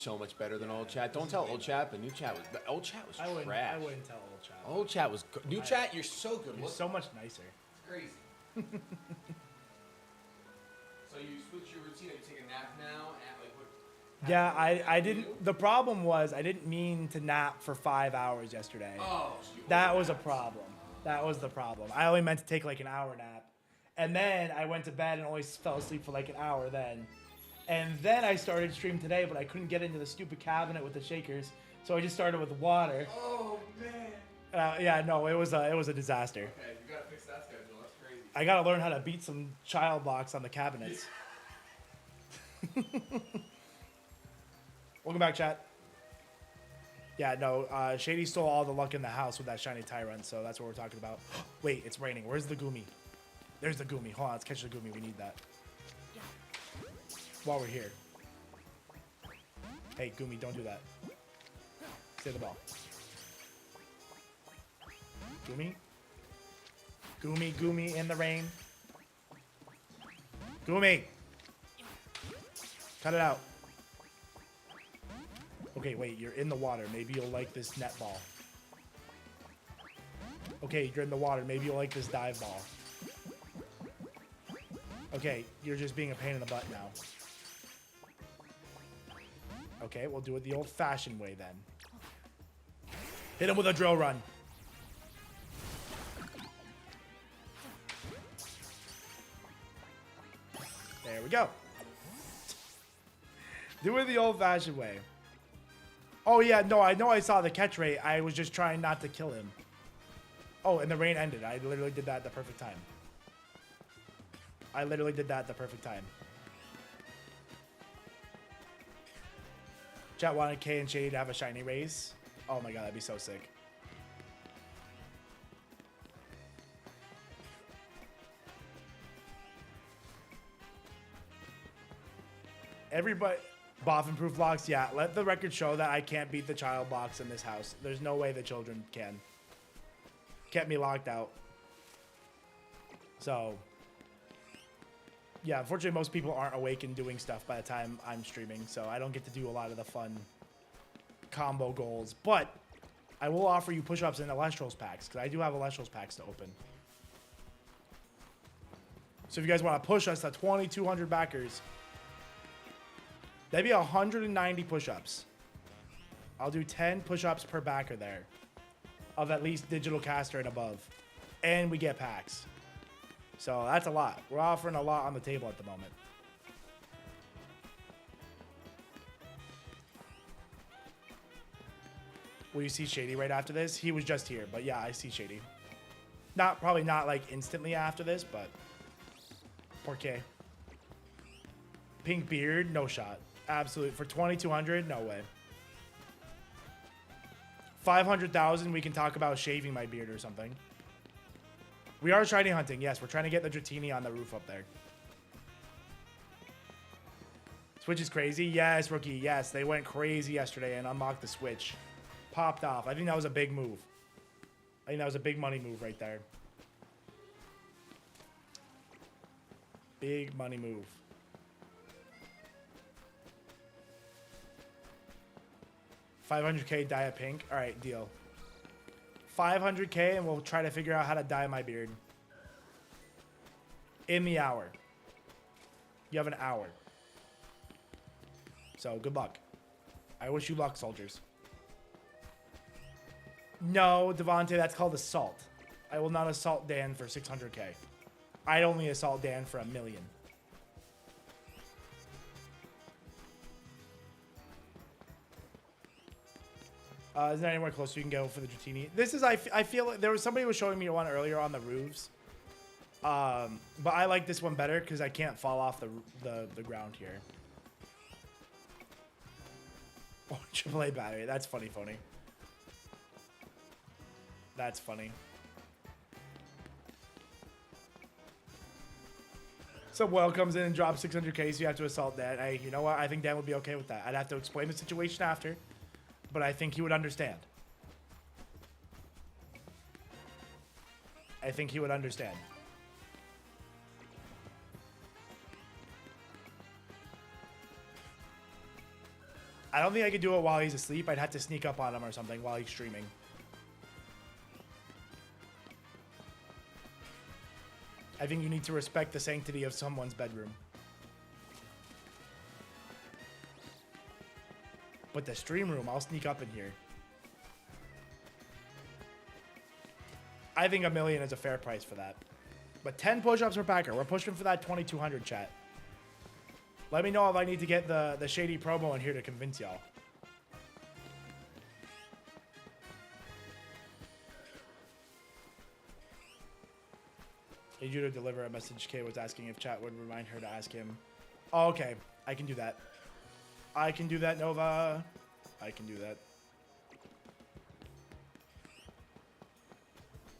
So much better than old chat. Don't tell old chat, but new chat was. The old chat was trash. I wouldn't tell old chat. Old chat was new chat. You're so good. You're so much nicer. It's crazy. So you switch your routine. You take a nap now. Like what? Yeah, I didn't. The problem was I didn't mean to nap for 5 hours yesterday. Oh, so that was a problem. That was the problem. I only meant to take like an hour nap, and then I went to bed and only fell asleep for like an hour then. And then I started stream today, but I couldn't get into the stupid cabinet with the shakers, so I just started with water. Oh man. Yeah, no, it was a disaster. Okay, you gotta fix that schedule. That's crazy. I gotta learn how to beat some child locks on the cabinets. Welcome back, chat. Yeah, no, Shady stole all the luck in the house with that shiny Tyrant, so that's what we're talking about. Wait, it's raining. Where's the Goomy? There's the Goomy. Hold on, let's catch the Goomy. We need that. While we're here. Hey, Goomy, don't do that. Stay the ball. Goomy? Goomy, Goomy in the rain. Goomy! Cut it out. Okay, wait, you're in the water. Maybe you'll like this net ball. Okay, you're in the water. Maybe you'll like this dive ball. Okay, you're just being a pain in the butt now. Okay, we'll do it the old-fashioned way then. Hit him with a drill run. There we go. Do it the old-fashioned way. Oh, yeah, no, I know I saw the catch rate. I was just trying not to kill him. Oh, and the rain ended. I literally did that at the perfect time. I literally did that at the perfect time. Chat wanted Kay and Shady to have a shiny race. Oh my god, that'd be so sick. Everybody, Boffin proof locks, yeah. Let the record show that I can't beat the child box in this house. There's no way the children can. Kept me locked out. So, yeah, unfortunately, most people aren't awake and doing stuff by the time I'm streaming, so I don't get to do a lot of the fun combo goals. But I will offer you push-ups and Elestrals packs, because I do have Elestrals packs to open. So if you guys want to push us to 2,200 backers, that'd be 190 push-ups. I'll do 10 push-ups per backer there, of at least digital caster and above. And we get packs. So that's a lot. We're offering a lot on the table at the moment. Will you see Shady right after this? He was just here, but yeah, I see Shady. Probably not like instantly after this, but poor K. Pink beard, no shot. Absolutely. For 2,200, no way. 500,000, we can talk about shaving my beard or something. We are shiny hunting. Yes, we're trying to get the Dratini on the roof up there. Switch is crazy. Yes, rookie. Yes, they went crazy yesterday and unlocked the Switch. Popped off. I think that was a big move. I think that was a big money move right there. Big money move. $500K dye a pink. All right, deal. 500K and we'll try to figure out how to dye my beard. In the hour. You have an hour. So, good luck. I wish you luck, soldiers. No, Devontae, that's called assault. I will not assault Dan for 600K. I'd only assault Dan for $1 million. Is there anywhere close you can go for the Dratini? This is, I feel like there was somebody was showing me one earlier on the roofs. But I like this one better because I can't fall off the ground here. Oh, AAA battery. That's funny, phony. That's funny. Some well comes in and drops 600K, so you have to assault Dan. Hey, you know what? I think Dan would be okay with that. I'd have to explain the situation after. But I think he would understand. I think he would understand. I don't think I could do it while he's asleep. I'd have to sneak up on him or something while he's streaming. I think you need to respect the sanctity of someone's bedroom. But the stream room, I'll sneak up in here. I think $1 million is a fair price for that. But 10 push-ups per packer. We're pushing for that 2,200, chat. Let me know if I need to get the Shady promo in here to convince y'all. I need you to deliver a message. Kay was asking if chat would remind her to ask him. Oh, okay. I can do that. I can do that, Nova. I can do that.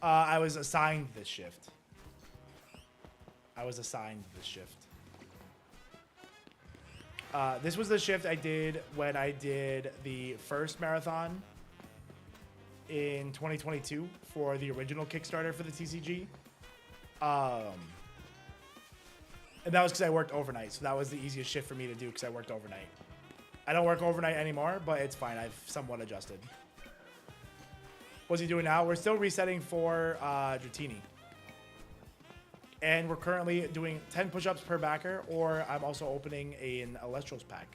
I was assigned this shift. This was the shift I did when I did the first marathon in 2022 for the original Kickstarter for the TCG. And that was because I worked overnight, so that was the easiest shift for me to do because I worked overnight. I don't work overnight anymore, but it's fine. I've somewhat adjusted. What's he doing now? We're still resetting for Dratini. And we're currently doing 10 push-ups per backer, or I'm also opening an Elestrals pack.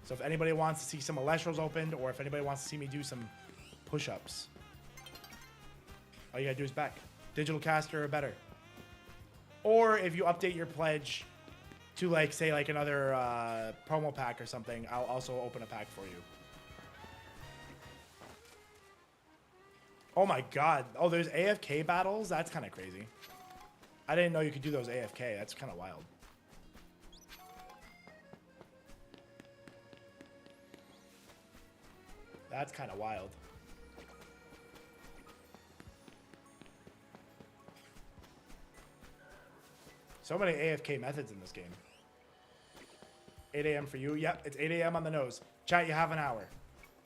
So if anybody wants to see some Elestrals opened, or if anybody wants to see me do some push-ups, all you gotta do is back. Digital caster or better. Or if you update your pledge to, like, say, like another promo pack or something, I'll also open a pack for you. Oh my god. Oh, there's AFK battles? That's kind of crazy. I didn't know you could do those AFK. That's kind of wild. That's kind of wild. So many AFK methods in this game. 8 a.m. for you. Yep, it's 8 a.m. on the nose. Chat, you have an hour.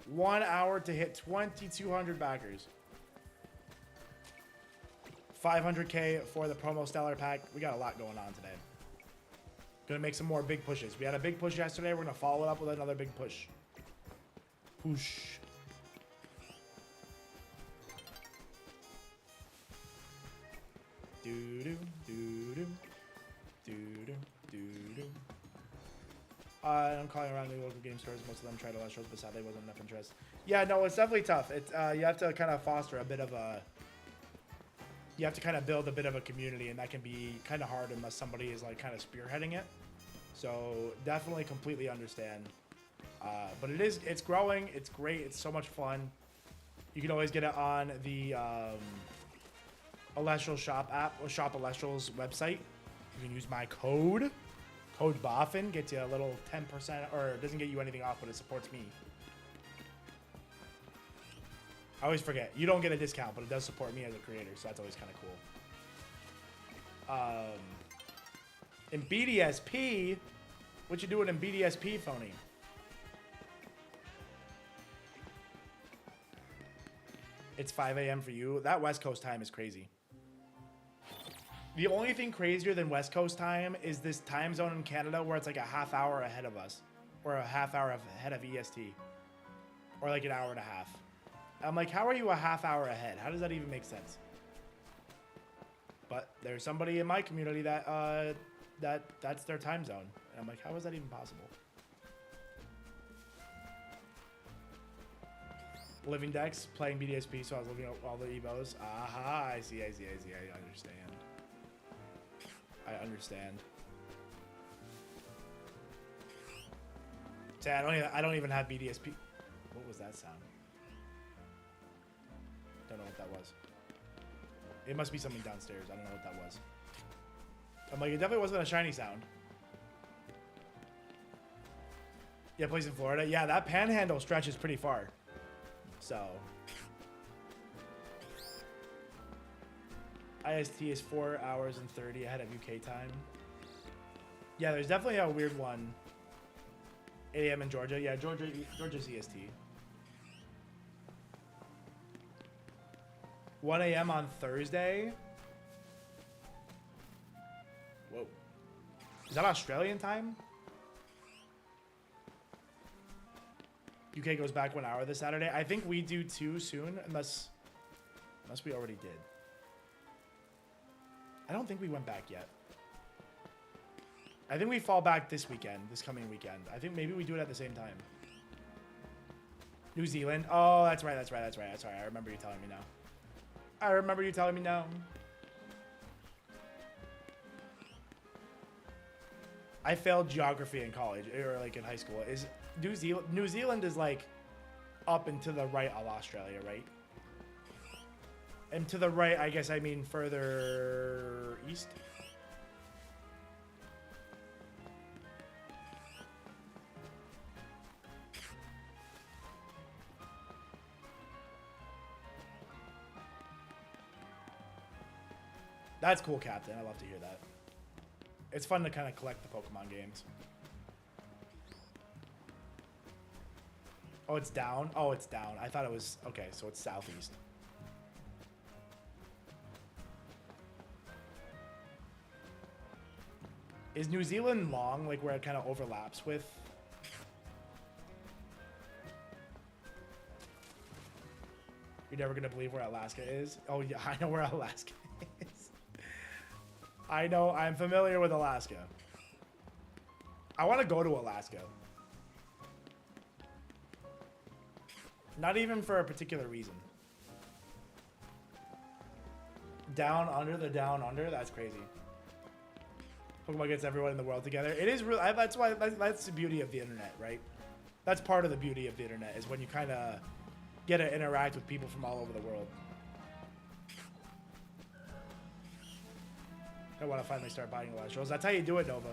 1 hour to hit 2,200 backers. 500K for the promo stellar pack. We got a lot going on today. Gonna make some more big pushes. We had a big push yesterday. We're gonna follow it up with another big push. Push. Doo-doo, doo-doo, doo-doo, doo-doo. I'm calling around the local game stores. Most of them tried Elestrals, but sadly wasn't enough interest. Yeah, no, it's definitely tough. It's you have to kind of foster a bit of a... You have to kind of build a bit of a community, and that can be kind of hard unless somebody is like kind of spearheading it. So definitely completely understand. But it's growing. It's great. It's so much fun. You can always get it on the Elestrals shop app or Shop Elestrals website. You can use my code BOFFIN, gets you a little 10%, or it doesn't get you anything off, but it supports me. I always forget. You don't get a discount, but it does support me as a creator, so that's always kind of cool. In BDSP, what you doing in BDSP, Phony? It's 5 a.m. for you. That West Coast time is crazy. The only thing crazier than West Coast time is this time zone in Canada where it's like a half hour ahead of us, or a half hour ahead of EST, or like an hour and a half. I'm like, how are you a half hour ahead? How does that even make sense? But there's somebody in my community that that's their time zone. And I'm like, how is that even possible? Living decks, playing BDSP, so I was looking at all the Evos. Aha, I see, I understand. See, I don't even have BDSP. What was that sound? Don't know what that was. It must be something downstairs. I don't know what that was. I'm like, it definitely wasn't a shiny sound. Yeah, plays in Florida. Yeah, that panhandle stretches pretty far. So. IST is 4 hours and 30 ahead of UK time. Yeah, there's definitely a weird one. 8 a.m. in Georgia. Yeah, Georgia's EST. 1 a.m. on Thursday. Whoa. Is that Australian time? UK goes back 1 hour this Saturday. I think we do too soon, unless we already did. I don't think we went back yet. I think we fall back this weekend, this coming weekend. I think maybe we do it at the same time. New Zealand. Oh, that's right. I remember you telling me now. I failed geography in college, or like in high school. Is New Zealand is like up and to the right of Australia, right? And to the right, I guess I mean further east. That's cool, Captain. I love to hear that. It's fun to kind of collect the Pokemon games. Oh, it's down? Oh, it's down. I thought it was... Okay, so it's southeast. Is New Zealand long, like where it kind of overlaps with... You're never going to believe where Alaska is? Oh, yeah, I know where Alaska is. I know, I'm familiar with Alaska. I want to go to Alaska. Not even for a particular reason. Down under, the down under? That's crazy. Pokemon gets everyone in the world together. It is really, that's why, that's the beauty of the internet, right? That's part of the beauty of the internet, is when you kind of get to interact with people from all over the world. I want to finally start buying Elestrals. That's how you do it, Nova.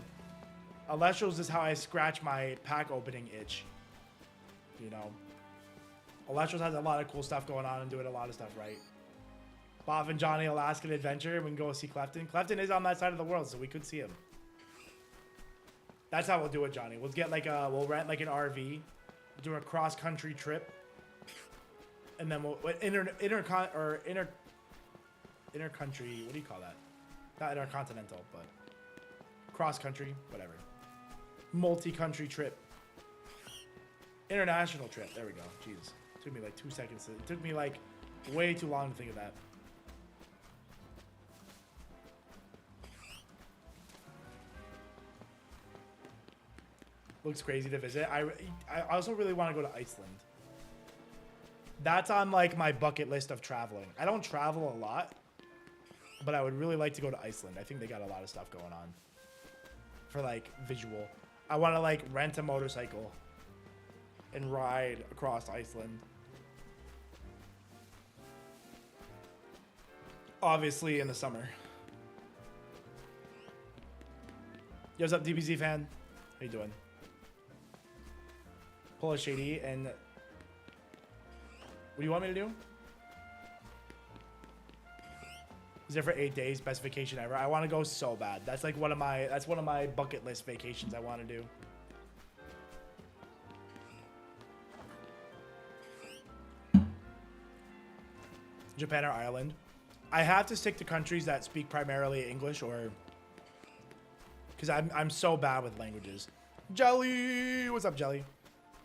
Elestrals is how I scratch my pack opening itch. You know. Elestrals has a lot of cool stuff going on and doing a lot of stuff right. Boff and Johnny Alaskan Adventure. We can go see Clefton. Clefton is on that side of the world, so we could see him. That's how we'll do it, Johnny. We'll get like we'll rent like an RV, do a cross-country trip, and then we'll intercountry. What do you call that? Not intercontinental, but cross-country, whatever. Multi-country trip. International trip. There we go. Jesus. Took me like 2 seconds. It took me like way too long to think of that. Looks crazy to visit. I also really want to go to Iceland. That's on like my bucket list of traveling. I don't travel a lot, but I would really like to go to Iceland. I think they got a lot of stuff going on for like visual. I want to like rent a motorcycle and ride across Iceland. Obviously in the summer. Yo, what's up, DBZ fan? How you doing? Pull a Shady and... What do you want me to do? Is there for 8 days? Best vacation ever. I want to go so bad. That's like one of my bucket list vacations I want to do. Japan or Ireland. I have to stick to countries that speak primarily English, or because I'm so bad with languages. Jelly, what's up, Jelly?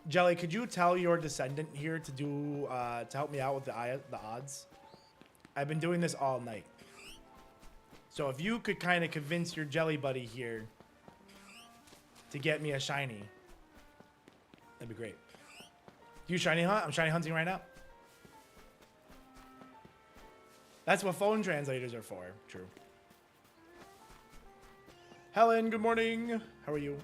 Jelly, could you tell your descendant here to do to help me out with the odds? I've been doing this all night. So if you could kind of convince your Jelly buddy here to get me a shiny, that'd be great. Do you shiny hunt? I'm shiny hunting right now. That's what phone translators are for. True. Helen, good morning. How are you?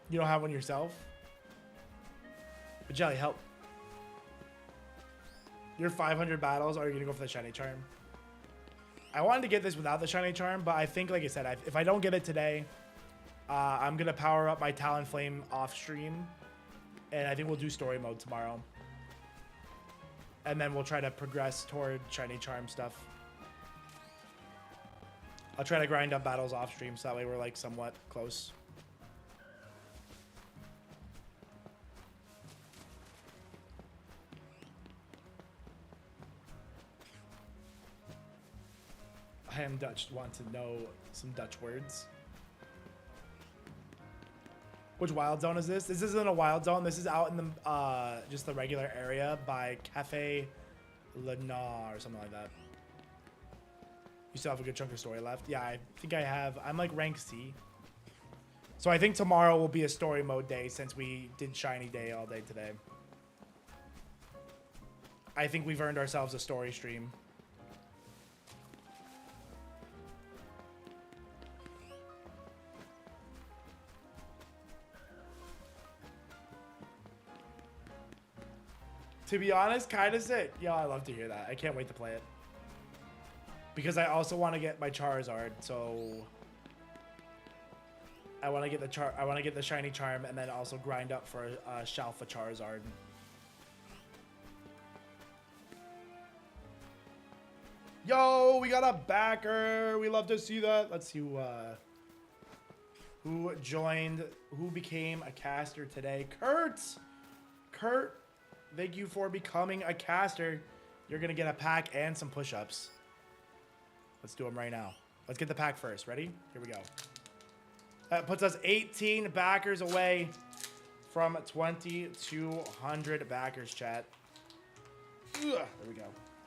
You don't have one yourself? But Jelly, help. Your 500 battles, are you going to go for the shiny charm? I wanted to get this without the shiny charm, but I think, like I said, if I don't get it today, I'm going to power up my Talonflame off stream. And I think we'll do story mode tomorrow. And then we'll try to progress toward shiny charm stuff. I'll try to grind up battles off stream so that way we're like somewhat close. I am Dutch. Want to know some Dutch words? Which wild zone is this? This isn't a wild zone. This is out in the just the regular area by Cafe Lena or something like that. You still have a good chunk of story left. Yeah, I think I have. I'm like rank C. So I think tomorrow will be a story mode day since we did shiny day all day today. I think we've earned ourselves a story stream. To be honest, kind of sick. Yo, I love to hear that. I can't wait to play it. Because I also want to get my Charizard, so I want to get the shiny charm and then also grind up for a Shalfa Charizard. Yo, we got a backer. We love to see that. Let's see who joined, who became a caster today. Kurt, thank you for becoming a caster. You're gonna get a pack and some push-ups. Let's do them right now. Let's get the pack first. Ready? Here we go. That puts us 18 backers away from 2,200 backers, chat. Ugh, there we go.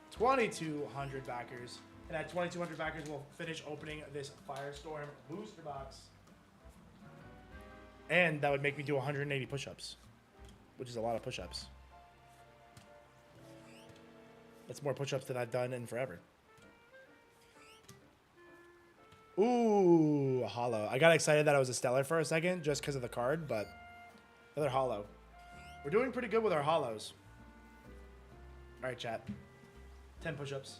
2,200 backers. And at 2,200 backers, we'll finish opening this Firestorm booster box. And that would make me do 180 push-ups, which is a lot of push-ups. That's more push-ups than I've done in forever. Ooh, a holo. I got excited that it was a stellar for a second just because of the card, but another holo. We're doing pretty good with our holos. All right, chat. 10 push-ups.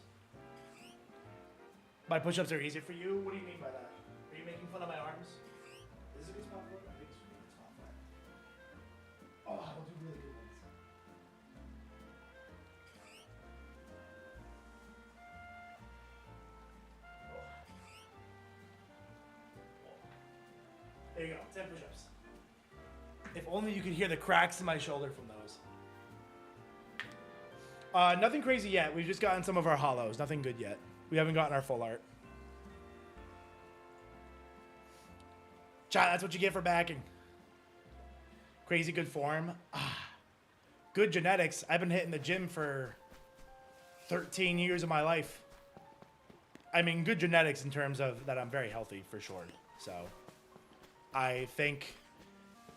My push-ups are easy for you? What do you mean by that? Are you making fun of my arms? Is this a good spot for it? I think it's a good spot for it. Oh, I'll do really good ones. There you go, 10 push-ups. If only you could hear the cracks in my shoulder from those. Nothing crazy yet. We've just gotten some of our holos. Nothing good yet. We haven't gotten our full art. Chat, that's what you get for backing. Crazy good form. Good genetics. I've been hitting the gym for 13 years of my life. I mean, good genetics in terms of that I'm very healthy, for sure. So I think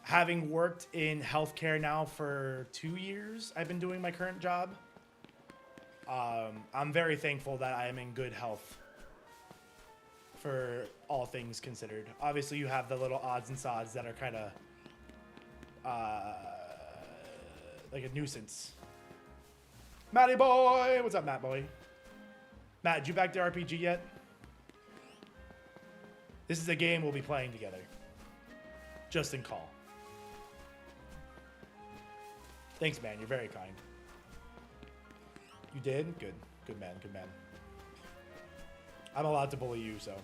having worked in healthcare now for 2 years, I've been doing my current job. I'm very thankful that I am in good health for all things considered. Obviously, you have the little odds and sods that are kind of like a nuisance. Matty boy! What's up, Matt boy? Matt, did you back to RPG yet? This is a game we'll be playing together. Just in call. Thanks, man. You're very kind. You did? Good. Good man. Good man. I'm allowed to bully you, so.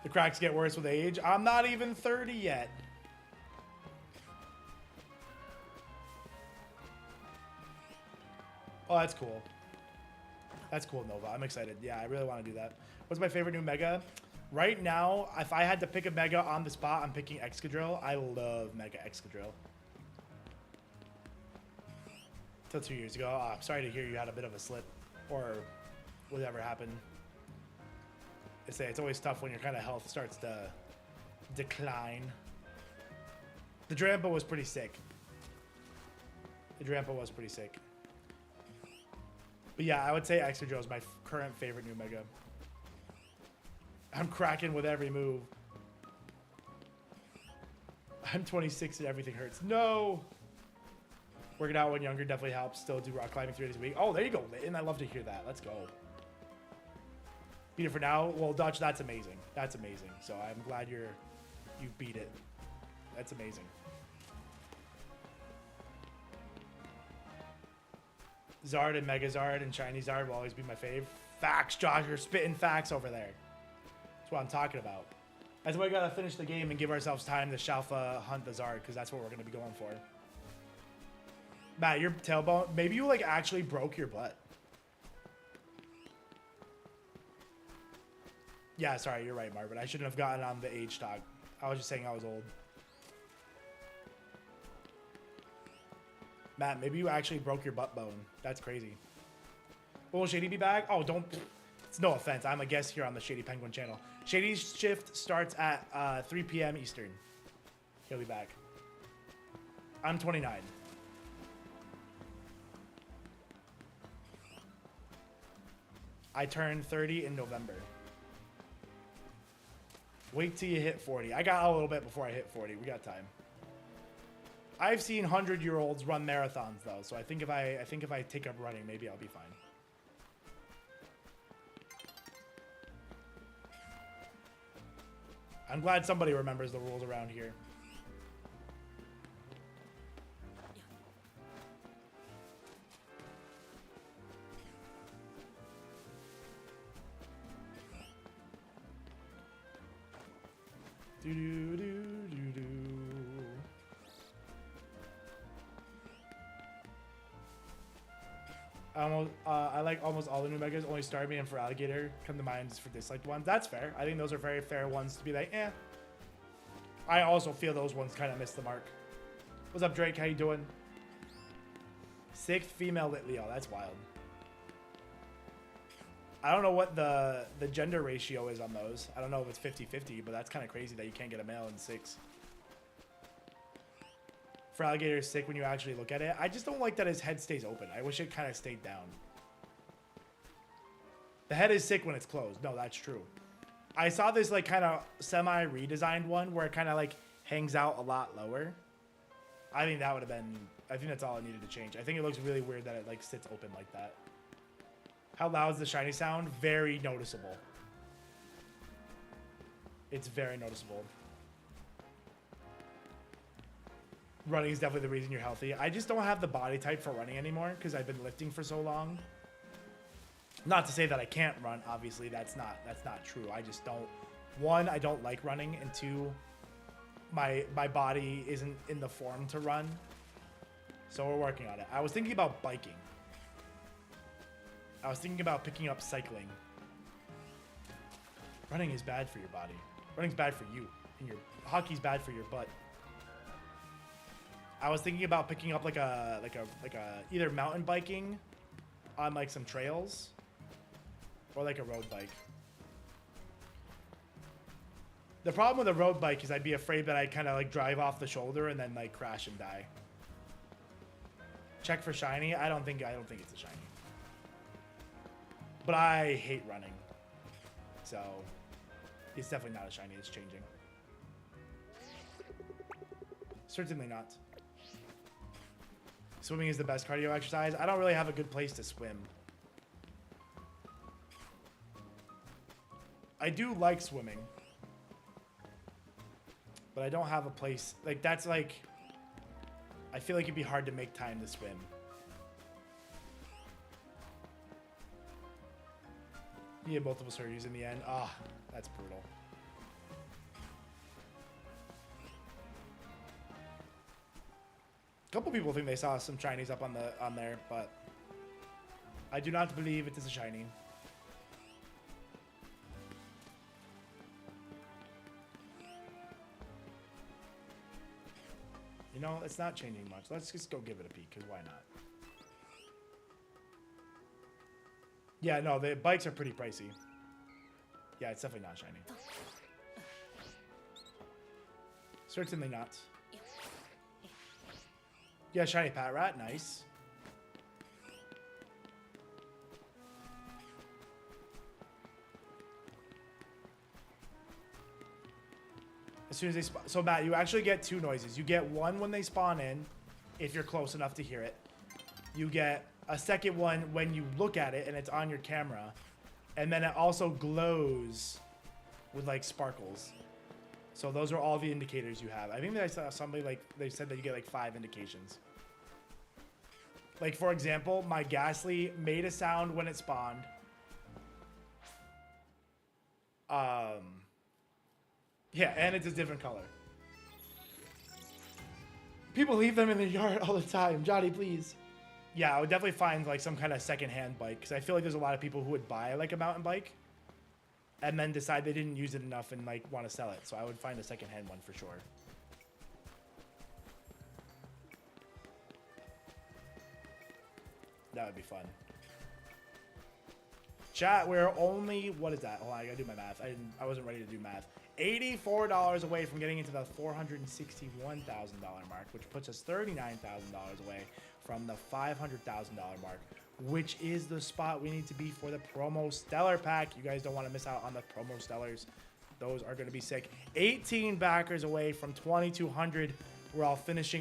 The cracks get worse with age. I'm not even 30 yet. Oh, that's cool. That's cool, Nova. I'm excited. Yeah, I really want to do that. What's my favorite new Mega? Right now, if I had to pick a Mega on the spot, I'm picking Excadrill. I love Mega Excadrill. Till 2 years ago. I'm sorry to hear you had a bit of a slip or whatever happened. I say it's always tough when your kind of health starts to decline. The Drampa was pretty sick. The Drampa was pretty sick. But yeah, I would say Excadrill is my current favorite new Mega. I'm cracking with every move. I'm 26 and everything hurts. No! Working out when younger definitely helps. Still do rock climbing 3 days a week. Oh, there you go, Litton. I love to hear that. Let's go. Beat it for now. Well, Dutch, that's amazing. That's amazing. So I'm glad you beat it. That's amazing. Zard and Megazard and Shiny Zard will always be my fave. Facts, Josh. You're spitting facts over there. That's what I'm talking about. That's why we gotta finish the game and give ourselves time to Shalfa hunt the Zard, because that's what we're gonna be going for. Matt, your tailbone, maybe you like actually broke your butt. Yeah, sorry, you're right, Marvin. I shouldn't have gotten on the age talk. I was just saying I was old. Matt, maybe you actually broke your butt bone. That's crazy. Will Shady be back? Oh, don't. It's no offense. I'm a guest here on the Shady Penguin channel. Shady's shift starts at 3 p.m. Eastern. He'll be back. I'm 29. I turned 30 in November. Wait till you hit 40. I got a little bit before I hit 40. We got time. I've seen 100-year-olds run marathons though, so I think if I take up running, maybe I'll be fine. I'm glad somebody remembers the rules around here. Do do do do do. I like almost all the new megas. Only Starmie and for Alligator come to mind for disliked ones. That's fair. I think those are very fair ones to be like, eh. I also feel those ones kind of missed the mark. What's up, Drake? How you doing? 6th female lit Leo. That's wild. I don't know what the gender ratio is on those. I don't know if it's 50-50, but that's kind of crazy that you can't get a male in 6. For Alligator is sick when you actually look at it. I just don't like that his head stays open. I wish it kind of stayed down. The head is sick when it's closed. No, that's true. I saw this like kind of semi-redesigned one where it kind of like hangs out a lot lower. I think that would have been... I think that's all it needed to change. I think it looks really weird that it like sits open like that. How loud is the shiny sound? Very noticeable. It's very noticeable. Running is definitely the reason you're healthy. I just don't have the body type for running anymore because I've been lifting for so long. Not to say that I can't run. Obviously, that's not true. I just don't. 1, I don't like running, and 2, my body isn't in the form to run. So we're working on it. I was thinking about biking. I was thinking about picking up cycling. Running is bad for your body. Running's bad for you, and your hockey's bad for your butt. I was thinking about picking up like a either mountain biking on like some trails or like a road bike. The problem with a road bike is I'd be afraid that I'd kind of like drive off the shoulder and then like crash and die. Check for shiny. I don't think it's a shiny. But I hate running. So it's definitely not a shiny. It's changing. Certainly not. Swimming is the best cardio exercise. I don't really have a good place to swim. I do like swimming. But I don't have a place. Like, that's like... I feel like it'd be hard to make time to swim. He had multiple surgeries in the end. Ah, oh, that's brutal. A couple people think they saw some shinies up on there, but I do not believe it is a shiny. You know, it's not changing much. Let's just go give it a peek, because why not? Yeah, no, the bikes are pretty pricey. Yeah, it's definitely not shiny. Certainly not. Yeah, shiny Pat Rat, nice. As soon as they spawn. So Matt, you actually get 2 noises. You get one when they spawn in, if you're close enough to hear it. You get a second one when you look at it and it's on your camera. And then it also glows with like sparkles. So those are all the indicators you have. I think that I saw somebody like, they said that you get like 5 indications. Like for example, my Ghastly made a sound when it spawned. Yeah, and it's a different color. People leave them in the yard all the time. Johnny, please. Yeah, I would definitely find like some kind of secondhand bike because I feel like there's a lot of people who would buy like a mountain bike and then decide they didn't use it enough and like want to sell it. So I would find a secondhand one for sure. That would be fun. Chat, we're only, what is that? Hold on, I gotta do my math. I wasn't ready to do math. $84 away from getting into the $461,000 mark, which puts us $39,000 away from the $500,000 mark, which is the spot we need to be for the promo stellar pack. You guys don't want to miss out on the promo stellars. Those are going to be sick. 18 backers away from 2,200, where I'll finish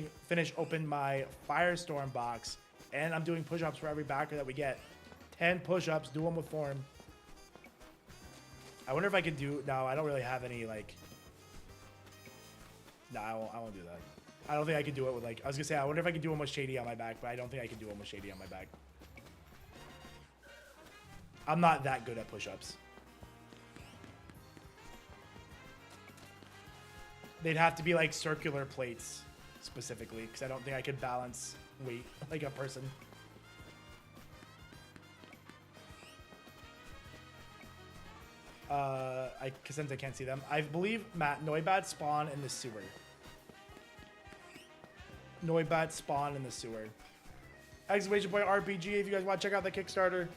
open my Firestorm box, and I'm doing push-ups for every backer that we get. 10 push-ups, do them with form. I wonder if I could do... No, I don't really have any, like... No, I won't do that. I don't think I could do it with, like... I was going to say, I wonder if I could do them with Shady on my back, but I don't think I could do them with Shady on my back. I'm not that good at push-ups. They'd have to be, like, circular plates, specifically, because I don't think I could balance weight like a person. Since I can't see them. I believe, Matt, Noibat spawn in the sewer. Noibat spawn in the sewer. Exclamation point RPG if you guys want to check out the Kickstarter.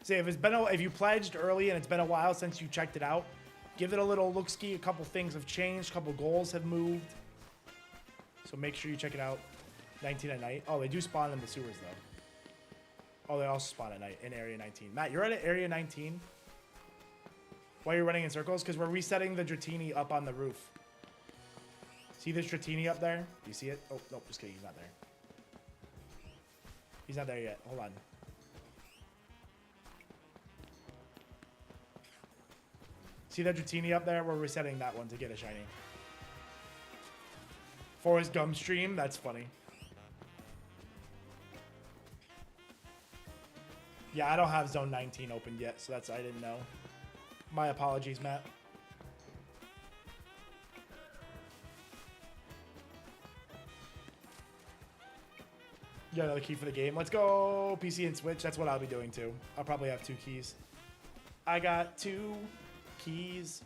Say if you pledged early and it's been a while since you checked it out, give it a little look-ski. A couple things have changed, a couple goals have moved. So make sure you check it out. 19 at night. Oh, they do spawn in the sewers though. Oh, they also spawn at night in area 19. Matt, you're at area 19? Why are you running in circles? Because we're resetting the Dratini up on the roof. See this Dratini up there? Do you see it? Oh, no, just kidding. He's not there. He's not there yet. Hold on. See that Dratini up there? We're resetting that one to get a shiny. For his gum stream? That's funny. Yeah, I don't have Zone 19 opened yet, so I didn't know. My apologies, Matt. You got another key for the game. Let's go PC and Switch. That's what I'll be doing too. I'll probably have 2 keys. I got 2 keys.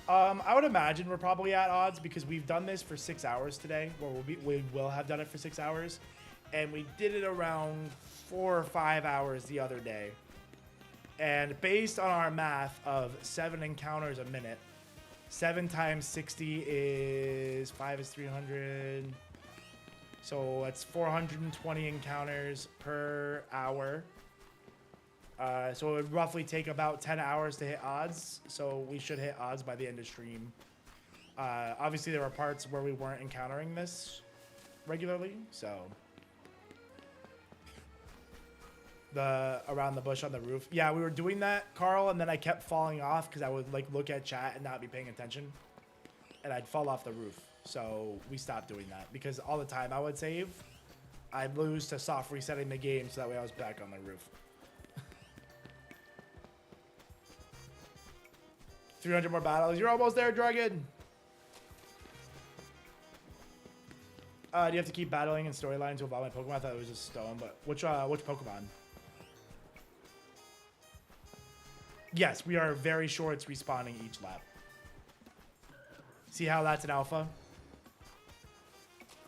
I would imagine we're probably at odds because we've done this for 6 hours today. Or we will have done it for 6 hours. And we did it around 4 or 5 hours the other day. And based on our math of 7 encounters a minute, 7 times 60 is 5 is 300. So that's 420 encounters per hour. So it would roughly take about 10 hours to hit odds. So we should hit odds by the end of stream. Obviously, there were parts where we weren't encountering this regularly. So around the bush on the roof. Yeah, we were doing that, Carl, and then I kept falling off because I would like look at chat and not be paying attention. And I'd fall off the roof. So we stopped doing that because all the time I would save, I'd lose to soft resetting the game so that way I was back on the roof. 300 more battles. You're almost there, Dragon. Do you have to keep battling in storyline to evolve my Pokemon? I thought it was just stone, but which Pokemon? Yes, we are very sure it's respawning each lap. See how that's an alpha?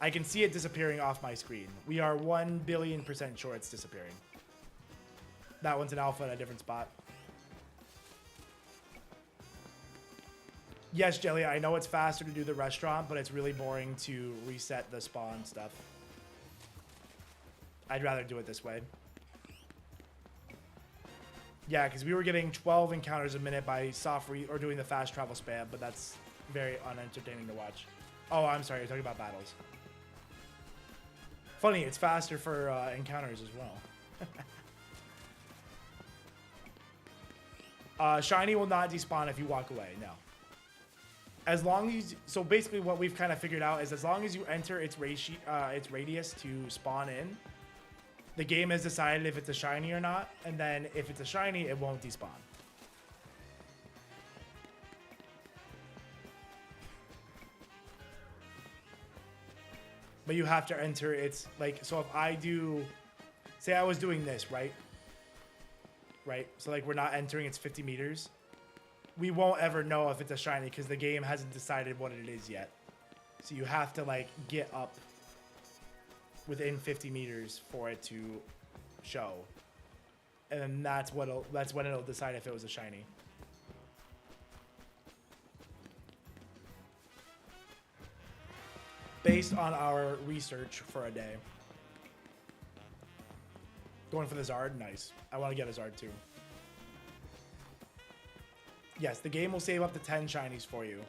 I can see it disappearing off my screen. We are 1,000,000,000% sure it's disappearing. That one's an alpha in a different spot. Yes, Jelly, I know it's faster to do the restaurant, but it's really boring to reset the spawn stuff. I'd rather do it this way. Yeah, because we were getting 12 encounters a minute by or doing the fast travel spam, but that's very unentertaining to watch. Oh, I'm sorry, you're talking about battles. Funny, it's faster for encounters as well. Shiny will not despawn if you walk away, no. As long as, so basically what we've kind of figured out is as long as you enter its radius to spawn in, the game has decided if it's a shiny or not, and then if it's a shiny, it won't despawn. But you have to enter its, like, so if I do, say I was doing this, right? Right, so like we're not entering its 50 meters. we won't ever know if it's a shiny because the game hasn't decided what it is yet. So you have to like get up within 50 meters for it to show. And then that's when it'll decide if it was a shiny. Based on our research for a day. Going for the Zard? Nice. I want to get a Zard too. Yes, the game will save up to 10 shinies for you.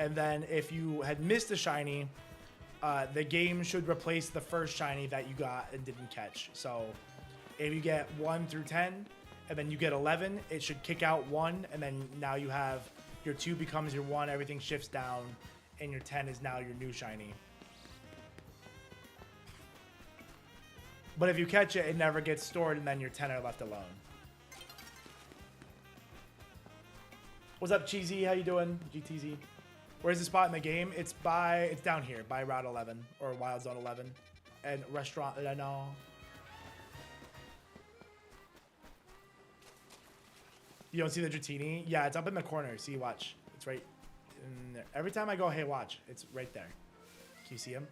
And then if you had missed a shiny, the game should replace the first shiny that you got and didn't catch. So if you get 1 through 10 and then you get 11, it should kick out 1. And then now you have your 2 becomes your 1. Everything shifts down. And your 10 is now your new shiny. But if you catch it, it never gets stored, and then your 10 are left alone. What's up, Cheesy? How you doing, GTZ? Where's the spot in the game? It's down here, by Route 11, or Wild Zone 11. And Restaurant, I know. You don't see the Dratini? Yeah, it's up in the corner. See, watch. It's right in there. Every time I go, hey, watch. It's right there. Can you see him?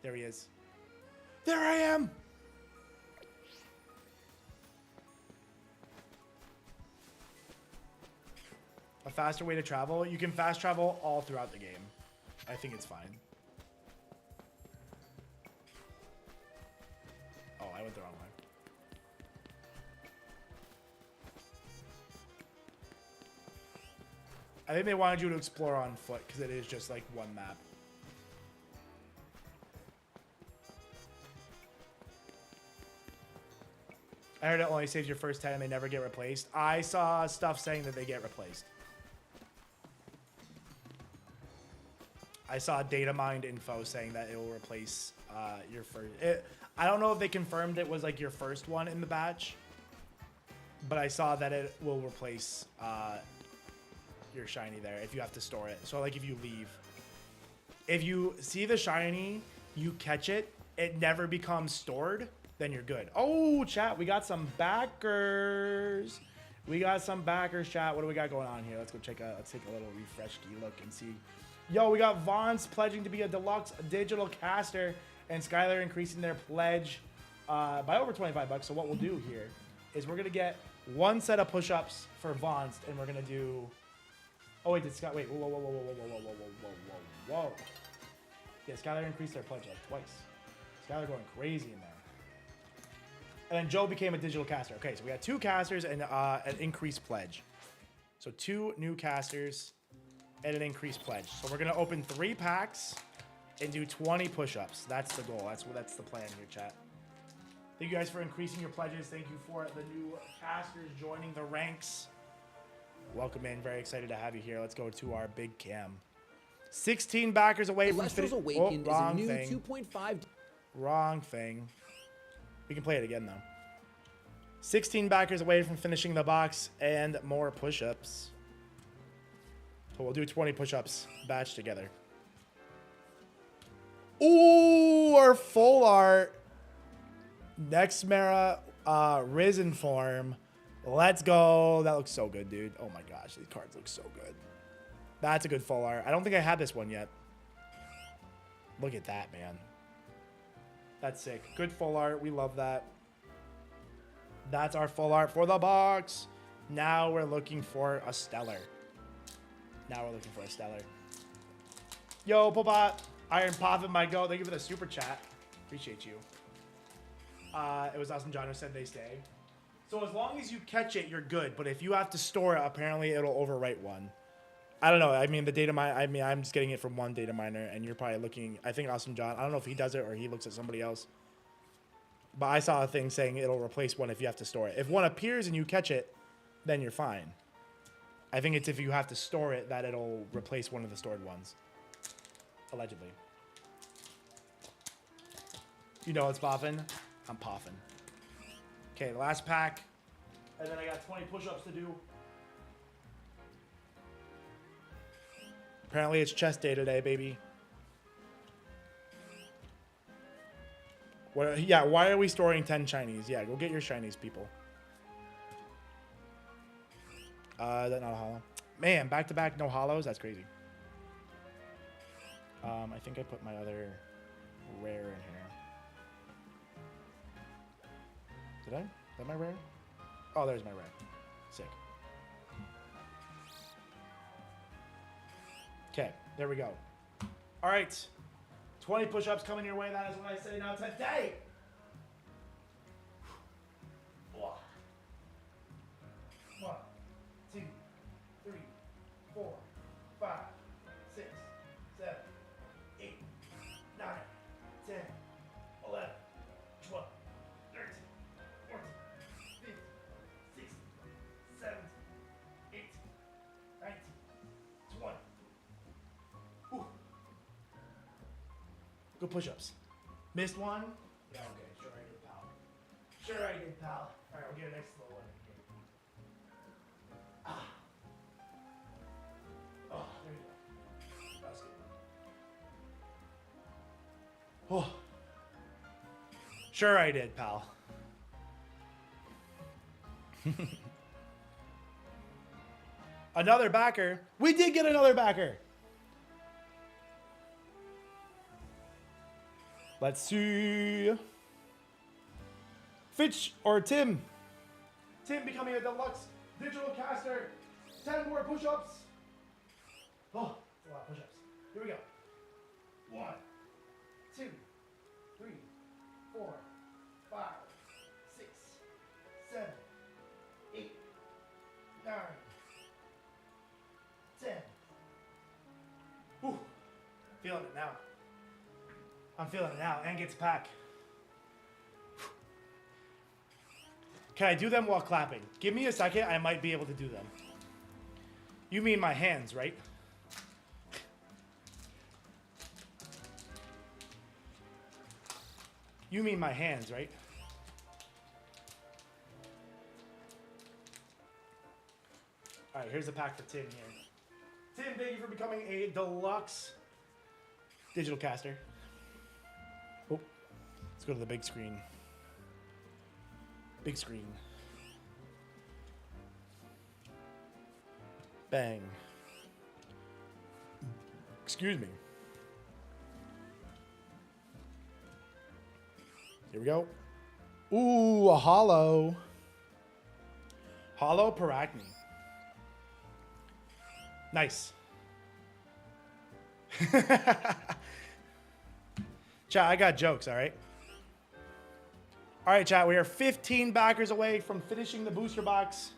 There he is. There I am! A faster way to travel? You can fast travel all throughout the game. I think it's fine. Oh, I went the wrong way. I think they wanted you to explore on foot because it is just like one map. I heard it only saves your first 10 and they never get replaced. I saw stuff saying that they get replaced. I saw data mined info saying that it will replace your first. I don't know if they confirmed it was like your first one in the batch, but I saw that it will replace your shiny there if you have to store it. So like if you leave, if you see the shiny, you catch it, it never becomes stored, then you're good. Oh, chat, we got some backers. We got some backers, chat. What do we got going on here? Let's go check out. Let's take a little refresh-y look and see. Yo, we got Vaughn's pledging to be a deluxe digital caster and Skylar increasing their pledge by over 25 bucks. So what we'll do here is we're going to get one set of push-ups for Vaughn's and we're going to do... Oh, wait, did Scott... Wait, whoa, whoa, whoa, whoa, whoa, whoa, whoa, whoa, whoa, whoa. Yeah, Skylar increased their pledge like twice. Skylar going crazy in there. And then Joe became a digital caster. Okay, so we got 2 casters and an increased pledge. So 2 new casters and an increased pledge. So we're going to open 3 packs and do 20 push-ups. That's the goal. That's the plan here, chat. Thank you guys for increasing your pledges. Thank you for the new casters joining the ranks. Welcome in. Very excited to have you here. Let's go to our big cam. 16 backers away from Elestrals Awakened is a new 2.5. Wrong thing. We can play it again, though. 16 backers away from finishing the box and more push-ups. So we'll do 20 push-ups batch together. Ooh, our full art. Next Mara Risen form. Let's go. That looks so good, dude. Oh my gosh, these cards look so good. That's a good full art. I don't think I had this one yet. Look at that, man. That's sick. Good full art. We love that. That's our full art for the box. Now we're looking for a stellar. Yo, Popot. IronBoffin, my go. Thank you for the super chat. Appreciate you. It was Awesome John who said they stay. So as long as you catch it, you're good. But if you have to store it, apparently it'll overwrite one. I don't know. I mean, the data mine. I mean, I'm just getting it from one data miner, and you're probably looking. I think Awesome John. I don't know if he does it or he looks at somebody else. But I saw a thing saying it'll replace one if you have to store it. If one appears and you catch it, then you're fine. I think it's if you have to store it that it'll replace one of the stored ones. Allegedly. You know it's Boffin. I'm Poffin. Okay, the last pack. And then I got 20 push-ups to do. Apparently it's chest day today, baby. Yeah, why are we storing 10 shinies? Yeah, go get your shinies, people. That not a hollow. Man, back-to-back no hollows. That's crazy. I think I put my other rare in here. Did I? Is that my rare? Oh, there's my rare. Sick. Okay, there we go. All right. 20 push-ups coming your way. That is what I say now today. 1, 2, 3, 4, 5, 6, 7, 8, 9, 10, 11, 12, 13, 14, 15, 16, 17, 18, 19, 20. Ooh. Good push-ups. Missed one? Yeah, okay. Sure I did, pal. Sure I did, pal. All right, we'll get a next little one. Oh, there you go. That's good. Oh. Sure I did, pal. Another backer. We did get another backer. Let's see. Fitch or Tim. Tim becoming a deluxe digital caster. 10 more push-ups. Oh, that's a lot of push-ups. Here we go. 1, 2, 3, 4, 5, 6, 7, 8, 9, 10. Whew. Feeling it now. I'm feeling it now. And gets a pack. Can I do them while clapping? Give me a second. I might be able to do them. You mean my hands, right? You mean my hands, right? All right, here's the pack for Tim here. Tim, thank you for becoming a deluxe digital caster. Oh, let's go to the big screen. Big screen. Bang. Excuse me. Here we go. Ooh, a hollow. Hollow Paracne. Nice. Chat, I got jokes, all right? All right, chat, we are 15 backers away from finishing the booster box.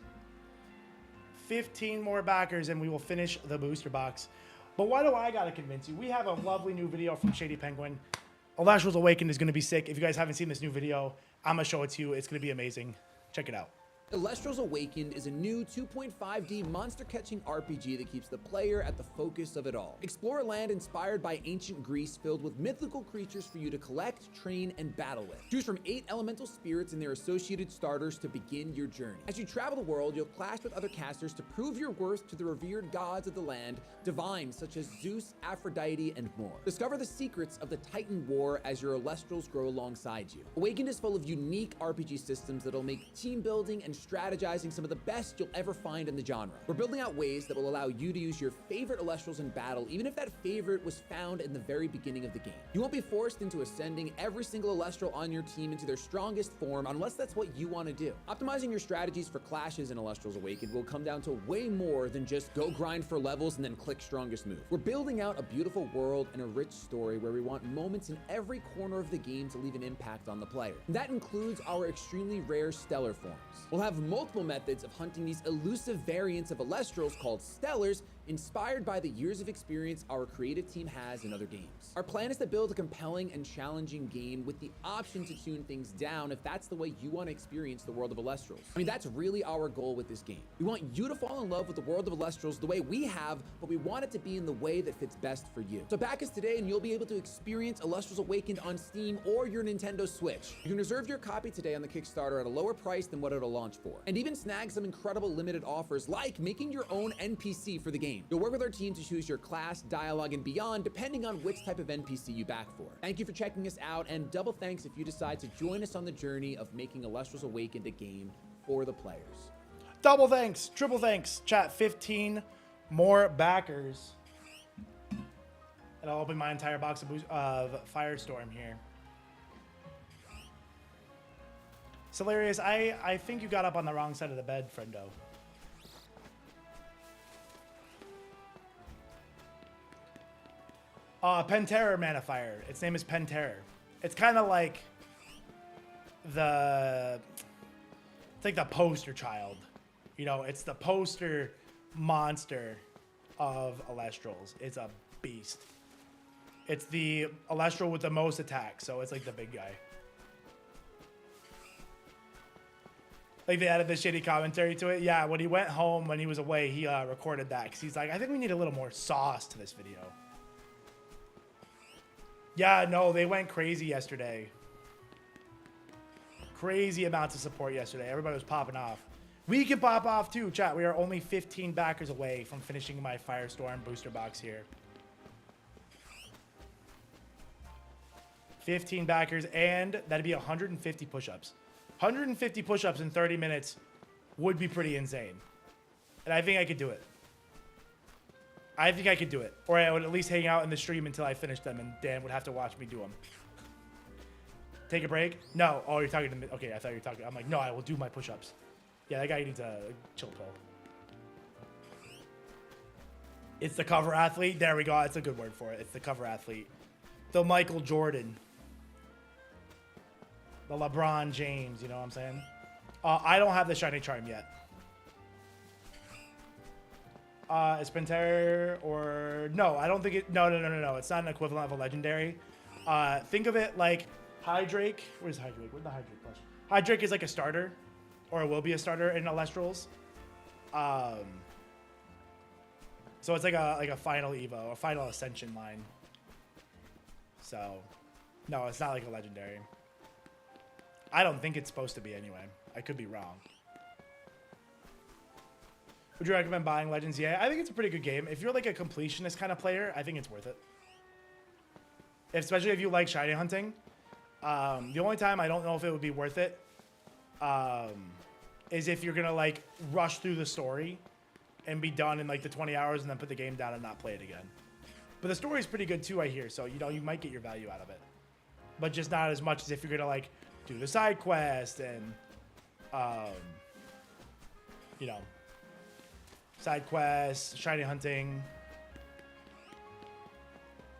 15 more backers and we will finish the booster box. But why do I gotta convince you? We have a lovely new video from Shady Penguin. Elestrals Awakened is gonna be sick. If you guys haven't seen this new video, I'm gonna show it to you. It's gonna be amazing. Check it out. Elestrals Awakened is a new 2.5D monster-catching RPG that keeps the player at the focus of it all. Explore a land inspired by ancient Greece filled with mythical creatures for you to collect, train, and battle with. Choose from 8 elemental spirits and their associated starters to begin your journey. As you travel the world, you'll clash with other casters to prove your worth to the revered gods of the land, divines such as Zeus, Aphrodite, and more. Discover the secrets of the Titan War as your Elestrals grow alongside you. Awakened is full of unique RPG systems that'll make team building and strategizing some of the best you'll ever find in the genre. We're building out ways that will allow you to use your favorite Elestrals in battle, even if that favorite was found in the very beginning of the game. You won't be forced into ascending every single Elestral on your team into their strongest form unless that's what you want to do. Optimizing your strategies for clashes in Elestrals Awakened will come down to way more than just go grind for levels and then click strongest move. We're building out a beautiful world and a rich story where we want moments in every corner of the game to leave an impact on the player. And that includes our extremely rare stellar forms. We'll have multiple methods of hunting these elusive variants of Elestrals called Stellars, inspired by the years of experience our creative team has in other games. Our plan is to build a compelling and challenging game with the option to tune things down if that's the way you want to experience the world of Elestrals. I mean, that's really our goal with this game. We want you to fall in love with the world of Elestrals the way we have, but we want it to be in the way that fits best for you. So back us today and you'll be able to experience Elestrals Awakened on Steam or your Nintendo Switch. You can reserve your copy today on the Kickstarter at a lower price than what it'll launch for, and even snag some incredible limited offers like making your own NPC for the game. You'll work with our team to choose your class, dialogue, and beyond depending on which type of NPC you back for. Thank you for checking us out, and double thanks if you decide to join us on the journey of making Elestrals Awakened a game for the players. Double thanks, triple thanks. Chat, 15 more backers. And I'll open my entire box of Firestorm here. Hilarious. I think you got up on the wrong side of the bed, friendo. Penterror Manifier. Its name is Penterror. It's kind of like it's like the poster child. You know, it's the poster monster of Elestrals. It's a beast. It's the Elestral with the most attacks, so it's like the big guy. Like they added the Shady commentary to it. Yeah, when he went home, when he was away, he recorded that because he's like, I think we need a little more sauce to this video. Yeah, no, they went crazy yesterday. Crazy amounts of support yesterday. Everybody was popping off. We can pop off too, chat. We are only 15 backers away from finishing my Firestorm booster box here. 15 backers, and that'd be 150 push-ups. 150 push-ups in 30 minutes would be pretty insane. And I think I could do it. I think I could do it. Or I would at least hang out in the stream until I finish them, and Dan would have to watch me do them. Take a break? No. Oh, you're talking to me. Okay, I thought you were talking. I'm like, no, I will do my push-ups. Yeah, that guy needs a chill pill. It's the cover athlete. There we go. That's a good word for it. It's the cover athlete. The Michael Jordan. The LeBron James, you know what I'm saying? I don't have the shiny charm yet. It's Penterror or... No, I don't think it... No. It's not an equivalent of a legendary. Think of it like Hydrake. Where's Hydrake? Where's the Hydrake question? Hydrake is like a starter. Or will be a starter in Elestrals. So it's like a final Evo, a final Ascension line. So, no, it's not like a legendary. I don't think it's supposed to be anyway. I could be wrong. Would you recommend buying Legends Z-A? I think it's a pretty good game. If you're like a completionist kind of player, I think it's worth it. Especially if you like shiny hunting. The only time I don't know if it would be worth it is if you're going to like rush through the story and be done in like the 20 hours and then put the game down and not play it again. But the story is pretty good too, I hear. So, you know, you might get your value out of it. But just not as much as if you're going to like do the side quest and, you know, side quests, shiny hunting.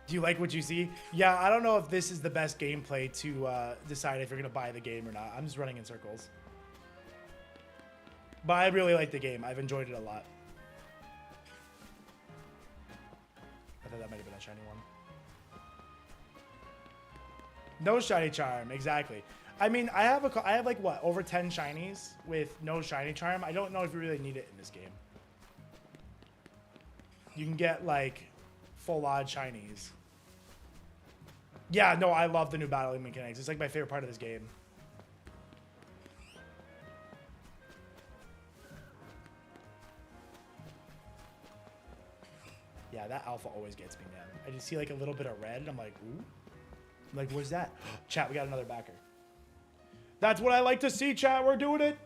Do you like what you see? Yeah, I don't know if this is the best gameplay to decide if you're going to buy the game or not. I'm just running in circles. But I really like the game. I've enjoyed it a lot. I thought that might have been a shiny one. No shiny charm, exactly. I mean, I have like what, over 10 shinies with no shiny charm. I don't know if you really need it in this game. You can get like full odd shinies. Yeah, no, I love the new battling mechanics. It's like my favorite part of this game. Yeah, that alpha always gets me, man. I just see like a little bit of red and I'm like, ooh. I'm like, what's that? Chat, we got another backer. That's what I like to see, chat. We're doing it.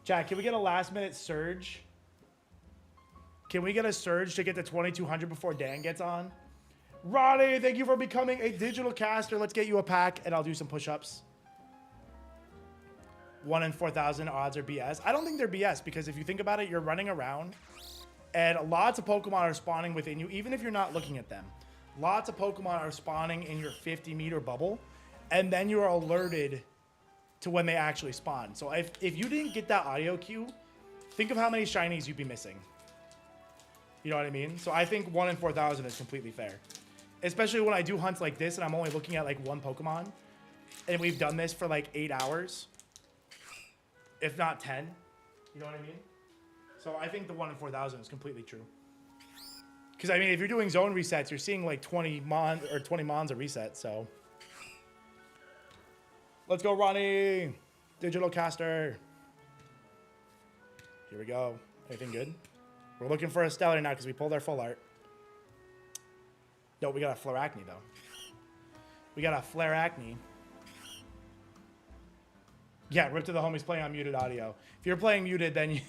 Chat, can we get a last minute surge? Can we get a surge to get to 2,200 before Dan gets on? Ronnie, thank you for becoming a digital caster. Let's get you a pack and I'll do some push-ups. 1 in 4,000 odds are BS. I don't think they're BS because if you think about it, you're running around and lots of Pokemon are spawning within you, even if you're not looking at them. Lots of Pokemon are spawning in your 50-meter bubble, and then you are alerted to when they actually spawn. So if you didn't get that audio cue, think of how many shinies you'd be missing. You know what I mean? So I think 1 in 4,000 is completely fair. Especially when I do hunts like this and I'm only looking at like one Pokemon. And we've done this for like 8 hours. If not 10. You know what I mean? So I think the 1 in 4,000 is completely true. Because I mean, if you're doing zone resets, you're seeing like 20 mons a reset, so. Let's go, Ronnie! Digital caster. Here we go. Anything good? We're looking for a stellar now because we pulled our full art. No, we got a Flaracne though. We got a Flaracne. Yeah, rip to the homies playing on muted audio. If you're playing muted, then you...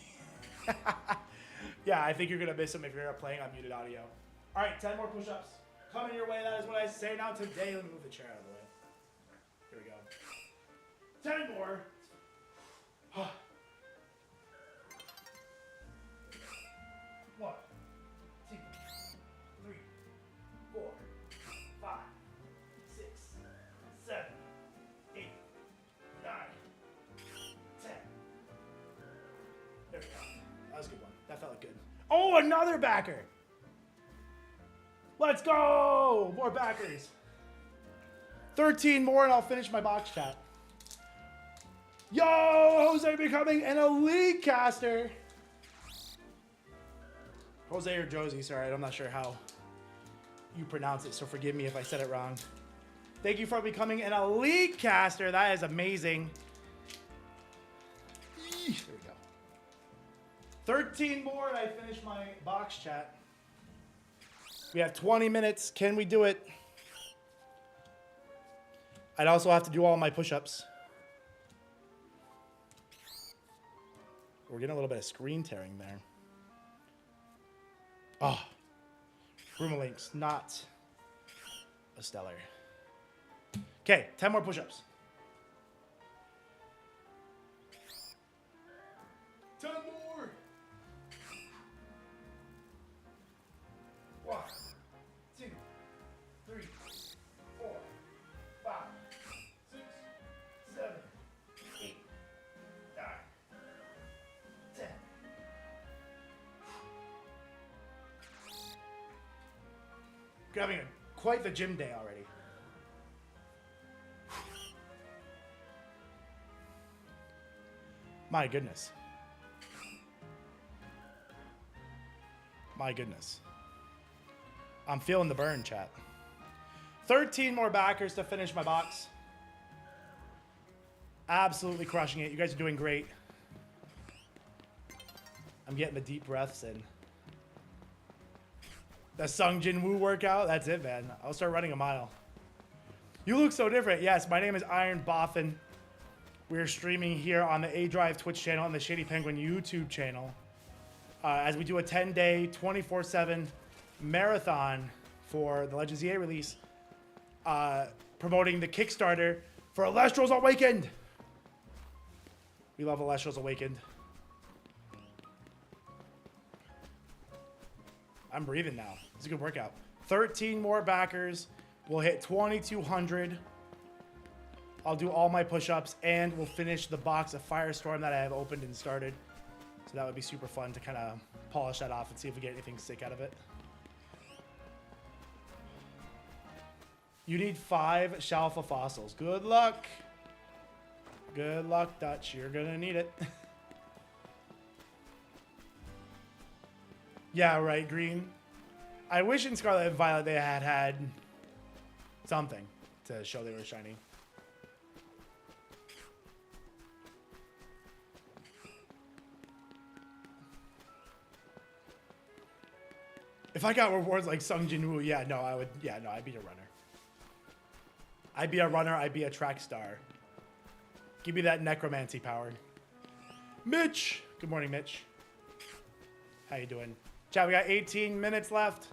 Yeah, I think you're going to miss them if you're playing on muted audio. All right, 10 more push-ups. Coming your way, that is what I say now today. Let me move the chair out of the way. Here we go. 10 more. 1, 2, 3, 4, 5, 6, 7, 8, 9, 10. There we go. That was a good one. That felt good. Oh, another backer. Let's go. More backers. 13 more and I'll finish my box chat. Yo, Jose becoming an elite caster. Jose or Josie, sorry, I'm not sure how you pronounce it, so forgive me if I said it wrong. Thank you for becoming an elite caster. That is amazing. There we go. 13 more and I finish my box chat. We have 20 minutes. Can we do it? I'd also have to do all my push-ups. We're getting a little bit of screen tearing there. Oh, Rumalink's not a stellar. Okay, 10 more push-ups. 10 more. 1, 2, 3, 4, 5, 6, 7, 8, 9, 10. We're having quite the gym day already. My goodness. My goodness. I'm feeling the burn, chat. 13 more backers to finish my box. Absolutely crushing it. You guys are doing great. I'm getting the deep breaths in. The Sung Jin Woo workout, that's it, man. I'll start running a mile. You look so different. Yes, my name is IronBoffin. We're streaming here on the A-Drive Twitch channel and the Shady Penguin YouTube channel as we do a 10-day, 24/7 marathon for the Legends Z-A release, promoting the Kickstarter for Elestrals Awakened. We love Elestrals Awakened. I'm breathing now. It's a good workout. 13 more backers. We'll hit 2,200. I'll do all my push-ups, and we'll finish the box of Firestorm that I have opened and started. So that would be super fun to kind of polish that off and see if we get anything sick out of it. You need 5 Shalfa fossils. Good luck. Good luck, Dutch. You're going to need it. Yeah, right, Green. I wish in Scarlet and Violet they had something to show they were shiny. If I got rewards like Sung Jin Woo, yeah, no, I would. Yeah, no, I'd be a runner. I'd be a runner. I'd be a track star. Give me that necromancy power. Mitch. Good morning, Mitch. How you doing? Chat, we got 18 minutes left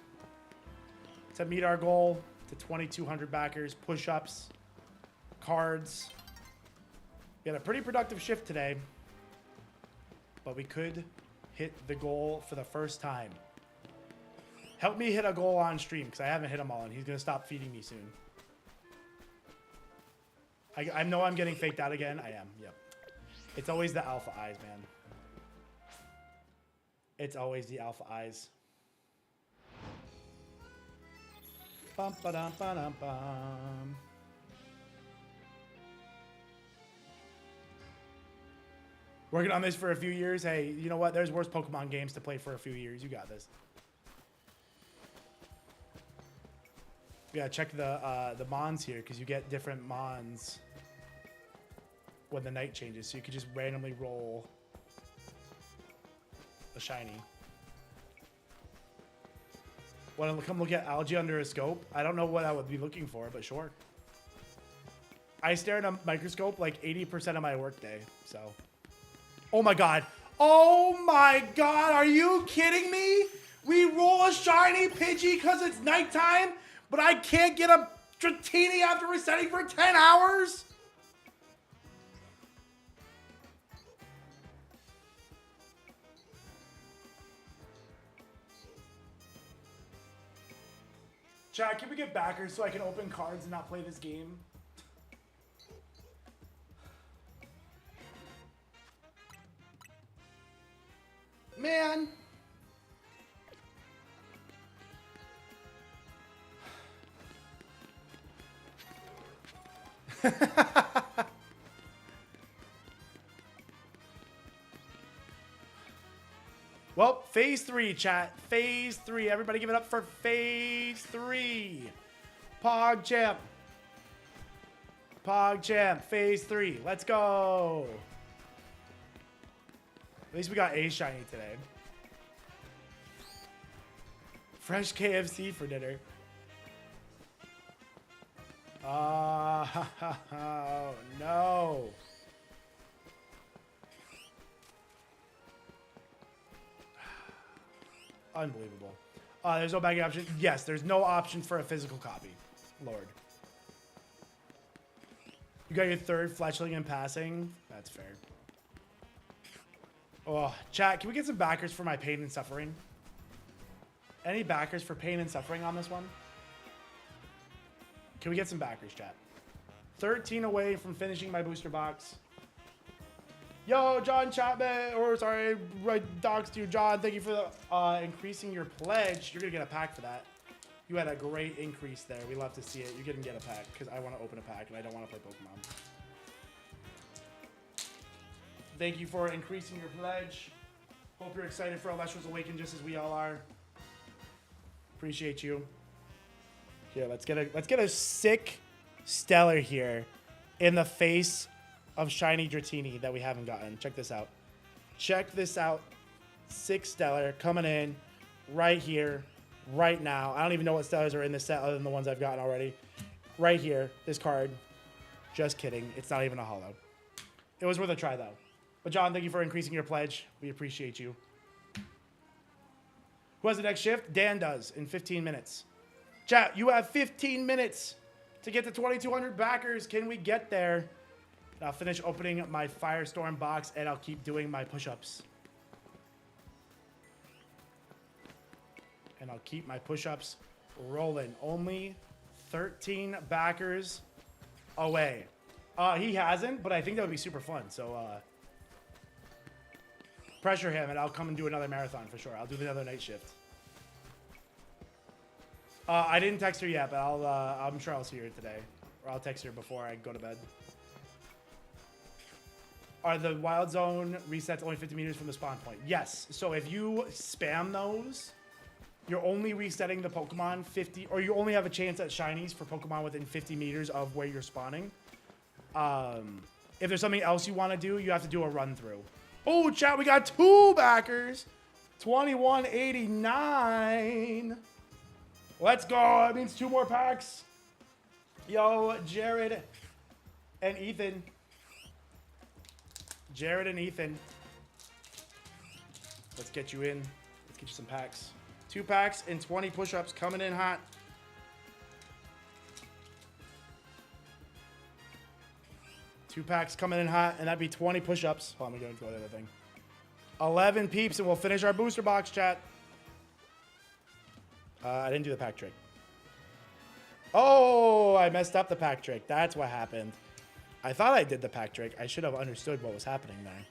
to meet our goal to 2,200 backers, push-ups, cards. We had a pretty productive shift today, but we could hit the goal for the first time. Help me hit a goal on stream, because I haven't hit them all, and he's going to stop feeding me soon. I know I'm getting faked out again. I am, yep. It's always the alpha eyes, man. It's always the alpha eyes. Bum, ba-dum, ba-dum, bum. Working on this for a few years. Hey, you know what? There's worse Pokemon games to play for a few years. You got this. Yeah, check the Mons here, because you get different Mons when the night changes. So you could just randomly roll a shiny. Want to come look at algae under a scope? I don't know what I would be looking for, but sure. I stare at a microscope like 80% of my workday, so. Oh my god. Oh my god, are you kidding me? We roll a shiny Pidgey because it's nighttime, but I can't get a Dratini after resetting for 10 hours? Chat, can we get backers so I can open cards and not play this game? Man. Well, phase 3, chat. Phase 3. Everybody give it up for phase 3. PogChamp. PogChamp. Phase 3. Let's go. At least we got a shiny today. Fresh KFC for dinner. Oh, no. Unbelievable. There's no bagging option. Yes, there's no option for a physical copy. Lord. You got your third fletchling in passing. That's fair. Oh, chat, can we get some backers for my pain and suffering? Any backers for pain and suffering on this one? Can we get some backers, chat? 13 away from finishing my booster box. Yo, John Chapman, or sorry, right, dogs to you, John. Thank you for the, increasing your pledge. You're gonna get a pack for that. You had a great increase there. We love to see it. You're gonna get a pack because I want to open a pack and I don't want to play Pokemon. Thank you for increasing your pledge. Hope you're excited for Elestrals Awaken just as we all are. Appreciate you. Here, let's get a sick stellar here in the face of shiny Dratini that we haven't gotten. Check this out. Check this out. Sick stellar coming in right here, right now. I don't even know what stellars are in this set other than the ones I've gotten already. Right here, this card. Just kidding. It's not even a holo. It was worth a try, though. But John, thank you for increasing your pledge. We appreciate you. Who has the next shift? Dan does in 15 minutes. Chat, you have 15 minutes to get to 2,200 backers. Can we get there? I'll finish opening my Firestorm box and I'll keep doing my push-ups. And I'll keep my push-ups rolling. Only 13 backers away. He hasn't, but I think that would be super fun. So pressure him and I'll come and do another marathon for sure. I'll do another night shift. I didn't text her yet, but I'm sure I'll see her today. Or I'll text her before I go to bed. Are the Wild Zone resets only 50 meters from the spawn point? Yes. So if you spam those, you're only resetting the Pokemon 50, or you only have a chance at shinies for Pokemon within 50 meters of where you're spawning. If there's something else you want to do, you have to do a run through. Oh, chat, we got 2 backers. 2189. Let's go. That means 2 more packs. Yo, Jared and Ethan. Jared and Ethan. Let's get you in. Let's get you some packs. 2 packs and 20 push-ups coming in hot. Two packs coming in hot, and that'd be 20 push-ups. Hold on, I'm going to go to the other thing. 11 peeps, and we'll finish our booster box, chat. I didn't do the pack trick. Oh, I messed up the pack trick. That's what happened. I thought I did the pack trick. I should have understood what was happening there.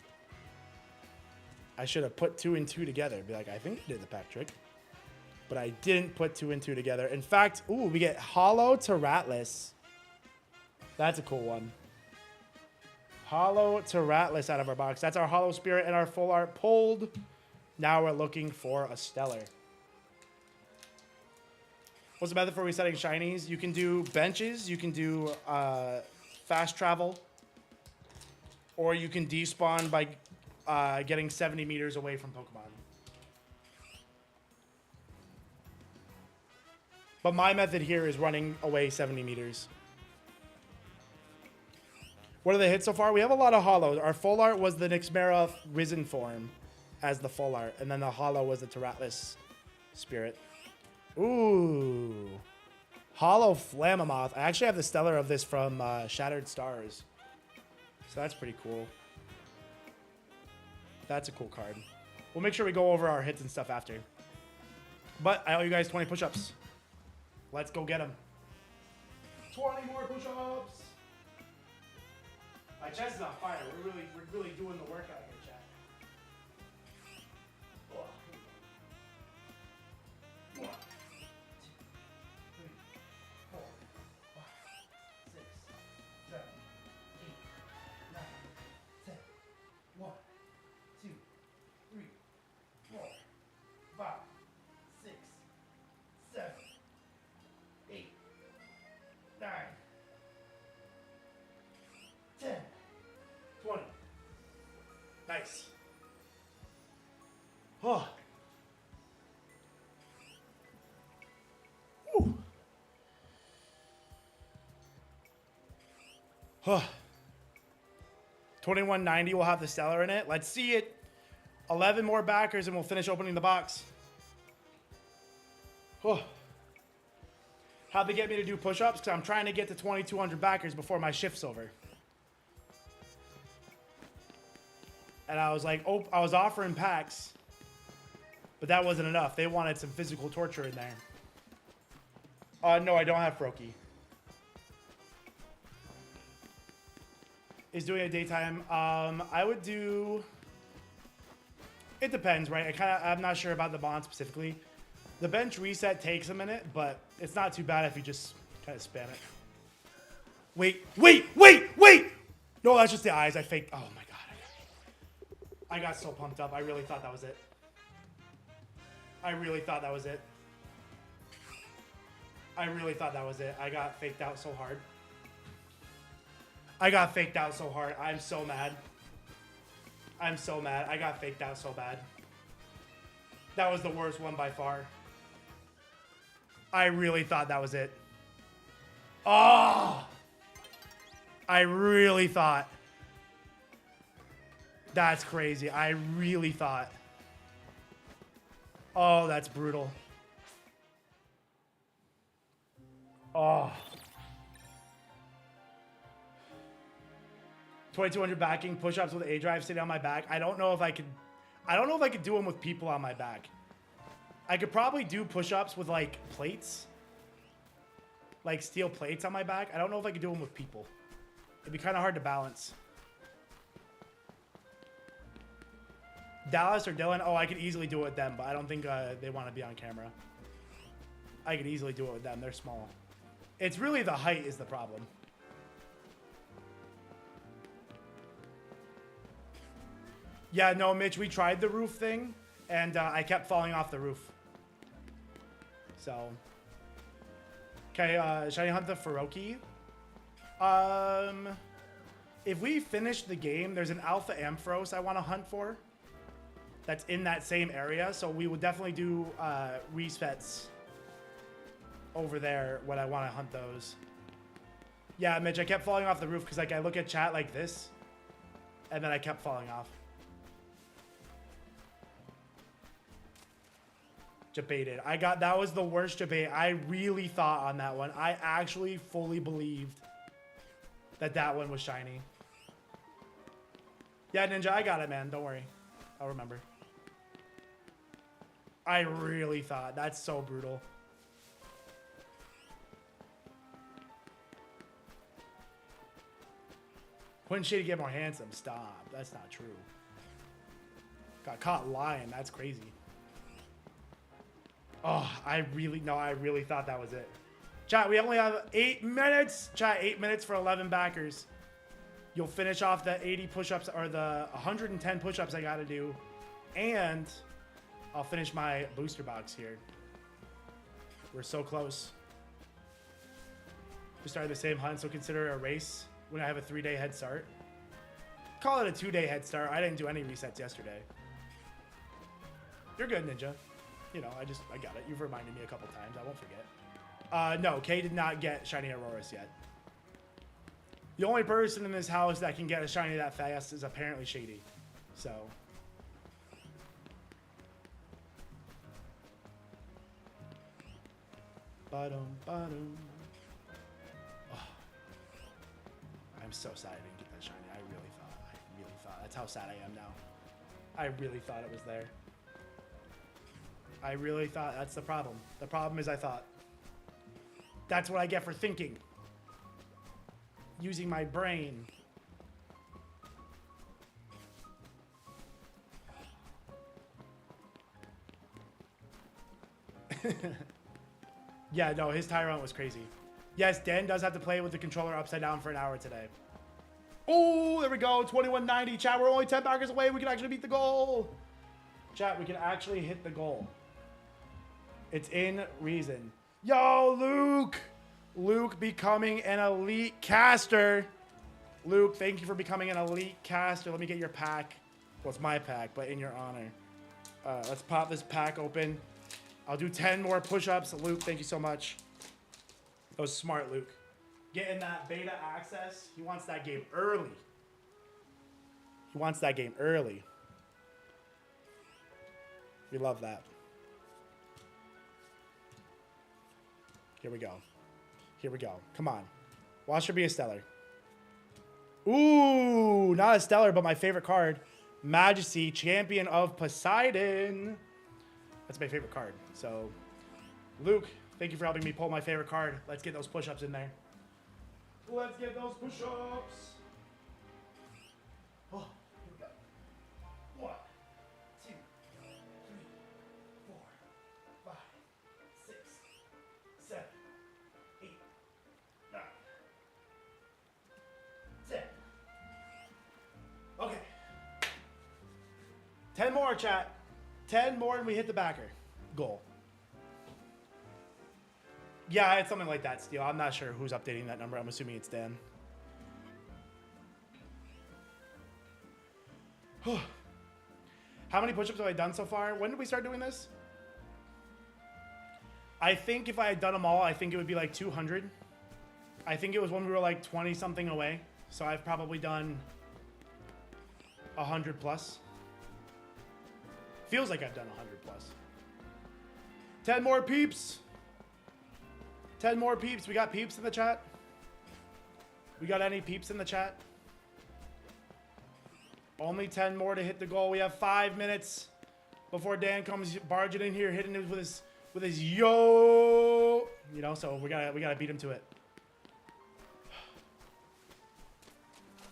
I should have put 2 and 2 together. Be like, I think I did the pack trick. But I didn't put 2 and 2 together. In fact, ooh, we get Hollow to Rattless. That's a cool one. Hollow to Rattless out of our box. That's our Hollow Spirit and our full art pulled. Now we're looking for a Stellar. What's the method for resetting shinies? You can do benches. You can do fast travel. Or you can despawn by getting 70 meters away from Pokemon. But my method here is running away 70 meters. What are the hits so far? We have a lot of holos. Our full art was the Nixmera Risen form as the full art. And then the holo was the Teratless Spirit. Ooh. Holo Flammoth. I actually have the stellar of this from Shattered Stars. So that's pretty cool. That's a cool card. We'll make sure we go over our hits and stuff after. But I owe you guys 20 push-ups. Let's go get them. 20 more push-ups. My chest is on fire. We're really doing the workout here, chat. Oh. 1, 2, 3, 4, 5, 6, 7, 8, 9, 10. 1, 2, 3, 4, 5, 6, 7, 8, 9, 10, 20. Nice. Oh. Woo. Oh. 2190 will have the stellar in it. Let's see it. 11 more backers and we'll finish opening the box. Oh. How'd they get me to do push-ups? Because I'm trying to get to 2,200 backers before my shift's over. And I was like, oh, I was offering packs, but that wasn't enough. They wanted some physical torture in there. No, I don't have Froakie. Is doing a daytime. I would do. It depends, right? I'm not sure about the bond specifically. The bench reset takes a minute, but it's not too bad if you just kind of spam it. Wait! No, that's just the eyes. I faked. Oh my god. I got so pumped up. I really thought that was it. I got faked out so hard. I'm so mad. I got faked out so bad. That was the worst one by far. I really thought that was it. Oh! I really thought. That's crazy. I really thought. Oh, that's brutal. Oh. 2,200 backing, push-ups with A drive sitting on my back. I don't know if I could do them with people on my back. I could probably do push-ups with like plates. Like steel plates on my back. I don't know if I could do them with people. It'd be kind of hard to balance. Dallas or Dylan? Oh, I could easily do it with them, but I don't think they want to be on camera. I could easily do it with them. They're small. It's really the height is the problem. Yeah, no, Mitch, we tried the roof thing, and I kept falling off the roof. So. Okay, Shiny Hunt the Froakie. If we finish the game, there's an Alpha Ampharos I want to hunt for. That's in that same area, so we would definitely do resets over there when I want to hunt those. Yeah, Mitch, I kept falling off the roof because like I look at chat like this, and then I kept falling off. Debated. That was the worst debate. I really thought on that one. I actually fully believed that one was shiny. Yeah, Ninja, I got it, man. Don't worry. I'll remember. I really thought. That's so brutal. Wouldn't Shady get more handsome? Stop. That's not true. Got caught lying. That's crazy. Oh, I really thought that was it. Chat, we only have 8 minutes. Chat, 8 minutes for 11 backers. You'll finish off the 80 push-ups or the 110 push-ups I got to do. And I'll finish my booster box here. We're so close. We started the same hunt, so consider it a race when I have a 3-day head start. Call it a 2-day head start. I didn't do any resets yesterday. You're good, Ninja. You know, I got it. You've reminded me a couple times. I won't forget. No, Kay did not get Shiny Auroras yet. The only person in this house that can get a shiny that fast is apparently Shady. So. Bottom. Oh. I'm so sad I didn't get that shiny. I really thought. That's how sad I am now. I really thought it was there. I really thought. That's the problem. The problem is I thought. That's what I get for thinking. Using my brain. Yeah, no, his Tyrant was crazy. Yes, Dan does have to play with the controller upside down for an hour today. Oh, there we go. 2190. Chat, we're only 10 backers away. We can actually beat the goal. Chat, we can actually hit the goal. It's in reason. Yo, Luke. Luke becoming an elite caster. Luke, thank you for becoming an elite caster. Let me get your pack. Well, it's my pack, but in your honor. Let's pop this pack open. I'll do 10 more push-ups. Luke, thank you so much. That was smart, Luke. Getting that beta access. He wants that game early. He wants that game early. We love that. Here we go. Here we go. Come on. Watch her be a stellar. Ooh, not a stellar, but my favorite card. Majesty, Champion of Poseidon. That's my favorite card. So, Luke, thank you for helping me pull my favorite card. Let's get those push-ups in there. Let's get those push-ups. Oh, here we go. 1, 2, 3, 4, 5, 6, 7, 8, 9, 10. Okay. 10 more, chat. 10 more and we hit the backer. Goal. Yeah, it's something like that, Steel. I'm not sure who's updating that number. I'm assuming it's Dan. How many push-ups have I done so far? When did we start doing this? I think if I had done them all, I think it would be like 200. I think it was when we were like 20-something away. So I've probably done 100 plus. Feels like I've done 100 plus. 10 more peeps. 10 more peeps. We got peeps in the chat? We got any peeps in the chat? Only 10 more to hit the goal. We have 5 minutes before Dan comes barging in here, hitting it with his yo. You know, so we gotta beat him to it.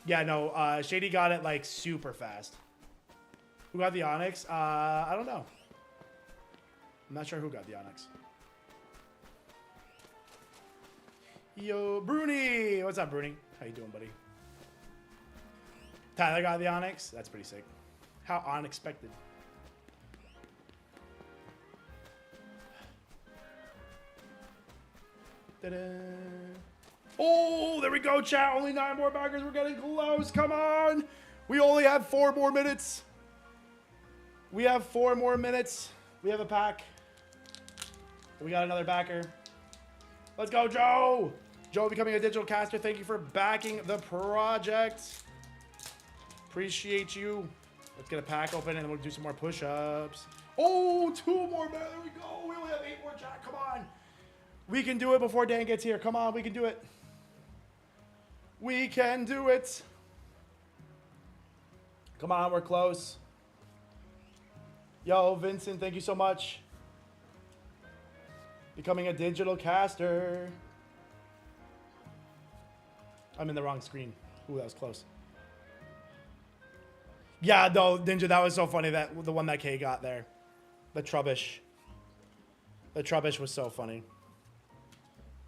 Yeah, no, Shady got it like super fast. Who got the Onyx? I don't know. I'm not sure who got the Onyx. Yo, Bruni! What's up, Bruni? How you doing, buddy? Tyler got the Onyx? That's pretty sick. How unexpected. Ta-da. Oh, there we go, chat. Only 9 more backers. We're getting close. Come on. We only have 4 more minutes. We have 4 more minutes. We have a pack. We got another backer. Let's go, Joe. Joe becoming a digital caster. Thank you for backing the project. Appreciate you. Let's get a pack open and then we'll do some more push-ups. Oh, 2 more, man. There we go. We only have 8 more, chat. Come on. We can do it before Dan gets here. Come on, we can do it. We can do it. Come on, we're close. Yo, Vincent, thank you so much. Becoming a digital caster. I'm in the wrong screen. Ooh, that was close. Yeah, no, Ninja, that was so funny, that the one that Kay got there. The Trubbish. The Trubbish was so funny.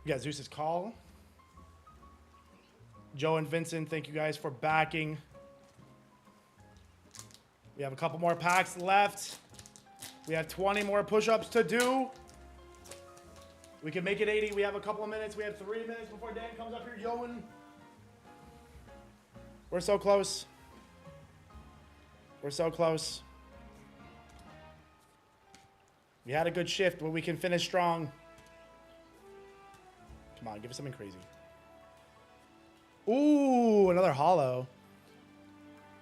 We got Zeus's call. Joe and Vincent, thank you guys for backing. We have a couple more packs left. We have 20 more push-ups to do. We can make it 80. We have a couple of minutes. We have 3 minutes before Dan comes up here yoing. We're so close. We're so close. We had a good shift, but we can finish strong. Come on, give us something crazy. Ooh, another holo.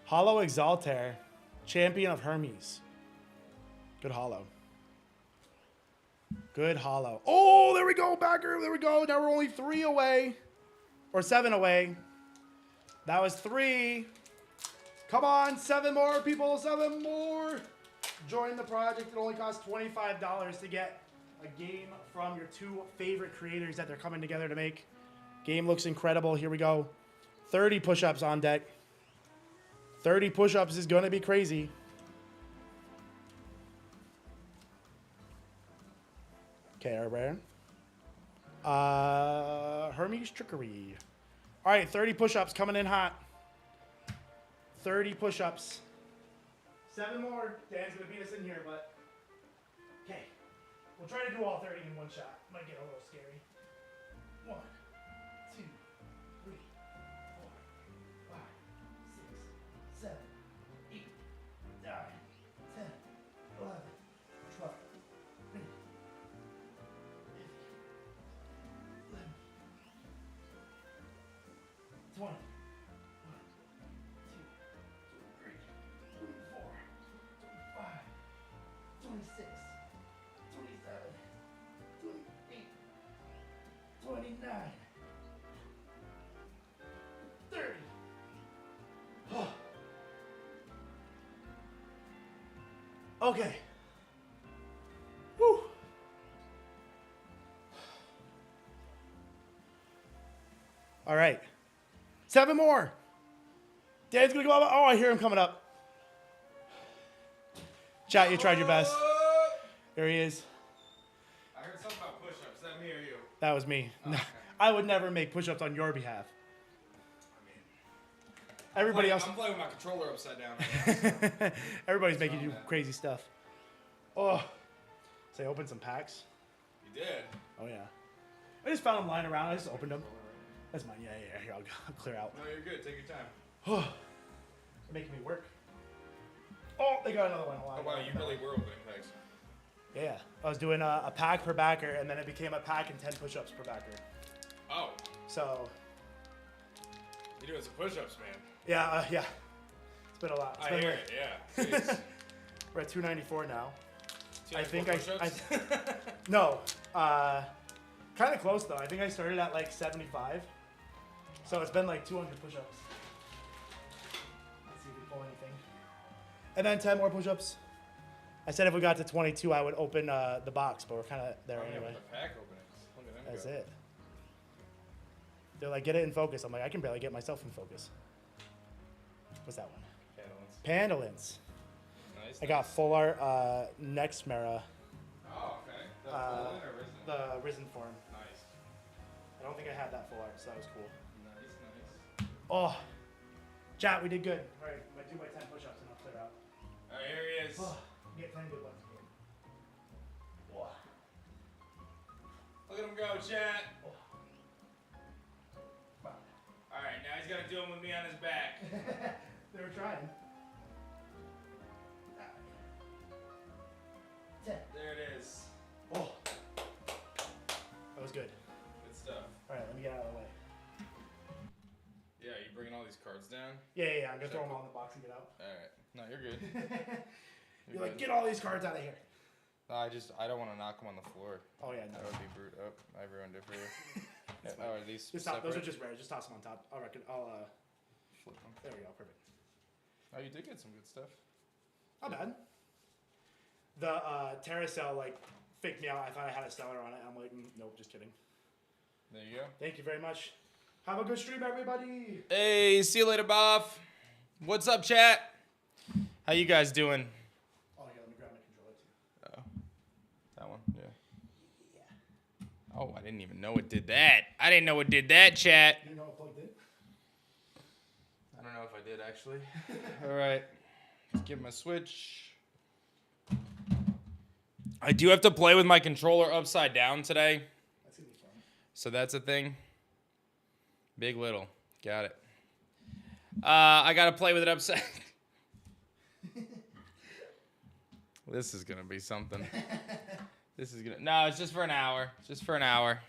Holo Exaltair. Champion of Hermes. Good holo. Good holo. Oh, there we go, backer. There we go. Now we're only 3 away. Or 7 away. That was 3. Come on, 7 more, people. 7 more. Join the project. It only costs $25 to get a game from your 2 favorite creators that they're coming together to make. Game looks incredible. Here we go. 30 push-ups on deck. 30 push-ups is going to be crazy. Okay, our rare. Hermes Trickery. All right, 30 push-ups coming in hot. 30 push-ups. 7 more. Dan's going to beat us in here, but... Okay. We'll try to do all 30 in one shot. Might get a little scary. 1, 2, 3, 4, 5, 6, 7, 8, 9, 10, 11, 12, 13, 20, 26, 27, 28, 29, 30. Oh. Okay. Whew. All right. 7 more. Dan's gonna go up. Oh, I hear him coming up. Chat, you tried your best. There he is. I heard something about push-ups. That me or you? That was me. Oh, okay. I would never make push-ups on your behalf. Everybody else. I'm playing with my controller upside down right now. Everybody's making you do crazy stuff. Oh. So I opened some packs. You did? Oh, yeah. I just found them lying around. I just opened them. That's mine. Yeah. Here, I'll clear out. No, you're good. Take your time. They're making me work. Oh, they got another one. Oh, wow. You really were opening packs. Yeah. I was doing a pack per backer, and then it became a pack and 10 push-ups per backer. Oh. So. You're doing some push-ups, man. Yeah. It's been a lot. I hear it, yeah. Jeez. We're at 294 now. I think push-ups? No. Kind of close, though. I think I started at like 75. So it's been like 200 push-ups. Let's see if we pull anything. And then 10 more push-ups. I said if we got to 22, I would open the box, but we're kind of there anyway. The pack openings. Look at them That's go. it. They're like, get it in focus. I'm like, I can barely get myself in focus. What's that one? Pandolins. Nice. I got full art next Mera, Oh, okay. The full in or risen? the Risen form. Nice. I don't think I had that full art, so that was cool. Nice. Oh, chat, we did good. All right, I'm gonna do my 10 push-ups and I'll clear out. All right, here he is. Oh, get 10 good ones. Oh. Look at him go, chat. Oh. All right, now he's got to do him with me on his back. They were trying. 10. There it is. Oh, that was good. Good stuff. All right, let me get out of the way. Yeah, you bringing all these cards down? Yeah. I'm gonna throw them all in the box and get out. All right. No, you're good. You're like, get all these cards out of here. No, I don't want to knock them on the floor. Oh yeah, no. That would be brute. Oh, I ruined it for you. Oh, are these Just separate? those are just rare. Just toss them on top. I'll Flip them. there we go. Perfect. Oh, you did get some good stuff. Not bad. The Terracell like faked me out. I thought I had a stellar on it. I'm like, nope, just kidding. There you go. Thank you very much. Have a good stream, everybody. Hey, see you later, Boff. What's up, chat? How you guys doing? Oh yeah, let me grab my controller too. Oh, that one, yeah. Oh, I didn't even know it did that. I didn't know it did that, chat. You know it plugged in? I don't know if I did, actually. All right. Let's give him a switch. I do have to play with my controller upside down today. That's gonna be fun. So that's a thing. Big, little. Got it. I got to play with it upside. This is going to be something. This is going to... No, it's just for an hour. Just for an hour.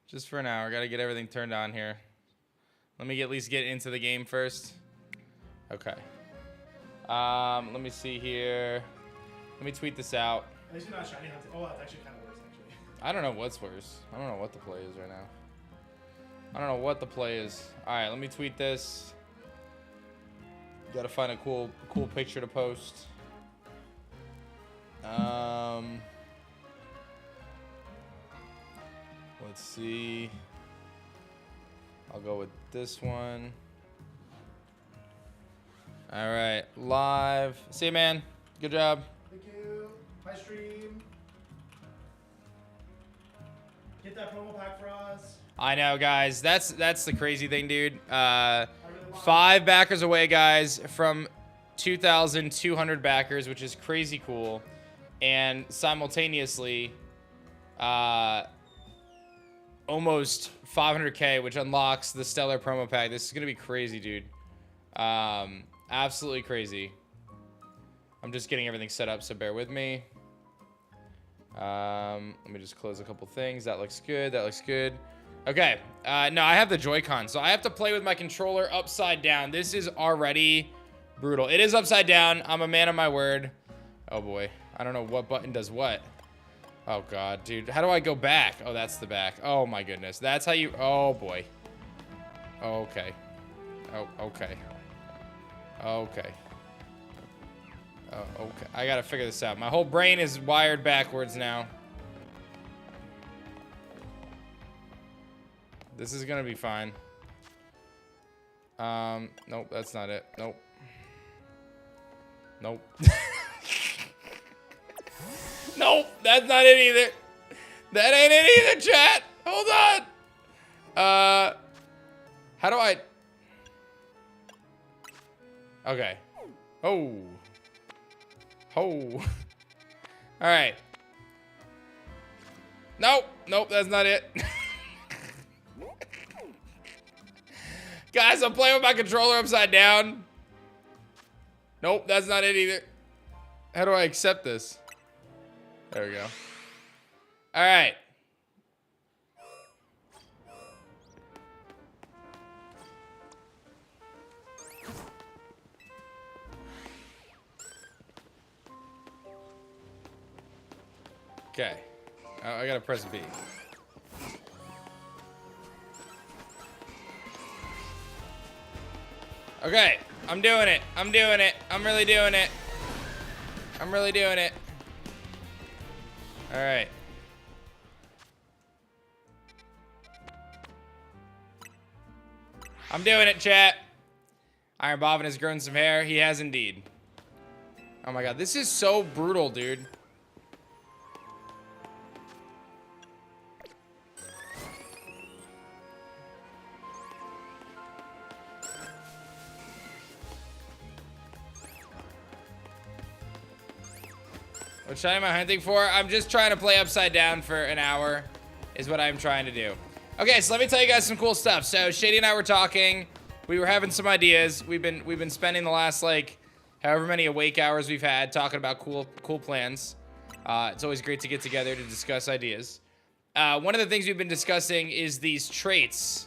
Got to get everything turned on here. Let me at least get into the game first. Okay. Let me see here. Let me tweet this out. At least you're not shiny hunting. Oh, that's actually kind of worse, actually. I don't know what's worse. I don't know what the play is right now. I don't know what the play is. All right, let me tweet this. Gotta find a cool picture to post. Let's see. I'll go with this one. All right, live. See you, man. Good job. Thank you. Hi, stream. Get that promo pack for us. I know, guys. That's the crazy thing, dude. 5 backers away, guys, from 2,200 backers, which is crazy cool. And simultaneously, almost 500K, which unlocks the Stellar promo pack. This is going to be crazy, dude. Absolutely crazy. I'm just getting everything set up, so bear with me. Let me just close a couple things. That looks good. That looks good. Okay. No, I have the Joy-Con, so I have to play with my controller upside down. This is already brutal. It is upside down. I'm a man of my word. Oh, boy. I don't know what button does what. Oh, God, dude. How do I go back? Oh, that's the back. Oh, my goodness. That's how you... Oh, boy. Okay. Oh, okay. Okay. Oh, okay. I gotta figure this out. My whole brain is wired backwards now. This is gonna be fine. Nope, that's not it. Nope. Nope. Nope, that's not it either. That ain't it either, chat. Hold on. How do I... Okay. Oh. Oh. All right. Nope. Nope, that's not it. Guys, I'm playing with my controller upside down. Nope, that's not it either. How do I accept this? There we go. All right. Okay. I gotta press B. Okay. I'm doing it. I'm doing it. I'm really doing it. I'm really doing it. All right. I'm doing it, chat. IronBoffin has grown some hair. He has indeed. Oh my God. This is so brutal, dude. What shiny am I hunting for? I'm just trying to play upside down for an hour is what I'm trying to do. Okay, so let me tell you guys some cool stuff. So Shady and I were talking. We were having some ideas. We've been spending the last like however many awake hours we've had talking about cool plans. It's always great to get together to discuss ideas. One of the things we've been discussing is these traits.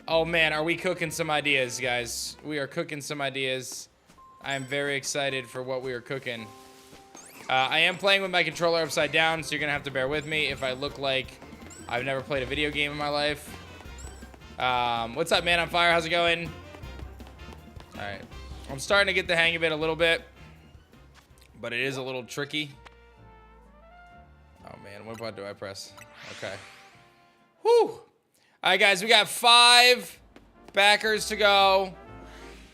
Oh man, are we cooking some ideas, guys? We are cooking some ideas. I am very excited for what we are cooking. I am playing with my controller upside down, so you're going to have to bear with me if I look like I've never played a video game in my life. What's up, man? On fire. How's it going? All right. I'm starting to get the hang of it a little bit, but it is a little tricky. Oh, man. What button do I press? Okay. Whew. All right, guys. We got 5 backers to go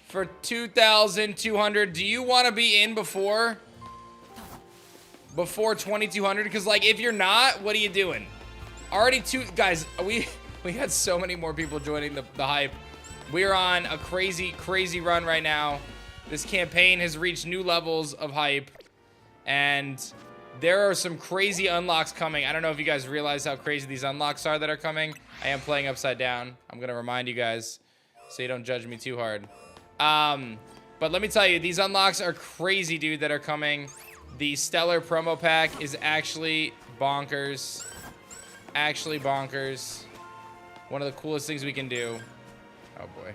for 2,200. Do you want to be in before 2,200? Because like if you're not, what are you doing? Already guys, we had so many more people joining the hype. We are on a crazy run right now. This campaign has reached new levels of hype, and there are some crazy unlocks coming. I don't know if you guys realize how crazy these unlocks are that are coming. I am playing upside down. I'm gonna remind you guys so you don't judge me too hard. But let me tell you, these unlocks are crazy, dude, that are coming. The Stellar promo pack is actually bonkers. Actually bonkers. One of the coolest things we can do. Oh boy.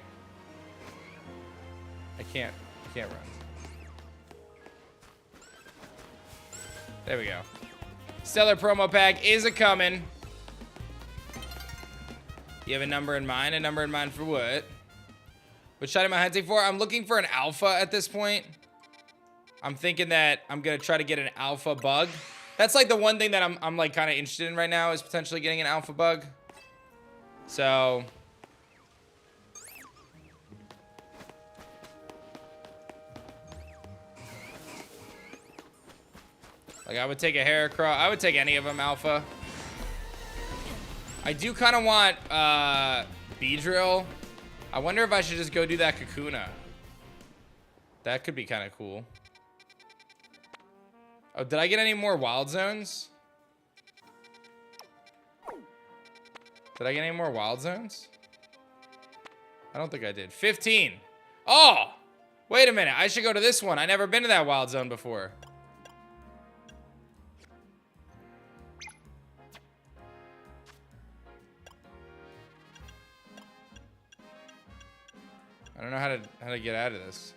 I can't run. There we go. Stellar promo pack is a coming. You have a number in mind? A number in mind for what? Which shot am I hunting for? I'm looking for an alpha at this point. I'm thinking that I'm gonna try to get an alpha bug. That's like the one thing that I'm like kind of interested in right now is potentially getting an alpha bug. So like I would take a Heracross. I would take any of them alpha. I do kind of want Beedrill. I wonder if I should just go do that Kakuna. That could be kind of cool. Oh, did I get any more wild zones? Did I get any more wild zones? I don't think I did. 15. Oh, wait a minute. I should go to this one. I never been to that wild zone before. I don't know how to get out of this.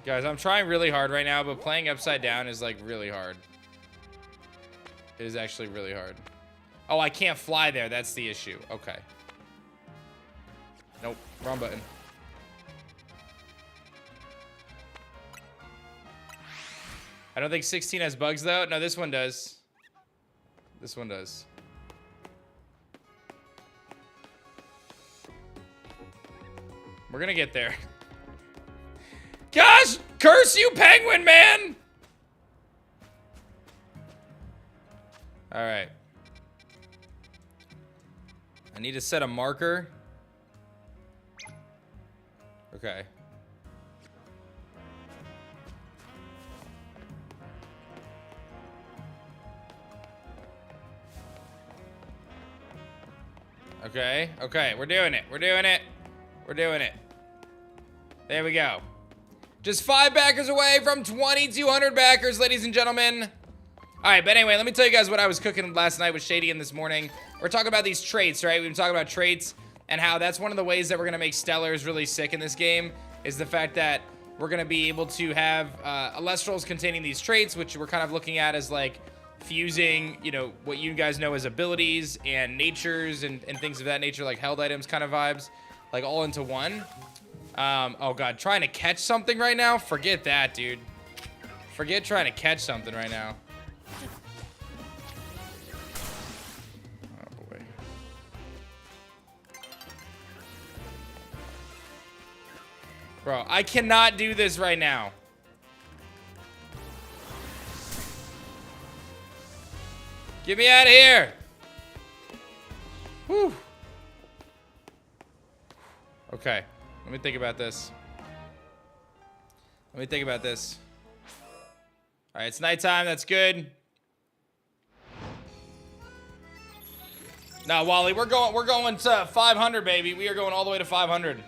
Guys, I'm trying really hard right now, but playing upside down is like really hard. It is actually really hard. Oh, I can't fly there. That's the issue. Okay. Nope. Wrong button. I don't think 16 has bugs though. No, this one does. This one does. We're gonna get there. Gosh, curse you, penguin man! All right. I need to set a marker. Okay. Okay, okay, we're doing it. We're doing it. We're doing it. There we go. Just 5 backers away from 2,200 backers, ladies and gentlemen. All right, but anyway, let me tell you guys what I was cooking last night with Shady and this morning. We're talking about these traits, right? We've been talking about traits and how that's one of the ways that we're gonna make Stellars really sick in this game is the fact that we're gonna be able to have Elestrals containing these traits, which we're kind of looking at as like fusing, you know, what you guys know as abilities and natures and things of that nature, like held items kind of vibes, like all into one. Oh god, trying to catch something right now? Forget that, dude. Forget trying to catch something right now. Oh boy. Bro, I cannot do this right now. Get me out of here. Whew. Okay. Let me think about this. Let me think about this. All right, it's nighttime. That's good. Now, Wally, we're going to 500, baby. We are going all the way to 500.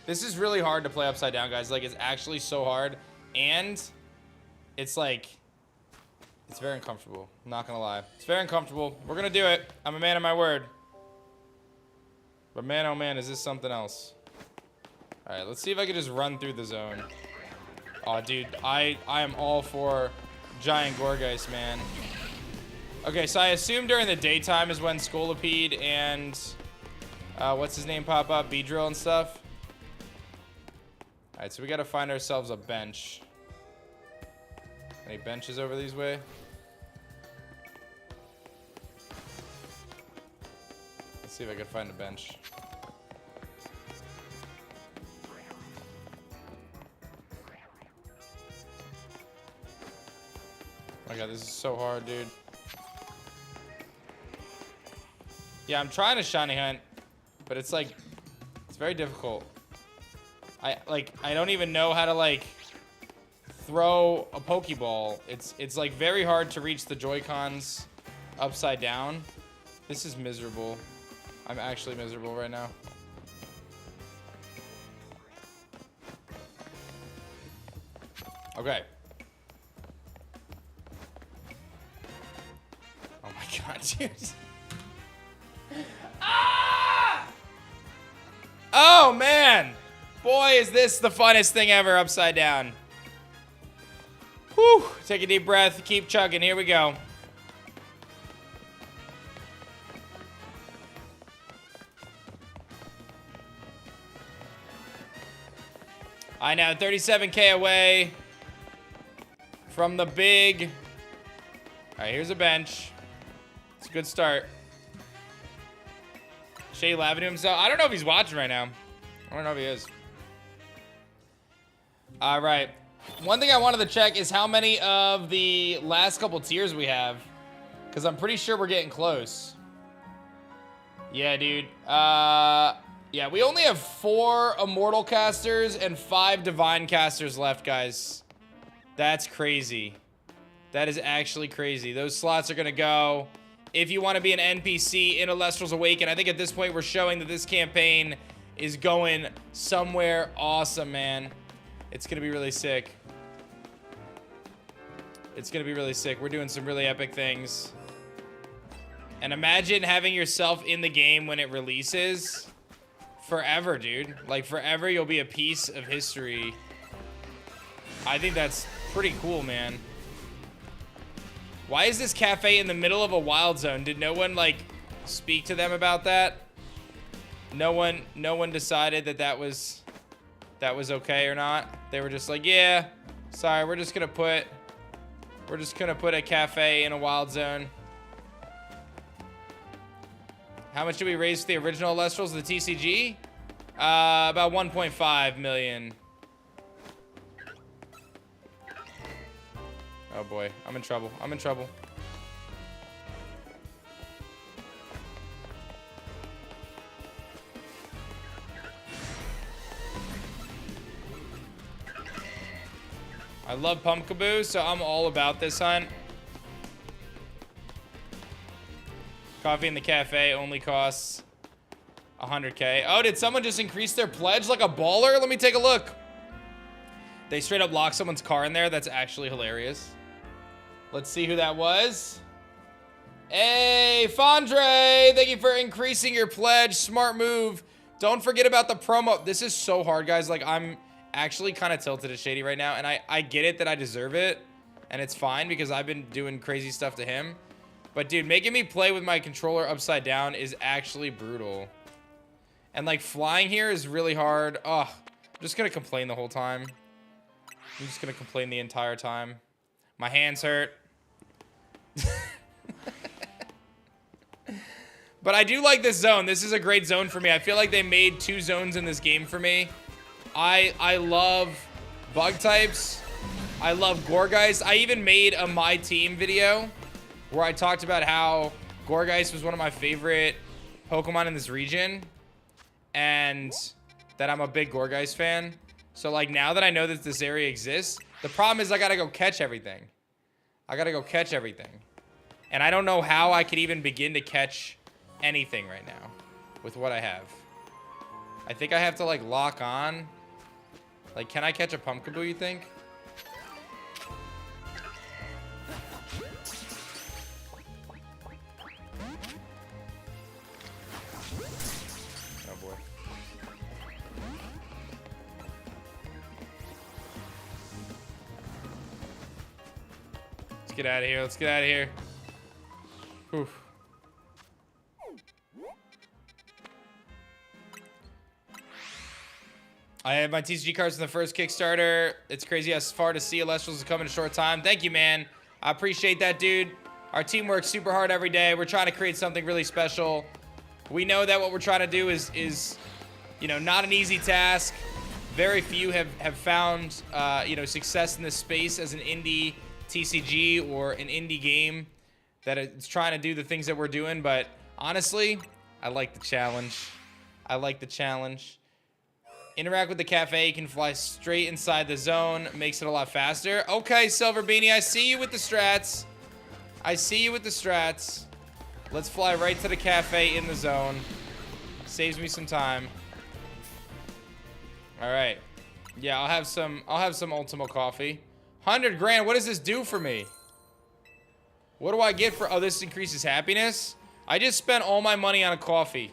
This is really hard to play upside down, guys. Like, it's actually so hard, and it's like it's very uncomfortable. I'm not gonna lie. It's very uncomfortable. We're gonna do it. I'm a man of my word. But man, oh man, is this something else? All right, let's see if I can just run through the zone. Oh, dude, I am all for giant Gorgeist, man. Okay, so I assume during the daytime is when Scolipede and what's his name pop up, Beedrill and stuff. All right, so we gotta find ourselves a bench. Any benches over these way? Let's see if I can find a bench. Oh my god, this is so hard, dude. Yeah, I'm trying to shiny hunt, but it's like, it's very difficult. I don't even know how to like throw a Pokeball. It's like very hard to reach the Joy-Cons upside down. This is miserable. I'm actually miserable right now. Okay. Dude. Ah! Oh, man. Boy, is this the funnest thing ever upside down. Whew. Take a deep breath. Keep chugging. Here we go. I know, 37K away from the big. All right, here's a bench. It's a good start. Shady laughing to himself. I don't know if he's watching right now. I don't know if he is. All right. One thing I wanted to check is how many of the last couple tiers we have. Because I'm pretty sure we're getting close. Yeah, dude. Yeah, we only have 4 Immortal casters and 5 Divine casters left, guys. That's crazy. That is actually crazy. Those slots are going to go. If you want to be an NPC in Elestrals Awaken, I think at this point we're showing that this campaign is going somewhere awesome, man. It's going to be really sick. It's going to be really sick. We're doing some really epic things. And imagine having yourself in the game when it releases. Forever, dude. Like, forever you'll be a piece of history. I think that's pretty cool, man. Why is this cafe in the middle of a wild zone? Did no one, like, speak to them about that? No one decided that that was okay or not? They were just like, yeah, sorry, we're just gonna put a cafe in a wild zone. How much did we raise for the original Elestrals, the TCG? About 1.5 million. Oh boy, I'm in trouble. I'm in trouble. I love Pumpkaboo, so I'm all about this hunt. Coffee in the cafe only costs 100K. Oh, did someone just increase their pledge like a baller? Let me take a look. They straight up locked someone's car in there. That's actually hilarious. Let's see who that was. Hey, Fondre, thank you for increasing your pledge. Smart move. Don't forget about the promo. This is so hard, guys. Like, I'm actually kind of tilted at Shady right now, and I get it that I deserve it, and it's fine because I've been doing crazy stuff to him. But, dude, making me play with my controller upside down is actually brutal. And, like, flying here is really hard. Ugh. I'm just going to complain the whole time. I'm just going to complain the entire time. My hands hurt. But I do like this zone. This is a great zone for me. I feel like they made 2 zones in this game for me. I love bug types. I love Gorgeist. I even made a My Team video where I talked about how Gorgeist was one of my favorite Pokemon in this region. And that I'm a big Gorgeist fan. So, like, now that I know that this area exists, the problem is I gotta go catch everything. I gotta go catch everything. And I don't know how I could even begin to catch anything right now with what I have. I think I have to, like, lock on. Like, can I catch a Pumpkaboo, you think? Oh, boy. Let's get out of here. Let's get out of here. Oof. I have my TCG cards in the first Kickstarter. It's crazy how far to see Elestrals has come in a short time. Thank you, man. I appreciate that, dude. Our team works super hard every day. We're trying to create something really special. We know that what we're trying to do is you know, not an easy task. Very few have found, you know, success in this space as an indie TCG or an indie game that is trying to do the things that we're doing. But honestly, I like the challenge. I like the challenge. Interact with the cafe. You can fly straight inside the zone. Makes it a lot faster. Okay, Silver Beanie, I see you with the strats. I see you with the strats. Let's fly right to the cafe in the zone. Saves me some time. All right. Yeah, I'll have some Ultimo coffee. 100 grand. What does this do for me? What do I get for... Oh, this increases happiness? I just spent all my money on a coffee.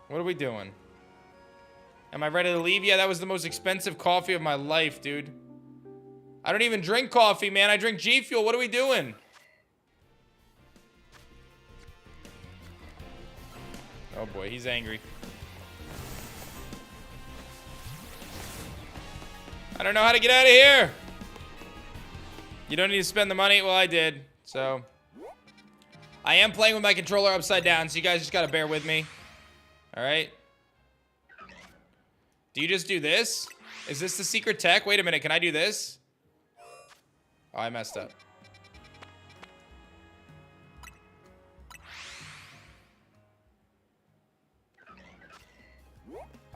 What are we doing? Am I ready to leave? Yeah, that was the most expensive coffee of my life, dude. I don't even drink coffee, man. I drink G Fuel. What are we doing? Oh boy, he's angry. I don't know how to get out of here. You don't need to spend the money. Well, I did. So, I am playing with my controller upside down, so you guys just gotta bear with me. All right. Do you just do this? Is this the secret tech? Wait a minute. Can I do this? Oh, I messed up.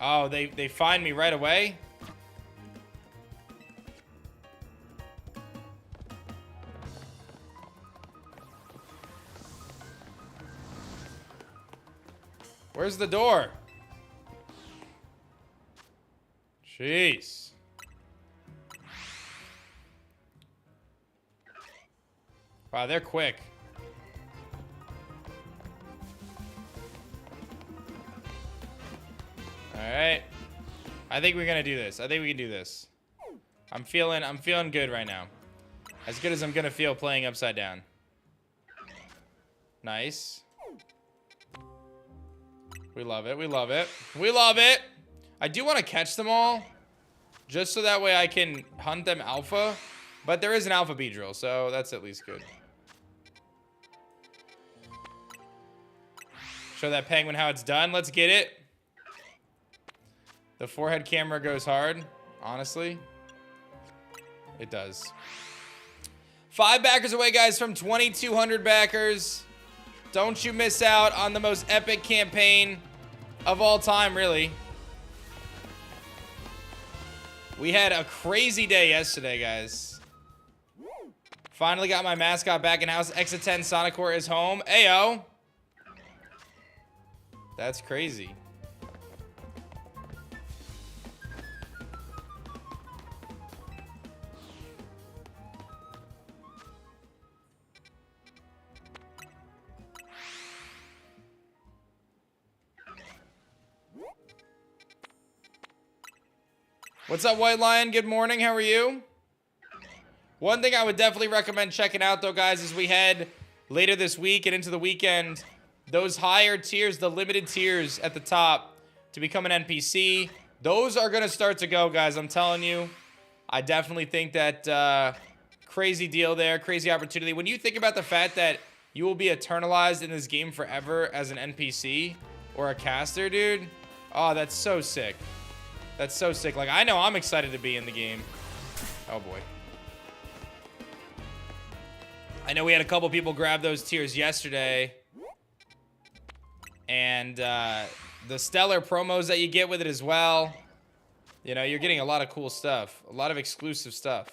Oh, they find me right away? Where's the door? Jeez. Wow, they're quick. Alright. I think we're gonna do this. I think we can do this. I'm feeling good right now. As good as I'm gonna feel playing upside down. Nice. We love it. We love it. We love it. I do want to catch them all. Just so that way I can hunt them alpha. But there is an alpha Beedrill, so that's at least good. Show that penguin how it's done. Let's get it. The forehead camera goes hard. Honestly. It does. 5 backers away, guys, from 2,200 backers. Don't you miss out on the most epic campaign of all time, really. We had a crazy day yesterday, guys. Finally got my mascot back in house. Exit 10 Sonicore is home. Ayo. That's crazy. What's up, White Lion? Good morning. How are you? One thing I would definitely recommend checking out, though, guys, as we head later this week and into the weekend, those higher tiers, the limited tiers at the top to become an NPC, those are going to start to go, guys. I'm telling you. I definitely think that crazy deal there, crazy opportunity. When you think about the fact that you will be eternalized in this game forever as an NPC or a caster, dude, oh, that's so sick. That's so sick. Like, I know I'm excited to be in the game. Oh, boy. I know we had a couple people grab those tiers yesterday. And the stellar promos that you get with it as well. You know, you're getting a lot of cool stuff. A lot of exclusive stuff.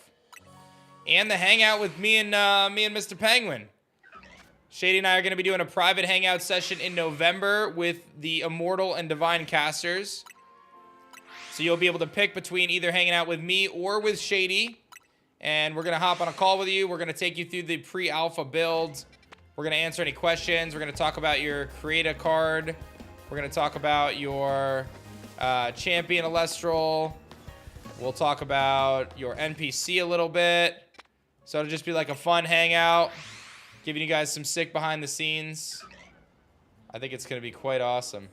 And the hangout with me and Mr. Penguin. Shady and I are going to be doing a private hangout session in November with the Immortal and Divine casters. So you'll be able to pick between either hanging out with me or with Shady. And we're going to hop on a call with you. We're going to take you through the pre-alpha build. We're going to answer any questions. We're going to talk about your create a card. We're going to talk about your champion Elestral. We'll talk about your NPC a little bit. So it'll just be like a fun hangout. Giving you guys some sick behind the scenes. I think it's going to be quite awesome.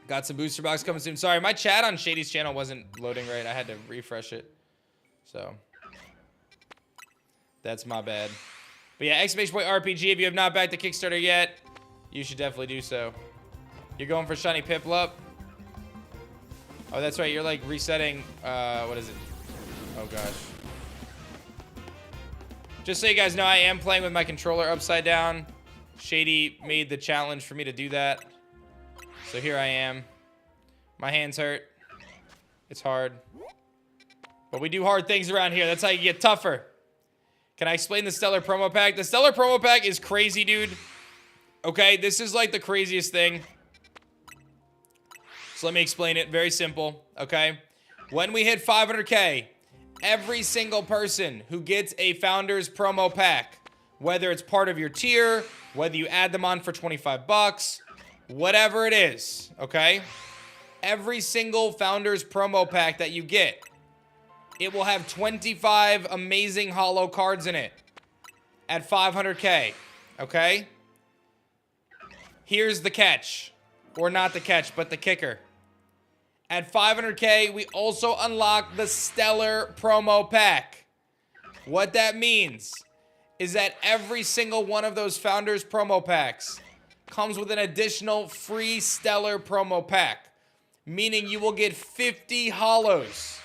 Got some booster box coming soon. Sorry, my chat on Shady's channel wasn't loading right. I had to refresh it. So, that's my bad. But yeah, exclamation point RPG. If you have not backed the Kickstarter yet, you should definitely do so. You're going for Shiny Piplup. Oh, that's right. You're like resetting. What is it? Oh, gosh. Just so you guys know, I am playing with my controller upside down. Shady made the challenge for me to do that. So here I am. My hands hurt. It's hard. But we do hard things around here. That's how you get tougher. Can I explain the Stellar Promo Pack? The Stellar Promo Pack is crazy, dude. Okay, this is like the craziest thing. So let me explain it. Very simple, okay? When we hit 500K, every single person who gets a Founders promo pack, whether it's part of your tier, whether you add them on for 25 bucks, whatever it is, okay? Every single Founders promo pack that you get, it will have 25 amazing holo cards in it at 500K, okay? Here's the catch, or not the catch, but the kicker. At 500K, we also unlock the Stellar promo pack. What that means is that every single one of those Founders promo packs comes with an additional free Stellar promo pack, meaning you will get 50 holos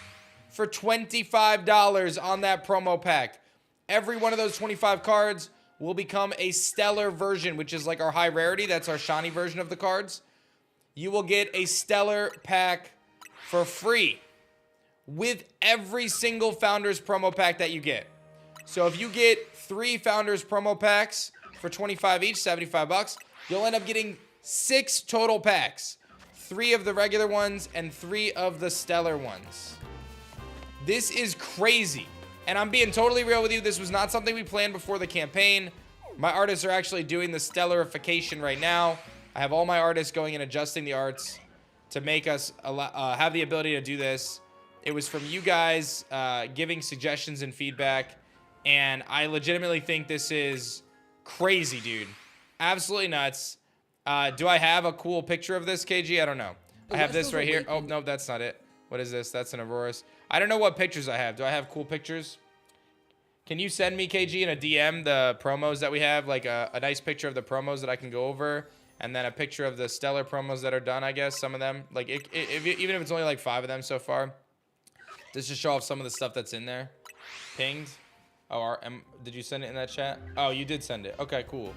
for $25 on that promo pack. Every one of those 25 cards will become a Stellar version, which is like our high rarity. That's our shiny version of the cards. You will get a Stellar pack for free with every single Founders promo pack that you get. So if you get 3 Founders promo packs for 25 each, 75 bucks, you'll end up getting 6 total packs. 3 of the regular ones and 3 of the Stellar ones. This is crazy. And I'm being totally real with you. This was not something we planned before the campaign. My artists are actually doing the Stellarification right now. I have all my artists going and adjusting the arts to make us have the ability to do this. It was from you guys giving suggestions and feedback. And I legitimately think this is crazy, dude. Absolutely nuts. Do I have a cool picture of this, KG? I don't know. I have this right here. Oh, no, that's not it. What is this? That's an Auroras. I don't know what pictures I have. Do I have cool pictures? Can you send me, KG, in a DM the promos that we have? Like a nice picture of the promos that I can go over. And then a picture of the Stellar promos that are done, I guess. Some of them. Like, even if it's only like 5 of them so far. Just to show off some of the stuff that's in there. Pinged. Oh, did you send it in that chat? Oh, you did send it. Okay, cool.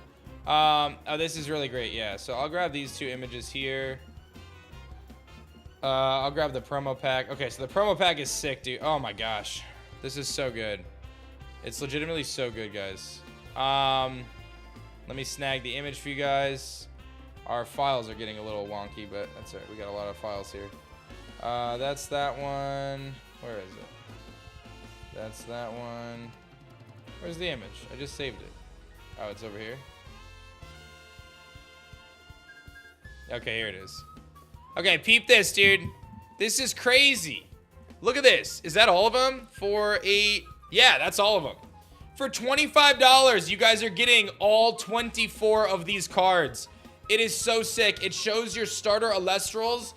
Oh, this is really great. Yeah, so I'll grab these 2 images here. I'll grab the promo pack. Okay, so the promo pack is sick, dude. Oh my gosh. This is so good. It's legitimately so good, guys. Let me snag the image for you guys. Our files are getting a little wonky, but that's all right. We got a lot of files here. That's that one. Where is it? That's that one. Where's the image? I just saved it. Oh, it's over here. Okay, here it is. Okay, peep this, dude. This is crazy. Look at this. Is that all of them? Yeah, that's all of them. For $25, you guys are getting all 24 of these cards. It is so sick. It shows your starter Elestrals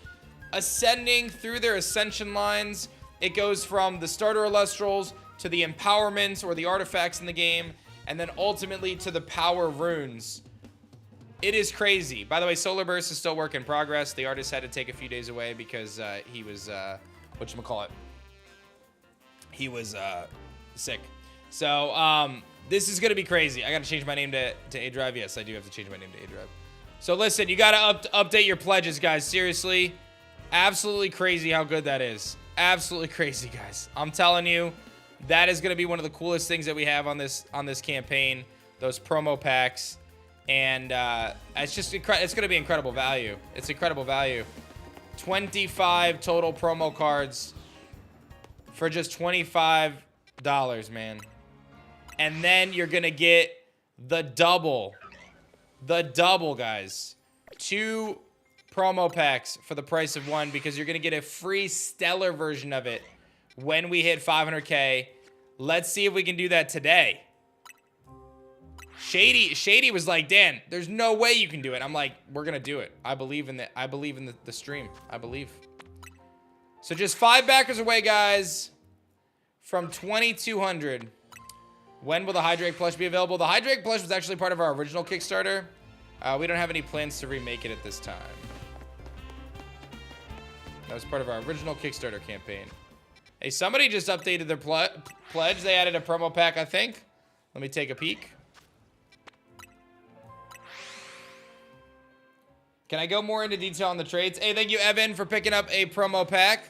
ascending through their ascension lines. It goes from the starter Elestrals to the empowerments or the artifacts in the game, and then ultimately to the power runes. It is crazy. By the way, Solar Burst is still work in progress. The artist had to take a few days away because he was, whatchamacallit? He was sick. So, this is going to be crazy. I got to change my name to A-Drive. Yes, I do have to change my name to A-Drive. So, listen, you got to update your pledges, guys. Seriously. Absolutely crazy how good that is. Absolutely crazy, guys. I'm telling you, that is going to be one of the coolest things that we have on this campaign. Those promo packs. And it's just it's going to be incredible value. It's incredible value. 25 total promo cards for just $25, man. And then you're going to get the double. The double, guys. 2 promo packs for the price of 1 because you're going to get a free Stellar version of it when we hit 500K. Let's see if we can do that today. Shady was like, Dan, there's no way you can do it. I'm like, we're gonna do it. I believe in the stream. I believe. So just 5 backers away, guys, from 2,200. When will the Hydrake plush be available? The Hydrake plush was actually part of our original Kickstarter. We don't have any plans to remake it at this time. That was part of our original Kickstarter campaign. Hey, somebody just updated their pledge. They added a promo pack, I think. Let me take a peek. Can I go more into detail on the traits? Hey, thank you, Evan, for picking up a promo pack.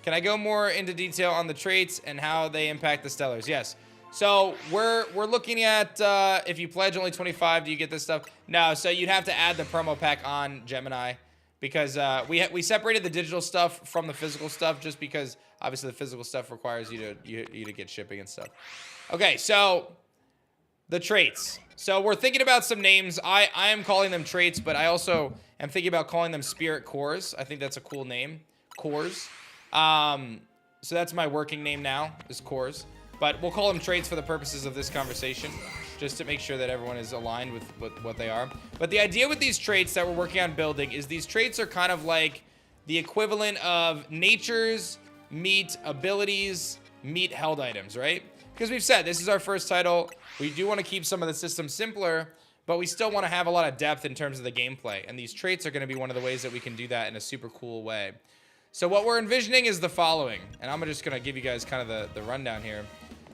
Can I go more into detail on the traits and how they impact the Stellars? Yes. So we're looking at if you pledge only 25, do you get this stuff? No, so you'd have to add the promo pack on Gemini because we separated the digital stuff from the physical stuff just because obviously the physical stuff requires you to get shipping and stuff. Okay, so the traits. So we're thinking about some names. I am calling them traits, but I also am thinking about calling them spirit cores. I think that's a cool name, cores. So that's my working name now, is cores. But we'll call them traits for the purposes of this conversation, just to make sure that everyone is aligned with what they are. But the idea with these traits that we're working on building is these traits are kind of like the equivalent of natures meet abilities meet held items, right? Because we've said this is our first title. We do want to keep some of the systems simpler, but we still want to have a lot of depth in terms of the gameplay. And these traits are going to be one of the ways that we can do that in a super cool way. So what we're envisioning is the following. And I'm just going to give you guys kind of the rundown here.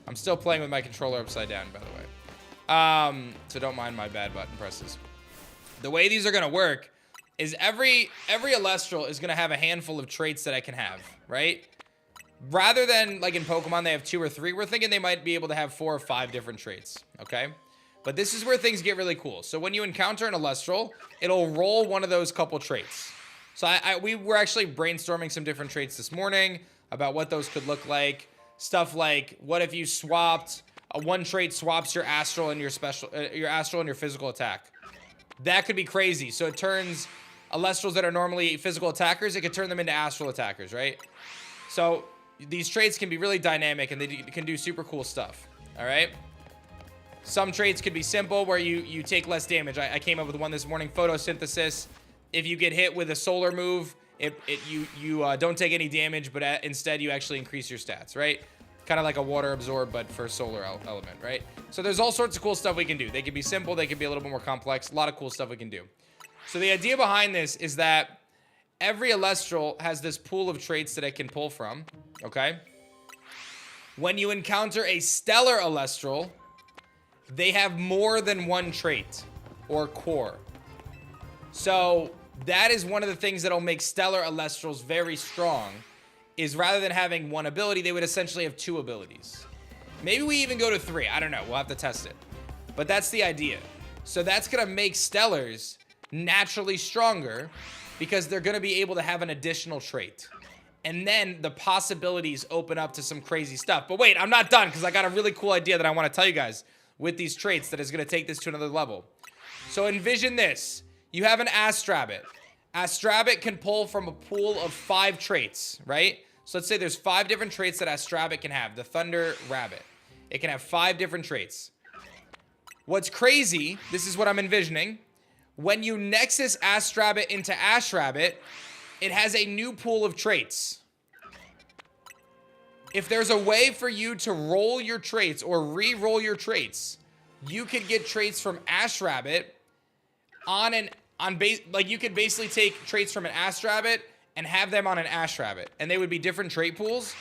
I'm still playing with my controller upside down, by the way. So don't mind my bad button presses. The way these are going to work is every Elestral is going to have a handful of traits that I can have, right? Rather than, like in Pokemon, they have 2 or 3, we're thinking they might be able to have 4 or 5 different traits, okay? But this is where things get really cool. So when you encounter an Elestral, it'll roll one of those couple traits. So we were actually brainstorming some different traits this morning about what those could look like. Stuff like, what if you swapped one trait swaps your astral and your astral and your physical attack? That could be crazy. So it turns Elestrals that are normally physical attackers, it could turn them into astral attackers, right? So these traits can be really dynamic and they can do super cool stuff. All right. Some traits could be simple where you take less damage. I came up with one this morning, photosynthesis. If you get hit with a solar move, you don't take any damage, but instead you actually increase your stats, right? Kind of like a water absorb, but for solar element, right? So there's all sorts of cool stuff we can do. They can be simple, they can be a little bit more complex. A lot of cool stuff we can do. So the idea behind this is that every Elestral has this pool of traits that it can pull from, okay? When you encounter a stellar Elestral, they have more than one trait or core. So that is one of the things that'll make stellar Elestrals very strong, is rather than having one ability, they would essentially have 2 abilities. Maybe we even go to 3. I don't know. We'll have to test it. But that's the idea. So that's going to make stellars naturally stronger because they're going to be able to have an additional trait. And then the possibilities open up to some crazy stuff. But wait, I'm not done because I got a really cool idea that I want to tell you guys with these traits that is going to take this to another level. So envision this. You have an Astrabbit. Astrabbit can pull from a pool of 5 traits, right? So let's say there's 5 different traits that Astrabbit can have. The Thunder Rabbit. It can have 5 different traits. What's crazy, this is what I'm envisioning. When you Nexus Astrabbit into Ashrabbit, it has a new pool of traits. If there's a way for you to roll your traits or re-roll your traits, you could get traits from Ashrabbit like you could basically take traits from an Astrabbit and have them on an Ashrabbit, and they would be different trait pools,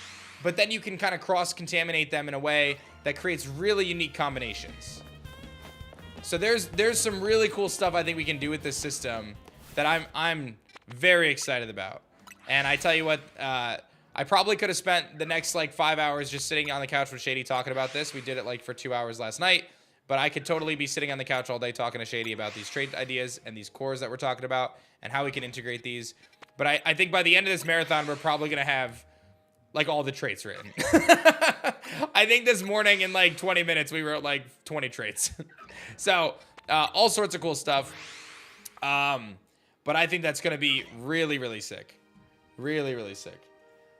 but then you can kind of cross-contaminate them in a way that creates really unique combinations. So there's some really cool stuff I think we can do with this system that I'm very excited about. And I tell you what, I probably could have spent the next like 5 hours just sitting on the couch with Shady talking about this. We did it like for 2 hours last night. But I could totally be sitting on the couch all day talking to Shady about these trait ideas and these cores that we're talking about and how we can integrate these. But I think by the end of this marathon, we're probably going to have like all the traits written. I think this morning in like 20 minutes, we wrote like 20 traits. So all sorts of cool stuff. But I think that's going to be really, really sick. Really, really sick.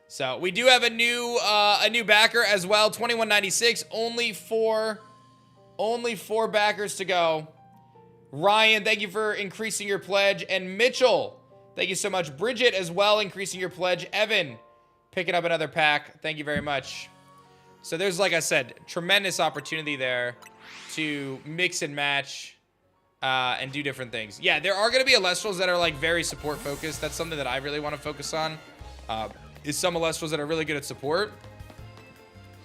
So we do have a new backer as well. 2196, only 4 backers to go. Ryan, thank you for increasing your pledge. And Mitchell, thank you so much. Bridget as well, increasing your pledge. Evan, picking up another pack. Thank you very much. So there's, like I said, tremendous opportunity there to mix and match and do different things. Yeah, there are going to be Elestrals that are like very support focused. That's something that I really want to focus on. Is some Elestrals that are really good at support.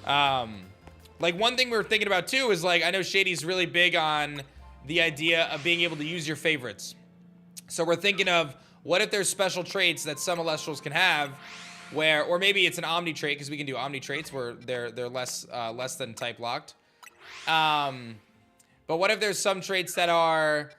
Like one thing we were thinking about too is like, I know Shady's really big on the idea of being able to use your favorites. So we're thinking of what if there's special traits that some Elestrals can have where, or maybe it's an Omni trait because we can do Omni traits where they're less than type locked. But what if there's some traits that are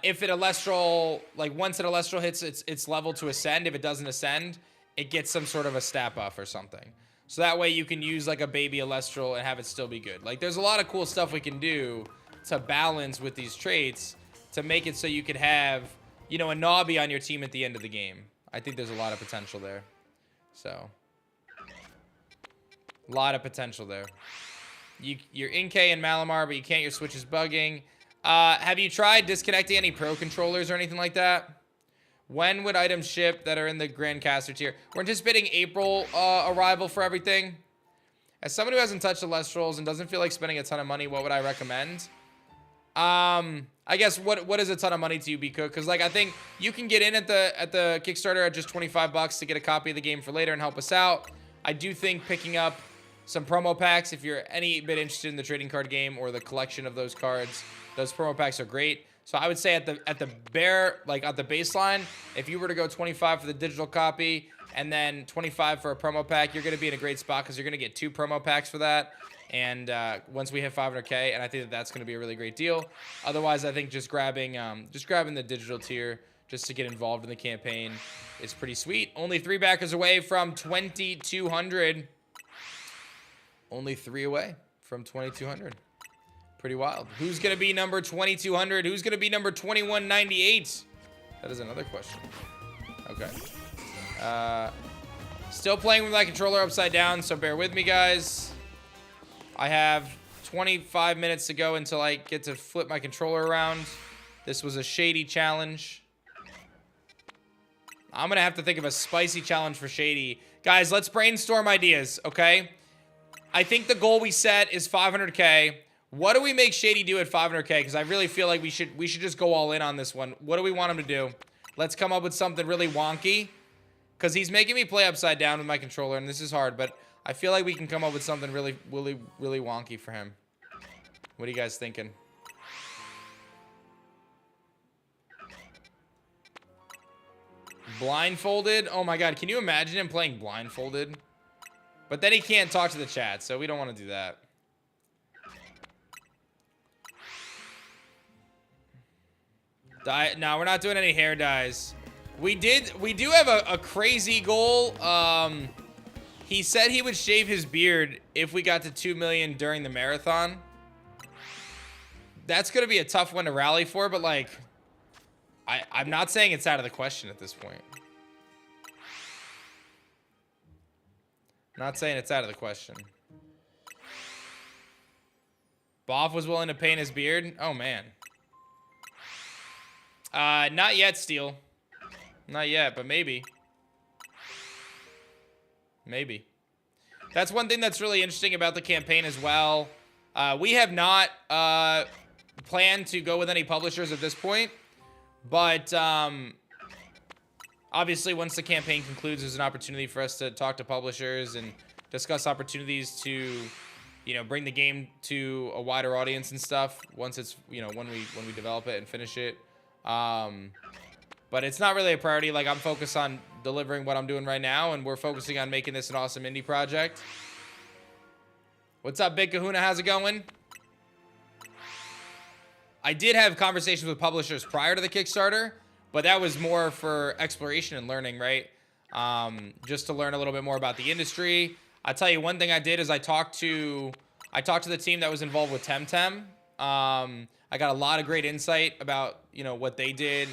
if an Elestral, like once an Elestral hits its level to ascend, if it doesn't ascend, it gets some sort of a stat buff or something. So that way you can use like a baby Elestral and have it still be good. Like there's a lot of cool stuff we can do to balance with these traits to make it so you could have, you know, a Nobby on your team at the end of the game. I think there's a lot of potential there. So, a lot of potential there. You're in K and Malamar, but you can't. Your Switch is bugging. Have you tried disconnecting any Pro controllers or anything like that? When would items ship that are in the Grandcaster tier? We're anticipating April arrival for everything. As someone who hasn't touched Elestrals and doesn't feel like spending a ton of money, what would I recommend? I guess what is a ton of money to you, Biko? Because like I think you can get in at the Kickstarter at just 25 bucks to get a copy of the game for later and help us out. I do think picking up some promo packs, if you're any bit interested in the trading card game or the collection of those cards, those promo packs are great. So I would say at the baseline, if you were to go 25 for the digital copy and then 25 for a promo pack, you're going to be in a great spot because you're going to get 2 promo packs for that. And once we hit 500K, and I think that's going to be a really great deal. Otherwise, I think just grabbing the digital tier just to get involved in the campaign is pretty sweet. Only 3 backers away from 2,200. Only 3 away from 2,200. Pretty wild. Who's going to be number 2,200? Who's going to be number 2,198? That is another question. Okay. Still playing with my controller upside down, so bear with me, guys. I have 25 minutes to go until I get to flip my controller around. This was a Shady challenge. I'm going to have to think of a spicy challenge for Shady. Guys, let's brainstorm ideas, okay? I think the goal we set is 500K. What do we make Shady do at 500K? Because I really feel like we should just go all in on this one. What do we want him to do? Let's come up with something really wonky. Because he's making me play upside down with my controller, and this is hard, but I feel like we can come up with something really wonky for him. What are you guys thinking? Blindfolded? Oh my god, can you imagine him playing blindfolded? But then he can't talk to the chat, so we don't want to do that. No, we're not doing any hair dyes. We do have a crazy goal. He said he would shave his beard if we got to 2 million during the marathon. That's going to be a tough one to rally for, but like, I'm not saying it's out of the question at this point. I'm not saying it's out of the question. Boff was willing to paint his beard? Oh, man. Not yet, Steel. Not yet, but maybe. Maybe. That's one thing that's really interesting about the campaign as well. We have not planned to go with any publishers at this point, but obviously once the campaign concludes, there's an opportunity for us to talk to publishers and discuss opportunities to, you know, bring the game to a wider audience and stuff once it's, you know, when we develop it and finish it. But it's not really a priority. Like, I'm focused on delivering what I'm doing right now, and we're focusing on making this an awesome indie project. What's up, Big Kahuna? How's it going? I did have conversations with publishers prior to the Kickstarter, but that was more for exploration and learning, right? Just to learn a little bit more about the industry. I'll tell you one thing I did is I talked to the team that was involved with Temtem. I got a lot of great insight about, you know, what they did,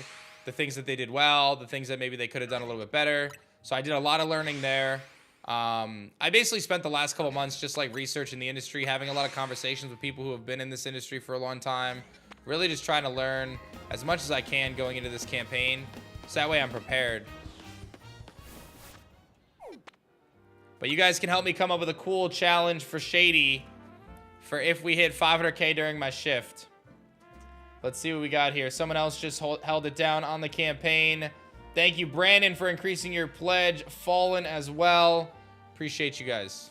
the things that they did well, the things that maybe they could have done a little bit better. So I did a lot of learning there. I basically spent the last couple months just like researching the industry, having a lot of conversations with people who have been in this industry for a long time, really just trying to learn as much as I can going into this campaign, so that way I'm prepared. But you guys can help me come up with a cool challenge for Shady for if we hit 500K during my shift. Let's see what we got here. Someone else just held it down on the campaign. Thank you, Brandon, for increasing your pledge. Fallen as well. Appreciate you guys.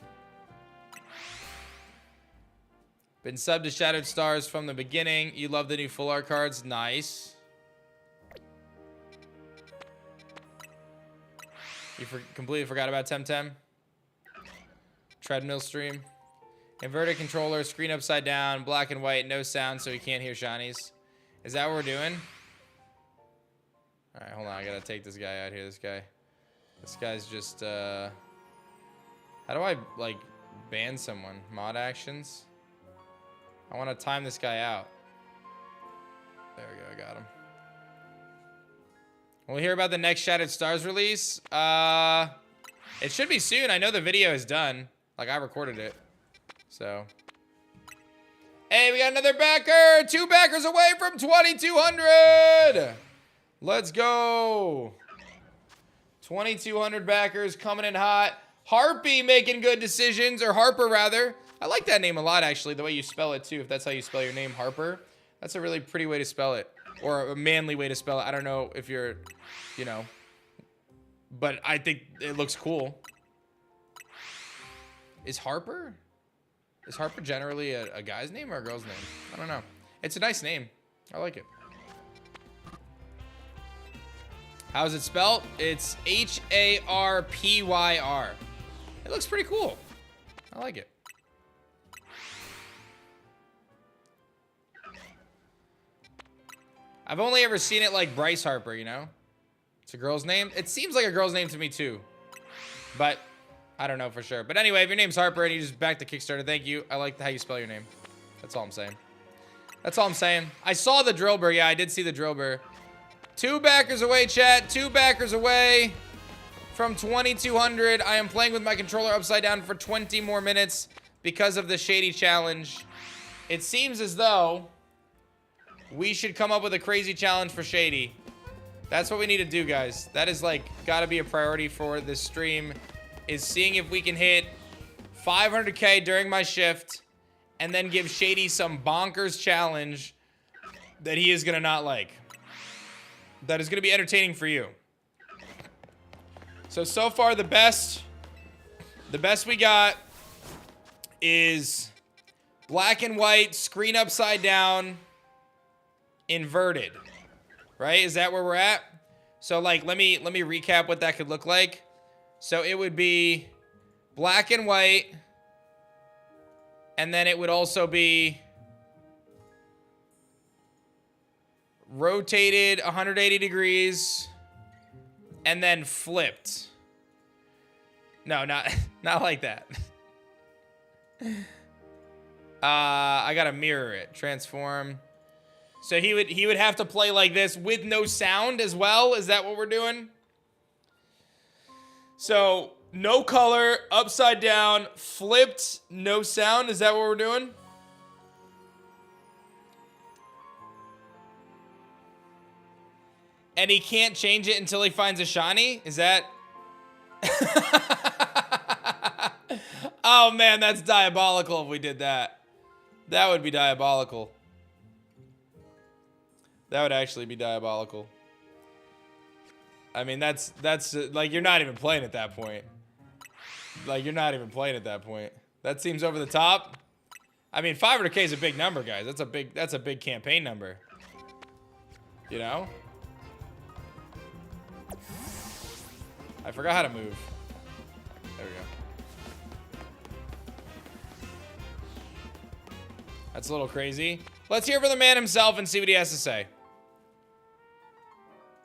Been subbed to Shattered Stars from the beginning. You love the new full art cards. Nice. You completely forgot about Temtem. Treadmill stream. Inverted controller, screen upside down, black and white, no sound, so you can't hear shinies. Is that what we're doing? Alright, hold on. I gotta take this guy out here. This guy's just, how do I, like, ban someone? Mod actions? I want to time this guy out. There we go. I got him. We'll hear about the next Shattered Stars release. It should be soon. I know the video is done. Like, I recorded it. So. Hey, we got another backer. 2 backers away from 2,200. Let's go. 2,200 backers coming in hot. Harpy making good decisions, or Harper rather. I like that name a lot, actually, the way you spell it too. If that's how you spell your name, Harper. That's a really pretty way to spell it, or a manly way to spell it. I don't know if you're, you know, but I think it looks cool. Is Harper generally a guy's name or a girl's name? I don't know. It's a nice name. I like it. How's it spelled? It's Harpyr. It looks pretty cool. I like it. I've only ever seen it like Bryce Harper, you know? It's a girl's name. It seems like a girl's name to me too. But I don't know for sure. But anyway, if your name's Harper and you just backed the Kickstarter, thank you. I like how you spell your name. That's all I'm saying. That's all I'm saying. I saw the Drillbur. Yeah, I did see the Drillbur. 2 backers away, chat. 2 backers away from 2,200. I am playing with my controller upside down for 20 more minutes because of the Shady challenge. It seems as though we should come up with a crazy challenge for Shady. That's what we need to do, guys. That is, like, gotta be a priority for this stream, is seeing if we can hit 500K during my shift and then give Shady some bonkers challenge that he is gonna not like. That is gonna be entertaining for you. So far the best we got is black and white, screen upside down, inverted. Right? Is that where we're at? So, like, let me recap what that could look like. So it would be black and white, and then it would also be rotated 180 degrees and then flipped. No, not like that. I gotta mirror it. Transform. So he would have to play like this with no sound as well. Is that what we're doing? So no color, upside down, flipped, no sound. Is that what we're doing? And he can't change it until he finds a shiny? Is that? Oh man, that's diabolical if we did that. That would be diabolical. That would actually be diabolical. I mean, that's like, you're not even playing at that point. Like, you're not even playing at that point. That seems over the top. I mean, 500K is a big number, guys. That's a big campaign number. You know? I forgot how to move. There we go. That's a little crazy. Let's hear from the man himself and see what he has to say.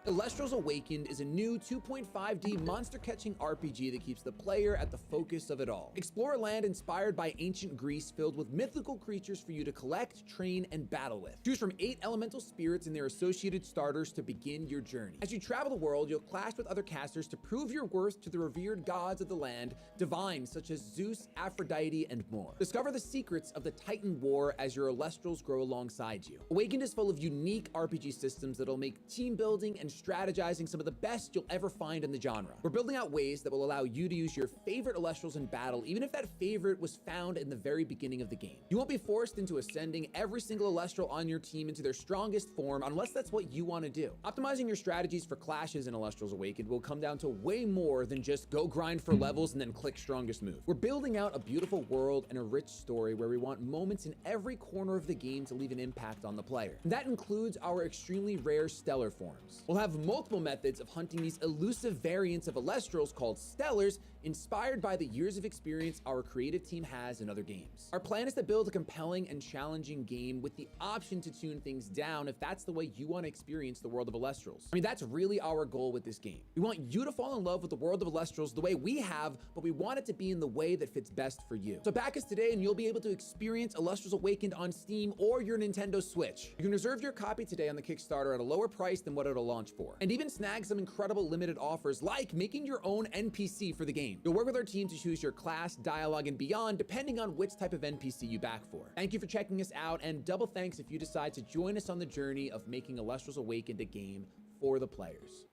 Elestrals Awakened is a new 2.5D monster-catching RPG that keeps the player at the focus of it all. Explore a land inspired by ancient Greece filled with mythical creatures for you to collect, train, and battle with. Choose from 8 elemental spirits and their associated starters to begin your journey. As you travel the world, you'll clash with other casters to prove your worth to the revered gods of the land, divines such as Zeus, Aphrodite, and more. Discover the secrets of the Titan War as your Elestrals grow alongside you. Awakened is full of unique RPG systems that'll make team building and strategizing some of the best you'll ever find in the genre. We're building out ways that will allow you to use your favorite Elestrals in battle, even if that favorite was found in the very beginning of the game. You won't be forced into ascending every single Elestral on your team into their strongest form unless that's what you want to do. Optimizing your strategies for clashes in Elestrals Awakened will come down to way more than just go grind for levels and then click strongest move. We're building out a beautiful world and a rich story where we want moments in every corner of the game to leave an impact on the player. And that includes our extremely rare stellar forms. We'll have multiple methods of hunting these elusive variants of Elestrals called Stellars inspired by the years of experience our creative team has in other games. Our plan is to build a compelling and challenging game with the option to tune things down if that's the way you want to experience the world of Elestrals. I mean, that's really our goal with this game. We want you to fall in love with the world of Elestrals the way we have, but we want it to be in the way that fits best for you. So back us today and you'll be able to experience Elestrals Awakened on Steam or your Nintendo Switch. You can reserve your copy today on the Kickstarter at a lower price than what it'll launch for, and even snag some incredible limited offers like making your own NPC for the game. You'll work with our team to choose your class, dialogue, and beyond depending on which type of NPC you back for. Thank you for checking us out, and double thanks if you decide to join us on the journey of making Elestrals Awakened a game for the players.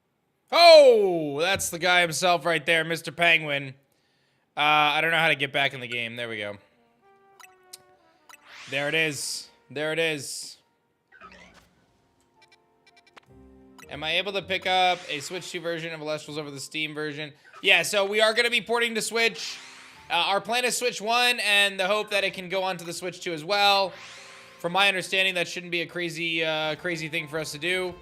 Oh, that's the guy himself right there, Mr. Penguin. I don't know how to get back in the game. There we go. There it is. There it is. Am I able to pick up a Switch 2 version of Elestrals over the Steam version? Yeah, so we are going to be porting to Switch. Our plan is Switch 1, and the hope that it can go on to the Switch 2 as well. From my understanding, that shouldn't be a crazy thing for us to do.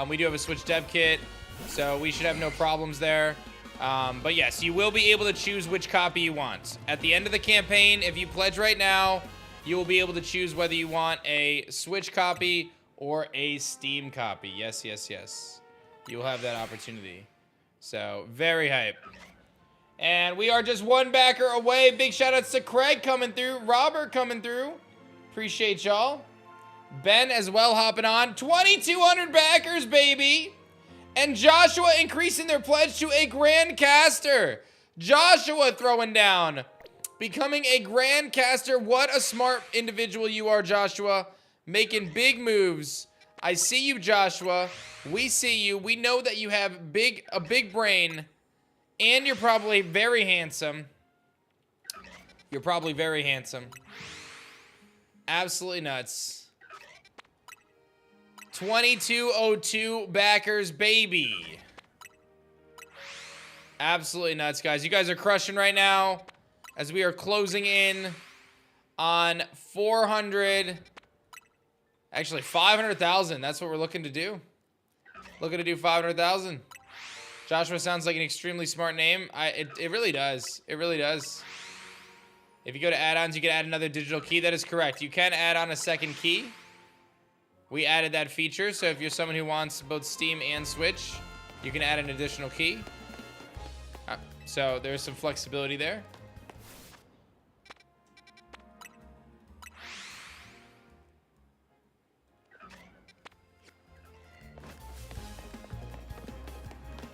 We do have a Switch dev kit, so we should have no problems there. But yes, you will be able to choose which copy you want. At the end of the campaign, if you pledge right now, you will be able to choose whether you want a Switch copy or a Steam copy. Yes, yes, yes. You'll have that opportunity. So, very hype. And we are just one backer away. Big shout outs to Craig coming through. Robert coming through. Appreciate y'all. Ben as well hopping on. 2,200 backers, baby. And Joshua increasing their pledge to a Grandcaster. Joshua throwing down. Becoming a Grandcaster. What a smart individual you are, Joshua. Making big moves. I see you, Joshua. We see you. We know that you have a big brain. And you're probably very handsome. You're probably very handsome. Absolutely nuts. 2202 backers, baby. Absolutely nuts, guys. You guys are crushing right now as we are closing in on 400... Actually, 500,000. That's what we're looking to do. Looking to do 500,000. Joshua sounds like an extremely smart name. It really does. It really does. If you go to add-ons, you can add another digital key. That is correct. You can add on a second key. We added that feature, so if you're someone who wants both Steam and Switch, you can add an additional key. So there's some flexibility there.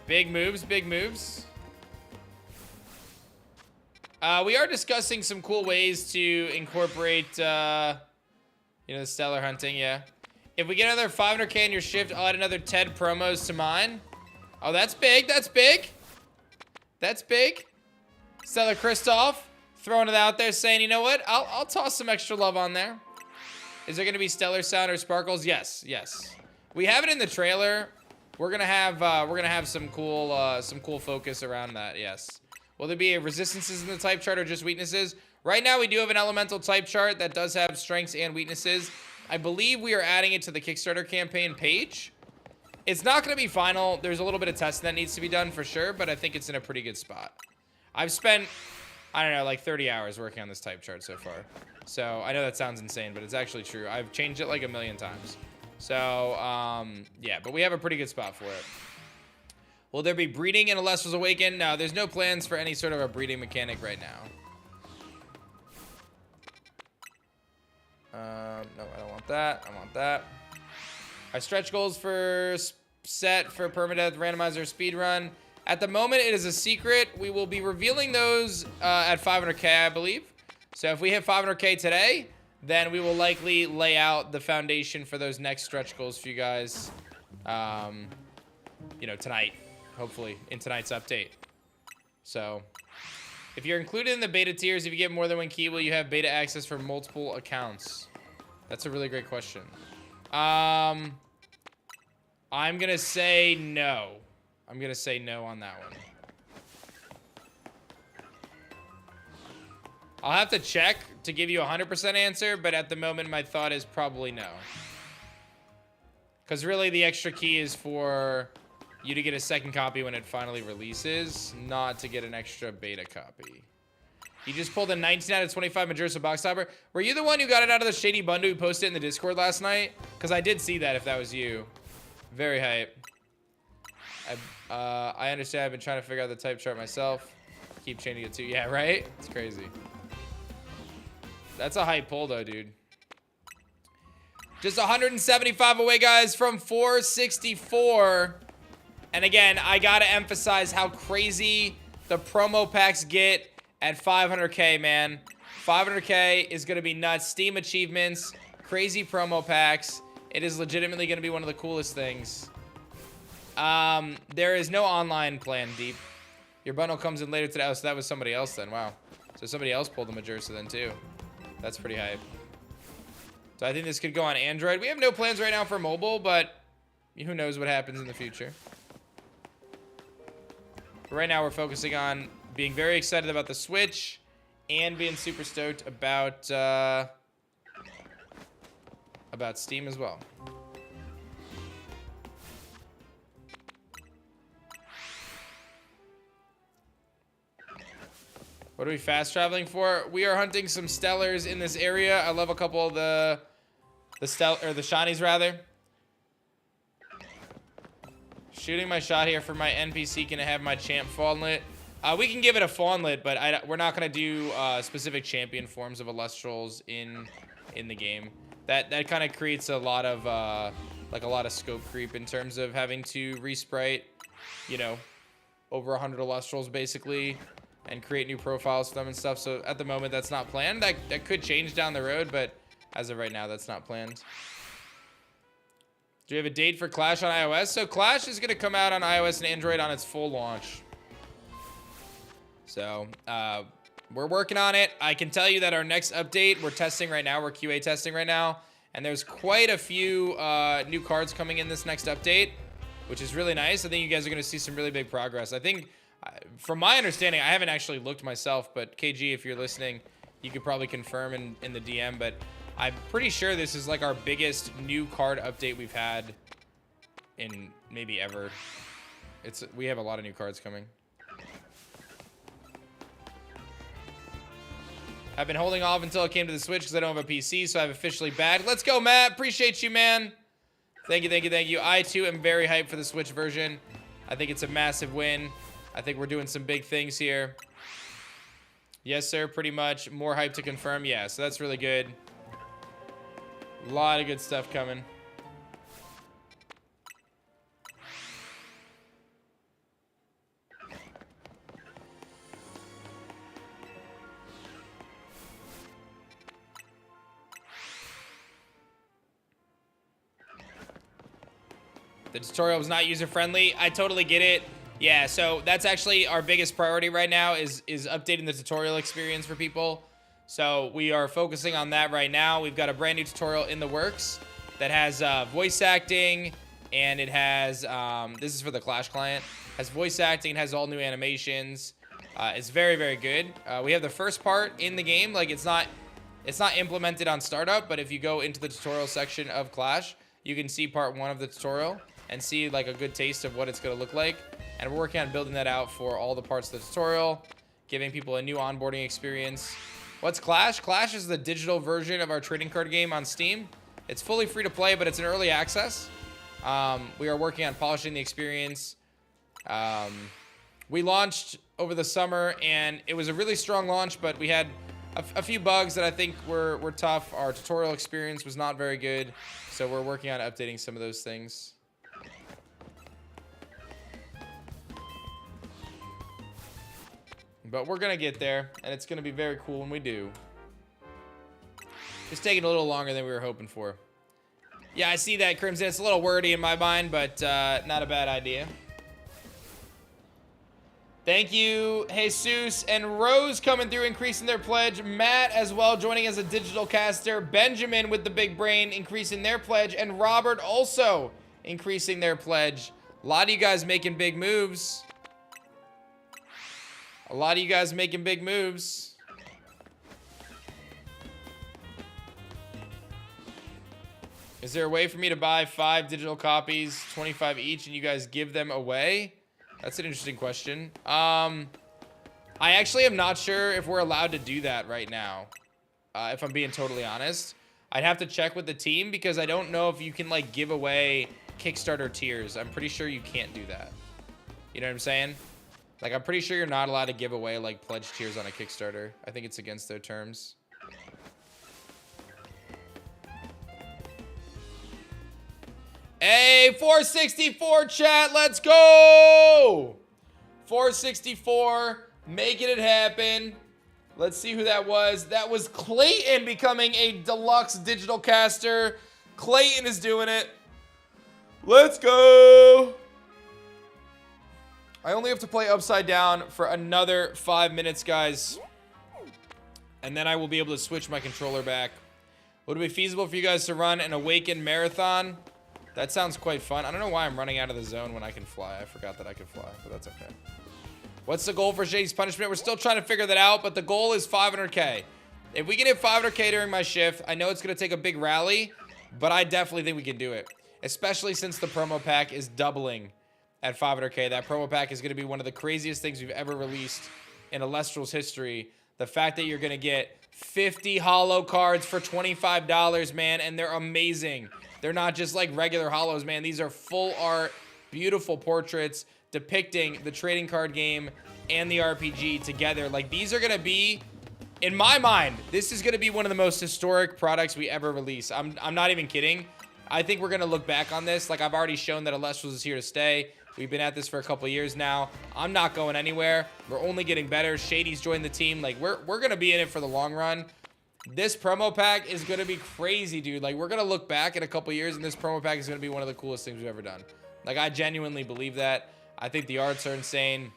Big moves, big moves. We are discussing some cool ways to incorporate, you know, the stellar hunting, yeah. If we get another 500k in your shift, I'll add another 10 promos to mine. Oh, that's big, that's big. That's big. Stellar Christoph throwing it out there saying, you know what, I'll toss some extra love on there. Is there gonna be stellar sound or sparkles? Yes, yes. We have it in the trailer. We're gonna have some cool focus around that. Yes. Will there be resistances in the type chart or just weaknesses? Right now, we do have an elemental type chart that does have strengths and weaknesses. I believe we are adding it to the Kickstarter campaign page. It's not gonna be final. There's a little bit of testing that needs to be done for sure, but I think it's in a pretty good spot. I've spent, I don't know, like 30 hours working on this type chart so far. So I know that sounds insane, but it's actually true. I've changed it like a million times. So, yeah, but we have a pretty good spot for it. Will there be breeding in Elestrals Awakened? No, there's no plans for any sort of a breeding mechanic right now. No, I don't want that. I want that. Our stretch goals for set for permadeath randomizer speedrun. At the moment, it is a secret. We will be revealing those at 500k, I believe. So if we hit 500k today, then we will likely lay out the foundation for those next stretch goals for you guys, you know, tonight, hopefully, in tonight's update. So, if you're included in the beta tiers, if you get more than one key, will you have beta access for multiple accounts? That's a really great question. I'm gonna say no. I'm gonna say no on that one. I'll have to check to give you a 100% answer, but at the moment, my thought is probably no. Because really, the extra key is for you to get a second copy when it finally releases, not to get an extra beta copy. You just pulled a 19 out of 25 Majersa box topper. Were you the one who got it out of the Shady bundle who posted it in the Discord last night? Because I did see that if that was you. Very hype. I understand. I've been trying to figure out the type chart myself. Keep changing it too. Yeah, right? It's crazy. That's a hype pull though, dude. Just 175 away, guys, from 464. And again, I gotta emphasize how crazy the promo packs get at 500K, man. 500K is gonna be nuts. Steam achievements, crazy promo packs. It is legitimately gonna be one of the coolest things. There is no online plan, Deep. Your bundle comes in later today. Oh, so that was somebody else then. Wow. So somebody else pulled the Majersa then too. That's pretty hype. So I think this could go on Android. We have no plans right now for mobile, but who knows what happens in the future. But right now we're focusing on being very excited about the Switch and being super stoked about Steam as well. What are we fast traveling for? We are hunting some Stellars in this area. I love a couple of the Shinies rather. Shooting my shot here for my NPC. Can I have my champ fawnlet? We can give it a fawnlet, but we're not gonna do specific champion forms of Elestrals in the game. That kind of creates a lot of like a lot of scope creep in terms of having to resprite, you know, over 100 Elestrals basically, and create new profiles for them and stuff. So at the moment, that's not planned. That could change down the road, but as of right now, that's not planned. Do you have a date for Clash on iOS? So Clash is gonna come out on iOS and Android on its full launch. So we're working on it. I can tell you that our next update, we're testing right now. We're QA testing right now. And there's quite a few new cards coming in this next update, which is really nice. I think you guys are gonna see some really big progress. I think, from my understanding, I haven't actually looked myself, but KG, if you're listening, you could probably confirm in the DM, but I'm pretty sure this is like our biggest new card update we've had in maybe ever. We have a lot of new cards coming. I've been holding off until it came to the Switch because I don't have a PC, so I've officially bagged. Let's go, Matt. Appreciate you, man. Thank you, thank you, thank you. I, too, am very hyped for the Switch version. I think it's a massive win. I think we're doing some big things here. Yes, sir, pretty much. More hype to confirm. Yeah, so that's really good. A lot of good stuff coming. The tutorial was not user-friendly. I totally get it. Yeah, so that's actually our biggest priority right now is updating the tutorial experience for people. So we are focusing on that right now. We've got a brand new tutorial in the works that has voice acting, and it has, this is for the Clash client, has voice acting, has all new animations. It's very, very good. We have the first part in the game. Like, it's not implemented on startup, but if you go into the tutorial section of Clash, you can see part 1 of the tutorial and see like a good taste of what it's going to look like. And we're working on building that out for all the parts of the tutorial, giving people a new onboarding experience. What's Clash? Clash is the digital version of our trading card game on Steam. It's fully free to play, but it's an early access. We are working on polishing the experience. We launched over the summer, and it was a really strong launch, but we had a few bugs that I think were tough. Our tutorial experience was not very good, so we're working on updating some of those things. But we're going to get there, and it's going to be very cool when we do. It's taking a little longer than we were hoping for. Yeah, I see that, Crimson. It's a little wordy in my mind, but not a bad idea. Thank you, Jesus and Rose coming through, increasing their pledge. Matt as well, joining as a digital caster. Benjamin with the big brain, increasing their pledge. And Robert also increasing their pledge. A lot of you guys making big moves. A lot of you guys making big moves. Is there a way for me to buy 5 digital copies, 25 each, and you guys give them away? That's an interesting question. I actually am not sure if we're allowed to do that right now. If I'm being totally honest. I'd have to check with the team because I don't know if you can, like, give away Kickstarter tiers. I'm pretty sure you can't do that. You know what I'm saying? Like, I'm pretty sure you're not allowed to give away, like, pledge tiers on a Kickstarter. I think it's against their terms. Hey, 464 chat, let's go! 464, making it happen. Let's see who that was. That was Clayton becoming a deluxe digital caster. Clayton is doing it. Let's go! I only have to play upside down for another 5 minutes, guys. And then I will be able to switch my controller back. Would it be feasible for you guys to run an Awaken marathon? That sounds quite fun. I don't know why I'm running out of the zone when I can fly. I forgot that I could fly, but that's okay. What's the goal for Shady's punishment? We're still trying to figure that out, but the goal is 500K. If we can hit 500K during my shift, I know it's going to take a big rally, but I definitely think we can do it. Especially since the promo pack is doubling at 500K. That promo pack is going to be one of the craziest things we've ever released in Elestrals history. The fact that you're going to get 50 holo cards for $25, man, and they're amazing. They're not just like regular holos, man. These are full art, beautiful portraits depicting the trading card game and the RPG together. Like, these are going to be, in my mind, this is going to be one of the most historic products we ever release. I'm not even kidding. I think we're going to look back on this. Like, I've already shown that Elestrals is here to stay. We've been at this for a couple years now. I'm not going anywhere. We're only getting better. Shady's joined the team. Like, we're going to be in it for the long run. This promo pack is going to be crazy, dude. Like, we're going to look back in a couple years, and this promo pack is going to be one of the coolest things we've ever done. Like, I genuinely believe that. I think the arts are insane.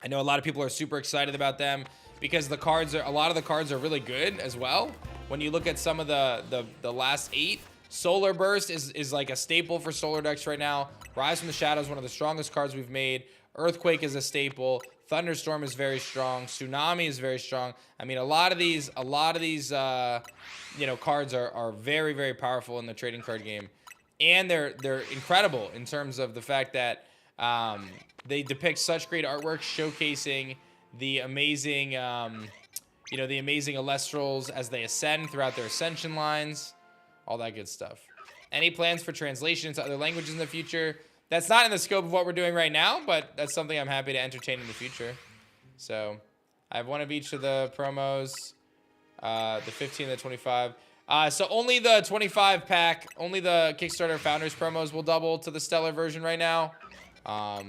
I know a lot of people are super excited about them because the cards are, a lot of the cards are really good as well. When you look at some of the last 8, Solar Burst is like a staple for Solar decks right now. Rise from the Shadows, one of the strongest cards we've made. Earthquake is a staple. Thunderstorm is very strong. Tsunami is very strong. I mean, a lot of these, you know, cards are very, very powerful in the trading card game, and they're incredible in terms of the fact that they depict such great artwork, showcasing the amazing, you know, the amazing Elestrals as they ascend throughout their ascension lines, all that good stuff. Any plans for translation into other languages in the future? That's not in the scope of what we're doing right now, but that's something I'm happy to entertain in the future. So I have one of each of the promos, the 15 and the 25. So only the 25 pack, only the Kickstarter Founders promos will double to the Stellar version right now. So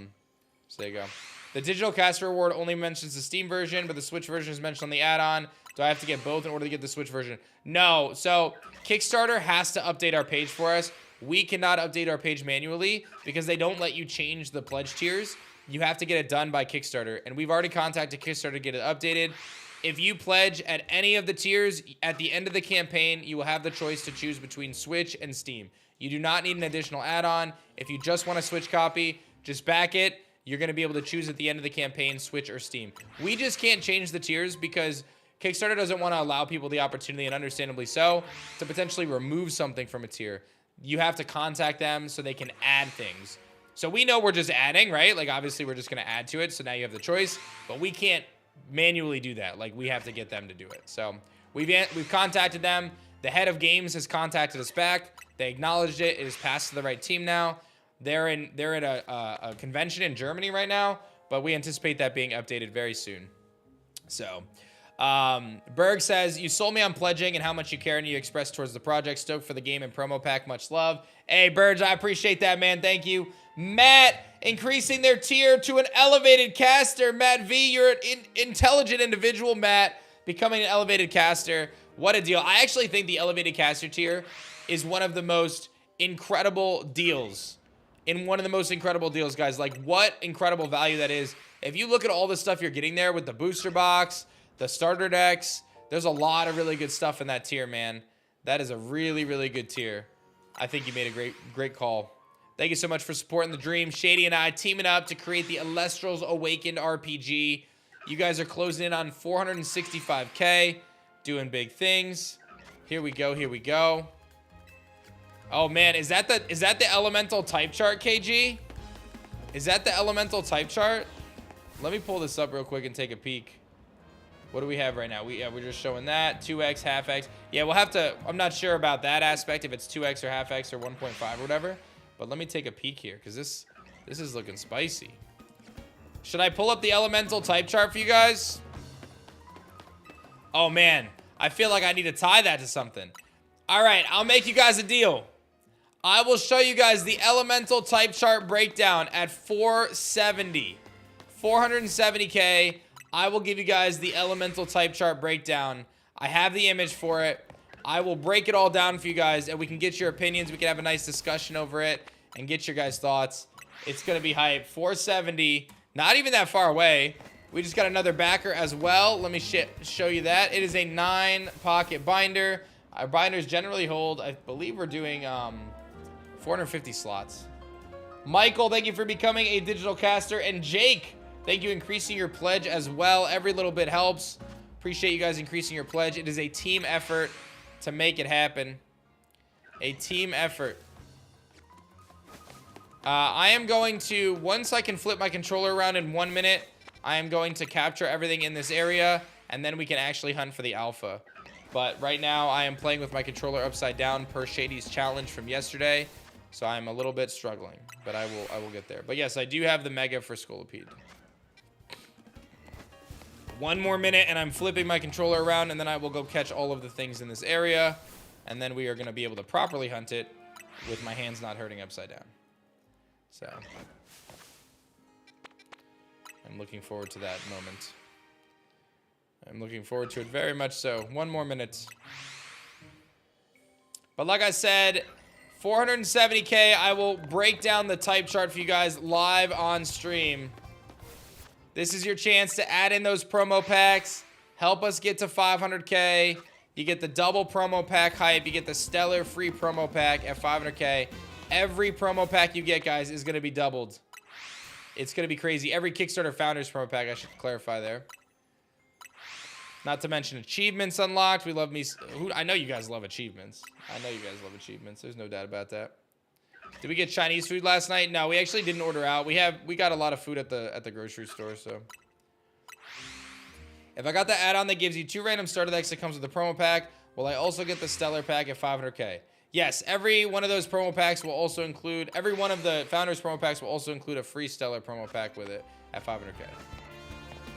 there you go. The digital caster reward only mentions the Steam version, but the Switch version is mentioned on the add-on. Do I have to get both in order to get the Switch version? No. So Kickstarter has to update our page for us. We cannot update our page manually because they don't let you change the pledge tiers. You have to get it done by Kickstarter, and we've already contacted Kickstarter to get it updated. If you pledge at any of the tiers, at the end of the campaign, you will have the choice to choose between Switch and Steam. You do not need an additional add-on. If you just want a Switch copy, just back it. You're going to be able to choose at the end of the campaign, Switch or Steam. We just can't change the tiers because Kickstarter doesn't want to allow people the opportunity, and understandably so, to potentially remove something from a tier. You have to contact them so they can add things. So we know we're just adding, right? Like, obviously, we're just going to add to it, so now you have the choice. But we can't manually do that. Like, we have to get them to do it. So we've contacted them. The head of games has contacted us back. They acknowledged it. It is passed to the right team now. They're at a convention in Germany right now, but we anticipate that being updated very soon. So Berg says, you sold me on pledging and how much you care and you expressed towards the project. Stoked for the game and promo pack. Much love. Hey, Berg, I appreciate that, man. Thank you. Matt, increasing their tier to an elevated caster. Matt V, you're an intelligent individual, Matt, becoming an elevated caster. What a deal. I actually think the elevated caster tier is one of the most incredible deals. One of the most incredible deals, guys. Like, what incredible value that is. If you look at all the stuff you're getting there with the booster box, the starter decks, there's a lot of really good stuff in that tier, man. That is a really, really good tier. I think you made a great call. Thank you so much for supporting the dream. Shady and I teaming up to create the Elestrals Awakened RPG. You guys are closing in on 465K, doing big things. Here we go, here we go. Oh man, is that the elemental type chart, KG? Is that the elemental type chart? Let me pull this up real quick and take a peek. What do we have right now? We're just showing that 2x, half x. Yeah, we'll have to. I'm not sure about that aspect, if it's 2x or half x or 1.5 or whatever. But let me take a peek here, because this is looking spicy. Should I pull up the elemental type chart for you guys? Oh man, I feel like I need to tie that to something. All right, I'll make you guys a deal. I will show you guys the elemental type chart breakdown at 470K. I will give you guys the elemental type chart breakdown. I have the image for it. I will break it all down for you guys, and we can get your opinions. We can have a nice discussion over it and get your guys' thoughts. It's going to be hype. 470, not even that far away. We just got another backer as well. Let me show you that. It is a 9-pocket binder. Our binders generally hold, I believe we're doing 450 slots. Michael, thank you for becoming a digital caster. And Jake, thank you increasing your pledge as well. Every little bit helps. Appreciate you guys increasing your pledge. It is a team effort to make it happen. A team effort. I am going to, once I can flip my controller around in 1 minute, I am going to capture everything in this area, and then we can actually hunt for the alpha. But right now, I am playing with my controller upside down per Shady's challenge from yesterday. So I'm a little bit struggling, but I will get there. But yes, I do have the mega for Scolipede. 1 more minute, and I'm flipping my controller around, and then I will go catch all of the things in this area. And then we are going to be able to properly hunt it with my hands not hurting upside down. So I'm looking forward to that moment. I'm looking forward to it very much so. 1 more minute. But like I said, 470K, I will break down the type chart for you guys live on stream. This is your chance to add in those promo packs. Help us get to 500K. You get the double promo pack hype. You get the stellar free promo pack at 500K. Every promo pack you get, guys, is going to be doubled. It's going to be crazy. Every Kickstarter Founders promo pack, I should clarify there. Not to mention achievements unlocked. We love me. I know you guys love achievements. I know you guys love achievements. There's no doubt about that. Did we get Chinese food last night? No, we actually didn't order out. We got a lot of food at the grocery store, so. If I got the add-on that gives you 2 random starter decks that comes with the promo pack, will I also get the stellar pack at 500K? Yes, every one of those promo packs will also include, every one of the Founders promo packs will also include a free stellar promo pack with it at 500K.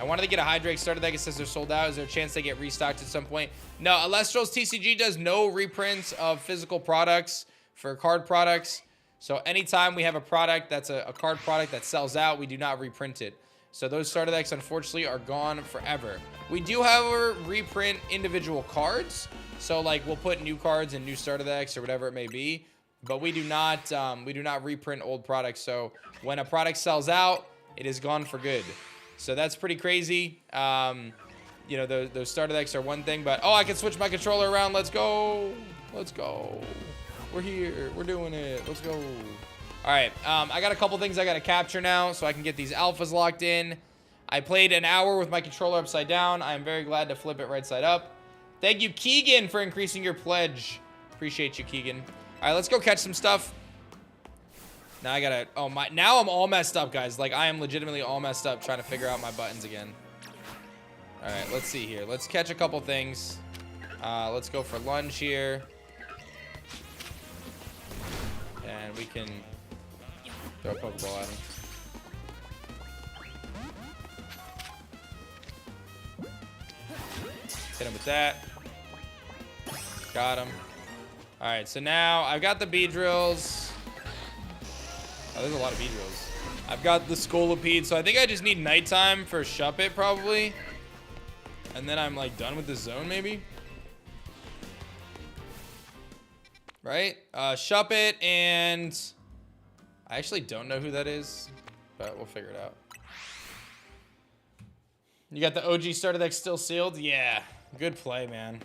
I wanted to get a Hydrake starter deck. It says they're sold out. Is there a chance they get restocked at some point? No, Elestrals TCG does no reprints of physical products for card products. So anytime we have a product that's a card product that sells out, we do not reprint it. So those starter decks, unfortunately, are gone forever. We do, however, reprint individual cards. So like we'll put new cards in new starter decks or whatever it may be. But we do not reprint old products. So when a product sells out, it is gone for good. So that's pretty crazy. You know, those starter decks are one thing, but oh, I can switch my controller around. Let's go. Let's go. We're here. We're doing it. Let's go. All right. I got a couple things I got to capture now so I can get these alphas locked in. I played an hour with my controller upside down. I am very glad to flip it right side up. Thank you, Keegan, for increasing your pledge. Appreciate you, Keegan. All right, let's go catch some stuff. Now I gotta, oh my, now I'm all messed up, guys. Like, I am legitimately all messed up trying to figure out my buttons again. All right, let's see here. Let's catch a couple things. Let's go for lunge here. And we can throw a Pokeball at him. Hit him with that. Got him. All right, so now I've got the Beedrills. Oh, there's a lot of Beedrills. I've got the Scolipede, so I think I just need nighttime for Shuppet, probably. And then I'm, like, done with the zone, maybe? Right? Shuppet and... I actually don't know who that is, but we'll figure it out. You got the OG starter deck still sealed? Yeah. Good play, man.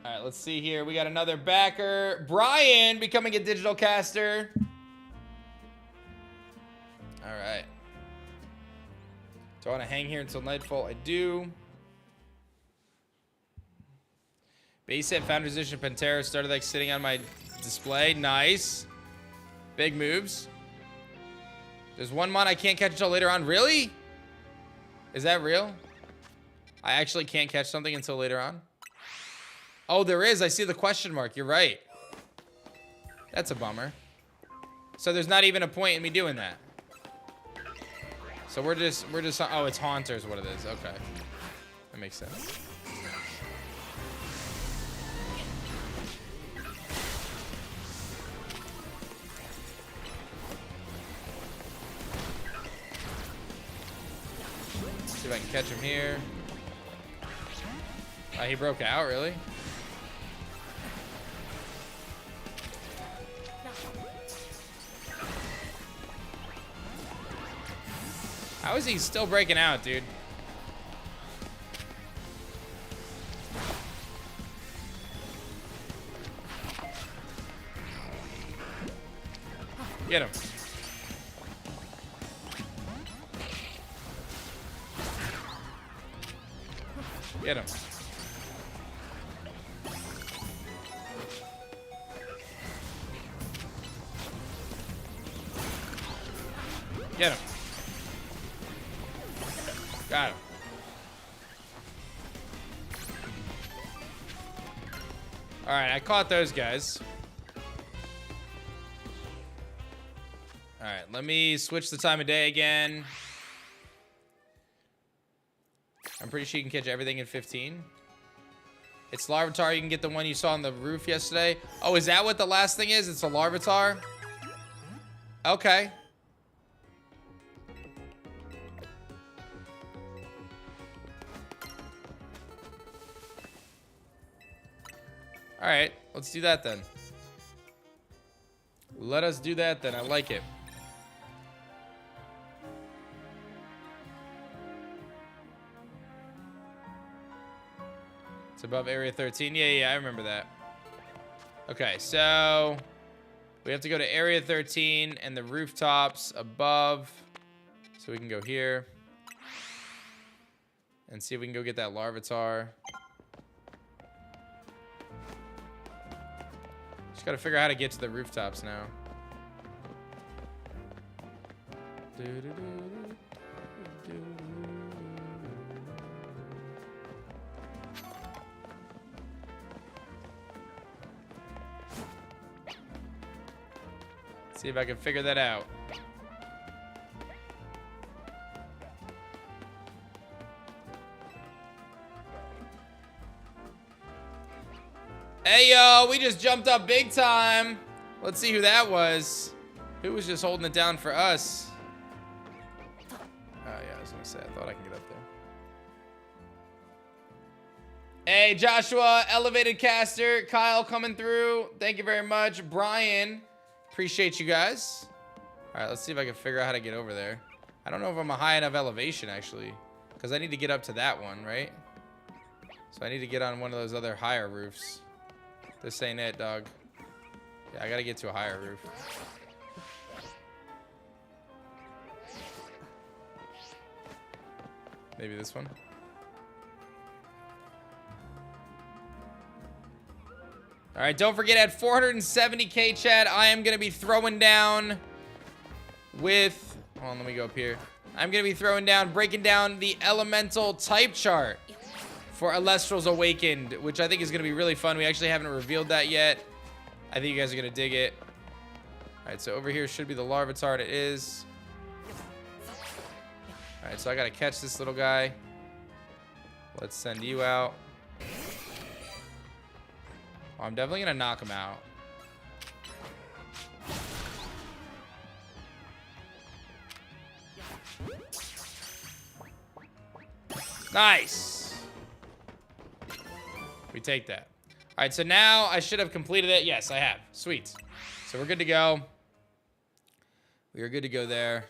All right, let's see here. We got another backer. Brian becoming a digital caster. All right. Do I want to hang here until nightfall? I do. Base hit, Foundry Position, Pantera, started like sitting on my display. Nice. Big moves. There's one mon I can't catch until later on. Really? Is that real? I actually can't catch something until later on? Oh, there is. I see the question mark. You're right. That's a bummer. So there's not even a point in me doing that. So we're just, oh, it's Haunter's what it is. Okay. That makes sense. See if I can catch him here. He broke out, really? How is he still breaking out, dude? Get him. Get him. Get him. Got him. All right, I caught those guys. All right, let me switch the time of day again. I'm pretty sure you can catch everything in 15. It's Larvitar. You can get the one you saw on the roof yesterday. Oh, is that what the last thing is? It's a Larvitar? Okay. All right, let's do that then. Let us do that then. I like it. It's above Area 13. Yeah, I remember that. Okay, so we have to go to Area 13 and the rooftops above. So we can go here and see if we can go get that Larvitar. Just gotta figure out how to get to the rooftops now. See if I can figure that out. Hey, yo, we just jumped up big time. Let's see who that was. Who was just holding it down for us? Oh, yeah, I was gonna say, I thought I could get up there. Hey, Joshua, Elevated Caster, Kyle coming through. Thank you very much. Brian, appreciate you guys. All right, let's see if I can figure out how to get over there. I don't know if I'm a high enough elevation, actually, because I need to get up to that one, right? So I need to get on one of those other higher roofs. This ain't it, dog. Yeah, I gotta get to a higher roof. Maybe this one. All right, don't forget at 470K chat, I am gonna be throwing down with, hold on, let me go up here. I'm gonna be throwing down, breaking down the elemental type chart for Elestrals Awakened, which I think is gonna be really fun. We actually haven't revealed that yet. I think you guys are gonna dig it. All right, so over here should be the Larvitar, and it is. All right, so I gotta catch this little guy. Let's send you out. Oh, I'm definitely gonna knock him out. Nice. We take that. All right, so now I should have completed it. Yes, I have. Sweet. So we're good to go. We are good to go there.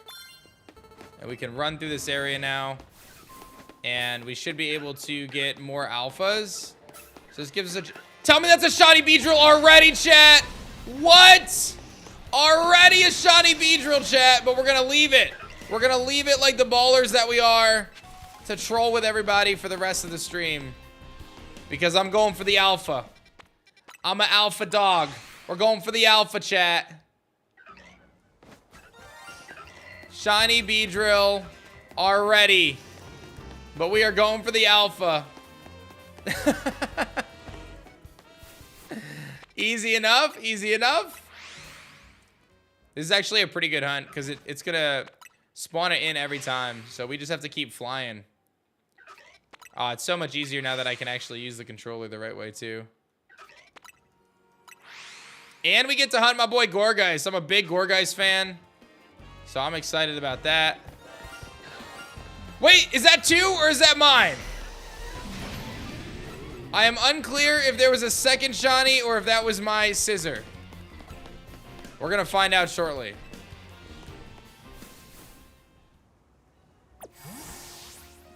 And we can run through this area now. And we should be able to get more alphas. So this gives us a... Tell me that's a Shiny Beedrill already, chat. What? Already a Shiny Beedrill, chat. But we're going to leave it. We're going to leave it like the ballers that we are to troll with everybody for the rest of the stream. Because I'm going for the alpha. I'm an alpha dog. We're going for the alpha, chat. Shiny Beedrill already. But we are going for the alpha. Easy enough. Easy enough. This is actually a pretty good hunt because it's going to spawn it in every time. So we just have to keep flying. Oh, it's so much easier now that I can actually use the controller the right way, too. And we get to hunt my boy Gorgeist. I'm a big Gorgeist fan. So I'm excited about that. Wait, is that 2 or is that mine? I am unclear if there was a second shiny or if that was my scissor. We're going to find out shortly.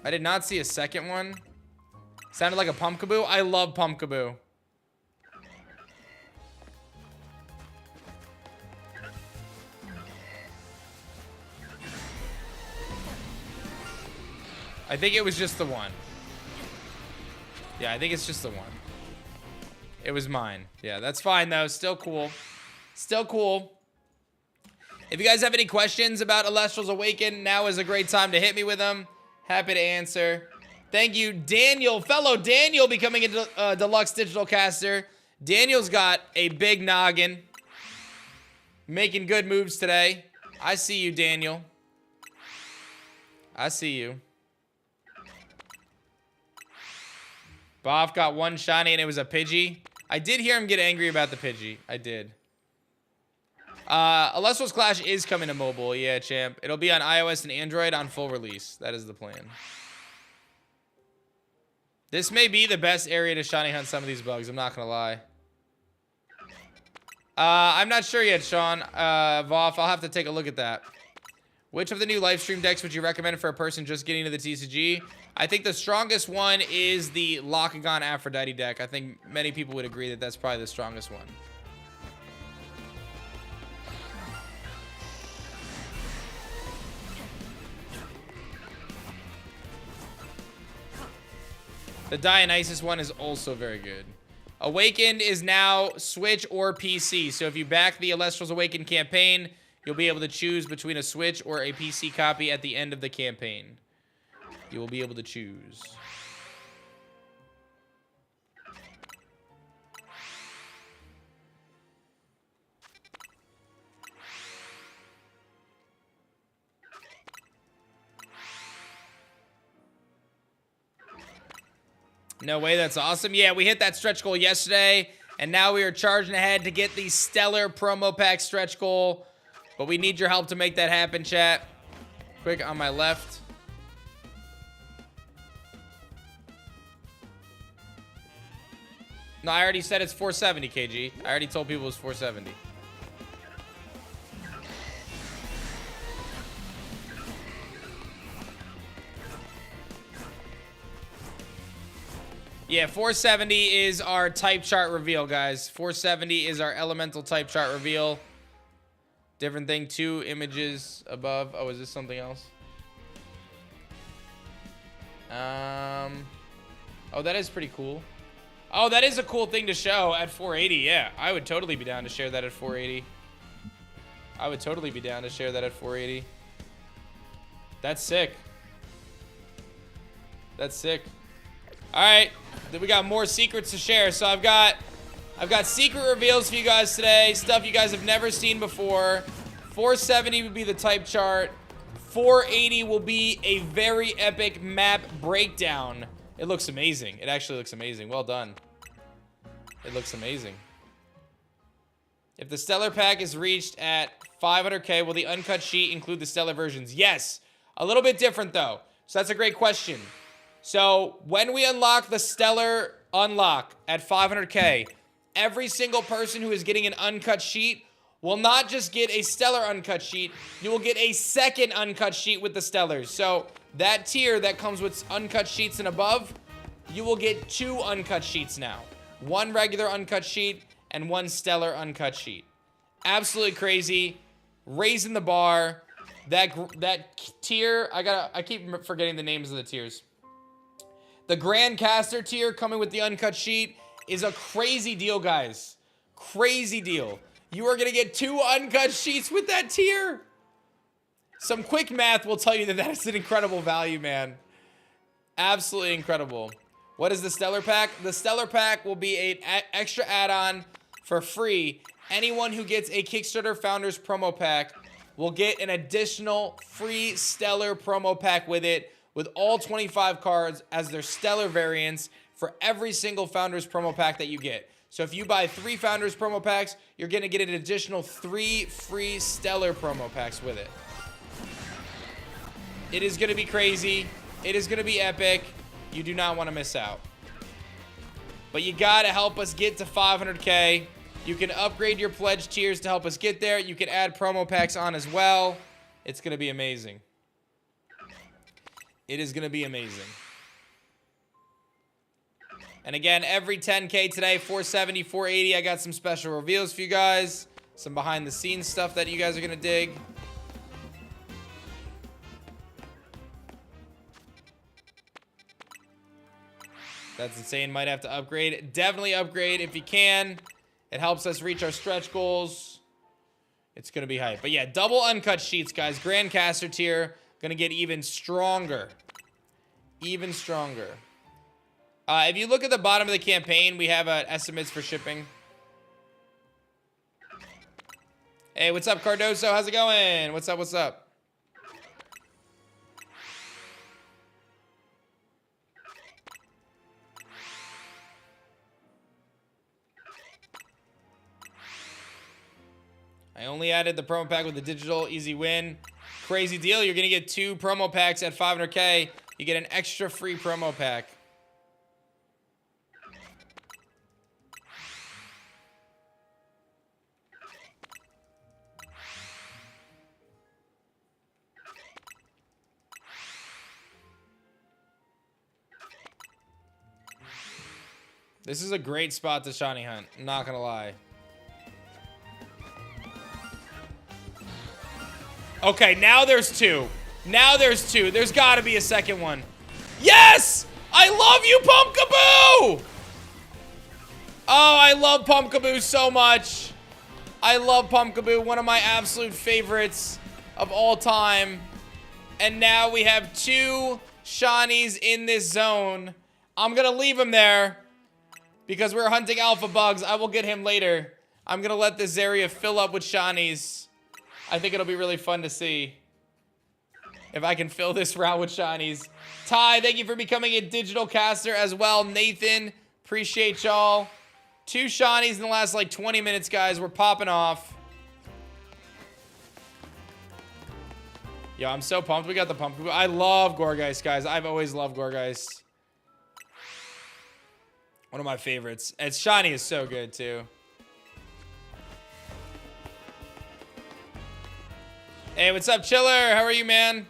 I did not see a second one. Sounded like a Pumpkaboo. I love Pumpkaboo. I think it was just the one. Yeah, I think it's just the one. It was mine. Yeah, that's fine though. Still cool. Still cool. If you guys have any questions about Elestrals Awaken, now is a great time to hit me with them. Happy to answer. Thank you, Daniel. Fellow Daniel becoming a deluxe digital caster. Daniel's got a big noggin. Making good moves today. I see you, Daniel. I see you. Boff got one shiny and it was a Pidgey. I did hear him get angry about the Pidgey. I did. Elestrals Clash is coming to mobile. Yeah, champ. It'll be on iOS and Android on full release. That is the plan. This may be the best area to shiny hunt some of these bugs. I'm not going to lie. I'm not sure yet, Sean. Voff, I'll have to take a look at that. Which of the new Lifestream decks would you recommend for a person just getting into the TCG? I think the strongest one is the Locagon Aphrodite deck. I think many people would agree that that's probably the strongest one. The Dionysus one is also very good. Awakened is now Switch or PC. So if you back the Elestrals Awakened campaign, you'll be able to choose between a Switch or a PC copy at the end of the campaign. You will be able to choose. No way, that's awesome. Yeah, we hit that stretch goal yesterday, and now we are charging ahead to get the Stellar promo pack stretch goal. But we need your help to make that happen, chat. Quick on my left. No, I already said it's 470, KG. I already told people it was 470. Yeah, 470 is our type chart reveal, guys. 470 is our elemental type chart reveal. Different thing, 2 images above. Oh, is this something else? Oh, that is pretty cool. Oh, that is a cool thing to show at 480. Yeah, I would totally be down to share that at 480. I would totally be down to share that at 480. That's sick. That's sick. All right, then we got more secrets to share. So I've got secret reveals for you guys today. Stuff you guys have never seen before. 470 would be the type chart. 480 will be a very epic map breakdown. It looks amazing. It actually looks amazing. Well done. It looks amazing. If the Stellar pack is reached at 500k, will the uncut sheet include the Stellar versions? Yes. A little bit different, though. So that's a great question. So when we unlock the Stellar unlock at 500k, every single person who is getting an uncut sheet will not just get a Stellar uncut sheet, you will get a second uncut sheet with the Stellars. So that tier that comes with uncut sheets and above, you will get 2 uncut sheets now. 1 regular uncut sheet and 1 Stellar uncut sheet. Absolutely crazy. Raising the bar. That tier, I keep forgetting the names of the tiers. The Grandcaster tier coming with the uncut sheet is a crazy deal, guys. Crazy deal. You are going to get 2 uncut sheets with that tier. Some quick math will tell you that that is an incredible value, man. Absolutely incredible. What is the Stellar Pack? The Stellar Pack will be an extra add-on for free. Anyone who gets a Kickstarter Founders promo pack will get an additional free Stellar promo pack with it, with all 25 cards as their Stellar variants for every single Founders promo pack that you get. So if you buy 3 Founders promo packs, you're going to get an additional 3 free Stellar promo packs with it. It is going to be crazy. It is going to be epic. You do not want to miss out. But you got to help us get to 500K. You can upgrade your pledge tiers to help us get there. You can add promo packs on as well. It's going to be amazing. It is going to be amazing. And again, every 10K today, 470, 480, I got some special reveals for you guys. Some behind the scenes stuff that you guys are going to dig. That's insane. Might have to upgrade. Definitely upgrade if you can. It helps us reach our stretch goals. It's going to be hype. But yeah, double uncut sheets, guys. Grandcaster tier. Going to get even stronger. Even stronger. If you look at the bottom of the campaign, we have estimates for shipping. Hey, what's up, Cardoso? How's it going? What's up? What's up? I only added the promo pack with the digital easy win. Crazy deal. You're going to get 2 promo packs at 500K. You get an extra free promo pack. This is a great spot to shiny hunt. I'm not going to lie. Okay, now there's 2. Now there's 2. There's got to be a second one. Yes! I love you, Pumpkaboo! Oh, I love Pumpkaboo so much. I love Pumpkaboo, one of my absolute favorites of all time. And now we have 2 shinies in this zone. I'm going to leave him there because we're hunting alpha bugs. I will get him later. I'm going to let this area fill up with shinies. I think it'll be really fun to see if I can fill this round with shinies. Ty, thank you for becoming a digital caster as well. Nathan, appreciate y'all. 2 shinies in the last like 20 minutes, guys. We're popping off. Yo, I'm so pumped. We got the pumpkin. I love Gorgeist, guys. I've always loved Gorgeist. One of my favorites. Its shiny is so good, too. Hey, what's up, Chiller? How are you, man?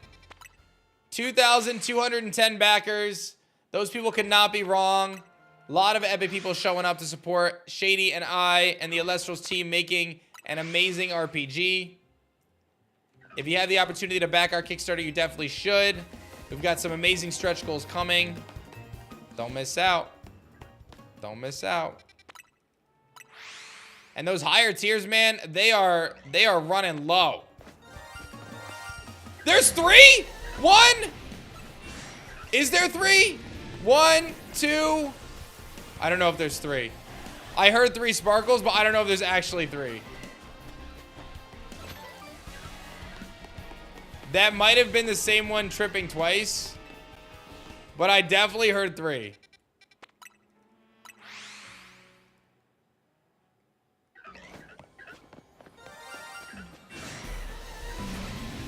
2,210 backers. Those people could not be wrong. A lot of epic people showing up to support Shady and I and the Elestrals team making an amazing RPG. If you have the opportunity to back our Kickstarter, you definitely should. We've got some amazing stretch goals coming. Don't miss out. Don't miss out. And those higher tiers, man, they are running low. There's 3? 1? Is there 3? 1, 2. I don't know if there's 3. I heard 3 sparkles, but I don't know if there's actually 3. That might have been the same one tripping twice, but I definitely heard 3.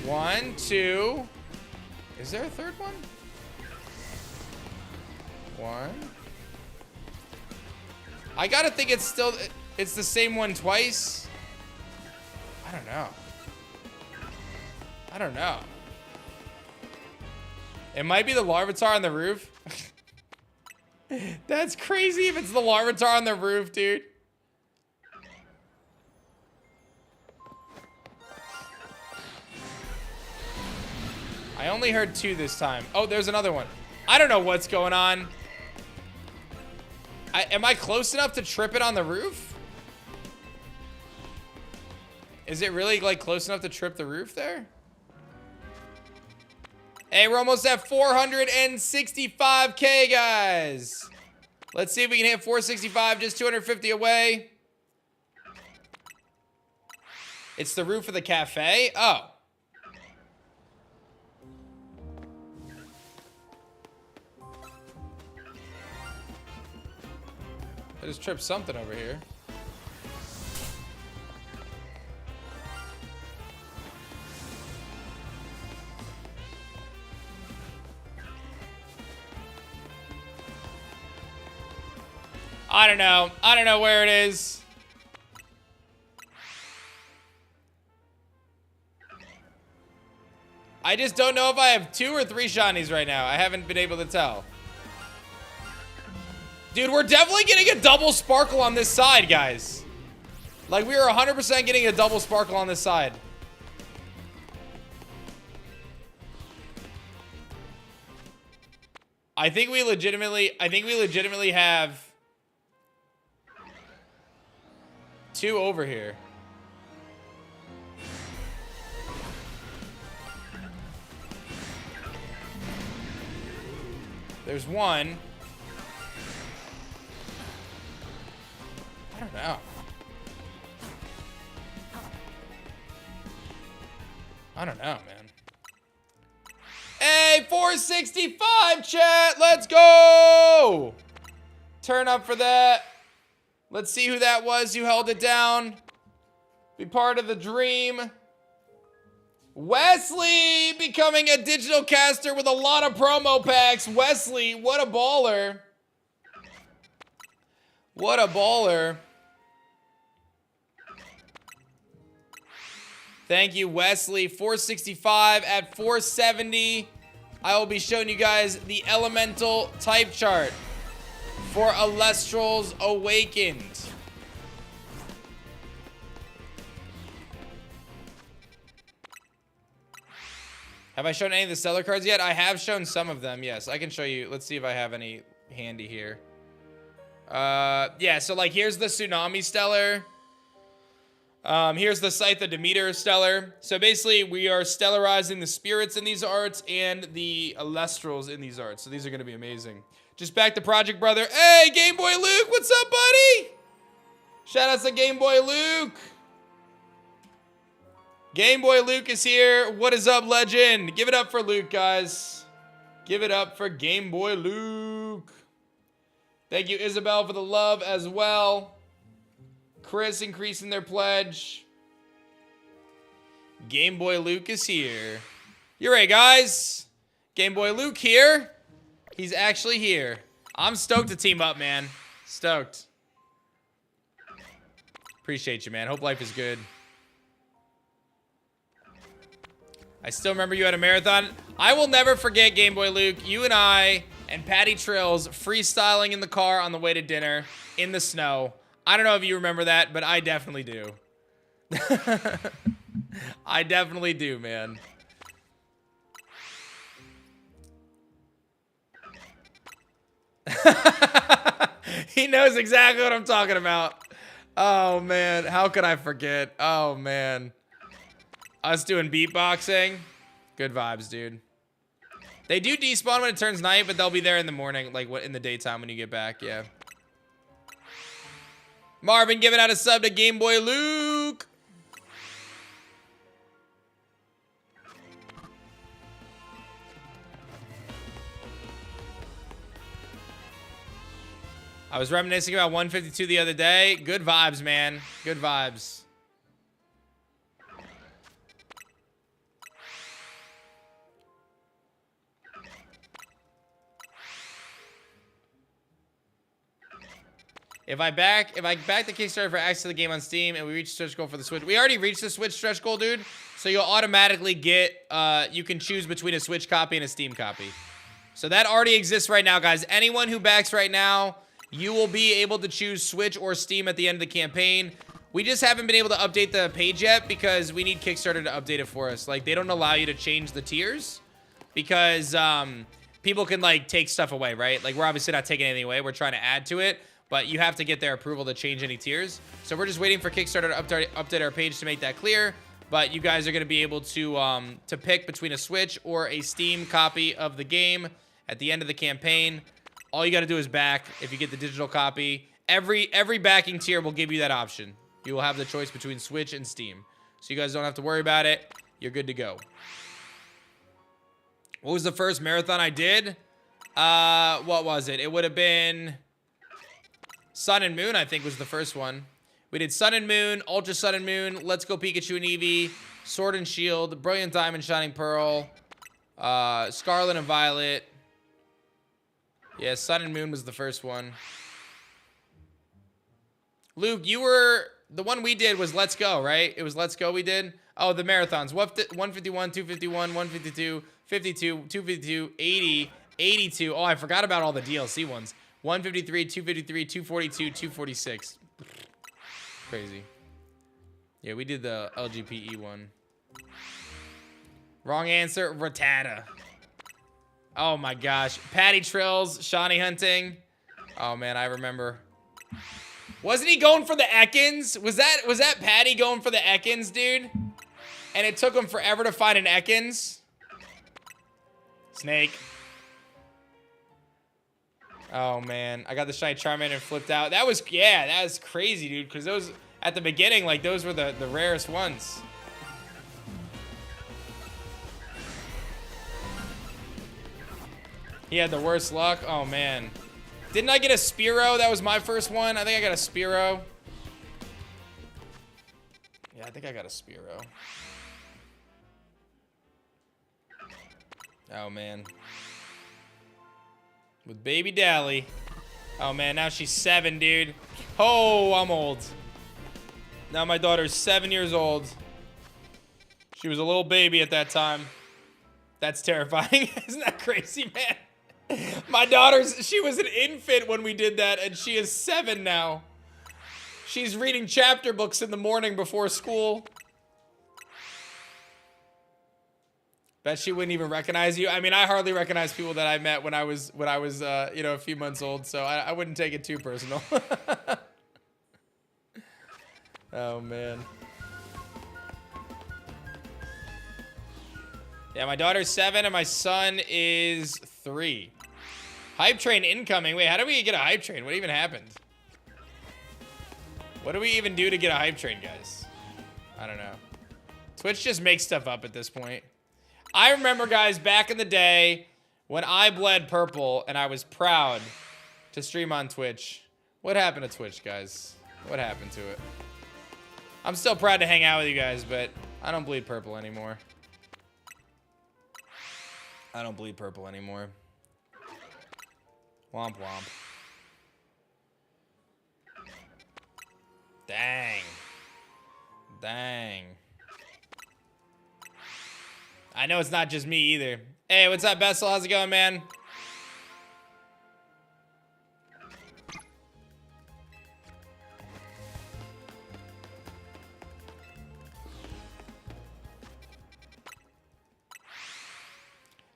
One, 2. Is there a third one? 1. I gotta think it's the same one twice. I don't know. I don't know. It might be the Larvitar on the roof. That's crazy if it's the Larvitar on the roof, dude. I only heard 2 this time. Oh, there's another one. I don't know what's going on. Am I close enough to trip it on the roof? Is it really like close enough to trip the roof there? Hey, we're almost at 465K, guys. Let's see if we can hit 465, just 250 away. It's the roof of the cafe? Oh. I just tripped something over here. I don't know. I don't know where it is. I just don't know if I have 2 or 3 shinies right now. I haven't been able to tell. Dude, we're definitely getting a double sparkle on this side, guys. Like, we are 100% getting a double sparkle on this side. I think we legitimately have 2 over here. There's 1. I don't know. I don't know, man. Hey, 465, chat. Let's go. Turn up for that. Let's see who that was who held it down. Be part of the dream. Wesley becoming a digital caster with a lot of promo packs. Wesley, what a baller. What a baller. Thank you, Wesley. 465 at 470. I will be showing you guys the elemental type chart for Elestrals Awakened. Have I shown any of the stellar cards yet? I have shown some of them, yes. I can show you. Let's see if I have any handy here. Yeah, so like here's the Tsunami Stellar. Here's the Scythe of Demeter Stellar. So basically we are stellarizing the spirits in these arts and the Elestrals in these arts. So these are going to be amazing. Just back to Project Brother. Hey, Game Boy Luke, what's up, buddy? Shout out to Game Boy Luke. Game Boy Luke is here. What is up, legend? Give it up for Luke, guys. Give it up for Game Boy Luke. Thank you, Isabel, for the love as well. Chris increasing their pledge. Game Boy Luke is here. You're right, guys. Game Boy Luke here. He's actually here. I'm stoked to team up, man. Stoked. Appreciate you, man. Hope life is good. I still remember you at a marathon. I will never forget, Game Boy Luke, you and I and Patty Trills freestyling in the car on the way to dinner in the snow. I don't know if you remember that, but I definitely do. I definitely do, man. He knows exactly what I'm talking about. Oh, man. How could I forget? Oh, man. Us doing beatboxing. Good vibes, dude. They do despawn when it turns night, but they'll be there in the morning, like in the daytime when you get back, yeah. Marvin giving out a sub to Game Boy Luke. I was reminiscing about 152 the other day. Good vibes, man. Good vibes. If I back the Kickstarter for access to the game on Steam and we reach stretch goal for the Switch, we already reached the Switch stretch goal, dude. So you'll automatically get, you can choose between a Switch copy and a Steam copy. So that already exists right now, guys. Anyone who backs right now, you will be able to choose Switch or Steam at the end of the campaign. We just haven't been able to update the page yet because we need Kickstarter to update it for us. Like, they don't allow you to change the tiers because people can like take stuff away, right? Like we're obviously not taking anything away. We're trying to add to it, but you have to get their approval to change any tiers. So we're just waiting for Kickstarter to update our page to make that clear. But you guys are going to be able to pick between a Switch or a Steam copy of the game at the end of the campaign. All you got to do is back if you get the digital copy. Every backing tier will give you that option. You will have the choice between Switch and Steam. So you guys don't have to worry about it. You're good to go. What was the first marathon I did? What was it? It would have been Sun and Moon, I think, was the first one. We did Sun and Moon, Ultra Sun and Moon, Let's Go Pikachu and Eevee, Sword and Shield, Brilliant Diamond, Shining Pearl, Scarlet and Violet. Yeah, Sun and Moon was the first one. Luke, you were... The one we did was Let's Go, right? It was Let's Go we did? Oh, the marathons. 151, 251, 152, 52, 252, 80, 82. Oh, I forgot about all the DLC ones. 153, 253, 242, 246. Crazy. Yeah, we did the LGPE one. Wrong answer, Rattata. Oh my gosh. Patty Trills, Shawnee Hunting. Oh man, I remember. Wasn't he going for the Ekans? Was that Patty going for the Ekans, dude? And it took him forever to find an Ekans. Snake. Oh man, I got the shiny Charmander and flipped out. That was crazy, dude. Because those at the beginning, like those were the rarest ones. He had the worst luck. Oh man, didn't I get a Spearow? That was my first one. I think I got a Spearow. Yeah, I think I got a Spearow. Oh man. With baby Dally. Oh man, now she's 7, dude. Oh, I'm old. Now my daughter's 7 years old. She was a little baby at that time. That's terrifying. Isn't that crazy, man? My she was an infant when we did that, and she is 7 now. She's reading chapter books in the morning before school. Bet she wouldn't even recognize you. I mean, I hardly recognize people that I met when I was you know, a few months old, so I wouldn't take it too personal. Oh man. Yeah, my daughter's 7 and my son is 3. Hype train incoming. Wait, how do we get a hype train? What even happened? What do we even do to get a hype train, guys? I don't know. Twitch just makes stuff up at this point. I remember, guys, back in the day when I bled purple and I was proud to stream on Twitch. What happened to Twitch, guys? What happened to it? I'm still proud to hang out with you guys, but I don't bleed purple anymore. I don't bleed purple anymore. Womp womp. Dang. Dang. I know it's not just me either. Hey, what's up, Bessel? How's it going, man?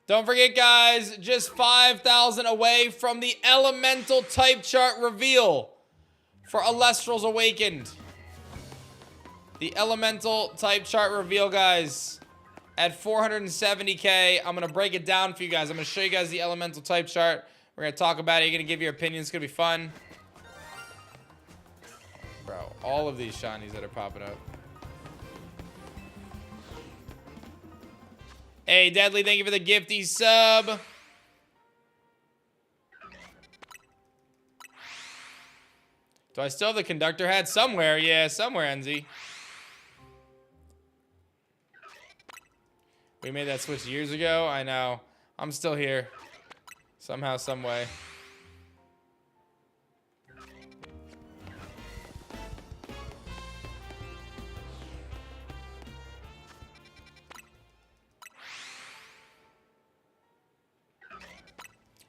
Don't forget, guys, just 5,000 away from the elemental type chart reveal for Elestrals Awakened. The elemental type chart reveal, guys. At 470K, I'm going to break it down for you guys. I'm going to show you guys the elemental type chart. We're going to talk about it. You're going to give your opinions. It's going to be fun. Bro, all of these shinies that are popping up. Hey, Deadly, thank you for the gifty sub. Do I still have the conductor hat? Somewhere. Yeah, somewhere, NZ. We made that switch years ago. I know. I'm still here. Somehow, some way.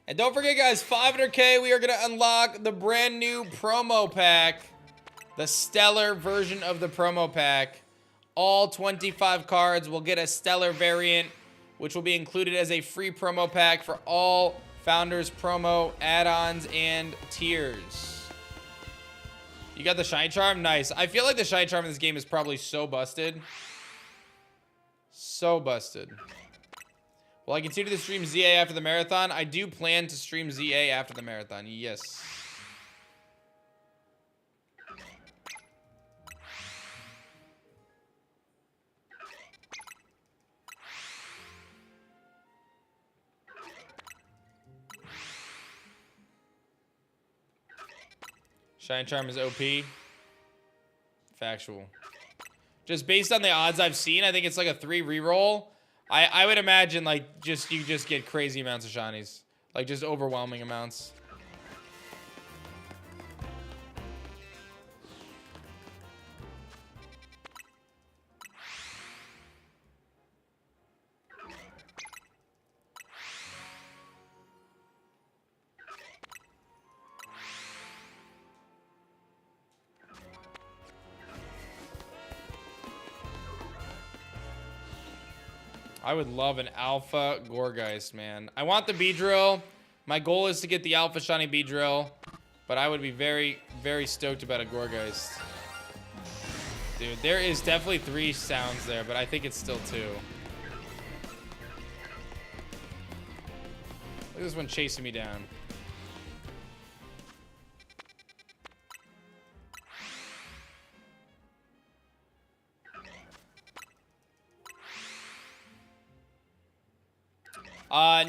And don't forget, guys, 500K, we are going to unlock the brand new promo pack. The stellar version of the promo pack. All 25 cards will get a stellar variant which will be included as a free promo pack for all Founders promo add-ons and tiers. You got the Shiny Charm? Nice. I feel like the Shiny Charm in this game is probably so busted. So busted. Will I continue to stream Z-A after the marathon? I do plan to stream Z-A after the marathon. Yes. Shine Charm is OP. Factual. Just based on the odds I've seen, I think it's like a 3 reroll. I would imagine like you just get crazy amounts of shinies. Like just overwhelming amounts. I would love an Alpha Gourgeist, man. I want the Beedrill. My goal is to get the Alpha Shiny Beedrill, but I would be very, very stoked about a Gourgeist. Dude, there is definitely 3 sounds there, but I think it's still 2. Look at this one chasing me down.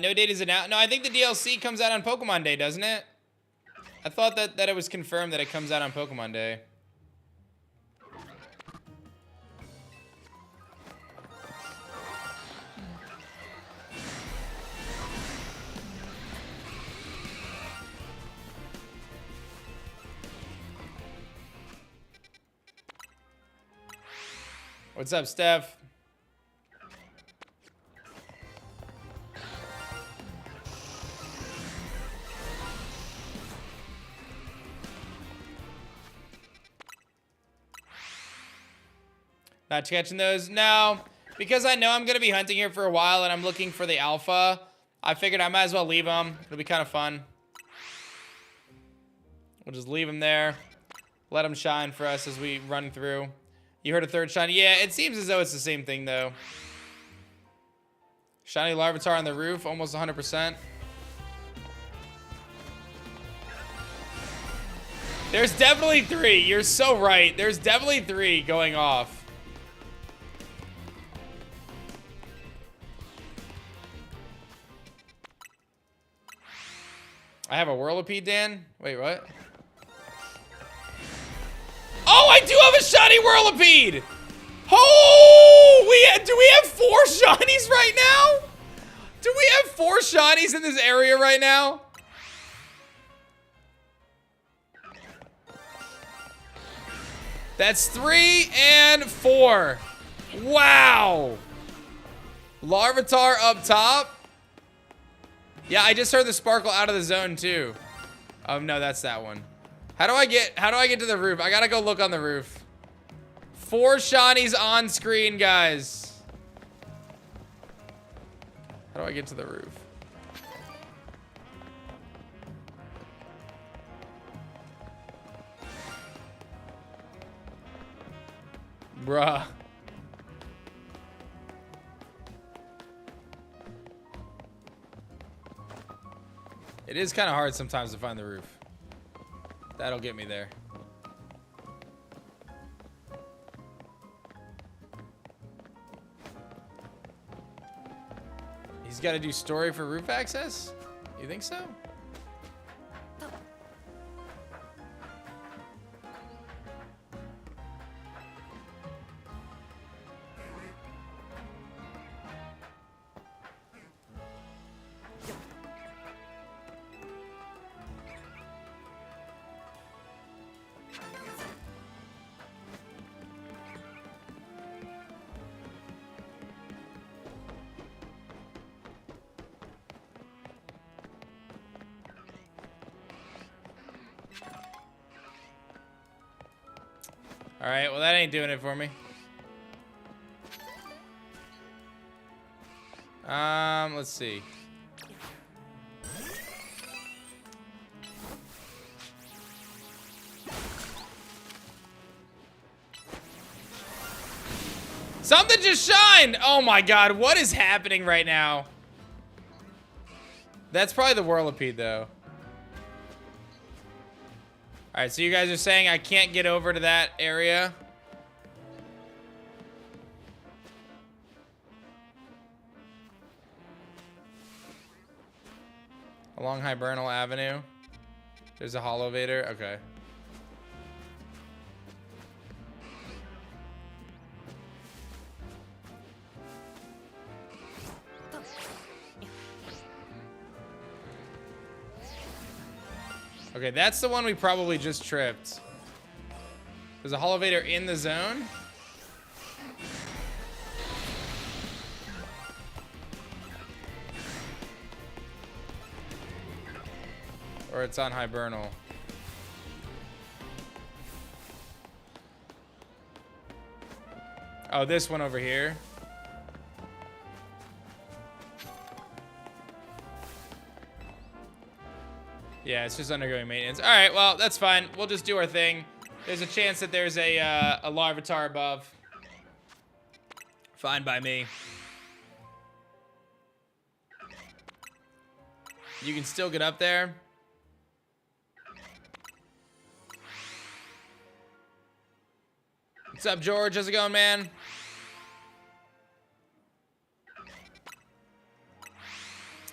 No date is announced. No, I think the DLC comes out on Pokemon Day, doesn't it? I thought that it was confirmed that it comes out on Pokemon Day. What's up, Steph? Not catching those? No, because I know I'm going to be hunting here for a while and I'm looking for the alpha. I figured I might as well leave them. It'll be kind of fun. We'll just leave them there. Let them shine for us as we run through. You heard a third shiny? Yeah, it seems as though it's the same thing though. Shiny Larvitar on the roof, almost 100%. There's definitely 3. You're so right. There's definitely 3 going off. I have a Whirlipede, Dan? Wait, what? Oh, I do have a shiny Whirlipede! Oh, do we have 4 shinies right now? Do we have 4 shinies in this area right now? That's 3 and 4. Wow. Larvitar up top. Yeah, I just heard the Sparkle out of the zone too. Oh no, that's that one. How do I get to the roof? I gotta go look on the roof. 4 shinies on screen, guys. How do I get to the roof? Bruh. It is kind of hard sometimes to find the roof. That'll get me there. He's got to do story for roof access? You think so? All right, well, that ain't doing it for me. Let's see. Something just shined! Oh my god, what is happening right now? That's probably the Whirlipede, though. Alright, so you guys are saying I can't get over to that area? Along Hibernal Avenue. There's a Holovator. Okay. Okay, that's the one we probably just tripped. There's a Holovator in the zone. Or it's on Hibernal. Oh, this one over here. Yeah, it's just undergoing maintenance. All right, well, that's fine. We'll just do our thing. There's a chance that there's a Larvitar above. Fine by me. You can still get up there. What's up, George? How's it going, man?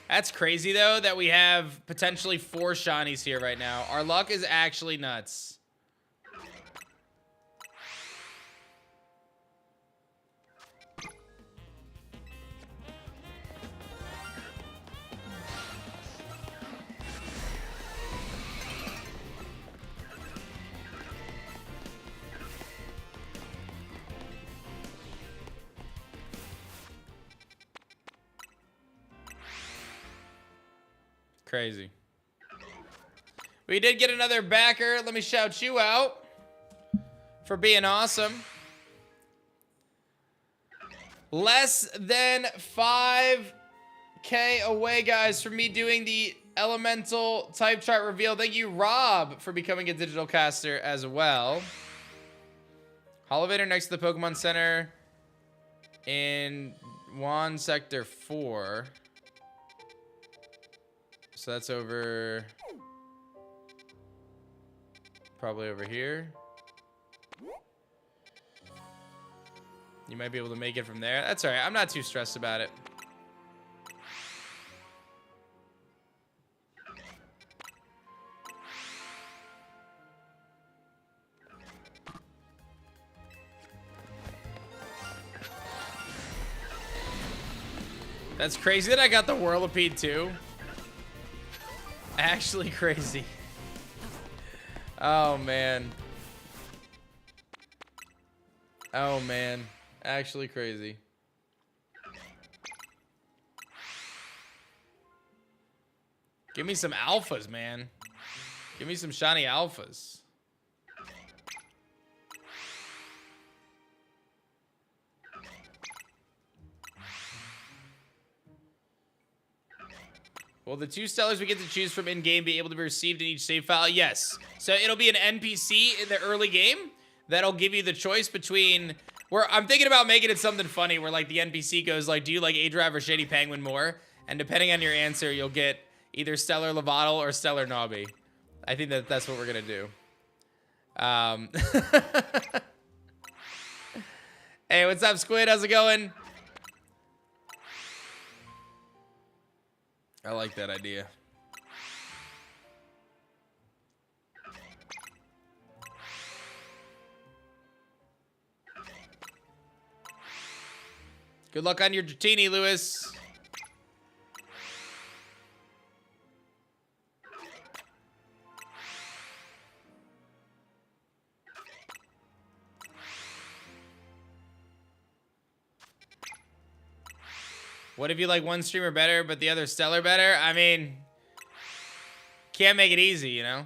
That's crazy, though, that we have potentially 4 shinies here right now. Our luck is actually nuts. Crazy. We did get another backer. Let me shout you out for being awesome. Less than 5K away, guys, from me doing the elemental type chart reveal. Thank you, Rob, for becoming a digital caster as well. Holovator next to the Pokemon Center in Juan Sector 4. So that's over, probably over here. You might be able to make it from there. That's all right. I'm not too stressed about it. That's crazy that I got the Whirlipede too. Actually crazy. Oh, man. Oh, man. Actually crazy. Give me some alphas, man. Give me some shiny alphas. Will the 2 stellars we get to choose from in-game be able to be received in each save file? Yes. So it'll be an NPC in the early game that'll give you the choice between... Where I'm thinking about making it something funny where like the NPC goes like, do you like A-Drive or Shady Penguin more? And depending on your answer, you'll get either Stellar Lovato or Stellar Nobby. I think that's what we're going to do. Hey, what's up, Squid? How's it going? I like that idea. Good luck on your Dratini, Lewis. What if you like one streamer better, but the other stellar better? I mean, can't make it easy, you know?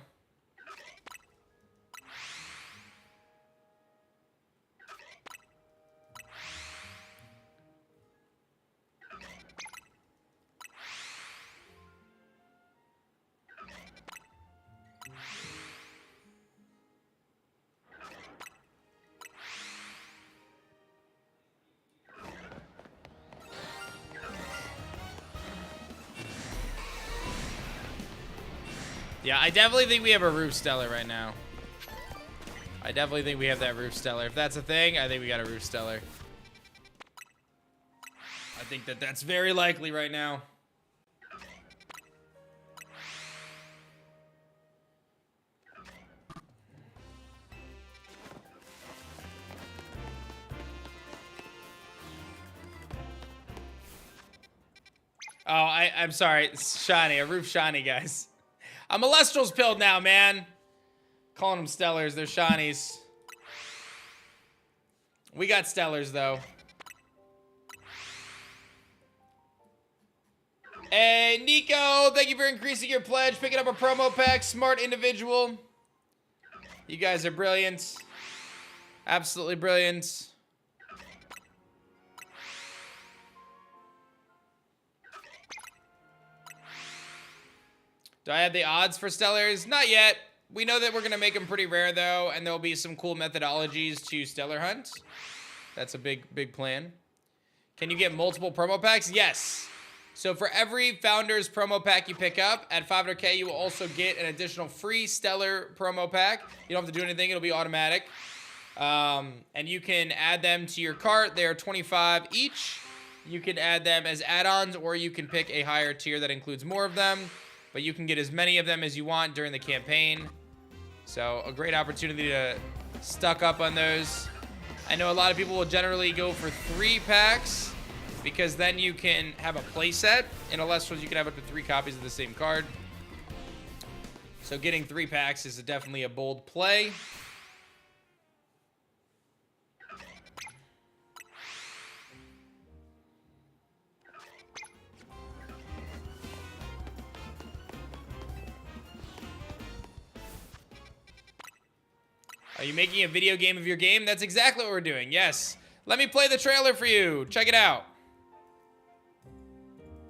Yeah, I definitely think we have a Roof Stellar right now. I definitely think we have that Roof Stellar. If that's a thing, I think we got a Roof Stellar. I think that that's very likely right now. Oh, I'm sorry. It's shiny. A Roof Shiny, guys. I'm Elestrals pilled now, man. Calling them Stellars. They're Shinies. We got Stellars, though. Hey, Nico. Thank you for increasing your pledge. Picking up a promo pack. Smart individual. You guys are brilliant. Absolutely brilliant. Do I have the odds for Stellars? Not yet. We know that we're going to make them pretty rare, though, and there'll be some cool methodologies to Stellar Hunt. That's a big plan. Can you get multiple promo packs? Yes. So for every Founders promo pack you pick up, at 500K, you will also get an additional free Stellar promo pack. You don't have to do anything. It'll be automatic. And you can add them to your cart. They are 25 each. You can add them as add-ons, or you can pick a higher tier that includes more of them. But you can get as many of them as you want during the campaign. So a great opportunity to stock up on those. I know a lot of people will generally go for 3 packs because then you can have a play set. In Elestrals, you can have up to 3 copies of the same card. So getting 3 packs is definitely a bold play. Are you making a video game of your game? That's exactly what we're doing, yes. Let me play the trailer for you. Check it out.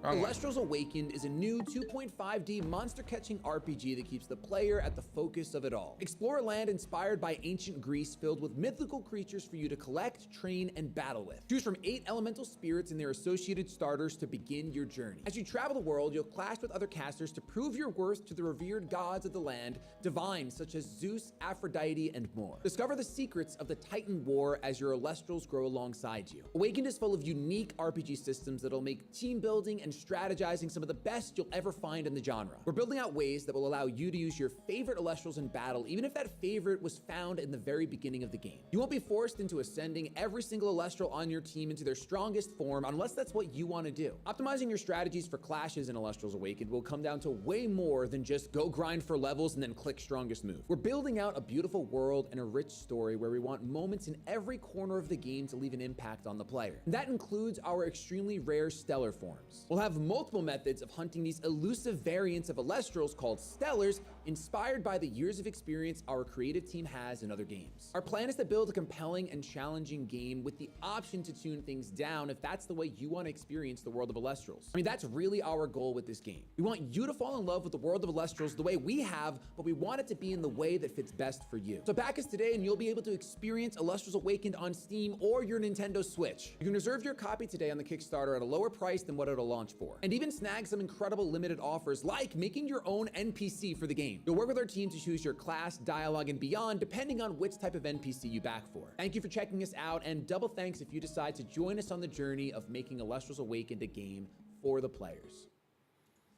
Elestrals Awakened is a new 2.5D monster-catching RPG that keeps the player at the focus of it all. Explore a land inspired by ancient Greece filled with mythical creatures for you to collect, train, and battle with. Choose from 8 elemental spirits and their associated starters to begin your journey. As you travel the world, you'll clash with other casters to prove your worth to the revered gods of the land, divines such as Zeus, Aphrodite, and more. Discover the secrets of the Titan War as your Elestrals grow alongside you. Awakened is full of unique RPG systems that'll make team building and strategizing some of the best you'll ever find in the genre. We're building out ways that will allow you to use your favorite Elestrals in battle, even if that favorite was found in the very beginning of the game. You won't be forced into ascending every single Elestral on your team into their strongest form unless that's what you want to do. Optimizing your strategies for clashes in Elestrals Awakened will come down to way more than just go grind for levels and then click strongest move. We're building out a beautiful world and a rich story where we want moments in every corner of the game to leave an impact on the player. And that includes our extremely rare stellar forms. We'll have multiple methods of hunting these elusive variants of Elestrals called Stellars, inspired by the years of experience our creative team has in other games. Our plan is to build a compelling and challenging game with the option to tune things down if that's the way you want to experience the world of Elestrals. I mean, that's really our goal with this game. We want you to fall in love with the world of Elestrals the way we have, but we want it to be in the way that fits best for you. So back us today and you'll be able to experience Elestrals Awakened on Steam or your Nintendo Switch. You can reserve your copy today on the Kickstarter at a lower price than what it'll launch for, and even snag some incredible limited offers like making your own NPC for the game. You'll work with our team to choose your class, dialogue, and beyond depending on which type of NPC you back for. Thank you for checking us out, and double thanks if you decide to join us on the journey of making Elestrals Awakened a game for the players.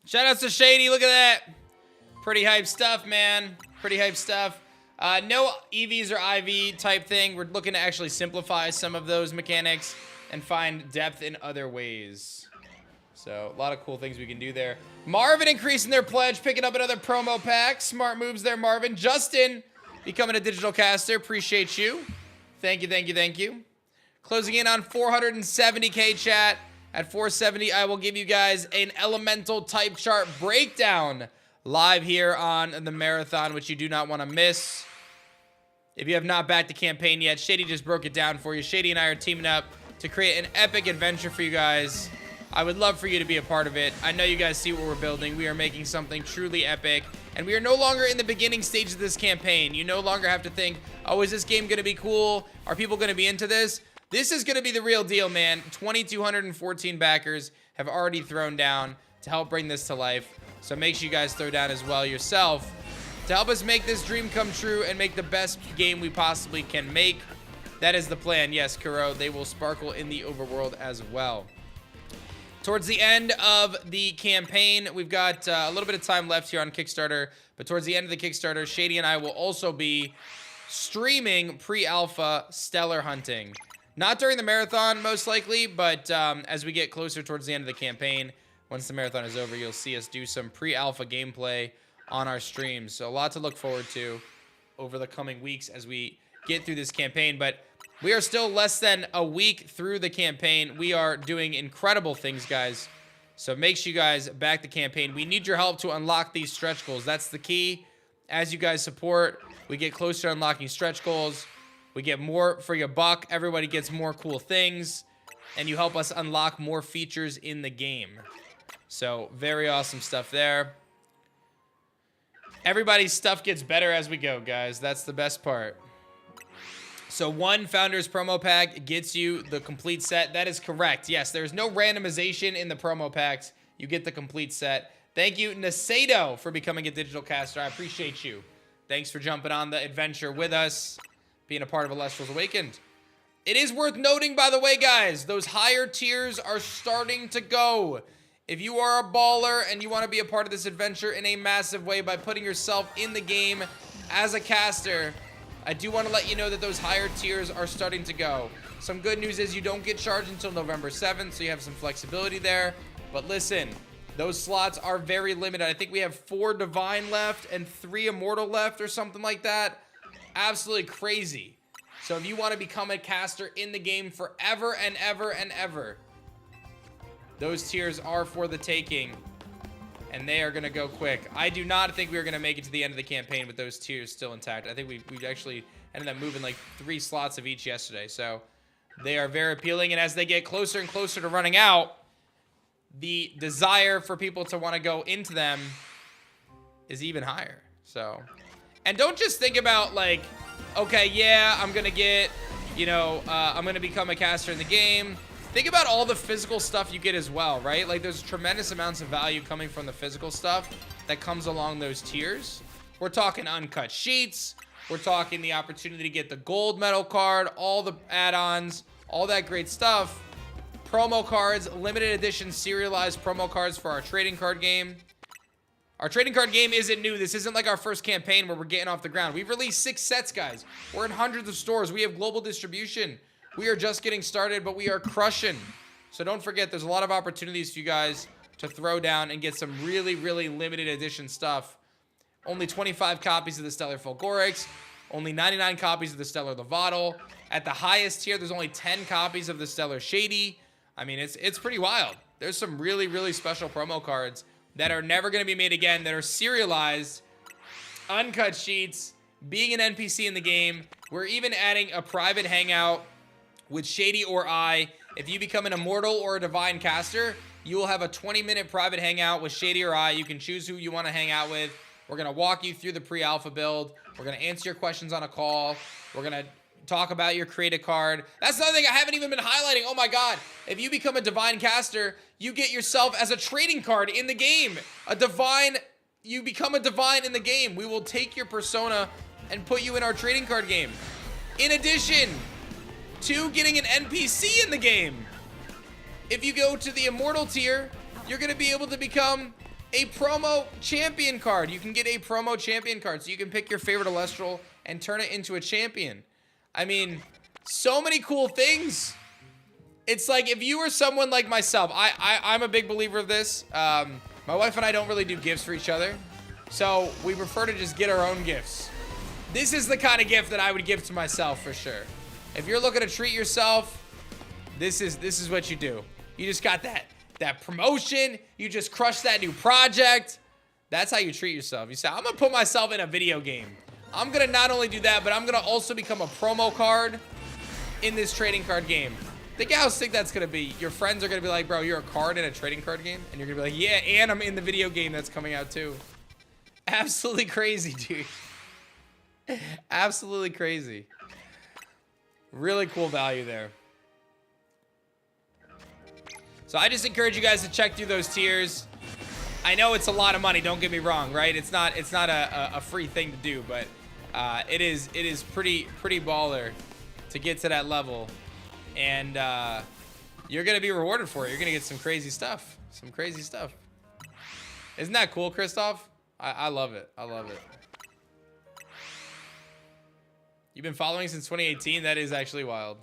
Shout outs to Shady, look at that. Pretty hype stuff, man. Pretty hype stuff. No EVs or IV type thing. We're looking to actually simplify some of those mechanics and find depth in other ways. So, a lot of cool things we can do there. Marvin increasing their pledge, picking up another promo pack. Smart moves there, Marvin. Justin becoming a digital caster. Appreciate you. Thank you, thank you, thank you. Closing in on 470K chat. At 470, I will give you guys an elemental type chart breakdown live here on the marathon, which you do not want to miss. If you have not backed the campaign yet, Shady just broke it down for you. Shady and I are teaming up to create an epic adventure for you guys. I would love for you to be a part of it. I know you guys see what we're building. We are making something truly epic. And we are no longer in the beginning stage of this campaign. You no longer have to think, oh, is this game going to be cool? Are people going to be into this? This is going to be the real deal, man. 2,214 backers have already thrown down to help bring this to life. So make sure you guys throw down as well yourself to help us make this dream come true and make the best game we possibly can make. That is the plan. Yes, Kuro, they will sparkle in the overworld as well. Towards the end of the campaign, we've got a little bit of time left here on Kickstarter, but towards the end of the Kickstarter, Shady and I will also be streaming pre-alpha stellar hunting. Not during the marathon, most likely, but as we get closer towards the end of the campaign, once the marathon is over, you'll see us do some pre-alpha gameplay on our streams. So a lot to look forward to over the coming weeks as we get through this campaign, but we are still less than a week through the campaign. We are doing incredible things, guys. So make sure you guys back the campaign. We need your help to unlock these stretch goals. That's the key. As you guys support, we get closer to unlocking stretch goals. We get more for your buck. Everybody gets more cool things. And you help us unlock more features in the game. So very awesome stuff there. Everybody's stuff gets better as we go, guys. That's the best part. So one Founders promo pack gets you the complete set. That is correct. Yes, there's no randomization in the promo packs. You get the complete set. Thank you, Nacedo, for becoming a digital caster. I appreciate you. Thanks for jumping on the adventure with us, being a part of Elestrals Awakened. It is worth noting, by the way, guys, those higher tiers are starting to go. If you are a baller and you want to be a part of this adventure in a massive way by putting yourself in the game as a caster, I do want to let you know that those higher tiers are starting to go. Some good news is you don't get charged until November 7th, so you have some flexibility there. But listen, those slots are very limited. I think we have 4 Divine left and 3 Immortal left or something like that. Absolutely crazy. So if you want to become a caster in the game forever and ever and ever, those tiers are for the taking. And they are going to go quick. I do not think we're going to make it to the end of the campaign with those tiers still intact. I think we actually ended up moving like 3 slots of each yesterday. So they are very appealing. And as they get closer and closer to running out, the desire for people to want to go into them is even higher. So, and don't just think about like, okay, yeah, I'm going to get, you know, I'm going to become a caster in the game. Think about all the physical stuff you get as well, right? Like, there's tremendous amounts of value coming from the physical stuff that comes along those tiers. We're talking uncut sheets. We're talking the opportunity to get the gold medal card, all the add-ons, all that great stuff. Promo cards, limited edition serialized promo cards for our trading card game. Our trading card game isn't new. This isn't like our first campaign where we're getting off the ground. We've released 6 sets, guys. We're in hundreds of stores. We have global distribution. We are just getting started, but we are crushing. So don't forget, there's a lot of opportunities for you guys to throw down and get some really, really limited edition stuff. Only 25 copies of the Stellar Fulgorix. Only 99 copies of the Stellar Levato. At the highest tier, there's only 10 copies of the Stellar Shady. I mean, it's pretty wild. There's some really, really special promo cards that are never going to be made again, that are serialized, uncut sheets, being an NPC in the game. We're even adding a private hangout with Shady or I. If you become an Immortal or a Divine caster, you will have a 20-minute private hangout with Shady or I. You can choose who you want to hang out with. We're going to walk you through the pre-alpha build. We're going to answer your questions on a call. We're going to talk about your create a card. That's another thing I haven't even been highlighting. Oh my god. If you become a Divine caster, you get yourself as a trading card in the game. A Divine, you become a Divine in the game. We will take your persona and put you in our trading card game. In addition to getting an NPC in the game. If you go to the Immortal tier, you're going to be able to become a promo champion card. You can get a promo champion card, so you can pick your favorite Elestral and turn it into a champion. I mean, so many cool things. It's like, if you were someone like myself, I'm a big believer of this. My wife and I don't really do gifts for each other, so we prefer to just get our own gifts. This is the kind of gift that I would give to myself for sure. If you're looking to treat yourself, this is what you do. You just got that promotion. You just crushed that new project. That's how you treat yourself. You say, I'm going to put myself in a video game. I'm going to not only do that, but I'm going to also become a promo card in this trading card game. Think how sick that's going to be. Your friends are going to be like, bro, you're a card in a trading card game? And you're going to be like, yeah, and I'm in the video game that's coming out too. Absolutely crazy, dude. Absolutely crazy. Really cool value there. So I just encourage you guys to check through those tiers. I know it's a lot of money. Don't get me wrong, right? It's not a free thing to do, but it is pretty baller to get to that level, and you're gonna be rewarded for it. You're gonna get some crazy stuff. Some crazy stuff. Isn't that cool, Christoph? I love it. I love it. You've been following since 2018? That is actually wild.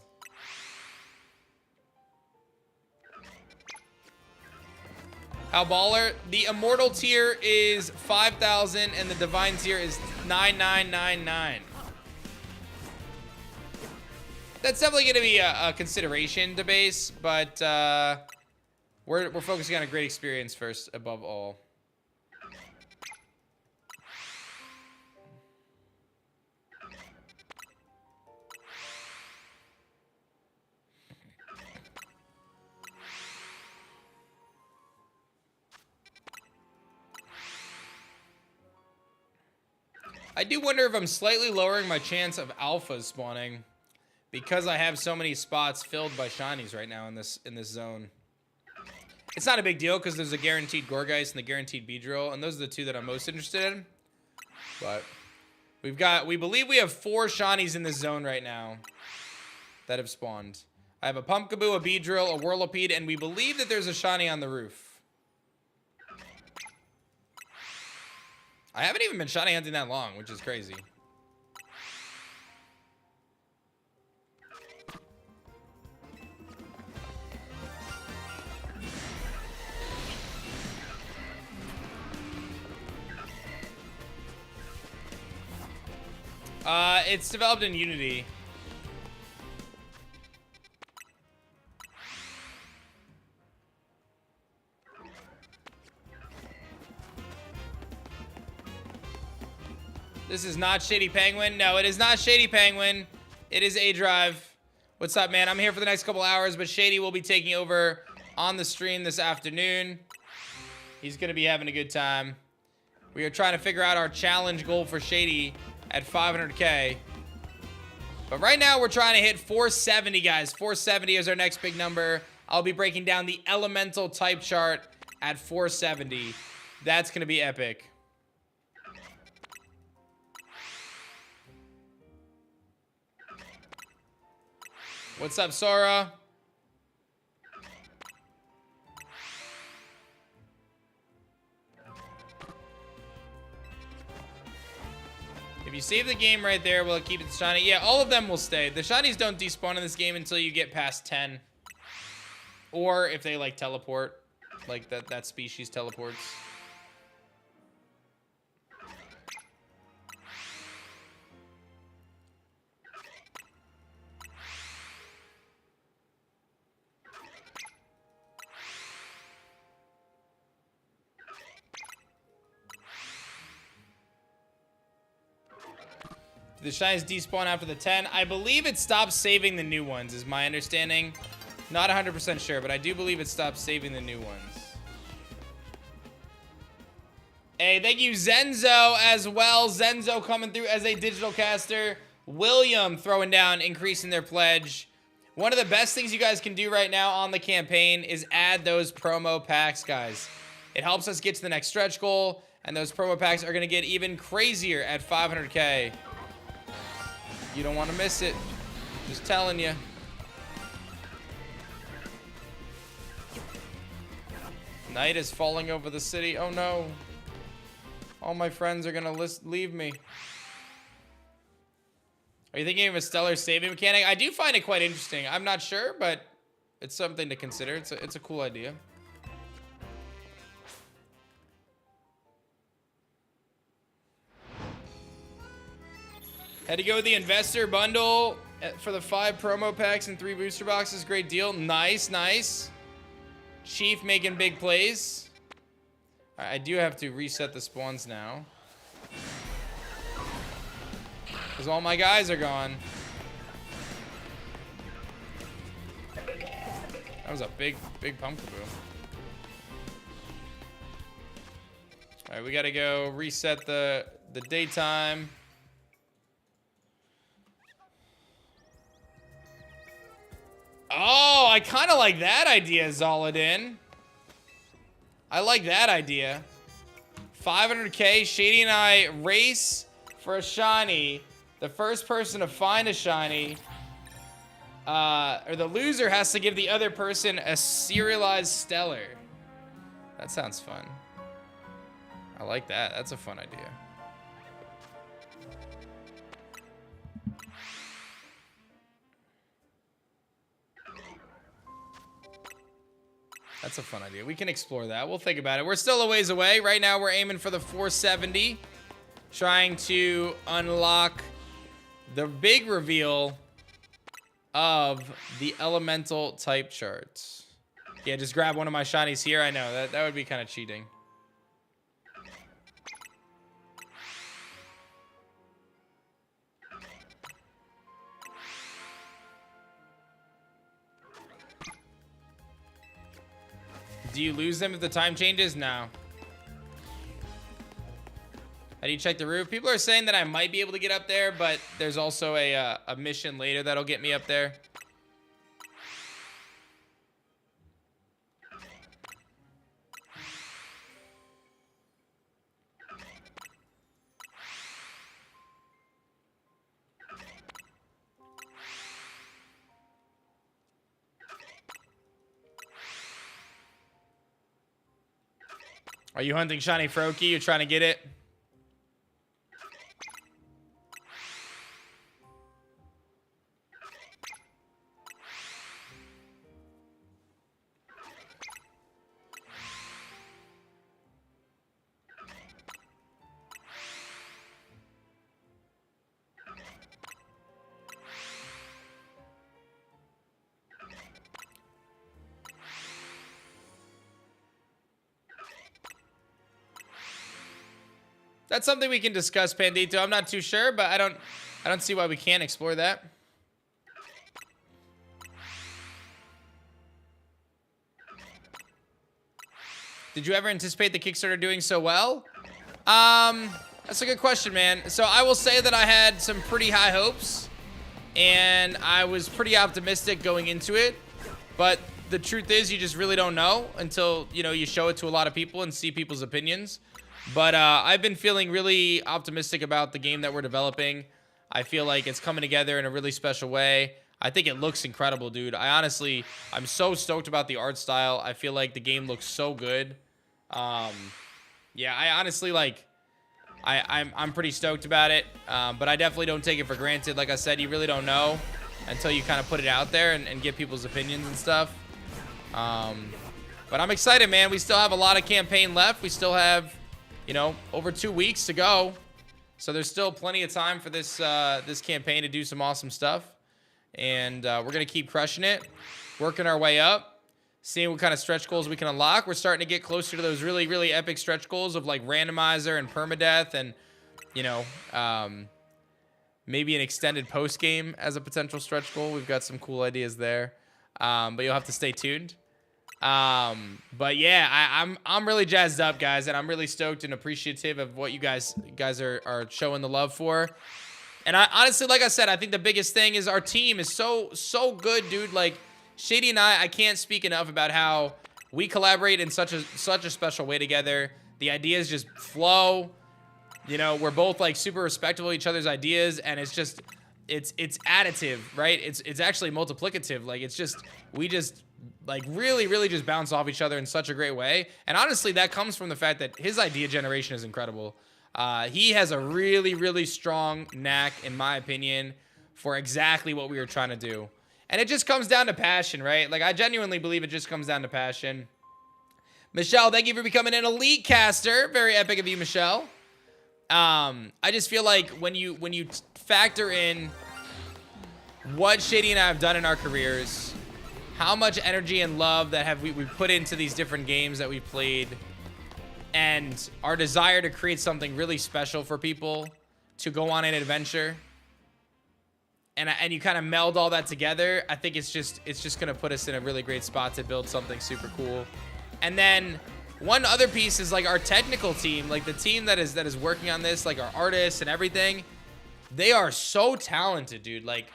How baller? The Immortal tier is 5,000 and the Divine tier is 9,999. That's definitely going to be a consideration to base, but we're focusing on a great experience first, above all. I do wonder if I'm slightly lowering my chance of alphas spawning because I have so many spots filled by shinies right now in this zone. It's not a big deal because there's a guaranteed Gorgeist and the guaranteed Beedrill, and those are the two that I'm most interested in. But we believe we have 4 shinies in this zone right now that have spawned. I have a Pumpkaboo, a Beedrill, a Whirlipede, and we believe that there's a shiny on the roof. I haven't even been shiny hunting that long, which is crazy. It's developed in Unity. This is not Shady Penguin. No, it is not Shady Penguin. It is A-Drive. What's up, man? I'm here for the next couple hours, but Shady will be taking over on the stream this afternoon. He's going to be having a good time. We are trying to figure out our challenge goal for Shady at 500K. But right now, we're trying to hit 470, guys. 470 is our next big number. I'll be breaking down the elemental type chart at 470. That's going to be epic. What's up, Sora? If you save the game right there, will it keep it shiny? Yeah, all of them will stay. The shinies don't despawn in this game until you get past 10. Or if they, like, teleport. Like, that species teleports. Do the shinies despawn after the 10? I believe it stops saving the new ones, is my understanding. Not 100% sure, but I do believe it stops saving the new ones. Hey, thank you, Zenzo, as well. Zenzo coming through as a digital caster. William throwing down, increasing their pledge. One of the best things you guys can do right now on the campaign is add those promo packs, guys. It helps us get to the next stretch goal, and those promo packs are going to get even crazier at 500K. You don't want to miss it. Just telling you. Night is falling over the city. Oh no. All my friends are gonna leave me. Are you thinking of a stellar saving mechanic? I do find it quite interesting. I'm not sure, but it's something to consider. It's a cool idea. Had to go with the investor bundle for the 5 promo packs and 3 booster boxes. Great deal. Nice, nice. Chief making big plays. All right, I do have to reset the spawns now, because all my guys are gone. That was a big Pumpkaboo. All right, we got to go reset the daytime. Oh, I kind of like that idea, Zoladin. I like that idea. 500K, Shady and I race for a shiny. The first person to find a shiny, or the loser has to give the other person a serialized stellar. That sounds fun. I like that. That's a fun idea. That's a fun idea. We can explore that. We'll think about it. We're still a ways away. Right now, we're aiming for the 470. Trying to unlock the big reveal of the elemental type charts. Yeah, just grab one of my shinies here. I know, that would be kind of cheating. Do you lose them if the time changes? No. How do you check the roof? People are saying that I might be able to get up there, but there's also a mission later that'll get me up there. Are you hunting shiny Froakie? You're trying to get it? That's something we can discuss, Pandito. I'm not too sure, but I don't see why we can't explore that. Did you ever anticipate the Kickstarter doing so well? That's a good question, man. So I will say that I had some pretty high hopes, and I was pretty optimistic going into it. But the truth is, you just really don't know until, you know, you show it to a lot of people and see people's opinions. But I've been feeling really optimistic about the game that we're developing. I feel like it's coming together in a really special way. I think it looks incredible, dude. I'm so stoked about the art style. I feel like the game looks so good. Yeah, I honestly, like, I'm pretty stoked about it. But I definitely don't take it for granted. Like I said, you really don't know until you kind of put it out there and get people's opinions and stuff. But I'm excited, man. We still have a lot of campaign left. We still have, you know, over 2 weeks to go. So there's still plenty of time for this this campaign to do some awesome stuff. And we're going to keep crushing it, working our way up, seeing what kind of stretch goals we can unlock. We're starting to get closer to those really, really epic stretch goals of like randomizer and permadeath and, you know, maybe an extended post game as a potential stretch goal. We've got some cool ideas there, but you'll have to stay tuned. But yeah, I'm really jazzed up, guys, and I'm really stoked and appreciative of what you guys are showing the love for. And I honestly, like I said, I think the biggest thing is our team is so good, dude. Like Shady and I can't speak enough about how we collaborate in such a special way together. The ideas just flow. You know, we're both like super respectful of each other's ideas, and it's just it's additive, right? It's actually multiplicative. Like we just like really just bounce off each other in such a great way. And honestly, that comes from the fact that his idea generation is incredible. He has a really strong knack, in my opinion, for exactly what we were trying to do. And it just comes down to passion, right? Like, I genuinely believe it just comes down to passion. Michelle, thank you for becoming an elite caster. Very epic of you, Michelle. I just feel like when you factor in what Shady and I have done in our careers, how much energy and love that we put into these different games that we've played, and our desire to create something really special for people to go on an adventure, and you kind of meld all that together, I think it's just gonna put us in a really great spot to build something super cool. And then one other piece is like our technical team, like the team that is working on this, like our artists and everything. They are so talented, dude. Like,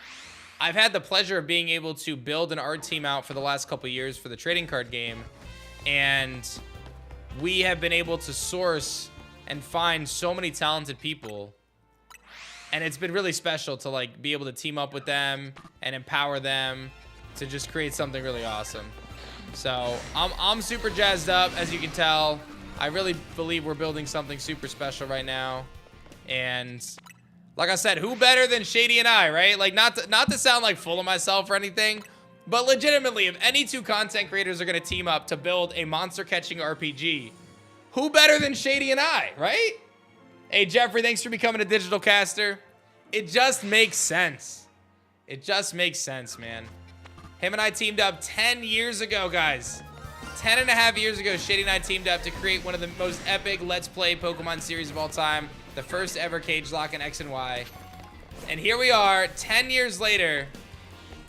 I've had the pleasure of being able to build an art team out for the last couple years for the trading card game, and we have been able to source and find so many talented people. And it's been really special to like be able to team up with them and empower them to just create something really awesome. So I'm super jazzed up, as you can tell. I really believe we're building something super special right now. And like I said, who better than Shady and I, right? Like not to sound like full of myself or anything, but legitimately, if any two content creators are gonna team up to build a monster catching RPG, who better than Shady and I, right? Hey, Jeffrey, thanks for becoming a digital caster. It just makes sense. It just makes sense, man. Him and I teamed up 10 years ago, guys. 10 and a half years ago, Shady and I teamed up to create one of the most epic Let's Play Pokemon series of all time. The first ever Cage Lock in X and Y. And here we are, 10 years later,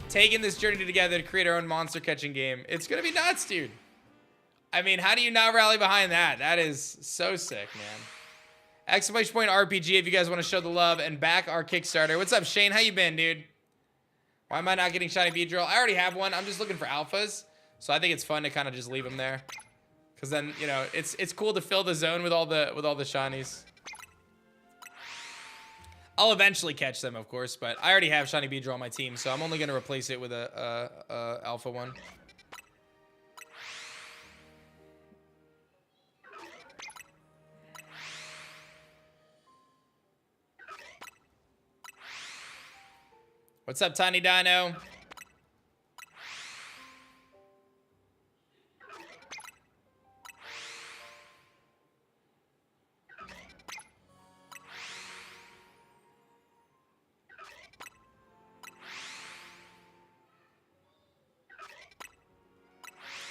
taking this journey together to create our own monster catching game. It's gonna be nuts, dude. I mean, how do you not rally behind that? That is so sick, man. Exclamation point RPG if you guys want to show the love and back our Kickstarter. What's up, Shane? How you been, dude? Why am I not getting shiny Beedrill? I already have one. I'm just looking for alphas. So I think it's fun to kind of just leave them there. Because then, you know, it's cool to fill the zone with all the shinies. I'll eventually catch them, of course, but I already have shiny Beedrill on my team, so I'm only going to replace it with a alpha one. What's up, Tiny Dino?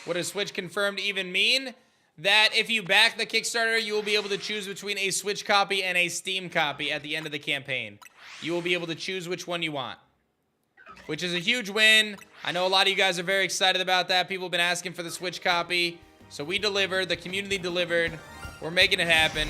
What does Switch confirmed even mean? That if you back the Kickstarter, you will be able to choose between a Switch copy and a Steam copy at the end of the campaign. You will be able to choose which one you want, which is a huge win. I know a lot of you guys are very excited about that. People have been asking for the Switch copy. So we delivered, the community delivered. We're making it happen.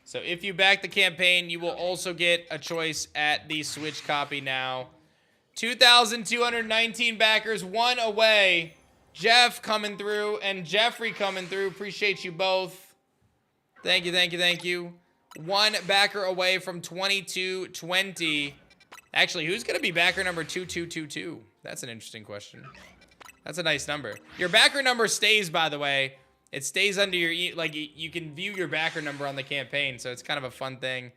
So if you back the campaign, you will also get a choice at the Switch copy now. 2,219 backers, one away. Jeff coming through and Jeffrey coming through. Appreciate you both. Thank you, thank you, thank you. One backer away from 2220. Actually, who's going to be backer number 2222? That's an interesting question. That's a nice number. Your backer number stays, by the way. It stays under your, like, you can view your backer number on the campaign, so it's kind of a fun thing.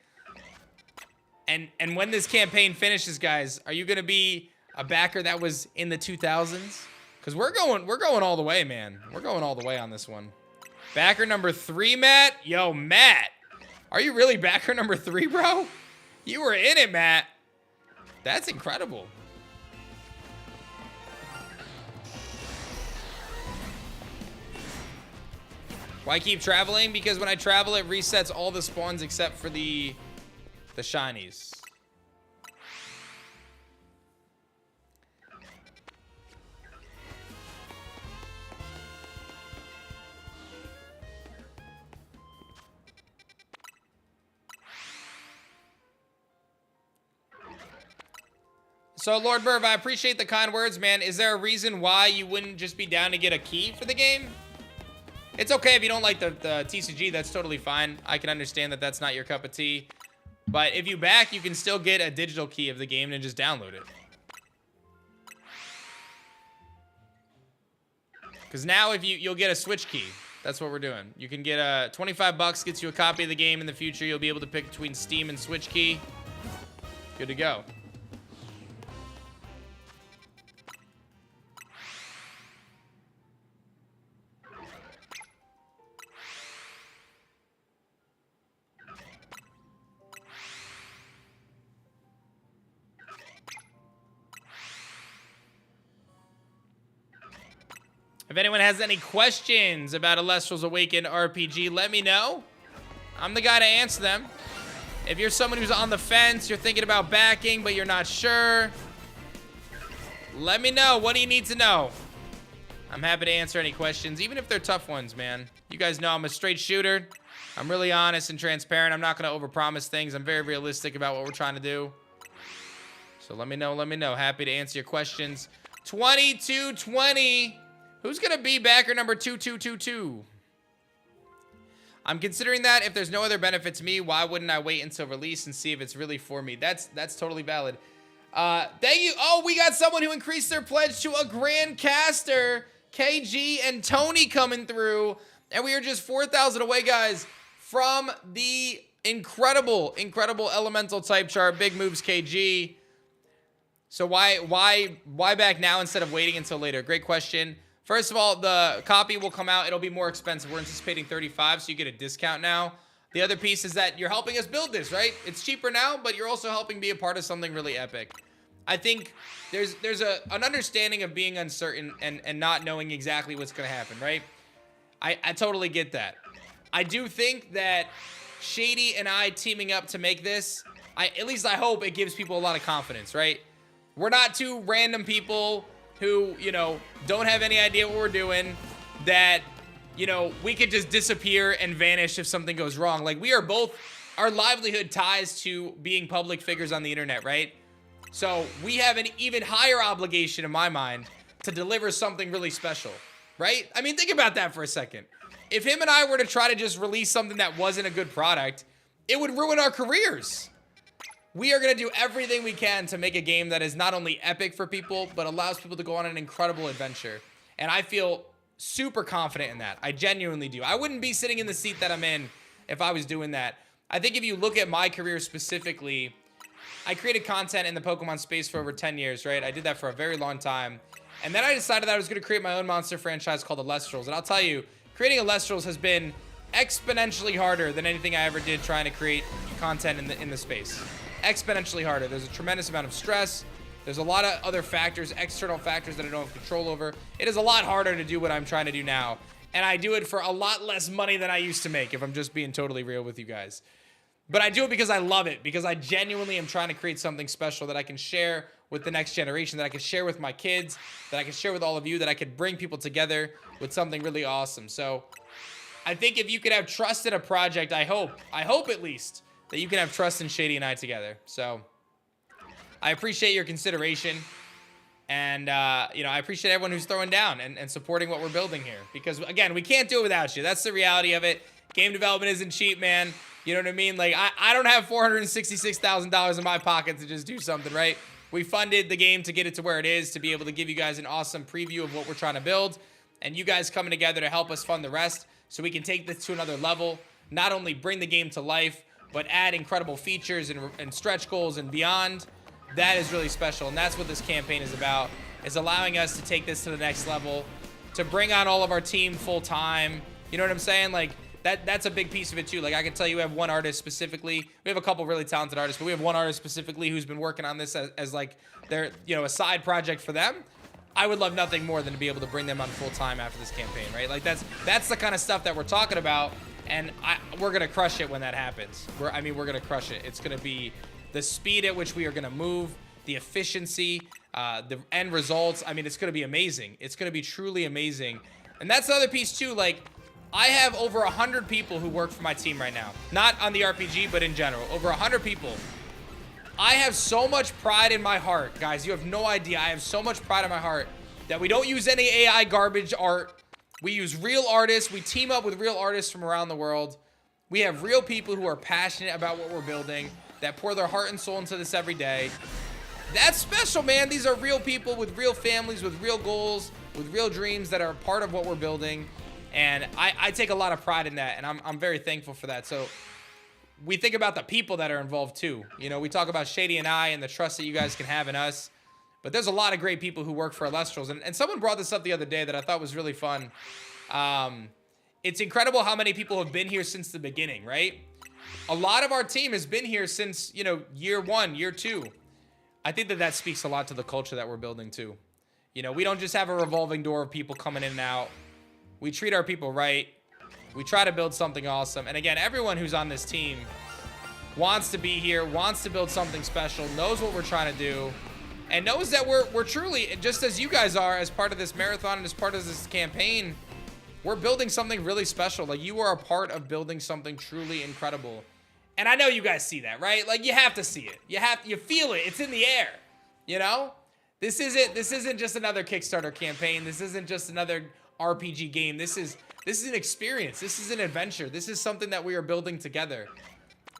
And when this campaign finishes, guys, are you going to be a backer that was in the 2000s? Because we're going all the way, man. We're going all the way on this one. Backer number 3, Matt? Yo, Matt. Are you really backer number 3, bro? You were in it, Matt. That's incredible. Why keep traveling? Because when I travel, it resets all the spawns except for the shinies. So, Lord Merv, I appreciate the kind words, man. Is there a reason why you wouldn't just be down to get a key for the game? It's okay if you don't like the TCG. That's totally fine. I can understand that that's not your cup of tea. But if you back, you can still get a digital key of the game and just download it. Because now if you'll get a Switch key. That's what we're doing. You can get 25 bucks, gets you a copy of the game. In the future, you'll be able to pick between Steam and Switch key. Good to go. If anyone has any questions about Elestrals Awakened RPG, let me know. I'm the guy to answer them. If you're someone who's on the fence, you're thinking about backing, but you're not sure, let me know. What do you need to know? I'm happy to answer any questions, even if they're tough ones, man. You guys know I'm a straight shooter. I'm really honest and transparent. I'm not going to overpromise things. I'm very realistic about what we're trying to do. So let me know. Happy to answer your questions. 2220. Who's going to be backer number 2222? I'm considering that if there's no other benefit to me, why wouldn't I wait until release and see if it's really for me? That's totally valid. Thank you. Oh, we got someone who increased their pledge to a Grand Caster. KG and Tony coming through. And we are just 4,000 away, guys, from the incredible elemental type chart. Big moves, KG. So why back now instead of waiting until later? Great question. First of all, the copy will come out. It'll be more expensive. We're anticipating 35, so you get a discount now. The other piece is that you're helping us build this, right? It's cheaper now, but you're also helping be a part of something really epic. I think there's an understanding of being uncertain and not knowing exactly what's going to happen, right? I totally get that. I do think that Shady and I teaming up to make this, at least I hope it gives people a lot of confidence, right? We're not two random people who, you know, don't have any idea what we're doing, that, you know, we could just disappear and vanish if something goes wrong. Like, we are both, our livelihood ties to being public figures on the internet, right? So we have an even higher obligation in my mind to deliver something really special, right? I mean, think about that for a second. If him and I were to try to just release something that wasn't a good product, it would ruin our careers. We are going to do everything we can to make a game that is not only epic for people, but allows people to go on an incredible adventure. And I feel super confident in that. I genuinely do. I wouldn't be sitting in the seat that I'm in if I was doing that. I think if you look at my career specifically, I created content in the Pokemon space for over 10 years, right? I did that for a very long time. And then I decided that I was going to create my own monster franchise called Elestrals. And I'll tell you, creating Elestrals has been exponentially harder than anything I ever did trying to create content in the space. Exponentially harder. There's a tremendous amount of stress. There's a lot of other factors, external factors that I don't have control over. It is a lot harder to do what I'm trying to do now. And I do it for a lot less money than I used to make, if I'm just being totally real with you guys. But I do it because I love it, because I genuinely am trying to create something special that I can share with the next generation, that I can share with my kids, that I can share with all of you, that I could bring people together with something really awesome. So I think if you could have trust in a project, I hope at least, that you can have trust in Shady and I together. So I appreciate your consideration. And, you know, I appreciate everyone who's throwing down and supporting what we're building here. Because, again, we can't do it without you. That's the reality of it. Game development isn't cheap, man. You know what I mean? Like, I don't have $466,000 in my pocket to just do something, right? We funded the game to get it to where it is, to be able to give you guys an awesome preview of what we're trying to build. And you guys coming together to help us fund the rest so we can take this to another level. Not only bring the game to life, but add incredible features and stretch goals and beyond. That is really special, and that's what this campaign is about, is allowing us to take this to the next level, to bring on all of our team full time. You know what I'm saying? Like, that's a big piece of it too. Like, I can tell you, we have one artist specifically. We have a couple really talented artists, but we have one artist specifically who's been working on this as like their, you know, a side project for them. I would love nothing more than to be able to bring them on full time after this campaign, right? Like, that's the kind of stuff that we're talking about. And we're going to crush it when that happens. We're going to crush it. It's going to be the speed at which we are going to move, the efficiency, the end results. I mean, it's going to be amazing. It's going to be truly amazing. And that's the other piece too. Like, I have over 100 people who work for my team right now. Not on the RPG, but in general. Over 100 people. I have so much pride in my heart. Guys, you have no idea. I have so much pride in my heart that we don't use any AI garbage art. We use real artists. We team up with real artists from around the world. We have real people who are passionate about what we're building, that pour their heart and soul into this every day. That's special, man. These are real people with real families, with real goals, with real dreams that are part of what we're building. And I take a lot of pride in that, and I'm very thankful for that. So we think about the people that are involved too. You know, we talk about Shady and I and the trust that you guys can have in us. But there's a lot of great people who work for Elestrals. And someone brought this up the other day that I thought was really fun. It's incredible how many people have been here since the beginning, right? A lot of our team has been here since, you know, year 1, year 2. I think that speaks a lot to the culture that we're building too. You know, we don't just have a revolving door of people coming in and out. We treat our people right. We try to build something awesome. And again, everyone who's on this team wants to be here, wants to build something special, knows what we're trying to do, and knows that we're truly, just as you guys are, as part of this marathon and as part of this campaign, we're building something really special. Like, you are a part of building something truly incredible. And I know you guys see that, right? Like, you have to see it. You feel it. It's in the air. You know? This isn't just another Kickstarter campaign. This isn't just another RPG game. This is an experience. This is an adventure. This is something that we are building together.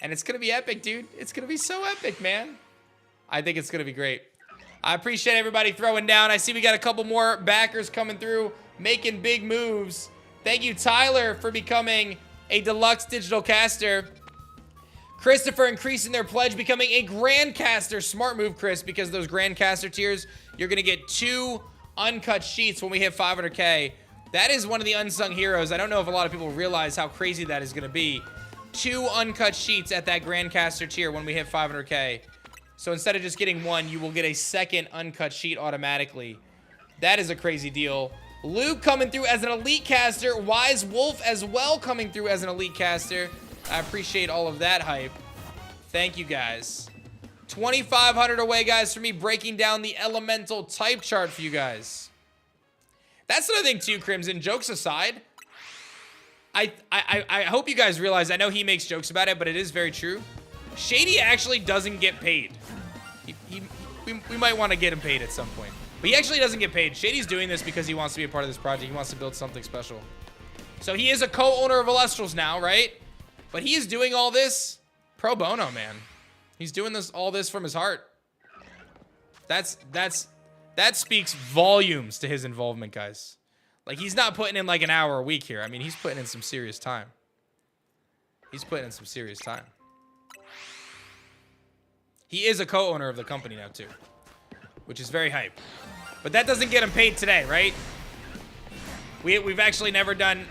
And it's gonna be epic, dude. It's gonna be so epic, man. I think it's gonna be great. I appreciate everybody throwing down. I see we got a couple more backers coming through, making big moves. Thank you, Tyler, for becoming a deluxe digital caster. Christopher increasing their pledge, becoming a Grandcaster. Smart move, Chris, because those Grandcaster tiers, you're going to get 2 uncut sheets when we hit 500K. That is one of the unsung heroes. I don't know if a lot of people realize how crazy that is going to be. 2 uncut sheets at that Grandcaster tier when we hit 500K. So instead of just getting 1, you will get a second uncut sheet automatically. That is a crazy deal. Luke coming through as an elite caster. Wise Wolf as well coming through as an elite caster. I appreciate all of that hype. Thank you, guys. 2,500 away, guys, for me breaking down the elemental type chart for you guys. That's another thing, too, Crimson. Jokes aside, I hope you guys realize, I know he makes jokes about it, but it is very true. Shady actually doesn't get paid. We might want to get him paid at some point. But he actually doesn't get paid. Shady's doing this because he wants to be a part of this project. He wants to build something special. So he is a co-owner of Elestrals now, right? But he is doing all this pro bono, man. He's doing all this from his heart. That speaks volumes to his involvement, guys. Like, he's not putting in like an hour a week here. I mean, he's putting in some serious time. He's putting in some serious time. He is a co-owner of the company now, too, which is very hype. But that doesn't get him paid today, right? We've actually never done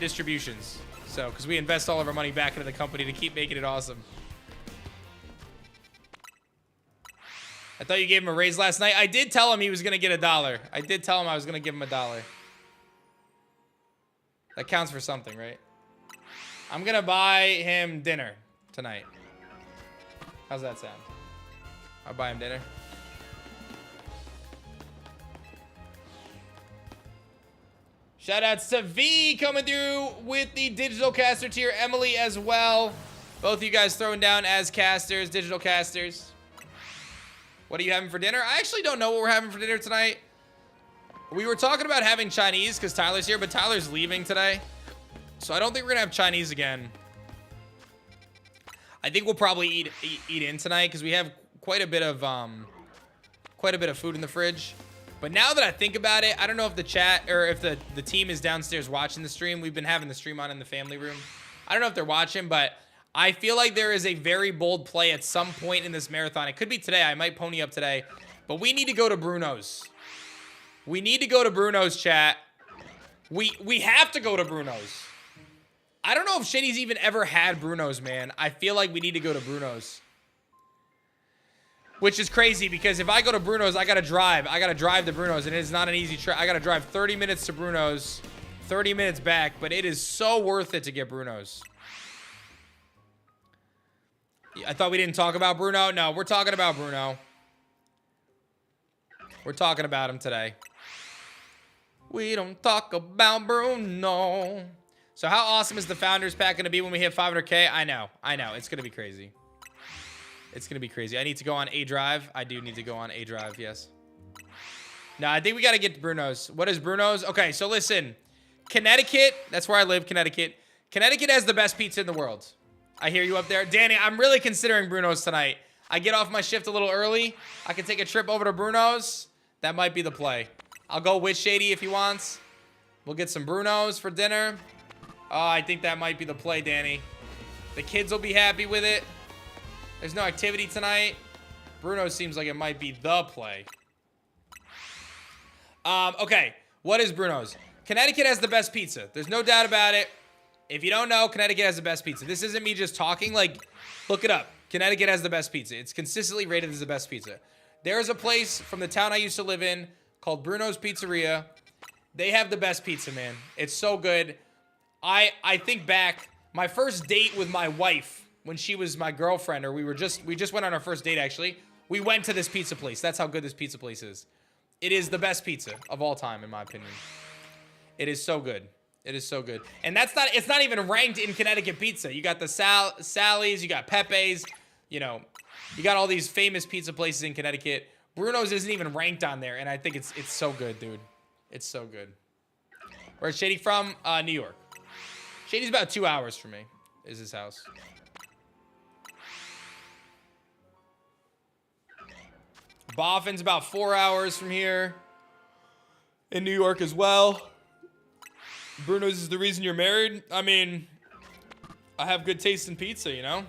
distributions. So, because we invest all of our money back into the company to keep making it awesome. I thought you gave him a raise last night. I did tell him he was going to get $1. I did tell him I was going to give him $1. That counts for something, right? I'm going to buy him dinner tonight. How's that sound? I'll buy him dinner. Shoutouts to V coming through with the digital caster tier. Emily as well. Both of you guys throwing down as casters, digital casters. What are you having for dinner? I actually don't know what we're having for dinner tonight. We were talking about having Chinese because Tyler's here, but Tyler's leaving today. So I don't think we're going to have Chinese again. I think we'll probably eat in tonight because we have quite a bit of food in the fridge. But now that I think about it, I don't know if the chat or if the team is downstairs watching the stream. We've been having the stream on in the family room. I don't know if they're watching, but I feel like there is a very bold play at some point in this marathon. It could be today. I might pony up today. But we need to go to Bruno's. We need to go to Bruno's, chat. We have to go to Bruno's. I don't know if Shady's even ever had Bruno's, man. I feel like we need to go to Bruno's. Which is crazy because if I go to Bruno's, I gotta drive. I gotta drive to Bruno's, and it is not an easy trip. I gotta drive 30 minutes to Bruno's, 30 minutes back, but it is so worth it to get Bruno's. I thought we didn't talk about Bruno. No, we're talking about Bruno. We're talking about him today. We don't talk about Bruno. So how awesome is the Founders Pack going to be when we hit 500K? I know. It's going to be crazy. It's going to be crazy. I need to go on A Drive. I do need to go on A Drive, yes. No, I think we got to get to Bruno's. What is Bruno's? Okay, so listen. Connecticut, that's where I live, Connecticut. Connecticut has the best pizza in the world. I hear you up there. Danny, I'm really considering Bruno's tonight. I get off my shift a little early. I can take a trip over to Bruno's. That might be the play. I'll go with Shady if he wants. We'll get some Bruno's for dinner. Oh, I think that might be the play, Danny. The kids will be happy with it. There's no activity tonight. Bruno's seems like it might be the play. Okay, what is Bruno's? Connecticut has the best pizza. There's no doubt about it. If you don't know, Connecticut has the best pizza. This isn't me just talking. Like, look it up. Connecticut has the best pizza. It's consistently rated as the best pizza. There is a place from the town I used to live in called Bruno's Pizzeria. They have the best pizza, man. It's so good. I think back, my first date with my wife when she was my girlfriend, or we just went on our first date, actually. We went to this pizza place. That's how good this pizza place is. It is the best pizza of all time, in my opinion. It is so good. It is so good. And it's not even ranked in Connecticut pizza. You got the Sally's, you got Pepe's, you know, you got all these famous pizza places in Connecticut. Bruno's isn't even ranked on there, and I think it's so good, dude. It's so good. Where's Shady from? New York. Shady's about 2 hours from me, is his house. Boffin's about 4 hours from here. In New York as well. Bruno's is the reason you're married? I mean, I have good taste in pizza, you know?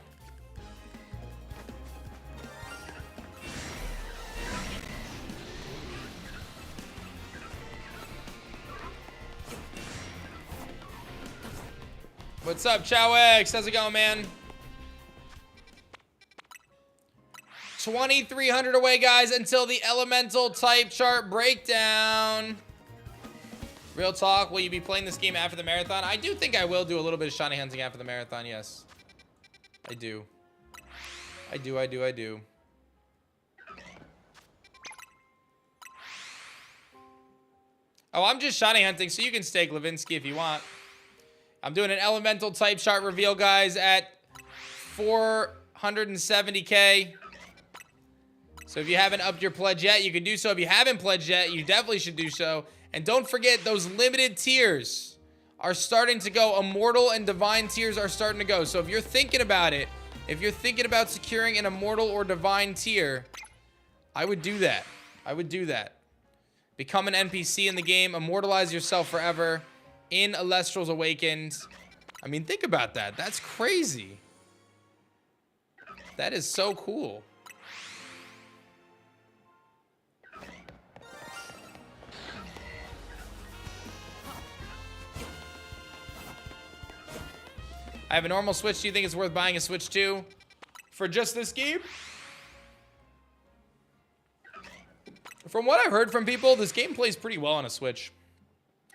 What's up, Chowix? How's it going, man? 2,300 away, guys, until the elemental type chart breakdown. Real talk, will you be playing this game after the marathon? I do think I will do a little bit of shiny hunting after the marathon, yes. I do. I do. Oh, I'm just shiny hunting, so you can stake Levinsky if you want. I'm doing an elemental type chart reveal, guys, at 470K. So if you haven't upped your pledge yet, you can do so. If you haven't pledged yet, you definitely should do so. And don't forget, those limited tiers are starting to go. Immortal and divine tiers are starting to go. So if you're thinking about it, if you're thinking about securing an immortal or divine tier, I would do that. I would do that. Become an NPC in the game. Immortalize yourself forever in Elestrals Awakened. I mean, think about that. That's crazy. That is so cool. I have a normal Switch. Do you think it's worth buying a Switch 2 for just this game? From what I've heard from people, this game plays pretty well on a Switch.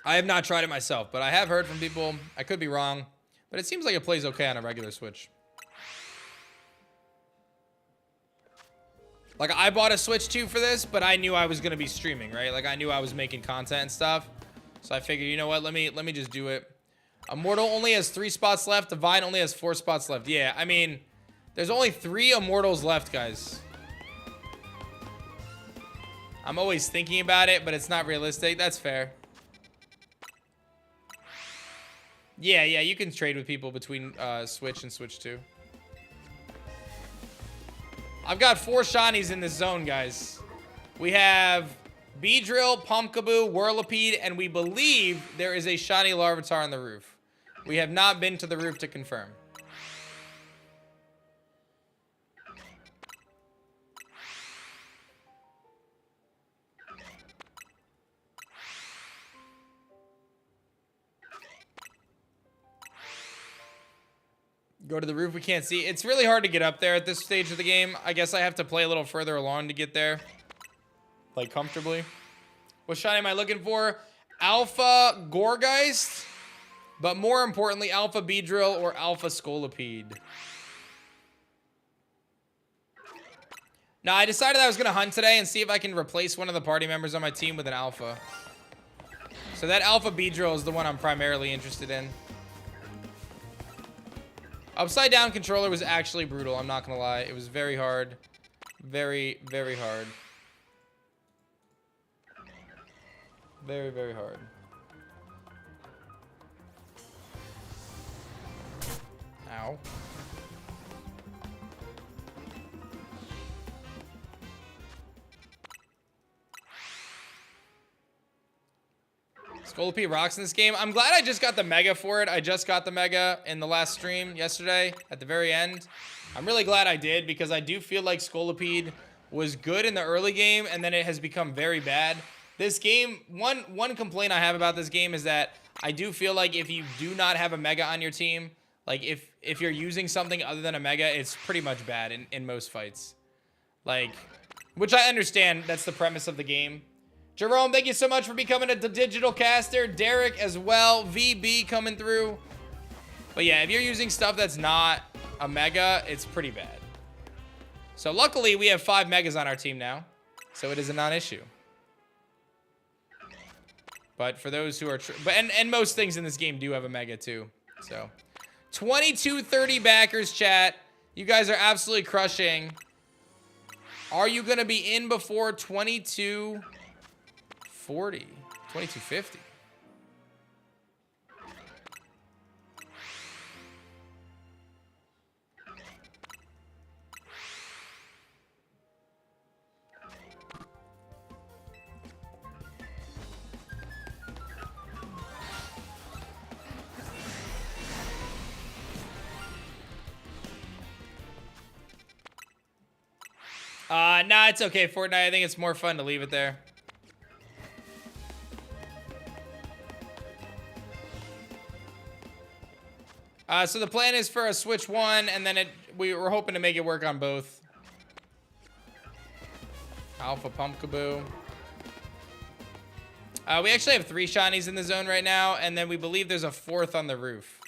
I have not tried it myself, but I have heard from people. I could be wrong, but it seems like it plays okay on a regular Switch. Like, I bought a Switch 2 for this, but I knew I was going to be streaming, right? Like, I knew I was making content and stuff. So I figured, you know what? Let me just do it. Immortal only has 3 spots left. Divine only has 4 spots left. Yeah, I mean, there's only 3 Immortals left, guys. I'm always thinking about it, but it's not realistic. That's fair. Yeah, you can trade with people between Switch and Switch 2. I've got 4 shinies in this zone, guys. We have Beedrill, Pumpkaboo, Whirlipede, and we believe there is a shiny Larvitar on the roof. We have not been to the roof to confirm. Go to the roof, we can't see. It's really hard to get up there at this stage of the game. I guess I have to play a little further along to get there. Like, comfortably. What shiny am I looking for? Alpha Gorgeist. But more importantly, Alpha Beedrill or Alpha Scolipede. Now, I decided I was going to hunt today and see if I can replace one of the party members on my team with an Alpha. So that Alpha Beedrill is the one I'm primarily interested in. Upside down controller was actually brutal, I'm not going to lie. It was very hard. Very, very hard. Very, very hard. Ow. Scolipede rocks in this game. I'm glad I just got the Mega for it. I just got the Mega in the last stream yesterday at the very end. I'm really glad I did because I do feel like Scolipede was good in the early game and then it has become very bad. This game, one complaint I have about this game is that I do feel like if you do not have a Mega on your team, like if you're using something other than a Mega, it's pretty much bad in most fights. Like, which I understand, that's the premise of the game. Jerome, thank you so much for becoming a digital caster. Derek as well. VB coming through. But yeah, if you're using stuff that's not a Mega, it's pretty bad. So luckily, we have 5 Megas on our team now. So it is a non-issue. But for those who are... And most things in this game do have a Mega too. So 2230 backers, chat. You guys are absolutely crushing. Are you going to be in before 2240? 2250? Nah, it's okay, Fortnite. I think it's more fun to leave it there. So the plan is for a Switch 1, and then we were hoping to make it work on both. Alpha Pumpkaboo. We actually have 3 shinies in the zone right now, and then we believe there's a 4th on the roof.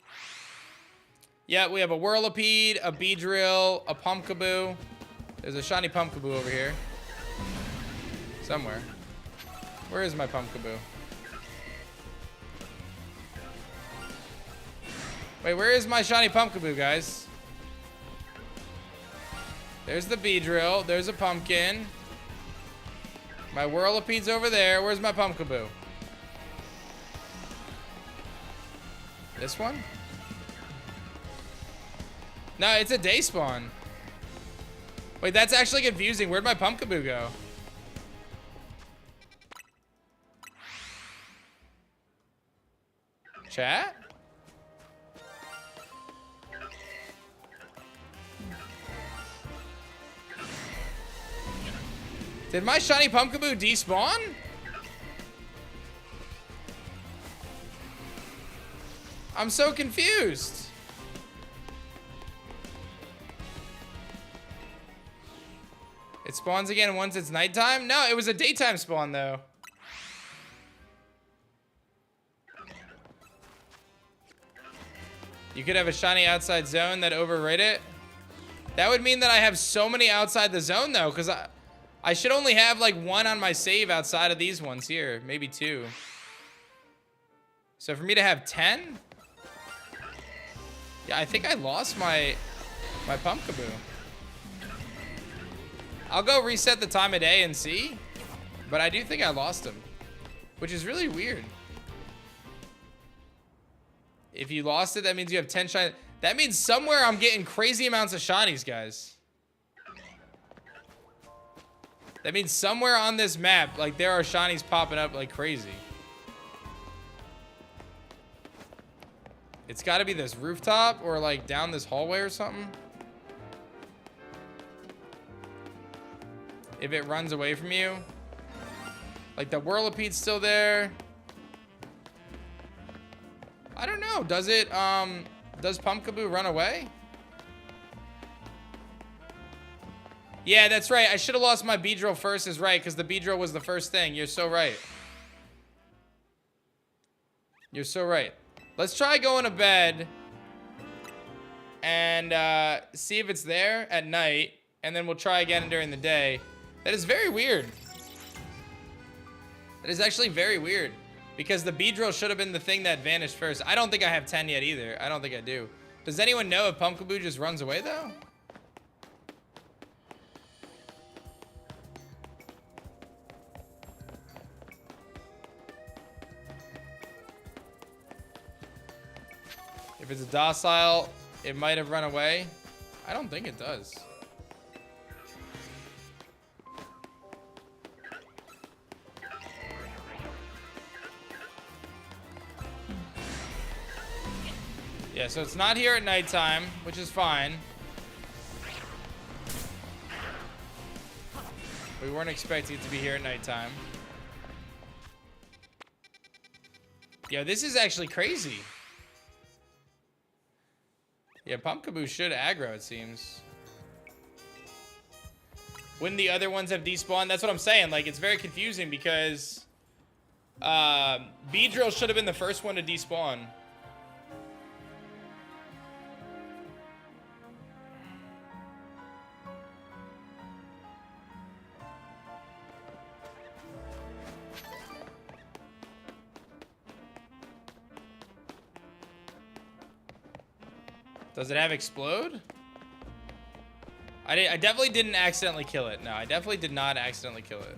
Yeah, we have a Whirlipede, a Beedrill, a Pumpkaboo. There's a shiny Pumpkaboo over here. Somewhere. Where is my Pumpkaboo? Wait, where is my shiny Pumpkaboo, guys? There's the Beedrill. There's a pumpkin. My Whirlipede's over there. Where's my Pumpkaboo? This one? No, it's a day spawn. Wait, that's actually confusing. Where'd my Pumpkaboo go? Chat? Did my shiny Pumpkaboo despawn? I'm so confused. It spawns again once it's nighttime? No, it was a daytime spawn though. You could have a shiny outside zone that overrate it. That would mean that I have so many outside the zone though, because I should only have like 1 on my save outside of these ones here. Maybe 2. So for me to have 10? Yeah, I think I lost my Pumpkaboo. I'll go reset the time of day and see. But I do think I lost him. Which is really weird. If you lost it, that means you have 10 shinies. That means somewhere I'm getting crazy amounts of shinies, guys. That means somewhere on this map, like, there are shinies popping up like crazy. It's got to be this rooftop or, like, down this hallway or something. If it runs away from you. Like, the Whirlipede's still there. I don't know. Does it, does Pumpkaboo run away? Yeah, that's right. I should have lost my Beedrill first is right, because the Beedrill was the first thing. You're so right. You're so right. Let's try going to bed and see if it's there at night, and then we'll try again during the day. That is very weird. That is actually very weird, because the Beedrill should have been the thing that vanished first. I don't think I have 10 yet either. I don't think I do. Does anyone know if Pumpkaboo just runs away, though? If it's a docile, it might have run away. I don't think it does. Yeah, so it's not here at nighttime, which is fine. We weren't expecting it to be here at nighttime. Yo, this is actually crazy. Yeah, Pumpkaboo should aggro, it seems. Wouldn't the other ones have despawned? That's what I'm saying. Like, it's very confusing because Beedrill should have been the first one to despawn. Does it have explode? I definitely didn't accidentally kill it. No, I definitely did not accidentally kill it.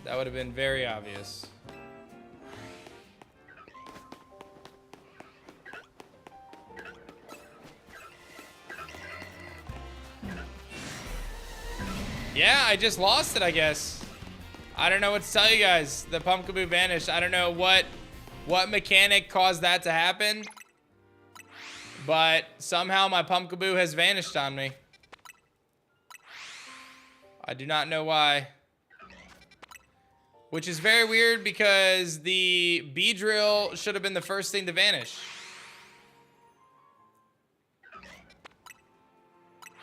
That would have been very obvious. Yeah, I just lost it, I guess. I don't know what to tell you guys. The Pumpkaboo vanished. I don't know what mechanic caused that to happen. But somehow my Pumpkaboo has vanished on me. I do not know why. Which is very weird because the Beedrill should have been the first thing to vanish.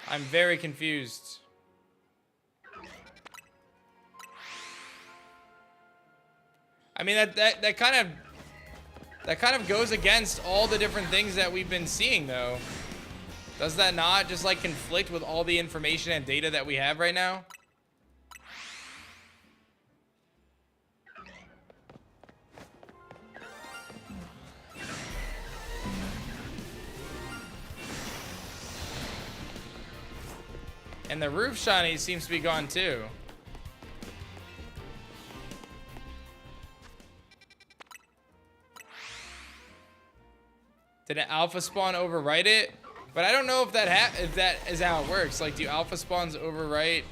I'm very confused. I mean, that kind of goes against all the different things that we've been seeing, though. Does that not just like conflict with all the information and data that we have right now? And the roof shiny seems to be gone too. Did an alpha spawn overwrite it? But I don't know if that is how it works. Like, do alpha spawns overwrite?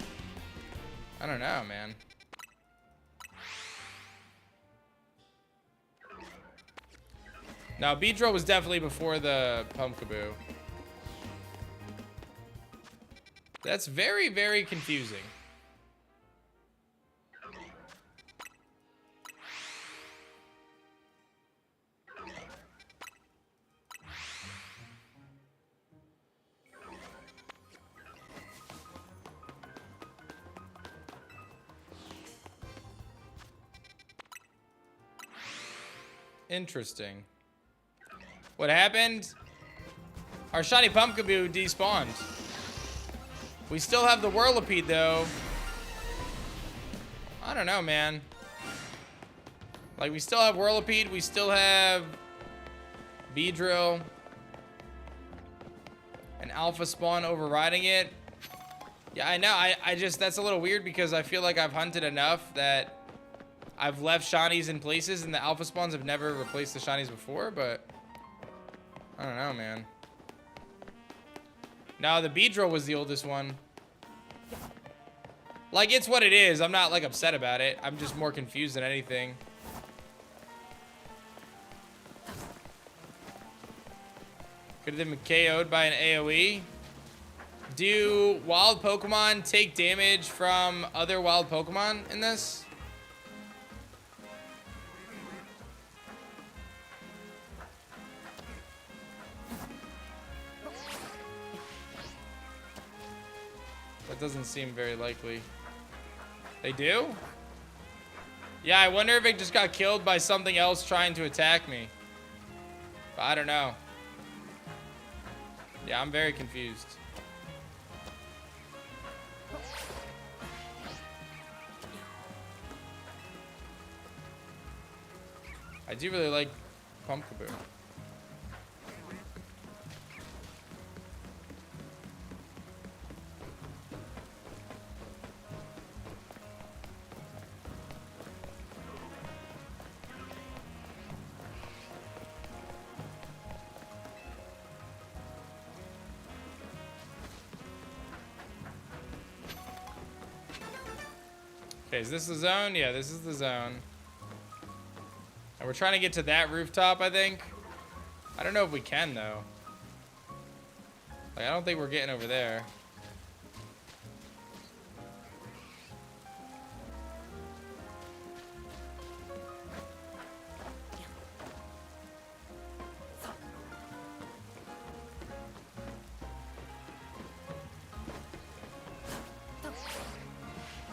I don't know, man. Now, Beedrill was definitely before the Pumpkaboo. That's very, very confusing. Interesting. What happened? Our shiny Pumpkaboo despawned. We still have the Whirlipede, though. I don't know, man. Like, we still have Whirlipede. We still have Beedrill. An alpha spawn overriding it. Yeah, I know. I just, that's a little weird because I feel like I've hunted enough that I've left shinies in places and the alpha spawns have never replaced the shinies before, but I don't know, man. No, the Beedrill was the oldest one. Like, it's what it is. I'm not, like, upset about it. I'm just more confused than anything. Could have been KO'd by an AoE. Do wild Pokemon take damage from other wild Pokemon in this? That doesn't seem very likely. They do? Yeah, I wonder if it just got killed by something else trying to attack me. But I don't know. Yeah, I'm very confused. I do really like Pumpkaboo. Okay, is this the zone? Yeah, this is the zone. And we're trying to get to that rooftop, I think. I don't know if we can, though. Like, I don't think we're getting over there.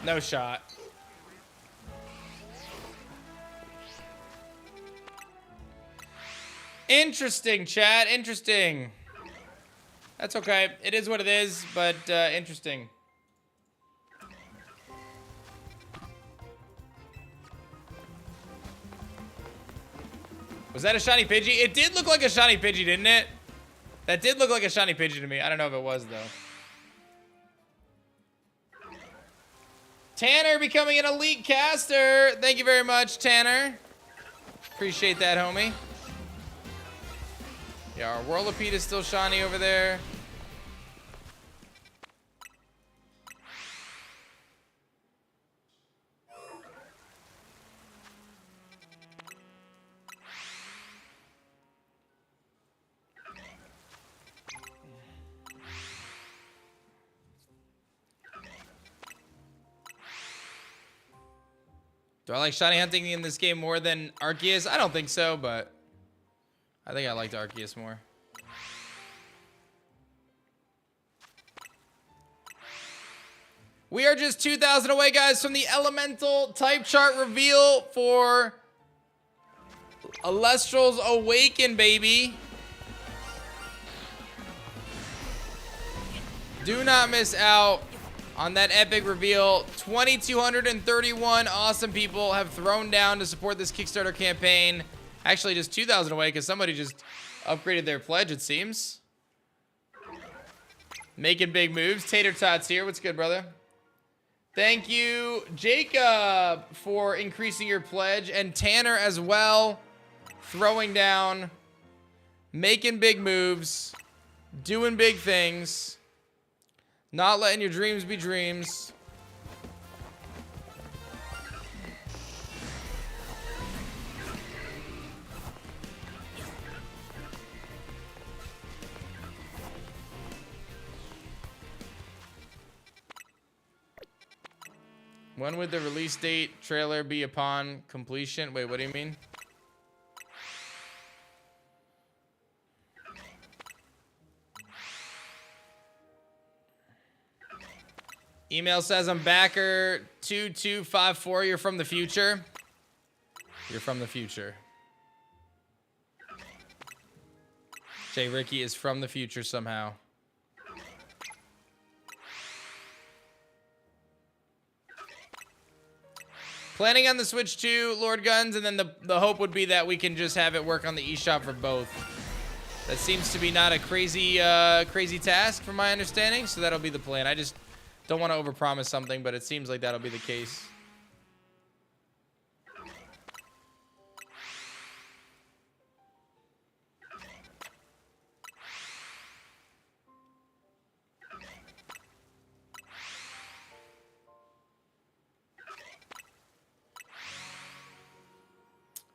No shot. Interesting, chat. Interesting. That's okay. It is what it is, but interesting. Was that a shiny Pidgey? It did look like a shiny Pidgey, didn't it? That did look like a shiny Pidgey to me. I don't know if it was, though. Tanner becoming an elite caster. Thank you very much, Tanner. Appreciate that, homie. Yeah, our Whirlipede is still shiny over there. Do I like shiny hunting in this game more than Arceus? I don't think so, but I think I liked Arceus more. We are just 2,000 away, guys, from the elemental type chart reveal for Elestrals Awaken, baby. Do not miss out on that epic reveal. 2,231 awesome people have thrown down to support this Kickstarter campaign. Actually, just 2,000 away because somebody just upgraded their pledge, it seems. Making big moves. Tater Tots here. What's good, brother? Thank you, Jacob, for increasing your pledge. And Tanner as well. Throwing down. Making big moves. Doing big things. Not letting your dreams be dreams. When would the release date trailer be upon completion? Wait, what do you mean? Email says I'm backer 2254. You're from the future. You're from the future. Jay Ricky is from the future somehow. Planning on the Switch 2, Lord Guns, and then the hope would be that we can just have it work on the eShop for both. That seems to be not a crazy task from my understanding, so that'll be the plan. I just don't want to overpromise something, but it seems like that'll be the case.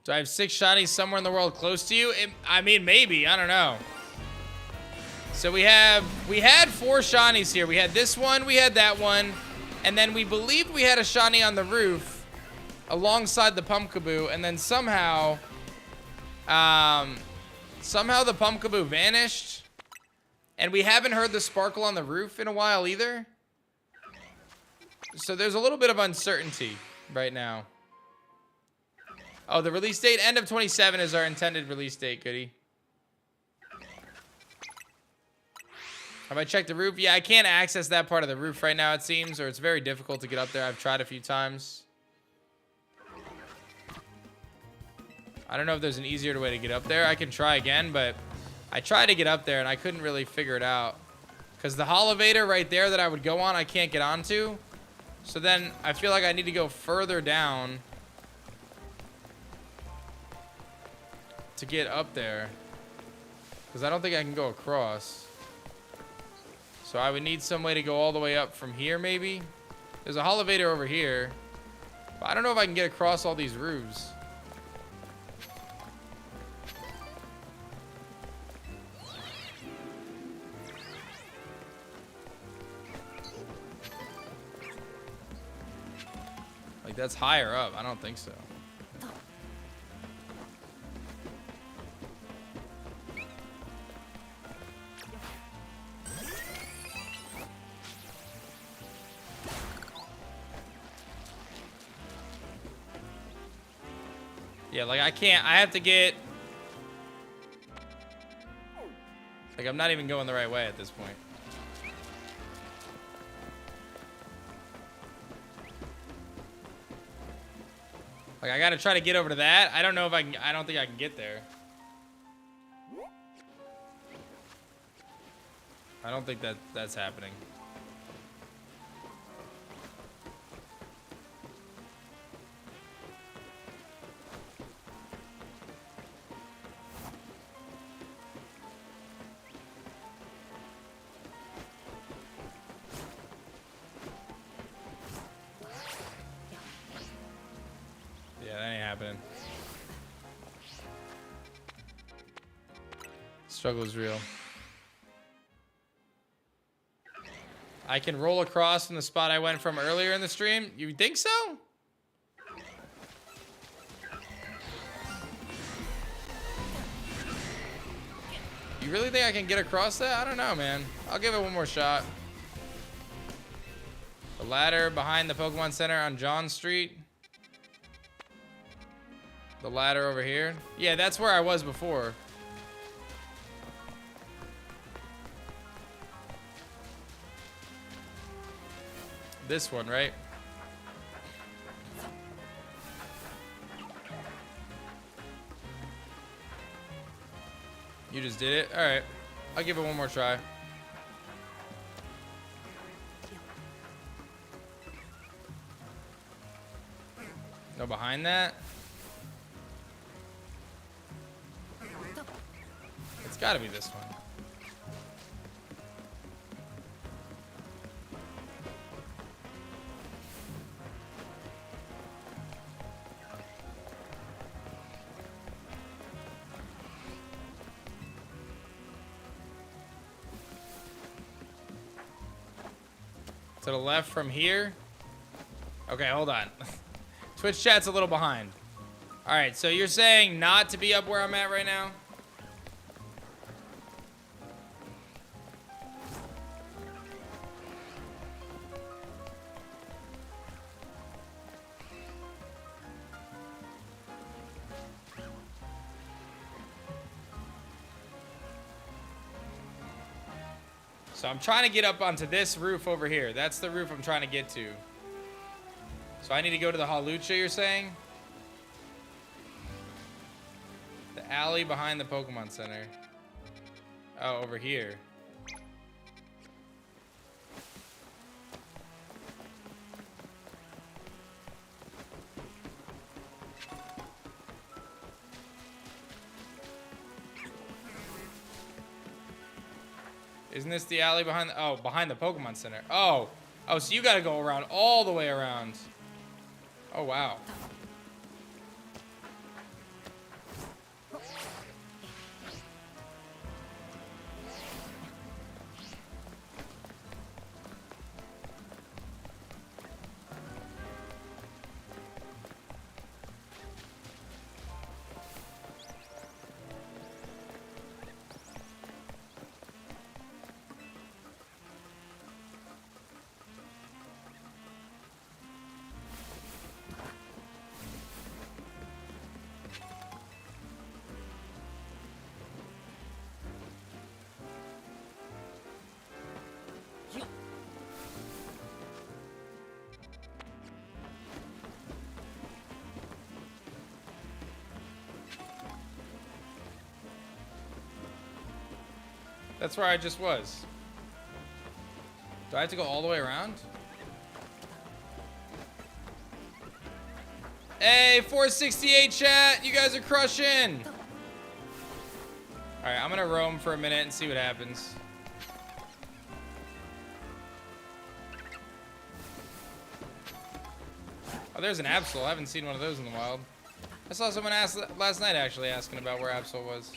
Do I have 6 shinies somewhere in the world close to you? I mean, maybe. I don't know. So we had 4 shinies here. We had this one, we had that one, and then we believed we had a shiny on the roof alongside the Pumpkaboo, and then somehow the Pumpkaboo vanished, and we haven't heard the sparkle on the roof in a while either. So there's a little bit of uncertainty right now. Oh, the release date, end of 27 is our intended release date, goodie. Have I checked the roof? Yeah, I can't access that part of the roof right now, it seems, or it's very difficult to get up there. I've tried a few times. I don't know if there's an easier way to get up there. I can try again, but I tried to get up there and I couldn't really figure it out. Because the Holovator right there that I would go on, I can't get onto. So then I feel like I need to go further down to get up there. Because I don't think I can go across. So I would need some way to go all the way up from here, maybe. There's a Holovator over here. But I don't know if I can get across all these roofs. Like, that's higher up. I don't think so. Yeah, like I can't, I have to get, like I'm not even going the right way at this point. Like I gotta try to get over to that. I don't know if I can, I don't think I can get there. I don't think that's happening. Struggle is real. I can roll across from the spot I went from earlier in the stream? You think so? You really think I can get across that? I don't know, man. I'll give it one more shot. The ladder behind the Pokemon Center on John Street. The ladder over here. Yeah, that's where I was before. This one, right? You just did it? All right. I'll give it one more try. No behind that? It's gotta be this one. To the left from here? Okay, hold on. Twitch chat's a little behind. All right, so you're saying not to be up where I'm at right now? So I'm trying to get up onto this roof over here. That's the roof I'm trying to get to. So I need to go to the Halucha, you're saying? The alley behind the Pokemon Center. Oh, over here. Isn't this the alley behind the, oh, behind the Pokemon Center? Oh, so you gotta go around all the way around. Oh, wow. That's where I just was. Do I have to go all the way around? Hey, 468 chat, you guys are crushing. All right, I'm gonna roam for a minute and see what happens. Oh, there's an Absol. I haven't seen one of those in the wild. I saw someone ask last night actually asking about where Absol was.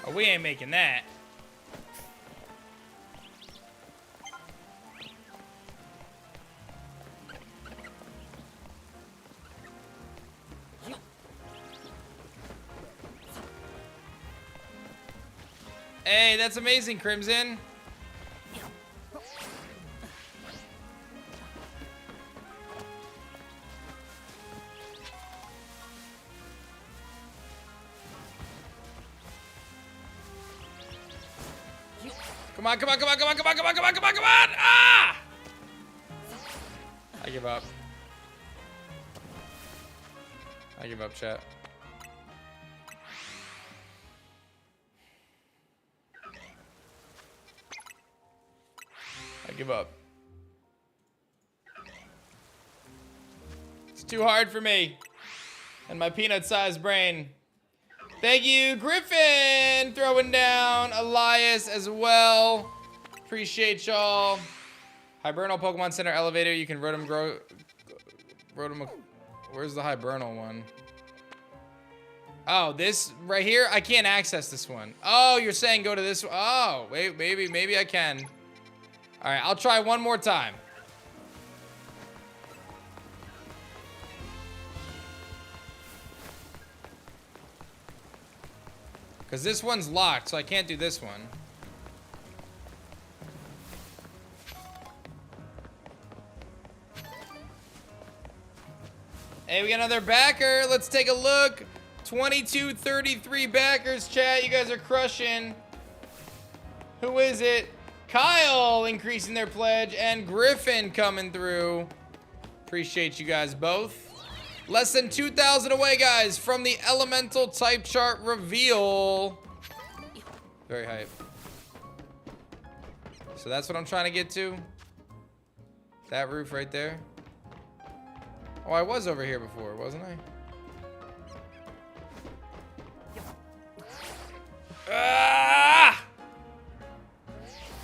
Oh, we ain't making that. Hey, that's amazing, Crimson. Come on, come on, come on, come on, come on, come on, come on, come on, come on! Ah! I give up. I give up, chat. I give up. It's too hard for me and my peanut-sized brain Thank you, Griffin, throwing down. Elias as well. Appreciate y'all. Hibernal Pokemon Center elevator. You can Rotom grow. Rotom. Where's the Hibernal one? Oh, this right here? I can't access this one. Oh, you're saying go to this one. Oh, wait, maybe I can. All right, I'll try one more time. Because this one's locked, so I can't do this one. Hey, we got another backer. Let's take a look. 2233 backers, chat. You guys are crushing. Who is it? Kyle increasing their pledge and Griffin coming through. Appreciate you guys both. Less than 2,000 away, guys, from the elemental type chart reveal. Very hype. So that's what I'm trying to get to. That roof right there. Oh, I was over here before, wasn't I? Ah!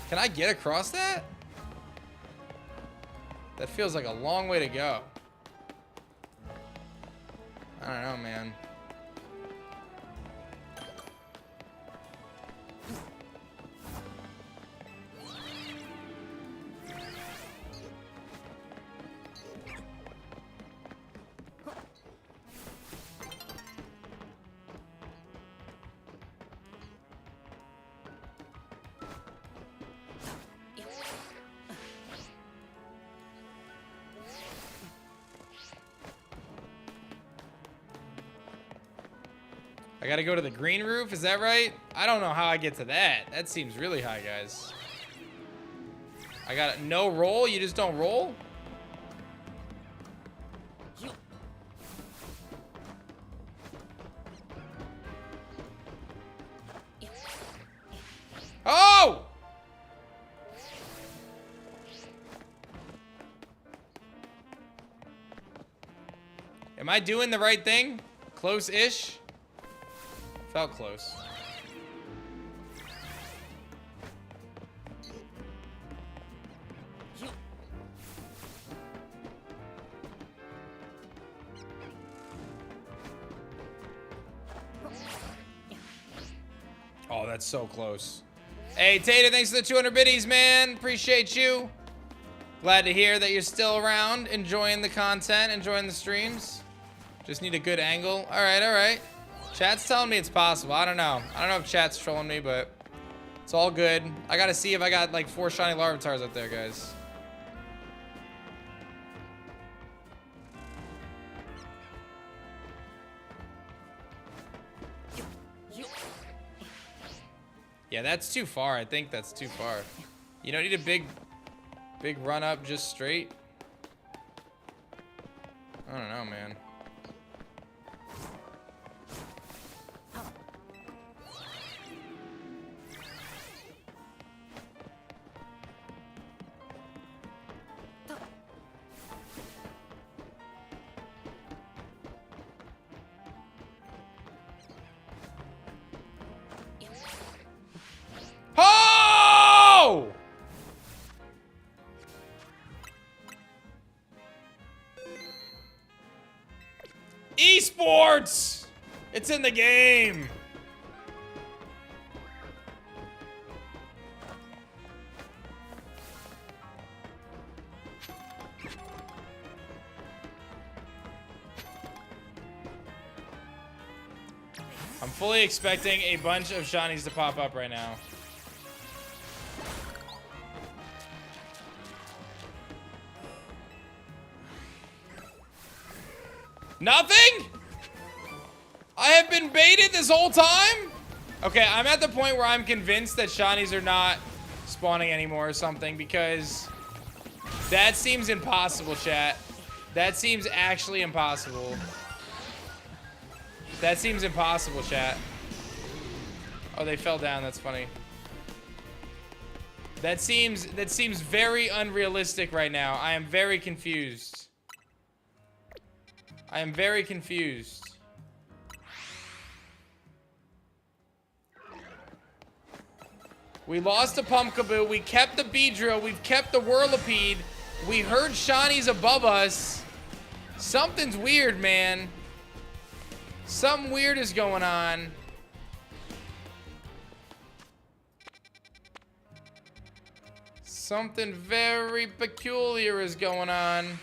Can I get across that? That feels like a long way to go. I don't know, man. I gotta go to the green roof, is that right? I don't know how I get to that. That seems really high, guys. I got no roll? You just don't roll? Oh! Am I doing the right thing? Close-ish? Felt close. Oh, that's so close. Hey, Tater, thanks for the 200 biddies, man. Appreciate you. Glad to hear that you're still around, enjoying the content, enjoying the streams. Just need a good angle. All right, all right. Chat's telling me it's possible. I don't know. I don't know if chat's trolling me, but it's all good. I gotta see if I got like 4 shiny Larvitars up there, guys. Yeah, that's too far. I think that's too far. You don't need a big run up just straight. I don't know, man. Oh! Esports! It's in the game. I'm fully expecting a bunch of shinies to pop up right now. Nothing? I have been baited this whole time? Okay, I'm at the point where I'm convinced that shinies are not spawning anymore or something, because that seems impossible, chat. That seems actually impossible. That seems impossible, chat. Oh, they fell down. That's funny. That seems very unrealistic right now. I am very confused. I am very confused. We lost a Pumpkaboo. We kept the Beedrill. We've kept the Whirlipede. We heard Shawnee's above us. Something's weird, man. Something weird is going on. Something very peculiar is going on.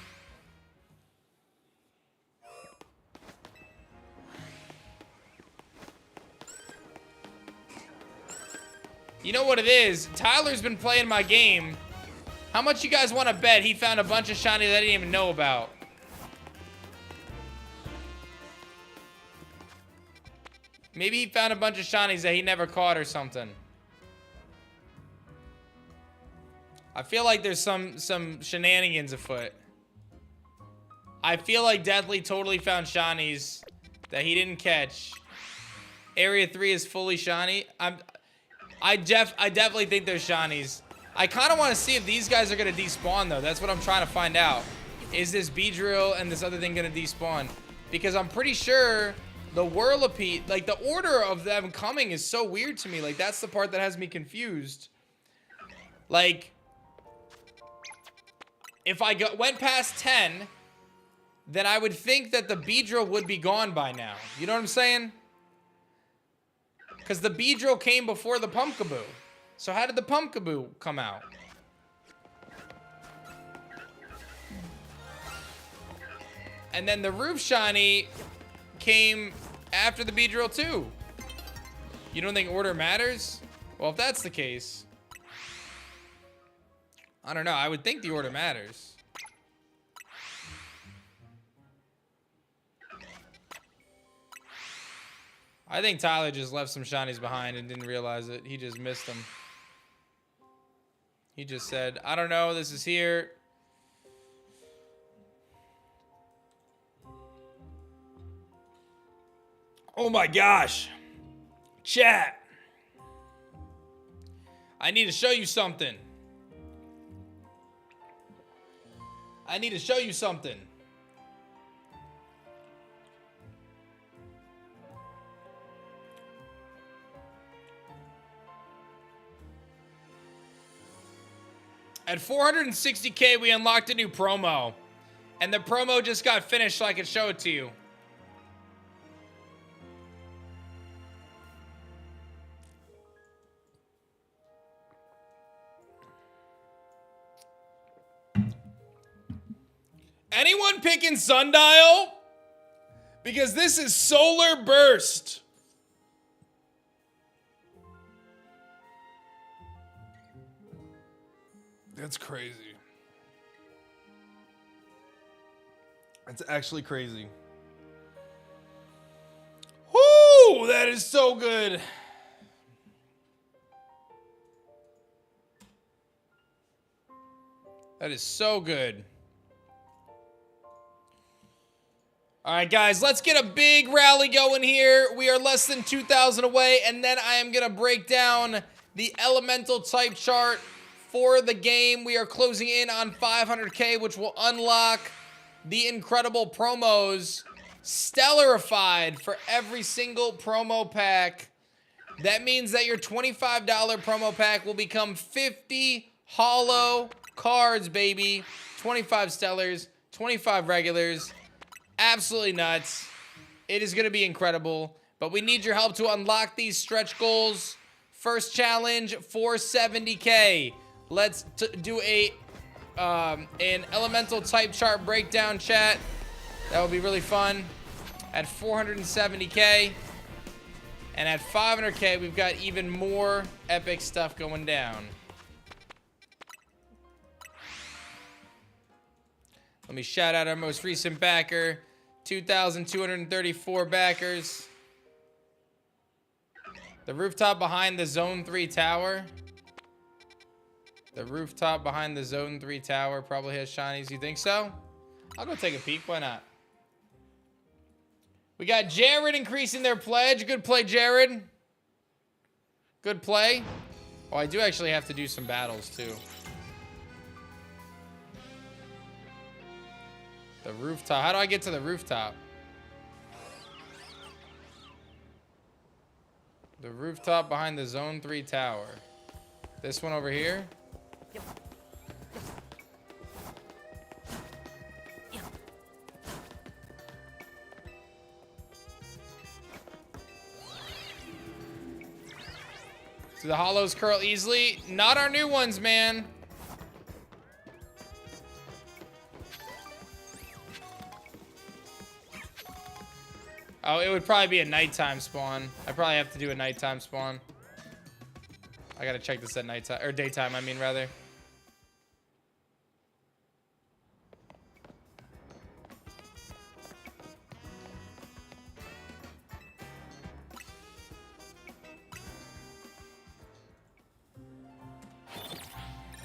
You know what it is? Tyler's been playing my game. How much you guys want to bet he found a bunch of shiny that I didn't even know about? Maybe he found a bunch of shinies that he never caught or something. I feel like there's some shenanigans afoot. I feel like Deathly totally found shinies that he didn't catch. Area 3 is fully shiny. I definitely think there's shinies. I kind of want to see if these guys are going to despawn, though. That's what I'm trying to find out. Is this Beedrill and this other thing going to despawn? Because I'm pretty sure the Whirlipede, like, the order of them coming is so weird to me. Like, that's the part that has me confused. Like, if I went past 10, then I would think that the Beedrill would be gone by now. You know what I'm saying? Because the Beedrill came before the Pumpkaboo. So how did the Pumpkaboo come out? And then the Roof Shiny came after the Beedrill too. You don't think order matters? Well, if that's the case, I don't know. I would think the order matters. I think Tyler just left some shinies behind and didn't realize it. He just missed them. He just said, I don't know, this is here. Oh my gosh. Chat. I need to show you something. I need to show you something. At 460K, we unlocked a new promo. And the promo just got finished so I could show it to you. Anyone picking Sundial? Because this is Solar Burst. That's crazy. That's actually crazy. Whoo! That is so good. That is so good. All right, guys, let's get a big rally going here. We are less than 2,000 away, and then I am going to break down the elemental type chart for the game. We are closing in on 500K, which will unlock the incredible promos stellarified for every single promo pack. That means that your $25 promo pack will become 50 holo cards, baby. 25 stellars, 25 regulars. Absolutely nuts. It is going to be incredible, but we need your help to unlock these stretch goals. First challenge, 470K. Let's do an elemental type chart breakdown, chat. That would be really fun. At 470K. And at 500K, we've got even more epic stuff going down. Let me shout out our most recent backer. 2,234 backers. The rooftop behind the Zone 3 tower. The rooftop behind the Zone 3 tower probably has shinies. You think so? I'll go take a peek. Why not? We got Jared increasing their pledge. Good play, Jared. Good play. Oh, I do actually have to do some battles, too. The rooftop. How do I get to the rooftop? The rooftop behind the Zone 3 tower. This one over here. Do the hollows curl easily? Not our new ones, man. Oh, it would probably be a nighttime spawn. I probably have to do a nighttime spawn. I gotta check this at nighttime, or daytime, I mean, rather.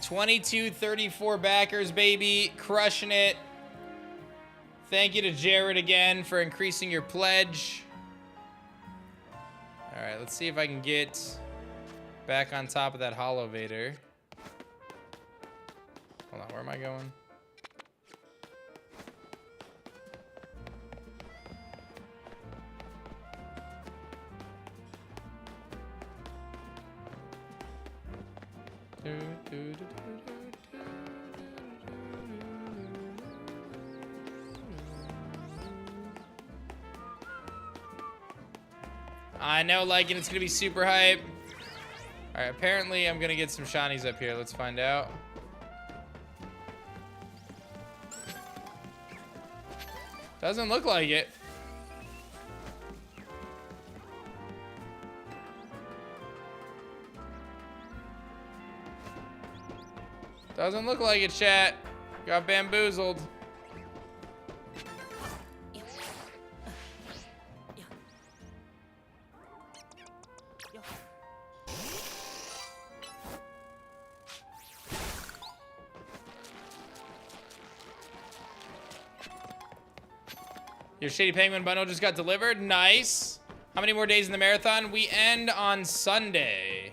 $22.34 backers, baby. Crushing it. Thank you to Jared again for increasing your pledge. All right, let's see if I can get back on top of that Hollow Vader. Hold on, where am I going? I know, like, and it's gonna be super hype. All right, apparently I'm gonna get some shinies up here. Let's find out. Doesn't look like it. Doesn't look like it, chat. Got bamboozled. Your Shady Penguin bundle just got delivered. Nice. How many more days in the marathon? We end on Sunday.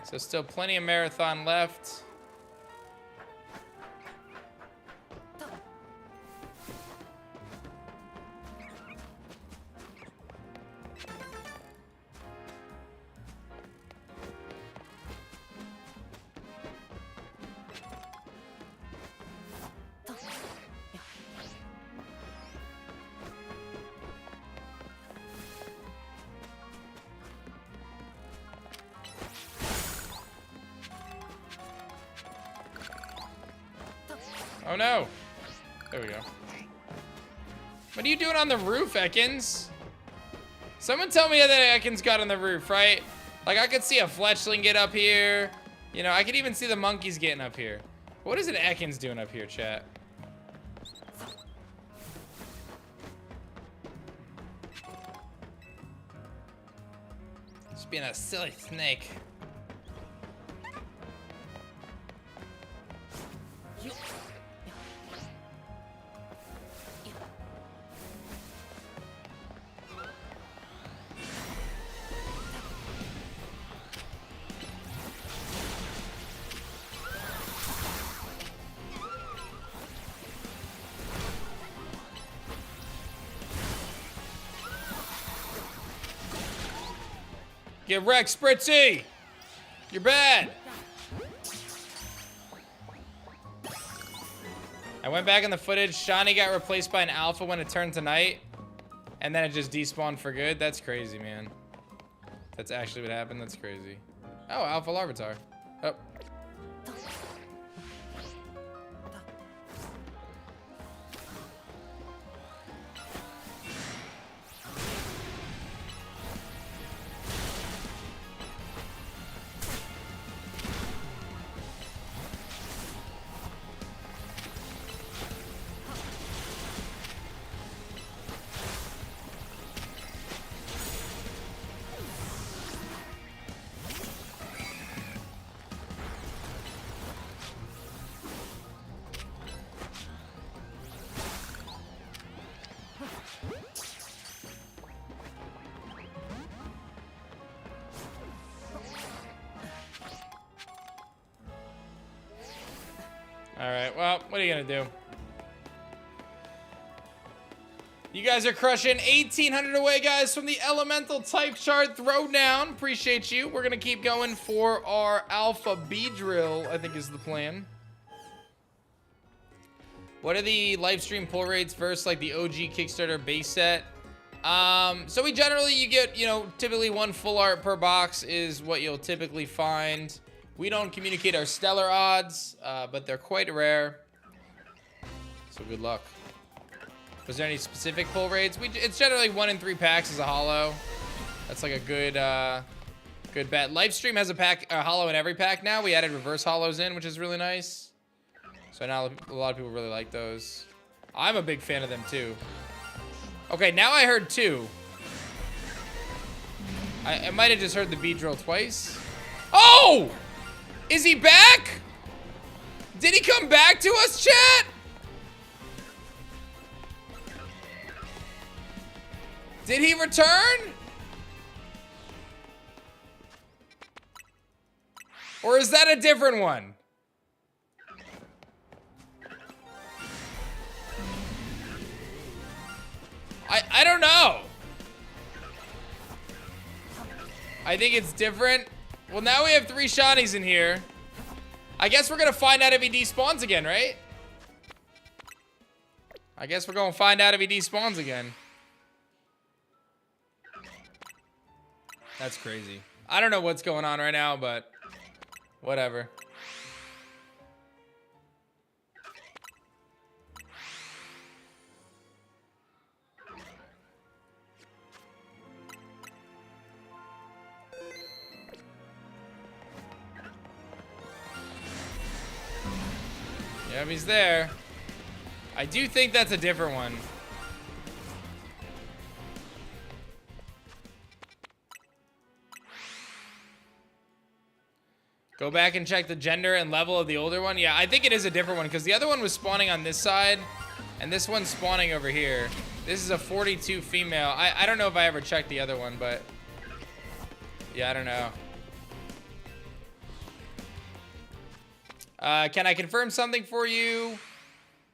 So still plenty of marathon left. Oh no. There we go. What are you doing on the roof, Ekans? Someone tell me that Ekans got on the roof, right? Like, I could see a fletchling get up here. You know, I could even see the monkeys getting up here. What is an Ekans doing up here, chat? Just being a silly snake. Get wrecked, Spritzy! You're bad! I went back in the footage. Shiny got replaced by an alpha when it turned to night. And then it just despawned for good. That's crazy, man. That's actually what happened. That's crazy. Oh, Alpha Larvitar. Oh. All right, well, what are you gonna do? You guys are crushing 1,800 away, guys, from the elemental type chart throwdown. Appreciate you. We're going to keep going for our Alpha B drill, I think is the plan. What are the Lifestream pull rates versus like the OG Kickstarter base set? So we generally, you get, you know, typically 1 full art per box is what you'll typically find. We don't communicate our stellar odds, but they're quite rare. So good luck. Was there any specific pull rates? It's generally 1 in 3 packs is a holo. That's like a good good bet. Lifestream has a holo in every pack now. We added reverse holos in, which is really nice. So now a lot of people really like those. I'm a big fan of them too. Okay, now I heard 2. I might have just heard the beat drill twice. Oh! Is he back? Did he come back to us, chat? Did he return? Or is that a different one? I don't know. I think it's different. Well, now we have 3 shinies in here. I guess we're gonna find out if he despawns again, right? I guess we're gonna find out if he despawns again. That's crazy. I don't know what's going on right now, but whatever. Yep, he's there. I do think that's a different one. Go back and check the gender and level of the older one. Yeah, I think it is a different one because the other one was spawning on this side and this one's spawning over here. This is a 42 female. I don't know if I ever checked the other one, but yeah, I don't know. Can I confirm something for you?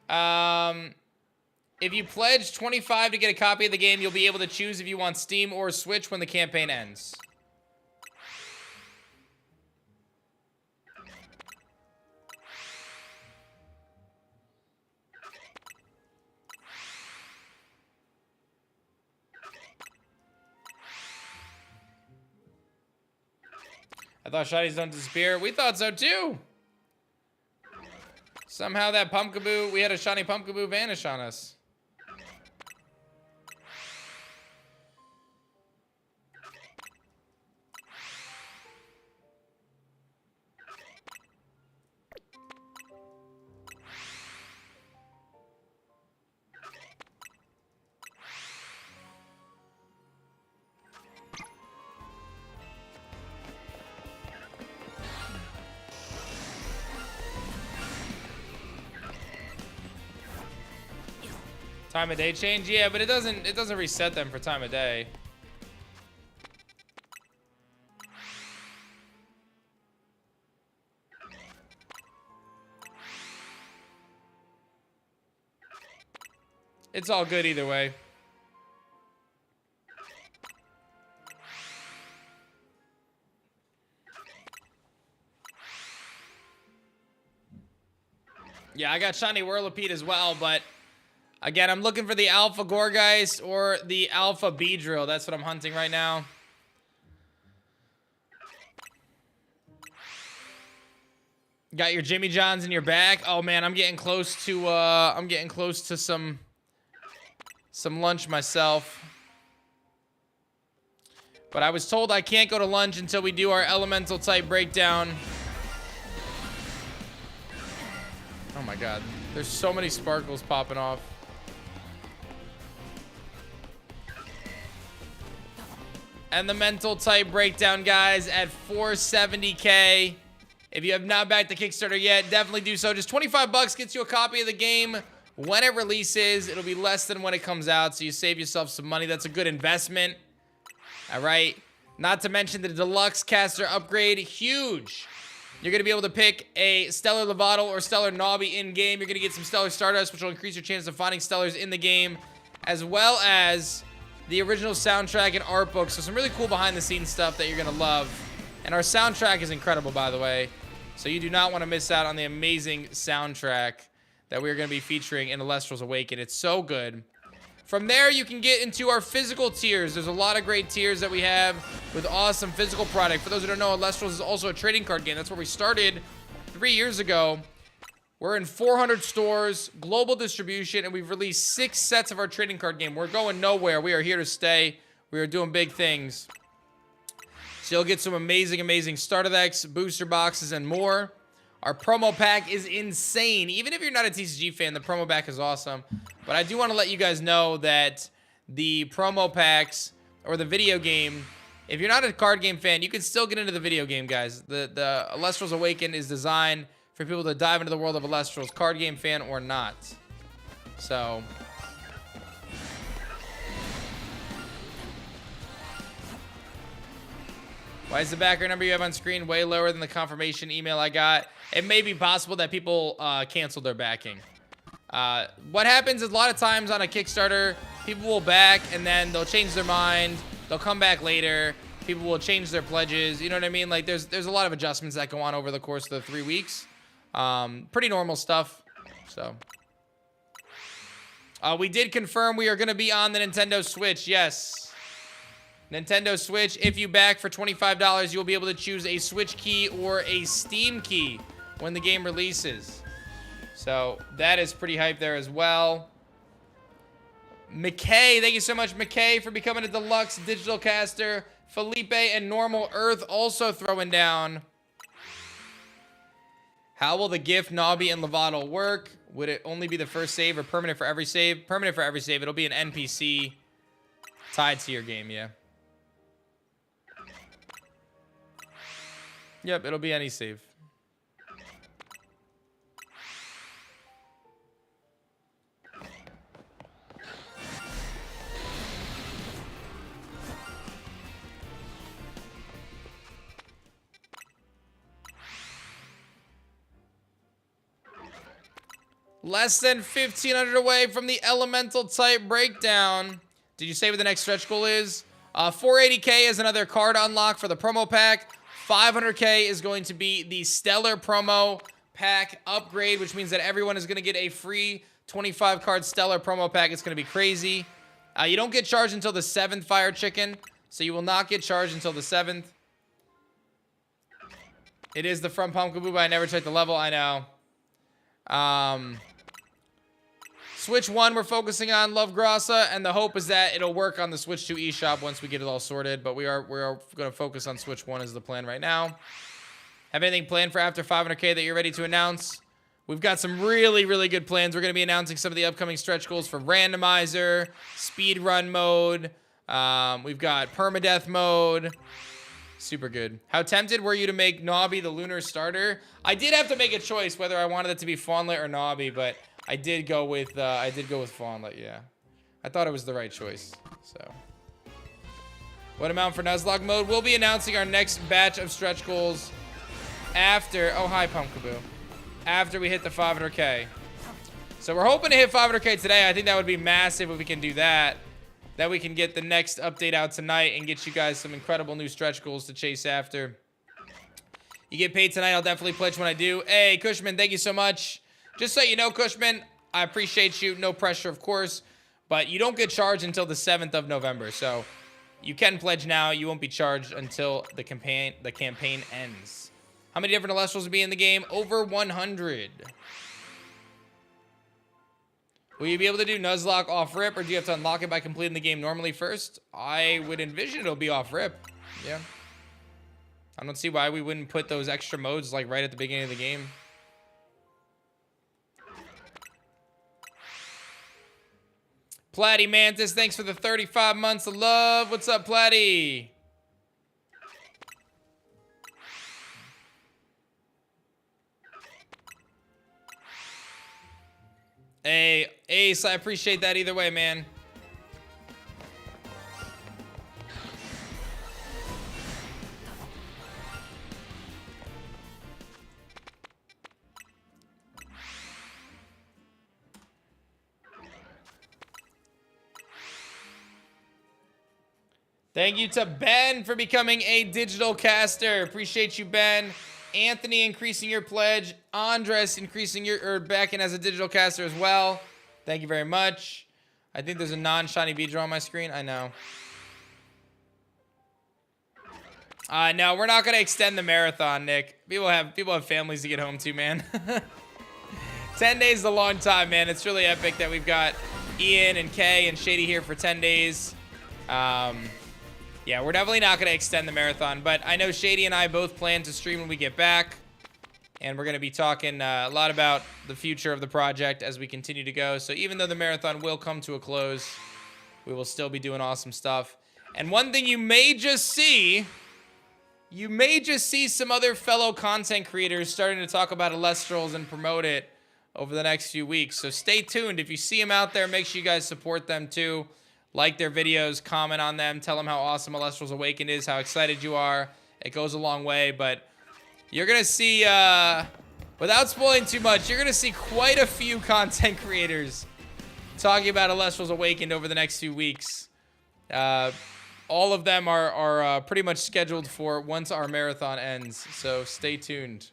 If you pledge 25 to get a copy of the game, you'll be able to choose if you want Steam or Switch when the campaign ends. I thought shinies don't disappear. We thought so too. Somehow that Pumpkaboo, we had a shiny Pumpkaboo vanish on us. Time of day change? Yeah, but it doesn't reset them for time of day. It's all good either way. Yeah, I got shiny Whirlipede as well, but again, I'm looking for the Alpha Gorgeist or the Alpha Beedrill. That's what I'm hunting right now. Got your Jimmy Johns in your back. Oh man, I'm getting close to some lunch myself. But I was told I can't go to lunch until we do our elemental type breakdown. Oh my god, there's so many sparkles popping off. And the mental type breakdown, guys, at 470K. If you have not backed the Kickstarter yet, definitely do so. Just 25 bucks gets you a copy of the game when it releases. It'll be less than when it comes out, so you save yourself some money. That's a good investment. All right. Not to mention the deluxe caster upgrade. Huge. You're going to be able to pick a Stellar Lovato or Stellar Nobby in-game. You're going to get some Stellar Stardust, which will increase your chance of finding Stellars in the game. as well as the original soundtrack and art book. So some really cool behind-the-scenes stuff that you're going to love. And our soundtrack is incredible, by the way. So you do not want to miss out on the amazing soundtrack that we're going to be featuring in Elestrals Awaken. It's so good. From there, you can get into our physical tiers. There's a lot of great tiers that we have with awesome physical product. For those who don't know, Elestrals is also a trading card game. That's where we started 3 years ago. We're in 400 stores, global distribution, and we've released 6 sets of our trading card game. We're going nowhere. We are here to stay. We are doing big things. So you'll get some amazing, amazing starter decks, booster boxes, and more. Our promo pack is insane. Even if you're not a TCG fan, the promo pack is awesome. But I do want to let you guys know that the promo packs or the video game, if you're not a card game fan, you can still get into the video game, guys. The Elestrals Awaken is designed for people to dive into the world of Elestrals, card game fan or not. So why is the backer number you have on screen way lower than the confirmation email I got? It may be possible that people canceled their backing. What happens is a lot of times on a Kickstarter, people will back and then they'll change their mind. They'll come back later. People will change their pledges. You know what I mean? Like there's a lot of adjustments that go on over the course of the 3 weeks. Pretty normal stuff. So we did confirm we are going to be on the Nintendo Switch. Yes. Nintendo Switch, if you back for $25, you'll be able to choose a Switch key or a Steam key when the game releases. So that is pretty hype there as well. McKay, thank you so much, McKay, for becoming a deluxe digital caster. Felipe and Normal Earth also throwing down. How will the gift, Nobby, and Lovato work? Would it only be the first save or permanent for every save? Permanent for every save. It'll be an NPC tied to your game, yeah. Yep, it'll be any save. Less than 1,500 away from the elemental type breakdown. Did you say what the next stretch goal is? 480k is another card unlock for the promo pack. 500k is going to be the stellar promo pack upgrade, which means that everyone is going to get a free 25 card stellar promo pack. It's going to be crazy. You don't get charged until the 7th Fire Chicken, so you will not get charged until the 7th. It is the From Pumpkin but I never checked the level. I know. Switch 1 we're focusing on Love Grasa, and the hope is that it'll work on the Switch 2 eShop once we get it all sorted, but we're going to focus on Switch 1 as the plan right now. Have anything planned for after 500k that you're ready to announce? We've got some really, really good plans. We're going to be announcing some of the upcoming stretch goals for Randomizer, Speedrun mode. We've got Permadeath mode. Super good. How tempted were you to make Nobby the Lunar Starter? I did have to make a choice whether I wanted it to be Fawnlet or Nobby, but I did go with Fawnlet, yeah. I thought it was the right choice, so. What amount for Nuzlocke mode? We'll be announcing our next batch of stretch goals after, oh, hi, Pumpkaboo. After we hit the 500k. So we're hoping to hit 500k today. I think that would be massive if we can do that. That we can get the next update out tonight and get you guys some incredible new stretch goals to chase after. You get paid tonight, I'll definitely pledge when I do. Hey, Cushman, thank you so much. Just so you know, Cushman, I appreciate you. No pressure, of course. But you don't get charged until the 7th of November. So you can pledge now. You won't be charged until the campaign ends. How many different Elestrals will be in the game? Over 100. Will you be able to do Nuzlocke off-rip, or do you have to unlock it by completing the game normally first? I would envision it'll be off-rip. Yeah. I don't see why we wouldn't put those extra modes like right at the beginning of the game. Platty Mantis, thanks for the 35 months of love. What's up, Platty? Hey, Ace, I appreciate that either way, man. Thank you to Ben for becoming a digital caster. Appreciate you, Ben. Anthony increasing your pledge. Andres increasing your back in as a digital caster as well. Thank you very much. I think there's a non-shiny Beedrill on my screen. I know. No, we're not gonna extend the marathon, Nick. People have families to get home to, man. 10 days is a long time, man. It's really epic that we've got Ian and Kay and Shady here for 10 days. Yeah, we're definitely not gonna extend the marathon, but I know Shady and I both plan to stream when we get back, and we're gonna be talking a lot about the future of the project as we continue to go. So even though the marathon will come to a close, we will still be doing awesome stuff. And one thing you may just see some other fellow content creators starting to talk about Elestrals and promote it over the next few weeks. So stay tuned. If you see them out there, make sure you guys support them too. Like their videos, comment on them, tell them how awesome Elestrals Awakened is, how excited you are. It goes a long way, but you're going to see, without spoiling too much, you're going to see quite a few content creators talking about Elestrals Awakened over the next few weeks. All of them are pretty much scheduled for once our marathon ends, so stay tuned.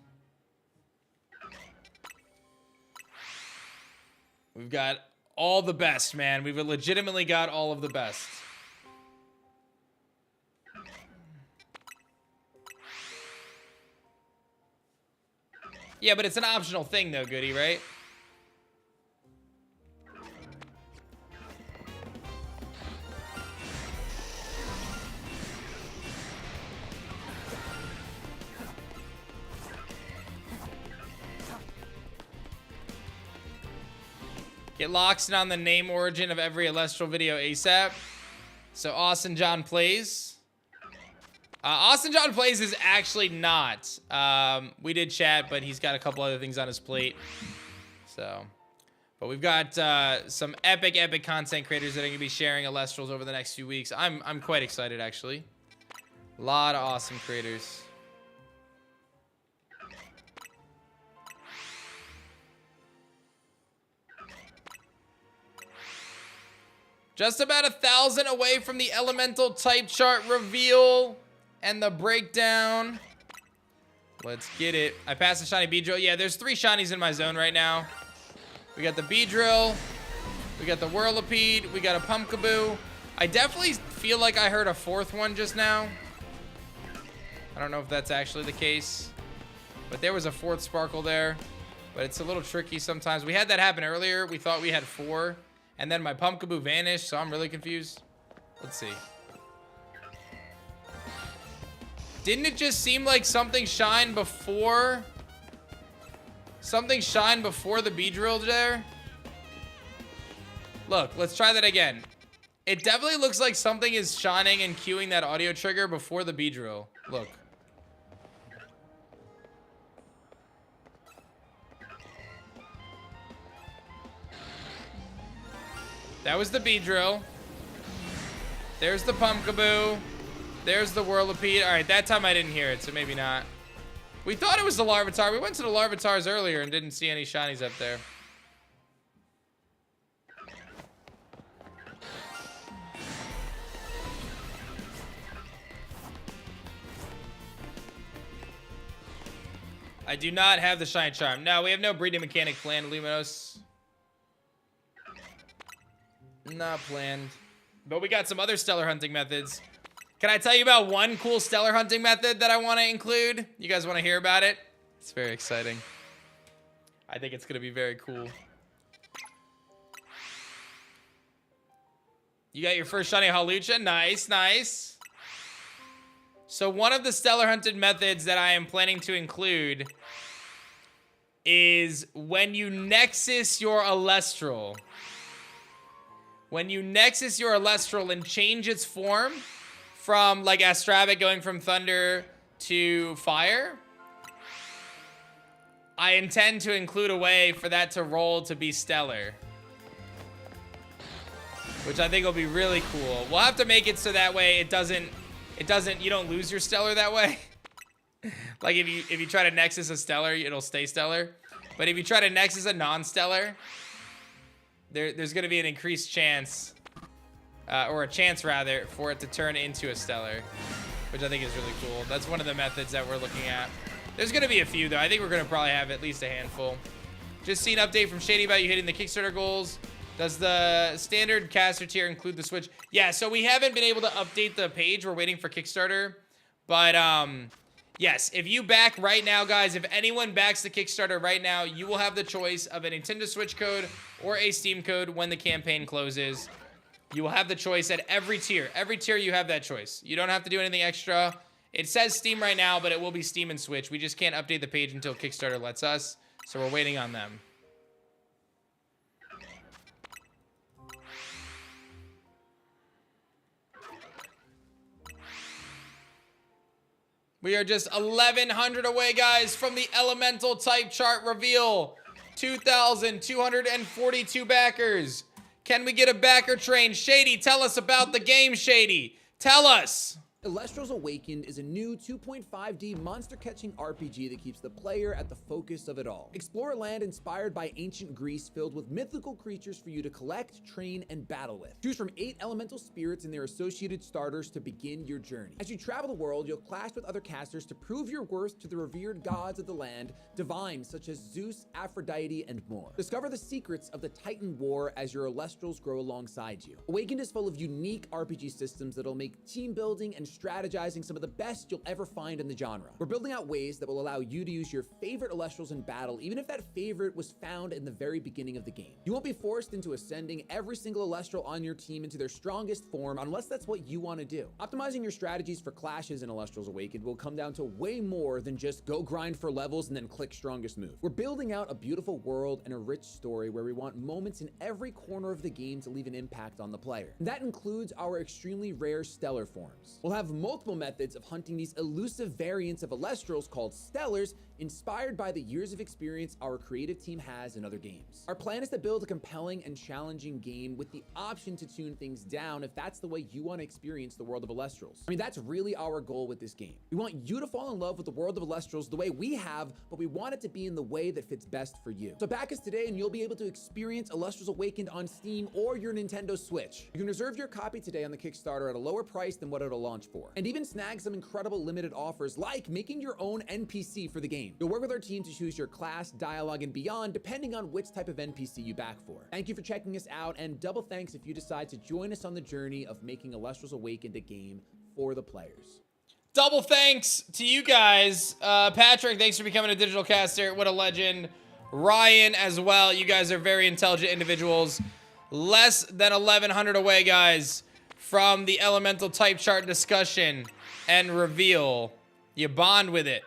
We've got all the best, man. We've legitimately got all of the best. Yeah, but it's an optional thing, though, Goody, right? Get Loxton on the name origin of every Elestral video ASAP. So Austin John Plays. Austin John Plays is actually not. We did chat, but he's got a couple other things on his plate. So, but we've got some epic content creators that are gonna be sharing Elestrals over the next few weeks. I'm quite excited, actually. A lot of awesome creators. Just about 1,000 away from the elemental type chart reveal and the breakdown. Let's get it. I passed the shiny Beedrill. Yeah, there's 3 shinies in my zone right now. We got the Beedrill. We got the Whirlipede. We got a Pumpkaboo. I definitely feel like I heard a 4th one just now. I don't know if that's actually the case. But there was a 4th Sparkle there. But it's a little tricky sometimes. We had that happen earlier. We thought we had 4. And then my Pumpkaboo vanished, so I'm really confused. Let's see. Didn't it just seem like something shined before? Something shined before the Beedrill there? Look, let's try that again. It definitely looks like something is shining and cueing that audio trigger before the Beedrill. Look. That was the Beedrill. There's the Pumpkaboo. There's the Whirlipede. All right, that time I didn't hear it, so maybe not. We thought it was the Larvitar. We went to the Larvitars earlier and didn't see any shinies up there. I do not have the Shine Charm. No, we have no breeding mechanic planned, Luminos. Not planned. But we got some other stellar hunting methods. Can I tell you about one cool stellar hunting method that I want to include? You guys want to hear about it? It's very exciting. I think it's going to be very cool. You got your first shiny Hawlucha? Nice, nice. So one of the stellar hunted methods that I am planning to include is when you Nexus your Elestral. When you Nexus your Elestral and change its form from like Astrabic going from Thunder to Fire, I intend to include a way for that to roll to be Stellar. Which I think will be really cool. We'll have to make it so that way it doesn't, you don't lose your Stellar that way. Like if you try to Nexus a Stellar, it'll stay Stellar. But if you try to Nexus a non-Stellar, there's going to be an increased chance or a chance rather, for it to turn into a stellar, which I think is really cool. That's one of the methods that we're looking at. There's going to be a few, though. I think we're going to probably have at least a handful. Just see an update from Shady about you hitting the Kickstarter goals. Does the standard caster tier include the Switch? Yeah, so we haven't been able to update the page. We're waiting for Kickstarter. But, yes, if you back right now, guys, if anyone backs the Kickstarter right now, you will have the choice of a Nintendo Switch code or a Steam code when the campaign closes. You will have the choice at every tier. Every tier, you have that choice. You don't have to do anything extra. It says Steam right now, but it will be Steam and Switch. We just can't update the page until Kickstarter lets us, so we're waiting on them. We are just 1,100 away, guys, from the elemental type chart reveal. 2,242 backers. Can we get a backer train? Shady, tell us about the game, Shady. Tell us. Elestrals Awakened is a new 2.5D monster-catching RPG that keeps the player at the focus of it all. Explore a land inspired by ancient Greece filled with mythical creatures for you to collect, train, and battle with. Choose from 8 elemental spirits and their associated starters to begin your journey. As you travel the world, you'll clash with other casters to prove your worth to the revered gods of the land, divines such as Zeus, Aphrodite, and more. Discover the secrets of the Titan War as your Elestrals grow alongside you. Awakened is full of unique RPG systems that'll make team building and strategizing some of the best you'll ever find in the genre. We're building out ways that will allow you to use your favorite Elestrals in battle, even if that favorite was found in the very beginning of the game. You won't be forced into ascending every single Elestral on your team into their strongest form unless that's what you want to do. Optimizing your strategies for clashes in Elestrals Awakened will come down to way more than just go grind for levels and then click strongest move. We're building out a beautiful world and a rich story where we want moments in every corner of the game to leave an impact on the player. And that includes our extremely rare stellar forms. We'll have multiple methods of hunting these elusive variants of Elestrals called Stellars, inspired by the years of experience our creative team has in other games. Our plan is to build a compelling and challenging game with the option to tune things down if that's the way you want to experience the world of Elestrals. I mean, that's really our goal with this game. We want you to fall in love with the world of Elestrals the way we have, but we want it to be in the way that fits best for you. So back us today and you'll be able to experience Elestrals Awakened on Steam or your Nintendo Switch. You can reserve your copy today on the Kickstarter at a lower price than what it'll launch for, and even snag some incredible limited offers like making your own NPC for the game. You'll work with our team to choose your class, dialogue, and beyond depending on which type of NPC you back for. Thank you for checking us out, and double thanks if you decide to join us on the journey of making Elestrals Awakened a game for the players. Double thanks to you guys. Patrick, thanks for becoming a digital caster. What a legend. Ryan as well. You guys are very intelligent individuals. Less than 1,100 away, guys, from the elemental type chart discussion and reveal. You bond with it.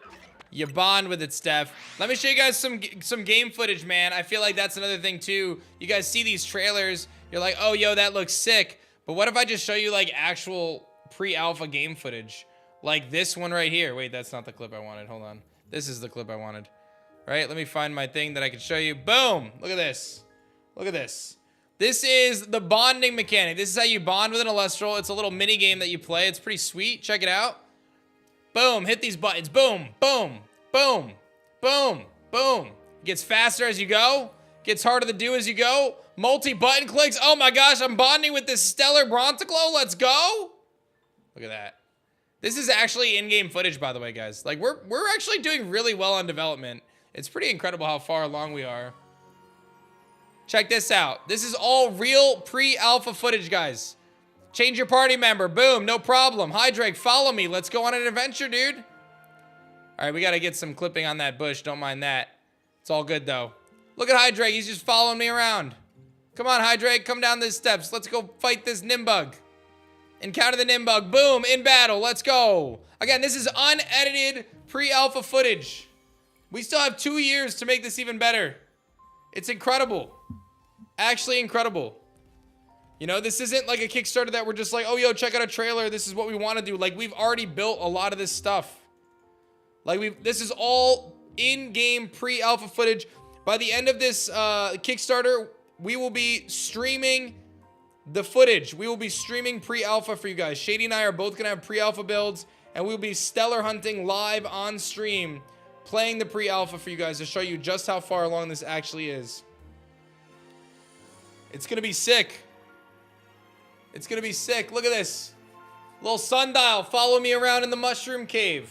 You bond with it, Steph. Let me show you guys some game footage, man. I feel like that's another thing, too. You guys see these trailers. You're like, oh, yo, that looks sick. But what if I just show you, like, actual pre-alpha game footage? Like this one right here. Wait, that's not the clip I wanted. Hold on. This is the clip I wanted. All right, let me find my thing that I can show you. Boom. Look at this. Look at this. This is the bonding mechanic. This is how you bond with an Elestral. It's a little mini game that you play. It's pretty sweet. Check it out. Boom. Hit these buttons. Boom. Boom. Boom. Boom. Boom. Gets faster as you go. Gets harder to do as you go. Multi-button clicks. Oh my gosh, I'm bonding with this Stellar Bronticlo. Let's go. Look at that. This is actually in-game footage, by the way, guys. Like, we're actually doing really well on development. It's pretty incredible how far along we are. Check this out. This is all real pre-alpha footage, guys. Change your party member. Boom, no problem. Hi, Drake, follow me. Let's go on an adventure, dude. All right, we got to get some clipping on that bush. Don't mind that. It's all good, though. Look at Hydrake. He's just following me around. Come on, Hydrake. Come down these steps. Let's go fight this Nimbug. Encounter the Nimbug. Boom, in battle. Let's go. Again, this is unedited pre-alpha footage. We still have 2 years to make this even better. It's incredible. Actually incredible. You know, this isn't like a Kickstarter that we're just like, oh, yo, check out a trailer. This is what we want to do. Like, we've already built a lot of this stuff. Like, this is all in-game pre-alpha footage. By the end of this Kickstarter, we will be streaming the footage. We will be streaming pre-alpha for you guys. Shady and I are both going to have pre-alpha builds, and we'll be stellar hunting live on stream, playing the pre-alpha for you guys to show you just how far along this actually is. It's going to be sick. It's gonna be sick. Look at this. Little sundial. Follow me around in the mushroom cave.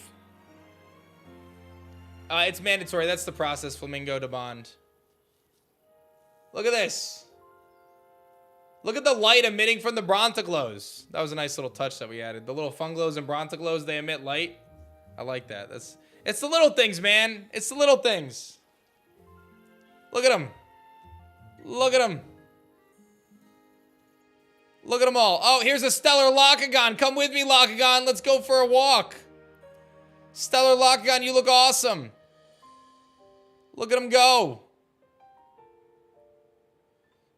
It's mandatory. That's the process, Flamingo to bond. Look at this. Look at the light emitting from the Brontiglows. That was a nice little touch that we added. The little Funglows and Brontiglows, they emit light. I like that. It's the little things, man. It's the little things. Look at them. Look at them. Look at them all. Oh, here's a Stellar Locagon. Come with me, Locagon. Let's go for a walk. Stellar Locagon, you look awesome. Look at him go.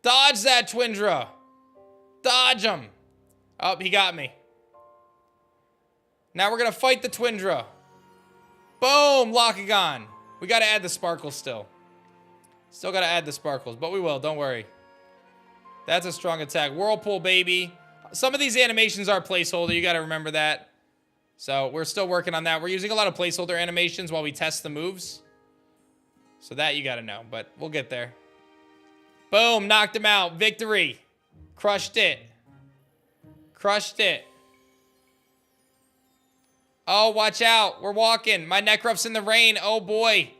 Dodge that, Twindra. Dodge him. Oh, he got me. Now we're going to fight the Twindra. Boom, Locagon. We got to add the sparkles still. Still got to add the sparkles, but we will. Don't worry. That's a strong attack. Whirlpool, baby. Some of these animations are placeholder. You got to remember that. So we're still working on that. We're using a lot of placeholder animations while we test the moves. So that you got to know, but we'll get there. Boom, knocked him out. Victory. Crushed it. Crushed it. Oh, watch out. We're walking. My Necruff's in the rain. Oh, boy.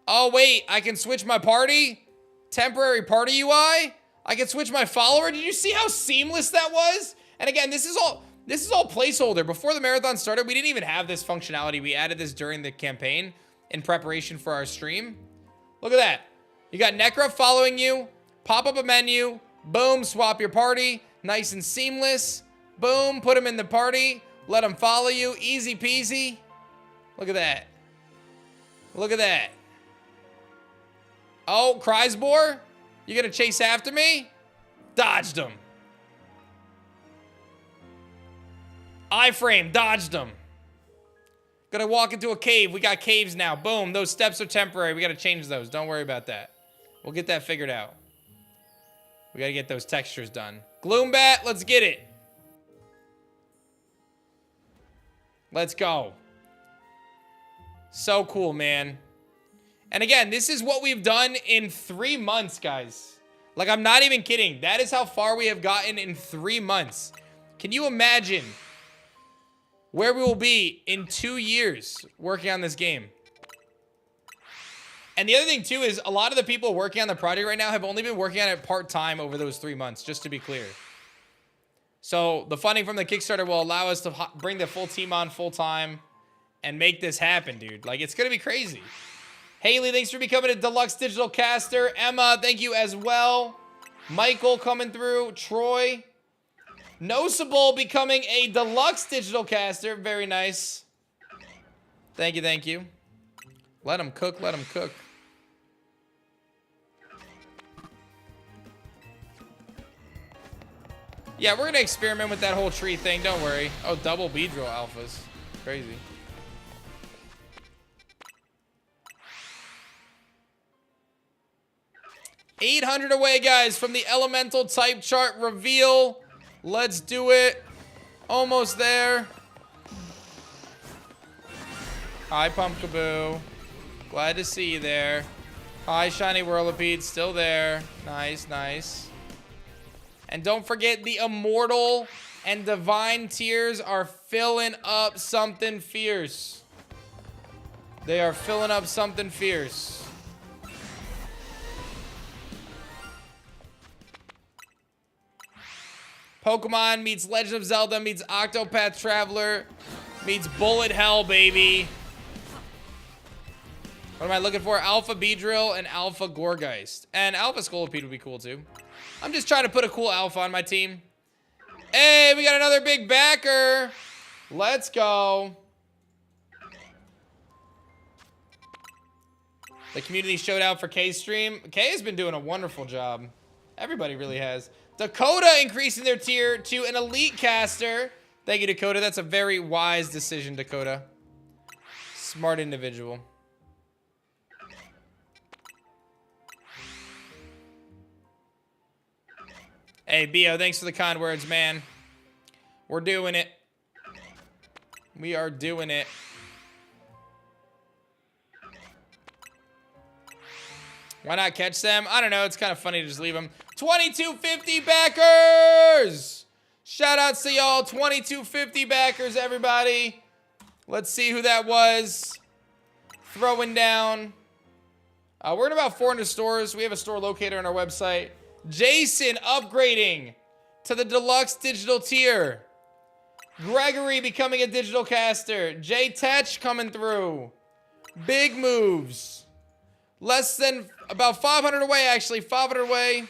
Oh, wait. I can switch my party? Temporary party UI? I can switch my follower? Did you see how seamless that was? And again, this is all placeholder. Before the marathon started, we didn't even have this functionality. We added this during the campaign in preparation for our stream. Look at that. You got Necruff following you. Pop up a menu. Boom, swap your party. Nice and seamless. Boom, put him in the party. Let him follow you. Easy peasy. Look at that. Look at that. Oh, Kreisboar? You gonna chase after me? Dodged him. Iframe, dodged him. Gonna walk into a cave. We got caves now. Boom, those steps are temporary. We gotta change those. Don't worry about that. We'll get that figured out. We gotta get those textures done. Gloombat, let's get it. Let's go. So cool, man. And again, this is what we've done in 3 months, guys. Like, I'm not even kidding. That is how far we have gotten in 3 months. Can you imagine where we will be in 2 years working on this game? And the other thing, too, is a lot of the people working on the project right now have only been working on it part-time over those 3 months, just to be clear. So the funding from the Kickstarter will allow us to bring the full team on full-time and make this happen, dude. Like, it's going to be crazy. Haley, thanks for becoming a deluxe digital caster. Emma, thank you as well. Michael coming through. Troy. Noticeable becoming a deluxe digital caster. Very nice. Thank you, thank you. Let him cook, let him cook. Yeah, we're going to experiment with that whole tree thing. Don't worry. Oh, double Beedrill alphas. Crazy. $800 away, guys, from the elemental type chart reveal. Let's do it. Almost there. Hi, Pumpkaboo. Glad to see you there. Hi, Shiny Whirlipede. Still there. Nice, nice. And don't forget, the Immortal and Divine tiers are filling up something fierce. They are filling up something fierce. Pokemon meets Legend of Zelda meets Octopath Traveler meets Bullet Hell, baby. What am I looking for? Alpha Beedrill and Alpha Gourgeist. And Alpha Scolipede would be cool, too. I'm just trying to put a cool alpha on my team. Hey, we got another big backer. Let's go. The community showed out for Kay's stream. Kay has been doing a wonderful job. Everybody really has. Dakota increasing their tier to an elite caster. Thank you, Dakota. That's a very wise decision, Dakota. Smart individual. Hey, Bio, thanks for the kind words, man. We're doing it. We are doing it. Why not catch them? I don't know. It's kind of funny to just leave them. 2250 backers! Shout outs to y'all. 2250 backers, everybody. Let's see who that was. Throwing down. We're in about 400 stores. We have a store locator on our website. Jason upgrading to the deluxe digital tier. Gregory becoming a digital caster. Jay Tetch coming through. Big moves. Less than about 500 away, actually. 500 away.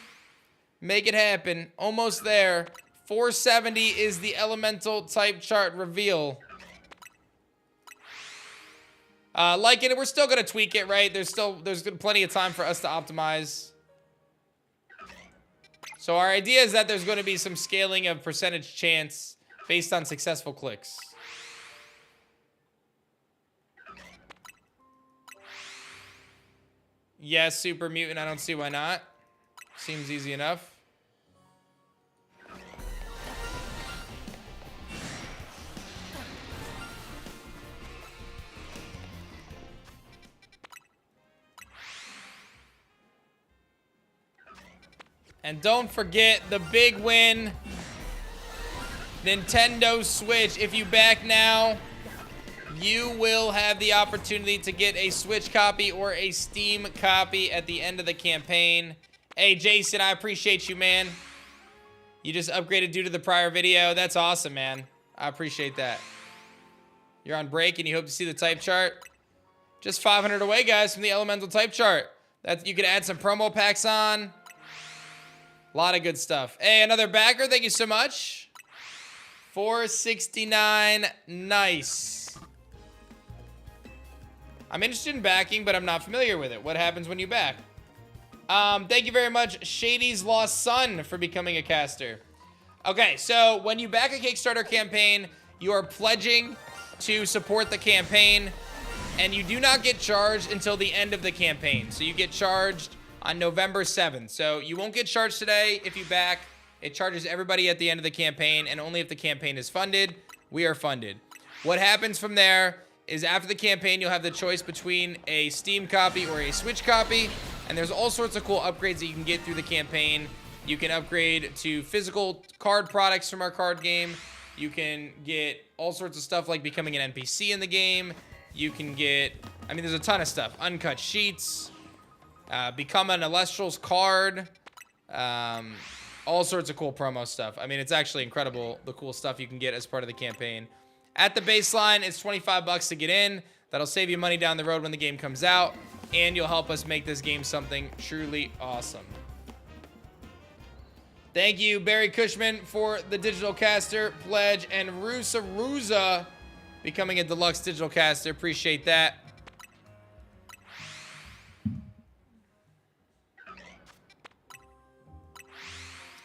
Make it happen. Almost there. 470 is the elemental type chart reveal. Liking it, we're still gonna tweak it, right? There's plenty of time for us to optimize. So our idea is that there's going to be some scaling of percentage chance based on successful clicks. Yes, Super Mutant. I don't see why not. Seems easy enough. And don't forget the big win. Nintendo Switch. If you back now, you will have the opportunity to get a Switch copy or a Steam copy at the end of the campaign. Hey, Jason, I appreciate you, man. You just upgraded due to the prior video. That's awesome, man. I appreciate that. You're on break and you hope to see the type chart. Just 500 away, guys, from the elemental type chart. You can add some promo packs on. A lot of good stuff. Hey, another backer. Thank you so much. 469. Nice. I'm interested in backing, but I'm not familiar with it. What happens when you back? Thank you very much, Shady's Lost Son, for becoming a caster. Okay, so when you back a Kickstarter campaign, you are pledging to support the campaign, and you do not get charged until the end of the campaign. So you get charged on November 7th. So you won't get charged today if you back. It charges everybody at the end of the campaign, and only if the campaign is funded, we are funded. What happens from there is after the campaign, you'll have the choice between a Steam copy or a Switch copy, and there's all sorts of cool upgrades that you can get through the campaign. You can upgrade to physical card products from our card game. You can get all sorts of stuff like becoming an NPC in the game. You can get, I mean, there's a ton of stuff. Uncut sheets. Become an Elestrals card. All sorts of cool promo stuff. I mean, it's actually incredible, the cool stuff you can get as part of the campaign. At the baseline, it's 25 bucks to get in. That'll save you money down the road when the game comes out. And you'll help us make this game something truly awesome. Thank you, Barry Cushman, for the digital caster pledge. And Rusa becoming a deluxe digital caster. Appreciate that.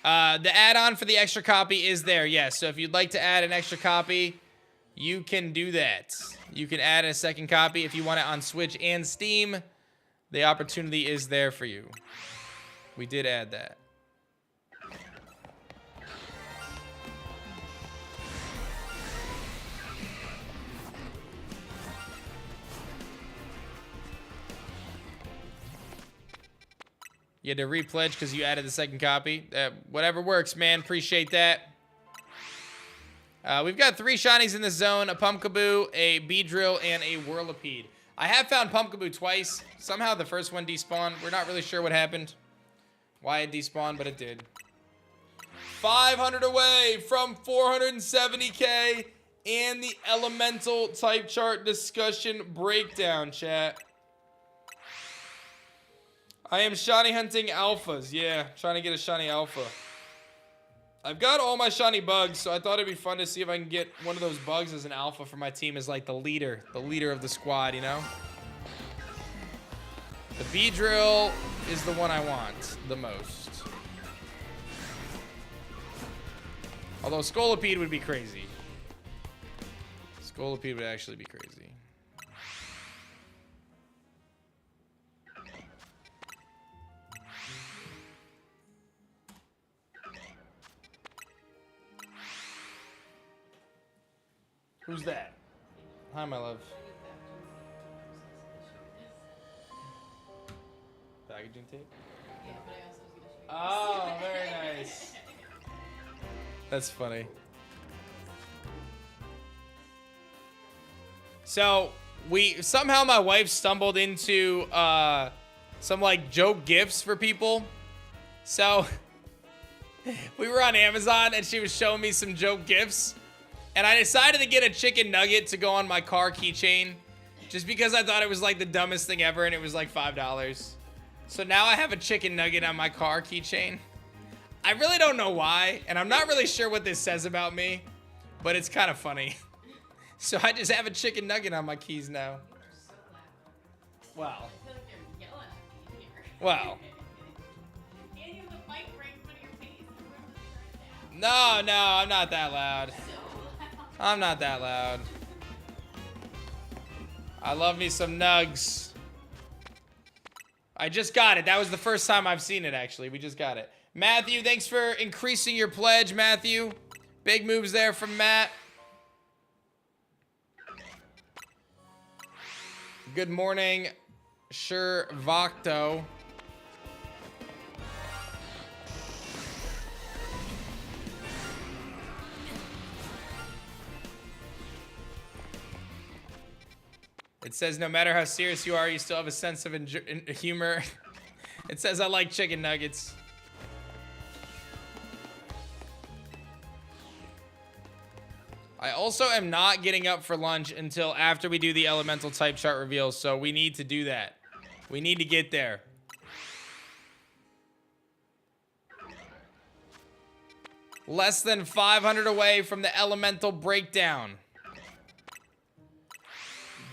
The add-on for the extra copy is there, yes. So if you'd like to add an extra copy, you can do that. You can add a second copy if you want it on Switch and Steam. The opportunity is there for you. We did add that. You had to repledge because you added the second copy. Whatever works, man. Appreciate that. We've got 3 shinies in this zone. A Pumpkaboo, a Beedrill, and a Whirlipede. I have found Pumpkaboo twice. Somehow the first one despawned. We're not really sure what happened. Why it despawned, but it did. 500 away from 470k and the elemental type chart discussion breakdown, chat. I am shiny hunting alphas. Yeah, trying to get a shiny alpha. I've got all my shiny bugs, so I thought it'd be fun to see if I can get one of those bugs as an alpha for my team as like the leader of the squad, you know? The Beedrill is the one I want the most. Although Scolipede would be crazy. Scolipede would actually be crazy. Who's that? Hi, my love. Packaging tape? Yeah, but I also was gonna show you. Oh, very nice. That's funny. So somehow my wife stumbled into some like joke gifts for people. So we were on Amazon and she was showing me some joke gifts. And I decided to get a chicken nugget to go on my car keychain. Just because I thought it was like the dumbest thing ever and it was like $5. So now I have a chicken nugget on my car keychain. I really don't know why. And I'm not really sure what this says about me. But it's kind of funny. So I just have a chicken nugget on my keys now. Wow. Wow. No, I'm not that loud. I'm not that loud. I love me some nugs. I just got it. That was the first time I've seen it, actually. We just got it. Matthew, thanks for increasing your pledge, Matthew. Big moves there from Matt. Good morning, Sure Vocto. It says, no matter how serious you are, you still have a sense of humor. It says, I like chicken nuggets. I also am not getting up for lunch until after we do the elemental type chart reveals, so we need to do that. We need to get there. Less than 500 away from the elemental breakdown.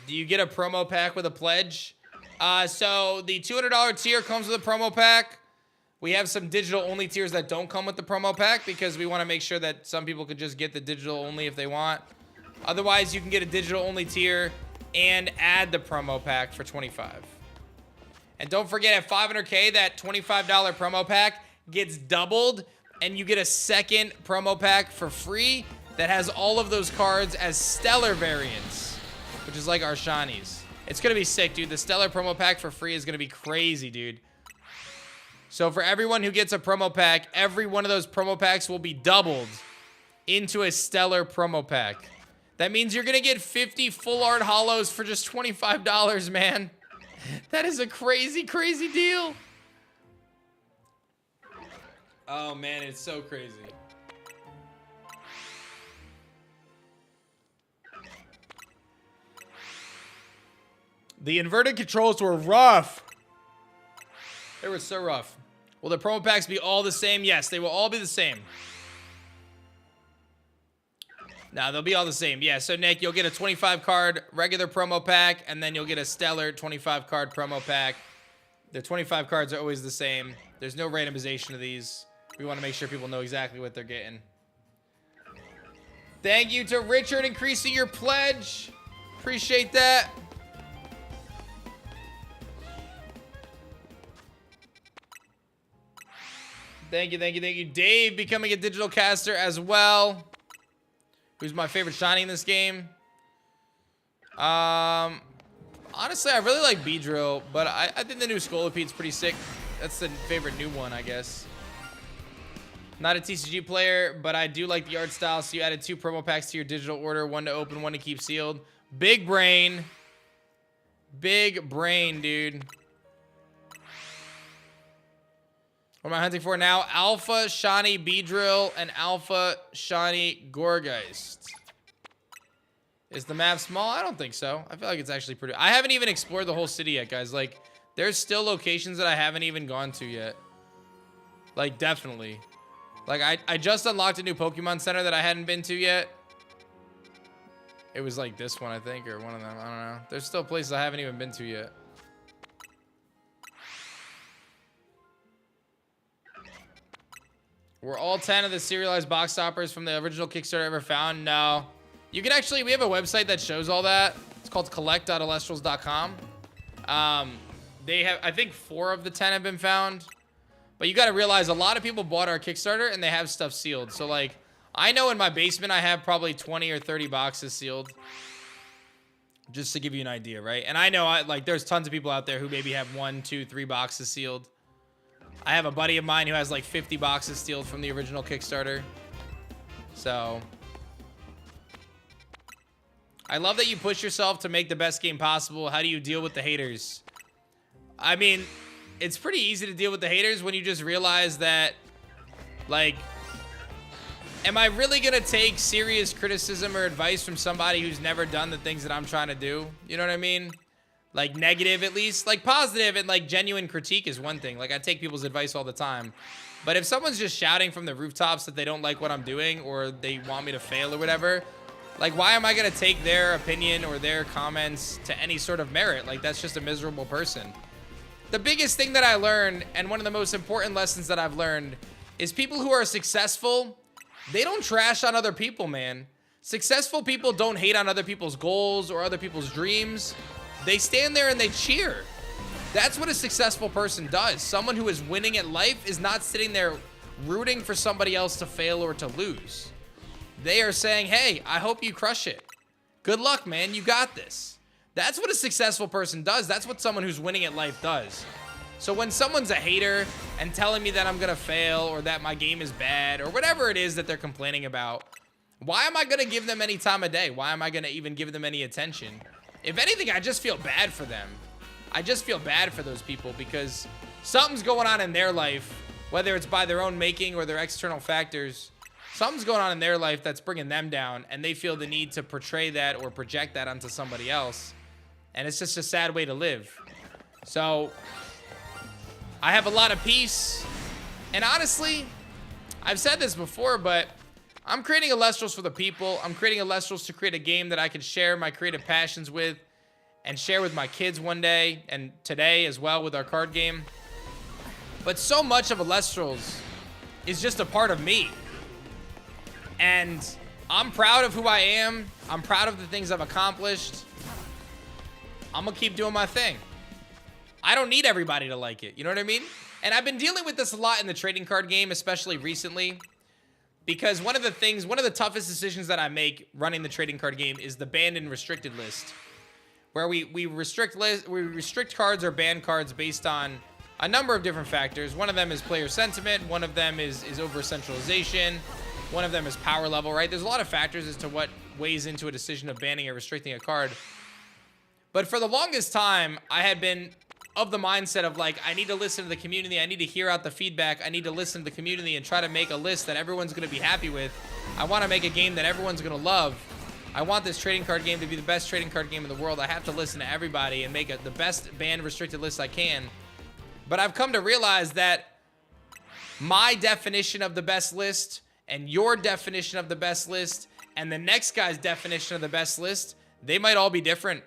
Do you get a promo pack with a pledge? So the $200 tier comes with a promo pack. We have some digital only tiers that don't come with the promo pack because we want to make sure that some people could just get the digital only if they want. Otherwise, you can get a digital only tier and add the promo pack for $25. And don't forget, at 500K, that $25 promo pack gets doubled and you get a second promo pack for free that has all of those cards as stellar variants, which is like our shinies. It's going to be sick, dude. The stellar promo pack for free is going to be crazy, dude. So for everyone who gets a promo pack, every one of those promo packs will be doubled into a stellar promo pack. That means you're going to get 50 full art holos for just $25, man. That is a crazy, crazy deal. Oh, man, it's so crazy. The inverted controls were rough. They were so rough. Will the promo packs be all the same? Yes, they will all be the same. No, they'll be all the same. Yeah, so Nick, you'll get a 25 card regular promo pack, and then you'll get a stellar 25 card promo pack. The 25 cards are always the same. There's no randomization of these. We want to make sure people know exactly what they're getting. Thank you to Richard increasing your pledge. Appreciate that. Thank you, thank you, thank you. Dave becoming a digital caster as well. Who's my favorite shiny in this game? Honestly, I really like Beedrill, but I think the new Scolopede's pretty sick. That's the favorite new one, I guess. Not a TCG player, but I do like the art style. So you added 2 promo packs to your digital order. 1 to open, 1 to keep sealed. Big brain. Big brain, dude. What am I hunting for now? Alpha Shiny Beedrill and Alpha Shiny Gorgeist. Is the map small? I don't think so. I feel like it's actually pretty... I haven't even explored the whole city yet, guys. Like, there's still locations that I haven't even gone to yet. Like, definitely. Like, I just unlocked a new Pokemon Center that I hadn't been to yet. It was like this one, I think, or one of them. I don't know. There's still places I haven't even been to yet. Were all 10 of the serialized box toppers from the original Kickstarter ever found? No. You can actually, we have a website that shows all that. It's called collect.elestrals.com. They have, I think 4 of the 10 have been found. But you got to realize a lot of people bought our Kickstarter and they have stuff sealed. So like, I know in my basement I have probably 20 or 30 boxes sealed. Just to give you an idea, right? And I know like there's tons of people out there who maybe have 1, 2, 3 boxes sealed. I have a buddy of mine who has like 50 boxes sealed from the original Kickstarter. So I love that you push yourself to make the best game possible. How do you deal with the haters? I mean, it's pretty easy to deal with the haters when you just realize that, like, am I really gonna take serious criticism or advice from somebody who's never done the things that I'm trying to do? You know what I mean? Like, negative at least. Like, positive and, like, genuine critique is one thing. Like, I take people's advice all the time. But if someone's just shouting from the rooftops that they don't like what I'm doing or they want me to fail or whatever, like, why am I gonna take their opinion or their comments to any sort of merit? Like, that's just a miserable person. The biggest thing that I learned, and one of the most important lessons that I've learned, is people who are successful, they don't trash on other people, man. Successful people don't hate on other people's goals or other people's dreams. They stand there and they cheer. That's what a successful person does. Someone who is winning at life is not sitting there rooting for somebody else to fail or to lose. They are saying, hey, I hope you crush it. Good luck, man. You got this. That's what a successful person does. That's what someone who's winning at life does. So when someone's a hater and telling me that I'm going to fail or that my game is bad or whatever it is that they're complaining about, why am I going to give them any time of day? Why am I going to even give them any attention? If anything, I just feel bad for them. I just feel bad for those people because something's going on in their life, whether it's by their own making or their external factors. Something's going on in their life that's bringing them down, and they feel the need to portray that or project that onto somebody else. And it's just a sad way to live. So I have a lot of peace. And honestly, I've said this before, but I'm creating Elestrals for the people. I'm creating Elestrals to create a game that I can share my creative passions with and share with my kids one day and today as well with our card game. But so much of Elestrals is just a part of me. And I'm proud of who I am. I'm proud of the things I've accomplished. I'm gonna keep doing my thing. I don't need everybody to like it. You know what I mean? And I've been dealing with this a lot in the trading card game, especially recently. Because one of the toughest decisions that I make running the trading card game is the banned and restricted list. Where we restrict cards or ban cards based on a number of different factors. One of them is player sentiment. One of them is over-centralization. One of them is power level, right? There's a lot of factors as to what weighs into a decision of banning or restricting a card. But for the longest time, I had been of the mindset of like, I need to listen to the community. I need to hear out the feedback. I need to listen to the community and try to make a list that everyone's going to be happy with. I want to make a game that everyone's going to love. I want this trading card game to be the best trading card game in the world. I have to listen to everybody and make the best banned restricted list I can. But I've come to realize that my definition of the best list and your definition of the best list and the next guy's definition of the best list, they might all be different.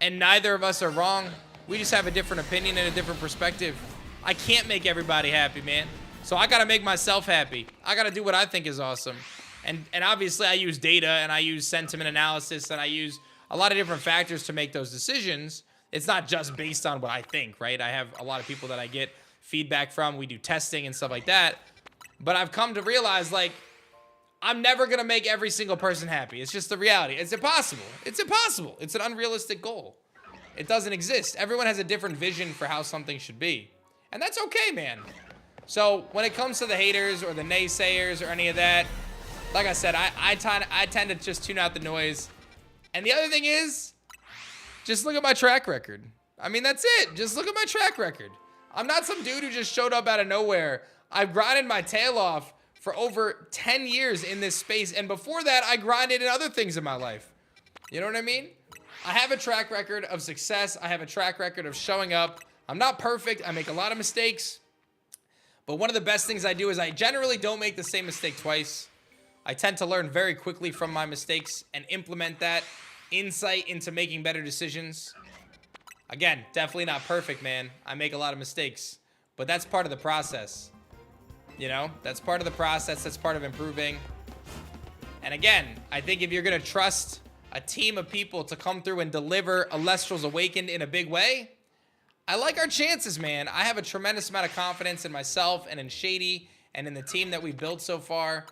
And neither of us are wrong. We just have a different opinion and a different perspective. I can't make everybody happy, man. So I gotta make myself happy. I gotta do what I think is awesome. And obviously I use data and I use sentiment analysis and I use a lot of different factors to make those decisions. It's not just based on what I think, right? I have a lot of people that I get feedback from. We do testing and stuff like that. But I've come to realize, like, I'm never going to make every single person happy. It's just the reality. It's impossible. It's impossible. It's an unrealistic goal. It doesn't exist. Everyone has a different vision for how something should be. And that's okay, man. So when it comes to the haters or the naysayers or any of that, like I said, I tend to just tune out the noise. And the other thing is, just look at my track record. I mean, that's it. Just look at my track record. I'm not some dude who just showed up out of nowhere. I've grinded my tail off for over 10 years in this space. And before that, I grinded in other things in my life. You know what I mean? I have a track record of success. I have a track record of showing up. I'm not perfect. I make a lot of mistakes. But one of the best things I do is I generally don't make the same mistake twice. I tend to learn very quickly from my mistakes and implement that insight into making better decisions. Again, definitely not perfect, man. I make a lot of mistakes, but that's part of the process. You know, that's part of the process. That's part of improving. And again, I think if you're going to trust a team of people to come through and deliver Elestrals Awakened in a big way, I like our chances, man. I have a tremendous amount of confidence in myself and in Shady and in the team that we've built so far.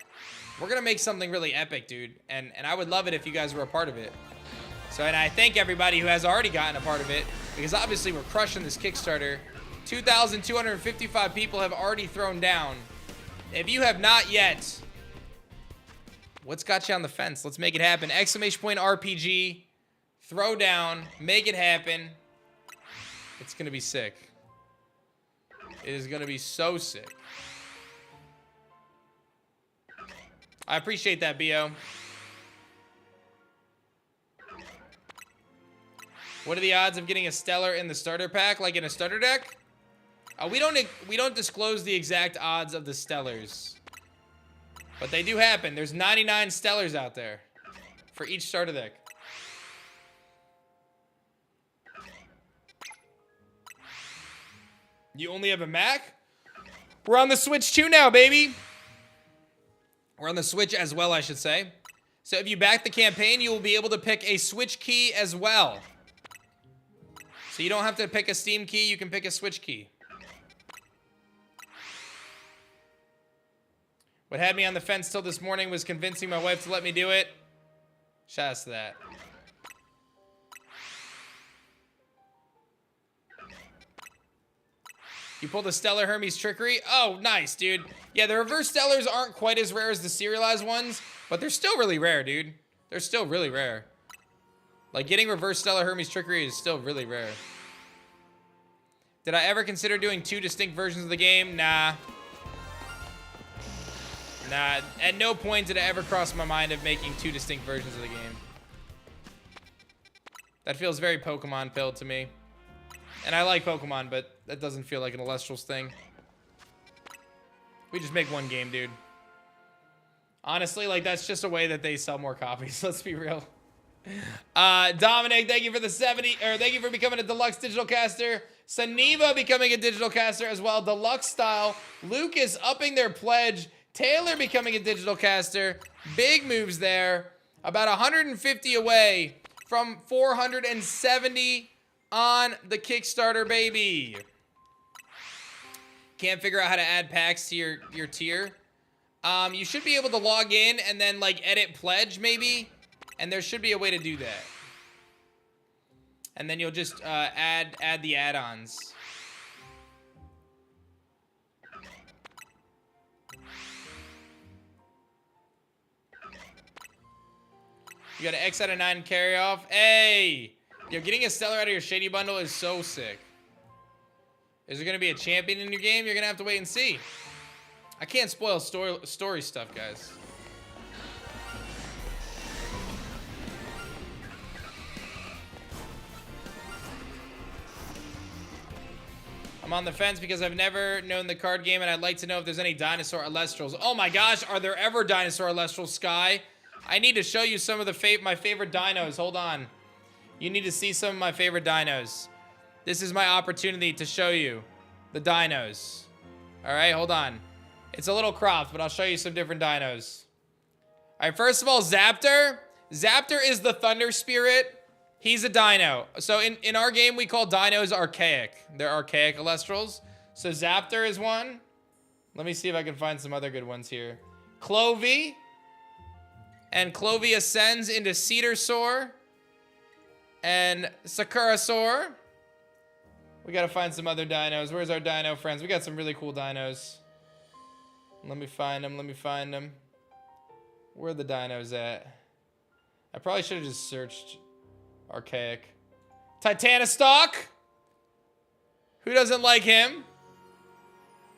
We're going to make something really epic, dude. And I would love it if you guys were a part of it. So, and I thank everybody who has already gotten a part of it, because obviously we're crushing this Kickstarter. 2,255 people have already thrown down. If you have not yet, What's got you on the fence? Let's make it happen. Exclamation point RPG. Throw down. Make it happen. It's going to be sick. It is going to be so sick. I appreciate that, BO. What are the odds of getting a stellar in the starter pack, like in a starter deck? We don't disclose the exact odds of the stellars. But they do happen. There's 99 stellars out there for each starter deck. You only have a Mac? We're on the Switch too now, baby. We're on the Switch as well, I should say. So if you back the campaign, you will be able to pick a Switch key as well. So you don't have to pick a Steam key, you can pick a Switch key. What had me on the fence till this morning was convincing my wife to let me do it. Shout out to that. You pulled a Stellar Hermes Trickery? Oh, nice, dude. Yeah, the reverse Stellars aren't quite as rare as the serialized ones, but they're still really rare, dude. They're still really rare. Like, getting reverse Stellar Hermes Trickery is still really rare. Did I ever consider doing 2 distinct versions of the game? Nah. Nah, at no point did it ever cross my mind of making 2 distinct versions of the game. That feels very Pokemon-pilled to me. And I like Pokemon, but that doesn't feel like an Elestrals thing. We just make one game, dude. Honestly, like, that's just a way that they sell more copies. Let's be real. Dominic, thank you for the 70, or thank you for becoming a deluxe digital caster. Saniva becoming a digital caster as well, deluxe style. Lucas upping their pledge. Taylor becoming a digital caster. Big moves there. About 150 away from 470 on the Kickstarter, baby. Can't figure out how to add packs to your tier. You should be able to log in and then, like, edit pledge, maybe. And there should be a way to do that. And then you'll just add the add-ons. You got an X out of 9 carry off. Hey! Yo, getting a Stellar out of your Shady bundle is so sick. Is there going to be a champion in your game? You're going to have to wait and see. I can't spoil story stuff, guys. I'm on the fence because I've never known the card game, and I'd like to know if there's any dinosaur Elestrals. Oh my gosh, are there ever dinosaur Elestrals, Sky? I need to show you some of my favorite dinos. Hold on. You need to see some of my favorite dinos. This is my opportunity to show you the dinos. All right, hold on. It's a little cropped, but I'll show you some different dinos. All right, first of all, Zaptor. Zaptor is the thunder spirit. He's a dino. So in our game, we call dinos archaic. They're archaic Elestrals. So Zaptor is one. Let me see if I can find some other good ones here. Clovey. And Clovey ascends into Cedarsaur. And Sakurasaur. We gotta find some other dinos. Where's our dino friends? We got some really cool dinos. Let me find them. Where are the dinos at? I probably should have just searched archaic. Titanostock. Who doesn't like him?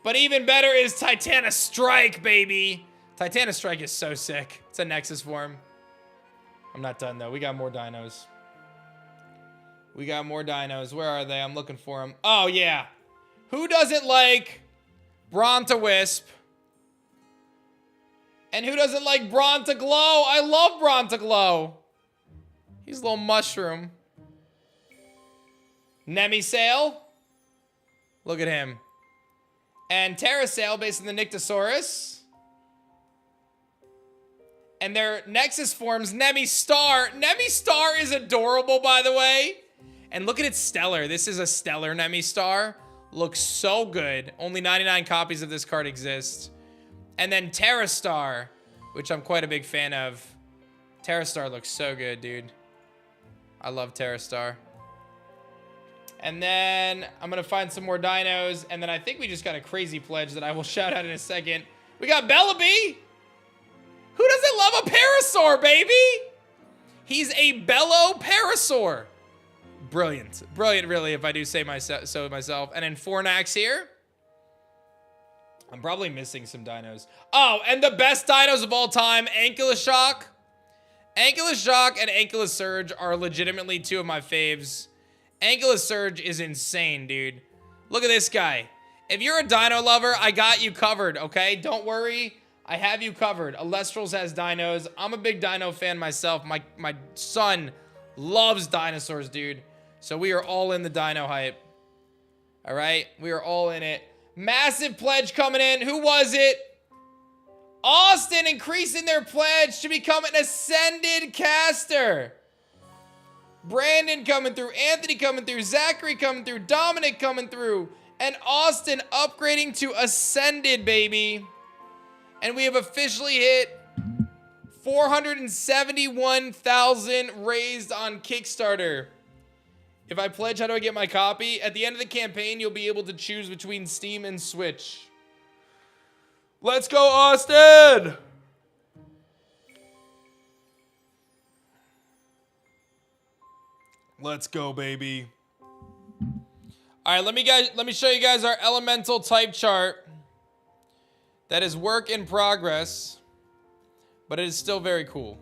But even better is Titanostrike, baby. Titanostrike is so sick. It's a Nexus form. I'm not done, though. We got more dinos. Where are they? I'm looking for them. Oh, yeah. Who doesn't like Brontawisp? And who doesn't like Brontaglow? I love Brontaglow. He's a little mushroom. Nemisail. Look at him. And Terrasail based on the Nyctosaurus. And their Nexus forms, Nemistar. Nemistar is adorable, by the way. And look at its Stellar. This is a Stellar Nemistar. Looks so good. Only 99 copies of this card exist. And then Terrastar, which I'm quite a big fan of. Terrastar looks so good, dude. I love Terrastar. And then I'm going to find some more dinos. And then I think we just got a crazy pledge that I will shout out in a second. We got Bellaby. Who doesn't love a Parasaur, baby? He's a Bellow Parasaur. Brilliant. Brilliant, really, if I do say so myself. And then Fornax here. I'm probably missing some dinos. Oh, and the best dinos of all time, Ankyloshock. Ankyloshock and Ankylosurge are legitimately two of my faves. Ankylosurge is insane, dude. Look at this guy. If you're a dino lover, I got you covered, okay? Don't worry. I have you covered. Elestrals has dinos. I'm a big dino fan myself. My son loves dinosaurs, dude. So we are all in the dino hype. All right? We are all in it. Massive pledge coming in. Who was it? Austin increasing their pledge to become an Ascended caster. Brandon coming through. Anthony coming through. Zachary coming through. Dominic coming through. And Austin upgrading to Ascended, baby. And we have officially hit 471,000 raised on Kickstarter. If I pledge, how do I get my copy? At the end of the campaign, you'll be able to choose between Steam and Switch. Let's go, Austin! Let's go, baby. All right, let me show you guys our elemental type chart. That is work in progress, but it is still very cool.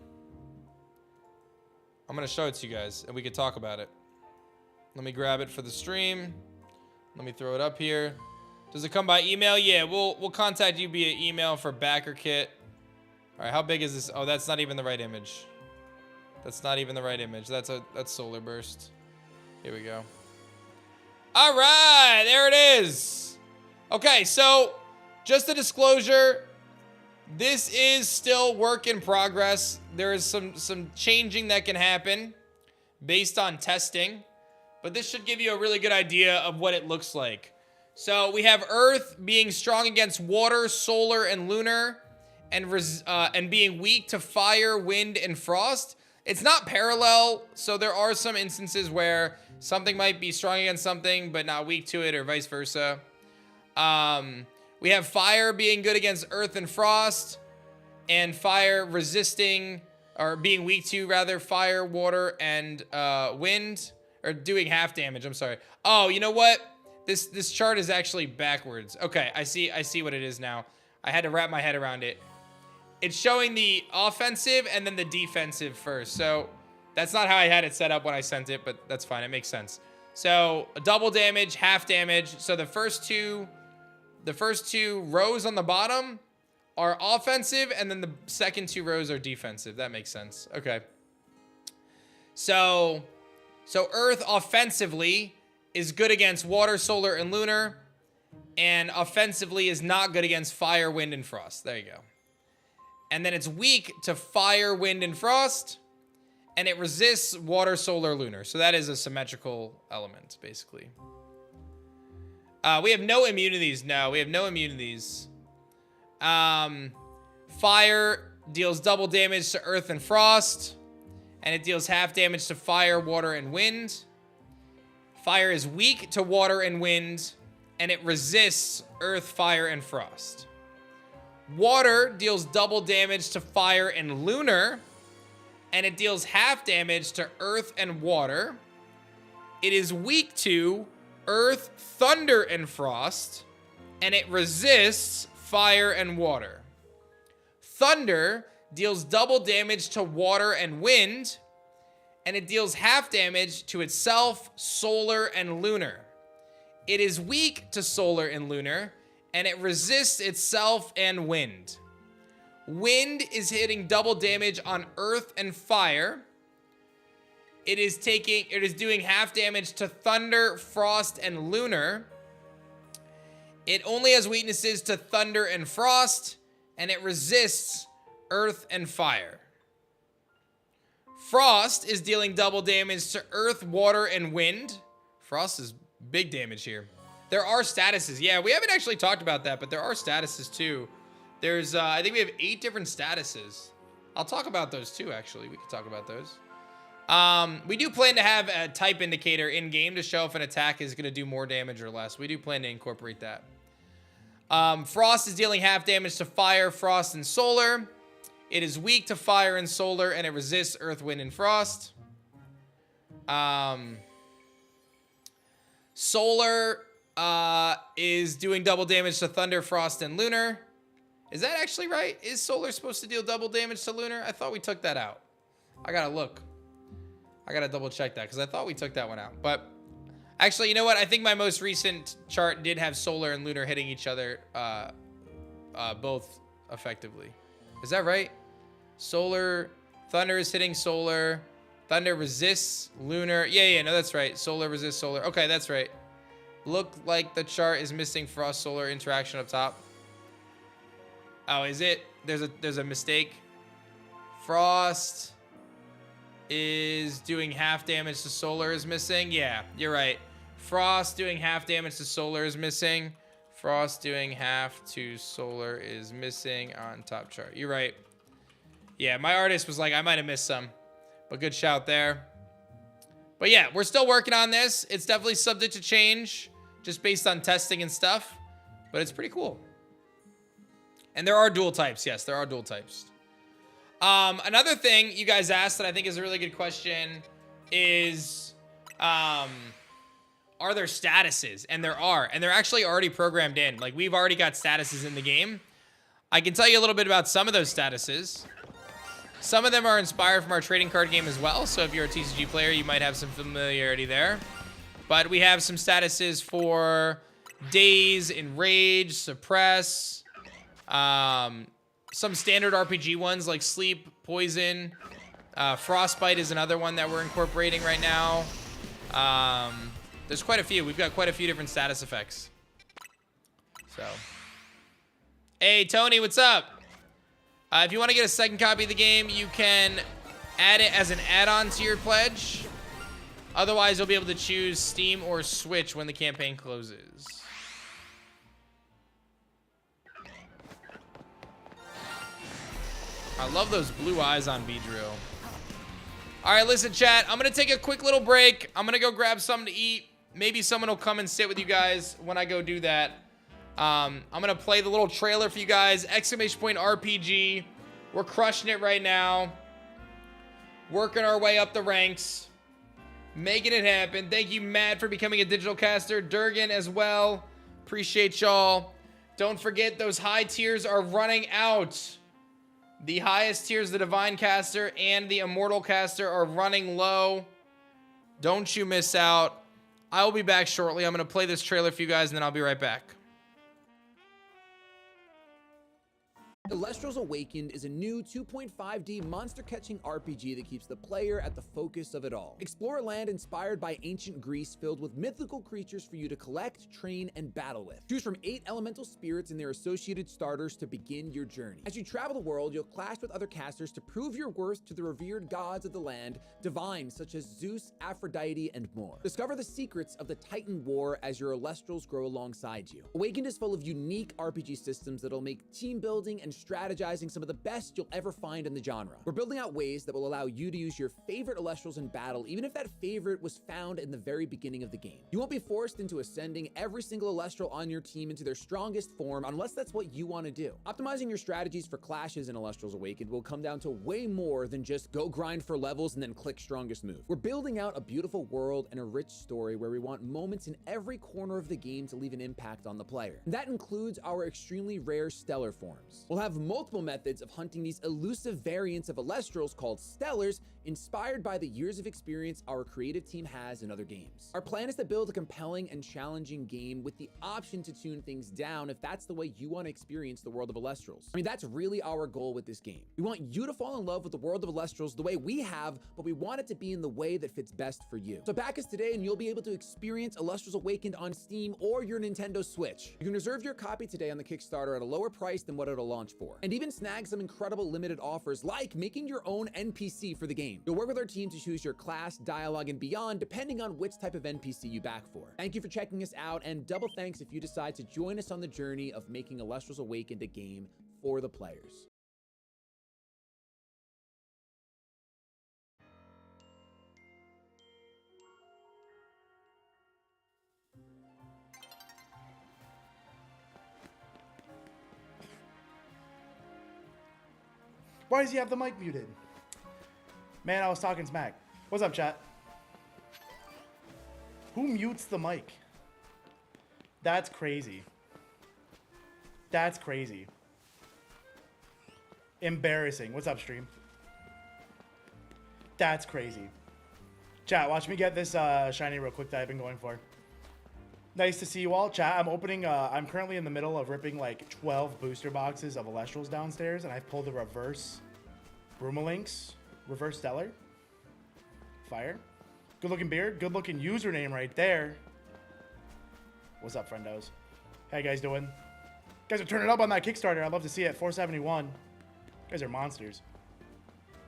I'm gonna show it to you guys, and we can talk about it. Let me grab it for the stream. Let me throw it up here. Does it come by email? Yeah, we'll contact you via email for backer kit. All right, how big is this? Oh, that's not even the right image. That's not even the right image. That's Solar Burst. Here we go. All right, there it is. Okay, so just a disclosure, this is still work in progress. There is some changing that can happen based on testing, but this should give you a really good idea of what it looks like. So we have Earth being strong against water, solar, and lunar, and being weak to fire, wind, and frost. It's not parallel, so there are some instances where something might be strong against something, but not weak to it, or vice versa. We have fire being good against earth and frost, and fire resisting, or being weak to, rather, fire, water, and wind, or doing half damage, I'm sorry. Oh, you know what? This chart is actually backwards. Okay, I see what it is now. I had to wrap my head around it. It's showing the offensive and then the defensive first. So that's not how I had it set up when I sent it, but that's fine. It makes sense. So double damage, half damage. So the first two rows on the bottom are offensive, and then the second two rows are defensive. That makes sense. Okay. So Earth offensively is good against water, solar, and lunar, and offensively is not good against fire, wind, and frost. There you go. And then it's weak to fire, wind, and frost, and it resists water, solar, lunar. So that is a symmetrical element, basically. We have no immunities. No, we have no immunities. Fire deals double damage to earth and frost, and it deals half damage to fire, water, and wind. Fire is weak to water and wind, and it resists earth, fire, and frost. Water deals double damage to fire and lunar, and it deals half damage to earth and water. It is weak to earth, thunder, and frost, and it resists fire and water. Thunder deals double damage to water and wind, and it deals half damage to itself, solar, and lunar. It is weak to solar and lunar, and it resists itself and wind. Wind is hitting double damage on earth and fire. It is doing half damage to thunder, frost, and lunar. It only has weaknesses to thunder and frost, and it resists earth and fire. Frost is dealing double damage to earth, water, and wind. Frost is big damage here. There are statuses. Yeah, we haven't actually talked about that, but there are statuses too. There's, I think we have 8 different statuses. I'll talk about those too, actually. We can talk about those. We do plan to have a type indicator in-game to show if an attack is going to do more damage or less. We do plan to incorporate that. Frost is dealing half damage to fire, frost, and solar. It is weak to fire and solar, and it resists earth, wind, and frost. Solar is doing double damage to thunder, frost, and lunar. Is that actually right? Is solar supposed to deal double damage to lunar? I thought we took that out. I gotta look. I gotta double check that because I thought we took that one out. But actually, you know what? I think my most recent chart did have solar and lunar hitting each other both effectively. Is that right? Solar, thunder is hitting solar. Thunder resists lunar. Yeah, no, that's right. Solar resists solar. Okay, that's right. Look like the chart is missing frost solar interaction up top. Oh, is it? There's a mistake. Frost is doing half damage to solar is missing. Yeah, you're right. Frost doing half damage to solar is missing. Frost doing half to solar is missing on top chart. You're right. Yeah, my artist was like, I might have missed some. But good shout there. But yeah, we're still working on this. It's definitely subject to change just based on testing and stuff. But it's pretty cool. And there are dual types. Yes, there are dual types. Another thing you guys asked that I think is a really good question is, are there statuses? And there are. And they're actually already programmed in. Like, we've already got statuses in the game. I can tell you a little bit about some of those statuses. Some of them are inspired from our trading card game as well. So if you're a TCG player, you might have some familiarity there. But we have some statuses for Daze, Enrage, Suppress. Some standard RPG ones like Sleep, Poison. Frostbite is another one that we're incorporating right now. There's quite a few. We've got quite a few different status effects. So. Hey, Tony, what's up? If you want to get a second copy of the game, you can add it as an add-on to your pledge. Otherwise, you'll be able to choose Steam or Switch when the campaign closes. I love those blue eyes on B-Drill. All right, listen, chat. I'm going to take a quick little break. I'm going to go grab something to eat. Maybe someone will come and sit with you guys when I go do that. I'm going to play the little trailer for you guys. Exclamation point RPG. We're crushing it right now. Working our way up the ranks. Making it happen. Thank you, Matt, for becoming a digital caster. Durgan as well. Appreciate y'all. Don't forget, those high tiers are running out. The highest tiers, the Divine Caster and the Immortal Caster, are running low. Don't you miss out. I will be back shortly. I'm going to play this trailer for you guys, and then I'll be right back. Elestrals Awakened is a new 2.5D monster-catching RPG that keeps the player at the focus of it all. Explore a land inspired by ancient Greece filled with mythical creatures for you to collect, train, and battle with. Choose from 8 elemental spirits and their associated starters to begin your journey. As you travel the world, you'll clash with other casters to prove your worth to the revered gods of the land, divines such as Zeus, Aphrodite, and more. Discover the secrets of the Titan War as your Elestrals grow alongside you. Awakened is full of unique RPG systems that'll make team building and strategizing some of the best you'll ever find in the genre. We're building out ways that will allow you to use your favorite Elestrals in battle, even if that favorite was found in the very beginning of the game. You won't be forced into ascending every single Elestral on your team into their strongest form unless that's what you want to do. Optimizing your strategies for clashes in Elestrals Awakened will come down to way more than just go grind for levels and then click strongest move. We're building out a beautiful world and a rich story where we want moments in every corner of the game to leave an impact on the player. And that includes our extremely rare stellar forms. We'll have multiple methods of hunting these elusive variants of Elestrals called Stellars, inspired by the years of experience our creative team has in other games. Our plan is to build a compelling and challenging game with the option to tune things down if that's the way you want to experience the world of Elestrals. I mean, that's really our goal with this game. We want you to fall in love with the world of Elestrals the way we have, but we want it to be in the way that fits best for you. So back us today and you'll be able to experience Elestrals Awakened on Steam or your Nintendo Switch. You can reserve your copy today on the Kickstarter at a lower price than what it'll launch for, and even snag some incredible limited offers like making your own NPC for the game. You'll work with our team to choose your class, dialogue, and beyond depending on which type of NPC you back for. Thank you for checking us out, and double thanks if you decide to join us on the journey of making Elestrals Awakened a game for the players. Why does he have the mic muted? Man, I was talking smack. What's up, chat? Who mutes the mic? That's crazy. That's crazy. Embarrassing. What's up, stream? That's crazy. Chat, watch me get this shiny real quick that I've been going for. Nice to see you all. Chat, I'm currently in the middle of ripping like 12 booster boxes of Elestrals downstairs, and I've pulled the reverse Broomalinks, reverse Stellar. Fire. Good looking beard, good looking username right there. What's up, friendos? How you guys doing? You guys are turning up on that Kickstarter. I'd love to see it. 471. You guys are monsters.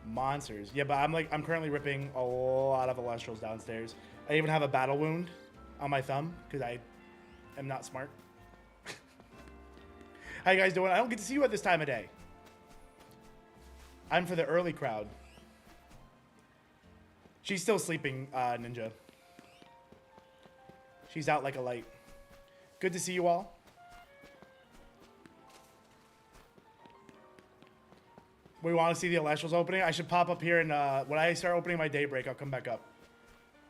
Monsters. Yeah, but I'm currently ripping a lot of Elestrals downstairs. I even have a battle wound on my thumb because I am not smart. How you guys doing? I don't get to see you at this time of day. I'm for the early crowd. She's still sleeping, Ninja. She's out like a light. Good to see you all. We want to see the Elestrals opening. I should pop up here, and when I start opening my Daybreak, I'll come back up.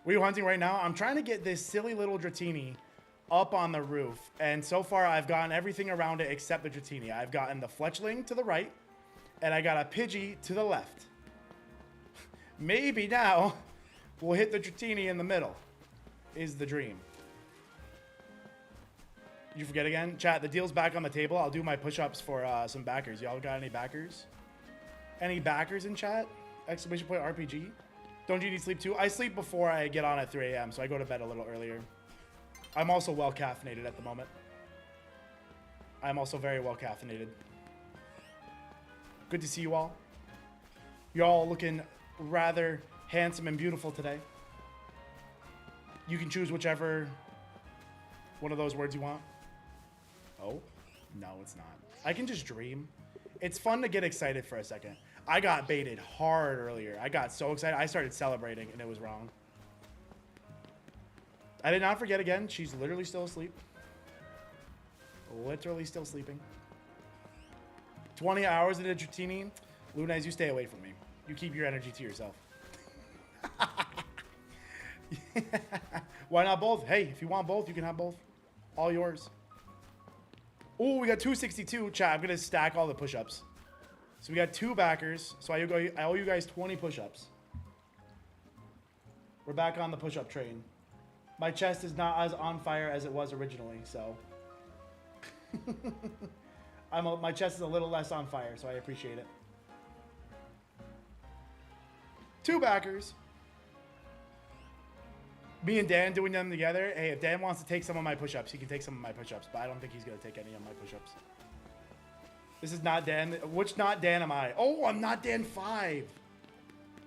What are you hunting right now? I'm trying to get this silly little Dratini up on the roof, and so far I've gotten everything around it except the Dratini. I've gotten the Fletchling to the right, and I got a Pidgey to the left. Maybe now we'll hit the Dratini in the middle, is the dream. Did you forget again? Chat, the deal's back on the table. I'll do my push-ups for some backers. Y'all got any backers? Any backers in chat? Exclamation point RPG. Don't you need sleep too? I sleep before I get on at 3 a.m., so I go to bed a little earlier. I'm also well caffeinated at the moment. I'm also very well caffeinated. Good to see you all. You're all looking rather handsome and beautiful today. You can choose whichever one of those words you want. Oh, no, it's not. I can just dream. It's fun to get excited for a second. I got baited hard earlier. I got so excited. I started celebrating, and it was wrong. I did not forget again. She's literally still asleep. Literally still sleeping. 20 hours into Dratini. Lunez, you stay away from me. You keep your energy to yourself. Why not both? Hey, if you want both, you can have both. All yours. Oh, we got 262. Chat, I'm going to stack all the push-ups. So we got 2 backers. So I owe you guys 20 push-ups. We're back on the push-up train. My chest is not as on fire as it was originally, so. My chest is a little less on fire, so I appreciate it. 2 backers. Me and Dan doing them together. Hey, if Dan wants to take some of my push-ups, he can take some of my push-ups, but I don't think he's going to take any of my push-ups. This is not Dan. Which not Dan am I? Oh, I'm not Dan 5.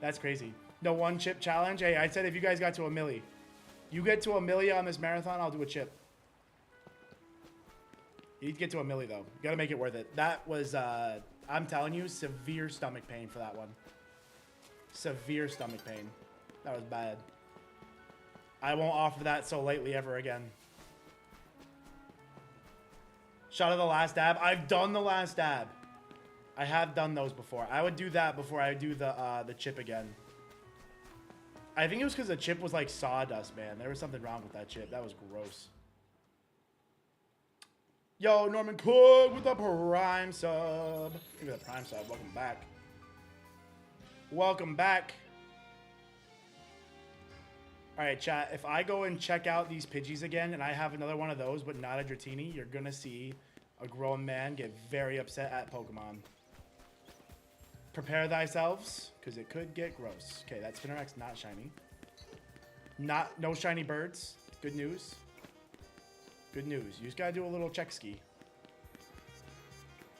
That's crazy. No one chip challenge. Hey, I said if you guys got to a milli. You get to a milli on this marathon, I'll do a chip. You need to get to a milli, though. You got to make it worth it. That was, I'm telling you, severe stomach pain for that one. Severe stomach pain. That was bad. I won't offer that so lightly ever again. Shot of the last dab. I've done the last dab. I have done those before. I would do that before I do the chip again. I think it was because the chip was like sawdust, man. There was something wrong with that chip. That was gross. Yo, Norman Cook with a prime sub. Give me the prime sub. Welcome back. Welcome back. All right, chat. If I go and check out these Pidgeys again and I have another one of those but not a Dratini, you're going to see a grown man get very upset at Pokemon. Prepare thyselves, because it could get gross. Okay, that Spinnerx not shiny. No shiny birds. Good news. Good news. You just gotta do a little check ski.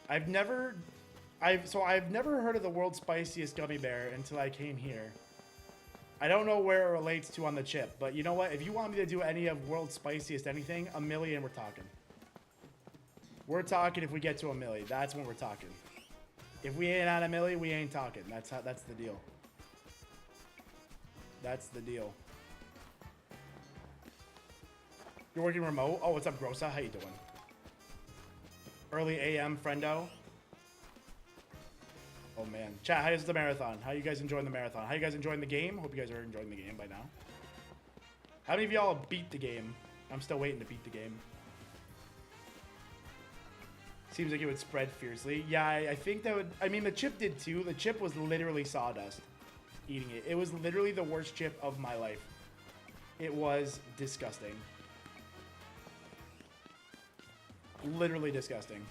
I've never heard of the world's spiciest gummy bear until I came here. I don't know where it relates to on the chip, but you know what? If you want me to do any of world's spiciest anything, a million we're talking. We're talking if we get to a milli. That's when we're talking. If we ain't at a milli, we ain't talking. That's the deal. That's the deal. You're working remote? Oh, what's up, Grossa? How you doing? Early AM, friendo. Oh man. Chat, how's the marathon? How you guys enjoying the marathon? How you guys enjoying the game? Hope you guys are enjoying the game by now. How many of y'all beat the game? I'm still waiting to beat the game. Seems like it would spread fiercely. Yeah, I think that would... I mean, the chip did too. The chip was literally sawdust eating it. It was literally the worst chip of my life. It was disgusting. Literally disgusting.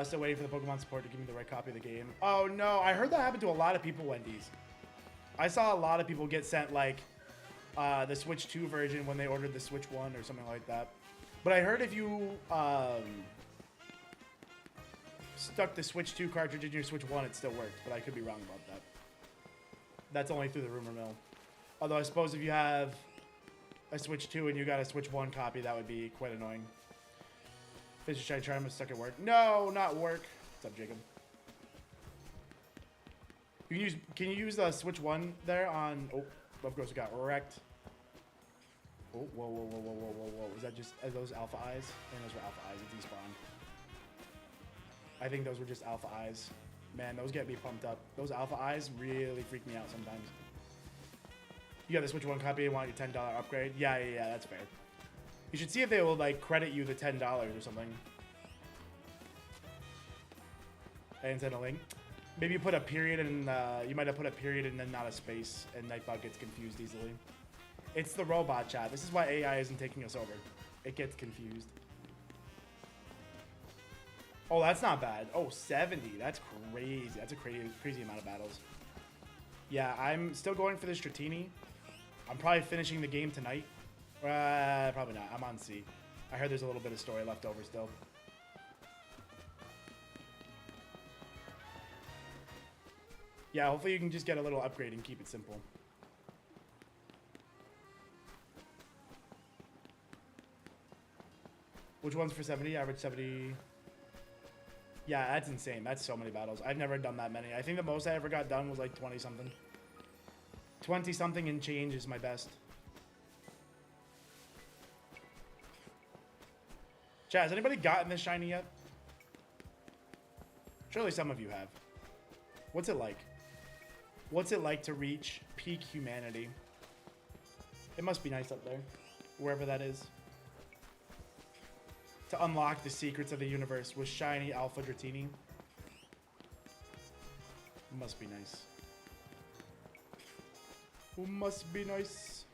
Still waiting for the Pokemon support to give me the right copy of the game. Oh no, I heard that happened to a lot of people, Wendy's. I saw a lot of people get sent like the Switch 2 version when they ordered the Switch 1 or something like that. But I heard if you stuck the Switch 2 cartridge in your Switch 1, it still worked. But I could be wrong about that. That's only through the rumor mill. Although I suppose if you have a Switch 2 and you got a Switch 1 copy, that would be quite annoying. Fish Shiny Charm is stuck at work. No, not work. What's up, Jacob? Can you use the Switch 1 there on... Oh, Love Gross got wrecked. Oh, whoa, whoa, whoa, whoa, whoa, whoa, whoa. Was that just... Are those Alpha Eyes? I think those were Alpha Eyes. It despawned. I think those were just Alpha Eyes. Man, those get me pumped up. Those Alpha Eyes really freak me out sometimes. You got the Switch 1 copy and want your $10 upgrade? Yeah, that's fair. You should see if they will, like, credit you the $10 or something. I didn't send a link. Maybe you put a period and, you might have put a period and then not a space, and Nightbot gets confused easily. It's the robot chat. This is why AI isn't taking us over. It gets confused. Oh, that's not bad. Oh, 70. That's crazy. That's a crazy amount of battles. Yeah, I'm still going for this Dratini. I'm probably finishing the game tonight. Probably not. I'm on C. I heard there's a little bit of story left over still. Yeah, hopefully you can just get a little upgrade and keep it simple. Which one's for 70? Average 70. Yeah, that's insane. That's so many battles. I've never done that many. I think the most I ever got done was like 20-something. 20-something and change is my best. Chat, has anybody gotten this shiny yet? Surely some of you have. What's it like? What's it like to reach peak humanity? It must be nice up there, wherever that is. To unlock the secrets of the universe with shiny Alpha Dratini. It must be nice. It must be nice.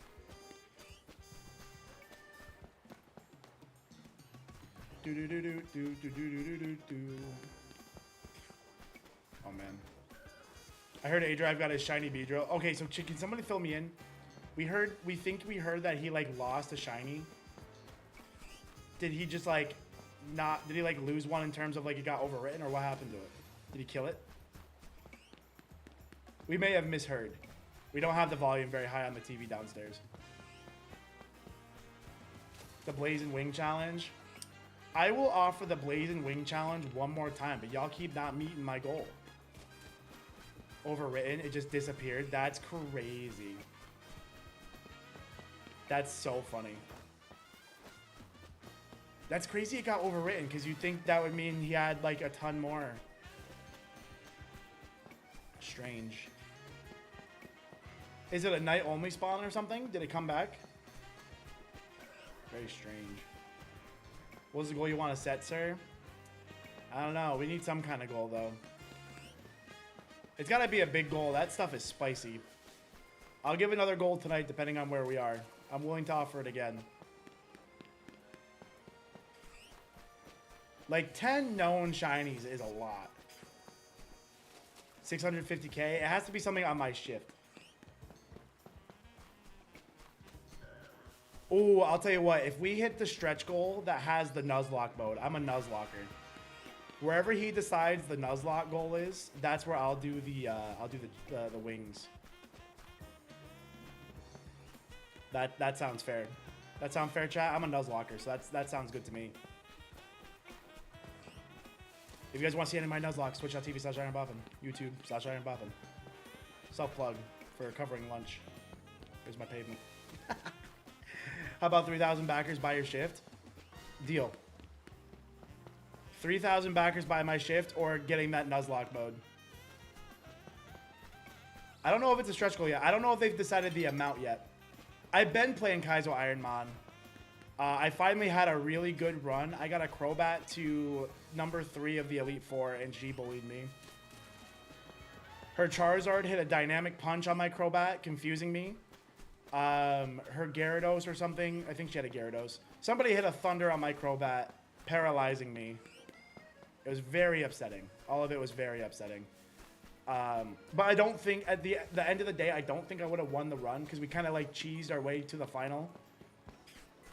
Do do do do do do do do do do. Oh man. I heard A-Drive got his shiny Beedrill. Okay, so can somebody fill me in? We think we heard that he like lost a shiny. Did he just like not, did he like lose one in terms of like it got overwritten, or what happened to it? Did he kill it? We may have misheard. We don't have the volume very high on the TV downstairs. The Blaze and Wing Challenge. I will offer the Blaze and Wing Challenge one more time, but y'all keep not meeting my goal. Overwritten, it just disappeared. That's crazy. That's so funny. That's crazy it got overwritten, because you'd think that would mean he had like a ton more. Strange. Is it a night only spawn or something? Did it come back? Very strange. What's the goal you want to set, sir? I don't know. We need some kind of goal, though. It's got to be a big goal. That stuff is spicy. I'll give another goal tonight, depending on where we are. I'm willing to offer it again. Like, 10 known shinies is a lot. 650k? It has to be something on my shift. Oh, I'll tell you what. If we hit the stretch goal that has the Nuzlocke mode, I'm a Nuzlocker. Wherever he decides the Nuzlocke goal is, that's where I'll do the wings. That sounds fair. That sounds fair, chat. I'm a Nuzlocker, so that sounds good to me. If you guys want to see any of my Nuzlocks, twitch.tv/IronBoffin, YouTube/IronBoffin. Self-plug for covering lunch. Here's my pavement. How about 3,000 backers by your shift? Deal. 3,000 backers by my shift or getting that Nuzlocke mode. I don't know if it's a stretch goal yet. I don't know if they've decided the amount yet. I've been playing Kaizo Ironmon. I finally had a really good run. I got a Crobat to number 3 of the Elite Four, and she bullied me. Her Charizard hit a dynamic punch on my Crobat, confusing me. Her Gyarados or something. I think she had a Gyarados. Somebody hit a Thunder on my Crobat, paralyzing me. It was very upsetting. All of it was very upsetting. But I don't think, at the end of the day, I don't think I would have won the run because we kind of like cheesed our way to the final.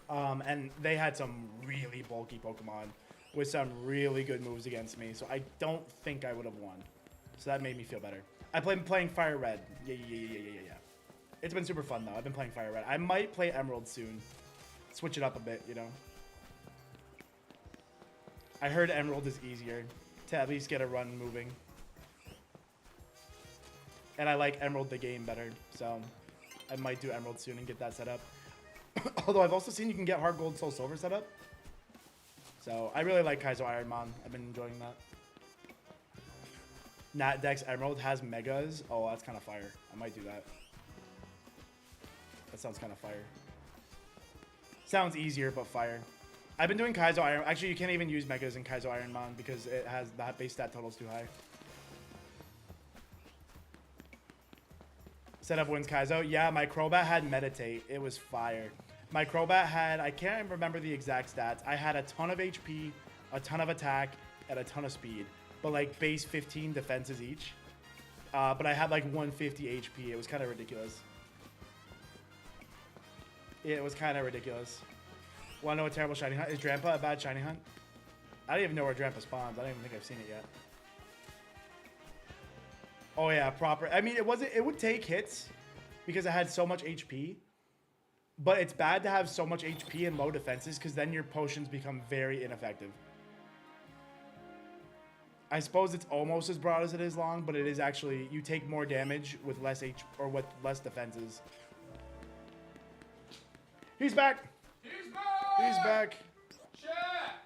And they had some really bulky Pokemon with some really good moves against me. So I don't think I would have won. So that made me feel better. I've been playing Fire Red. Yeah. It's been super fun, though. I've been playing Fire Red. I might play Emerald soon. Switch it up a bit, you know. I heard Emerald is easier to at least get a run moving. And I like Emerald the game better, so I might do Emerald soon and get that set up. Although I've also seen you can get Hard Gold, Soul Silver set up. So I really like Kaizo Ironmon. I've been enjoying that. Nat Dex Emerald has Megas. Oh, that's kind of fire. I might do that. That sounds kind of fire. Sounds easier, but fire. I've been doing Kaizo Iron. Actually, you can't even use Megas in Kaizo Ironmon because it has that base stat total's too high. Setup wins Kaizo. Yeah, my Crobat had Meditate. It was fire. My Crobat had, I can't remember the exact stats. I had a ton of HP, a ton of attack, and a ton of speed. But like base 15 defenses each. But I had like 150 HP. It was kind of ridiculous. It was kind of ridiculous. Want to know a terrible shiny hunt? Is Drampa a bad shiny hunt? I don't even know where Drampa spawns. I don't even think I've seen it yet. Oh yeah, proper. I mean, it would take hits because it had so much HP. But it's bad to have so much HP and low defenses because then your potions become very ineffective. I suppose it's almost as broad as it is long, but it is actually, you take more damage with less or with less defenses. He's back. He's back. He's back. Chat.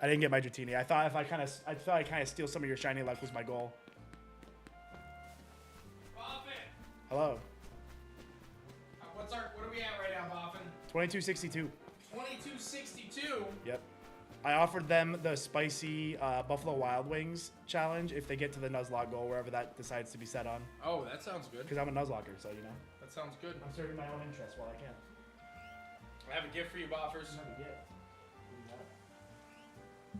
I didn't get my Dratini. I thought I kind of steal some of your shiny luck was my goal. Boffin. Hello. What are we at right now, Boffin? 2262. 2262. Yep. I offered them the spicy Buffalo Wild Wings challenge if they get to the Nuzlocke goal, wherever that decides to be set on. Oh, that sounds good. Because I'm a Nuzlocker, so you know. That sounds good. I'm serving my own interests while I can. I have a gift for you, Boffers.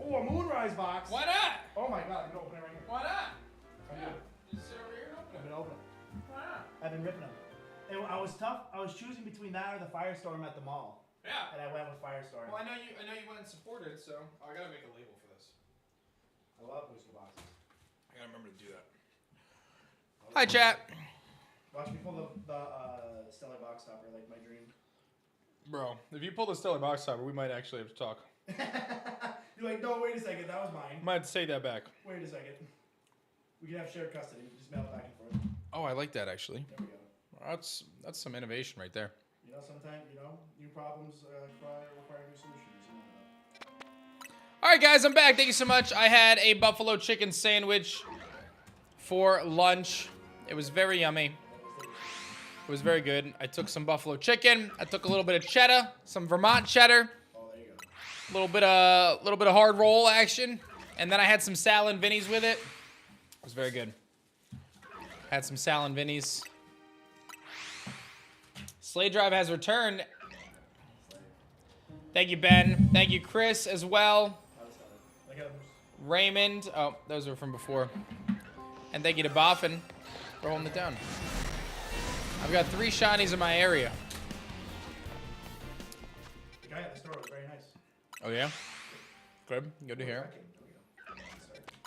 Oh, a Moonrise box. Why not? Oh my god, I'm gonna open it right here. Why not? I'm Yeah. good. Just sit over here and open I'm it. gonna open it. Why not? I've been ripping them. I was tough. I was choosing between that or the Firestorm at the mall, Yeah. and I went with Firestorm. Well, I know you went and supported, so I gotta make a label for this. I love booster boxes. I gotta remember to do that. Hi, chat. Watch me pull the Stellar Box Topper like my dream. Bro, if you pull the Stellar Box Topper, we might actually have to talk. You're like, no, wait a second, that was mine. Might have to take that back. Wait a second. We can have shared custody. We can just mail it back and forth. Oh, I like that actually. There we go. That's some innovation right there. You know, sometimes, new problems require new solutions. You know that. All right, guys, I'm back. Thank you so much. I had a buffalo chicken sandwich for lunch. It was very yummy. It was very good. I took some buffalo chicken. I took a little bit of cheddar, some Vermont cheddar. Oh, there you go. A little bit of hard roll action, and then I had some Sal and Vinny's with it. It was very good. Had some Sal and Vinny's. Slay Drive has returned. Thank you, Ben. Thank you, Chris, as well. Raymond. Oh, those are from before. And thank you to Boffin for holding it down. I've got 3 shinies in my area. The guy at the store was very nice. Oh, yeah? Good. Good to hear.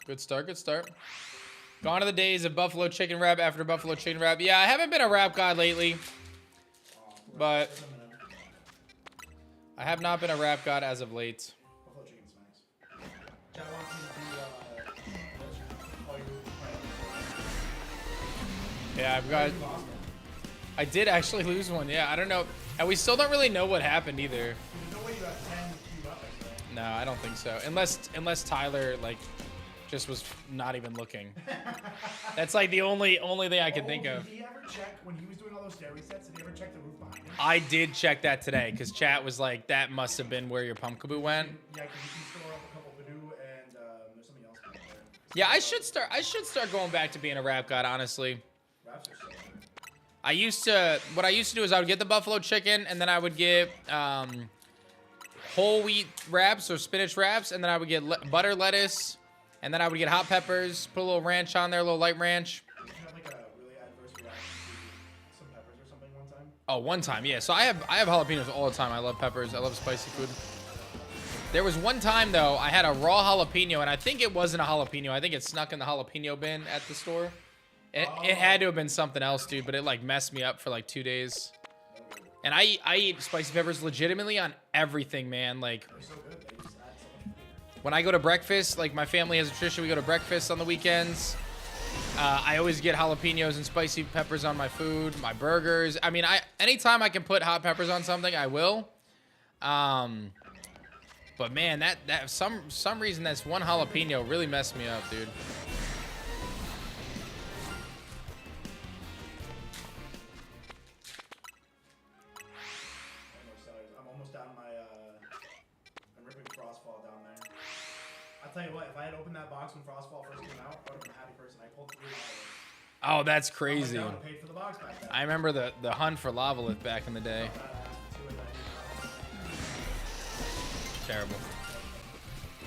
Good start. Good start. Gone are the days of buffalo chicken wrap after buffalo chicken wrap. Yeah, I haven't been a wrap god lately. But I have not been a rap god as of late. Buffalo chicken smacks. Chat wants me to do Yeah, I've got. I did actually lose one. Yeah, I don't know. And we still don't really know what happened either. There's no way you have 10 queued up. No, I don't think so. Unless Tyler like just was not even looking. That's like the only thing I can think of. Did he ever check when he was doing all those stairway sets? Did he ever check the roof behind him? I did check that today because chat was like, that must have been where your Pumpkaboo went. Yeah, because you can store up a couple Badoo and there's something else in there. Yeah, I should start going back to being a rap god, honestly. Raps are so good. What I used to do is I would get the buffalo chicken and then I would get whole wheat wraps or spinach wraps, and then I would get butter lettuce, and then I would get hot peppers, put a little ranch on there, a little light ranch. Did you have like a really adverse reaction to some peppers or something one time? Oh, one time, yeah. So I have jalapenos all the time. I love peppers. I love spicy food. There was one time though, I had a raw jalapeno, and I think it wasn't a jalapeno. I think it snuck in the jalapeno bin at the store. It had to have been something else, dude, but it like messed me up for like 2 days. And I eat spicy peppers legitimately on everything, man. Like, when I go to breakfast, like my family has a tradition, we go to breakfast on the weekends. I always get jalapenos and spicy peppers on my food, my burgers. I mean, anytime I can put hot peppers on something, I will. But man, that some reason that's one jalapeno really messed me up, dude. I'll tell you what, if I had opened that box when Frostfall first came out, I would have been a happy person. I pulled $3. Oh, that's crazy. I would have paid for the box back then. I remember the hunt for lava lift back in the day. Terrible.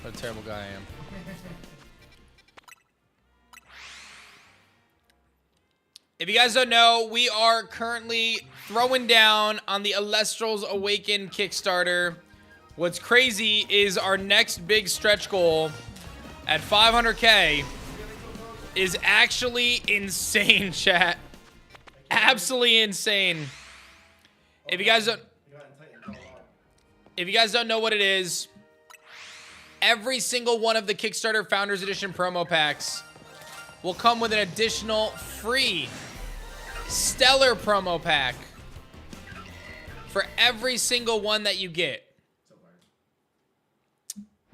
What a terrible guy I am. If you guys don't know, we are currently throwing down on the Elestrals Awaken Kickstarter. What's crazy is our next big stretch goal at 500K is actually insane, chat. Absolutely insane. If you guys don't know what it is, every single one of the Kickstarter Founders Edition promo packs will come with an additional free Stellar promo pack for every single one that you get.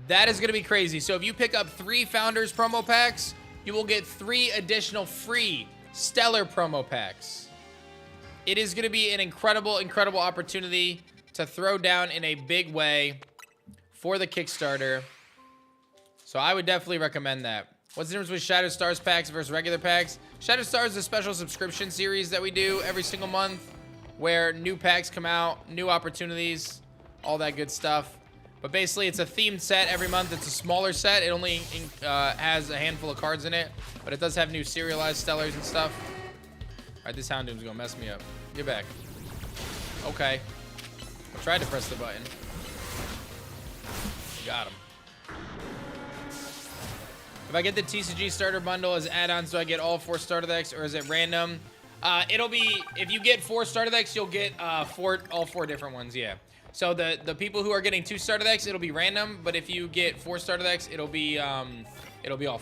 That is going to be crazy. So if you pick up 3 Founders promo packs, you will get 3 additional free Stellar promo packs. It is going to be an incredible, incredible opportunity to throw down in a big way for the Kickstarter. So I would definitely recommend that. What's the difference with Shadow Stars packs versus regular packs? Shadow Stars is a special subscription series that we do every single month where new packs come out, new opportunities, all that good stuff. But basically, it's a themed set every month. It's a smaller set. It only has a handful of cards in it, but it does have new serialized Stellars and stuff. All right, this Houndoom's gonna mess me up. Get back. Okay. I tried to press the button. Got him. If I get the TCG starter bundle as add-ons, do I get all 4 starter decks, or is it random? It'll be, if you get 4 starter decks, you'll get all 4 different ones, yeah. So the people who are getting 2 starter decks, it'll be random, but if you get 4 starter decks, it'll be all 4.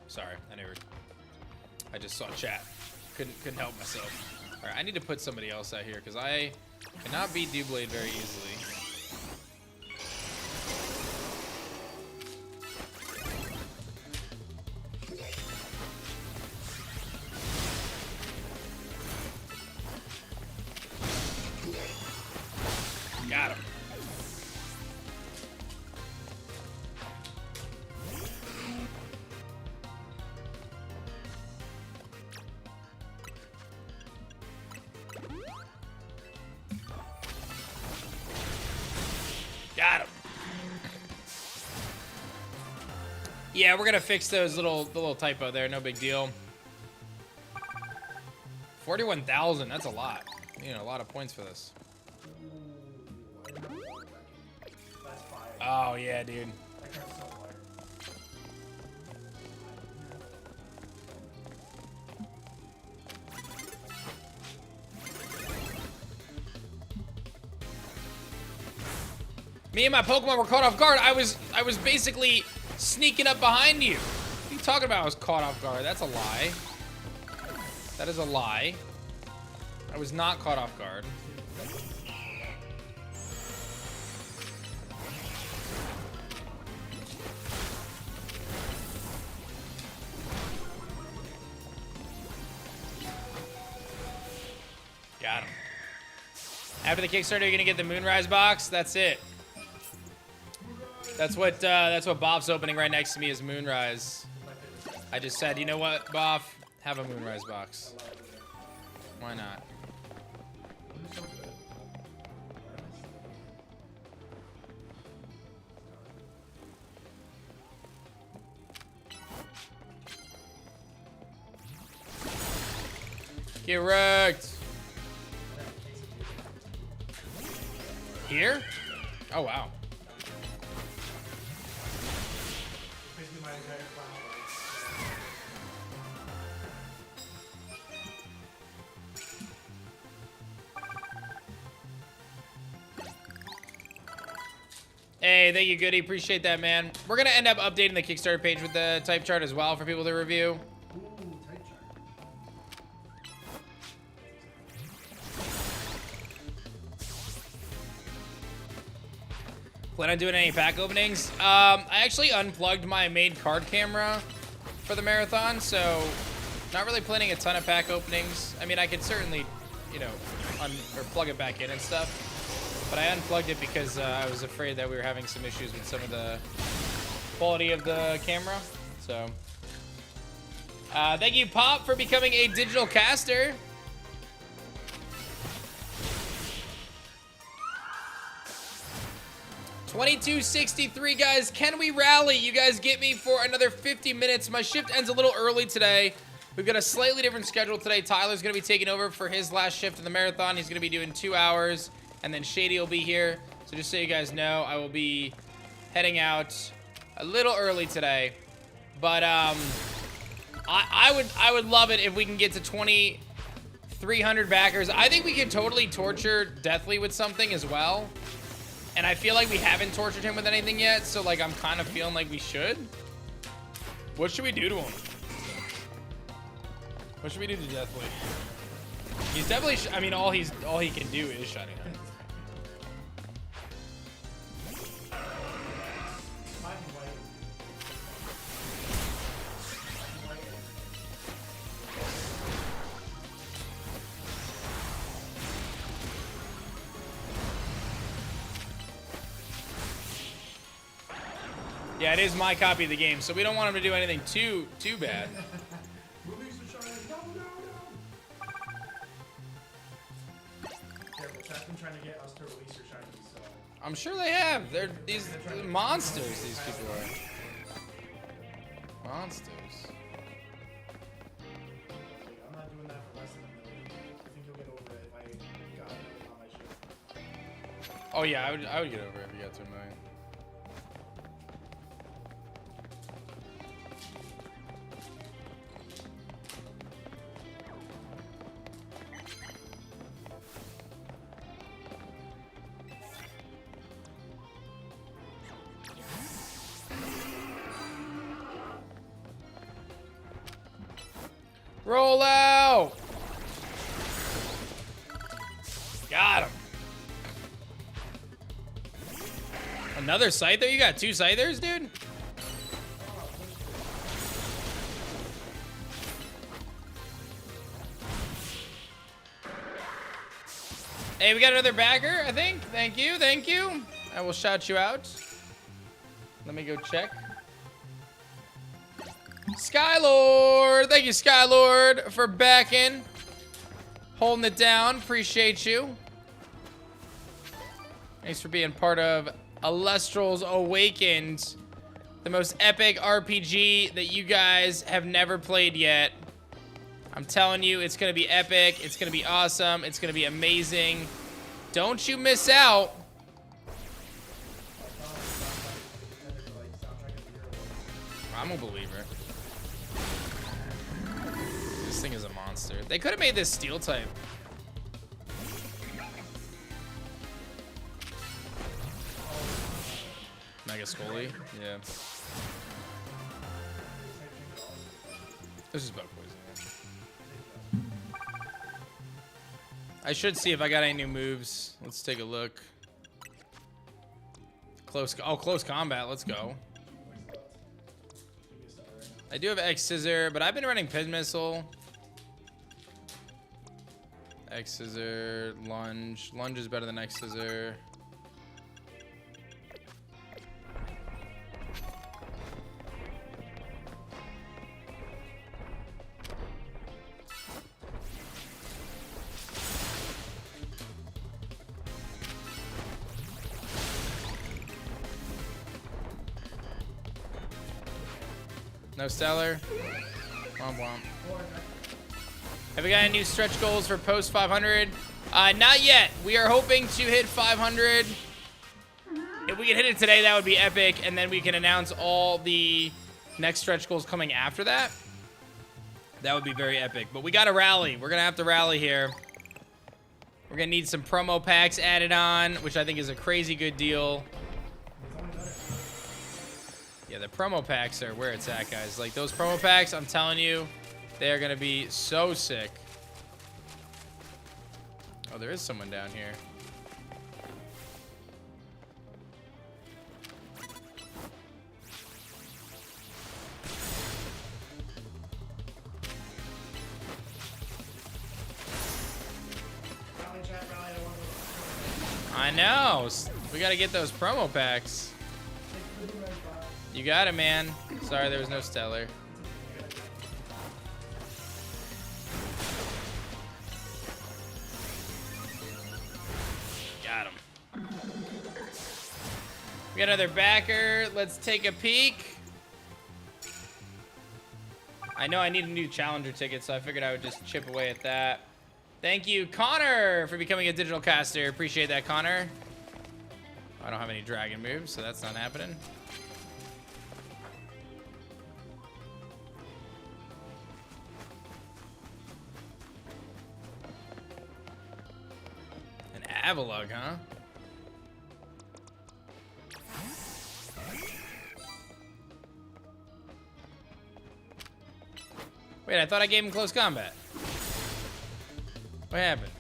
Sorry, I just saw chat. Couldn't help myself. All right, I need to put somebody else out here because I cannot beat Doublade very easily. Got him. Got him. Yeah, we're gonna fix those the little typo there. No big deal. 41,000. That's a lot. You know, a lot of points for this. Oh yeah, dude. Me and my Pokemon were caught off guard. I was basically sneaking up behind you. What are you talking about? I was caught off guard. That's a lie. That is a lie. I was not caught off guard. Got him. After the Kickstarter, you're gonna get the Moonrise box. That's it. That's what Boff's opening right next to me is Moonrise. I just said, you know what, Boff? Have a Moonrise box. Why not? Get wrecked. Here? Oh, wow. Hey, thank you, Goody. Appreciate that, man. We're going to end up updating the Kickstarter page with the type chart as well for people to review. Ooh, type chart. Plan on doing any pack openings? I actually unplugged my main card camera for the marathon, so not really planning a ton of pack openings. I mean, I could certainly, you know, or plug it back in and stuff. But I unplugged it because I was afraid that we were having some issues with some of the quality of the camera. So, thank you, Pop, for becoming a digital caster. $22.63, guys. Can we rally? You guys get me for another 50 minutes. My shift ends a little early today. We've got a slightly different schedule today. Tyler's going to be taking over for his last shift in the marathon. He's going to be doing 2 hours. And then Shady will be here. So just so you guys know, I will be heading out a little early today. But I would love it if we can get to 2,300 backers. I think we could totally torture Deathly with something as well. And I feel like we haven't tortured him with anything yet. So like I'm kind of feeling like we should. What should we do to him? What should we do to Deathly? He's definitely, I mean, all he can do is shutting him. Yeah, it is my copy of the game, so we don't want him to do anything too bad. Release the shiny. No. Careful, chat's been trying to get us to release your shiny, so. I'm sure they have. They're these monsters. These people are monsters. I'm not doing that for less than $1 million. I think you'll get over it if I got it on my shift. Oh yeah, I would get over it if you got to $1 million. Roll out! Got him. Another Scyther? You got 2 Scythers, dude? Hey, we got another backer, I think. Thank you, thank you. I will shout you out. Let me go check. Skylord! Thank you, Skylord, for backing. Holding it down. Appreciate you. Thanks for being part of Elestrals Awakened, the most epic RPG that you guys have never played yet. I'm telling you, it's going to be epic. It's going to be awesome. It's going to be amazing. Don't you miss out. I'm a believer. This thing is a monster. They could have made this steel type. Mega Scully? Yeah. This is bug poison. I should see if I got any new moves. Let's take a look. Close combat. Let's go. I do have X Scissor, but I've been running Pin Missile. X Scissor, Lunge. Lunge is better than X Scissor. No stellar. Womp womp. Have we got any new stretch goals for post 500? Not yet. We are hoping to hit 500. If we can hit it today, that would be epic. And then we can announce all the next stretch goals coming after that. That would be very epic. But we got to rally. We're going to have to rally here. We're going to need some promo packs added on, which I think is a crazy good deal. Yeah, the promo packs are where it's at, guys. Like, those promo packs, I'm telling you, they are going to be so sick. Oh, there is someone down here. I know. We got to get those promo packs. You got it, man. Sorry, there was no stellar. Got him. We got another backer. Let's take a peek. I know I need a new challenger ticket, so I figured I would just chip away at that. Thank you, Connor, for becoming a digital caster. Appreciate that, Connor. I don't have any dragon moves, so that's not happening. Avalug, huh? Wait, I thought I gave him close combat. What happened?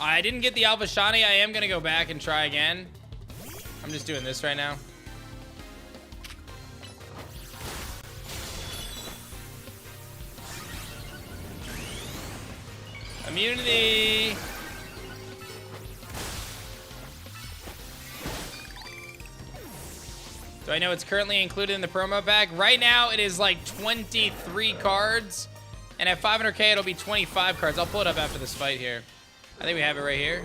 I didn't get the Alpha Shani. I am gonna go back and try again. I'm just doing this right now. Immunity. Do I know it's currently included in the promo pack? Right now, it is like 23 cards. And at 500k, it'll be 25 cards. I'll pull it up after this fight here. I think we have it right here.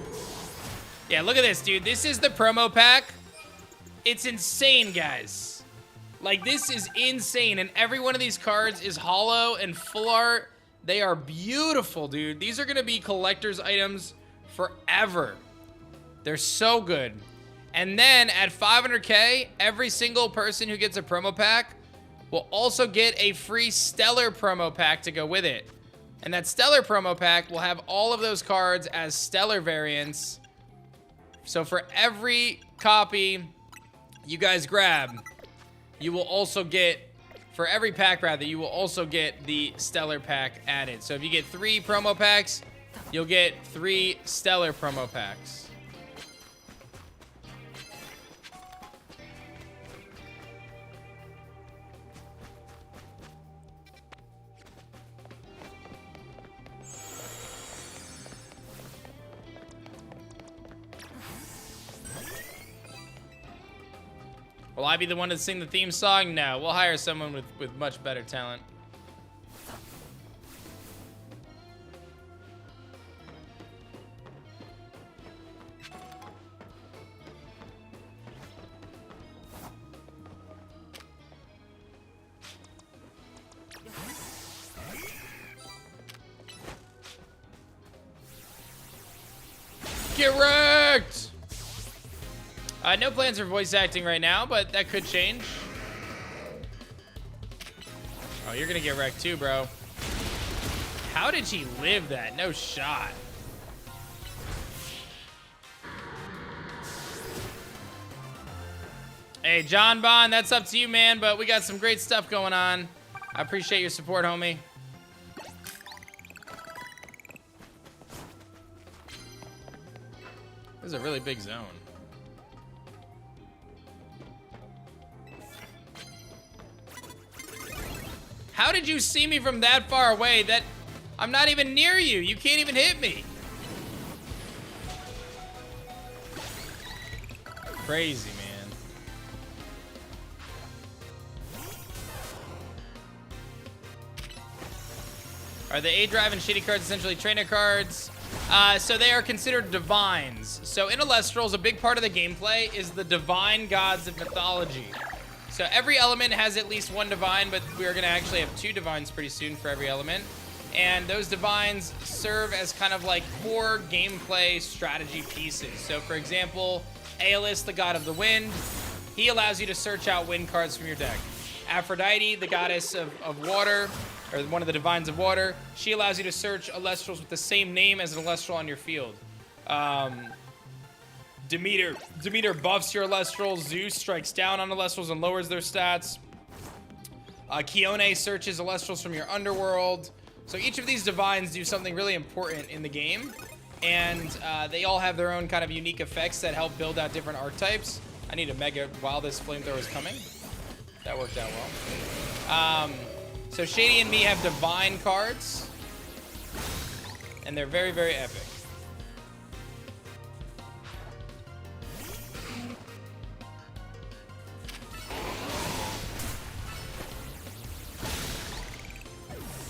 Yeah, look at this, dude. This is the promo pack. It's insane, guys. Like, this is insane. And every one of these cards is hollow and full art. They are beautiful, dude. These are going to be collector's items forever. They're so good. And then at 500k, every single person who gets a promo pack will also get a free Stellar promo pack to go with it. And that Stellar promo pack will have all of those cards as Stellar variants. So for every copy you guys grab, you will also get... For every pack, rather, you will also get the Stellar pack added. So if you get 3 promo packs, you'll get 3 Stellar promo packs. Will I be the one to sing the theme song? No, we'll hire someone with much better talent. Get wrecked! No plans for voice acting right now, but that could change. Oh, you're gonna get wrecked too, bro. How did she live that? No shot. Hey, John Bond, that's up to you, man, but we got some great stuff going on. I appreciate your support, homie. This is a really big zone. How did you see me from that far away? That I'm not even near you. You can't even hit me. Crazy, man. Are the A-Drive and Shady cards essentially trainer cards? So they are considered divines. So in Elestrals, a big part of the gameplay is the divine gods of mythology. So every element has at least one divine, but we're gonna actually have 2 divines pretty soon for every element. And those divines serve as kind of like core gameplay strategy pieces. So for example, Aeolus, the god of the wind, he allows you to search out wind cards from your deck. Aphrodite, the goddess of water, or one of the divines of water, she allows you to search Elestrals with the same name as an Elestral on your field. Demeter buffs your Elestrals. Zeus strikes down on Elestrals and lowers their stats. Kione searches Elestrals from your underworld. So each of these divines do something really important in the game, and they all have their own kind of unique effects that help build out different archetypes. I need a mega while this flamethrower is coming. That worked out well. So Shady and me have divine cards, and they're very, very epic.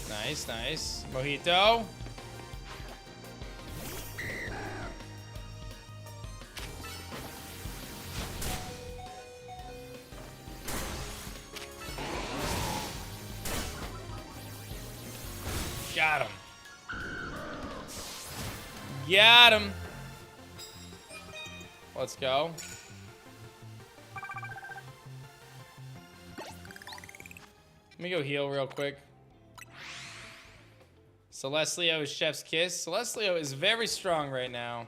Nice, nice. Mojito. Got him. Got him. Let's go. Let me go heal real quick. Celestlio is Chef's Kiss. Celestlio is very strong right now.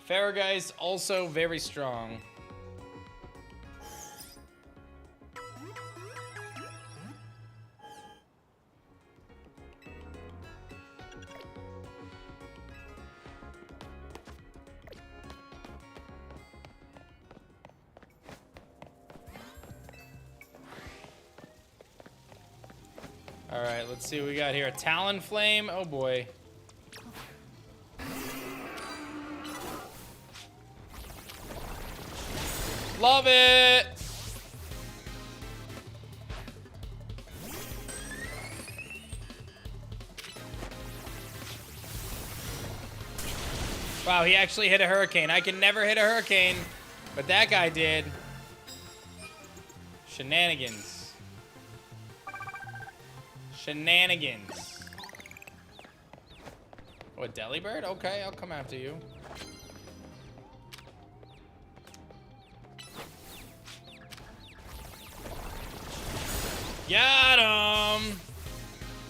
Farrageist also very strong. All right, let's see what we got here. A Talonflame. Oh boy. Love it. Wow, he actually hit a hurricane. I can never hit a hurricane, but that guy did. Shenanigans. Shenanigans. Oh, a Delibird? Okay, I'll come after you. Got him!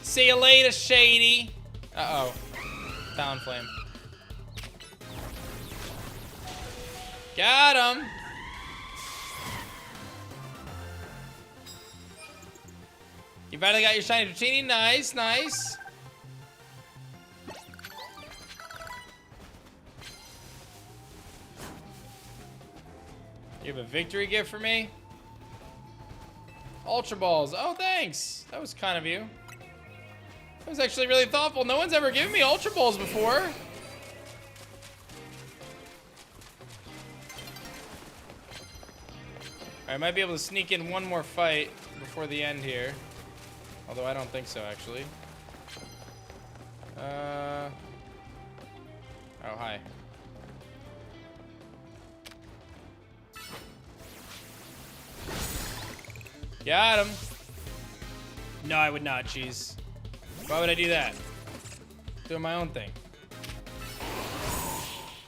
See you later, Shady. Uh-oh. Talonflame. Got him! You finally got your shiny Dratini. Nice, nice. You have a victory gift for me? Ultra Balls. Oh, thanks. That was kind of you. That was actually really thoughtful. No one's ever given me Ultra Balls before. I might be able to sneak in one more fight before the end here. Although I don't think so, actually. Oh, hi. Got him. No, I would not, cheese. Why would I do that? Doing my own thing.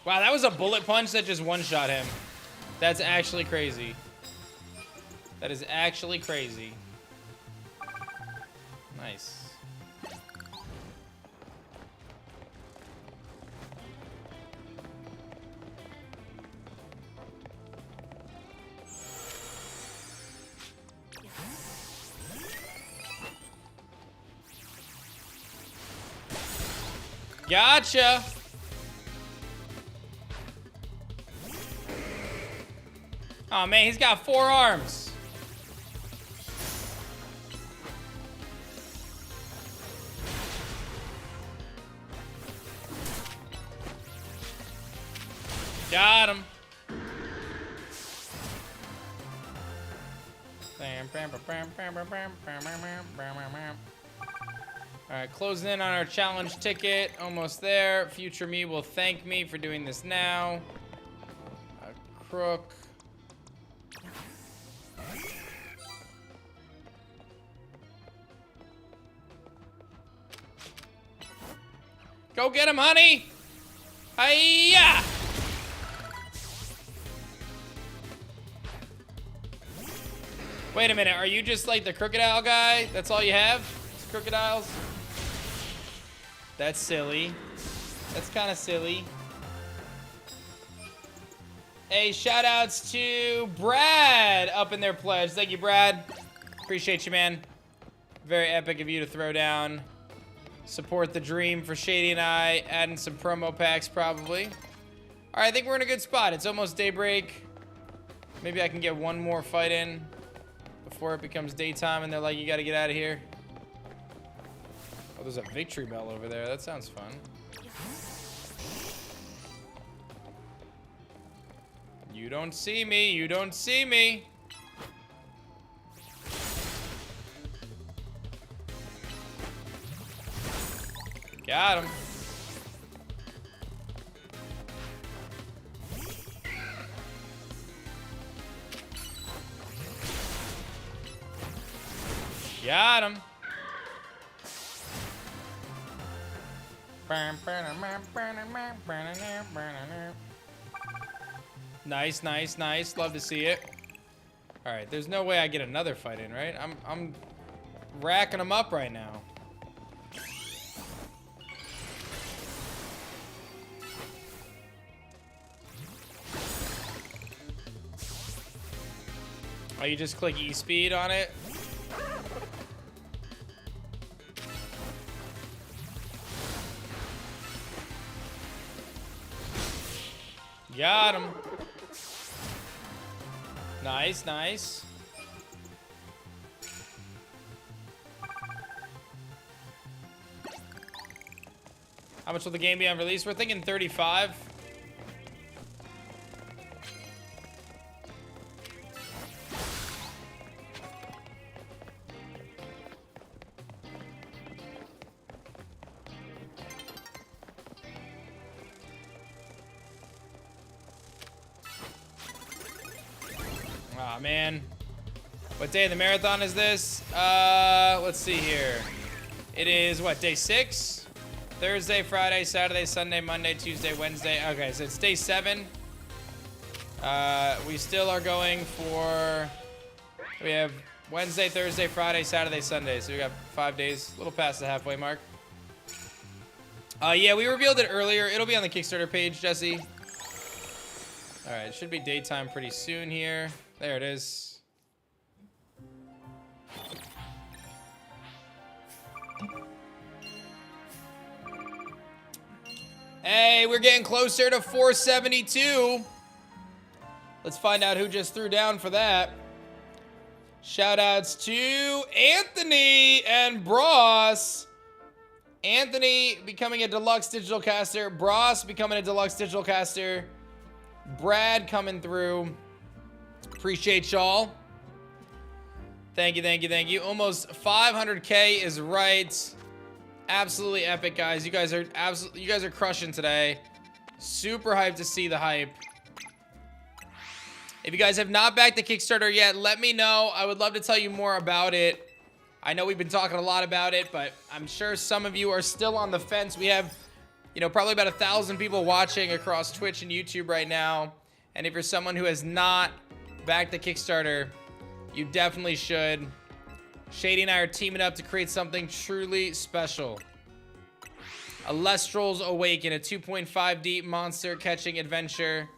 Wow, that was a bullet punch that just one-shot him. That's actually crazy. That is actually crazy. Nice. Gotcha. Oh man, he's got 4 arms. Got him. Alright, closing in on our challenge ticket. Almost there. Future me will thank me for doing this now. A crook. Go get him, honey! Hiya! Wait a minute, are you just like the crocodile guy? That's all you have? It's crocodiles? That's silly. That's kind of silly. Hey, shout outs to Brad up in their pledge. Thank you, Brad. Appreciate you, man. Very epic of you to throw down. Support the dream for Shady and I. Adding some promo packs, probably. All right, I think we're in a good spot. It's almost daybreak. Maybe I can get one more fight in before it becomes daytime and they're like, you gotta get out of here. Oh, there's a victory bell over there. That sounds fun. You don't see me. You don't see me. Got him. Got him. Nice, nice, nice. Love to see it. All right, there's no way I get another fight in, right? I'm racking them up right now. Oh, you just click E-speed on it? Got him. Nice, nice. How much will the game be on release? We're thinking 35. Aw, man. What day of the marathon is this? Let's see here. It is, what, day 6? Thursday, Friday, Saturday, Sunday, Monday, Tuesday, Wednesday. Okay, so it's day 7. We still are going for... We have Wednesday, Thursday, Friday, Saturday, Sunday. So we got 5 days. A little past the halfway mark. Yeah, we revealed it earlier. It'll be on the Kickstarter page, Jesse. All right, it should be daytime pretty soon here. There it is. Hey, we're getting closer to 472. Let's find out who just threw down for that. Shout outs to Anthony and Bros. Anthony becoming a deluxe digital caster. Bros becoming a deluxe digital caster. Brad coming through. Appreciate y'all. Thank you, thank you, thank you. Almost 500K is right. Absolutely epic, guys. You guys are crushing today. Super hyped to see the hype. If you guys have not backed the Kickstarter yet, let me know. I would love to tell you more about it. I know we've been talking a lot about it, but I'm sure some of you are still on the fence. We have, you know, probably about 1,000 people watching across Twitch and YouTube right now. And if you're someone who has not backed the Kickstarter, you definitely should. Shady and I are teaming up to create something truly special. Elestrals Awaken, a 2.5D monster catching adventure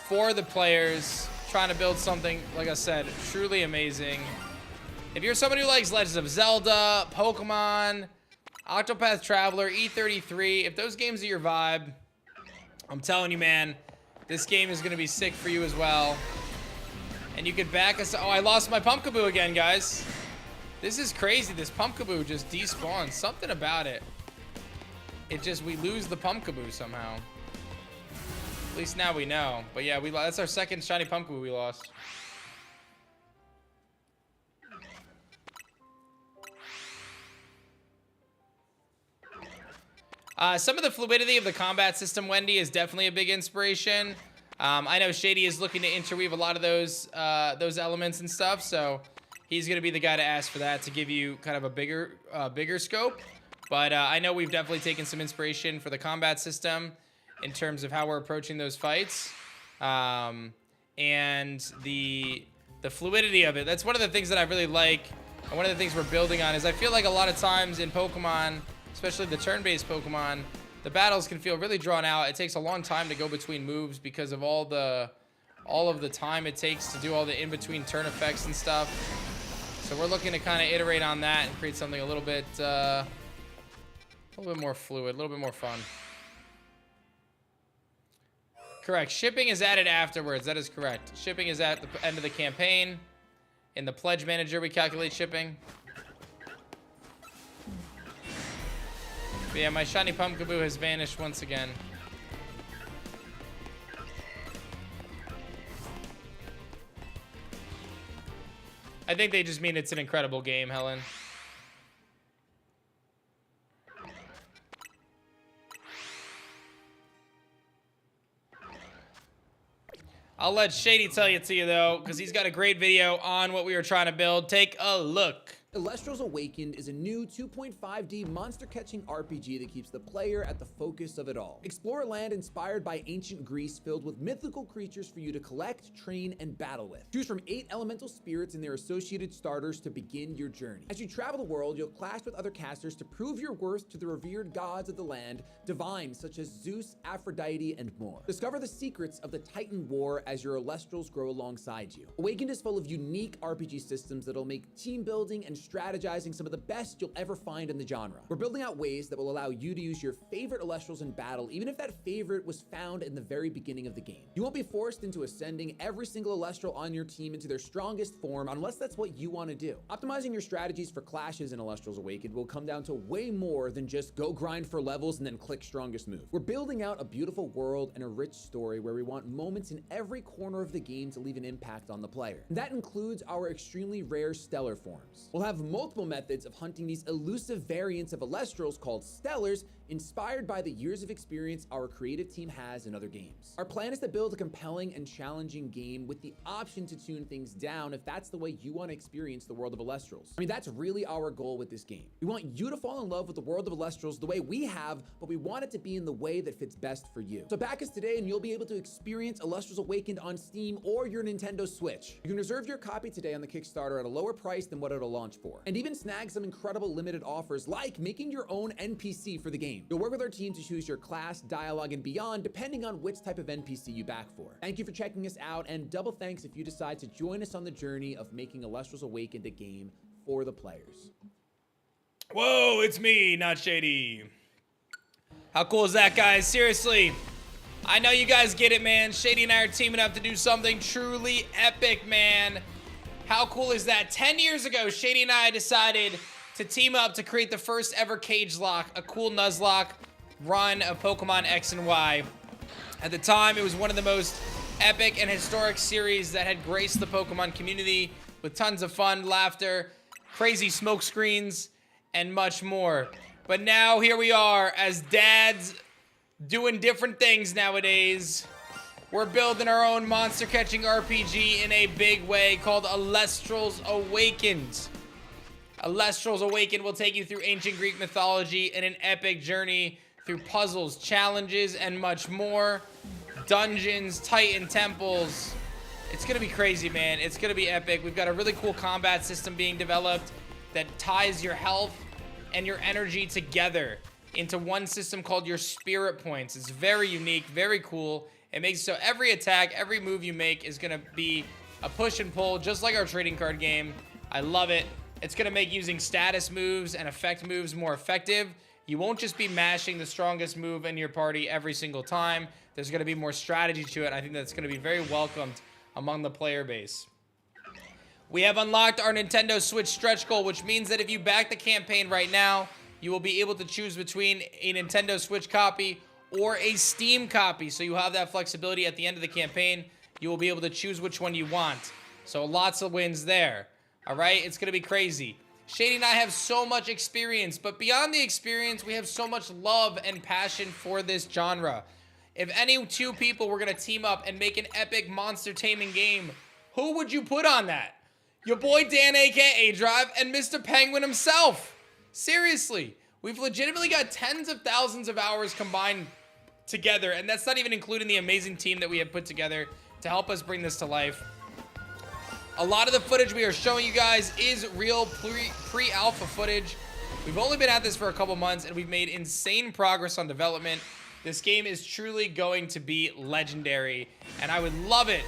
for the players. Trying to build something, like I said, truly amazing. If you're someone who likes Legends of Zelda, Pokemon, Octopath Traveler, E33, if those games are your vibe, I'm telling you, man, this game is going to be sick for you as well. And you could back us. Oh, I lost my Pumpkaboo again, guys. This is crazy. This Pumpkaboo just despawned. Something about it. It just, we lose the Pumpkaboo somehow. At least now we know. But yeah, that's our second shiny Pumpkaboo we lost. Some of the fluidity of the combat system, Wendy, is definitely a big inspiration. I know Shady is looking to interweave a lot of those elements and stuff, so he's gonna be the guy to ask for that to give you kind of a bigger scope. But I know we've definitely taken some inspiration for the combat system in terms of how we're approaching those fights, and the fluidity of it. That's one of the things that I really like, and one of the things we're building on is I feel like a lot of times in Pokemon, especially the turn-based Pokemon, the battles can feel really drawn out. It takes a long time to go between moves because of all of the time it takes to do all the in-between turn effects and stuff. So we're looking to kind of iterate on that and create something a little bit more fluid, a little bit more fun. Correct. Shipping is added afterwards. That is correct. Shipping is at the end of the campaign. In the pledge manager, we calculate shipping. But yeah, my shiny Pumpkaboo has vanished once again. I think they just mean it's an incredible game, Helen. I'll let Shady tell it to you, though, because he's got a great video on what we were trying to build. Take a look. Elestrals Awakened is a new 2.5D monster-catching RPG that keeps the player at the focus of it all. Explore a land inspired by ancient Greece filled with mythical creatures for you to collect, train, and battle with. Choose from 8 elemental spirits and their associated starters to begin your journey. As you travel the world, you'll clash with other casters to prove your worth to the revered gods of the land, divines such as Zeus, Aphrodite, and more. Discover the secrets of the Titan War as your Elestrals grow alongside you. Awakened is full of unique RPG systems that'll make team building and strategizing some of the best you'll ever find in the genre. We're building out ways that will allow you to use your favorite Elestrals in battle, even if that favorite was found in the very beginning of the game. You won't be forced into ascending every single Elestral on your team into their strongest form unless that's what you want to do. Optimizing your strategies for clashes in Elestrals Awakened will come down to way more than just go grind for levels and then click strongest move. We're building out a beautiful world and a rich story where we want moments in every corner of the game to leave an impact on the player. And that includes our extremely rare stellar forms. We'll have multiple methods of hunting these elusive variants of Elestrals called Stellars, inspired by the years of experience our creative team has in other games. Our plan is to build a compelling and challenging game with the option to tune things down if that's the way you want to experience the world of Elestrals. I mean, that's really our goal with this game. We want you to fall in love with the world of Elestrals the way we have, but we want it to be in the way that fits best for you. So back us today and you'll be able to experience Elestrals Awakened on Steam or your Nintendo Switch. You can reserve your copy today on the Kickstarter at a lower price than what it'll launch for, and even snag some incredible limited offers like making your own NPC for the game. You'll work with our team to choose your class, dialogue, and beyond depending on which type of NPC you back for. Thank you for checking us out, and double thanks if you decide to join us on the journey of making Elestrals Awakened a game for the players. Whoa, it's me, not Shady. How cool is that, guys? Seriously, I know you guys get it, man. Shady and I are teaming up to do something truly epic, man. How cool is that? 10 years ago, Shady and I decided to team up to create the first ever cage lock, a cool Nuzlocke run of Pokemon X and Y. At the time, it was one of the most epic and historic series that had graced the Pokemon community with tons of fun, laughter, crazy smoke screens, and much more. But now here we are as dads doing different things nowadays. We're building our own monster catching RPG in a big way called Elestrals Awakened. Elestrals Awakened will take you through ancient Greek mythology in an epic journey through puzzles, challenges, and much more. Dungeons, Titan temples. It's gonna be crazy, man. It's gonna be epic. We've got a really cool combat system being developed that ties your health and your energy together into one system called your spirit points. It's very unique, very cool. It makes it so every attack, every move you make is gonna be a push and pull, just like our trading card game. I love it. It's gonna make using status moves and effect moves more effective. You won't just be mashing the strongest move in your party every single time. There's going to be more strategy to it. I think that's going to be very welcomed among the player base. We have unlocked our Nintendo Switch stretch goal, which means that if you back the campaign right now, you will be able to choose between a Nintendo Switch copy or a Steam copy. So you have that flexibility at the end of the campaign. You will be able to choose which one you want. So lots of wins there. All right, it's going to be crazy. Shady and I have so much experience, but beyond the experience, we have so much love and passion for this genre. If any two people were going to team up and make an epic monster taming game, who would you put on that? Your boy Dan, aka Drive, and Mr. Penguin himself. Seriously, we've legitimately got tens of thousands of hours combined together, and that's not even including the amazing team that we have put together to help us bring this to life. A lot of the footage we are showing you guys is real pre-alpha footage. We've only been at this for a couple months, and we've made insane progress on development. This game is truly going to be legendary, and I would love it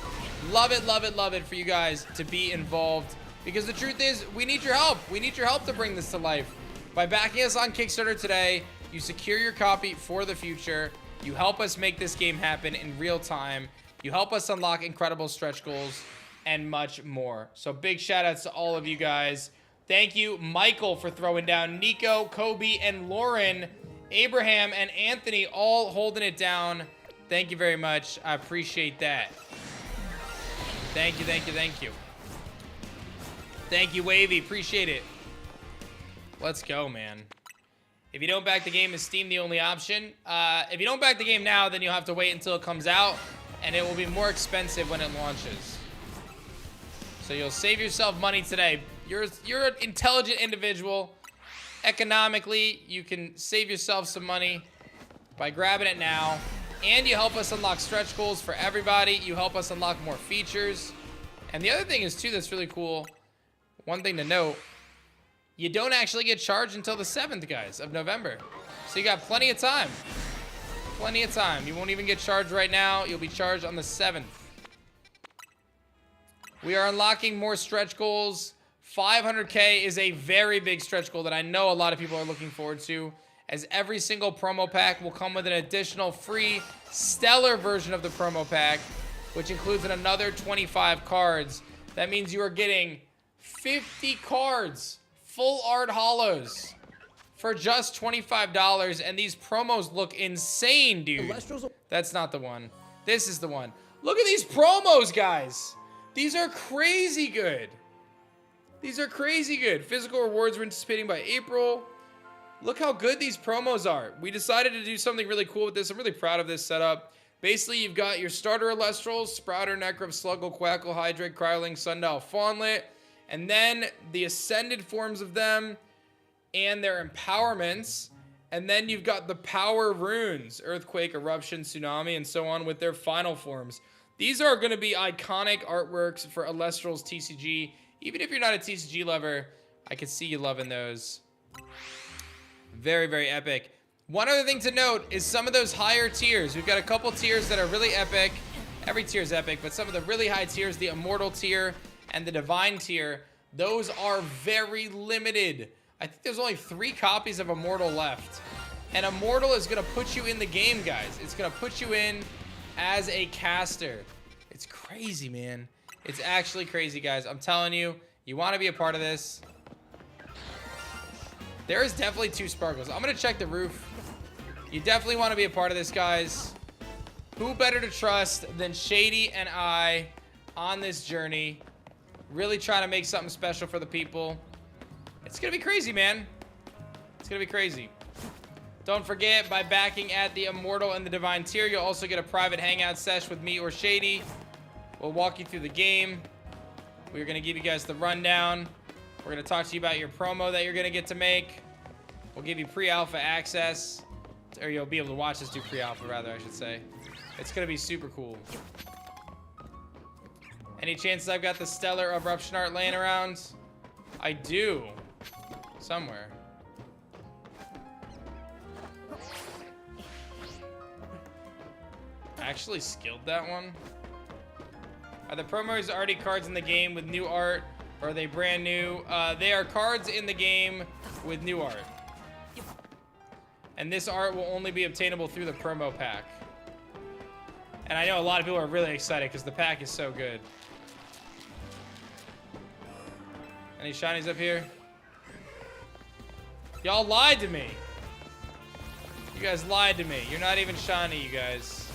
for you guys to be involved, because the truth is, we need your help. We need your help to bring this to life. By backing us on Kickstarter today, you secure your copy for the future. You help us make this game happen in real time. You help us unlock incredible stretch goals and much more. So big shout outs to all of you guys. Thank you, Michael, for throwing down. Nico, Kobe, and Lauren, Abraham, and Anthony all holding it down. Thank you very much. I appreciate that. Thank you, thank you, thank you. Thank you, Wavy. Appreciate it. Let's go, man. If you don't back the game, is Steam the only option? If you don't back the game now, then you'll have to wait until it comes out, and it will be more expensive when it launches. So you'll save yourself money today. You're an intelligent individual. Economically, you can save yourself some money by grabbing it now. And you help us unlock stretch goals for everybody. You help us unlock more features. And the other thing is, too, that's really cool. One thing to note, you don't actually get charged until the 7th, guys, of November. So you got plenty of time. Plenty of time. You won't even get charged right now. You'll be charged on the 7th. We are unlocking more stretch goals. 500K is a very big stretch goal that I know a lot of people are looking forward to, as every single promo pack will come with an additional free stellar version of the promo pack, which includes another 25 cards. That means you are getting 50 cards, full art holos, for just $25, and these promos look insane, dude. That's not the one. This is the one. Look at these promos, guys. These are crazy good. These are crazy good. Physical rewards we're anticipating by April. Look how good these promos are. We decided to do something really cool with this. I'm really proud of this setup. Basically, you've got your starter Elestrals, Sprouter, Necro, Sluggle, Quackle, Hydrate, Cryling, Sundial, Fawnlet, and then the ascended forms of them and their empowerments. And then you've got the power runes, Earthquake, Eruption, Tsunami, and so on with their final forms. These are going to be iconic artworks for Elestrals TCG. Even if you're not a TCG lover, I could see you loving those. Very, very epic. One other thing to note is some of those higher tiers. We've got a couple tiers that are really epic. Every tier is epic, but some of the really high tiers, the Immortal tier and the Divine tier, those are very limited. I think there's only 3 copies of Immortal left. And Immortal is going to put you in the game, guys. It's going to put you in as a caster. It's crazy, man. It's actually crazy, guys. I'm telling you, you want to be a part of this. There is definitely 2 sparkles. I'm going to check the roof. You definitely want to be a part of this, guys. Who better to trust than Shady and I on this journey? Really trying to make something special for the people. It's going to be crazy, man. It's going to be crazy. Don't forget, by backing at the Immortal and the Divine tier, you'll also get a private hangout sesh with me or Shady. We'll walk you through the game. We're going to give you guys the rundown. We're going to talk to you about your promo that you're going to get to make. We'll give you pre-alpha access. Or you'll be able to watch us do pre-alpha, rather, I should say. It's going to be super cool. Any chances I've got the Stellar Eruption art laying around? I do. Somewhere. I actually skilled that one. Are the promos already cards in the game with new art, or are they brand new? They are cards in the game with new art. And this art will only be obtainable through the promo pack. And I know a lot of people are really excited because the pack is so good. Any shinies up here? Y'all lied to me. You guys lied to me. You're not even shiny, you guys.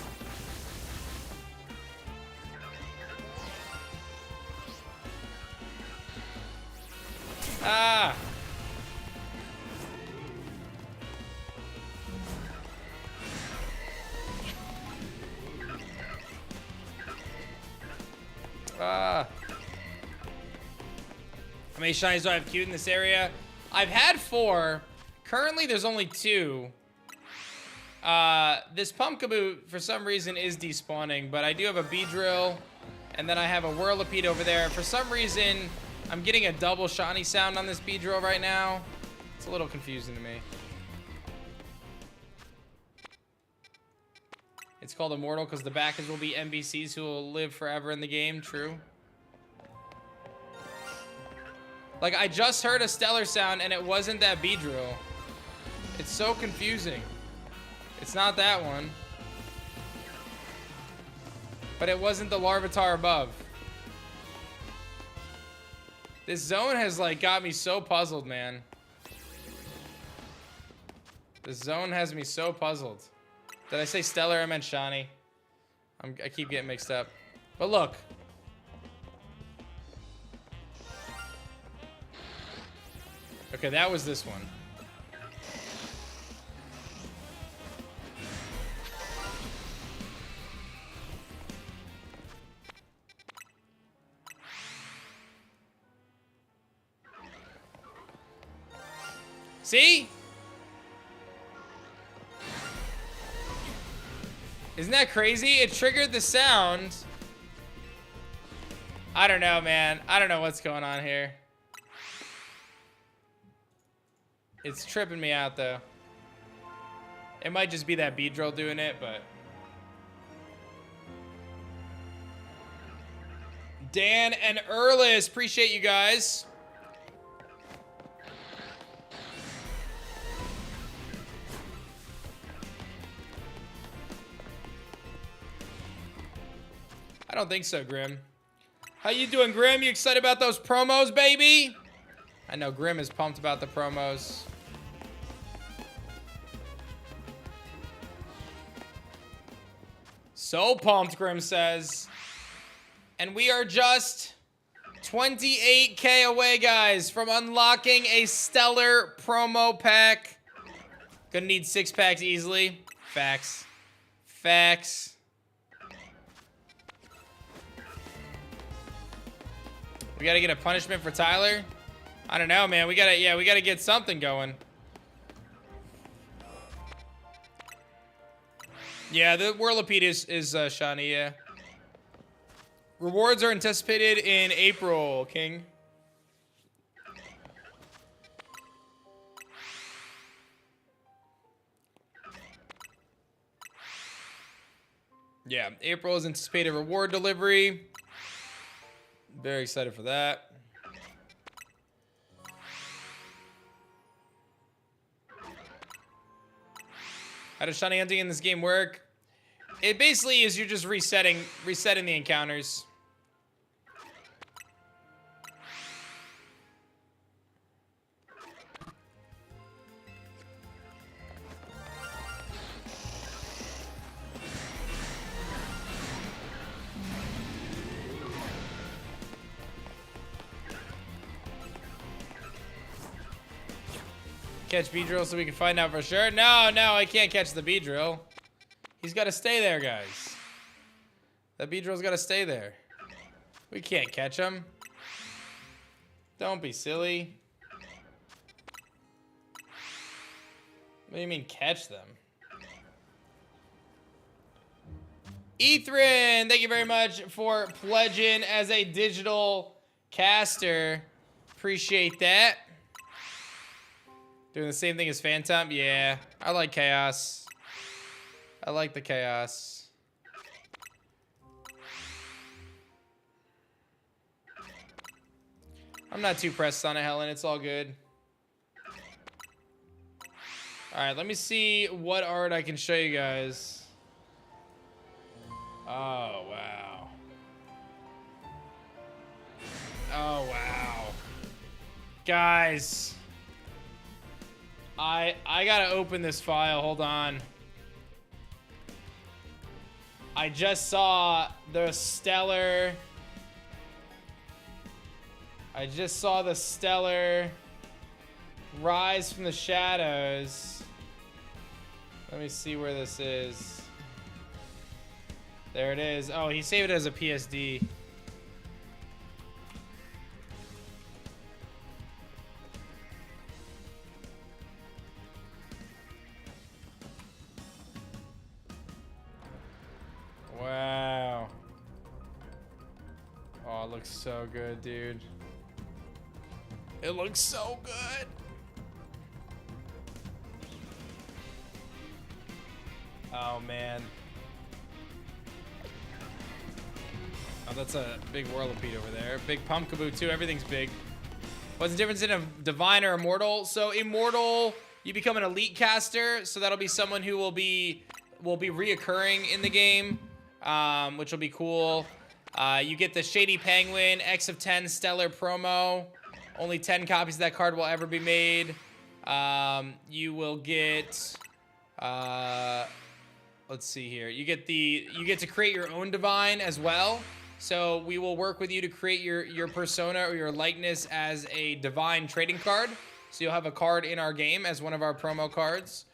Ah! Ah! How many shinies do I have queued in this area? I've had 4. Currently, there's only 2. This Pumpkaboo, for some reason, is despawning, but I do have a Beedrill, and then I have a Whirlipede over there. For some reason, I'm getting a double shiny sound on this Beedrill right now. It's a little confusing to me. It's called Immortal because the backers will be NPCs who will live forever in the game. True. Like, I just heard a stellar sound, and it wasn't that Beedrill. It's so confusing. It's not that one. But it wasn't the Larvitar above. This zone has, like, got me so puzzled, man. This zone has me so puzzled. Did I say stellar? I meant shiny. I keep getting mixed up. But look. Okay, that was this one. See? Isn't that crazy? It triggered the sound. I don't know, man. I don't know what's going on here. It's tripping me out, though. It might just be that Beedrill doing it, but... Dan and Erlis, appreciate you guys. I don't think so, Grim. How you doing, Grim? You excited about those promos, baby? I know Grim is pumped about the promos. So pumped, Grim says. And we are just 28K away, guys, from unlocking a stellar promo pack. Gonna need 6 packs easily. Facts. Facts. We gotta get a punishment for Tyler. I don't know, man. We gotta get something going. Yeah, the Whirlipede is shiny, yeah. Rewards are anticipated in April, King. Yeah, April is anticipated reward delivery. Very excited for that. How does shiny hunting in this game work? It basically is you're just resetting the encounters. Catch Beedrill so we can find out for sure. No, I can't catch the Beedrill. He's got to stay there, guys. That Beedrill's got to stay there. We can't catch him. Don't be silly. What do you mean catch them? Ethrin, thank you very much for pledging as a digital caster. Appreciate that. Doing the same thing as Phantom? Yeah, I like Chaos. I like the Chaos. I'm not too pressed on it, Helen. It's all good. All right, let me see what art I can show you guys. Oh, wow. Oh, wow. Guys. I gotta open this file. Hold on. I just saw the stellar... I just saw the stellar rise from the shadows. Let me see where this is. There it is. Oh, he saved it as a PSD. Wow. Oh, it looks so good, dude. It looks so good. Oh, man. Oh, that's a big Whirlipede over there. Big Pumpkaboo, too. Everything's big. What's the difference in a Divine or Immortal? So, Immortal, you become an Elite Caster. So, that'll be someone who will be reoccurring in the game, which will be cool. You get the Shady Penguin, X of 10 Stellar promo. Only 10 copies of that card will ever be made. You will get... let's see here. You get to create your own Divine as well. So we will work with you to create your persona or your likeness as a Divine trading card. So you'll have a card in our game as one of our promo cards,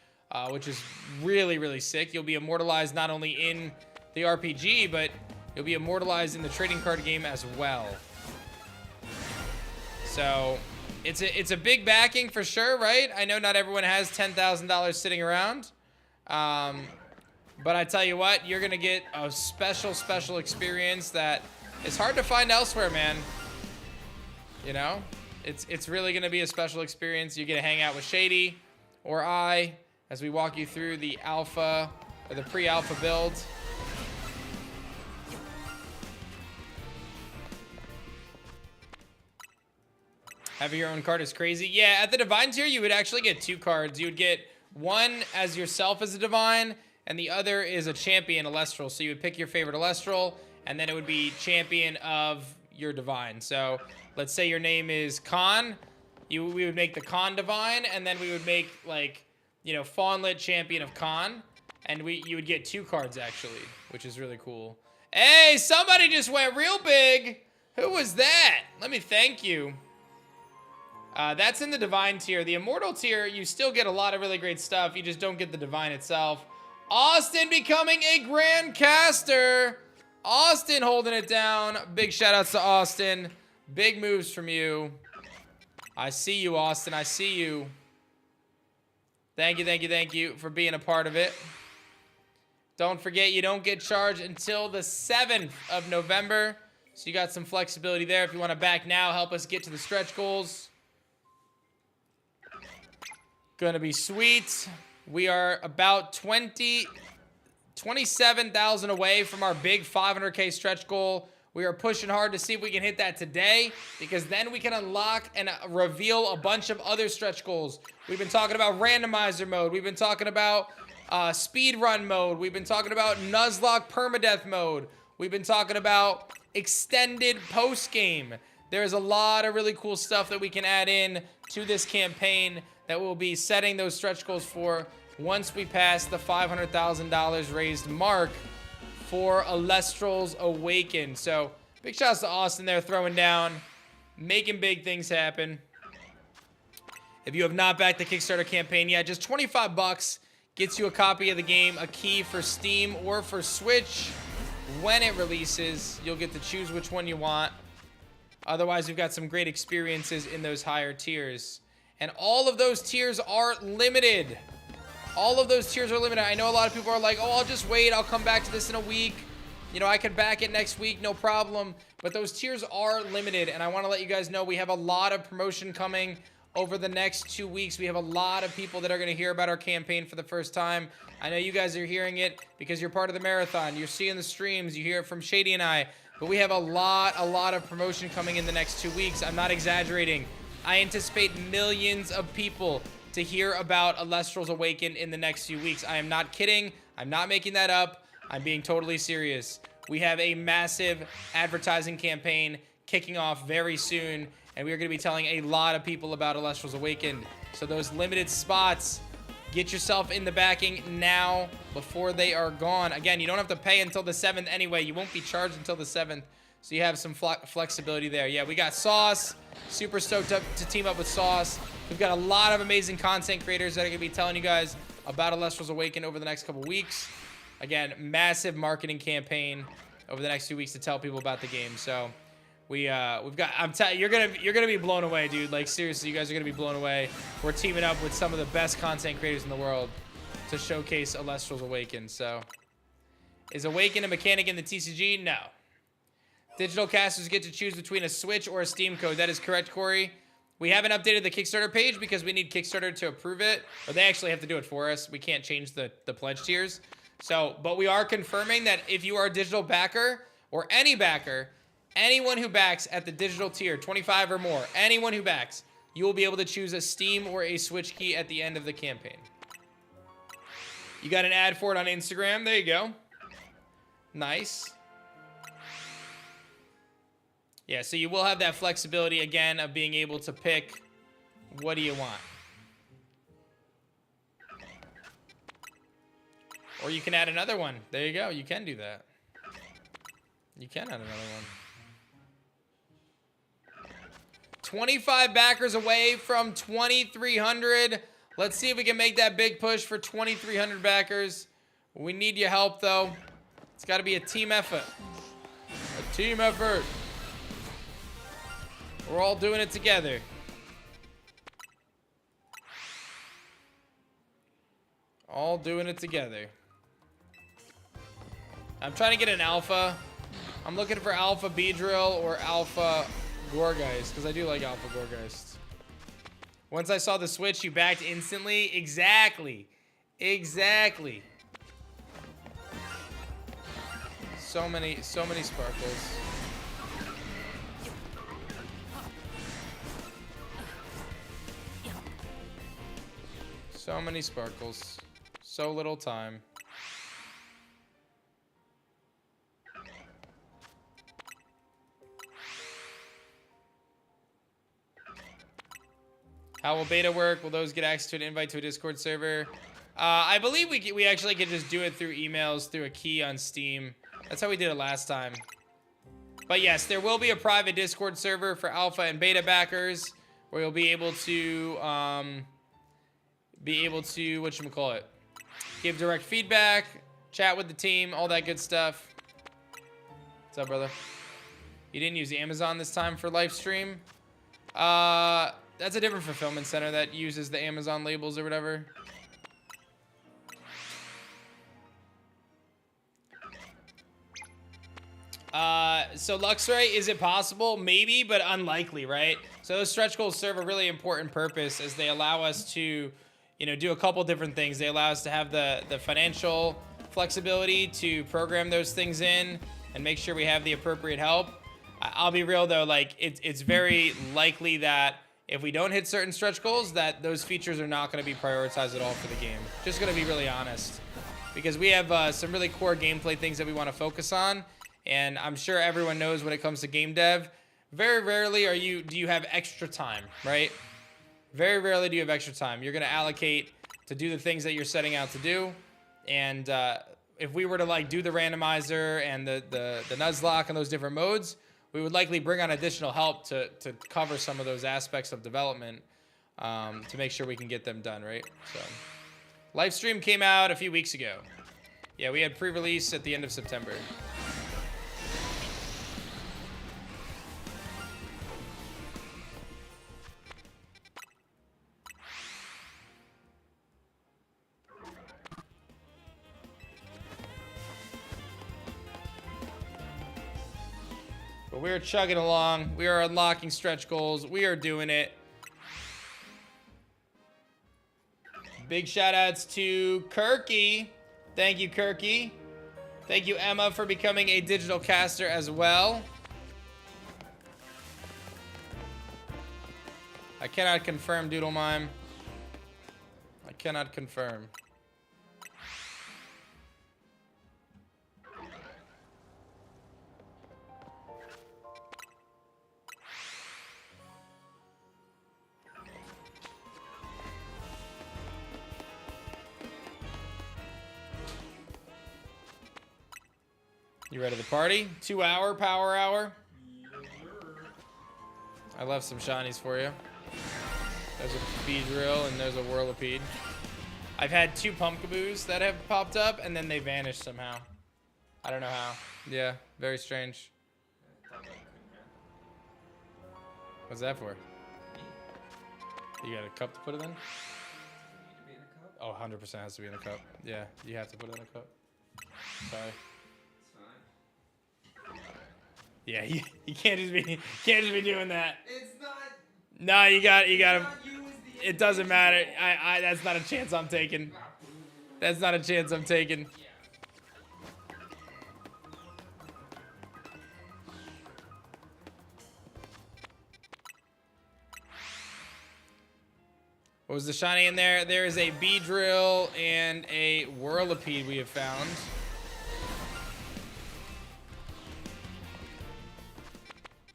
which is really, really sick. You'll be immortalized not only in the RPG, but you'll be immortalized in the trading card game as well. So it's a big backing for sure, right? I know not everyone has $10,000 sitting around. But I tell you what, you're going to get a special experience that is hard to find elsewhere, man. You know? It's really going to be a special experience. You get to hang out with Shady or I as we walk you through the alpha or the pre-alpha build. Having your own card is crazy. Yeah, at the Divine tier, you would actually get 2 cards. You would get one as yourself as a Divine, and the other is a champion Elestral. So you would pick your favorite Elestral, and then it would be champion of your Divine. So let's say your name is Khan. We would make the Khan Divine, and then we would make, like, you know, Fawnlit champion of Khan. And you would get 2 cards, actually, which is really cool. Hey, somebody just went real big. Who was that? Let me thank you. That's in the Divine tier. The Immortal tier, you still get a lot of really great stuff. You just don't get the Divine itself. Austin becoming a Grand Caster. Austin holding it down. Big shout outs to Austin. Big moves from you. I see you, Austin. I see you. Thank you for being a part of it. Don't forget, you don't get charged until the 7th of November. So you got some flexibility there. If you want to back now, help us get to the stretch goals. Gonna be sweet. We are about 27,000 away from our big 500K stretch goal. We are pushing hard to see if we can hit that today, because then we can unlock and reveal a bunch of other stretch goals. We've been talking about randomizer mode. We've been talking about speed run mode. We've been talking about Nuzlocke permadeath mode. We've been talking about extended post game. There's a lot of really cool stuff that we can add in to this campaign that we'll be setting those stretch goals for once we pass the $500,000 raised mark for Elestrals Awakened. So big shouts to Austin there, throwing down, making big things happen. If you have not backed the Kickstarter campaign yet, just 25 bucks gets you a copy of the game, a key for Steam or for Switch. When it releases, you'll get to choose which one you want. Otherwise, we've got some great experiences in those higher tiers. And all of those tiers are limited. All of those tiers are limited. I know a lot of people are like, oh, I'll just wait. I'll come back to this in a week. You know, I can back it next week, no problem. But those tiers are limited. And I want to let you guys know we have a lot of promotion coming over the next 2 weeks. We have a lot of people that are going to hear about our campaign for the first time. I know you guys are hearing it because you're part of the marathon. You're seeing the streams. You hear it from Shady and I. But we have a lot of promotion coming in the next 2 weeks. I'm not exaggerating. I anticipate millions of people to hear about Elestrals Awakened in the next few weeks. I am not kidding. I'm not making that up. I'm being totally serious. We have a massive advertising campaign kicking off very soon, and we are going to be telling a lot of people about Elestrals Awakened. So those limited spots, get yourself in the backing now before they are gone. Again, you don't have to pay until the 7th anyway. You won't be charged until the 7th, so you have some flexibility there. Yeah, we got Sauce. Super stoked up to team up with Sauce. We've got a lot of amazing content creators that are going to be telling you guys about Elestrals Awakened over the next couple weeks. Again, massive marketing campaign over the next 2 weeks to tell people about the game. So we've got, you're gonna be blown away, dude. Like, seriously, you guys are gonna be blown away. We're teaming up with some of the best content creators in the world to showcase Elestrals Awakened. So is Awakened a mechanic in the TCG? No. Digital casters get to choose between a Switch or a Steam code. That is correct, Corey. We haven't updated the Kickstarter page because we need Kickstarter to approve it. Or they actually have to do it for us. We can't change the pledge tiers. So, but we are confirming that if you are a digital backer or any backer, anyone who backs at the digital tier, 25 or more, anyone who backs, you will be able to choose a Steam or a Switch key at the end of the campaign. You got an ad for it on Instagram. There you go. Nice. Yeah, so you will have that flexibility again of being able to pick what do you want. Or you can add another one. There you go. You can do that. You can add another one. 25 backers away from 2,300. Let's see if we can make that big push for 2,300 backers. We need your help, though. It's got to be a team effort. A team effort. We're all doing it together. All doing it together. I'm trying to get an alpha. I'm looking for alpha Beedrill or alpha Gorgeist, because I do like alpha Gorgeist. Once I saw the switch, you backed instantly. Exactly. Exactly. So many sparkles. So many sparkles. So little time. How will beta work? Will those get access to an invite to a Discord server? I believe we actually can just do it through emails, through a key on Steam. That's how we did it last time. But yes, there will be a private Discord server for alpha and beta backers where you'll be able to, whatchamacallit, give direct feedback, chat with the team, all that good stuff. What's up, brother? You didn't use Amazon this time for Lifestream? That's a different fulfillment center that uses the Amazon labels or whatever. So Luxray, is it possible? Maybe, but unlikely, right? So those stretch goals serve a really important purpose as they allow us to, you know, do a couple different things. They allow us to have the financial flexibility to program those things in and make sure we have the appropriate help. I'll be real though, like it's very likely that if we don't hit certain stretch goals, that those features are not going to be prioritized at all for the game. Just going to be really honest, because we have some really core gameplay things that we want to focus on, and I'm sure everyone knows when it comes to game dev, very rarely do you have extra time, right? Very rarely do you have extra time. You're going to allocate to do the things that you're setting out to do, and if we were to like do the randomizer and the Nuzlocke and those different modes, we would likely bring on additional help to cover some of those aspects of development to make sure we can get them done, right? So, Lifestream came out a few weeks ago. Yeah, we had pre-release at the end of September. But we're chugging along. We are unlocking stretch goals. We are doing it. Big shout outs to Kirky. Thank you, Kirky. Thank you, Emma, for becoming a digital caster as well. I cannot confirm, Doodle Mime. cannot confirm. You ready to party? 2-hour power hour? I left some shinies for you. There's a Beedrill and there's a Whirlipede. I've had 2 Pumpkaboos that have popped up and then they vanished somehow. I don't know how. Yeah, very strange. What's that for? You got a cup to put it in? Oh, 100% has to be in a cup. Yeah, you have to put it in a cup. Sorry. Yeah, you can't just be doing that. It's not. No, you got to. It doesn't matter. That's not a chance I'm taking. That's not a chance I'm taking. What was the shiny in there? There is a Beedrill and a Whirlipede we have found.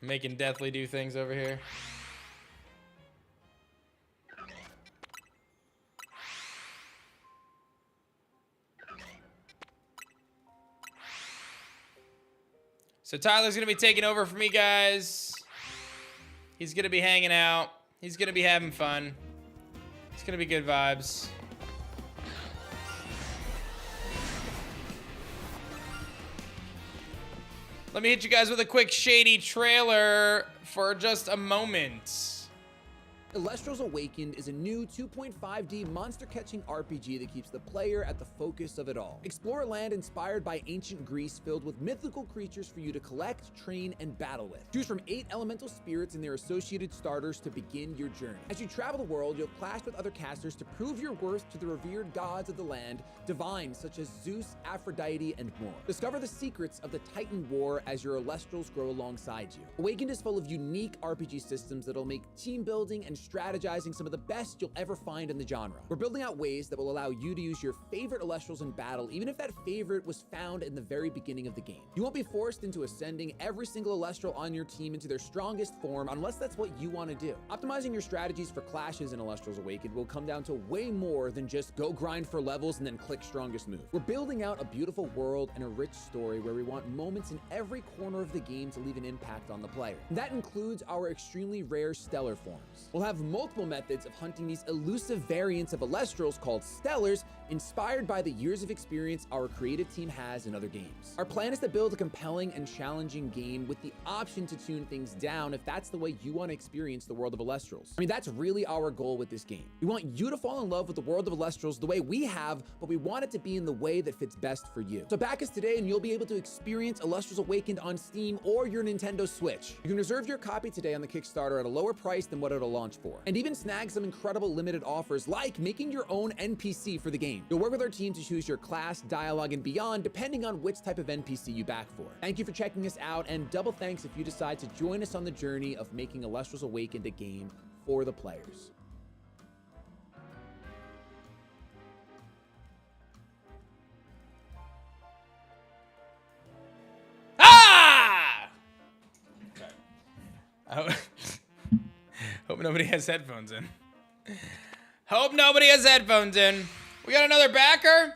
Making Deathly do things over here. So Tyler's gonna be taking over for me, guys. He's gonna be hanging out. He's gonna be having fun. It's gonna be good vibes. Let me hit you guys with a quick Shady trailer for just a moment. Elestrals Awakened is a new 2.5D monster-catching RPG that keeps the player at the focus of it all. Explore a land inspired by ancient Greece filled with mythical creatures for you to collect, train, and battle with. Choose from 8 elemental spirits and their associated starters to begin your journey. As you travel the world, you'll clash with other casters to prove your worth to the revered gods of the land, divines such as Zeus, Aphrodite, and more. Discover the secrets of the Titan War as your Elestrals grow alongside you. Awakened is full of unique RPG systems that'll make team building and strategizing some of the best you'll ever find in the genre. We're building out ways that will allow you to use your favorite Elestrals in battle, even if that favorite was found in the very beginning of the game. You won't be forced into ascending every single Elestral on your team into their strongest form unless that's what you want to do. Optimizing your strategies for clashes in Elestrals Awakened will come down to way more than just go grind for levels and then click strongest move. We're building out a beautiful world and a rich story where we want moments in every corner of the game to leave an impact on the player. And that includes our extremely rare stellar forms. We'll have multiple methods of hunting these elusive variants of Elestrals called Stellars, inspired by the years of experience our creative team has in other games. Our plan is to build a compelling and challenging game with the option to tune things down if that's the way you want to experience the world of Elestrals. I mean, that's really our goal with this game. We want you to fall in love with the world of Elestrals the way we have, but we want it to be in the way that fits best for you. So back us today and you'll be able to experience Elestrals Awakened on Steam or your Nintendo Switch. You can reserve your copy today on the Kickstarter at a lower price than what it'll launch for, and even snag some incredible limited offers like making your own NPC for the game. You'll work with our team to choose your class, dialogue, and beyond depending on which type of NPC you back for. Thank you for checking us out, and double thanks if you decide to join us on the journey of making Elestrals Awakened a game for the players. Ah! Okay. Hope nobody has headphones in. Hope nobody has headphones in. We got another backer.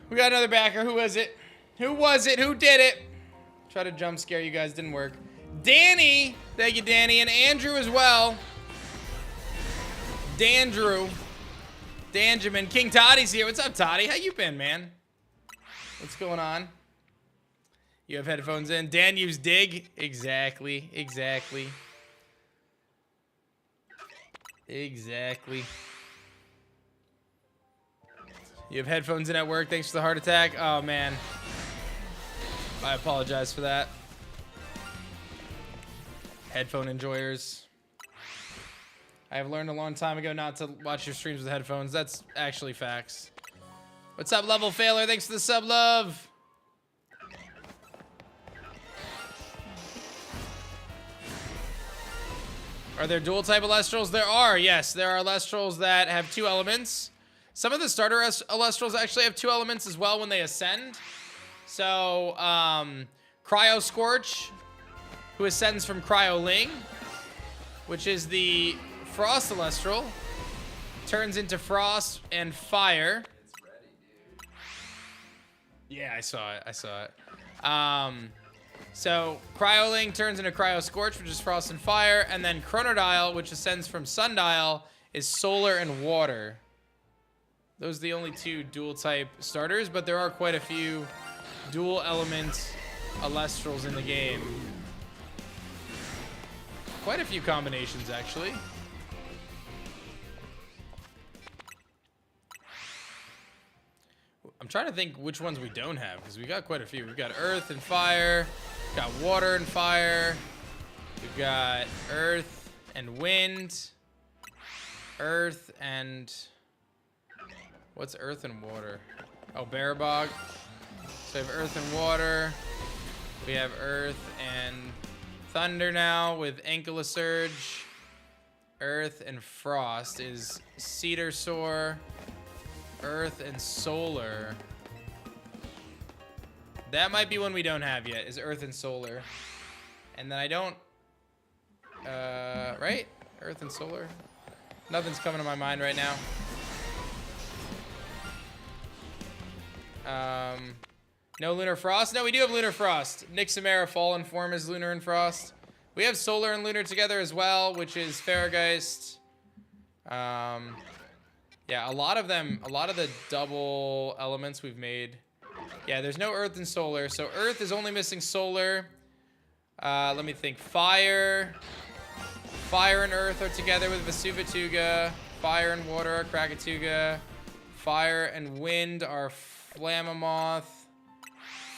We got another backer. Who was it? Who was it? Who did it? Try to jump scare you guys. Didn't work. Danny. Thank you, Danny. And Andrew as well. Dandrew. Danjamin. King Toddy's here. What's up, Toddy? How you been, man? What's going on? You have headphones in. Dan used dig. Exactly. Exactly. Exactly. You have headphones in at work. Thanks for the heart attack. Oh, man. I apologize for that. Headphone enjoyers. I have learned a long time ago not to watch your streams with headphones. That's actually facts. What's up, Level Failer? Thanks for the sub, love. Are there dual type Elestrals? There are, yes. There are Elestrals that have 2 elements. Some of the starter Elestrals actually have 2 elements as well when they ascend. So, Cryo Scorch, who ascends from Cryo Ling, which is the Frost Elestral, turns into Frost and Fire. It's ready, dude. Yeah, I saw it. So Cryoling turns into Cryo Scorch, which is Frost and Fire, and then Chronodial, which ascends from Sundial, is Solar and Water. Those are the only 2 dual type starters, but there are quite a few dual element Elestrals in the game. Quite a few combinations, actually. I'm trying to think which ones we don't have, because we got quite a few. We've got Earth and Fire, we've got Water and Fire, we've got Earth and Wind, Earth and... What's Earth and Water? Oh, Barabog. So we have Earth and Water. We have Earth and Thunder now with Ankylosurge. Earth and Frost is Cedar Soar. Earth and Solar. That might be one we don't have yet, is Earth and Solar. And then I don't... right? Earth and Solar? Nothing's coming to my mind right now. No Lunar Frost? No, we do have Lunar Frost. Nixamera Fallen form is Lunar and Frost. We have Solar and Lunar together as well, which is Farrageist. Yeah, a lot of the double elements we've made. Yeah, there's no Earth and Solar. So Earth is only missing Solar. Let me think. Fire and Earth are together with Vesuvatuga. Fire and Water are Krakatuga. Fire and Wind are Flammoth.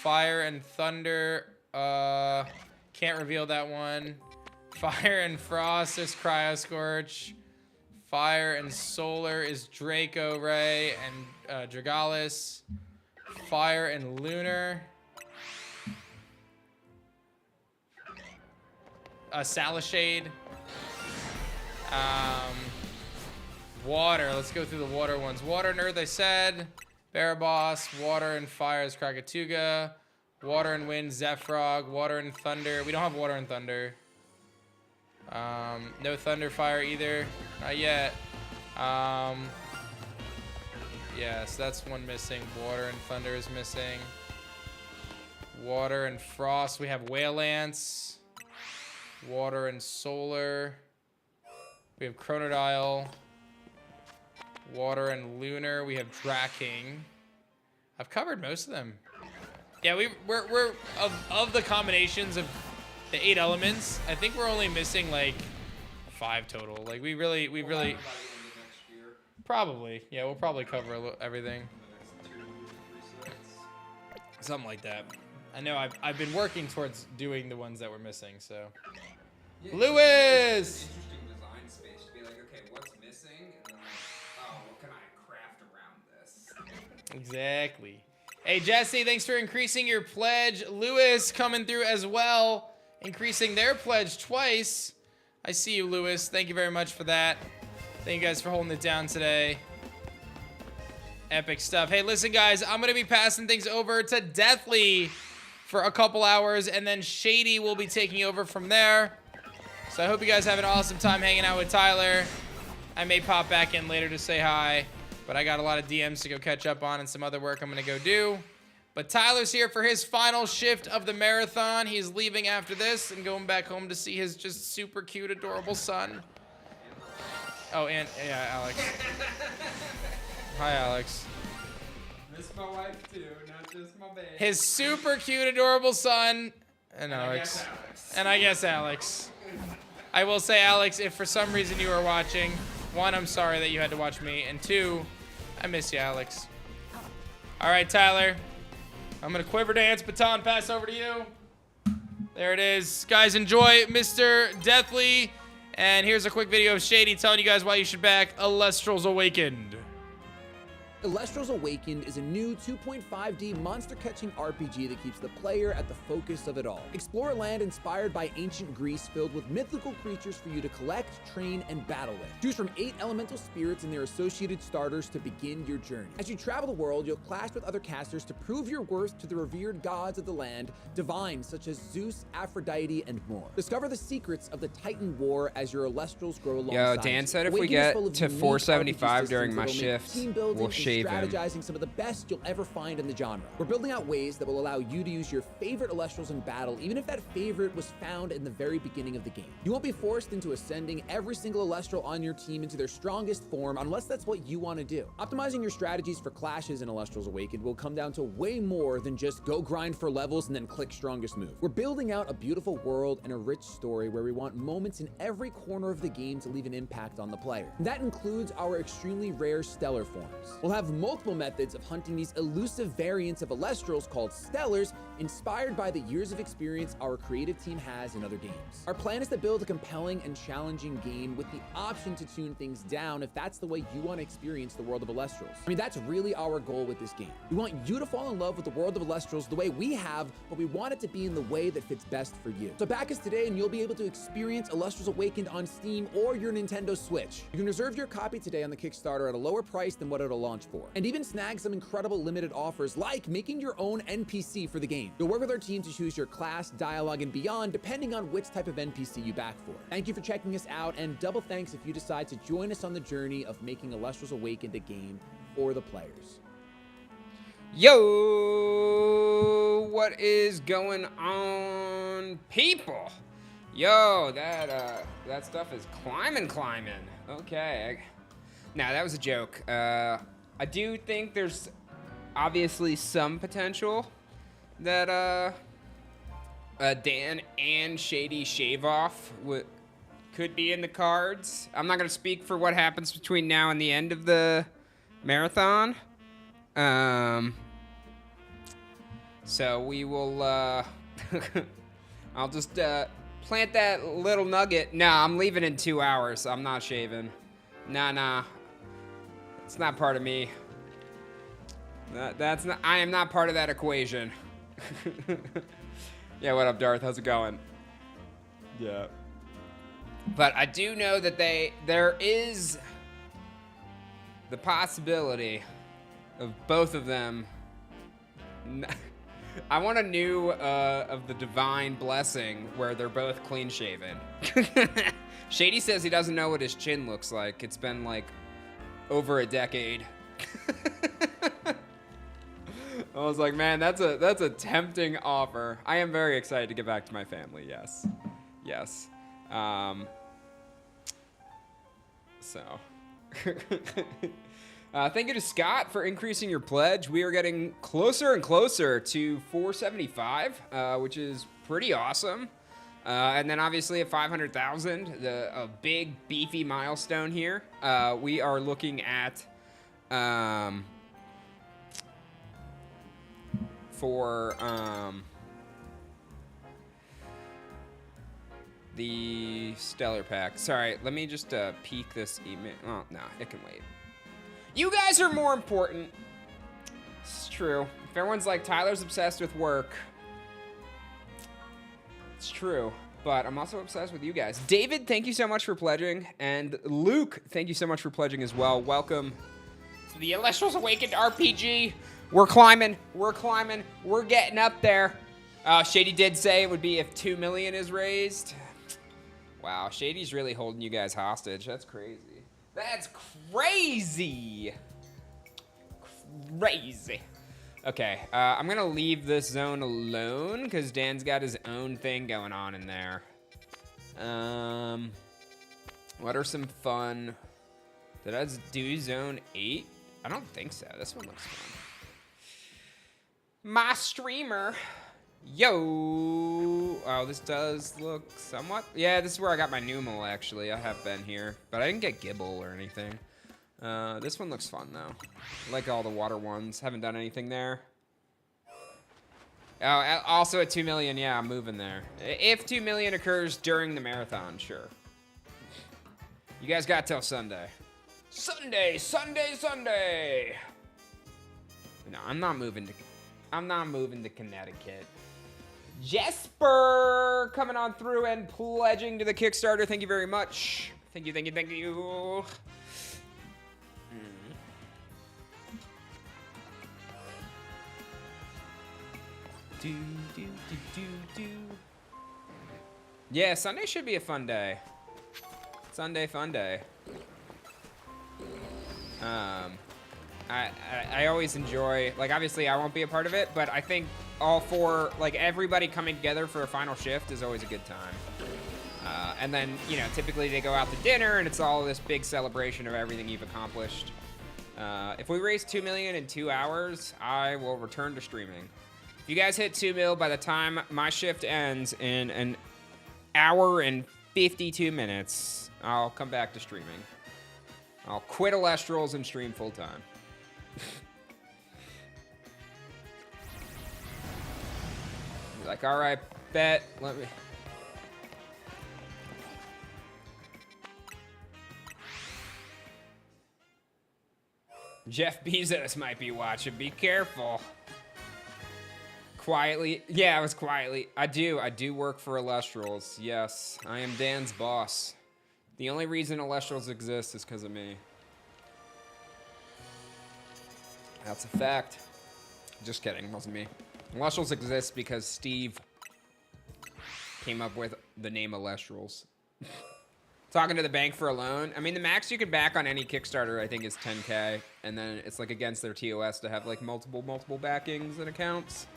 Fire and Thunder, can't reveal that one. Fire and Frost is Cryoscorch. Fire and Solar is Draco Ray and Dragalis. Fire and Lunar. Salashade. Water, let's go through the water ones. Water and Earth, I said. Barabos, Water and Fire is Krakatuga. Water and Wind, Zephyrog. Water and Thunder. We don't have Water and Thunder. No Thunder Fire either. Not yet. Yes, that's one missing. Water and Thunder is missing. Water and Frost. We have Whalance. Water and Solar. We have Chronodial. Water and Lunar. We have Draking. I've covered most of them. Yeah, we're of the combinations of the 8 elements, I think we're only missing like 5 total. Like we really probably. Yeah, we'll probably cover everything. Something like that. I know I've been working towards doing the ones that we're missing, so. Yeah, Lewis! It's an interesting design space to be like, okay, what's missing? And then like, oh, what can I craft around this? Exactly. Hey, Jesse, thanks for increasing your pledge. Lewis coming through as well, increasing their pledge twice. I see you, Lewis. Thank you very much for that. Thank you guys for holding it down today. Epic stuff. Hey, listen, guys, I'm going to be passing things over to Deathly for a couple hours, and then Shady will be taking over from there. So I hope you guys have an awesome time hanging out with Tyler. I may pop back in later to say hi, but I got a lot of DMs to go catch up on and some other work I'm going to go do. But Tyler's here for his final shift of the marathon. He's leaving after this and going back home to see his just super cute, adorable son. Oh, and yeah, Alex. Hi, Alex. Miss my wife too, not just my baby. His super cute, adorable son, and Alex. And I guess Alex. I will say, Alex, if for some reason you are watching, 1, I'm sorry that you had to watch me, and 2, I miss you, Alex. All right, Tyler. I'm going to quiver dance, baton pass over to you. There it is. Guys, enjoy Mr. Deathly. And here's a quick video of Shady telling you guys why you should back Elestrals Awakened. Elestrals Awakened is a new 2.5D monster-catching RPG that keeps the player at the focus of it all. Explore a land inspired by ancient Greece filled with mythical creatures for you to collect, train, and battle with. Choose from 8 elemental spirits and their associated starters to begin your journey. As you travel the world, you'll clash with other casters to prove your worth to the revered gods of the land, divines such as Zeus, Aphrodite, and more. Discover the secrets of the Titan War as your Elestrals grow alongside. Yo, Dan you. said if we Awakened is get full of to unique 475 RPG during systems my that'll make shift, team building we'll and shave him. strategizing some of the best you'll ever find in the genre. We're building out ways that will allow you to use your favorite Elestrals in battle, even if that favorite was found in the very beginning of the game. You won't be forced into ascending every single Elestral on your team into their strongest form unless that's what you want to do. Optimizing your strategies for clashes in Elestrals Awakened will come down to way more than just go grind for levels and then click strongest move. We're building out a beautiful world and a rich story where we want moments in every corner of the game to leave an impact on the player. And that includes our extremely rare stellar forms. We'll have multiple methods of hunting these elusive variants of Elestrals called Stellars, inspired by the years of experience our creative team has in other games. Our plan is to build a compelling and challenging game with the option to tune things down if that's the way you want to experience the world of Elestrals. I mean, that's really our goal with this game. We want you to fall in love with the world of Elestrals the way we have, but we want it to be in the way that fits best for you. So back us today and you'll be able to experience Elestrals Awakened on Steam or your Nintendo Switch. You can reserve your copy today on the Kickstarter at a lower price than what it'll launch for, and even snag some incredible limited offers like making your own NPC for the game. You'll work with our team to choose your class, dialogue, and beyond depending on which type of NPC you back for. Thank you for checking us out, and double thanks if you decide to join us on the journey of making Elestrals Awakened a game for the players. Yo, what is going on, people? Yo, that stuff is climbing. Okay. Nah, that was a joke. I do think there's obviously some potential that Dan and Shady shave off could be in the cards. I'm not gonna speak for what happens between now and the end of the marathon. So we will, I'll just, plant that little nugget. Nah, I'm leaving in 2 hours. I'm not shaving. Nah. It's not part of me. That's not, I am not part of that equation. Yeah, what up, Darth? How's it going? Yeah. But I do know that there is the possibility of both of them. I want a new of the divine blessing where they're both clean shaven. Shady says he doesn't know what his chin looks like. It's been like over a decade. I was like, man, that's a tempting offer. I am very excited to get back to my family. Yes. Thank you to Scott for increasing your pledge. We are getting closer and closer to 475, which is pretty awesome. And then obviously at 500,000, a big beefy milestone here. We are looking at the Stellar Pack. Sorry, let me just peek this email. Oh, no, it can wait. You guys are more important. It's true. If everyone's like, Tyler's obsessed with work, it's true. But I'm also obsessed with you guys. David, thank you so much for pledging. And Luke, thank you so much for pledging as well. Welcome to the Elestrals Awakened RPG. We're climbing. We're getting up there. Shady did say it would be if 2 million is raised. Wow, Shady's really holding you guys hostage. That's crazy. That's crazy. Okay, I'm gonna leave this zone alone because Dan's got his own thing going on in there. What are some fun? Did I do zone 8? I don't think so. This one looks fun. My streamer. Yo. Oh, this does look somewhat. Yeah, this is where I got my Numal, actually. I have been here, but I didn't get Gibble or anything. This one looks fun, though. I like all the water ones. Haven't done anything there. Oh, also at 2 million, yeah, I'm moving there. If 2 million occurs during the marathon, sure. You guys got till Sunday. Sunday! No, I'm not moving to Connecticut. Jesper coming on through and pledging to the Kickstarter. Thank you very much. Thank you, thank you, thank you. Yeah, Sunday should be a fun day. Sunday fun day. I always enjoy, like, obviously I won't be a part of it, but I think all four, like, everybody coming together for a final shift is always a good time. And then, you know, typically they go out to dinner and it's all this big celebration of everything you've accomplished. If we raise 2 million in 2 hours, I will return to streaming. If you guys hit 2 mil by the time my shift ends in an hour and 52 minutes, I'll come back to streaming. I'll quit Elestrals and stream full time. Like, all right, bet, let me. Jeff Bezos might be watching, be careful. Quietly, yeah, I was quietly. I do work for Elestrals. Yes, I am Dan's boss. The only reason Elestrals exists is because of me. That's a fact. Just kidding, it wasn't me. Elestrals exists because Steve came up with the name Elestrals. Talking to the bank for a loan. I mean, the max you can back on any Kickstarter, I think, is 10K. And then it's like against their TOS to have like multiple backings and accounts.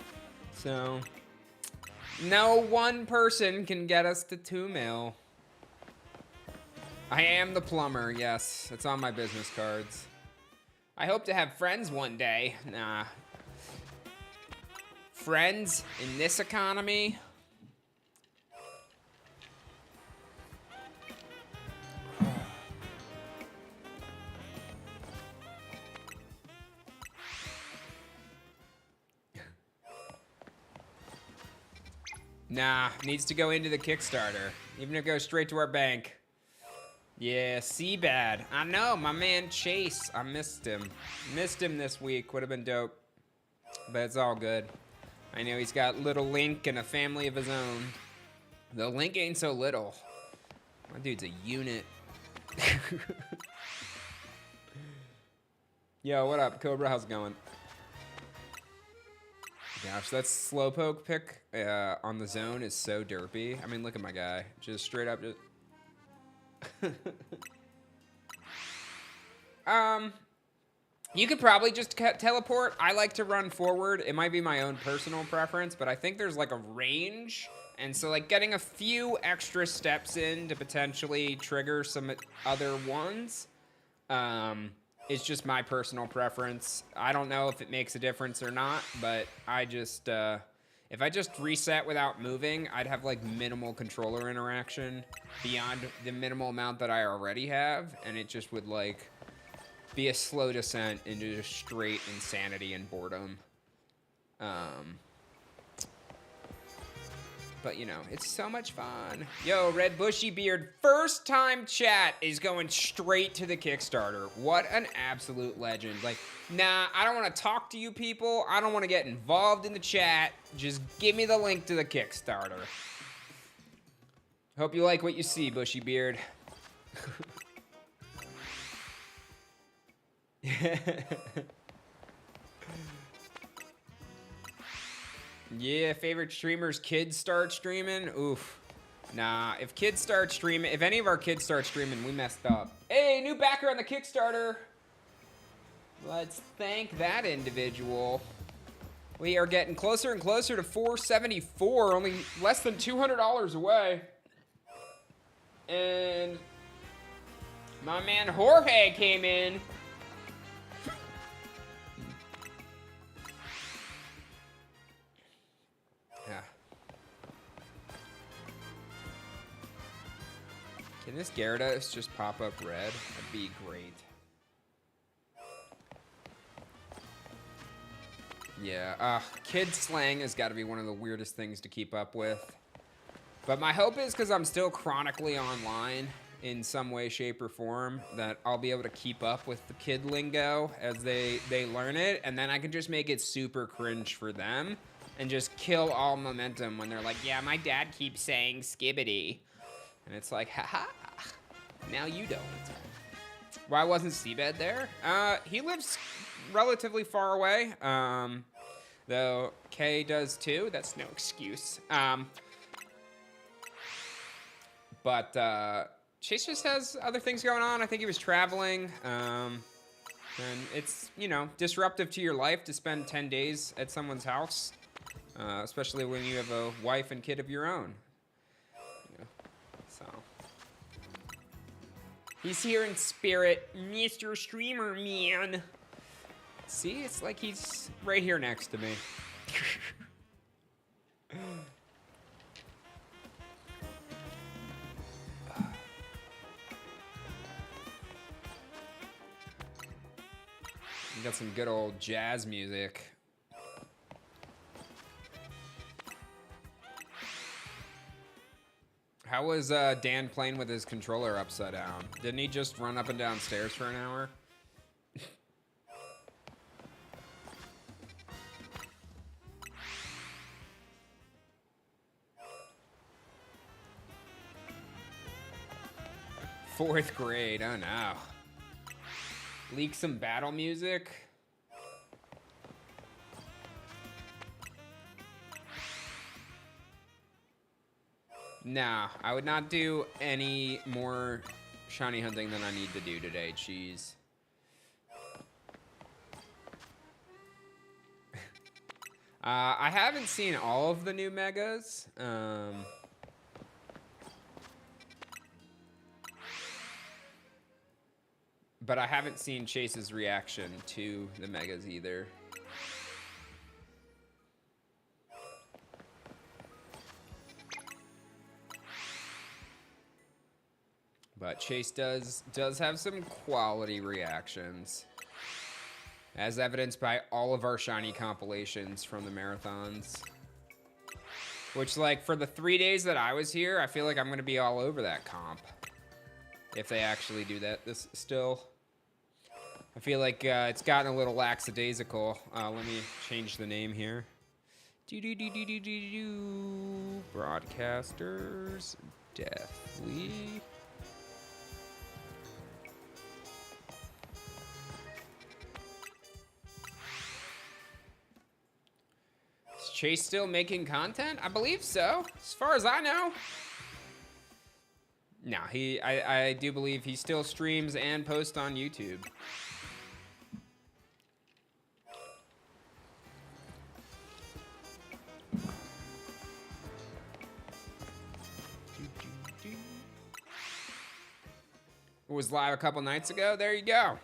So, no one person can get us to 2 mil. I am the plumber, yes. It's on my business cards. I hope to have friends one day. Nah. Friends in this economy? Nah, needs to go into the Kickstarter. Even if it goes straight to our bank. Yeah, Seabad. I know, my man Chase. I missed him. Missed him this week. Would have been dope. But it's all good. I know he's got little Link and a family of his own. Though Link ain't so little. My dude's a unit. Yo, what up, Cobra? How's it going? Gosh, that Slowpoke pick on the zone is so derpy. I mean, look at my guy. Just straight up. Just... You could probably just teleport. I like to run forward. It might be my own personal preference, but I think there's like a range. And so like getting a few extra steps in to potentially trigger some other ones is just my personal preference. I don't know if it makes a difference or not, but I just, if I just reset without moving, I'd have like minimal controller interaction beyond the minimal amount that I already have. And it just would like be a slow descent into just straight insanity and boredom. But, you know, it's so much fun. Yo, Red Bushy Beard, first time chat is going straight to the Kickstarter. What an absolute legend. Like, nah, I don't want to talk to you people. I don't want to get involved in the chat. Just give me the link to the Kickstarter. Hope you like what you see, Bushy Beard. Yeah, favorite streamers, kids start streaming? Oof. Nah, if kids start streaming, if any of our kids start streaming, we messed up. Hey, new backer on the Kickstarter. Let's thank that individual. We are getting closer and closer to 474, only less than $200 away. And my man Jorge came in. Can this Gyarados just pop up red? That'd be great. Yeah, kid slang has got to be one of the weirdest things to keep up with. But my hope is because I'm still chronically online in some way, shape, or form that I'll be able to keep up with the kid lingo as they learn it, and then I can just make it super cringe for them and just kill all momentum when they're like, yeah, my dad keeps saying skibbity. And it's like, haha, now you don't. Why wasn't Seabed there? He lives relatively far away, though Kay does too. That's no excuse. But Chase just has other things going on. I think he was traveling. And it's, you know, disruptive to your life to spend 10 days at someone's house, especially when you have a wife and kid of your own. Yeah. So. He's here in spirit, Mr. Streamer Man. See, it's like he's right here next to me. We got some good old jazz music. How was Dan playing with his controller upside down? Didn't he just run up and down stairs for an hour? Fourth grade, oh no. Leak some battle music. Nah, I would not do any more shiny hunting than I need to do today, cheese. I haven't seen all of the new megas. But I haven't seen Chase's reaction to the megas either. But Chase does have some quality reactions, as evidenced by all of our shiny compilations from the marathons. Which, like, for the 3 days that I was here, I feel like I'm gonna be all over that comp. If they actually do that this still. I feel like it's gotten a little lackadaisical. Let me change the name here. Broadcasters, deathly. Is Chase still making content? I believe so, as far as I know. No, I do believe he still streams and posts on YouTube. It was live a couple nights ago. There you go.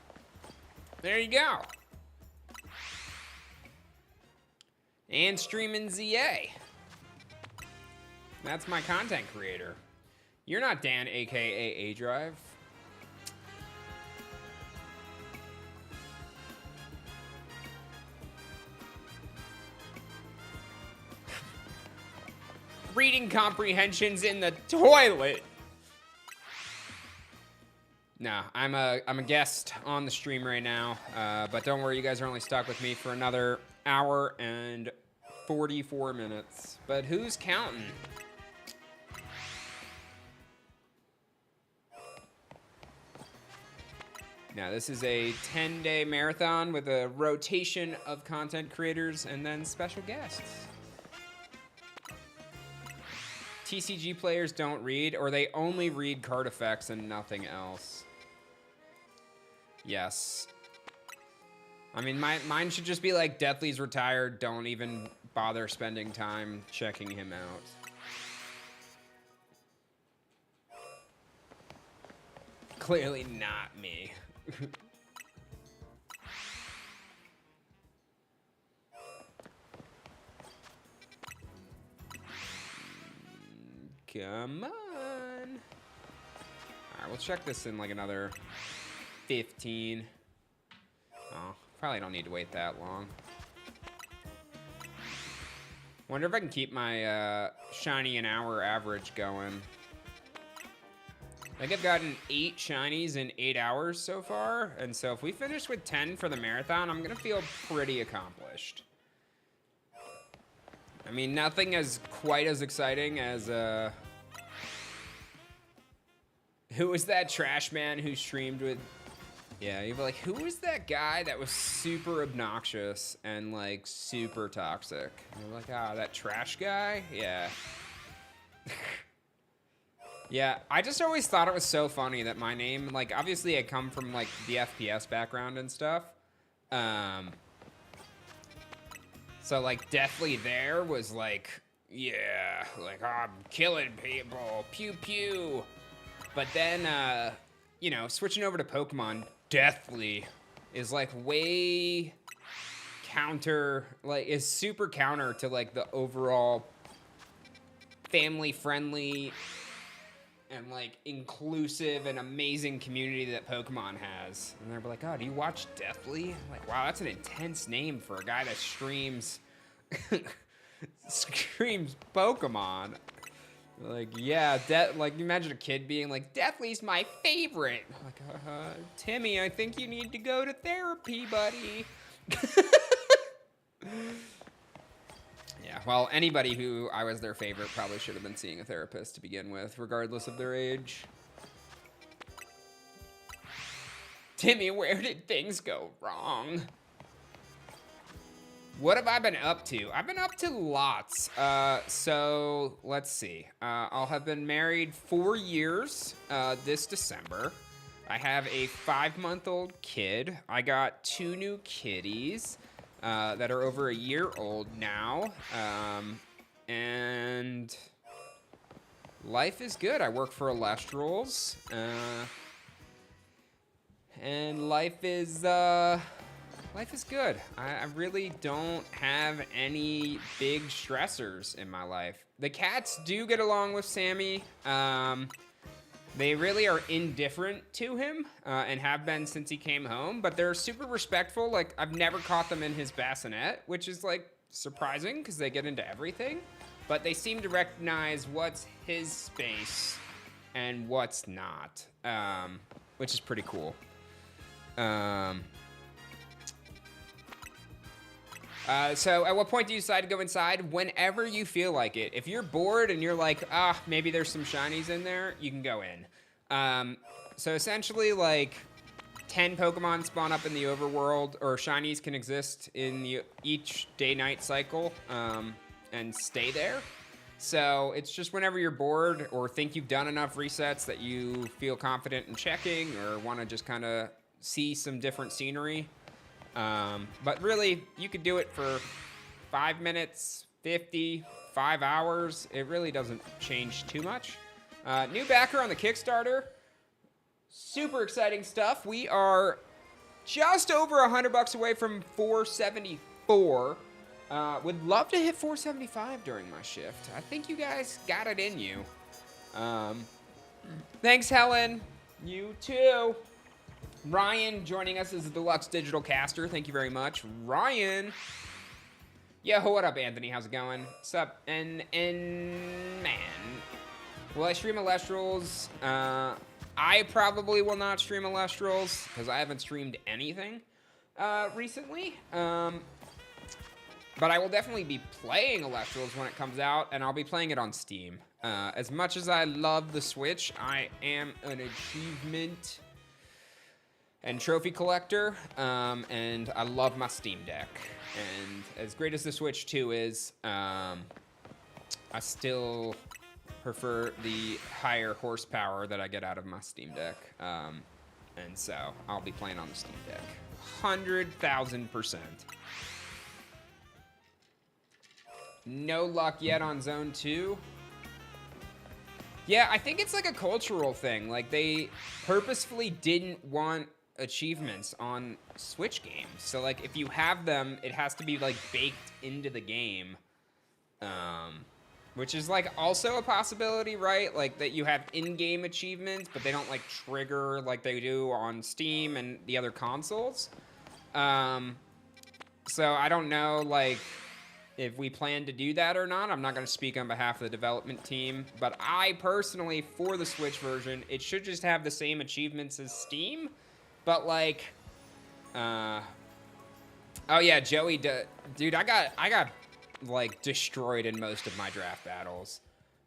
There you go. And streaming Z-A. That's my content creator. You're not Dan, aka A-Drive. Reading comprehensions in the toilet. Nah, I'm a guest on the stream right now, but don't worry, you guys are only stuck with me for another hour and 44 minutes. But who's counting? Now, this is a 10-day marathon with a rotation of content creators and then special guests. TCG players don't read, or they only read card effects and nothing else. Yes. I mean, mine should just be like, Deathly's retired, don't even bother spending time checking him out. Clearly not me. Come on. All right, we'll check this in like another 15. Oh, probably don't need to wait that long. Wonder if I can keep my shiny an hour average going. I think I've gotten 8 shinies in 8 hours so far, and so if we finish with 10 for the marathon, I'm gonna feel pretty accomplished. I mean, nothing is quite as exciting as, who was that trash man who streamed with... Yeah, you'd be like, who was that guy that was super obnoxious and, like, super toxic? And you're like, ah, that trash guy? Yeah. Yeah, I just always thought it was so funny that my name, like, obviously I come from, like, the FPS background and stuff. So, like, Deathly there was like, yeah, like, I'm killing people, pew pew. But then, you know, switching over to Pokemon, Deathly is, like, way counter, like, is super counter to, like, the overall family-friendly and, like, inclusive and amazing community that Pokemon has. And they're like, oh, do you watch Deathly? I'm like, wow, that's an intense name for a guy that streams Pokemon. Like, yeah, like, imagine a kid being like, Deathly's my favorite. I'm like, Timmy, I think you need to go to therapy, buddy. Yeah, well, anybody who I was their favorite probably should have been seeing a therapist to begin with, regardless of their age. Timmy, where did things go wrong? What have I been up to? I've been up to lots. So, let's see. I'll have been married 4 years this December. I have a 5-month-old kid. I got 2 new kitties. That are over a year old now, and life is good. I work for Elestrals, and life is good. I really don't have any big stressors in my life. The cats do get along with Sammy. They really are indifferent to him, and have been since he came home, but they're super respectful. Like, I've never caught them in his bassinet, which is, like, surprising, because they get into everything. But they seem to recognize what's his space and what's not, which is pretty cool. So at what point do you decide to go inside? Whenever you feel like it. If you're bored and you're like, maybe there's some shinies in there, you can go in. So essentially, like, 10 Pokemon spawn up in the overworld, or shinies can exist in each day-night cycle, and stay there. So it's just whenever you're bored or think you've done enough resets that you feel confident in checking, or want to just kind of see some different scenery. But really, you could do it for 5 minutes, 50, 5 hours. It really doesn't change too much. New backer on the Kickstarter. Super exciting stuff. We are just over $100 away from 474. Would love to hit 475 during my shift. I think you guys got it in you. Thanks, Helen. You too. Ryan joining us as a deluxe digital caster. Thank you very much, Ryan. Yo, what up, Anthony? How's it going? What's up? And man, will I stream Elestrals? I probably will not stream Elestrals because I haven't streamed anything recently. But I will definitely be playing Elestrals when it comes out, and I'll be playing it on Steam. As much as I love the Switch, I am an achievement and trophy collector, and I love my Steam Deck. And as great as the Switch 2 is, I still prefer the higher horsepower that I get out of my Steam Deck. And so I'll be playing on the Steam Deck. 100,000%. No luck yet on Zone 2. Yeah, I think it's like a cultural thing. Like, they purposefully didn't want achievements on Switch games. So, like, if you have them, it has to be, like, baked into the game. Which is, like, also a possibility, right? Like, that you have in-game achievements, but they don't, like, trigger like they do on Steam and the other consoles. So, I don't know, like, if we plan to do that or not. I'm not going to speak on behalf of the development team, but I personally, for the Switch version, it should just have the same achievements as Steam, but like, oh yeah, Joey, dude, I got like destroyed in most of my draft battles.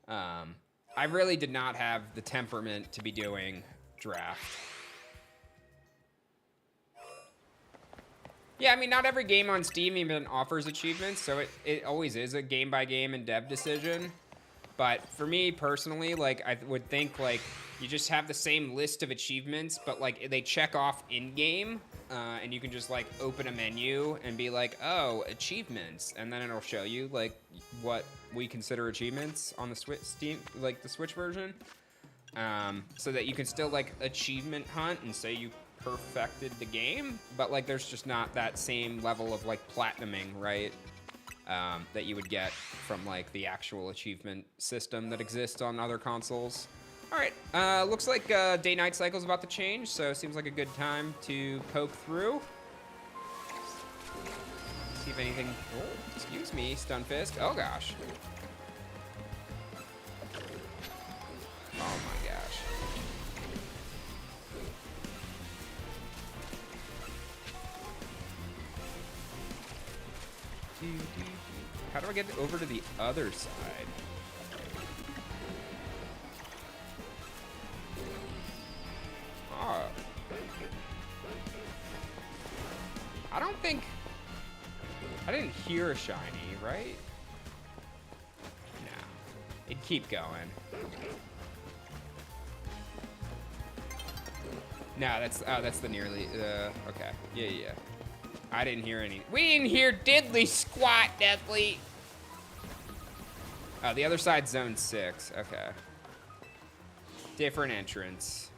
I really did not have the temperament to be doing draft. Yeah, I mean, not every game on Steam even offers achievements, so it always is a game-by-game and dev decision. But for me, personally, like, I would think, like, you just have the same list of achievements, but, like, they check off in-game, and you can just, like, open a menu and be like, oh, achievements, and then it'll show you, like, what we consider achievements on the Switch version, so that you can still, like, achievement hunt and say you perfected the game, but like there's just not that same level of like platinuming, right, that you would get from like the actual achievement system that exists on other consoles. All right, looks like day-night cycle's about to change, so seems like a good time to poke through. See if anything, oh, excuse me, Stunfist, oh gosh. Oh my gosh. How do I get over to the other side? Oh. I don't think... I didn't hear a shiny, right? No. It'd keep going. No, that's the nearly... okay. Yeah. I didn't hear any. We didn't hear diddly squat, Deathly. Oh, the other side's zone 6. Okay. Different entrance.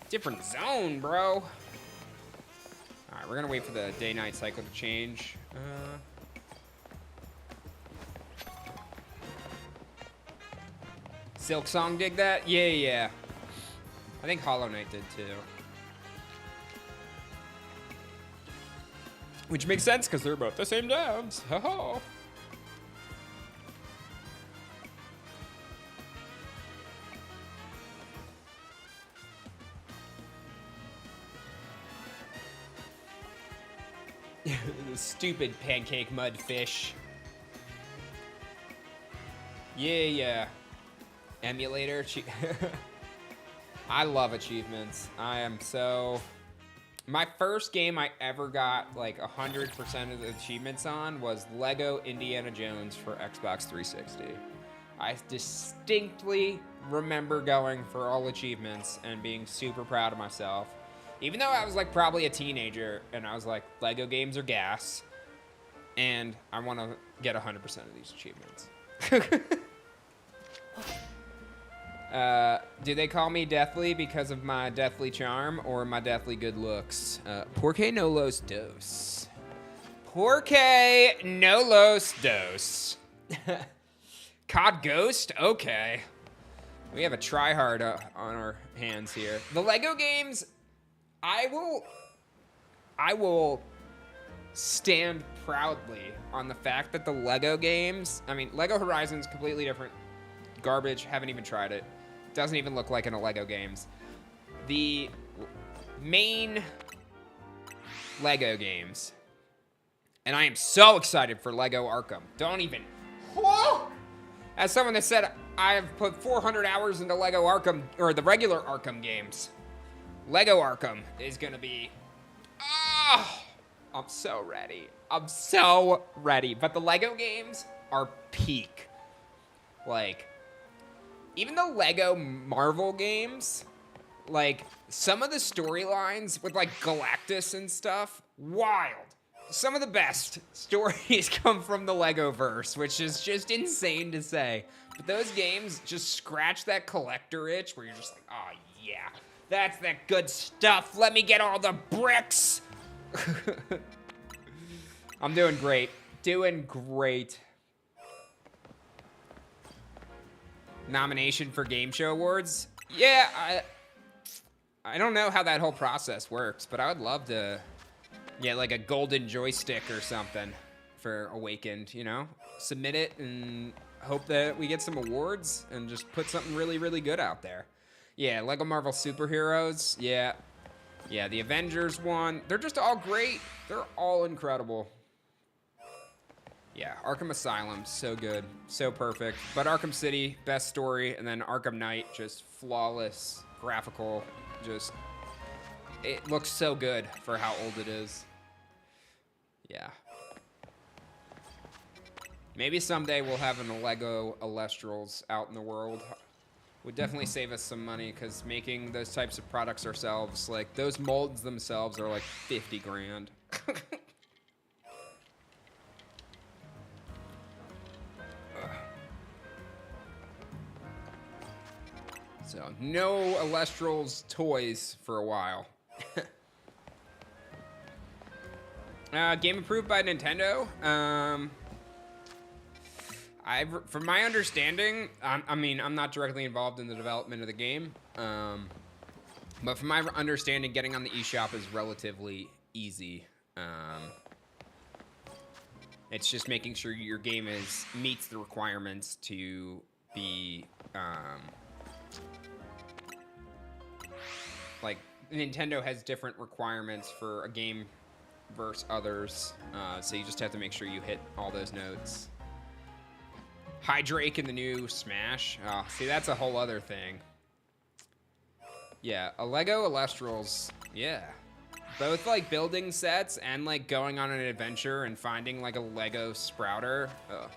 Different zone, bro. All right, we're gonna wait for the day-night cycle to change. Silk Song dig that? Yeah. I think Hollow Knight did too. Which makes sense, because they're both the same devs. Ho-ho. The stupid pancake mud fish. Yeah. Emulator. I love achievements. I am so... My first game I ever got like 100% of the achievements on was Lego Indiana Jones for Xbox 360. I distinctly remember going for all achievements and being super proud of myself. Even though I was like probably a teenager and I was like, Lego games are gas and I want to get 100% of these achievements. Do they call me Deathly because of my deathly charm or my deathly good looks? Porque no los dos. Porque no los dos. COD Ghost? Okay. We have a tryhard on our hands here. The Lego games, I will stand proudly on the fact that the Lego games, I mean, Lego Horizon's completely different. Garbage, haven't even tried it. Doesn't even look like in a Lego games. The main Lego games, and I am so excited for Lego Arkham. Don't even, whoa! As someone that said, I have put 400 hours into Lego Arkham, or the regular Arkham games. Lego Arkham is gonna be, I'm so ready. I'm so ready. But the Lego games are peak. Like, even the Lego Marvel games, like, some of the storylines with, like, Galactus and stuff, wild. Some of the best stories come from the Lego-verse, which is just insane to say. But those games just scratch that collector itch where you're just like, oh, yeah, that's that good stuff. Let me get all the bricks. I'm doing great. Doing great. Nomination for Game Show Awards? Yeah, I don't know how that whole process works, but I would love to get like a golden joystick or something for Awakened, you know? Submit it and hope that we get some awards and just put something really, really good out there. Yeah, Lego Marvel Superheroes. Yeah. Yeah, the Avengers one. They're just all great. They're all incredible. Yeah, Arkham Asylum, so good, so perfect. But Arkham City, best story, and then Arkham Knight, just flawless, graphical, just, it looks so good for how old it is. Yeah. Maybe someday we'll have a Lego Elestrals out in the world. Would definitely save us some money, because making those types of products ourselves, like, those molds themselves are like 50 grand. So, no Elestrals toys for a while. Game approved by Nintendo. From my understanding, I mean, I'm not directly involved in the development of the game, but from my understanding, getting on the eShop is relatively easy. It's just making sure your game meets the requirements to be, like, Nintendo has different requirements for a game versus others, so you just have to make sure you hit all those notes. Hydrake in the new Smash. Oh, see, that's a whole other thing. Yeah, a Lego Elestrals, yeah. Both, like, building sets and, like, going on an adventure and finding, like, a Lego Sprouter. Oh.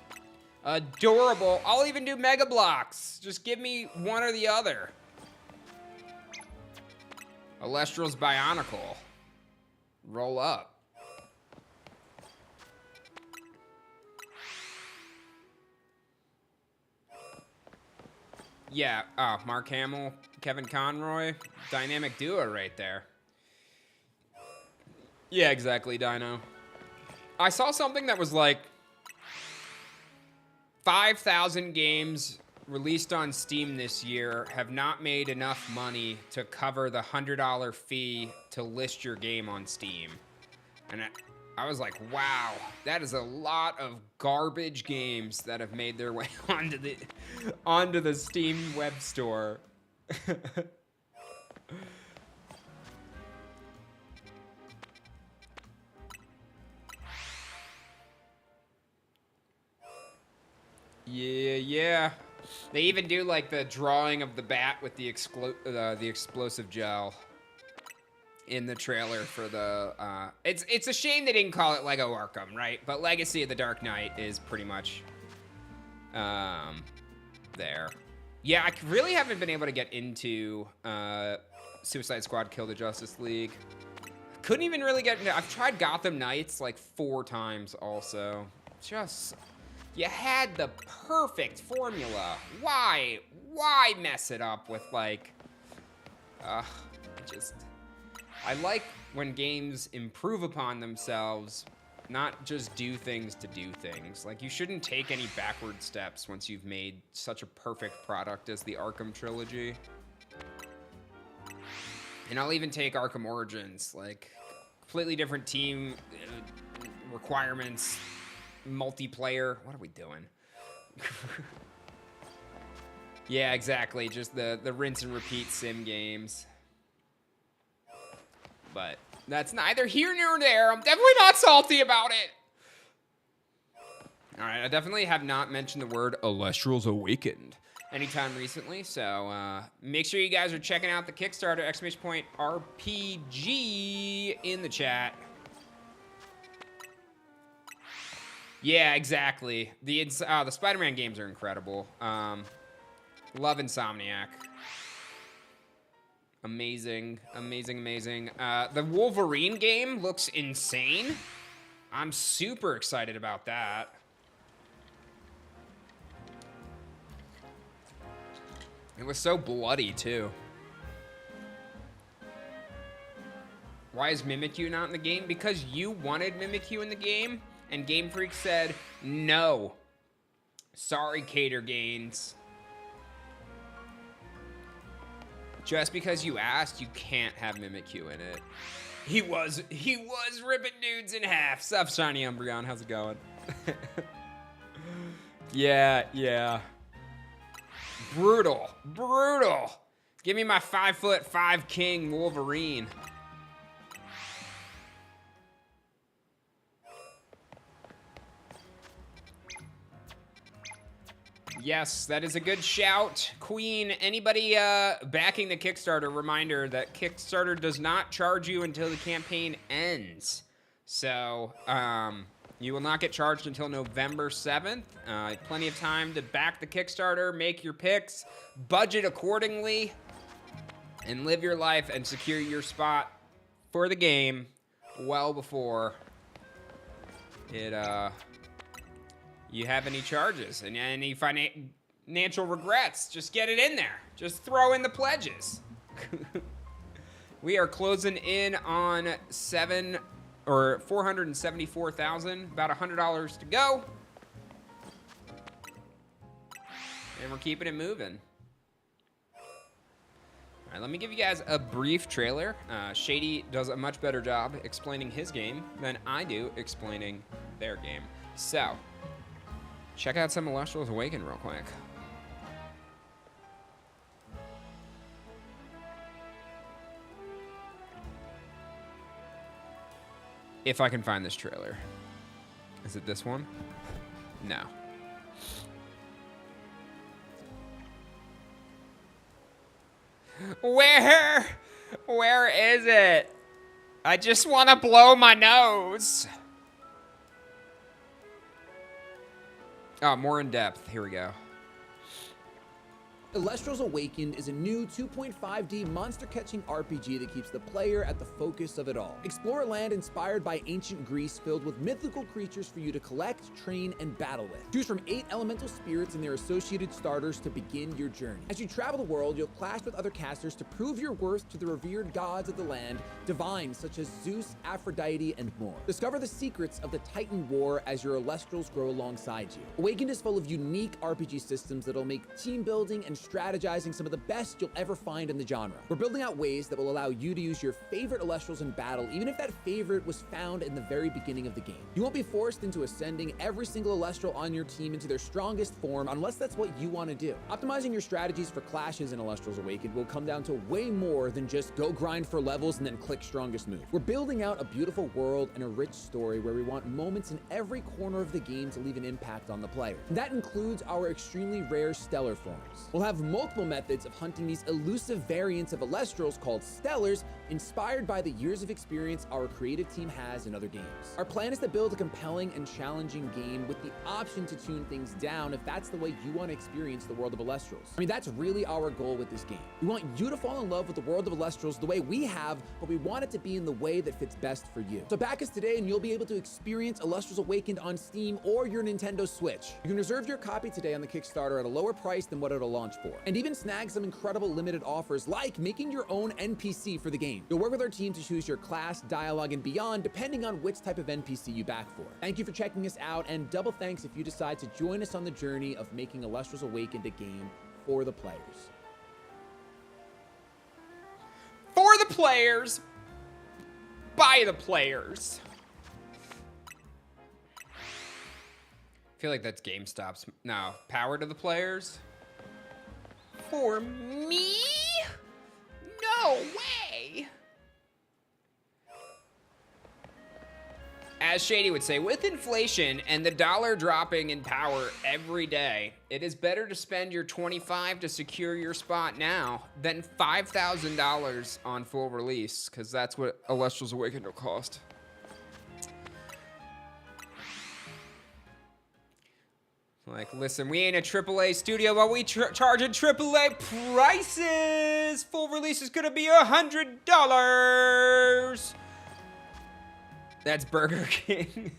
Adorable. I'll even do Mega Blocks. Just give me one or the other. Elestrals Bionicle. Roll up. Yeah, Mark Hamill, Kevin Conroy, dynamic duo right there. Yeah, exactly, Dino. I saw something that was like 5,000 games released on Steam this year have not made enough money to cover the $100 fee to list your game on Steam. And I was like, wow, that is a lot of garbage games that have made their way onto the Steam web store. Yeah. They even do like the drawing of the bat with the explosive gel in the trailer for the, it's a shame they didn't call it Lego Arkham, right? But Legacy of the Dark Knight is pretty much, there. Yeah, I really haven't been able to get into, Suicide Squad Kill the Justice League. Couldn't even really get into, I've tried Gotham Knights like 4 times also. Just, you had the perfect formula. Why mess it up with like, I like when games improve upon themselves, not just do things to do things. Like, you shouldn't take any backward steps once you've made such a perfect product as the Arkham trilogy. And I'll even take Arkham Origins, like, completely different team requirements, multiplayer. What are we doing? Yeah, exactly. Just the rinse and repeat sim games. But that's neither here nor there. I'm definitely not salty about it. All right, I definitely have not mentioned the word Elestrals Awakened anytime recently, so make sure you guys are checking out the Kickstarter !RPG in the chat. Yeah, exactly. The Spider-Man games are incredible. Love Insomniac. Amazing. The Wolverine game looks insane. I'm super excited about that. It was so bloody, too. Why is Mimikyu not in the game? Because you wanted Mimikyu in the game, and Game Freak said no. Sorry, Cater Gaines. Just because you asked, you can't have Mimikyu in it. He was ripping dudes in half. Sup, Shiny Umbreon, how's it going? Yeah. Brutal. Give me my 5'5" king Wolverine. Yes, that is a good shout. Queen, anybody backing the Kickstarter, reminder that Kickstarter does not charge you until the campaign ends. So, you will not get charged until November 7th. Plenty of time to back the Kickstarter, make your picks, budget accordingly, and live your life and secure your spot for the game well before it, you have any charges and any financial regrets. Just get it in there. Just throw in the pledges. We are closing in on 474,000, about $100 to go. And we're keeping it moving. All right, let me give you guys a brief trailer. Shady does a much better job explaining his game than I do explaining their game. So, check out some Elestrals Awaken real quick. If I can find this trailer. Is it this one? No. Where is it? I just want to blow my nose. Oh, more in depth. Here we go. Elestrals Awakened is a new 2.5D monster-catching RPG that keeps the player at the focus of it all. Explore a land inspired by ancient Greece filled with mythical creatures for you to collect, train, and battle with. Choose from 8 elemental spirits and their associated starters to begin your journey. As you travel the world, you'll clash with other casters to prove your worth to the revered gods of the land, divines such as Zeus, Aphrodite, and more. Discover the secrets of the Titan War as your Elestrals grow alongside you. Awakened is full of unique RPG systems that'll make team building and strategizing some of the best you'll ever find in the genre. We're building out ways that will allow you to use your favorite Elestrals in battle, even if that favorite was found in the very beginning of the game. You won't be forced into ascending every single Elestral on your team into their strongest form unless that's what you want to do. Optimizing your strategies for clashes in Elestrals Awakened will come down to way more than just go grind for levels and then click strongest move. We're building out a beautiful world and a rich story where we want moments in every corner of the game to leave an impact on the player. And that includes our extremely rare stellar forms. We'll have multiple methods of hunting these elusive variants of Elestrals called Stellars, inspired by the years of experience our creative team has in other games. Our plan is to build a compelling and challenging game with the option to tune things down if that's the way you want to experience the world of Elestrals. I mean, that's really our goal with this game. We want you to fall in love with the world of Elestrals the way we have, but we want it to be in the way that fits best for you. So back us today and you'll be able to experience Elestrals Awakened on Steam or your Nintendo Switch. You can reserve your copy today on the Kickstarter at a lower price than what it'll launch for, and even snag some incredible limited offers like making your own NPC for the game. You'll work with our team to choose your class, dialogue, and beyond depending on which type of NPC you back for. Thank you for checking us out, and double thanks if you decide to join us on the journey of making Elestrals Awakened a game for the players. For the players, by the players. I feel like that's GameStop's. No, power to the players. For me? No way. As Shady would say, with inflation and the dollar dropping in power every day, it is better to spend your $25 to secure your spot now than $5,000 on full release, because that's what Elestrals Awakened will cost. Like, listen, we ain't a AAA studio, but we charging AAA prices. Full release is gonna be $100. That's Burger King.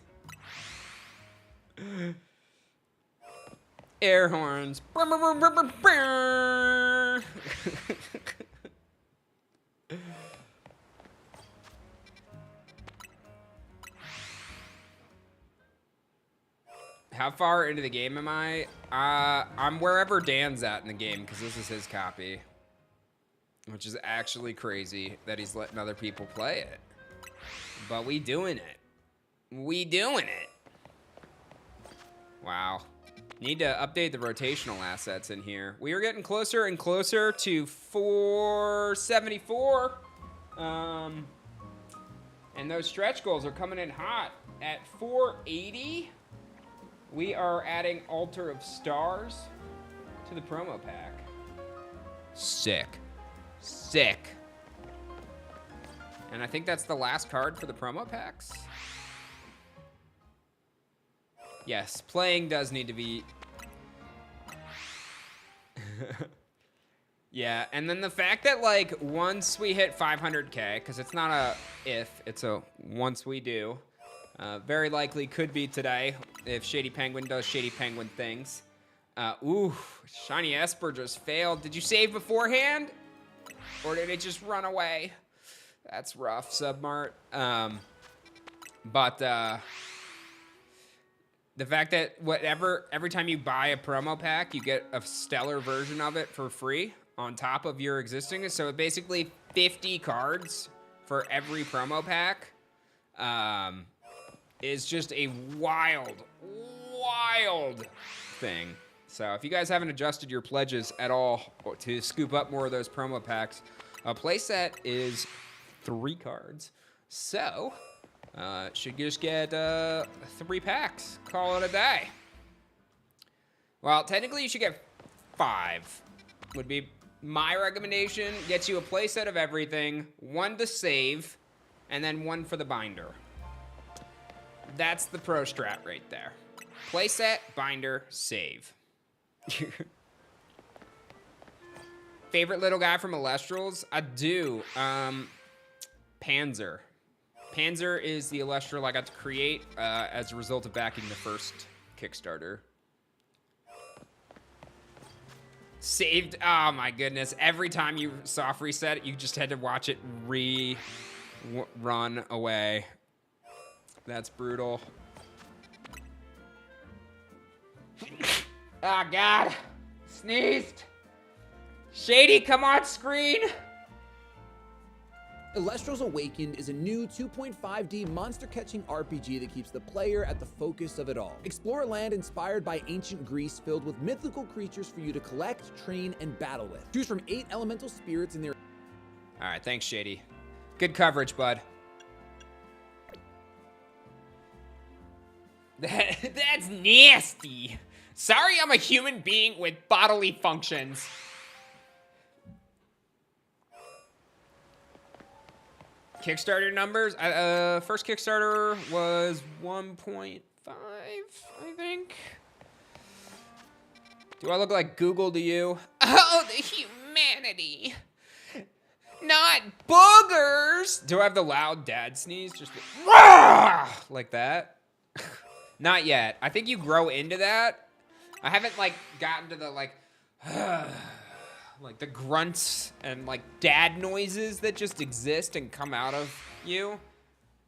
Air horns. How far into the game am I? I'm wherever Dan's at in the game, because this is his copy. Which is actually crazy that he's letting other people play it. But we doing it. We doing it. Wow. Need to update the rotational assets in here. We are getting closer and closer to 474. And those stretch goals are coming in hot. At 480, we are adding Altar of Stars to the promo pack. Sick. Sick. And I think that's the last card for the promo packs. Yes, playing does need to be... Yeah, and then the fact that, like, once we hit 500K, because it's not a if, it's a once we do, very likely could be today if Shady Penguin does Shady Penguin things. Ooh, Shiny Esper just failed. Did you save beforehand? Or did it just run away? That's rough, Submart. The fact that every time you buy a promo pack, you get a stellar version of it for free on top of your existing. So basically 50 cards for every promo pack is just a wild thing. So if you guys haven't adjusted your pledges at all to scoop up more of those promo packs, a playset is 3 cards. So... should just get 3 packs. Call it a day. Well, technically you should get 5. Would be my recommendation. Gets you a playset of everything, 1 to save, and then 1 for the binder. That's the pro strat right there. Playset, binder, save. Favorite little guy from Elestrals? I do. Panzer. Panzer is the Elestral I got to create as a result of backing the first Kickstarter. Saved, oh my goodness. Every time you soft reset, you just had to watch it run away. That's brutal. Oh God, sneezed. Shady, come on screen. Elestrals Awakened is a new 2.5D monster-catching RPG that keeps the player at the focus of it all. Explore a land inspired by ancient Greece filled with mythical creatures for you to collect, train, and battle with. Choose from 8 elemental spirits in their... All right, thanks, Shady. Good coverage, bud. That's nasty. Sorry I'm a human being with bodily functions. Kickstarter numbers. First Kickstarter was 1.5, I think. Do I look like Google to you? Oh, the humanity. Not boogers. Do I have the loud dad sneeze? Just like that? Not yet. I think you grow into that. I haven't like gotten to the like the grunts and like dad noises that just exist and come out of you.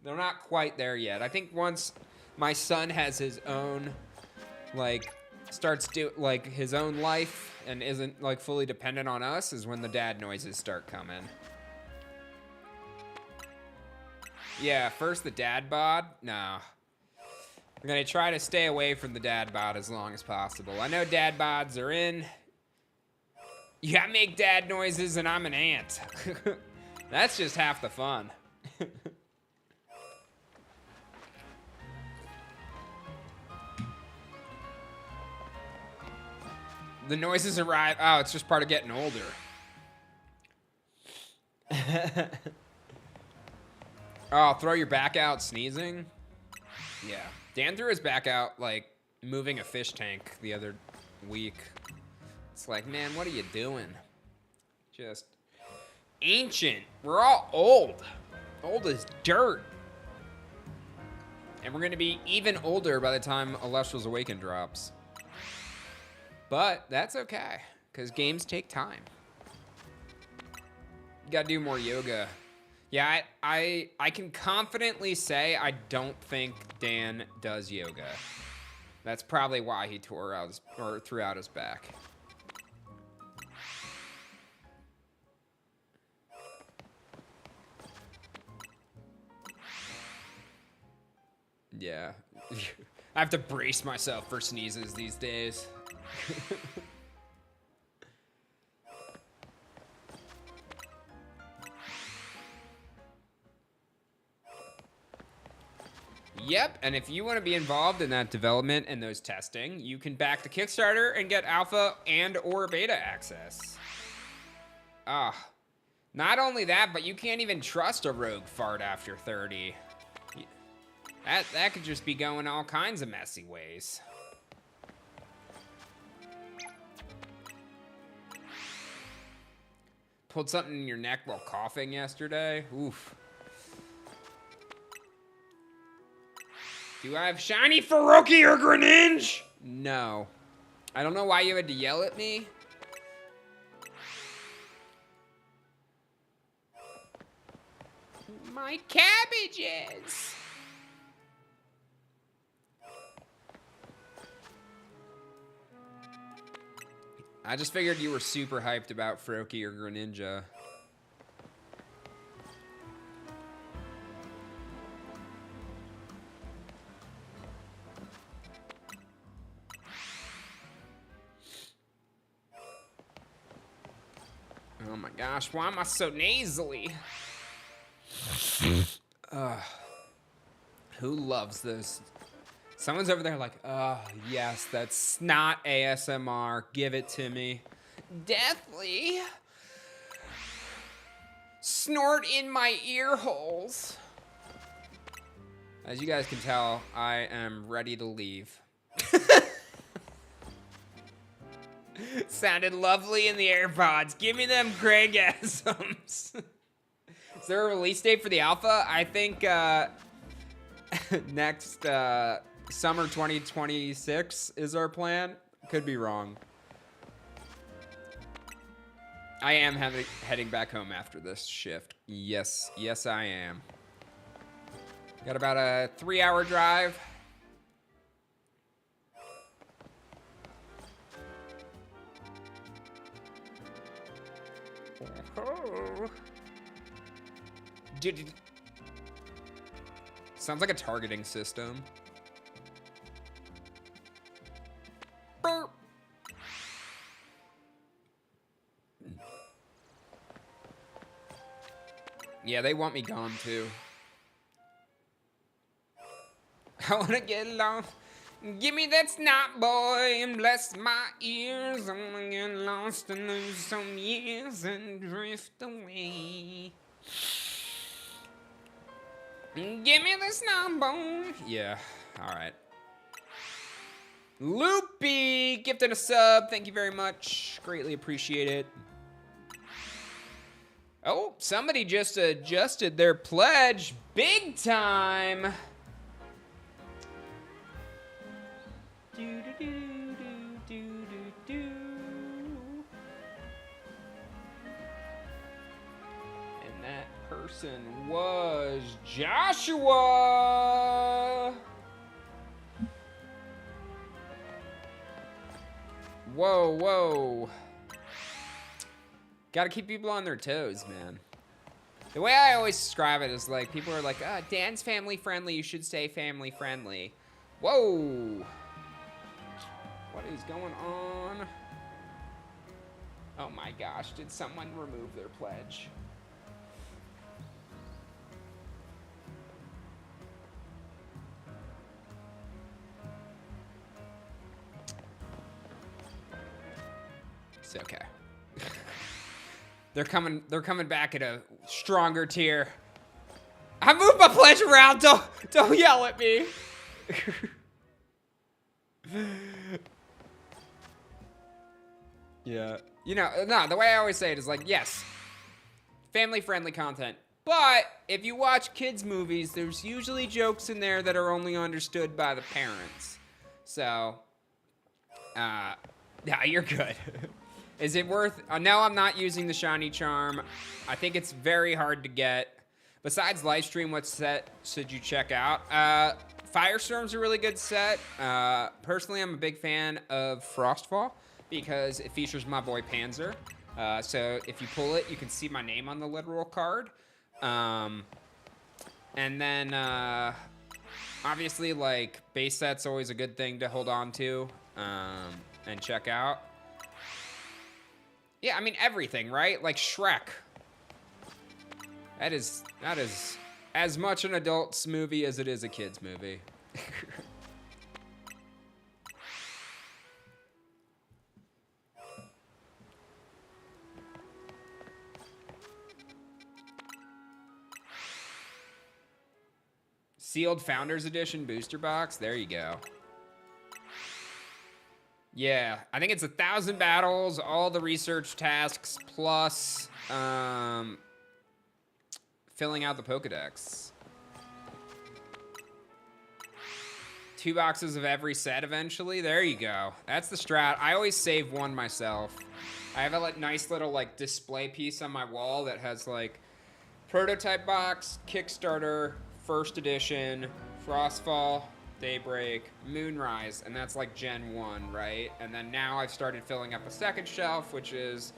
They're not quite there yet. I think once my son has his own, like, starts his own life and isn't like fully dependent on us is when the dad noises start coming. Yeah, first the dad bod. No. I'm gonna try to stay away from the dad bod as long as possible. I know dad bods are in. Yeah, I make dad noises and I'm an ant. That's just half the fun. The noises arrive. Oh, it's just part of getting older. Oh, throw your back out sneezing? Yeah. Dan threw his back out, like, moving a fish tank the other week. It's like, man, what are you doing? Just ancient. We're all old. Old as dirt. And we're going to be even older by the time Elestrals Awaken drops. But that's okay, because games take time. You got to do more yoga. Yeah, I can confidently say I don't think Dan does yoga. That's probably why he threw out his back. Yeah. I have to brace myself for sneezes these days. Yep, and if you want to be involved in that development and those testing, you can back the Kickstarter and get alpha and or beta access. Not only that, but you can't even trust a rogue fart after 30. That could just be going all kinds of messy ways. Pulled something in your neck while coughing yesterday? Oof. Do I have shiny Faroki or Greninja? No. I don't know why you had to yell at me. My cabbages. I just figured you were super hyped about Faroki or Greninja. Oh my gosh, why am I so nasally? Who loves this? Someone's over there like, oh, yes, that's not ASMR. Give it to me. Deathly. Snort in my ear holes. As you guys can tell, I am ready to leave. Sounded lovely in the AirPods. Give me them Craigasms. Is there a release date for the alpha? I think next summer 2026 is our plan. Could be wrong. I am heading back home after this shift. Yes, yes I am. Got about a 3-hour drive. Dude, sounds like a targeting system. Burp. Yeah, they want me gone too. I wanna get lost. Give me that snot, boy, and bless my ears. I wanna get lost and lose some years and drift away. Give me the snot, boy. Yeah, all right. Loopy gifted a sub. Thank you very much. Greatly appreciate it. Oh, somebody just adjusted their pledge big time. And that person was Joshua. Whoa, whoa. Gotta keep people on their toes, man. The way I always describe it is like, people are like, ah, Dan's family friendly, you should stay family friendly. Whoa. What is going on? Oh my gosh, did someone remove their pledge? It's okay. They're coming back at a stronger tier. I moved my pledge around. Don't yell at me. Yeah. You know, no, the way I always say it is like, yes, family-friendly content. But if you watch kids' movies, there's usually jokes in there that are only understood by the parents. So, yeah, you're good. Is it worth... no, I'm not using the shiny charm. I think it's very hard to get. Besides Lifestream, what set should you check out? Firestorm's a really good set. Personally, I'm a big fan of Frostfall because it features my boy Panzer. So if you pull it, you can see my name on the literal card. And then Obviously, like, base set's always a good thing to hold on to and check out. Yeah, I mean, everything, right? Like Shrek. That is as much an adult's movie as it is a kid's movie. Sealed Founders Edition booster box. There you go. Yeah, I think it's 1,000 battles, all the research tasks, plus filling out the Pokedex. 2 boxes of every set eventually. There you go. That's the strat. I always save one myself. I have a nice little like display piece on my wall that has like prototype box, Kickstarter, first edition, Frostfall, Daybreak, Moonrise, and that's like Gen 1, right? And then now I've started filling up a second shelf, which is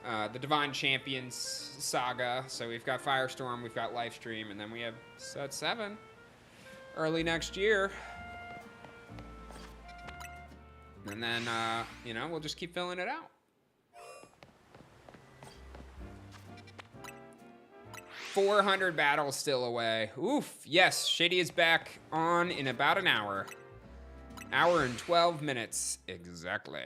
the Divine Champions saga. So we've got Firestorm, we've got Lifestream, and then we have set 7 early next year. And then, you know, we'll just keep filling it out. 400 battles still away. Oof. Yes, Shady is back on in about an hour. Hour and 12 minutes. Exactly.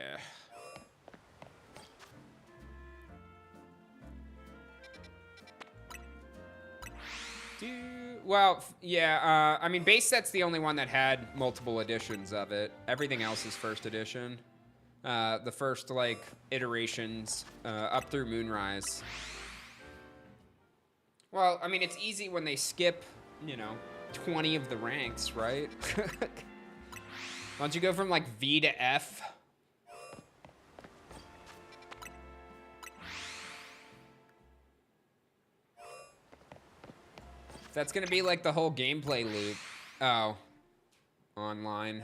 Well, yeah, I mean, base set's the only one that had multiple editions of it. Everything else is first edition. The first, like, iterations up through Moonrise. Well, I mean, it's easy when they skip, you know, 20 of the ranks, right? Why don't you go from, like, V to F? That's gonna be, like, the whole gameplay loop. Oh. Online.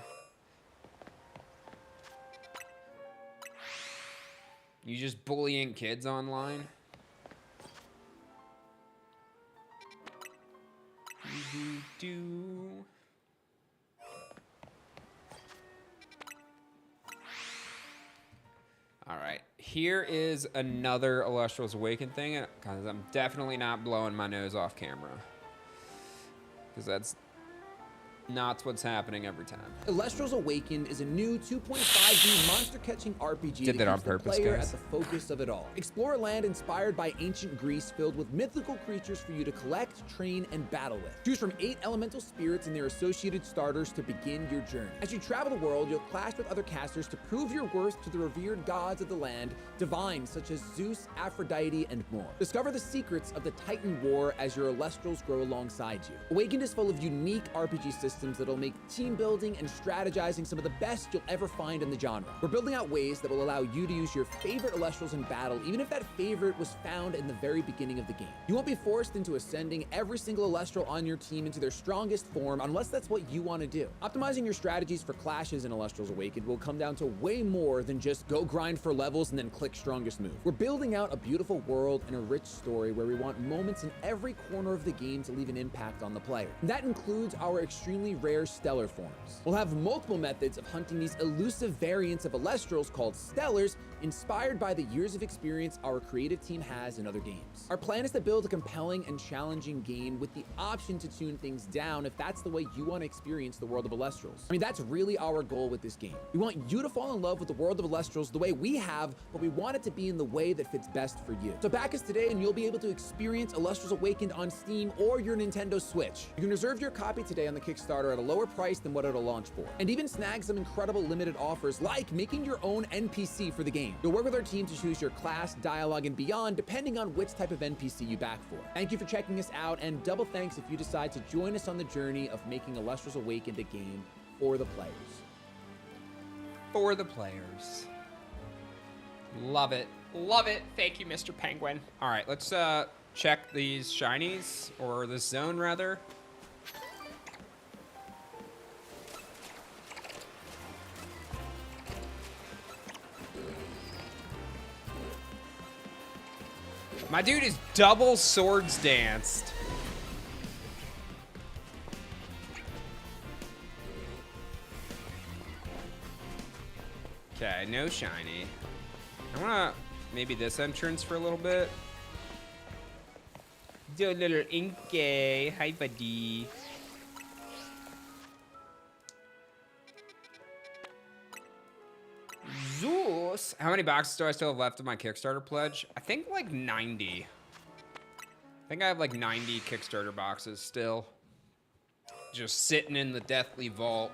You just bullying kids online? All right, here is another Elestrals Awaken thing, because I'm definitely not blowing my nose off camera, because that's not what's happening every time. Elestrals Awakened is a new 2.5D monster-catching RPG Did that on keeps the purpose, player guys. at the focus of it all. Explore a land inspired by ancient Greece filled with mythical creatures for you to collect, train, and battle with. Choose from 8 elemental spirits and their associated starters to begin your journey. As you travel the world, you'll clash with other casters to prove your worth to the revered gods of the land, divines such as Zeus, Aphrodite, and more. Discover the secrets of the Titan War as your Elestrals grow alongside you. Awakened is full of unique RPG systems that'll make team building and strategizing some of the best you'll ever find in the genre. We're building out ways that will allow you to use your favorite Elestrals in battle, even if that favorite was found in the very beginning of the game. You won't be forced into ascending every single Elestral on your team into their strongest form unless that's what you want to do. Optimizing your strategies for clashes in Elestrals Awakened will come down to way more than just go grind for levels and then click strongest move. We're building out a beautiful world and a rich story where we want moments in every corner of the game to leave an impact on the player. And that includes our extremely rare stellar forms. We'll have multiple methods of hunting these elusive variants of Elestrals called stellars, inspired by the years of experience our creative team has in other games. Our plan is to build a compelling and challenging game with the option to tune things down if that's the way you want to experience the world of Elestrals. I mean, that's really our goal with this game. We want you to fall in love with the world of Elestrals the way we have, but we want it to be in the way that fits best for you. So back us today and you'll be able to experience Elestrals Awakened on Steam or your Nintendo Switch. You can reserve your copy today on the Kickstarter at a lower price than what it'll launch for, and even snag some incredible limited offers like making your own NPC for the game. You'll work with our team to choose your class, dialogue, and beyond depending on which type of NPC you back for. Thank you for checking us out, and double thanks if you decide to join us on the journey of making Elestrals Awakened a game for the players. For the players. Love it. Love it. Thank you, Mr. Penguin. All right, let's check these shinies, or this zone rather. My dude is double swords danced. Okay, no shiny. I wanna maybe this entrance for a little bit. Do a little Inky. Hi, buddy. Zeus. How many boxes do I still have left of my Kickstarter pledge? I think like 90. I think I have like 90 Kickstarter boxes still. Just sitting in the deathly vault.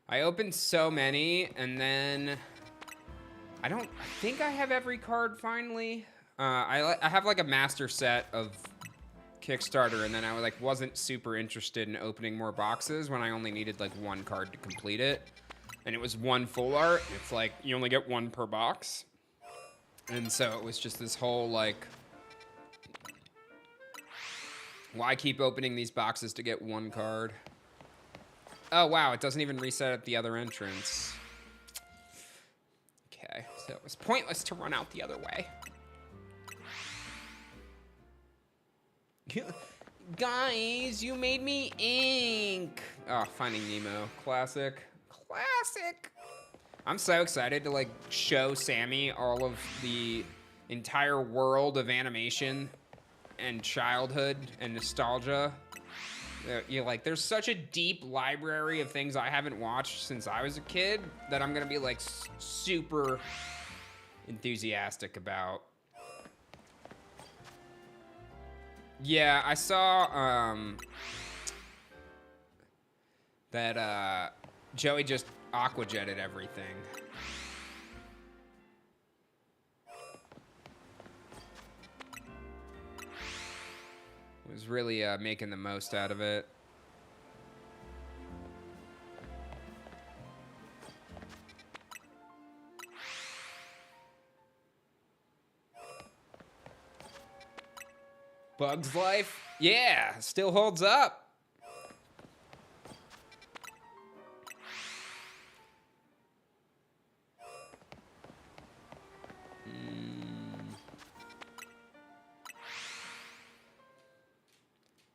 I opened so many, and then I think I have every card finally. I have like a master set of Kickstarter, and then I wasn't super interested in opening more boxes when I only needed like one card to complete it. And it was one full art. It's like you only get one per box. And so it was just this whole like, why keep opening these boxes to get one card? Oh, wow, it doesn't even reset at the other entrance. Okay, so it was pointless to run out the other way. Guys, you made me ink. Oh, Finding Nemo, classic. Classic. I'm so excited to like show Sammy all of the entire world of animation and childhood and nostalgia. There's such a deep library of things I haven't watched since I was a kid that I'm gonna be like super enthusiastic about. Yeah, I saw that Joey just aquajetted everything. Was really making the most out of it. Bug's Life? Yeah, still holds up.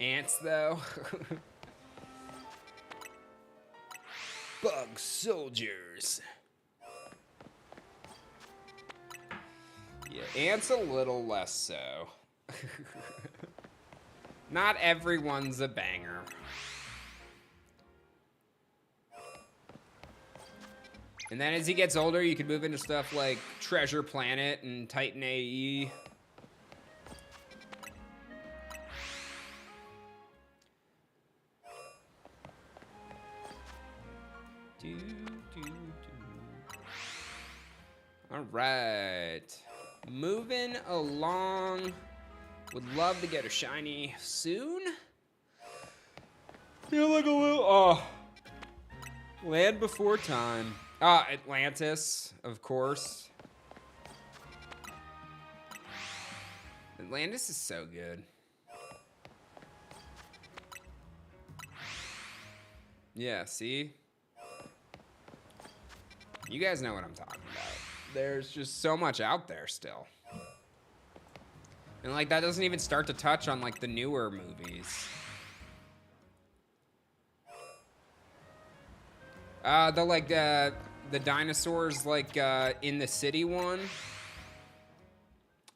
Ants, though. Bug soldiers. Yeah, ants a little less so. Not everyone's a banger. And then as he gets older, you can move into stuff like Treasure Planet and Titan AE. All right, moving along. Would love to get a shiny soon. Feel like a little, Land Before Time. Atlantis, of course. Atlantis is so good. Yeah, see? You guys know what I'm talking about. There's just so much out there still. And like that doesn't even start to touch on like the newer movies. The dinosaurs like in the city one.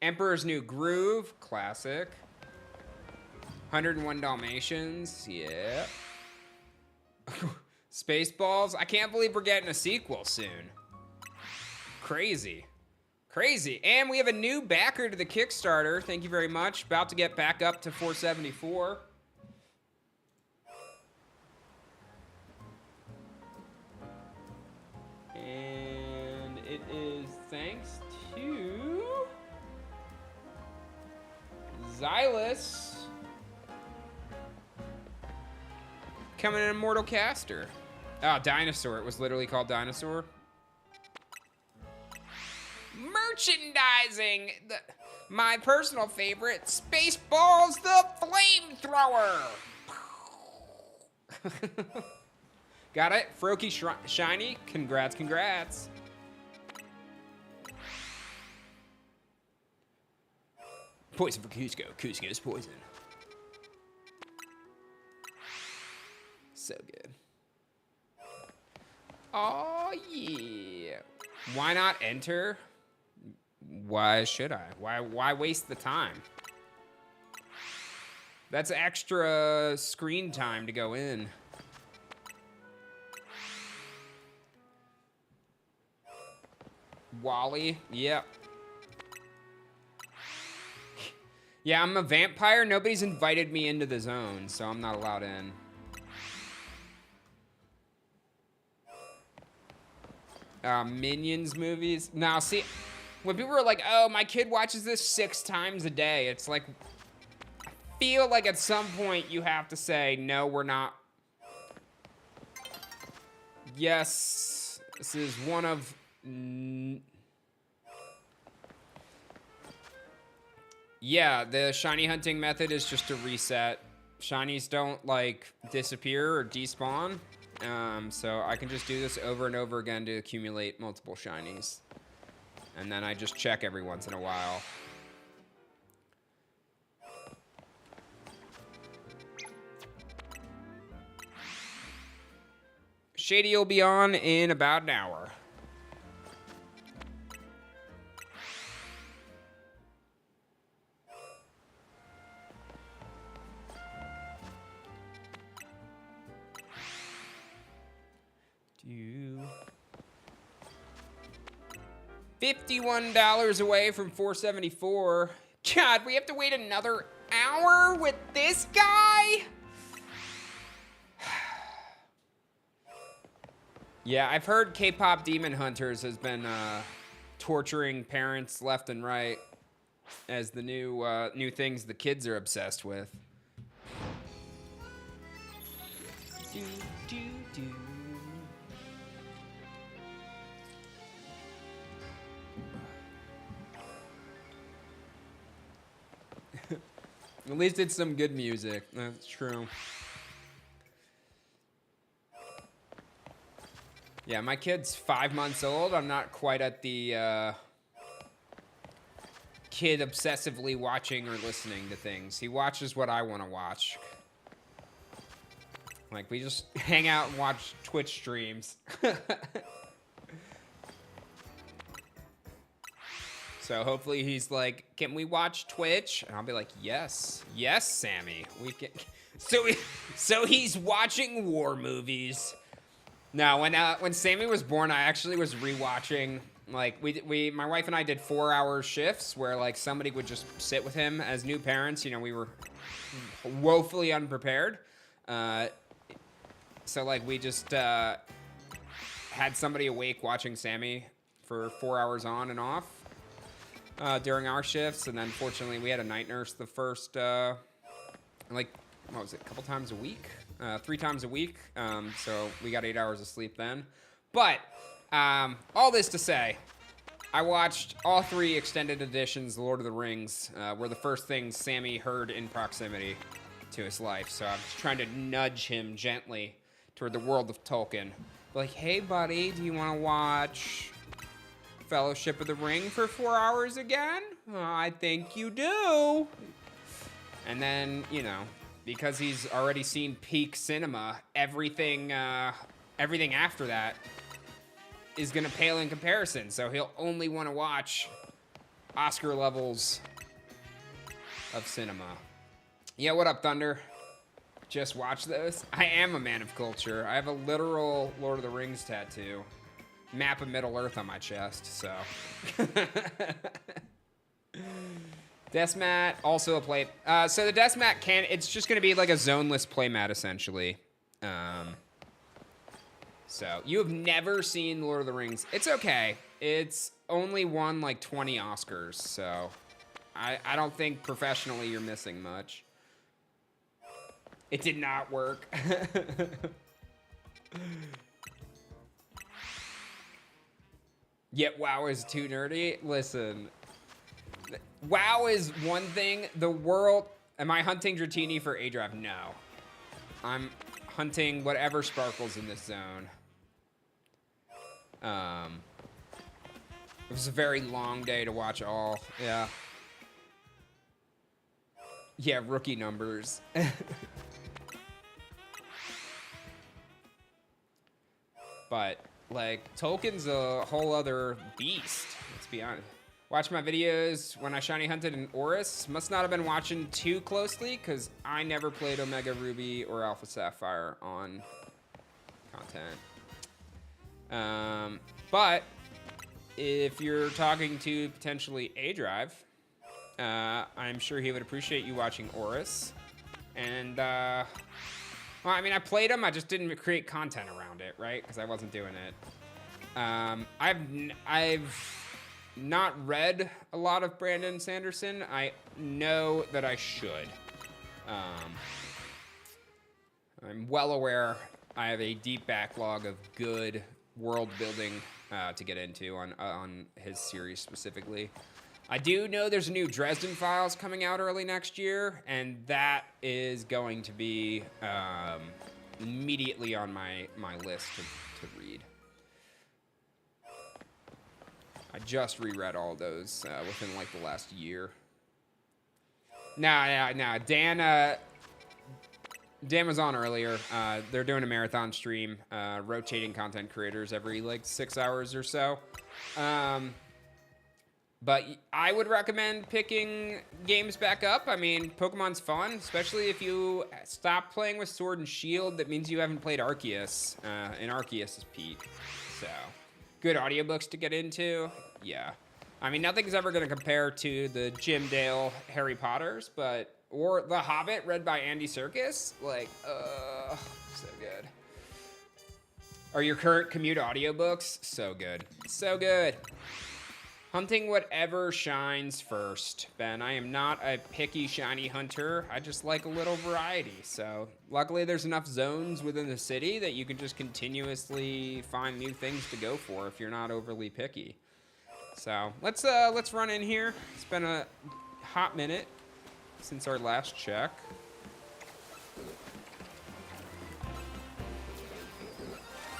Emperor's New Groove, classic. 101 Dalmatians, yeah. Spaceballs, I can't believe we're getting a sequel soon. Crazy. Crazy. And we have a new backer to the Kickstarter. Thank you very much. About to get back up to 474. And it is thanks to Xylus. Coming in Immortal Caster. Oh, Dinosaur. It was literally called Dinosaur. Merchandising. My personal favorite, Spaceballs the Flamethrower. Got it? Froakie Shiny. Congrats, congrats. Poison for Cusco. Cusco's poison. So good. Oh, yeah. Why not enter? Why should I? Why waste the time? That's extra screen time to go in. Wally, yep. Yeah, I'm a vampire. Nobody's invited me into the zone, so I'm not allowed in. Minions movies. Now, see, when people are like, oh, my kid watches this 6 times a day, it's like, I feel like at some point you have to say, no, we're not. Yes, this is one of... Yeah, the shiny hunting method is just a reset. Shinies don't, like, disappear or despawn. So I can just do this over and over again to accumulate multiple shinies. And then I just check every once in a while. Shady will be on in about an hour. $51 away from $474. God, we have to wait another hour with this guy? Yeah, I've heard K-pop Demon Hunters has been torturing parents left and right as the new things the kids are obsessed with. Do, do, do. At least it's some good music. That's true. Yeah, my kid's 5 months old. I'm not quite at the kid obsessively watching or listening to things. He watches what I want to watch. Like, we just hang out and watch Twitch streams. So hopefully he's like, can we watch Twitch? And I'll be like, yes. Yes, Sammy. We can. So he's watching war movies. No, when Sammy was born, I actually was rewatching, like, my wife and I did 4-hour shifts where, like, somebody would just sit with him as new parents. You know, we were woefully unprepared. So, like, we just had somebody awake watching Sammy for 4 hours on and off during our shifts. And then, fortunately, we had a night nurse the first, like, what was it, a couple times a week? 3 times a week. So we got 8 hours of sleep then. But all this to say, I watched all 3 extended editions, Lord of the Rings, were the first things Sammy heard in proximity to his life. So I'm just trying to nudge him gently toward the world of Tolkien. Like, hey, buddy, do you want to watch Fellowship of the Ring for 4 hours again? I think you do. And then, you know, because he's already seen peak cinema, everything after that is gonna pale in comparison. So he'll only want to watch Oscar levels of cinema. Yeah, what up, Thunder? Just watch those. I am a man of culture. I have a literal Lord of the Rings tattoo. Map of Middle Earth on my chest, so. Deathmat, also a play. So the Deathmat it's just going to be like a zoneless playmat, essentially. So you have never seen Lord of the Rings. It's okay. It's only won like 20 Oscars, so I don't think professionally you're missing much. It did not work. Yet WoW is too nerdy. Listen. WoW is one thing. The world... Am I hunting Dratini for a draft? No. I'm hunting whatever sparkles in this zone. It was a very long day to watch all. Yeah. Yeah, rookie numbers. But Like, Tolkien's a whole other beast, let's be honest. Watch my videos when I shiny hunted in Oris. Must not have been watching too closely, because I never played Omega Ruby or Alpha Sapphire on content. But if you're talking to potentially A-Drive, I'm sure he would appreciate you watching Oris. And, well, I mean, I played him, I just didn't create content around it, right? Because I wasn't doing it. I've not read a lot of Brandon Sanderson. I know that I should. I'm well aware I have a deep backlog of good world building to get into on his series specifically. I do know there's a new Dresden Files coming out early next year, and that is going to be immediately on my list to read. I just reread all those within like the last year. Nah, Dan was on earlier. They're doing a marathon stream, rotating content creators every like 6 hours or so. But I would recommend picking games back up. I mean, Pokemon's fun, especially if you stop playing with Sword and Shield. That means you haven't played Arceus, and Arceus is peak. So, good audiobooks to get into. Yeah. I mean, nothing's ever going to compare to the Jim Dale Harry Potters, or The Hobbit read by Andy Serkis. Like, so good. Or your current commute audiobooks. So good. So good. Hunting whatever shines first, Ben. I am not a picky shiny hunter. I just like a little variety. So luckily there's enough zones within the city that you can just continuously find new things to go for if you're not overly picky. So let's run in here. It's been a hot minute since our last check.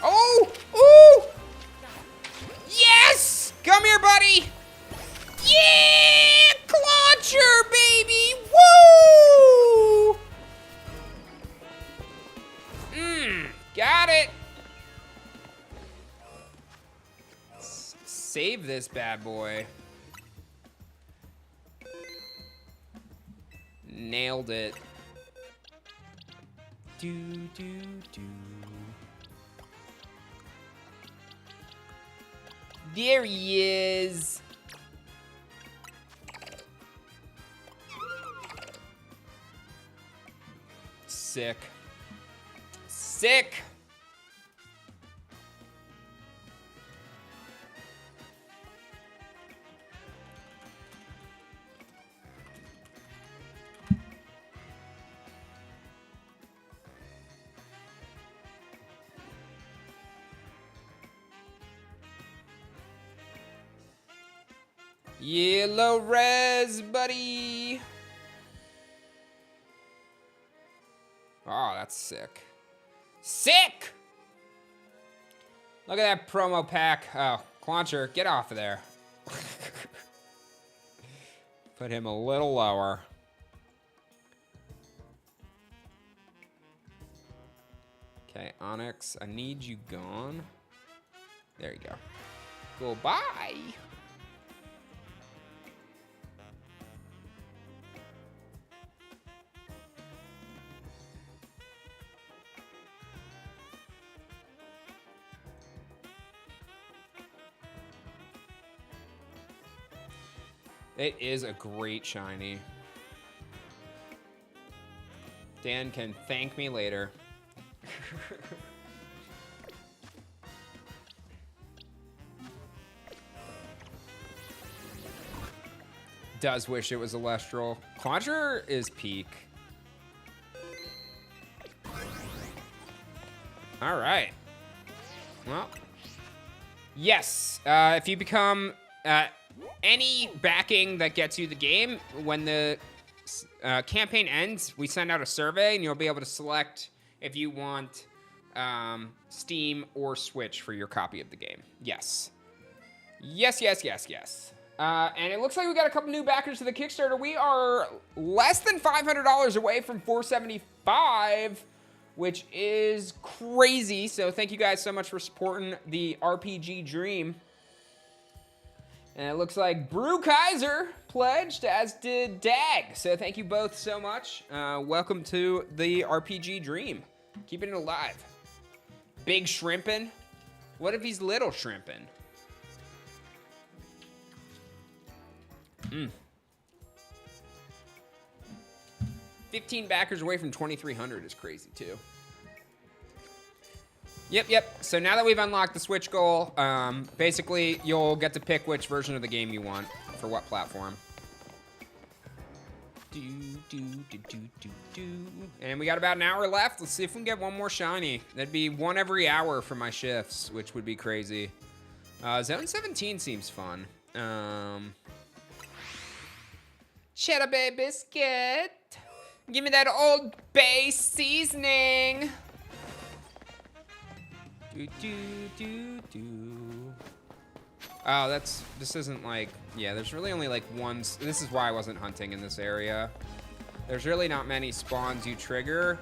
Oh! Ooh! Yes! Come here, buddy! Yeah! Clauncher, baby! Woo! Got it! Save this bad boy. Nailed it. Do. There he is. Sick. Sick. Yellow res, buddy. Oh, that's sick. Sick! Look at that promo pack. Oh, Clauncher, get off of there. Put him a little lower. Okay, Onyx, I need you gone. There you go. Goodbye. It is a great shiny. Dan can thank me later. Does wish it was Elestral. Clauncher is peak. All right. Well, yes. If you become any backing that gets you the game, when the campaign ends, we send out a survey, and you'll be able to select if you want Steam or Switch for your copy of the game. Yes. Yes. And it looks like we got a couple new backers to the Kickstarter. We are less than $500 away from $475. which is crazy. So thank you guys so much for supporting the RPG dream. And it looks like Brew Kaiser pledged, as did Dag. So thank you both so much. Welcome to the RPG dream. Keeping it alive. Big shrimpin'. What if he's little shrimpin'? 15 backers away from 2,300 is crazy too. Yep. So now that we've unlocked the Switch goal, basically you'll get to pick which version of the game you want for what platform. And we got about an hour left. Let's see if we can get one more shiny. That'd be one every hour for my shifts, which would be crazy. Zone 17 seems fun. Cheddar Bay biscuit. Give me that Old Bay seasoning. Oh, this isn't like, yeah, there's really only like one. This is why I wasn't hunting in this area. There's really not many spawns you trigger.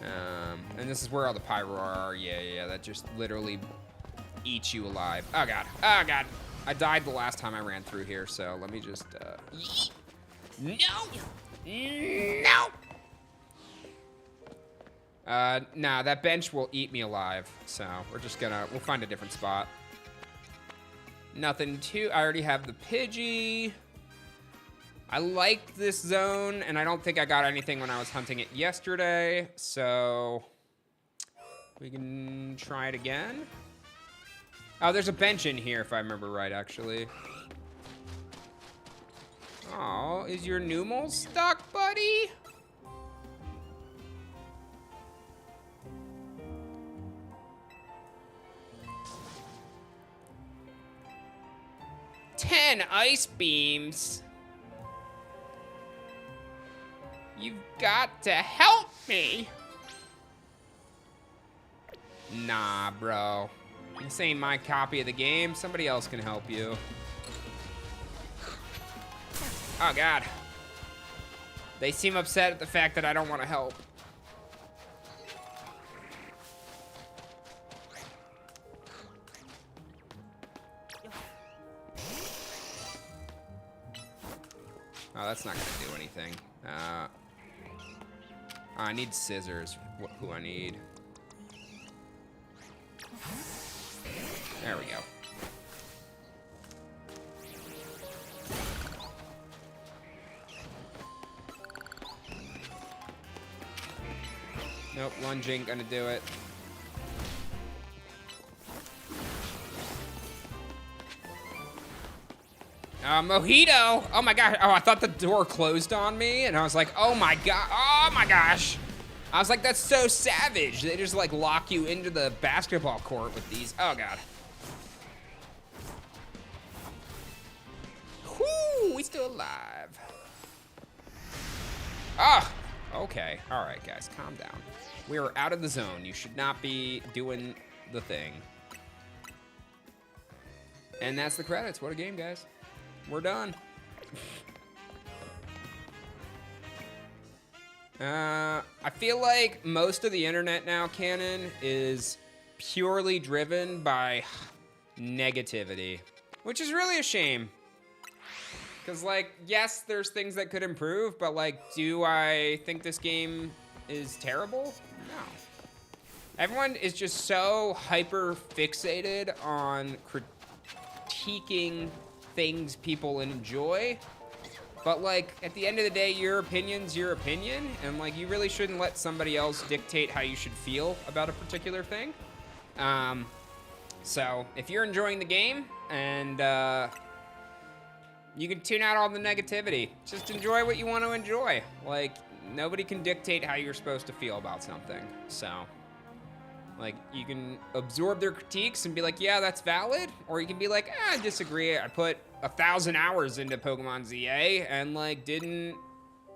And this is where all the pyro are. Yeah, that just literally eats you alive. Oh God. I died the last time I ran through here, so let me just, No! Nah, that bench will eat me alive, so we'll find a different spot. Nothing too, I already have the Pidgey. I like this zone, and I don't think I got anything when I was hunting it yesterday, so we can try it again. Oh, there's a bench in here, if I remember right, actually. Oh, is your Numel stuck, buddy? Ten ice beams. You've got to help me. Nah, bro. This ain't my copy of the game. Somebody else can help you. Oh, God. They seem upset at the fact that I don't want to help. Oh, that's not going to do anything. I need scissors. Who I need. There we go. Nope, lunge ain't gonna do it. Mojito! Oh my gosh. Oh, I thought the door closed on me, and I was like, oh my god. Oh my gosh. I was like, that's so savage. They just like lock you into the basketball court with these. Oh god. Whoo, we still alive. Ah, okay. All right, guys, calm down. We are out of the zone. You should not be doing the thing. And that's the credits. What a game, guys. We're done. I feel like most of the internet now, Canon, is purely driven by negativity, which is really a shame. Because, like, yes, there's things that could improve, but, like, do I think this game is terrible? No. Everyone is just so hyper fixated on critiquing things people enjoy. But, like, at the end of the day, your opinion's your opinion, and, like, you really shouldn't let somebody else dictate how you should feel about a particular thing. So, if you're enjoying the game, and, you can tune out all the negativity. Just enjoy what you want to enjoy. Like, nobody can dictate how you're supposed to feel about something. So, like, you can absorb their critiques and be like, yeah, that's valid. Or you can be like, I disagree. I put 1,000 hours into Pokémon Z-A and, like, didn't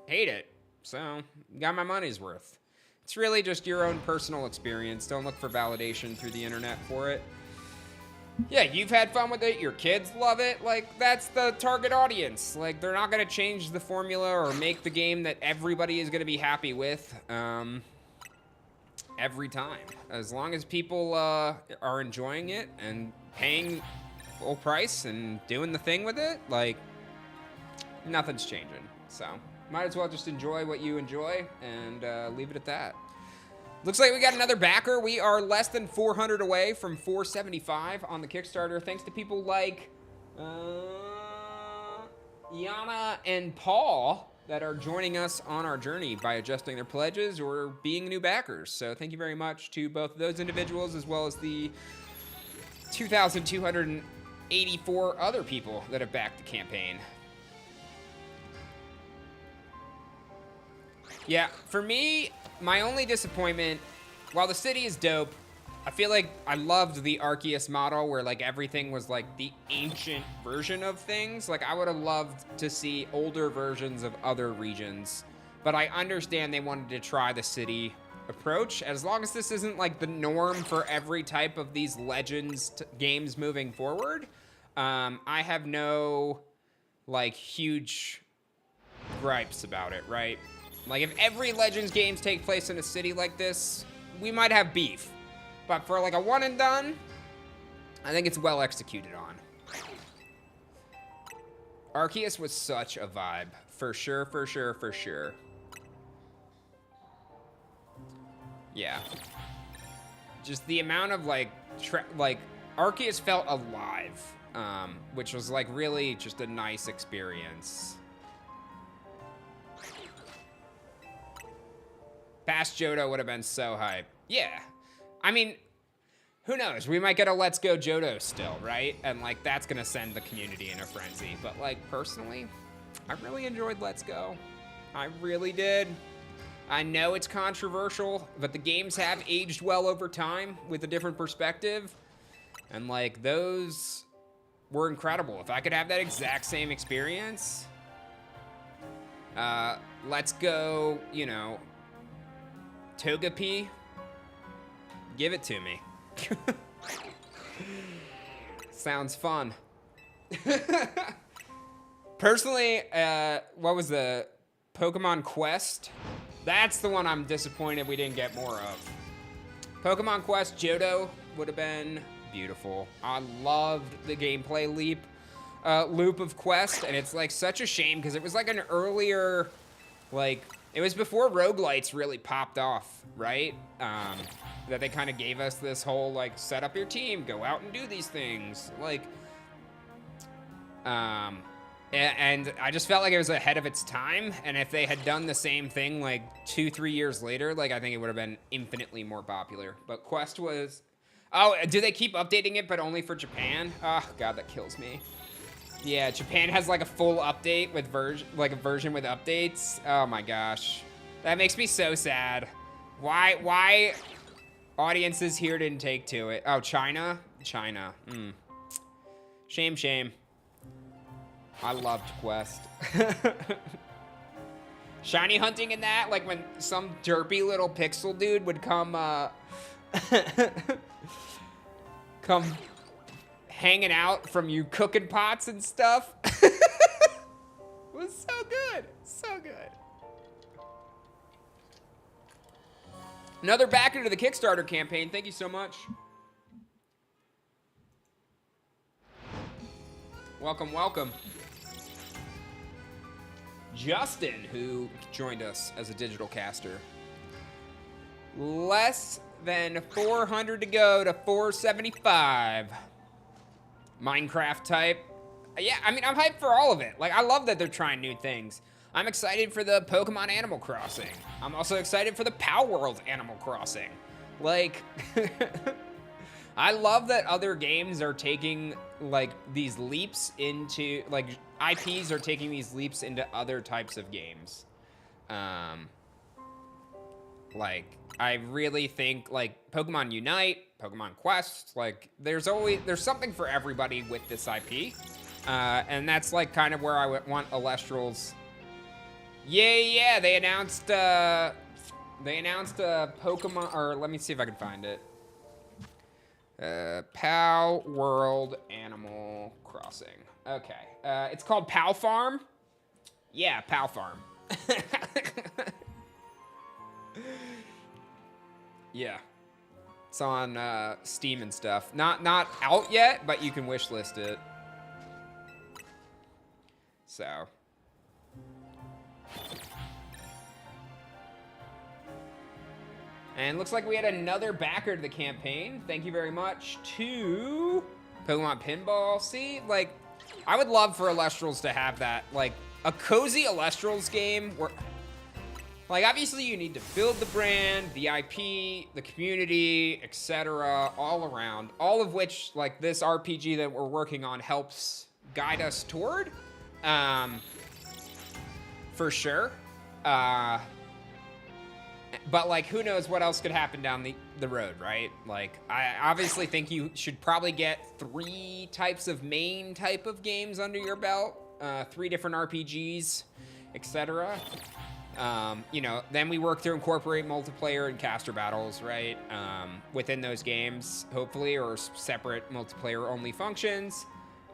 hate it. So, got my money's worth. It's really just your own personal experience. Don't look for validation through the internet for it. Yeah, you've had fun with it. Your kids love it. Like, that's the target audience. Like, they're not going to change the formula or make the game that everybody is going to be happy with. every time. As long as people are enjoying it and paying full price and doing the thing with it, like, nothing's changing. So might as well just enjoy what you enjoy and leave it at that. Looks like we got another backer. We are less than 400 away from 475 on the Kickstarter, thanks to people like Yana and Paul that are joining us on our journey by adjusting their pledges or being new backers. So thank you very much to both of those individuals as well as the 2,284 other people that have backed the campaign. Yeah, for me, my only disappointment, while the city is dope, I feel like I loved the Arceus model where like everything was like the ancient version of things. Like I would have loved to see older versions of other regions, but I understand they wanted to try the city approach. As long as this isn't like the norm for every type of these Legends games moving forward, I have no like huge gripes about it, right? Like if every Legends games take place in a city like this, we might have beef. But for like a one and done, I think it's well executed on. Arceus was such a vibe. For sure, for sure, for sure. Yeah. Just the amount of like Arceus felt alive, which was like really just a nice experience. Past Johto would have been so hype. Yeah. I mean, who knows? We might get a Let's Go Johto still, right? And like that's gonna send the community in a frenzy. But like personally, I really enjoyed Let's Go. I really did. I know it's controversial, but the games have aged well over time with a different perspective. And like those were incredible. If I could have that exact same experience, Let's Go, you know, Togepi, give it to me. Sounds fun. Personally, what was the Pokemon Quest? That's the one I'm disappointed we didn't get more of. Pokemon Quest Johto would have been beautiful. I loved the gameplay loop of Quest, and it's like such a shame because it was like an earlier, like, it was before roguelites really popped off, right? That they kind of gave us this whole, like, set up your team, go out and do these things. Like, and I just felt like it was ahead of its time. And if they had done the same thing, like, 2-3 years later, like, I think it would have been infinitely more popular. But Quest was... Oh, do they keep updating it, but only for Japan? Oh, God, that kills me. Yeah, Japan has like a full update with a version with updates. Oh my gosh. That makes me so sad. Why audiences here didn't take to it? Oh, China? China. Shame, shame. I loved Quest. Shiny hunting in that, like when some derpy little pixel dude would come, come hanging out from you cooking pots and stuff. It was so good. So good. Another backer to the Kickstarter campaign. Thank you so much. Welcome, welcome. Justin, who joined us as a digital caster. Less than 400 to go to 475. Minecraft type. Yeah, I mean, I'm hyped for all of it. Like, I love that they're trying new things. I'm excited for the Pokemon Animal Crossing. I'm also excited for the Pow World Animal Crossing. Like, I love that other games are taking, like, these leaps into, like, IPs are taking these leaps into other types of games. Like, I really think, like, Pokemon Unite, Pokemon Quest, like, there's something for everybody with this IP. And that's, like, kind of where I would want Elestrals. Yeah, they announced Pokemon, or let me see if I can find it. Pow World Animal Crossing. Okay, it's called Pow Farm. Yeah, Pow Farm. Yeah. It's on Steam and stuff. Not out yet, but you can wishlist it. So. And looks like we had another backer to the campaign. Thank you very much to Pokemon Pinball. See, like, I would love for Elestrals to have that, like, a cozy Elestrals game where, like, obviously you need to build the brand, the IP, the community, etc., all around. All of which, like, this RPG that we're working on helps guide us toward, for sure. But, like, who knows what else could happen down the road, right? Like, I obviously think you should probably get 3 types of main type of games under your belt, 3 different RPGs, etc. You know, then we work to incorporate multiplayer and caster battles, right? Within those games, hopefully, or separate multiplayer-only functions.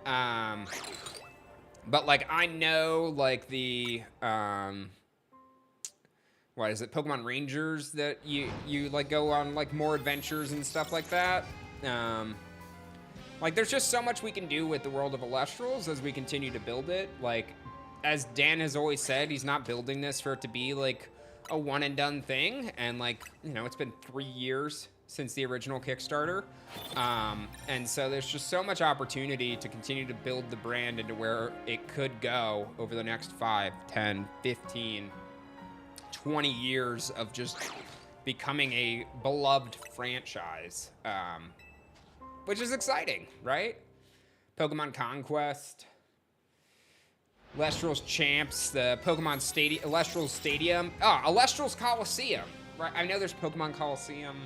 But, like, I know, like, the, what is it, Pokemon Rangers, that you like, go on, like, more adventures and stuff like that. Like, there's just so much we can do with the world of Elestrals as we continue to build it. Like, as Dan has always said, he's not building this for it to be, like, a one-and-done thing. And, like, you know, it's been 3 years since the original Kickstarter. And so there's just so much opportunity to continue to build the brand into where it could go over the next 5, 10, 15, 20 years of just becoming a beloved franchise, which is exciting, right? Pokemon Conquest, Elestrals Champs, the Pokemon Stadium, Elestrals Stadium, Elestrals Coliseum, right? I know there's Pokemon Coliseum,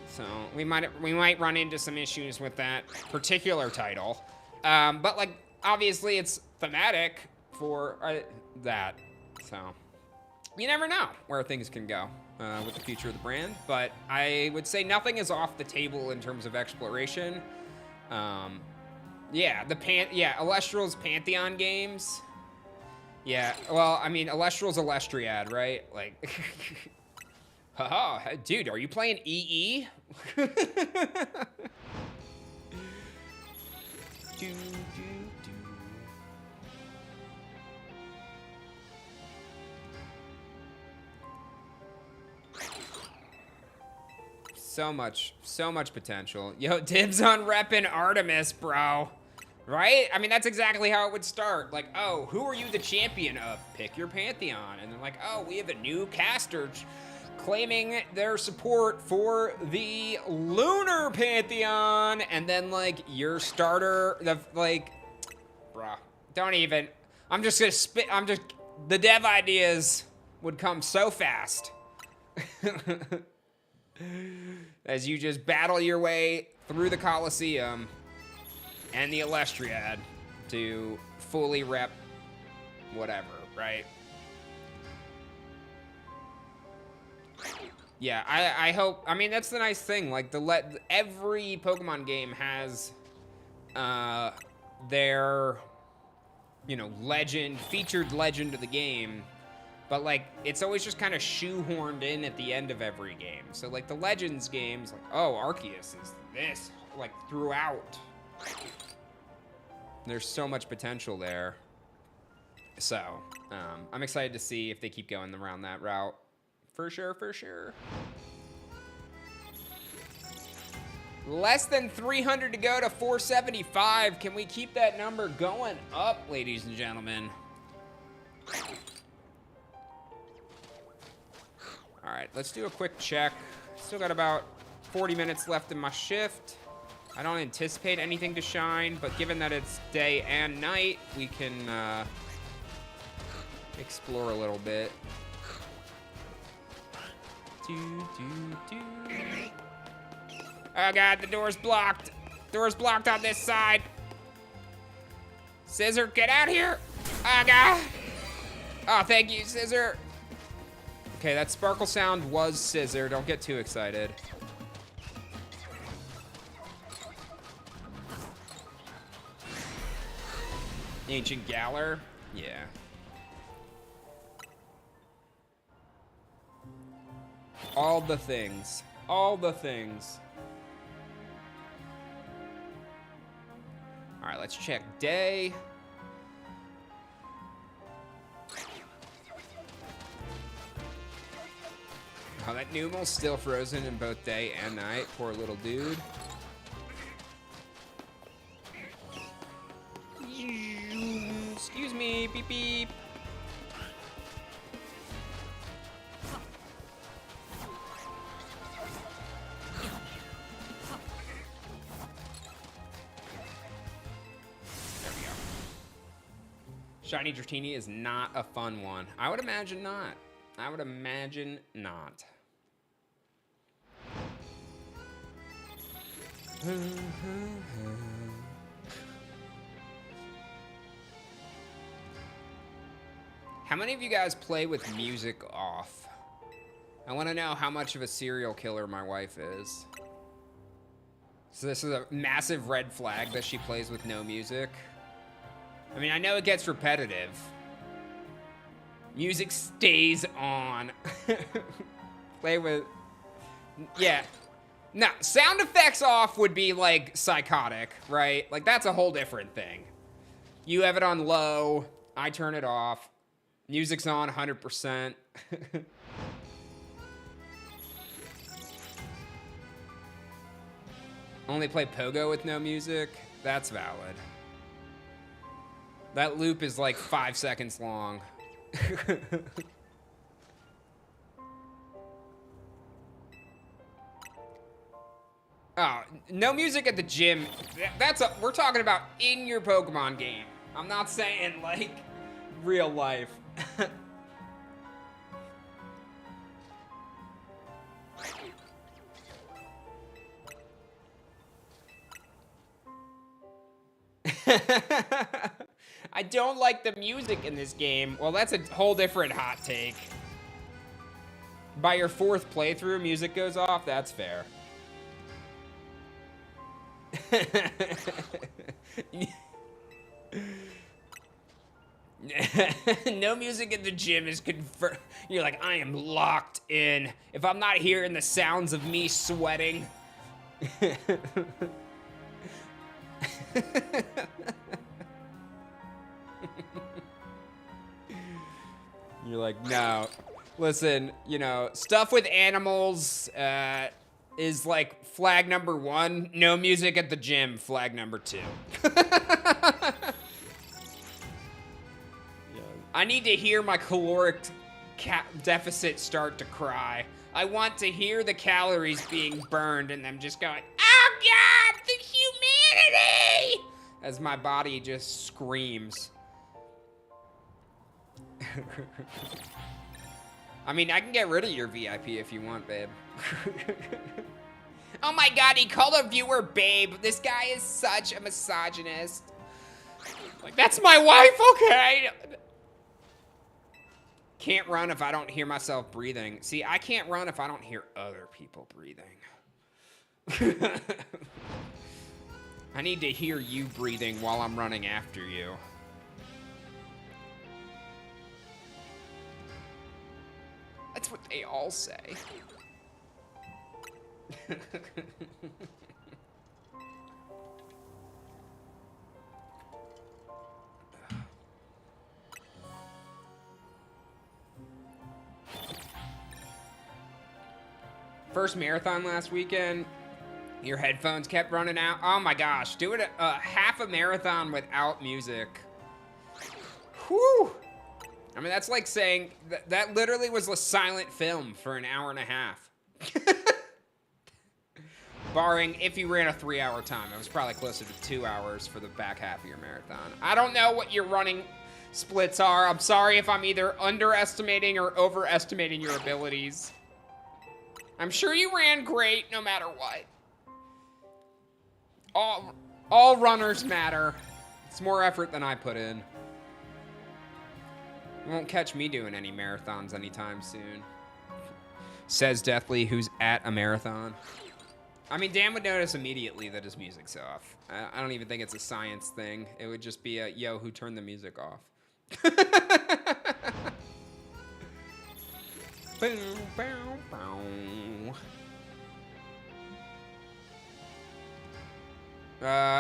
so we might run into some issues with that particular title, but, like, obviously it's thematic for that, so. You never know where things can go with the future of the brand, but I would say nothing is off the table in terms of exploration. Yeah, Elestrals Pantheon games. Yeah, well, I mean, Elestrals Elestriad, right? Like, haha, dude, are you playing EE? So much potential. Yo, dibs on reppin' Artemis, bro. Right? I mean, that's exactly how it would start. Like, oh, who are you the champion of? Pick your Pantheon. And then, like, oh, we have a new caster claiming their support for the Lunar Pantheon. And then, like, your starter, like, bruh, don't even. I'm just gonna spit. The dev ideas would come so fast. As you just battle your way through the Coliseum and the Elestriad to fully rep whatever, right? Yeah, I hope, I mean, that's the nice thing, like, every Pokemon game has their, you know, featured legend of the game. But, like, it's always just kind of shoehorned in at the end of every game. So, like, the Legends games, like, oh, Arceus is this, like, throughout. There's so much potential there. So, I'm excited to see if they keep going around that route. For sure, for sure. Less than 300 to go to 475. Can we keep that number going up, ladies and gentlemen? All right, let's do a quick check. Still got about 40 minutes left in my shift. I don't anticipate anything to shine, but given that it's day and night, we can explore a little bit. Oh God, the door's blocked. Door's blocked on this side. Scissor, get out here. Oh God. Oh, thank you, Scissor. Okay, that sparkle sound was Scissor. Don't get too excited. Ancient Galar? Yeah. All the things. All the things. All right, let's check day. Oh, that Numel's still frozen in both day and night. Poor little dude. Excuse me, beep beep. There we go. Shiny Dratini is not a fun one. I would imagine not. I would imagine not. How many of you guys play with music off? I want to know how much of a serial killer my wife is. So this is a massive red flag that she plays with no music. I mean, I know it gets repetitive. Music stays on. Play with... Yeah. No, sound effects off would be, like, psychotic, right? Like, that's a whole different thing. You have it on low. I turn it off. Music's on 100%. Only play Pogo with no music? That's valid. That loop is, like, 5 seconds long. Oh, no music at the gym. We're talking about in your Pokemon game. I'm not saying like real life. I don't like the music in this game. Well, that's a whole different hot take. By your 4th playthrough, music goes off. That's fair. No music in the gym is confirmed. You're like, I am locked in. If I'm not hearing the sounds of me sweating. You're like, no. Listen, you know, stuff with animals, is like flag number 1. No music at the gym, flag number 2. I need to hear my caloric deficit start to cry. I want to hear the calories being burned and them just going, oh God, the humanity! As my body just screams. I mean, I can get rid of your VIP if you want, babe. Oh my God, he called a viewer babe. This guy is such a misogynist. Like, that's my wife, okay? Can't run if I don't hear myself breathing. See, I can't run if I don't hear other people breathing. I need to hear you breathing while I'm running after you. That's what they all say. First marathon last weekend, your headphones kept running out. Oh my gosh, doing a half a marathon without music. Whew. I mean, that's like saying that literally was a silent film for an hour and a half. Barring if you ran a 3-hour time. It was probably closer to 2 hours for the back half of your marathon. I don't know what your running splits are. I'm sorry if I'm either underestimating or overestimating your abilities. I'm sure you ran great no matter what. All runners matter. It's more effort than I put in. You won't catch me doing any marathons anytime soon. Says Deathly, who's at a marathon. I mean, Dan would notice immediately that his music's off. I don't even think it's a science thing. It would just be a, yo, who turned the music off? Boom, boom, boom.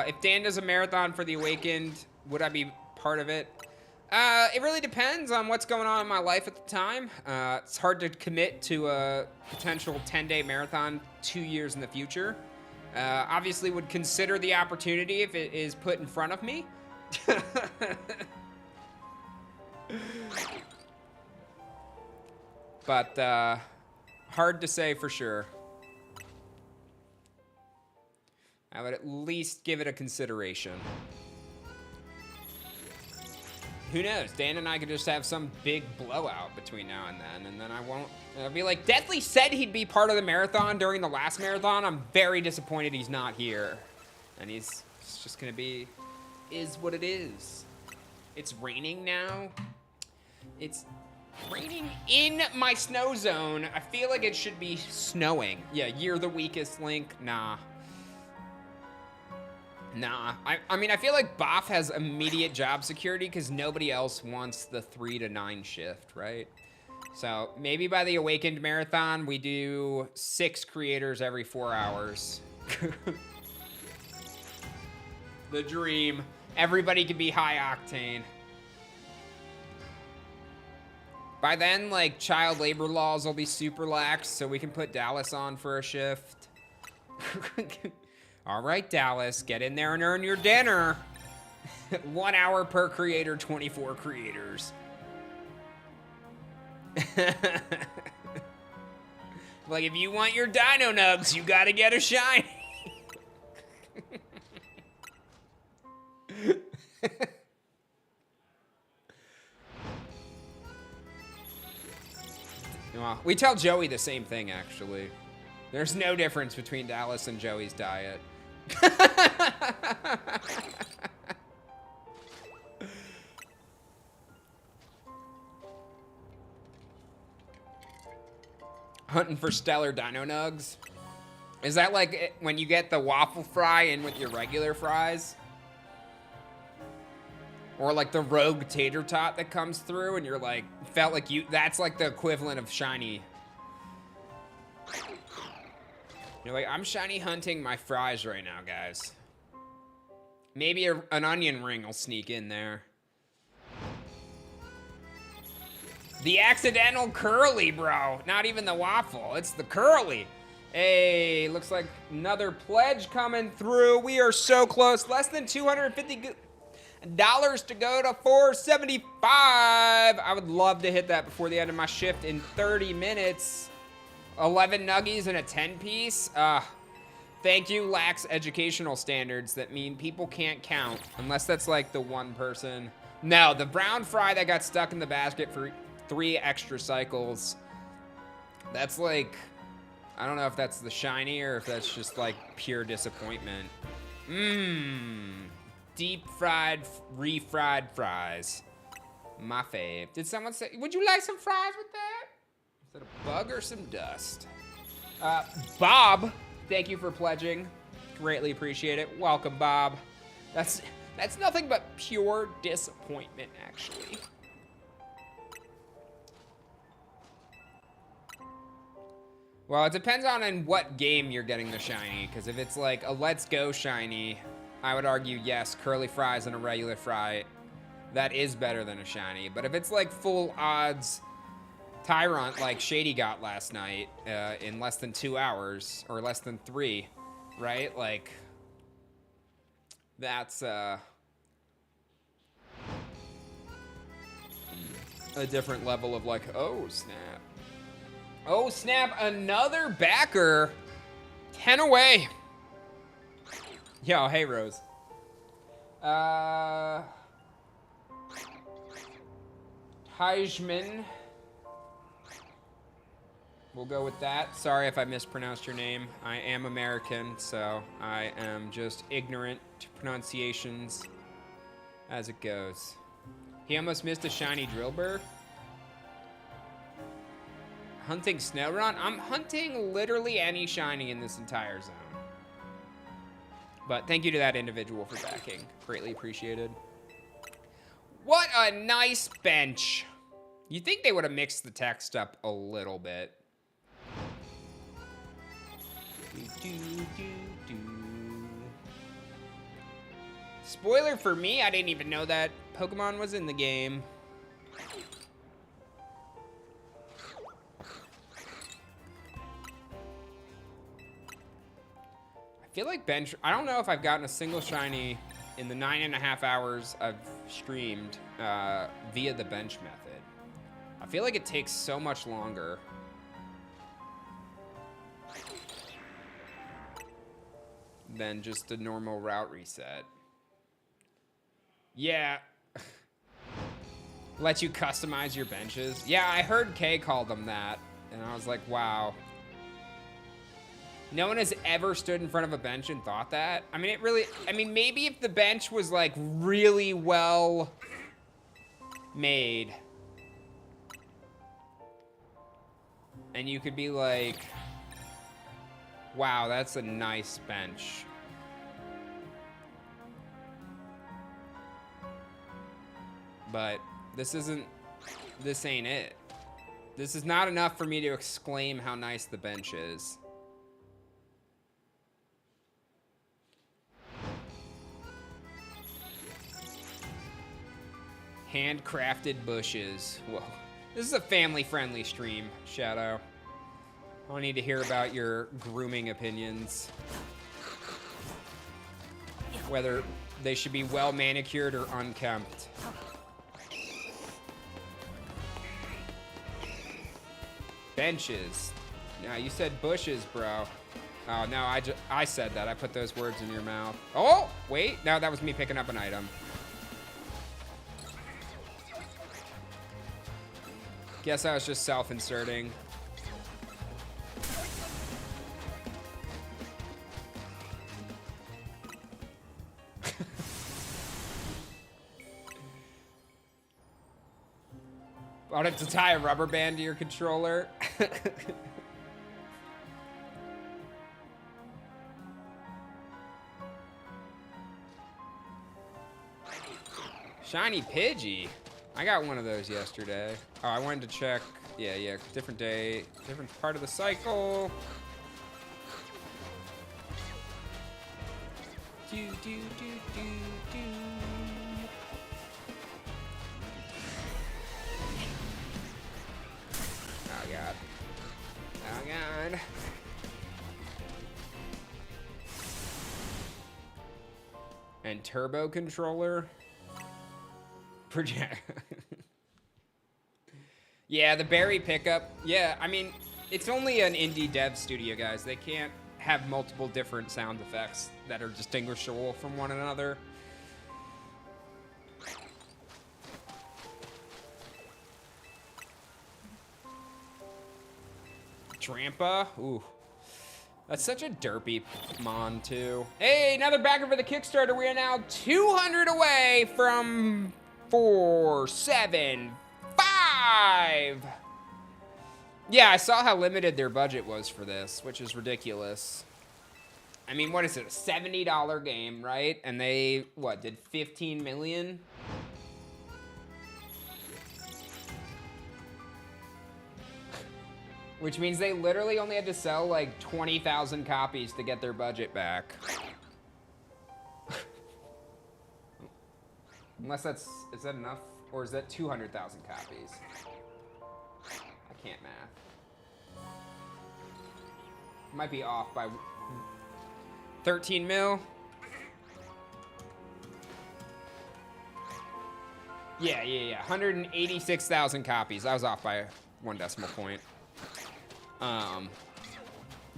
If Dan does a marathon for the Awakened, would I be part of it? It really depends on what's going on in my life at the time. It's hard to commit to a potential 10-day marathon 2 years in the future. Obviously would consider the opportunity if it is put in front of me. But, hard to say for sure. I would at least give it a consideration. Who knows? Dan and I could just have some big blowout between now and then I won't. I'll be like, Deathly said he'd be part of the marathon during the last marathon. I'm very disappointed he's not here. And it's just gonna be, is what it is. It's raining now. It's raining in my snow zone. I feel like it should be snowing. Yeah, you're the weakest link. Nah. Nah, I mean, I feel like Boff has immediate job security because nobody else wants the 3 to 9 shift, right? So maybe by the Awakened Marathon, we do 6 creators every 4 hours. The dream. Everybody can be high octane. By then, like, child labor laws will be super lax, so we can put Dallas on for a shift. All right, Dallas, get in there and earn your dinner. 1 hour per creator, 24 creators. Like, if you want your dino nugs, you gotta get a shiny. Well, we tell Joey the same thing, actually. There's no difference between Dallas and Joey's diet. Hunting for stellar dino nugs? Is that like when you get the waffle fry in with your regular fries? Or like the rogue tater tot that comes through and you're like, felt like you, that's like the equivalent of shiny. You're like, I'm shiny hunting my fries right now, guys. Maybe an onion ring will sneak in there. The accidental curly, bro. Not even the waffle. It's the curly. Hey, looks like another pledge coming through. We are so close. Less than $250 to go to 475. I would love to hit that before the end of my shift in 30 minutes. 11 nuggies and a 10-piece. Thank you, lax educational standards that mean people can't count unless that's like the one person. No, the brown fry that got stuck in the basket for 3 extra cycles. That's like, I don't know if that's the shiny or if that's just like pure disappointment. Deep fried, refried fries. My fave. Did someone say, would you like some fries with that? Is that a bug or some dust? Bob, thank you for pledging. Greatly appreciate it. Welcome, Bob. That's nothing but pure disappointment, actually. Well, it depends on in what game you're getting the shiny, because if it's like a Let's Go shiny, I would argue yes, curly fries and a regular fry, that is better than a shiny. But if it's like full odds Tyrant like Shady got last night in less than 2 hours, or less than 3, right? Like, that's a different level of like, oh snap. Oh snap, another backer. 10 away. Yo, hey Rose. Heisman. We'll go with that. Sorry if I mispronounced your name. I am American, so I am just ignorant to pronunciations as it goes. He almost missed a shiny Drillbur. Hunting Snowrun? I'm hunting literally any shiny in this entire zone. But thank you to that individual for backing. Greatly appreciated. What a nice bench. You think they would have mixed the text up a little bit. Spoiler for me, I didn't even know that Pokemon was in the game. I feel like I don't know if I've gotten a single shiny in the 9.5 hours I've streamed via the bench method. I feel like it takes so much longer. Than just a normal route reset. Yeah. Let you customize your benches. Yeah, I heard Kay call them that. And I was like, wow. No one has ever stood in front of a bench and thought that. I mean, maybe if the bench was like really well made. And you could be like, wow, that's a nice bench. But this ain't it. This is not enough for me to exclaim how nice the bench is. Handcrafted bushes. Whoa. This is a family-friendly stream, Shadow. I don't need to hear about your grooming opinions. Whether they should be well manicured or unkempt. Benches. Yeah, you said bushes, bro. Oh, no, I said that. I put those words in your mouth. Oh, wait. No, that was me picking up an item. Guess I was just self-inserting. Wanted to tie a rubber band to your controller. Shiny Pidgey. I got one of those yesterday. Oh, I wanted to check. Yeah, different day, different part of the cycle. Do. Oh god. Oh god. And turbo controller. Project. Yeah, the berry pickup. Yeah, I mean, it's only an indie dev studio, guys. They can't have multiple different sound effects that are distinguishable from one another. Trampa. Ooh. That's such a derpy mon, too. Hey, another backer for the Kickstarter. We are now 200 away from 475. Yeah, I saw how limited their budget was for this, which is ridiculous. I mean, what is it? A $70 game, right? And they, what, did 15 million? Which means they literally only had to sell like 20,000 copies to get their budget back. Unless that's, is that enough? Or is that 200,000 copies? I can't math. Might be off by 13 mil. Yeah. 186,000 copies. I was off by 1 decimal point.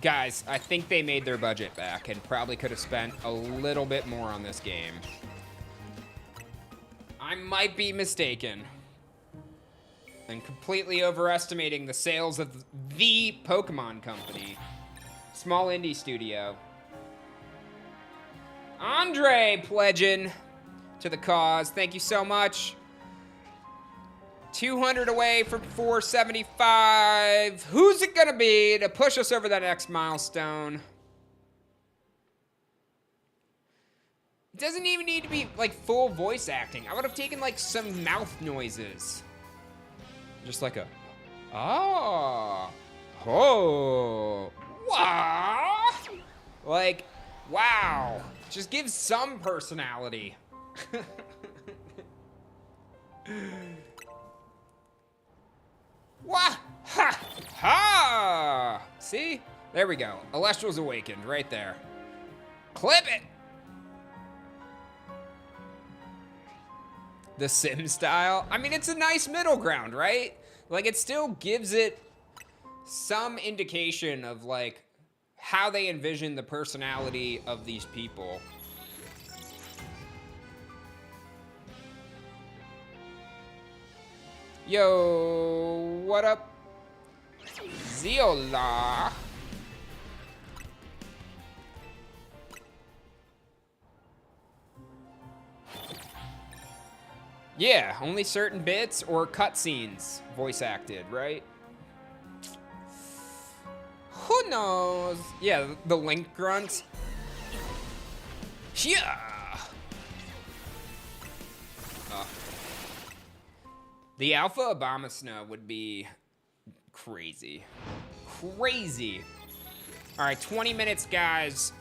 Guys, I think they made their budget back and probably could have spent a little bit more on this game. I might be mistaken and completely overestimating the sales of the Pokemon company. Small indie studio. Andre pledging to the cause. Thank you so much. 200 away from 475. Who's it gonna be to push us over that next milestone? It doesn't even need to be like full voice acting. I would have taken like some mouth noises. Just like a, oh, wow. Like, wow. Just give some personality. Wah! Ha! Ha! See? There we go. Elestrals awakened right there. Clip it! The Sim style. I mean, it's a nice middle ground, right? Like, it still gives it some indication of, like, how they envision the personality of these people. Yo, what up? Ziola. Yeah, only certain bits or cutscenes voice acted, right? Who knows? Yeah, the Link grunts. Yeah. The Alpha Abomasnow would be crazy. Crazy. All right, 20 minutes, guys.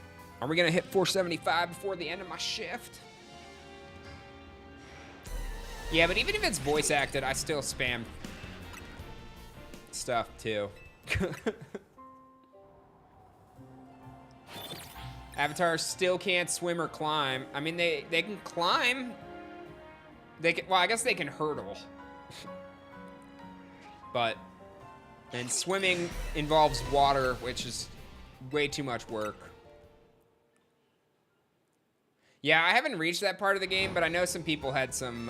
Are we gonna hit 475 before the end of my shift? Yeah, but even if it's voice acted, I still spam stuff too. Avatars still can't swim or climb. I mean, they can climb. They can, well, I guess they can hurdle. And swimming involves water, which is way too much work. Yeah, I haven't reached that part of the game, but I know some people had some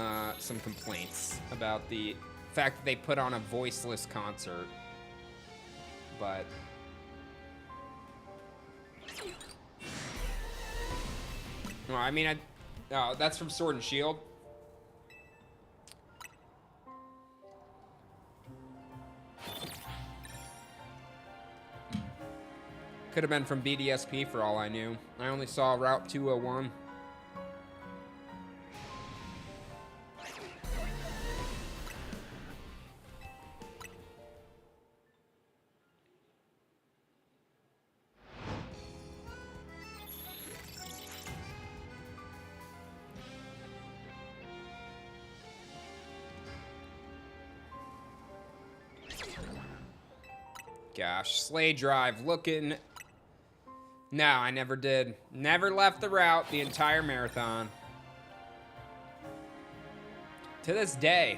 complaints about the fact that they put on a voiceless concert. But well, I mean, oh, that's from Sword and Shield. Could have been from BDSP for all I knew. I only saw Route 201. Gosh, Slay Drive looking. No, I never did. Never left the route the entire marathon. To this day,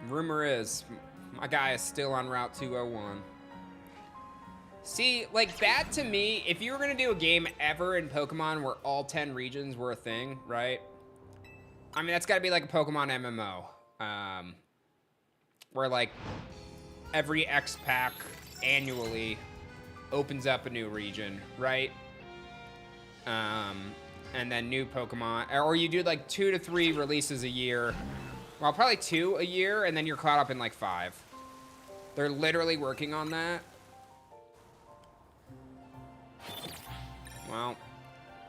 rumor is my guy is still on Route 201. See, like that to me, if you were gonna do a game ever in Pokemon where all 10 regions were a thing, right? I mean, that's gotta be like a Pokemon MMO. Where like every X pack annually opens up a new region, right? And then new Pokemon, or you do like 2 to 3 releases a year. Well, probably 2 a year, and then you're caught up in like 5. They're literally working on that. Well,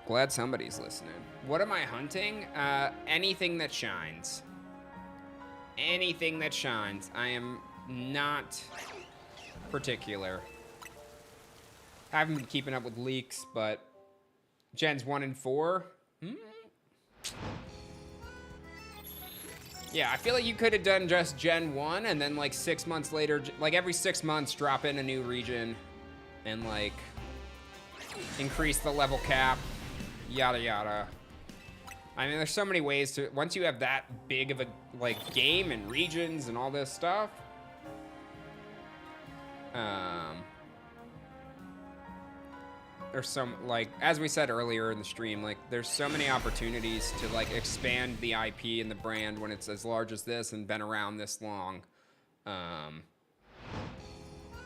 glad somebody's listening. What am I hunting? Anything that shines. Anything that shines. I am not particular. I haven't been keeping up with leaks, but Gens 1 and 4. Yeah, I feel like you could have done just Gen 1 and then like 6 months later, like every 6 months, drop in a new region and like increase the level cap, yada yada. I mean, there's so many ways to, once you have that big of a like game and regions and all this stuff, there's some, like, as we said earlier in the stream, like, there's so many opportunities to, like, expand the IP and the brand when it's as large as this and been around this long.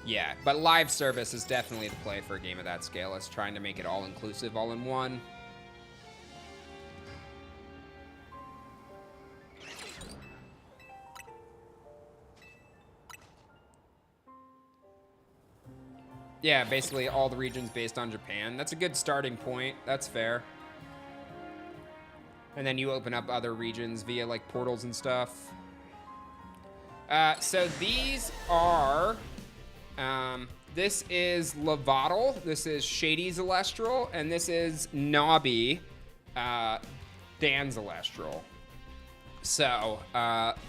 Yeah, but live service is definitely the play for a game of that scale. It's trying to make it all-inclusive, all-in-one. Yeah, basically all the regions based on Japan. That's a good starting point. That's fair. And then you open up other regions via like portals and stuff. So these are, this is Lavottle, this is Shady's Elestral, and this is Nobby, Dan's Elestral. So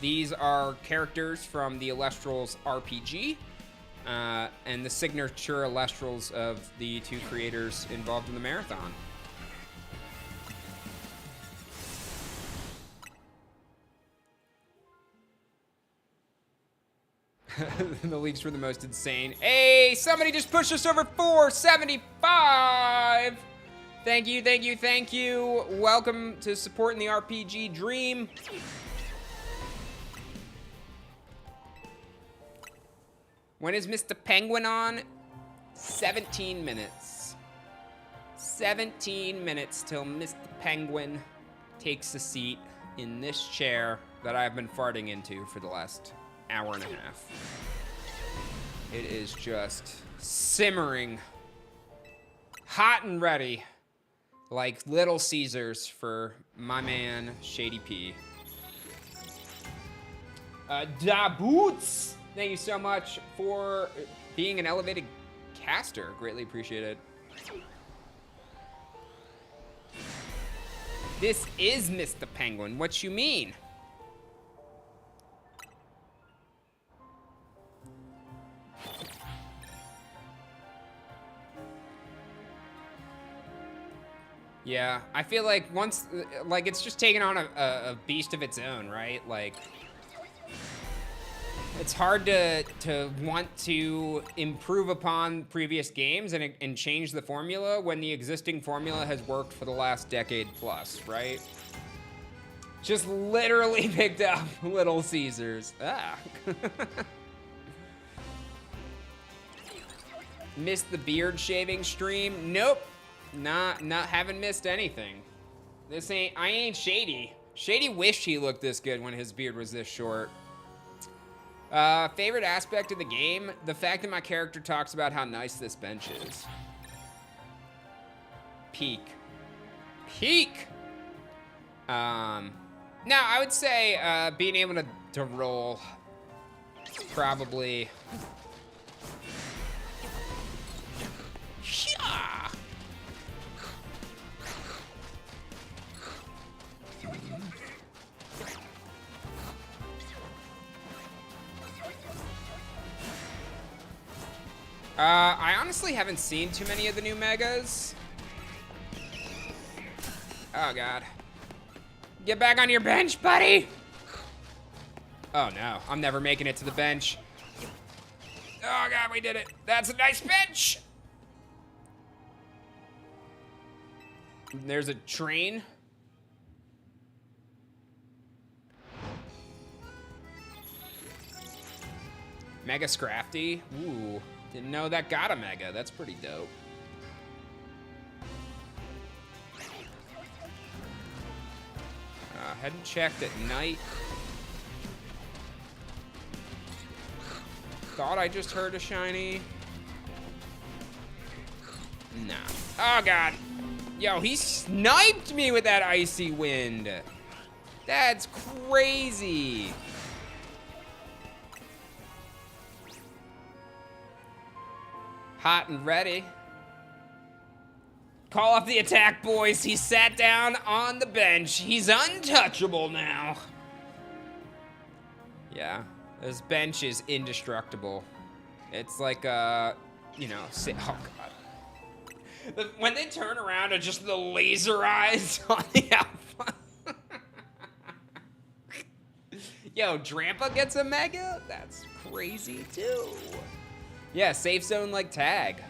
these are characters from the Elestrals RPG, and the signature Elestrals of the two creators involved in the marathon. The leaks were the most insane. Hey, somebody just pushed us over 475. Thank you, thank you, thank you. Welcome to supporting the RPG dream. When is Mr. Penguin on? 17 minutes. 17 minutes till Mr. Penguin takes a seat in this chair that I've been farting into for the last hour and a half. It is just simmering, hot and ready, like Little Caesars for my man, Shady P. Da Boots, thank you so much for being an elevated caster. Greatly appreciate it. This is Mr. Penguin. What you mean? Yeah, I feel like once, like, it's just taken on a beast of its own, right? Like, it's hard to want to improve upon previous games and change the formula when the existing formula has worked for the last decade plus, right? Just literally picked up Little Caesars. Ah. Missed the beard shaving stream? Nope. Not haven't missed anything. I ain't Shady. Shady wished he looked this good when his beard was this short. Favorite aspect of the game? The fact that my character talks about how nice this bench is. Peak. Peak! Now, I would say being able to roll probably... Yeah. I honestly haven't seen too many of the new megas. Oh, God. Get back on your bench, buddy! Oh, no. I'm never making it to the bench. Oh, God, we did it. That's a nice bench! There's a train. Mega Scrafty. Ooh. Didn't know that got a mega. That's pretty dope. Hadn't checked at night. Thought I just heard a shiny. Nah. Oh, God. Yo, he sniped me with that icy wind. That's crazy. Hot and ready. Call off the attack, boys. He sat down on the bench. He's untouchable now. Yeah, this bench is indestructible. It's like, you know, oh, God. When they turn around and just the laser eyes on the alpha. Yo, Drampa gets a mega? That's crazy, too. Yeah, safe zone like tag.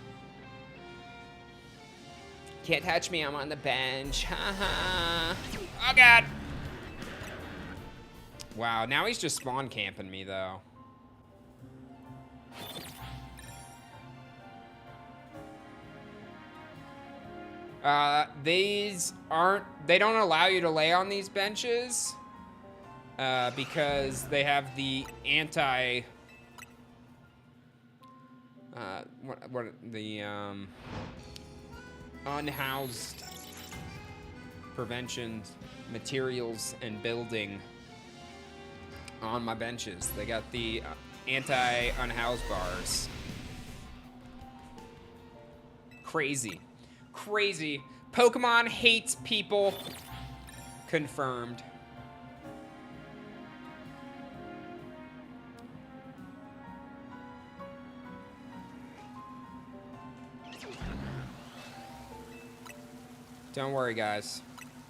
Can't touch me, I'm on the bench. Haha. Oh, God. Wow, now he's just spawn camping me, though. These aren't, they don't allow you to lay on these benches because they have the anti, unhoused prevention materials and building on my benches. They got the anti-unhoused bars. Crazy. Crazy. Pokemon hates people. Confirmed. Don't worry, guys.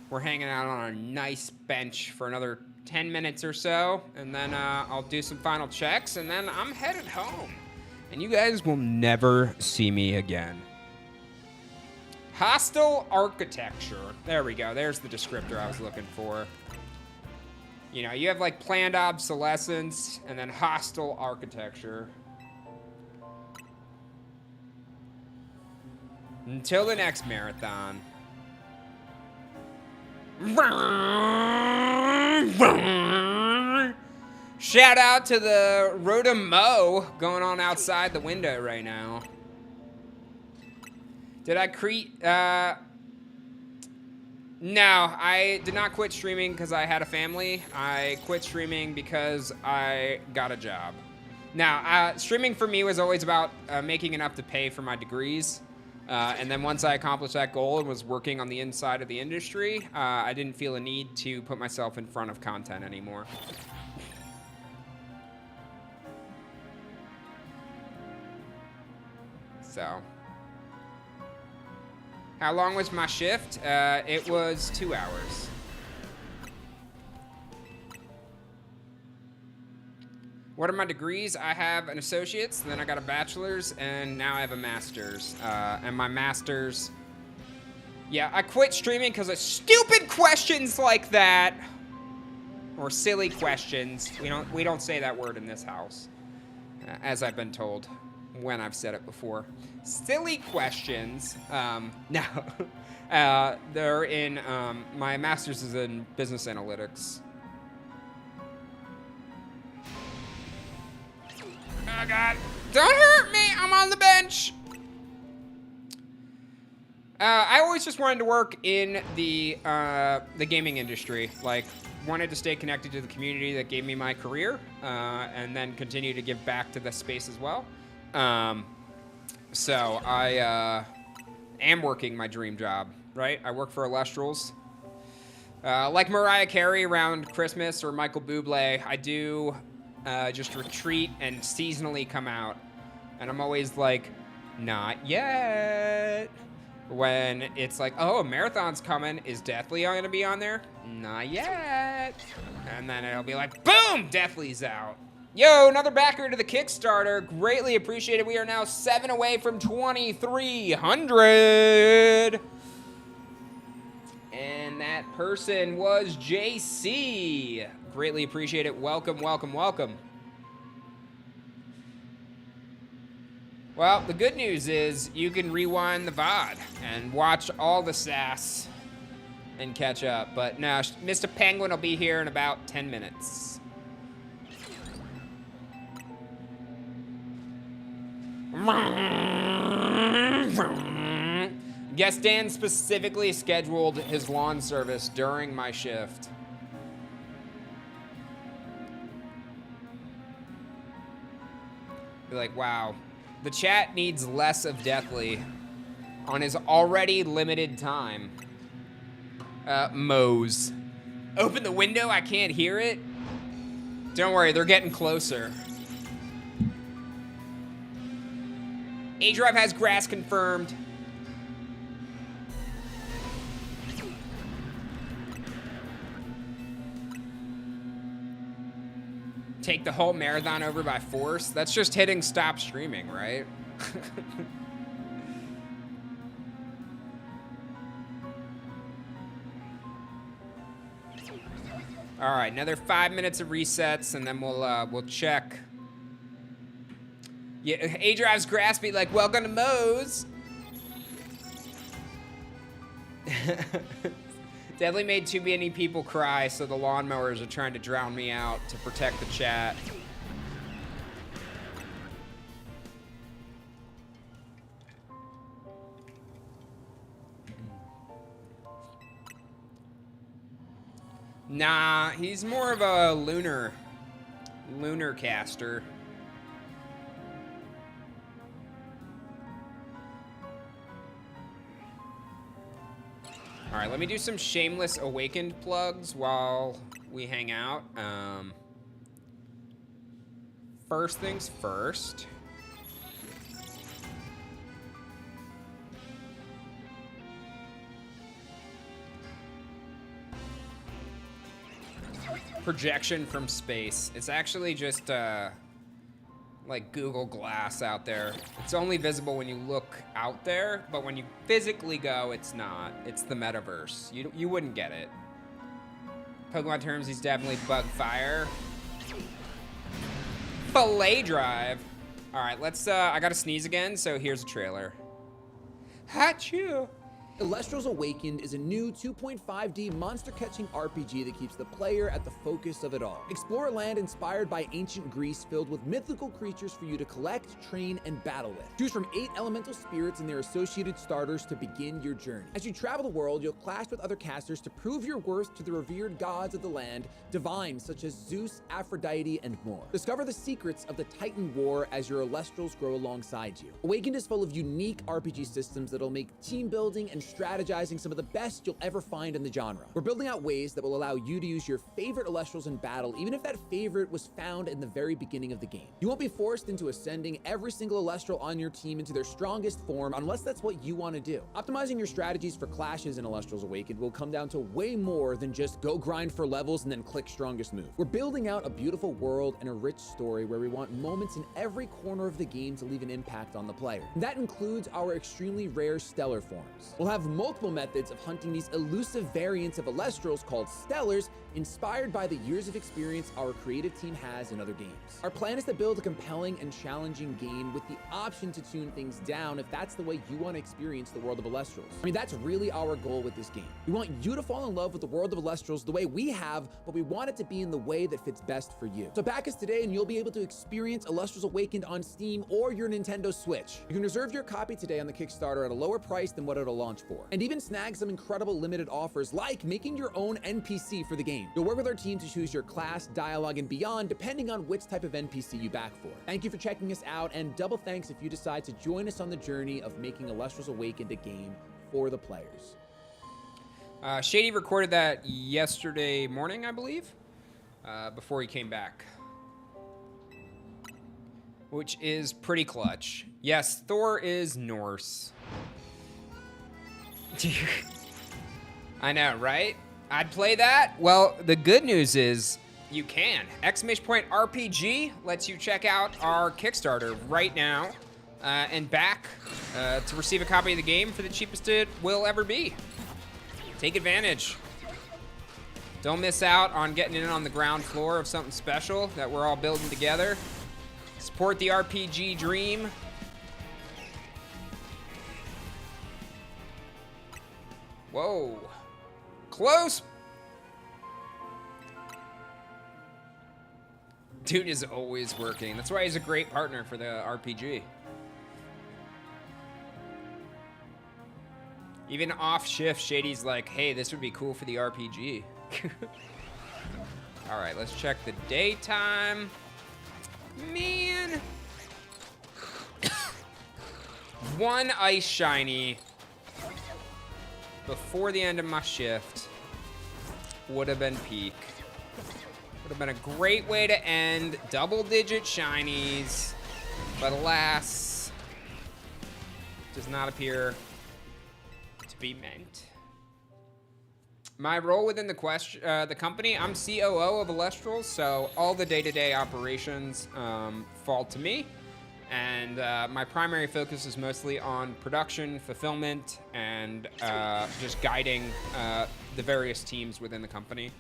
We're hanging out on a nice bench for another 10 minutes or so, and then I'll do some final checks, and then I'm headed home. And you guys will never see me again. Hostile architecture. There we go. There's the descriptor I was looking for. You know, you have like planned obsolescence and then hostile architecture. Until the next marathon. Shout out to the Rotamo going on outside the window right now. Did I create? No, I did not quit streaming because I had a family. I quit streaming because I got a job. Now, streaming for me was always about making enough to pay for my degrees. And then once I accomplished that goal and was working on the inside of the industry, I didn't feel a need to put myself in front of content anymore. So, how long was my shift? It was 2 hours. What are my degrees? I have an associate's, then I got a bachelor's, and now I have a master's. And my master's, yeah, I quit streaming because of stupid questions like that, or silly questions. We don't say that word in this house, as I've been told when I've said it before. Silly questions. No, they're in. My master's is in business analytics. Oh, God. Don't hurt me. I'm on the bench. I always just wanted to work in the gaming industry. Like, wanted to stay connected to the community that gave me my career, and then continue to give back to the space as well. So I am working my dream job, right? I work for Elestrals. Like Mariah Carey around Christmas or Michael Bublé, I do just retreat and seasonally come out. And I'm always like, not yet. When it's like, oh, a marathon's coming. Is Deathly going to be on there? Not yet. And then it'll be like, boom, Deathly's out. Yo, another backer to the Kickstarter. Greatly appreciated. We are now 7 away from 2,300. And that person was JC. Greatly appreciate it. Welcome, welcome, welcome. Well, the good news is you can rewind the VOD and watch all the sass and catch up. But no, Mr. Penguin will be here in about 10 minutes. Guess Dan specifically scheduled his lawn service during my shift. Be like, wow, the chat needs less of Deathly on his already limited time. Moe's. Open the window, I can't hear it. Don't worry, they're getting closer. A-Drive has grass confirmed. Take the whole marathon over by force? That's just hitting stop streaming, right? All right, another 5 minutes of resets, and then we'll check. Yeah, A-Drive's grass be like, welcome to Moe's. Deadly made too many people cry, so the lawnmowers are trying to drown me out to protect the chat. Nah, he's more of a lunar Lunar Caster. All right, let me do some shameless awakened plugs while we hang out. First things first. Projection from space. It's actually just like Google Glass out there. It's only visible when you look out there, but when you physically go, it's not. It's the metaverse. You wouldn't get it. Pokemon terms, he's definitely bug fire. Fillet drive. All right, let's, I gotta sneeze again, so here's a trailer. Hachu! Elestrals Awakened is a new 2.5D monster-catching RPG that keeps the player at the focus of it all. Explore a land inspired by ancient Greece filled with mythical creatures for you to collect, train, and battle with. Choose from 8 elemental spirits and their associated starters to begin your journey. As you travel the world, you'll clash with other casters to prove your worth to the revered gods of the land, divines such as Zeus, Aphrodite, and more. Discover the secrets of the Titan War as your Elestrals grow alongside you. Awakened is full of unique RPG systems that'll make team building and strategizing some of the best you'll ever find in the genre. We're building out ways that will allow you to use your favorite Elestrals in battle, even if that favorite was found in the very beginning of the game. You won't be forced into ascending every single Elestral on your team into their strongest form unless that's what you want to do. Optimizing your strategies for clashes in Elestrals Awakened will come down to way more than just go grind for levels and then click strongest move. We're building out a beautiful world and a rich story where we want moments in every corner of the game to leave an impact on the player. And that includes our extremely rare stellar forms. We'll have multiple methods of hunting these elusive variants of Elestrals called Stellars, inspired by the years of experience our creative team has in other games. Our plan is to build a compelling and challenging game with the option to tune things down if that's the way you want to experience the world of Elestrals. I mean, that's really our goal with this game. We want you to fall in love with the world of Elestrals the way we have, but we want it to be in the way that fits best for you. So back us today and you'll be able to experience Elestrals Awakened on Steam or your Nintendo Switch. You can reserve your copy today on the Kickstarter at a lower price than what it'll launch for, and even snag some incredible limited offers like making your own NPC for the game. You'll work with our team to choose your class, dialogue, and beyond depending on which type of NPC you back for. Thank you for checking us out, and double thanks if you decide to join us on the journey of making Elestrals Awakened a game for the players. Shady recorded that yesterday morning, I believe, before he came back, which is pretty clutch. Yes, Thor is Norse. I know, right? I'd play that. Well, the good news is you can. Exclamation point RPG lets you check out our Kickstarter right now and back to receive a copy of the game for the cheapest it will ever be. Take advantage. Don't miss out on getting in on the ground floor of something special that we're all building together. Support the RPG dream. Whoa. Close. Dude is always working. That's why he's a great partner for the RPG. Even off shift, Shady's like, hey, this would be cool for the RPG. All right, let's check the daytime. Man. One ice shiny before the end of my shift would have been peak. Would have been a great way to end double-digit shinies, but alas, does not appear to be meant. My role within the company, I'm COO of Elestrals, so all the day-to-day operations fall to me. And my primary focus is mostly on production, fulfillment, and just guiding the various teams within the company.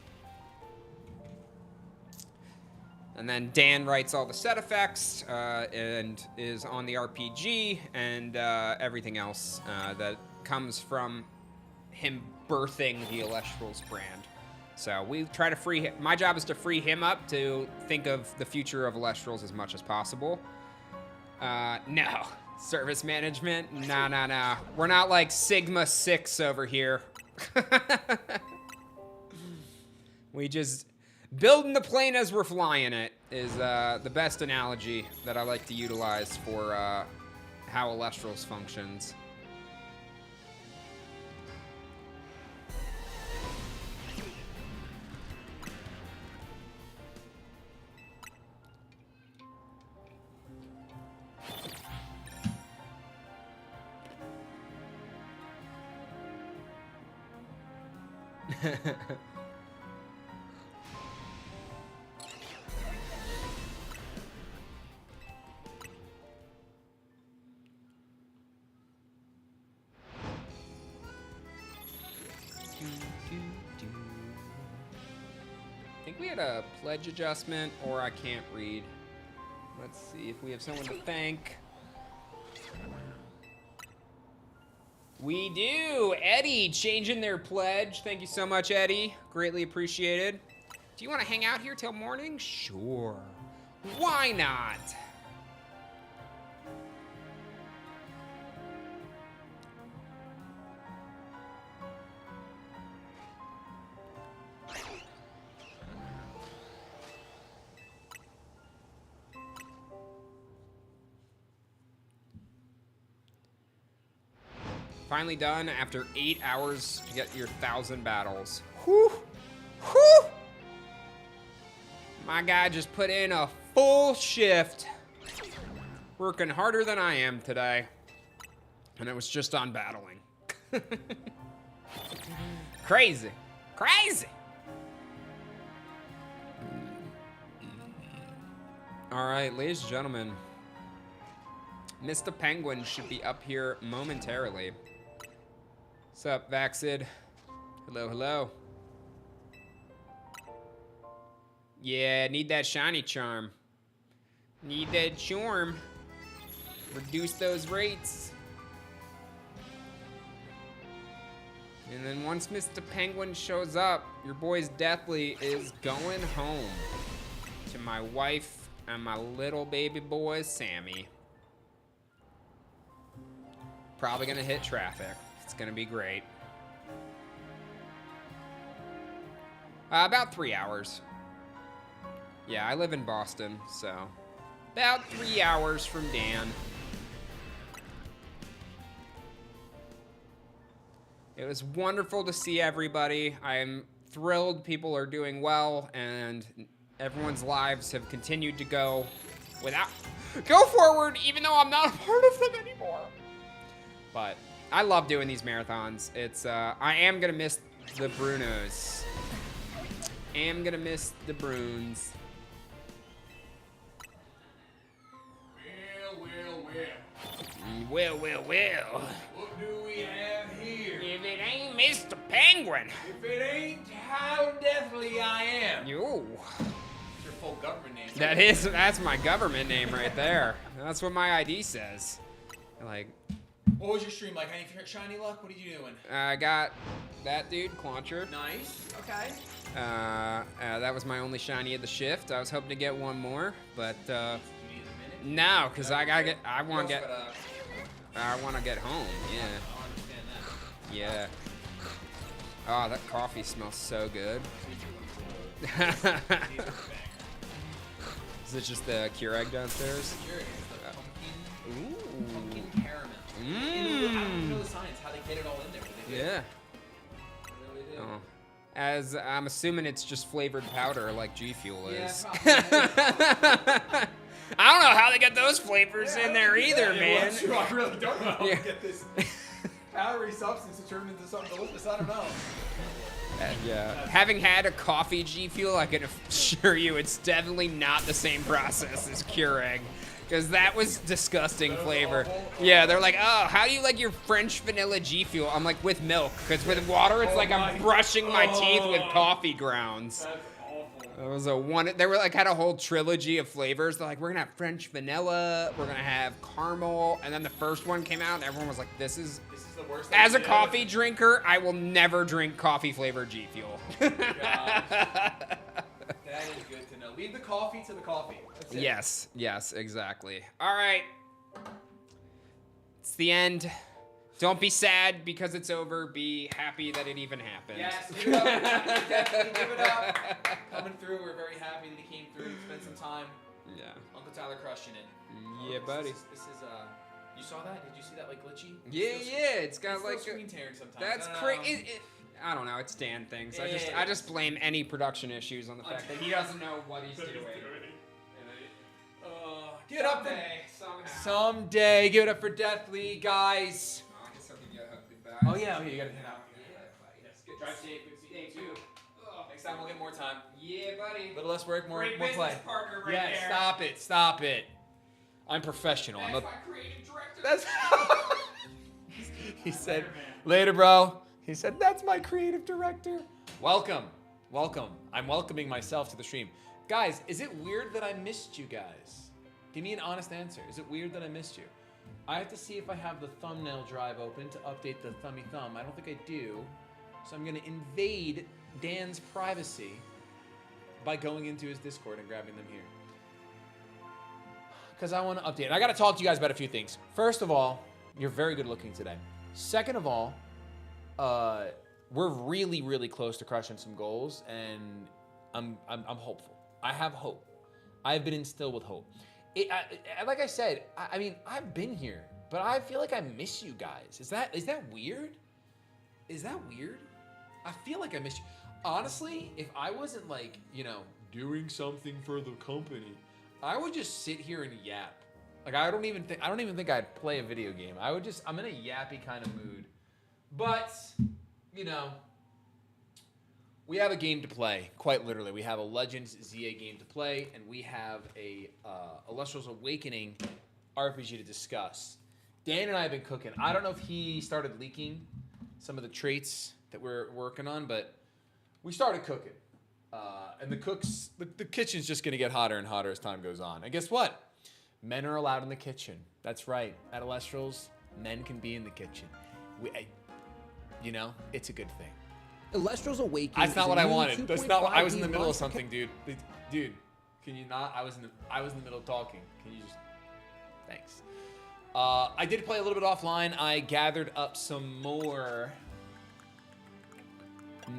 And then Dan writes all the set effects and is on the RPG and everything else that comes from him birthing the Elestrals brand. So we try to free him. My job is to free him up to think of the future of Elestrals as much as possible. No. Service management? No. We're not like Sigma 6 over here. We just building the plane as we're flying it is the best analogy that I like to utilize for how Elestrals functions. I think we had a pledge adjustment, or I can't read. Let's see if we have someone to thank. We do. Eddie changing their pledge. Thank you so much, Eddie. Greatly appreciated. Do you want to hang out here till morning? Sure. Why not? Finally done after 8 hours to get your 1,000 battles. Whew! Whew! My guy just put in a full shift. Working harder than I am today. And it was just on battling. Crazy. Crazy! Alright, ladies and gentlemen. Mr. Penguin should be up here momentarily. What's up, Vaxid? Hello, hello. Yeah, need that shiny charm. Need that charm. Reduce those rates. And then once Mr. Penguin shows up, your boy's Deathly is going home to my wife and my little baby boy, Sammy. Probably gonna hit traffic. It's gonna be great. About 3 hours. Yeah, I live in Boston, so about 3 hours from Dan. It was wonderful to see everybody. I'm thrilled people are doing well and everyone's lives have continued to go forward, even though I'm not a part of them anymore. But I love doing these marathons. It's I am gonna miss the Brunos. Am gonna miss the Bruins. Well. What do we have here? If it ain't Mr. Penguin. If it ain't how deathly I am. You. It's your full government name. That's my government name right there. That's what my ID says. Like, what was your stream like? Any shiny luck? What are you doing? I got that dude, Clauncher. Nice. Okay. That was my only shiny of the shift. I was hoping to get one more, but You need a minute? no, because I want to get home. Yeah. I understand that. Yeah. Oh, that coffee smells so good. Is it just the Keurig downstairs? Curious, the pumpkin caramel. I Mmm. don't know the science, how they get it all in there, but they do. Yeah. They really do. Oh. As I'm assuming it's just flavored powder like G Fuel is. Yeah, I don't know how they get those flavors in there either, Yeah, man. well, true, I really don't know how Yeah. to get this powdery substance to turn into something delicious. I don't know. Yeah. Having had a coffee G Fuel, I can assure you it's definitely not the same process as Keurig. Because that was disgusting flavor. Yeah, they're like, oh, how do you like your French vanilla G Fuel? I'm like, with milk. Because with water, it's like I'm brushing my teeth with coffee grounds. That's awful. It was a one. They were like had a whole trilogy of flavors. They're like, we're gonna have French vanilla, we're gonna have caramel, and then the first one came out, and everyone was like, this is. This is the worst. As a idea. coffee drinker, I will never drink coffee flavored G Fuel. That is good to know. Leave the coffee to the coffee. That's it. Yes, exactly. All right. It's the end. Don't be sad because it's over. Be happy that it even happened. Yes, give it up. Definitely give it up. Coming through, we're very happy that he came through. Spent some time. Yeah. Uncle Tyler crushing it. Yeah, buddy. This is you saw that? Did you see that like glitchy? Yeah. It's got like screen tearing sometimes. That's crazy. I don't know. It's Dan things. I just blame any production issues on the fact that he doesn't know what he's doing. Give it up for Somehow. someday. Give it up for Deathly, guys. Oh, I guess I'll give you a hug goodbye. Oh yeah, you gotta head out. Yeah, buddy. Yes, good. Drive safe. Good to see you too. Next time we'll get more time. Yeah, buddy. A little less work, more Great play. business partner right Yeah, there. stop it. I'm professional. That's I'm a. my creative director. That's. He said, later, bro. He said, that's my creative director. Welcome. I'm welcoming myself to the stream. Guys, is it weird that I missed you guys? Give me an honest answer. Is it weird that I missed you? I have to see if I have the thumbnail drive open to update the thummy thumb. I don't think I do. So I'm going to invade Dan's privacy by going into his Discord and grabbing them here. Because I want to update. And I got to talk to you guys about a few things. First of all, you're very good looking today. Second of all, we're really, really close to crushing some goals, and I'm hopeful. I have hope. I've been instilled with hope. Like I said, I mean, I've been here, but I feel like I miss you guys. Is that weird? Is that weird? I feel like I miss you. Honestly, if I wasn't like, doing something for the company, I would just sit here and yap. Like I don't even think I'd play a video game. I'm in a yappy kind of mood. But, we have a game to play, quite literally. We have a Legends Z-A game to play, and we have a Elestrals Awakening RPG to discuss. Dan and I have been cooking. I don't know if he started leaking some of the traits that we're working on, but we started cooking. And the kitchen's just going to get hotter and hotter as time goes on. And guess what? Men are allowed in the kitchen. That's right. At Elestrals, men can be in the kitchen. It's a good thing. Elestrals Awakening. That's not what I wanted. That's not what I was in the middle of monster something, dude. Dude, can you not? I was in the middle of talking. Can you just? Thanks. I did play a little bit offline. I gathered up some more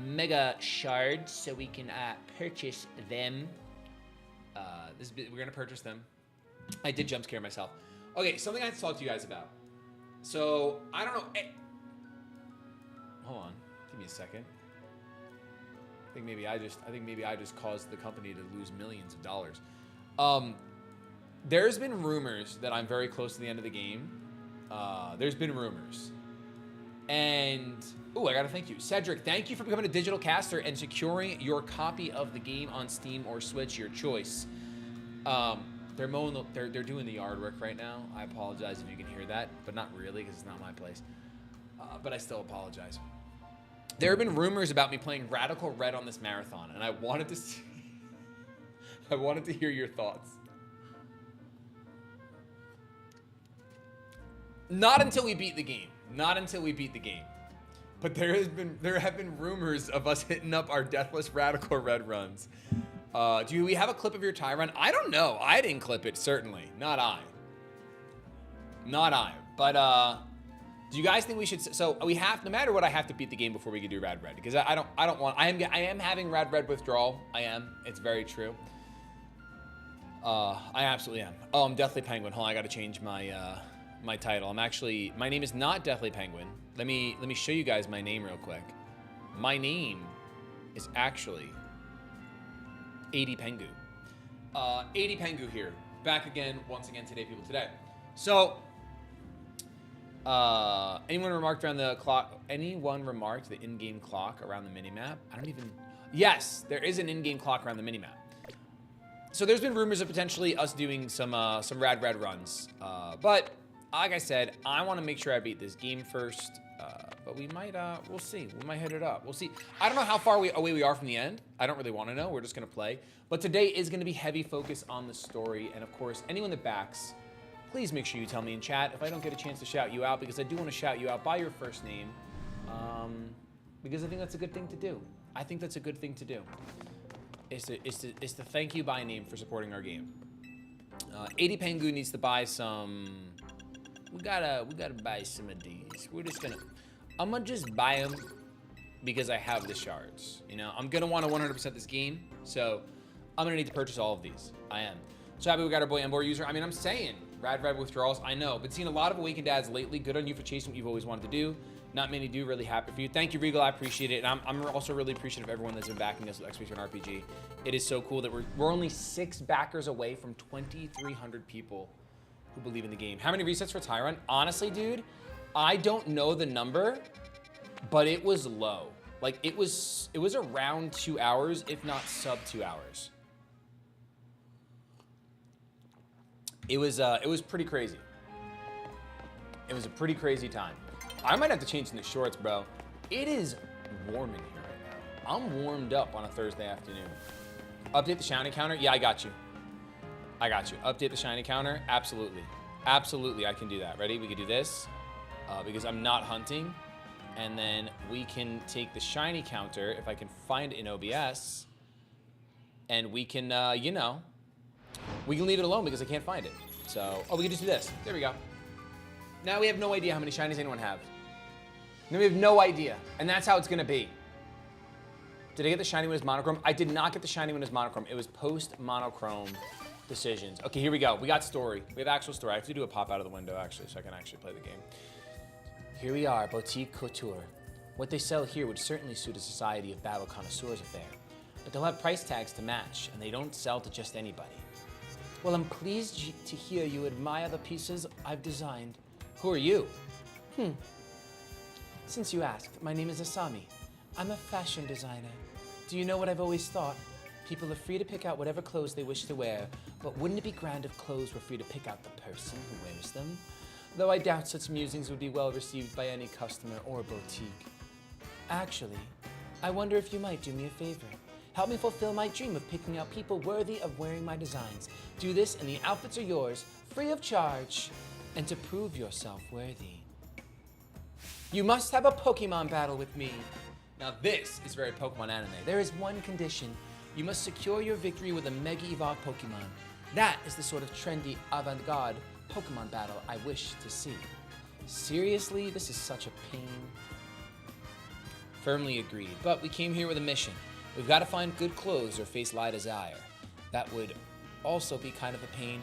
mega shards so we can purchase them. We're gonna purchase them. I did jump scare myself. Okay, something I have to talk to you guys about. So I don't know. Hold on. Give me a second. I think maybe I just caused the company to lose millions of dollars. There's been rumors that I'm very close to the end of the game. There's been rumors. And, I gotta thank you. Cedric, thank you for becoming a digital caster and securing your copy of the game on Steam or Switch, your choice. They're doing the yard work right now. I apologize if you can hear that, but not really because it's not my place. But I still apologize. There have been rumors about me playing Radical Red on this marathon, and I wanted to hear your thoughts. Not until we beat the game. But there have been rumors of us hitting up our Deathless Radical Red runs. Do we have a clip of your tie run? I don't know. I didn't clip it, certainly. Not I. But do you guys think we should? So we have, no matter what, I have to beat the game before we can do Rad Red, because I don't want. I am having Rad Red withdrawal. I am. It's very true. I absolutely am. Oh, I'm Deathly Penguin. Hold on, I got to change my my title. My name is not Deathly Penguin. Let me show you guys my name real quick. My name is actually 80 Pengu. 80 Pengu here. Back again, once again today, people, today. So, anyone remarked the in-game clock around the minimap? Yes, there is an in-game clock around the minimap. So there's been rumors of potentially us doing some Rad Red runs. But, like I said, I want to make sure I beat this game first. But we might, we'll see. We might hit it up. We'll see. I don't know how far away we are from the end. I don't really want to know. We're just going to play. But today is going to be heavy focus on the story. And, of course, anyone that backs, please make sure you tell me in chat if I don't get a chance to shout you out, because I do want to shout you out by your first name. Because I think that's a good thing to do. I think that's a good thing to do. Is to thank you by name for supporting our game. 80 Pengu needs to buy some we gotta buy some of these. I'm gonna just buy them because I have the shards. You know, I'm gonna want to 100% this game, so I'm gonna need to purchase all of these. I am. So happy we got our boy Embor user. I mean, I'm saying, Rad withdrawals, I know, but seeing a lot of Awakened ads lately. Good on you for chasing what you've always wanted to do. Not many do. Really happy for you. Thank you, Regal. I appreciate it. And I'm also really appreciative of everyone that's been backing us with Expedition RPG. It is so cool that we're only 6 backers away from 2,300 people who believe in the game. How many resets for Tyron? Honestly, dude, I don't know the number, but it was low. Like it was around 2 hours, if not sub 2 hours. It was pretty crazy. It was a pretty crazy time. I might have to change into shorts, bro. It is warm in here right now. I'm warmed up on a Thursday afternoon. Update the shiny counter? Yeah, I got you. Update the shiny counter? Absolutely. Absolutely, I can do that. Ready? We can do this because I'm not hunting. And then we can take the shiny counter, if I can find it in OBS, and we can, you know, we can leave it alone because I can't find it. So, oh, we can just do this. There we go. Now we have no idea how many shinies anyone have. Now we have no idea, and that's how it's gonna be. Did I get the shiny when it's monochrome? I did not get the shiny when it's monochrome. It was post-monochrome decisions. Okay, here we go. We got story. We have actual story. I have to do a pop out of the window, actually, so I can actually play the game. Here we are, Boutique Couture. What they sell here would certainly suit a society of battle connoisseurs affair, but they'll have price tags to match, and they don't sell to just anybody. Well, I'm pleased to hear you admire the pieces I've designed. Who are you? Since you asked, my name is Asami. I'm a fashion designer. Do you know what I've always thought? People are free to pick out whatever clothes they wish to wear, but wouldn't it be grand if clothes were free to pick out the person who wears them? Though I doubt such musings would be well received by any customer or boutique. Actually, I wonder if you might do me a favor. Help me fulfill my dream of picking out people worthy of wearing my designs. Do this and the outfits are yours, free of charge. And to prove yourself worthy, you must have a Pokemon battle with me. Now this is very Pokemon anime. There is one condition. You must secure your victory with a Mega Evolved Pokemon. That is the sort of trendy avant-garde Pokemon battle I wish to see. Seriously, this is such a pain. Firmly agreed, but we came here with a mission. We've got to find good clothes or face lie desire. That would also be kind of a pain.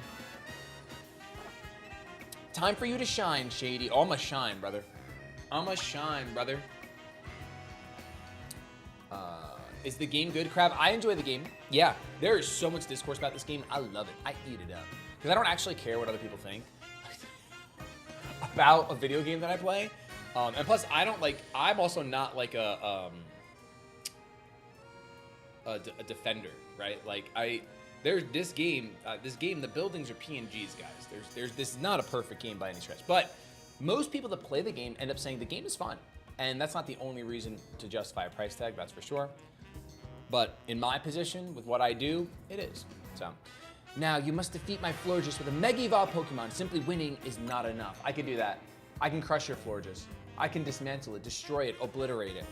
Time for you to shine, Shady. Oh, I'ma shine, brother. I'ma shine, brother. Is the game good, Crab? I enjoy the game. Yeah, there is so much discourse about this game. I love it. I eat it up. Because I don't actually care what other people think about a video game that I play. And plus, I'm also not like a defender, right? Like, this game, the buildings are PNGs, guys. This is not a perfect game by any stretch. But most people that play the game end up saying the game is fun. And that's not the only reason to justify a price tag, that's for sure. But in my position, with what I do, it is. So, now you must defeat my Florges with a Mega Evolved Pokemon. Simply winning is not enough. I can do that. I can crush your Florges. I can dismantle it, destroy it, obliterate it.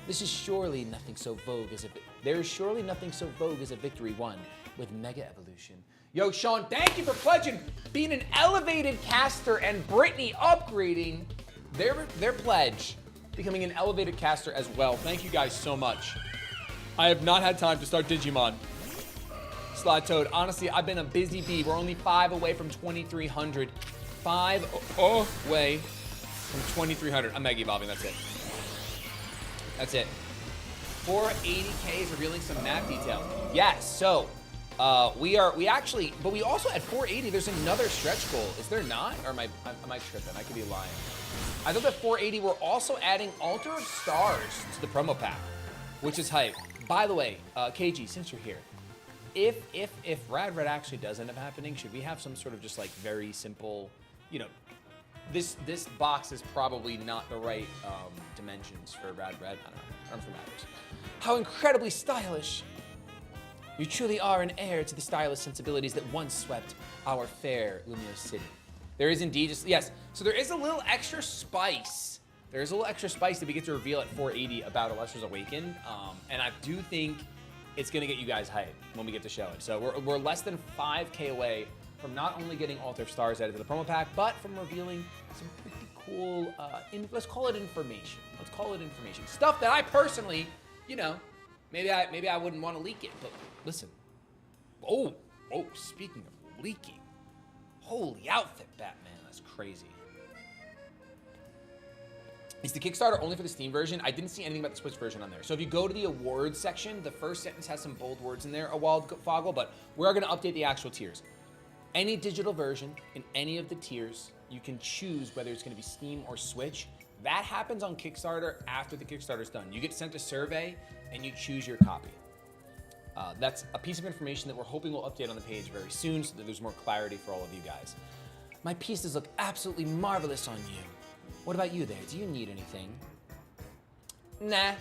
There is surely nothing so vogue as a victory won with Mega Evolution. Yo, Sean, thank you for pledging, being an elevated caster, and Brittany upgrading their pledge, becoming an elevated caster as well. Thank you guys so much. I have not had time to start Digimon. Slot Toad, honestly, I've been a busy bee. We're only 5 away from 2,300. 5 away from 2,300. I'm Mega Evolving, that's it. That's it. 480K is revealing some map details. Yes, so we also at 480, there's another stretch goal. Is there not? Or am I tripping? I could be lying. I thought that 480, we're also adding Altar of Stars to the promo pack, which is hype. By the way, KG, since you're here, if Rad actually does end up happening, should we have some sort of just like very simple, you know, this box is probably not the right dimensions for Rad. I don't know. I don't know if it matters. How incredibly stylish. You truly are an heir to the stylish sensibilities that once swept our fair Lumiose City. There is indeed yes. So there is a little extra spice. There is a little extra spice that we get to reveal at 480 about Elestrals Awakened, and I do think it's gonna get you guys hyped when we get to show it. So we're less than 5K away from from not only getting Altar Stars added to the promo pack, but from revealing some pretty cool, let's call it information. Let's call it information. Stuff that I personally, you know, maybe I wouldn't want to leak it, but listen. Oh, speaking of leaking, holy outfit, Batman, that's crazy. Is the Kickstarter only for the Steam version? I didn't see anything about the Switch version on there. So if you go to the awards section, the first sentence has some bold words in there, a wild foggle, but we're going to update the actual tiers. Any digital version in any of the tiers, you can choose whether it's going to be Steam or Switch. That happens on Kickstarter after the Kickstarter's done. You get sent a survey and you choose your copy. That's a piece of information that we're hoping will update on the page very soon so that there's more clarity for all of you guys. My pieces look absolutely marvelous on you. What about you there? Do you need anything? Nah.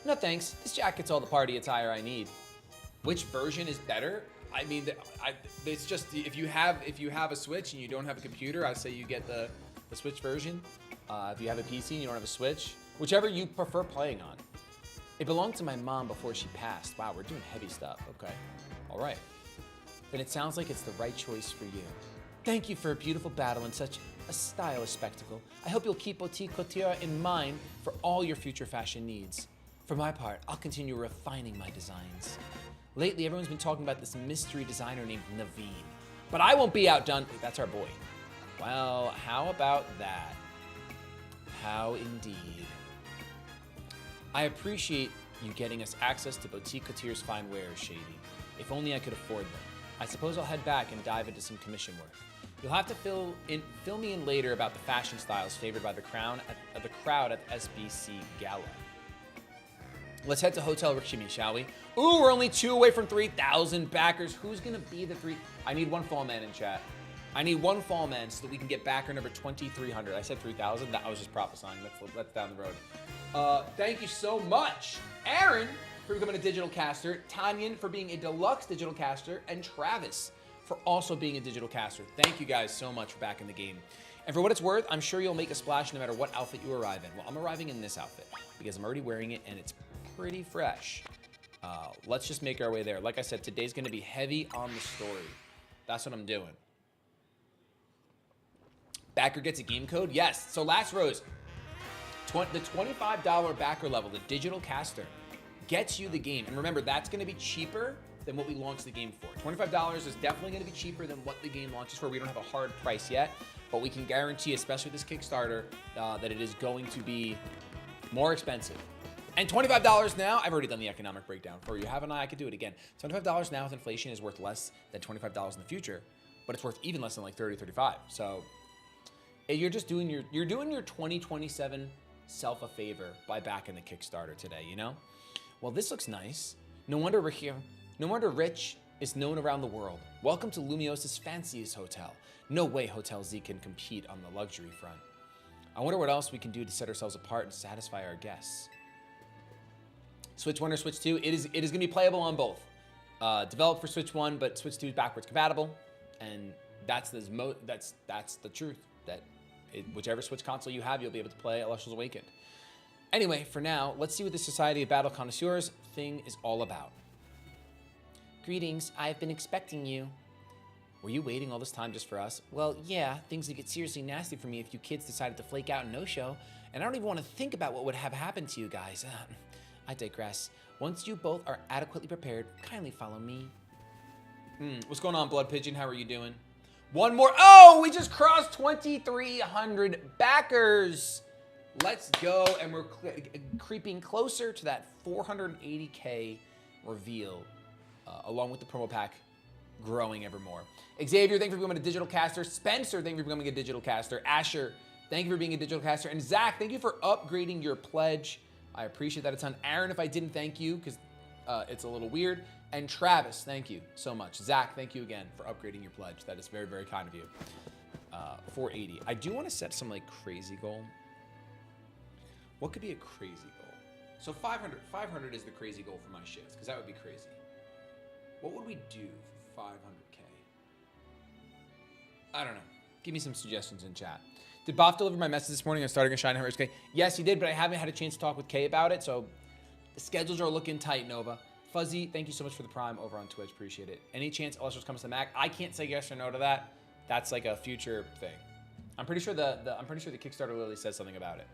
No thanks. This jacket's all the party attire I need. Which version is better? I mean, it's just if you have a Switch and you don't have a computer, I say you get the Switch version. If you have a PC and you don't have a Switch, whichever you prefer playing on. It belonged to my mom before she passed. Wow, we're doing heavy stuff. Okay. All right. Then it sounds like it's the right choice for you. Thank you for a beautiful battle and such a stylish spectacle. I hope you'll keep Boutique Couture in mind for all your future fashion needs. For my part, I'll continue refining my designs. Lately, everyone's been talking about this mystery designer named Naveen. But I won't be outdone. Wait, that's our boy. Well, how about that? How indeed. I appreciate you getting us access to Boutique Couture's fine wares, Shady. If only I could afford them. I suppose I'll head back and dive into some commission work. You'll have to fill me in later about the fashion styles favored by the crowd at the SBC Gala. Let's head to Hotel Rikshimi, shall we? Ooh, we're only 2 away from 3,000 backers. Who's gonna be the 3? I need one fall man in chat. I need one fall man so that we can get backer number 2,300. I said 3,000. I was just prophesying. That's down the road. Thank you so much, Aaron, for becoming a digital caster, Tanyan for being a deluxe digital caster, and Travis for also being a digital caster. Thank you guys so much for back in the game. And for what it's worth, I'm sure you'll make a splash no matter what outfit you arrive in. Well, I'm arriving in this outfit because I'm already wearing it and it's pretty fresh. Let's just make our way there. Like I said, today's gonna be heavy on the story. That's what I'm doing. Backer gets a game code? Yes. So last rose, the $25 backer level, the digital caster, gets you the game. And remember, that's gonna be cheaper than what we launched the game for. $25 is definitely gonna be cheaper than what the game launches for. We don't have a hard price yet, but we can guarantee, especially with this Kickstarter, that it is going to be more expensive. And $25 now, I've already done the economic breakdown for you, haven't I? I could do it again. $25 now with inflation is worth less than $25 in the future, but it's worth even less than like 30, 35. So you're just doing your 2027 self a favor by backing the Kickstarter today, you know? Well, this looks nice. No wonder we're here. No wonder Rich is known around the world. Welcome to Lumios's fanciest hotel. No way Hotel Z can compete on the luxury front. I wonder what else we can do to set ourselves apart and satisfy our guests. Switch 1 or Switch 2, it is going to be playable on both. Developed for Switch 1, but Switch 2 is backwards compatible, and that's the truth. That whichever Switch console you have, you'll be able to play Elestrals Awakened. Anyway, for now, let's see what the Society of Battle Connoisseurs thing is all about. Greetings, I've been expecting you. Were you waiting all this time just for us? Well, yeah, things would get seriously nasty for me if you kids decided to flake out and no-show, and I don't even want to think about what would have happened to you guys. I digress. Once you both are adequately prepared, kindly follow me. What's going on, Blood Pigeon? How are you doing? One more. Oh, we just crossed 2,300 backers. Let's go, and we're creeping closer to that 480K reveal, along with the promo pack growing ever more. Xavier, thank you for becoming a digital caster. Spencer, thank you for becoming a digital caster. Asher, thank you for being a digital caster. And Zach, thank you for upgrading your pledge. I appreciate that a ton. Aaron, if I didn't thank you, because it's a little weird. And Travis, thank you so much. Zach, thank you again for upgrading your pledge. That is very, very kind of you. 480. I do want to set some like crazy goal. What could be a crazy goal? So 500. 500 is the crazy goal for my shifts, because that would be crazy. What would we do for 500K? I don't know. Give me some suggestions in chat. Did Boff deliver my message this morning on starting a Shine Hunters K? Yes, he did, but I haven't had a chance to talk with Kay about it, so the schedules are looking tight, Nova. Fuzzy, thank you so much for the Prime over on Twitch. Appreciate it. Any chance Elestrals comes to Mac? I can't say yes or no to that. That's like a future thing. I'm pretty sure the Kickstarter literally says something about it.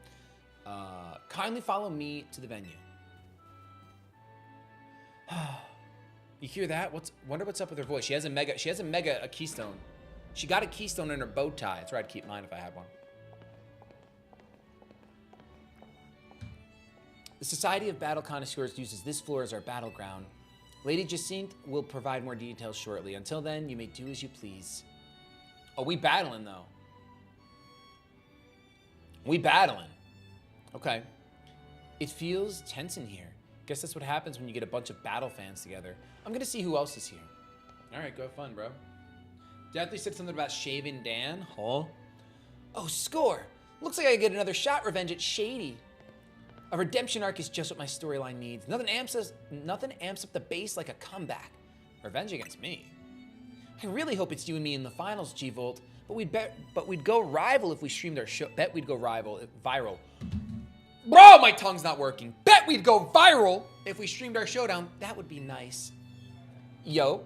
Kindly follow me to the venue. You hear that? Wonder what's up with her voice. She has a keystone. She got a keystone in her bow tie. That's where I'd keep mine if I had one. The Society of Battle Connoisseurs uses this floor as our battleground. Lady Jacinthe will provide more details shortly. Until then, you may do as you please. Oh, we battling though. We battling. Okay. It feels tense in here. Guess that's what happens when you get a bunch of battle fans together. I'm gonna see who else is here. All right, go have fun, bro. Deathly said something about shaving Dan. Huh? Oh, score. Looks like I get another shot revenge at Shady. A redemption arc is just what my storyline needs. Nothing amps up the base like a comeback. Revenge against me. I really hope it's you and me in the finals, G-Volt. But we'd go rival if we streamed our show. Bet we'd go viral. Bro, my tongue's not working. Bet we'd go viral if we streamed our showdown. That would be nice. Yo,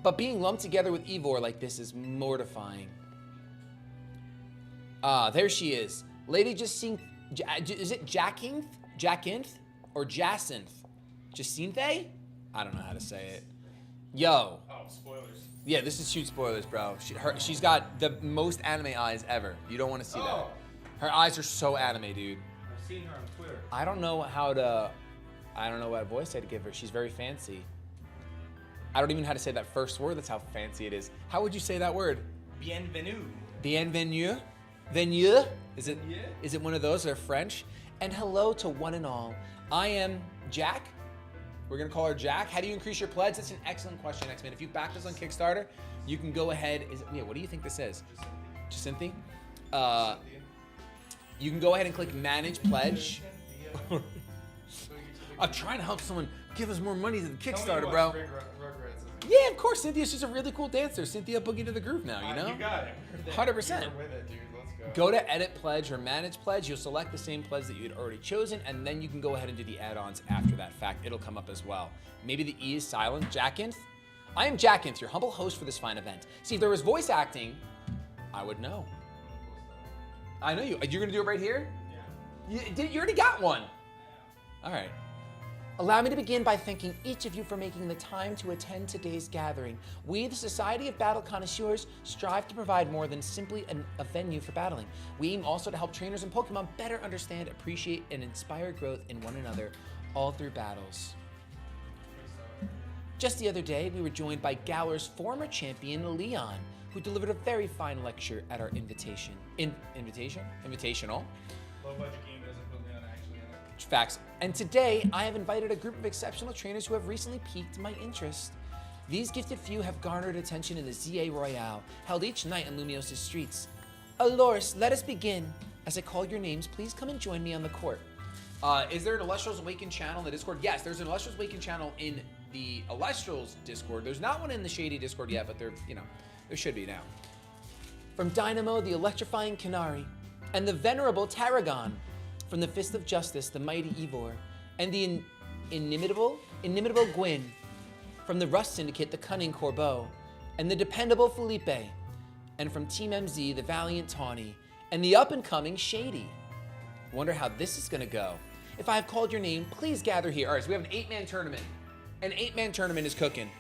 but being lumped together with Ivor like this is mortifying. There she is. Lady Jacinthe. Is it Jacinthe? Jacinthe? Or Jacinthe? Jacinthe? I don't know how to say it. Yo. Oh, spoilers. Yeah, this is huge spoilers, bro. She's got the most anime eyes ever. You don't want to see that. Her eyes are so anime, dude. I've seen her on Twitter. I don't know what voice I'd give her. She's very fancy. I don't even know how to say that first word. That's how fancy it is. How would you say that word? Bienvenue. Bienvenue? Venue? Is it one of those? They're French. And hello to one and all. I am Jack. We're gonna call her Jack. How do you increase your pledge? That's an excellent question, X-Men. If you backed us on Kickstarter, you can go ahead. What do you think this is? Jacinthe? You can go ahead and click Manage Pledge. I'm trying to help someone give us more money to the Kickstarter, bro. Yeah, of course. Cynthia's just a really cool dancer. Cynthia Boogie to the Groove now, you know? You got it. 100%. You're with it, dude. Let's Go to Edit Pledge or Manage Pledge. You'll select the same pledge that you had already chosen, and then you can go ahead and do the add-ons after that fact. It'll come up as well. Maybe the E is silent. Jackinth? I am Jackinth, your humble host for this fine event. See, if there was voice acting, I would know. I know you. You're going to do it right here? Yeah. You already got one. All right. Allow me to begin by thanking each of you for making the time to attend today's gathering. We, the Society of Battle Connoisseurs, strive to provide more than simply a venue for battling. We aim also to help trainers and Pokemon better understand, appreciate, and inspire growth in one another, all through battles. Just the other day, we were joined by Galar's former champion, Leon, who delivered a very fine lecture at our invitational. Low budget game doesn't put Leon actually in it. Facts. And today, I have invited a group of exceptional trainers who have recently piqued my interest. These gifted few have garnered attention in the Z-A Royale, held each night on Lumios's streets. Alors, let us begin. As I call your names, please come and join me on the court. Is there an Elestrals Awakened channel in the Discord? Yes, there's an Elestrals Awakened channel in the Elestrals Discord. There's not one in the Shady Discord yet, but there should be now. From Dynamo, the electrifying Canary, and the venerable Tarragon. From the Fist of Justice, the mighty Ivor, and the inimitable Gwyn. From the Rust Syndicate, the cunning Corbeau, and the dependable Felipe. And from Team MZ, the valiant Tawny, and the up-and-coming Shady. Wonder how this is gonna go. If I have called your name, please gather here. All right, so we have an 8-man tournament. An 8-man tournament is cooking.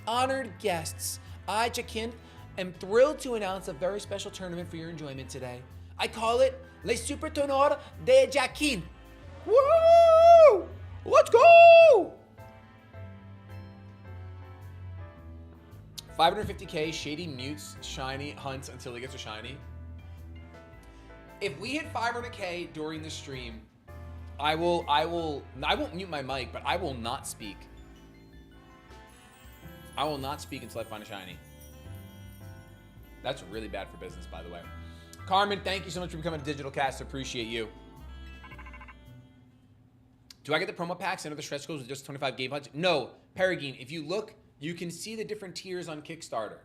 Honored guests, I, Jacinthe, am thrilled to announce a very special tournament for your enjoyment today. I call it Les Super Tournoi de Jacinthe. Woo! Let's go! 550k, Shady mutes Shiny hunts until he gets a Shiny. If we hit 500k during the stream, I won't mute my mic, but I will not speak. I will not speak until I find a Shiny. That's really bad for business, by the way. Carmen, thank you so much for becoming a digital caster. Appreciate you. Do I get the promo packs and other stretch goals with just 25 game punch? No, Peregrine, if you look, you can see the different tiers on Kickstarter.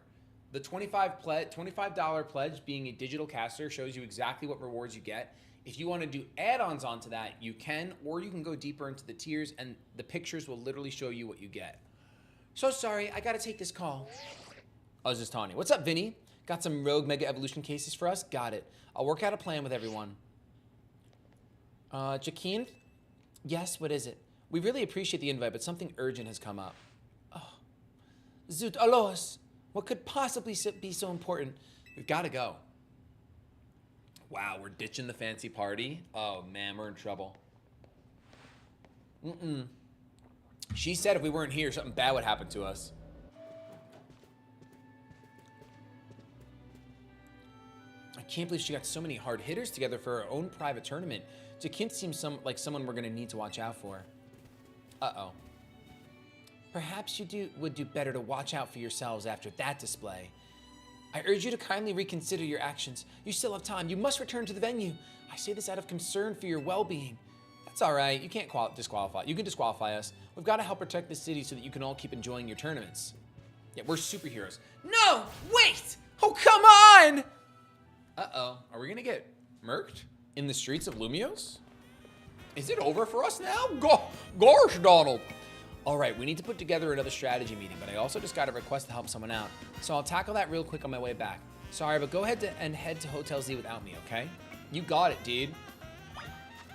The $25 pledge being a digital caster shows you exactly what rewards you get. If you want to do add-ons onto that, you can, or you can go deeper into the tiers and the pictures will literally show you what you get. So sorry, I gotta take this call. Oh, this is Tawny. What's up, Vinny? Got some Rogue Mega Evolution cases for us? Got it. I'll work out a plan with everyone. Jaqueen? Yes, what is it? We really appreciate the invite, but something urgent has come up. Oh. Zoot Alois. What could possibly be so important? We've got to go. Wow, we're ditching the fancy party. Oh, man, we're in trouble. She said if we weren't here, something bad would happen to us. I can't believe she got so many hard hitters together for her own private tournament. Jaquint seems like someone we're going to need to watch out for. Uh-oh. Perhaps you would do better to watch out for yourselves after that display. I urge you to kindly reconsider your actions. You still have time. You must return to the venue. I say this out of concern for your well-being. That's all right. You can't disqualify. You can disqualify us. We've got to help protect the city so that you can all keep enjoying your tournaments. Yeah, we're superheroes. No! Wait! Oh, come on! Uh-oh. Are we going to get murked in the streets of Lumios? Is it over for us now? Gosh, Donald. All right, we need to put together another strategy meeting, but I also just got a request to help someone out. So I'll tackle that real quick on my way back. Sorry, but go ahead and head to Hotel Z without me, okay? You got it, dude.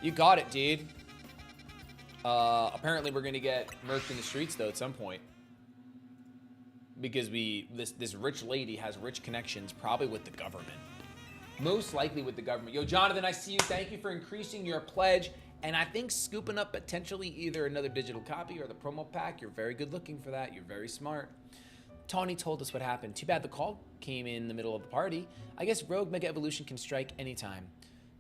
You got it, dude. Apparently we're gonna get murked in the streets though at some point. Because this rich lady has rich connections, probably with the government. Most likely with the government. Yo, Jonathan, I see you. Thank you for increasing your pledge. And I think scooping up potentially either another digital copy or the promo pack. You're very good looking for that. You're very smart. Tawny told us what happened. Too bad the call came in the middle of the party. I guess Rogue Mega Evolution can strike anytime.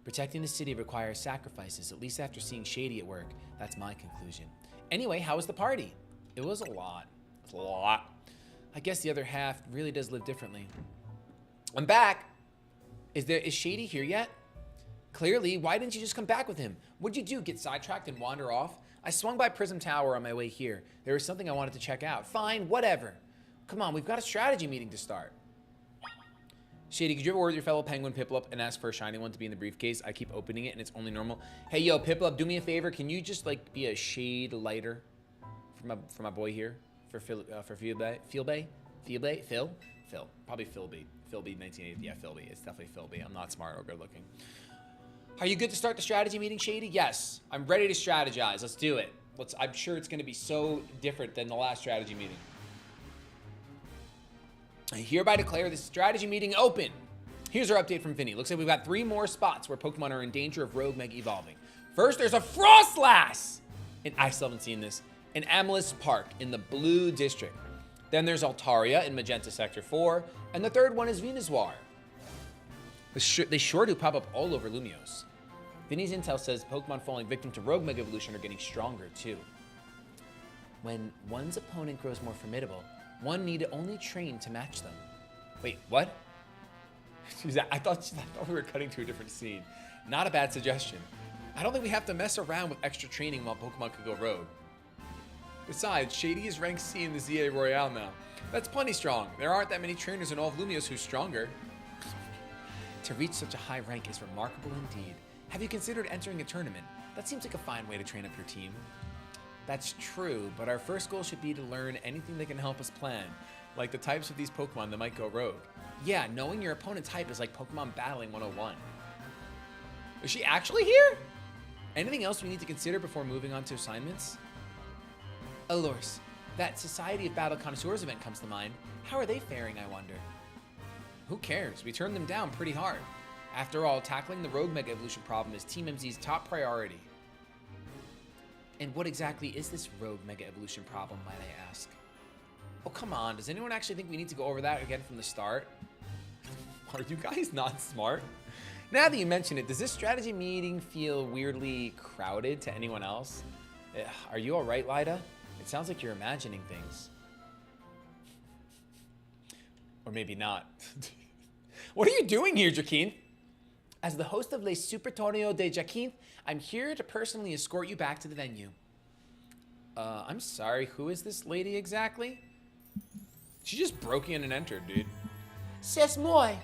Protecting the city requires sacrifices, at least after seeing Shady at work. That's my conclusion. Anyway, how was the party? It was a lot. It's a lot. I guess the other half really does live differently. I'm back. Is Shady here yet? Clearly, why didn't you just come back with him? What'd you do, get sidetracked and wander off? I swung by Prism Tower on my way here. There was something I wanted to check out. Fine, whatever. Come on, we've got a strategy meeting to start. Shady, could you ever order your fellow penguin Piplup and ask for a shiny one to be in the briefcase? I keep opening it and it's only normal. Hey, yo, Piplup, do me a favor. Can you just like be a shade lighter for my boy here? For Phil probably Philby. Philby 1980. Yeah, Philby. It's definitely Philby. I'm not smart or good looking. Are you good to start the strategy meeting, Shady? Yes. I'm ready to strategize. Let's do it. I'm sure it's going to be so different than the last strategy meeting. I hereby declare this strategy meeting open. Here's our update from Vinny. Looks like we've got 3 more spots where Pokemon are in danger of Rogue Mega evolving. First, there's a Frostlass! And I still haven't seen this. In Amalus Park in the Blue District. Then there's Altaria in Magenta Sector 4. And the third one is Venusaur. They sure do pop up all over Lumios. Vinny's intel says Pokemon falling victim to Rogue Mega Evolution are getting stronger too. When one's opponent grows more formidable, one need only train to match them. Wait, what? I thought we were cutting to a different scene. Not a bad suggestion. I don't think we have to mess around with extra training while Pokemon could go rogue. Besides, Shady is ranked C in the Z-A Royale now. That's plenty strong. There aren't that many trainers in all of Lumios who's stronger. To reach such a high rank is remarkable indeed. Have you considered entering a tournament? That seems like a fine way to train up your team. That's true, but our first goal should be to learn anything that can help us plan, like the types of these Pokemon that might go rogue. Yeah, knowing your opponent's type is like Pokemon Battling 101. Is she actually here? Anything else we need to consider before moving on to assignments? Alors, that Society of Battle Connoisseurs event comes to mind. How are they faring, I wonder? Who cares? We turned them down pretty hard. After all, tackling the Rogue Mega Evolution problem is Team MZ's top priority. And what exactly is this Rogue Mega Evolution problem, might I ask? Oh, come on. Does anyone actually think we need to go over that again from the start? Are you guys not smart? Now that you mention it, does this strategy meeting feel weirdly crowded to anyone else? Are you all right, Lida? It sounds like you're imagining things. Or maybe not. What are you doing here, Jaquin? As the host of Le Super Torneo de Jaquin, I'm here to personally escort you back to the venue. I'm sorry, who is this lady exactly? She just broke in and entered, dude. C'est moi.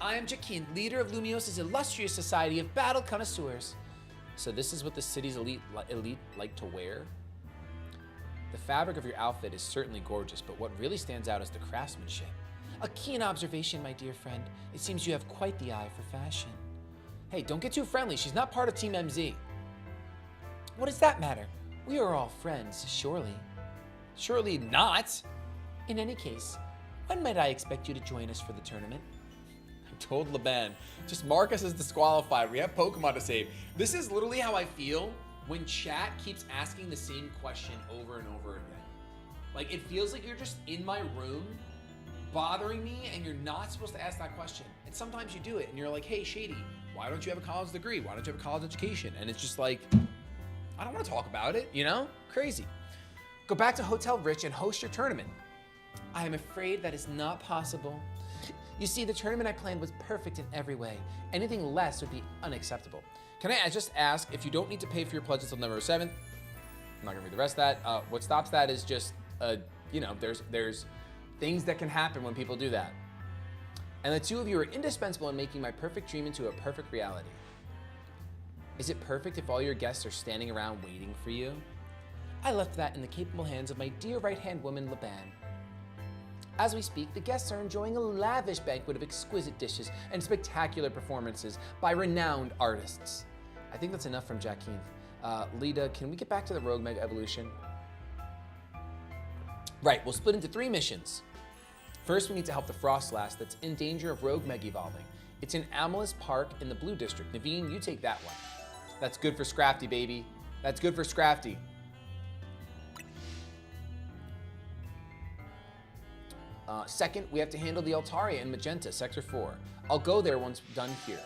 I am Jakin, leader of Lumios's illustrious society of battle connoisseurs. So this is what the city's elite like to wear? The fabric of your outfit is certainly gorgeous, but what really stands out is the craftsmanship. A keen observation, my dear friend. It seems you have quite the eye for fashion. Hey, don't get too friendly. She's not part of Team MZ. What does that matter? We are all friends, surely. Surely not. In any case, when might I expect you to join us for the tournament? I told Laban, just mark us as disqualified. We have Pokemon to save. This is literally how I feel when chat keeps asking the same question over and over again. Like, it feels like you're just in my room bothering me and you're not supposed to ask that question. And sometimes you do it and you're like, hey, Shady, why don't you have a college degree? Why don't you have a college education? And it's just like, I don't want to talk about it, you know? Crazy. Go back to Hotel Rich and host your tournament. I am afraid that is not possible. You see, the tournament I planned was perfect in every way. Anything less would be unacceptable. Can I just ask, if you don't need to pay for your pledges until November 7th, I'm not gonna read the rest of that. What stops that is just, you know, there's things that can happen when people do that. And the two of you are indispensable in making my perfect dream into a perfect reality. Is it perfect if all your guests are standing around waiting for you? I left that in the capable hands of my dear right-hand woman, Laban. As we speak, the guests are enjoying a lavish banquet of exquisite dishes and spectacular performances by renowned artists. I think that's enough from Jackeen. Lita, can we get back to the Rogue Mega Evolution? Right, we'll split into 3 missions. First, we need to help the Frostlass that's in danger of Rogue Mega evolving. It's in Amalus Park in the Blue District. Naveen, you take that one. That's good for Scrafty, baby. That's good for Scrafty. Second, we have to handle the Altaria in Magenta, Sector 4. I'll go there once done here.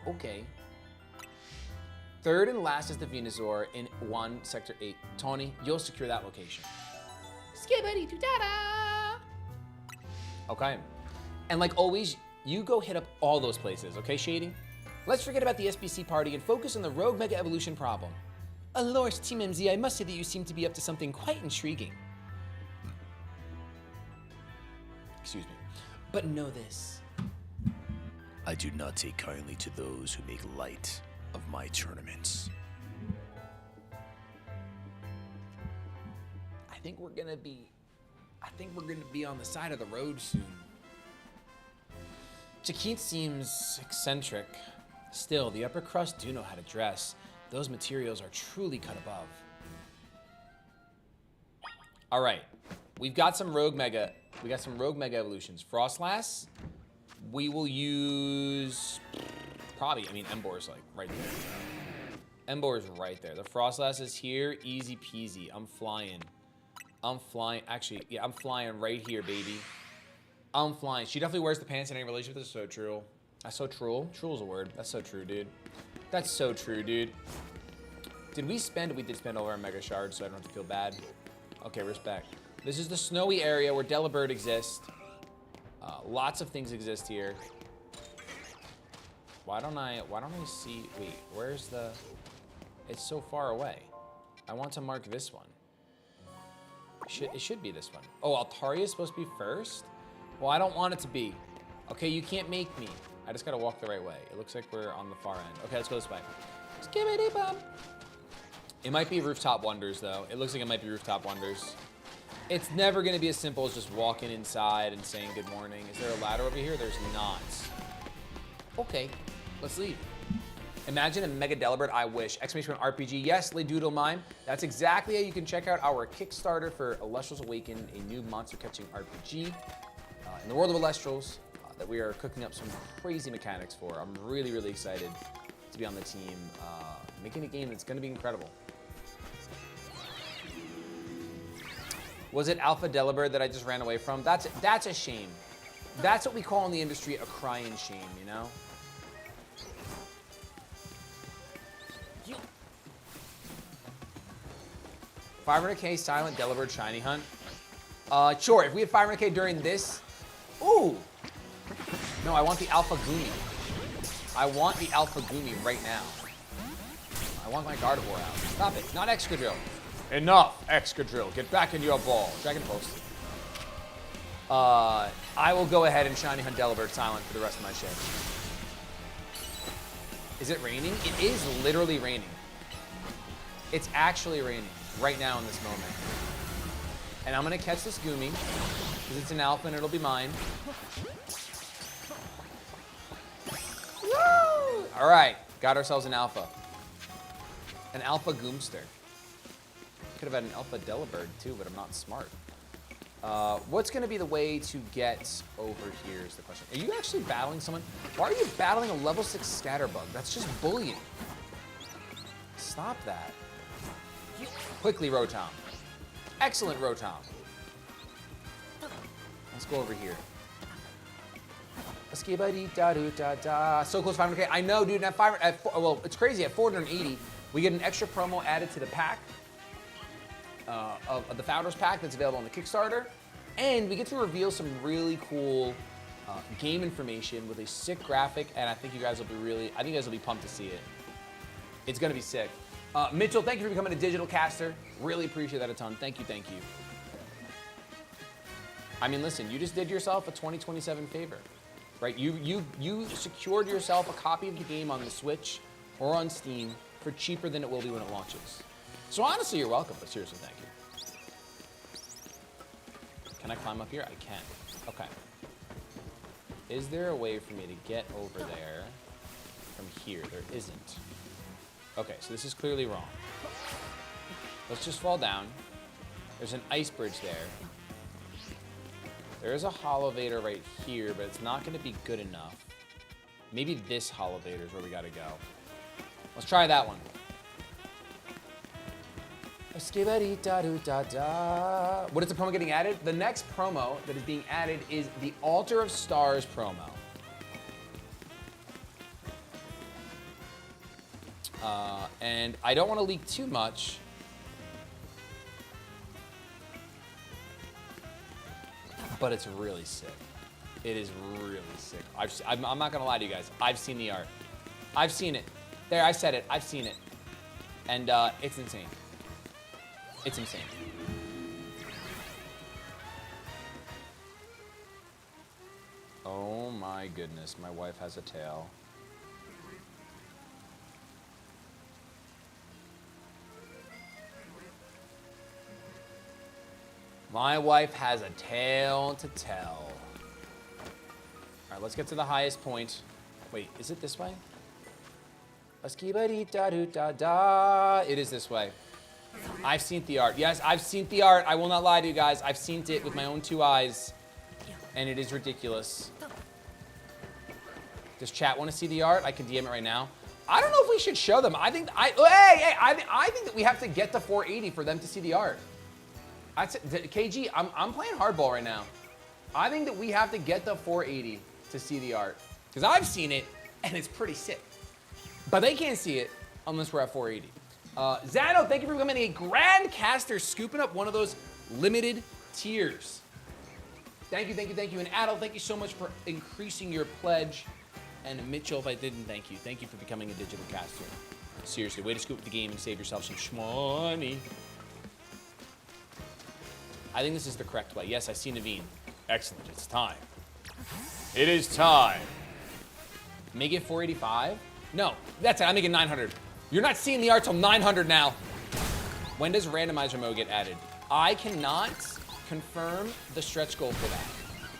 Okay. Third and last is the Venusaur in 1, Sector 8. Tawny, you'll secure that location. Skibbity-doo-da-da! Okay. And like always, you go hit up all those places, okay, Shady? Let's forget about the SBC party and focus on the Rogue Mega Evolution problem. Alors, Team MZ, I must say that you seem to be up to something quite intriguing. Excuse me. But know this. I do not take kindly to those who make light of my tournaments. I think we're gonna be on the side of the road soon. Jakeet seems eccentric. Still, the upper crust do know how to dress. Those materials are truly cut above. All right, we've got some Rogue Mega. We got some Rogue Mega evolutions. Frostlass, we will use probably, I mean, Embor's like right there. Embor's right there. The Frostlass is here, easy peasy. I'm flying. Actually, yeah, I'm flying right here, baby. I'm flying. She definitely wears the pants in any relationship. That's so true. That's so true. True is a word. That's so true, dude. That's so true, dude. Did we spend? We did spend all our Mega Shards, so I don't have to feel bad. Okay, respect. This is the snowy area where Delibird exists. Lots of things exist here. Why don't I see, wait, where's the, it's so far away. I want to mark this one. It should be this one. Oh, Altaria is supposed to be first? Well, I don't want it to be. Okay, you can't make me. I just gotta walk the right way. It looks like we're on the far end. Okay, let's go this way. Skibbity-bum. It might be Rooftop Wonders, though. It looks like it might be Rooftop Wonders. It's never gonna be as simple as just walking inside and saying good morning. Is there a ladder over here? There's not. Okay, let's leave. Imagine a Mega Delibird, I wish. Exclamation point RPG, yes, Doodle Mime. That's exactly how you can check out our Kickstarter for Elestrals Awaken, a new monster catching RPG in the world of Elestrals that we are cooking up some crazy mechanics for. I'm really, really excited to be on the team, making a game that's gonna be incredible. Was it Alpha Delibird that I just ran away from? That's a shame. That's what we call in the industry a crying shame, you know? 500k Silent Delibird Shiny Hunt. Sure, if we had 500k during this. Ooh! No, I want the Alpha Goomy. I want the Alpha Goomy right now. I want my Gardevoir out. Stop it, not Excadrill. Enough, Excadrill. Get back into your ball. Dragon Pulse. I will go ahead and Shiny Hunt Delibird silent for the rest of my shift. Is it raining? It is literally raining. It's actually raining right now in this moment. And I'm gonna catch this Goomy, because it's an alpha and it'll be mine. Woo! All right, got ourselves an alpha. An alpha Goomster. Could have had an alpha Delibird too, but I'm not smart. What's gonna be the way to get over here is the question. Are you actually battling someone? Why are you battling a level 6 Scatterbug? That's just bullying. Stop that. Quickly, Rotom. Excellent, Rotom. Let's go over here. Da-da-da-da. So close to 500K. I know, dude. Well, it's crazy. At 480, we get an extra promo added to the pack of the Founders Pack that's available on the Kickstarter, and we get to reveal some really cool game information with a sick graphic. And I think you guys will be pumped to see it. It's gonna be sick. Mitchell, thank you for becoming a digital caster. Really appreciate that a ton. Thank you, thank you. I mean, listen, you just did yourself a 2027 favor, right? You secured yourself a copy of the game on the Switch or on Steam for cheaper than it will be when it launches. So honestly, you're welcome, but seriously, thank you. Can I climb up here? I can. Okay. Is there a way for me to get over there from here? There isn't. Okay, so this is clearly wrong. Let's just fall down. There's an ice bridge there. There is a Holovator right here, but it's not gonna be good enough. Maybe this Holovator is where we gotta go. Let's try that one. What is the promo getting added? The next promo that is being added is the Altar of Stars promo. And I don't want to leak too much. But it's really sick. It is really sick. I'm not going to lie to you guys. I've seen the art. I've seen it. There, I said it. I've seen it. And it's insane. It's insane. Oh my goodness, my wife has a tail. My wife has a tale to tell. All right, let's get to the highest point. Wait, is it this way? It is this way. I've seen the art. Yes, I've seen the art. I will not lie to you guys. I've seen it with my own 2 eyes, and it is ridiculous. Does chat want to see the art? I can DM it right now. I don't know if we should show them. I think I think that we have to get to 480 for them to see the art. KG, I'm playing hardball right now. I think that we have to get the 480 to see the art, because I've seen it and it's pretty sick. But they can't see it unless we're at 480. Zano, thank you for becoming a Grand Caster, scooping up one of those limited tiers. Thank you, thank you, thank you. And Adel, thank you so much for increasing your pledge. And Mitchell, if I didn't, thank you. Thank you for becoming a digital caster. Seriously, way to scoop the game and save yourself some shmoney. I think this is the correct way. Yes, I see Naveen. Excellent, it's time. It is time. Make it 485? No, that's it, I make it 900. You're not seeing the art till 900 now. When does randomizer mode get added? I cannot confirm the stretch goal for that,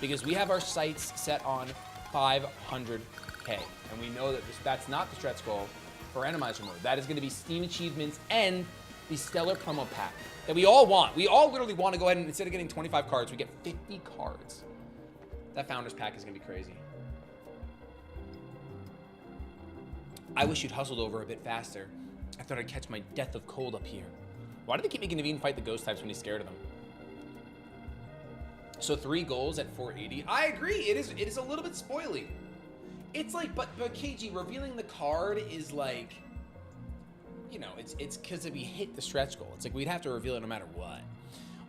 because we have our sights set on 500K, and we know that that's not the stretch goal for randomizer mode. That is going to be Steam achievements and the stellar promo pack that we all want. We all literally want to go ahead and, instead of getting 25 cards, we get 50 cards. That Founders Pack is going to be crazy. I wish you'd hustled over a bit faster. I thought I'd catch my death of cold up here. Why do they keep making Naveen fight the ghost types when he's scared of them? So 3 goals at 480. I agree. It is a little bit spoily. It's like, but KG, revealing the card is like, you know, it's because we hit the stretch goal. It's like we'd have to reveal it no matter what.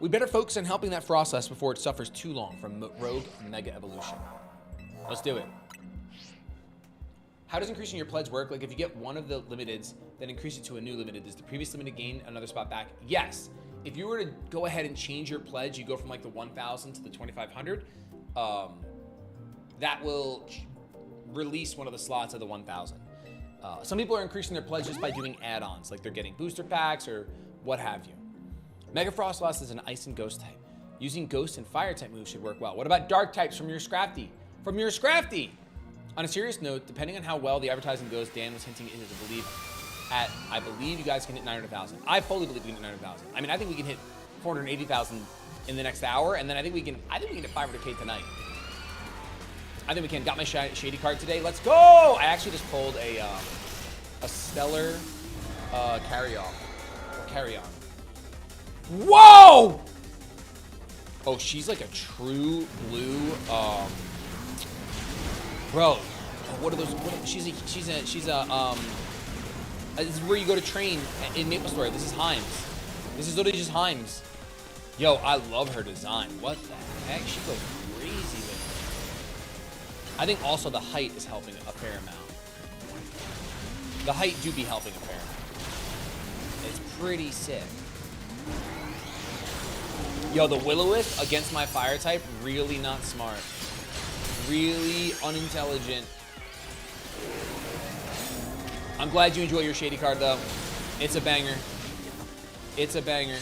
We better focus on helping that Frostlass before it suffers too long from Rogue Mega Evolution. Let's do it. How does increasing your pledge work? Like if you get one of the limiteds, then increase it to a new limited. Does the previous limited gain another spot back? Yes. if you were to go ahead and change your pledge, you go from like the 1,000 to the 2,500. That will release one of the slots of the 1,000. Some people are increasing their pledge just by doing add-ons, like they're getting booster packs or what have you. Mega Frostlass is an Ice and Ghost type. Using Ghost and Fire type moves should work well. What about Dark types from your Scrafty? On a serious note, depending on how well the advertising goes, Dan was hinting I believe you guys can hit 900,000. I fully believe we can hit 900,000. I mean, I think we can hit 480,000 in the next hour, and then I think we can hit 500K tonight. I think we can. Got my Shady card today. Let's go! I actually just pulled a stellar carry-on. Whoa! Oh, she's like a true blue. Bro, what are those? She's a. This is where you go to train in MapleStory. This is Himes. This is literally just Himes. Yo, I love her design. What the heck? She goes crazy with it. I think also the height is helping a fair amount. The height do be helping a fair amount. It's pretty sick. Yo, the Will-O-Wisp against my fire type, really not smart. Really unintelligent. I'm glad you enjoy your Shady card, though. It's a banger. It's a banger.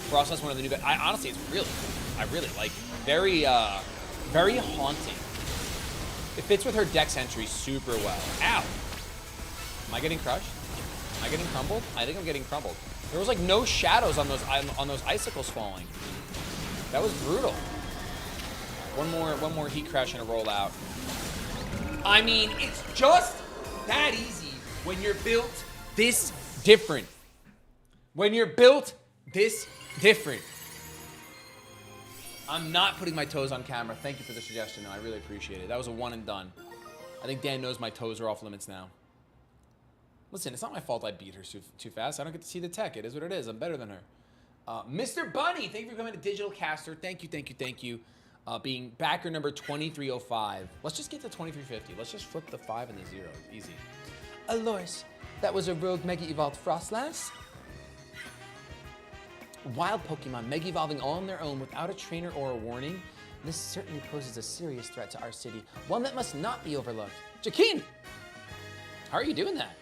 Frostlass, one of the new... honestly, it's really cool. I really like it. Very haunting. It fits with her Dex entry super well. Ow! Am I getting crushed? Am I getting crumbled? I think I'm getting crumbled. There was like no shadows on those icicles falling. That was brutal. One more heat crash and a roll out. I mean, it's just that easy when you're built this different. When you're built this different. I'm not putting my toes on camera. Thank you for the suggestion, though. I really appreciate it. That was a one and done. I think Dan knows my toes are off limits now. Listen, it's not my fault I beat her too fast. I don't get to see the tech. It is what it is. I'm better than her. Mr. Bunny, thank you for coming to Digital Caster. Thank you. Being backer number 2305. Let's just get to 2350. Let's just flip the 5 and the 0. Easy. Aloris, that was a rogue Mega Evolved Frostlass. Wild Pokemon Mega Evolving all on their own without a trainer or a warning. This certainly poses a serious threat to our city. One that must not be overlooked. Jakin! How are you doing that?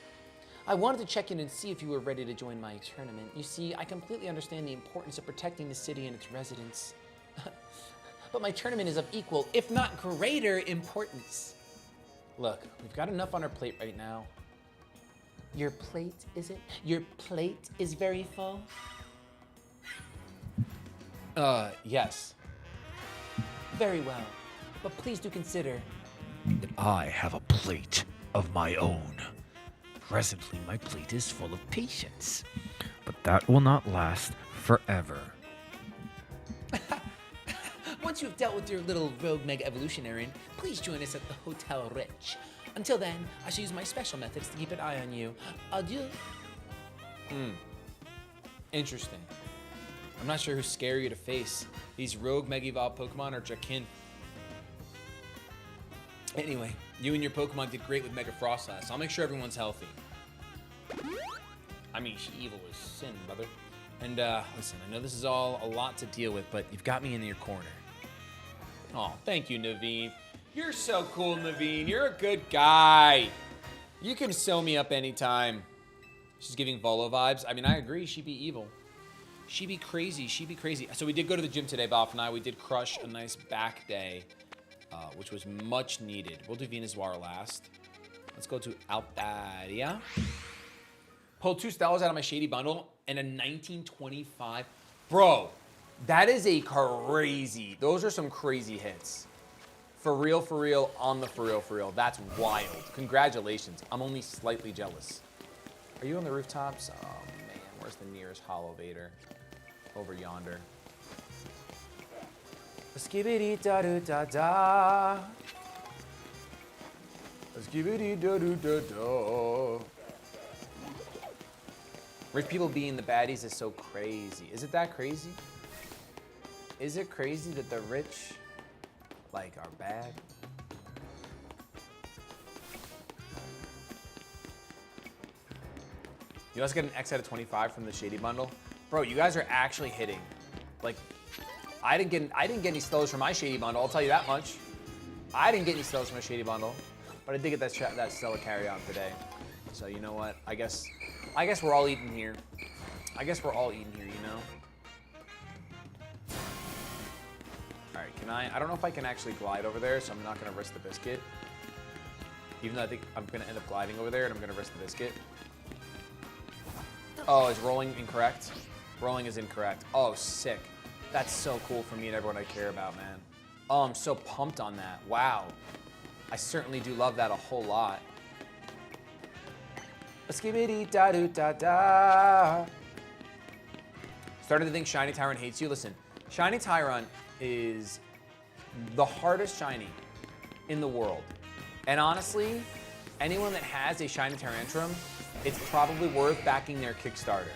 I wanted to check in and see if you were ready to join my tournament. You see, I completely understand the importance of protecting the city and its residents. But my tournament is of equal, if not greater, importance. Look, we've got enough on our plate right now. Your plate, is it? Your plate is very full? Yes. Very well. But please do consider that I have a plate of my own. Presently, my plate is full of patience, but that will not last forever. Once you've dealt with your little rogue Mega Evolutionarian, please join us at the Hotel Rich. Until then, I shall use my special methods to keep an eye on you. Adieu. Interesting. I'm not sure who's scarier to face. These rogue Mega Evolved Pokemon or Jakin. Anyway, you and your Pokemon did great with Mega Frostlass. I'll make sure everyone's healthy. I mean, she evil as sin, brother. And listen, I know this is all a lot to deal with, but you've got me in your corner. Oh, thank you, Naveen. You're so cool, Naveen. You're a good guy. You can sew me up anytime. She's giving Volo vibes. I mean, I agree. She be evil. She be crazy. She be crazy. So we did go to the gym today, Boff and I. We did crush a nice back day, which was much needed. We'll do Venusaur last. Let's go to Altaria. Pulled 2 Stellars out of my Shady bundle and a 1925. Bro, that is a crazy. Those are some crazy hits. For real, on the for real. That's wild. Congratulations. I'm only slightly jealous. Are you on the rooftops? Oh, man. Where's the nearest Hollow Vader? Over yonder. Skibidi-da-do-da-da. Skibidi-da-do-da-da. Rich people being the baddies is so crazy. Is it that crazy? Is it crazy that the rich, like, are bad? You also get an X out of 25 from the Shady bundle. Bro, you guys are actually hitting. Like, I didn't get any Stellars from my Shady bundle, I'll tell you that much. I didn't get any Stellars from my Shady bundle, but I did get that Stellar carry-on today. So you know what? I guess we're all eating here. I guess we're all eating here, you know? All right, I don't know if I can actually glide over there, so I'm not gonna risk the biscuit. Even though I think I'm gonna end up gliding over there and I'm gonna risk the biscuit. Oh, is rolling incorrect? Rolling is incorrect. Oh, sick. That's so cool for me and everyone I care about, man. Oh, I'm so pumped on that. Wow. I certainly do love that a whole lot. Skibbity da doo da da. Started to think Shiny Tyrant hates you. Listen, Shiny Tyrant is the hardest shiny in the world. And honestly, anyone that has a Shiny Tyrantrum, it's probably worth backing their Kickstarter.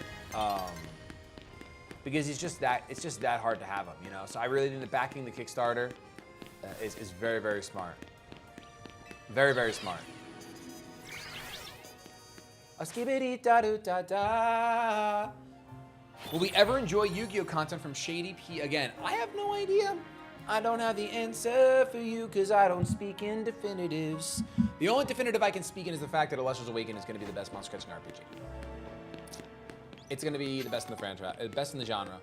Because it's just that hard to have them, you know? So I really think that backing the Kickstarter is very, very smart. Very, very smart. A skibbity da doo da da. Will we ever enjoy Yu-Gi-Oh content from Shady P again? I have no idea. I don't have the answer for you because I don't speak in definitives. The only definitive I can speak in is the fact that Elestrals Awaken is going to be the best monster catching RPG. It's going to be the best in the franchise, best in the genre.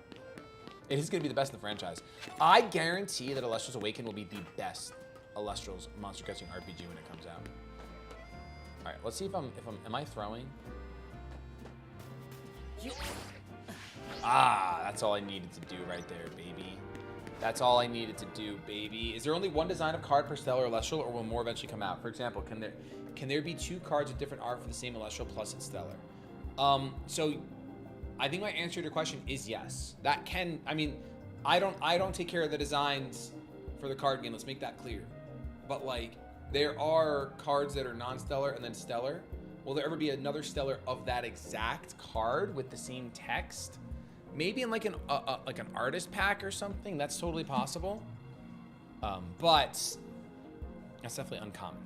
It is going to be the best in the franchise. I guarantee that Elestrals Awaken will be the best Elestrals monster catching RPG when it comes out. All right, let's see if am I throwing? Ah, that's all I needed to do right there, baby. That's all I needed to do, baby. Is there only one design of card per Stellar Elestral, or will more eventually come out? For example, can there be 2 cards with different art for the same Elestral plus its Stellar? So I think my answer to your question is yes. That can, I mean, I don't take care of the designs for the card game. Let's make that clear. But like, there are cards that are non-stellar and then stellar. Will there ever be another stellar of that exact card with the same text? Maybe in like an artist pack or something. That's totally possible. But that's definitely uncommon.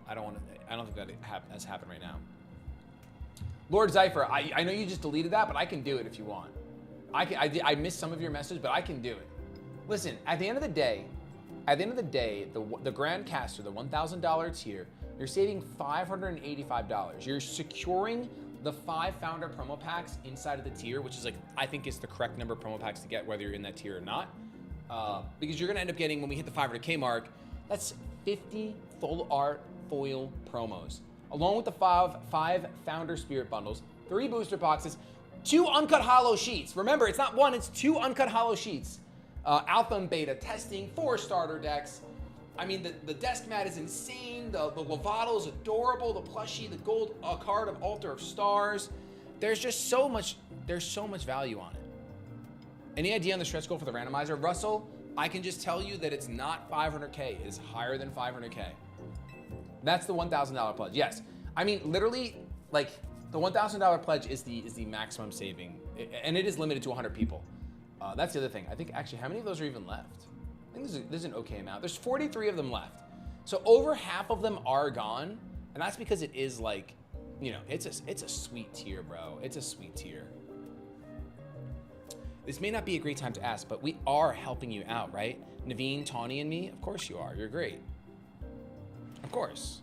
I don't think that has happened right now. Lord Zypher, I know you just deleted that, but I can do it if you want. I missed some of your message, but I can do it. Listen, at the end of the day, the Grand Caster, the $1,000 tier, you're saving $585. You're securing the 5 founder promo packs inside of the tier, which is like, I think is the correct number of promo packs to get whether you're in that tier or not. Because you're gonna end up getting, when we hit the 500K mark, that's 50 full art foil promos, along with the 5 founder spirit bundles, 3 booster boxes, 2 uncut hollow sheets. Remember, it's not 1, it's 2 uncut hollow sheets. Alpha and beta testing, 4 starter decks. I mean, the desk mat is insane. The Lovato is adorable. The plushie, the gold card of Altar of Stars. There's just so much. There's so much value on it. Any idea on the stretch goal for the randomizer, Russell? I can just tell you that it's not 500K. It is higher than 500K. That's the $1,000 pledge. Yes, I mean literally, like the $1,000 pledge is the maximum saving, and it is limited to 100 people. That's the other thing. I think actually, how many of those are even left? I think there's an okay amount. There's 43 of them left. So over half of them are gone. And that's because it is like, you know, it's a sweet tier, bro. It's a sweet tier. This may not be a great time to ask, but we are helping you out, right? Naveen, Tawny, and me? Of course you are. You're great. Of course.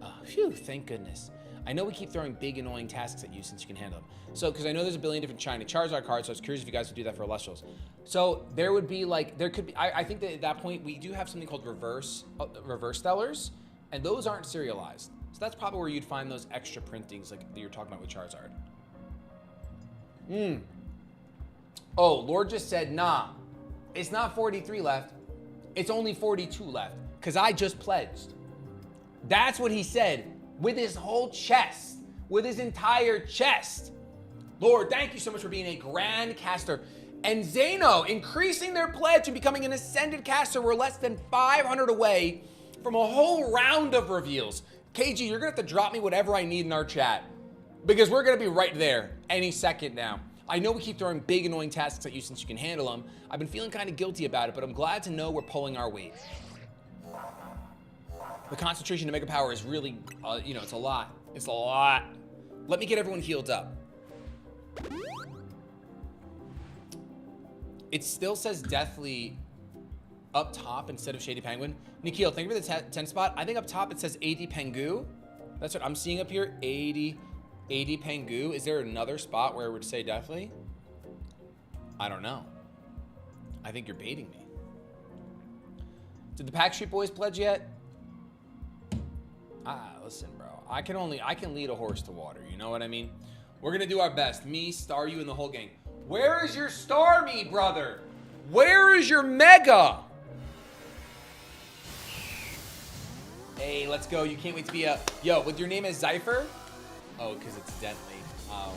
Oh, phew, thank goodness. I know we keep throwing big, annoying tasks at you since you can handle them. So, because I know there's a billion different shiny Charizard cards, so I was curious if you guys would do that for Elestrals. So, there would be like, there could be, I think that at that point, we do have something called reverse stellars, and those aren't serialized. So that's probably where you'd find those extra printings like that you're talking about with Charizard. Oh, Lord just said, nah, it's not 43 left, it's only 42 left, because I just pledged. That's what he said. With his whole chest, with his entire chest. Lord, thank you so much for being a grand caster. And Zeno, increasing their pledge and becoming an ascended caster. We're less than 500 away from a whole round of reveals. KG, you're gonna have to drop me whatever I need in our chat, because we're gonna be right there any second now. I know we keep throwing big annoying tasks at you since you can handle them. I've been feeling kind of guilty about it, but I'm glad to know we're pulling our weight. The concentration to Mega Power is really, you know, it's a lot. It's a lot. Let me get everyone healed up. It still says Deathly up top instead of Shady Penguin. Nikhil, thank you for the 10 spot. I think up top it says AD Pengu. That's what I'm seeing up here. AD Pengu. Is there another spot where it would say Deathly? I don't know. I think you're baiting me. Did the Pack Street Boys pledge yet? Listen, bro. I can lead a horse to water. You know what I mean? We're gonna do our best. Me, Star, you, and the whole gang. Where is your Star Me, brother? Where is your Mega? Hey, let's go. You can't wait to be a... Yo, with your name as Zypher? Oh, because it's Deathly. Oh,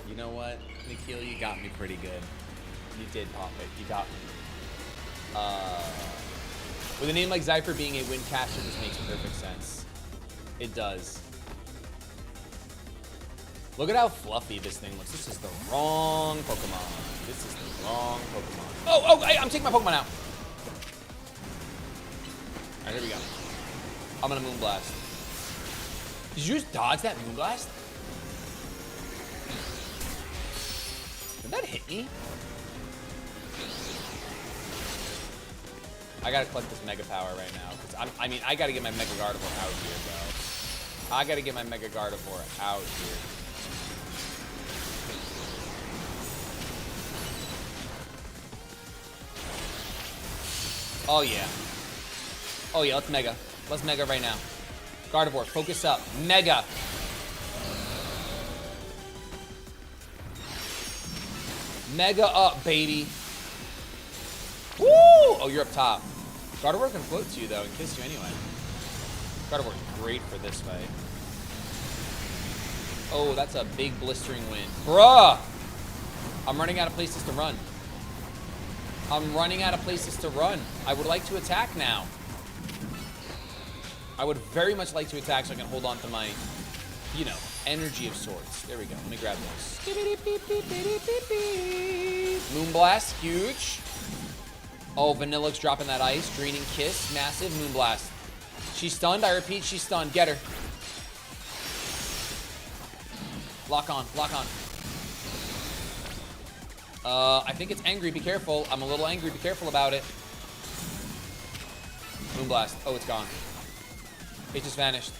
you know what? Nikhil, you got me pretty good. You did pop it. You got me. With a name like Zypher being a windcaster just makes perfect sense. It does. Look at how fluffy this thing looks. This is the wrong Pokemon. This is the wrong Pokemon. Oh, hey, I'm taking my Pokemon out. All right, here we go. I'm gonna Moonblast. Did you just dodge that Moonblast? Did that hit me? I gotta collect this Mega Power right now. Cause I gotta get my Mega Gardevoir out here, bro. I gotta get my Mega Gardevoir out here. Oh yeah. Oh yeah, let's Mega. Let's Mega right now. Gardevoir, focus up. Mega. Mega up, baby. Woo! Oh, you're up top. Gardevoir can float to you, though, and kiss you anyway. Gardevoir's great for this fight. Oh, that's a big blistering wind. Bruh! I'm running out of places to run. I'm running out of places to run. I would like to attack now. I would very much like to attack so I can hold on to my, you know, energy of sorts. There we go. Let me grab this. Moonblast, huge. Oh, Vanilla's dropping that ice. Draining Kiss, massive. Moonblast. She's stunned. I repeat, she's stunned. Get her. Lock on, lock on. I think it's angry. Be careful. I'm a little angry. Be careful about it. Moonblast. Oh, it's gone. It just vanished.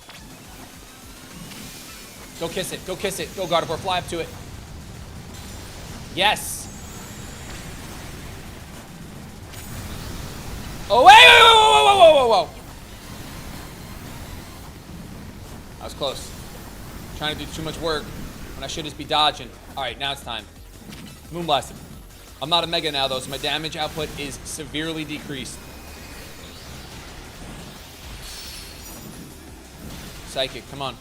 Go kiss it. Go kiss it. Go, Gardevoir. Fly up to it. Yes. Oh, wait, whoa, whoa, whoa, whoa, whoa, whoa. I was close. Trying to do too much work when I should just be dodging. All right, now it's time. Moonblasted. I'm not a Mega now, though, so my damage output is severely decreased. Psychic, come on.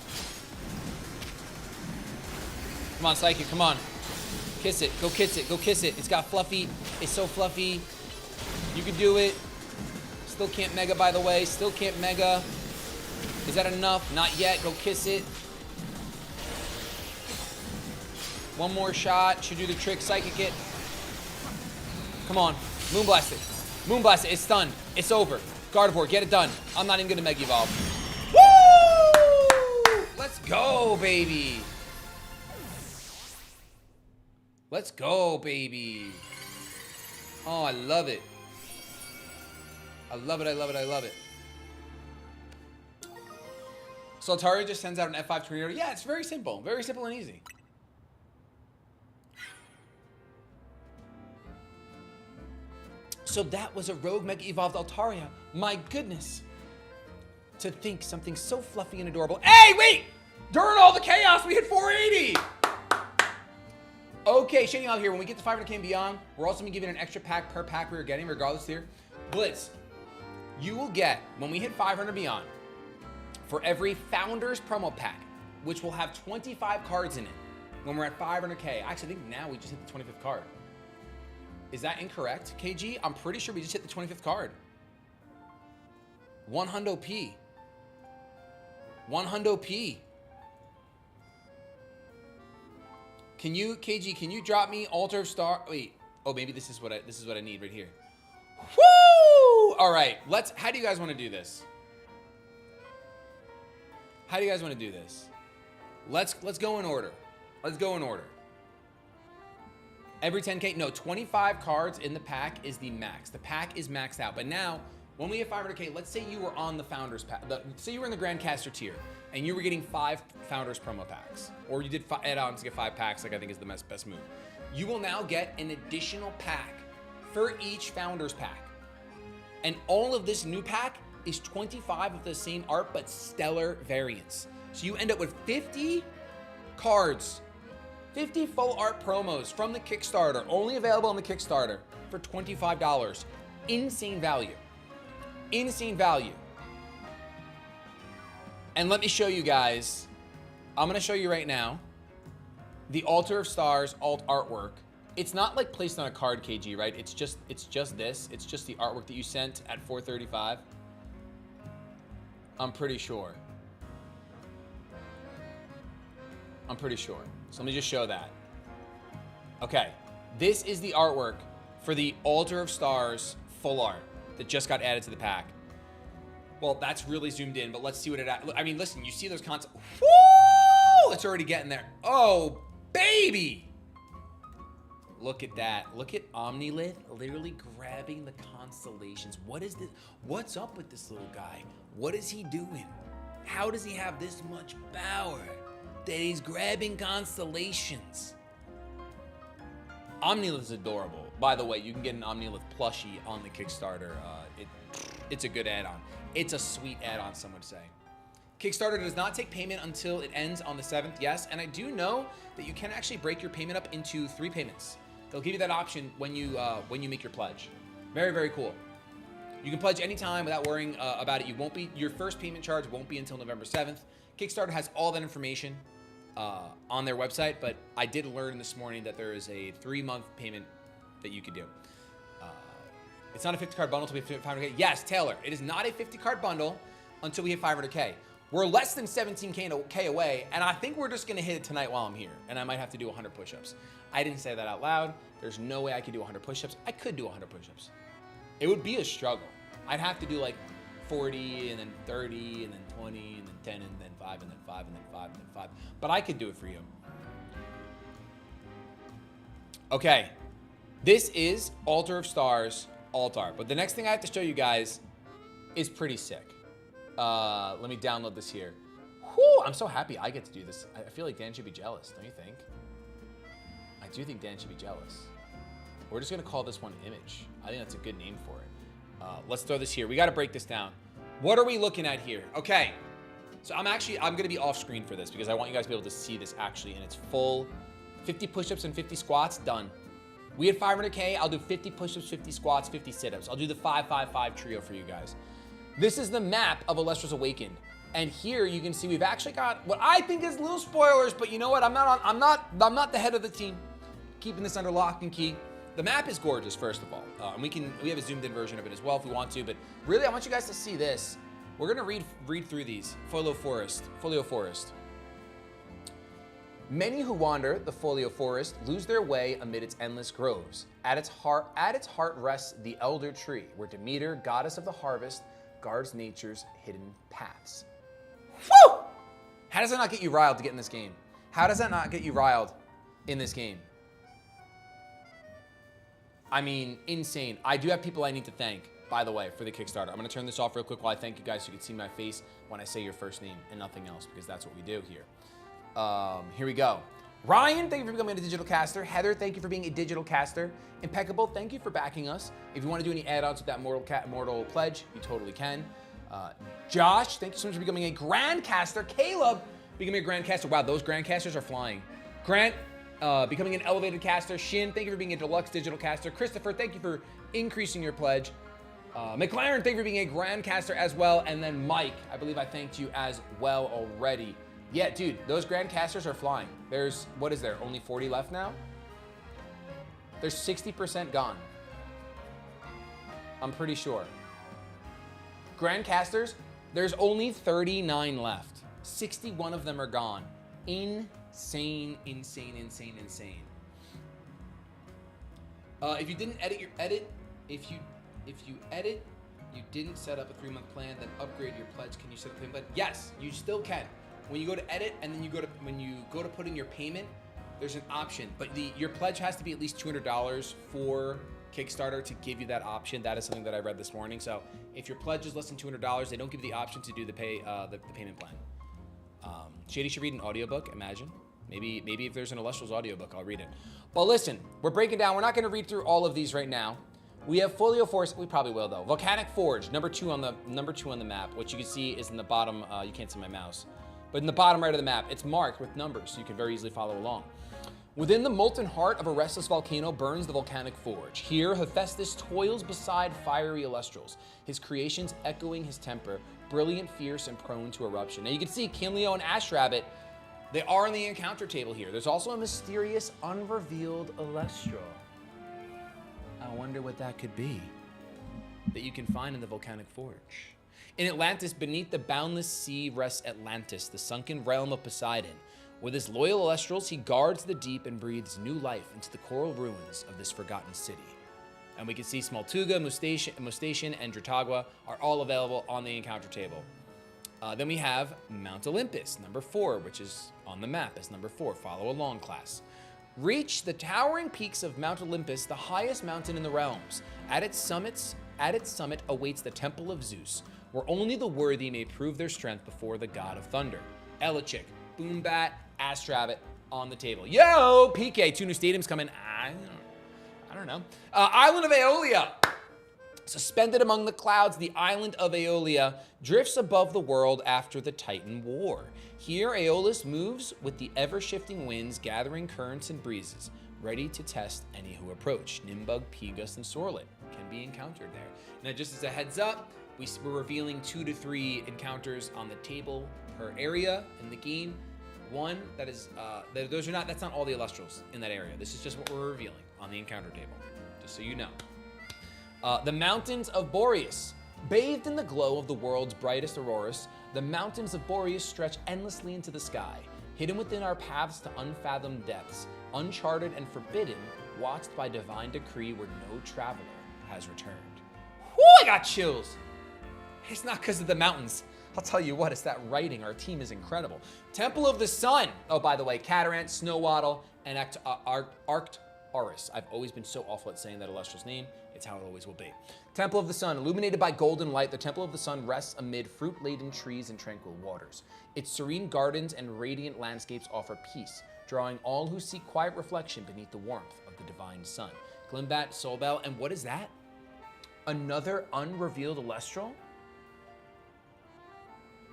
Come on, Psychic, come on. Kiss it, go kiss it, go kiss it. It's got fluffy, it's so fluffy. You can do it. Still can't Mega, by the way. Still can't Mega. Is that enough? Not yet, go kiss it. One more shot, should do the trick, Psychic it. Come on, Moonblast it. Moonblast it, it's stunned. It's over. Gardevoir, get it done. I'm not even gonna Mega Evolve. Woo! Let's go, baby. Let's go, baby. Oh, I love it. I love it, I love it, I love it. So Atari just sends out an F5 tornado. Yeah, it's very simple and easy. So that was a Rogue Mega Evolved Altaria. My goodness. To think something so fluffy and adorable. Hey, wait! During all the chaos, we hit 480! Okay, Shady out here. When we get to 500k and beyond, we're also going to be giving an extra pack per pack we are getting, regardless here. Blitz, you will get, when we hit 500 beyond, for every Founders promo pack, which will have 25 cards in it, when we're at 500k. Actually, I think now we just hit the 25th card. Is that incorrect, KG? I'm pretty sure we just hit the 25th card. 100p. 100p. Can you, KG, can you drop me Altar of Star? Wait. Oh, maybe this is what I need right here. Woo! All right. How do you guys want to do this? How do you guys want to do this? Let's go in order. Let's go in order. Every 10K, no, 25 cards in the pack is the max. The pack is maxed out. But now, when we hit 500K, let's say you were on the Founders pack. Say you were in the Grandcaster tier, and you were getting 5 Founders promo packs. Or you did add-ons to get 5 packs, like I think is the best move. You will now get an additional pack for each Founders pack. And all of this new pack is 25 of the same art, but stellar variants. So you end up with 50 cards, 50 full art promos from the Kickstarter, only available on the Kickstarter for $25. Insane value. Insane value. And let me show you guys, I'm gonna show you right now, the Altar of Stars alt artwork. It's not like placed on a card, KG, right? It's just this. It's just the artwork that you sent at 435. I'm pretty sure. I'm pretty sure. So let me just show that. Okay, this is the artwork for the Altar of Stars full art that just got added to the pack. Well, that's really zoomed in, but let's see what I mean, listen, you see those concepts. Woo! It's already getting there. Oh, baby! Look at that. Look at Omnilith literally grabbing the constellations. What is this? What's up with this little guy? What is he doing? How does he have this much power that he's grabbing constellations? Omnilith is adorable. By the way, you can get an Omnilith plushie on the Kickstarter. It's a good add-on. It's a sweet add-on, some would say. Kickstarter does not take payment until it ends on the 7th, yes, and I do know that you can actually break your payment up into 3 payments. They'll give you that option when you make your pledge. Very, very cool. You can pledge anytime without worrying about it. Your first payment charge won't be until November 7th. Kickstarter has all that information on their website, but I did learn this morning that there is a 3-month payment that you could do. It's not a 50-card bundle until we hit 500K. Yes, Taylor, it is not a 50-card bundle until we hit 500K. We're less than 17K away, and I think we're just gonna hit it tonight while I'm here, and I might have to do 100 push-ups. I didn't say that out loud. There's no way I could do 100 push-ups. I could do 100 push-ups. It would be a struggle. I'd have to do like 40, and then 30, and then 20, and then 10, and then 5, and then 5, and then 5, and then 5. But I could do it for you. Okay, this is Altar of Stars alt art. But the next thing I have to show you guys is pretty sick. Let me download this here. Whew, I'm so happy I get to do this. I feel like Dan should be jealous, don't you think? I do think Dan should be jealous. We're just gonna call this one Image. I think that's a good name for it. Let's throw this here. We gotta break this down. What are we looking at here? Okay, so I'm gonna be off screen for this because I want you guys to be able to see this actually in its full 50 push-ups and 50 squats, done. We had 500K, I'll do 50 push-ups, 50 squats, 50 sit-ups. I'll do the 5-5-5 trio for you guys. This is the map of Elestrals Awakened. And here you can see we've actually got what I think is little spoilers, but you know what? I'm not the head of the team. Keeping this under lock and key. The map is gorgeous, first of all. And we have a zoomed in version of it as well if we want to, but really I want you guys to see this. We're gonna read through these. Folio Forest. Many who wander the Folio Forest lose their way amid its endless groves. At its heart rests the Elder Tree, where Demeter, goddess of the harvest, guards nature's hidden paths. Woo! How does that not get you riled to get in this game? How does that not get you riled in this game? I mean, insane. I do have people I need to thank, by the way, for the Kickstarter. I'm gonna turn this off real quick while I thank you guys so you can see my face when I say your first name and nothing else, because that's what we do here. Here we go. Ryan, thank you for becoming a digital caster. Heather, thank you for being a digital caster. Impeccable, thank you for backing us. If you want to do any add-ons with that mortal pledge, you totally can. Josh, thank you so much for becoming a grand caster. Caleb, becoming a grand caster. Wow, those grand casters are flying. Grant, becoming an elevated caster. Shin, thank you for being a deluxe digital caster. Christopher, thank you for increasing your pledge. McLaren, thank you for being a grand caster as well. And then Mike, I believe I thanked you as well already. Yeah, dude, those grand casters are flying. There's, what is there, only 40 left now? There's 60% gone. I'm pretty sure. Grand casters, there's only 39 left. 61 of them are gone. Insane, insane, insane, insane. If you didn't edit your edit, if you edit, you didn't set up a 3-month plan, then upgrade your pledge. Can you set up a payment? But yes, you still can. when you go to edit and then when you go to put in your payment, there's an option, but your pledge has to be at least $200 for Kickstarter to give you that option. That is something that I read this morning. So if your pledge is less than $200, they don't give you the option to do the payment plan. Shady should read an audiobook, imagine. Maybe if there's an Elestrals audiobook, I'll read it. But listen, we're breaking down. We're not going to read through all of these right now. We have Folio Force. We probably will though. Volcanic Forge, number two on the map. What you can see is in the bottom. You can't see my mouse, but in the bottom right of the map, it's marked with numbers, so you can very easily follow along. Within the molten heart of a restless volcano burns the Volcanic Forge. Here, Hephaestus toils beside fiery Elestrals, his creations echoing his temper, brilliant, fierce, and prone to eruption. Now you can see Kinleo and Ash Rabbit. They are on the encounter table here. There's also a mysterious, unrevealed Elestral. I wonder what that could be that you can find in the Volcanic Forge. In Atlantis, beneath the boundless sea, rests Atlantis, the sunken realm of Poseidon. With his loyal Elestrals, he guards the deep and breathes new life into the coral ruins of this forgotten city. And we can see Smoltuga, Mustation, and Dratagua are all available on the encounter table. Then we have Mount Olympus, number 4, which is on the map as number 4. Follow along, class. Reach the towering peaks of Mount Olympus, the highest mountain in the realms. At its summit awaits the Temple of Zeus, where only the worthy may prove their strength before the god of thunder. Elechick, Boombat, Astrabbit on the table. Yo, PK, 2 new stadiums coming. I don't know. Island of Aeolia. Suspended among the clouds, the island of Aeolia drifts above the world after the Titan War. Here, Aeolus moves with the ever-shifting winds, gathering currents and breezes, ready to test any who approach. Nimbug, Pegus, and Sorlet can be encountered there. Now, just as a heads up, we're revealing 2 to 3 encounters on the table per area in the game. One that is, that's not all the Elestrals in that area. This is just what we're revealing on the encounter table, just so you know. The Mountains of Boreas. Bathed in the glow of the world's brightest auroras, the Mountains of Boreas stretch endlessly into the sky, hidden within our paths to unfathomed depths, uncharted and forbidden, watched by divine decree where no traveler has returned. Whoo, I got chills. It's not because of the mountains. I'll tell you what, it's that writing. Our team is incredible. Temple of the Sun. Oh, by the way, Catarant, Snowwaddle, and Arcturus. I've always been so awful at saying that Elestral's name. It's how it always will be. Temple of the Sun. Illuminated by golden light, the Temple of the Sun rests amid fruit-laden trees and tranquil waters. Its serene gardens and radiant landscapes offer peace, drawing all who seek quiet reflection beneath the warmth of the divine sun. Glimbat, Soulbell, and what is that? Another unrevealed Elestral?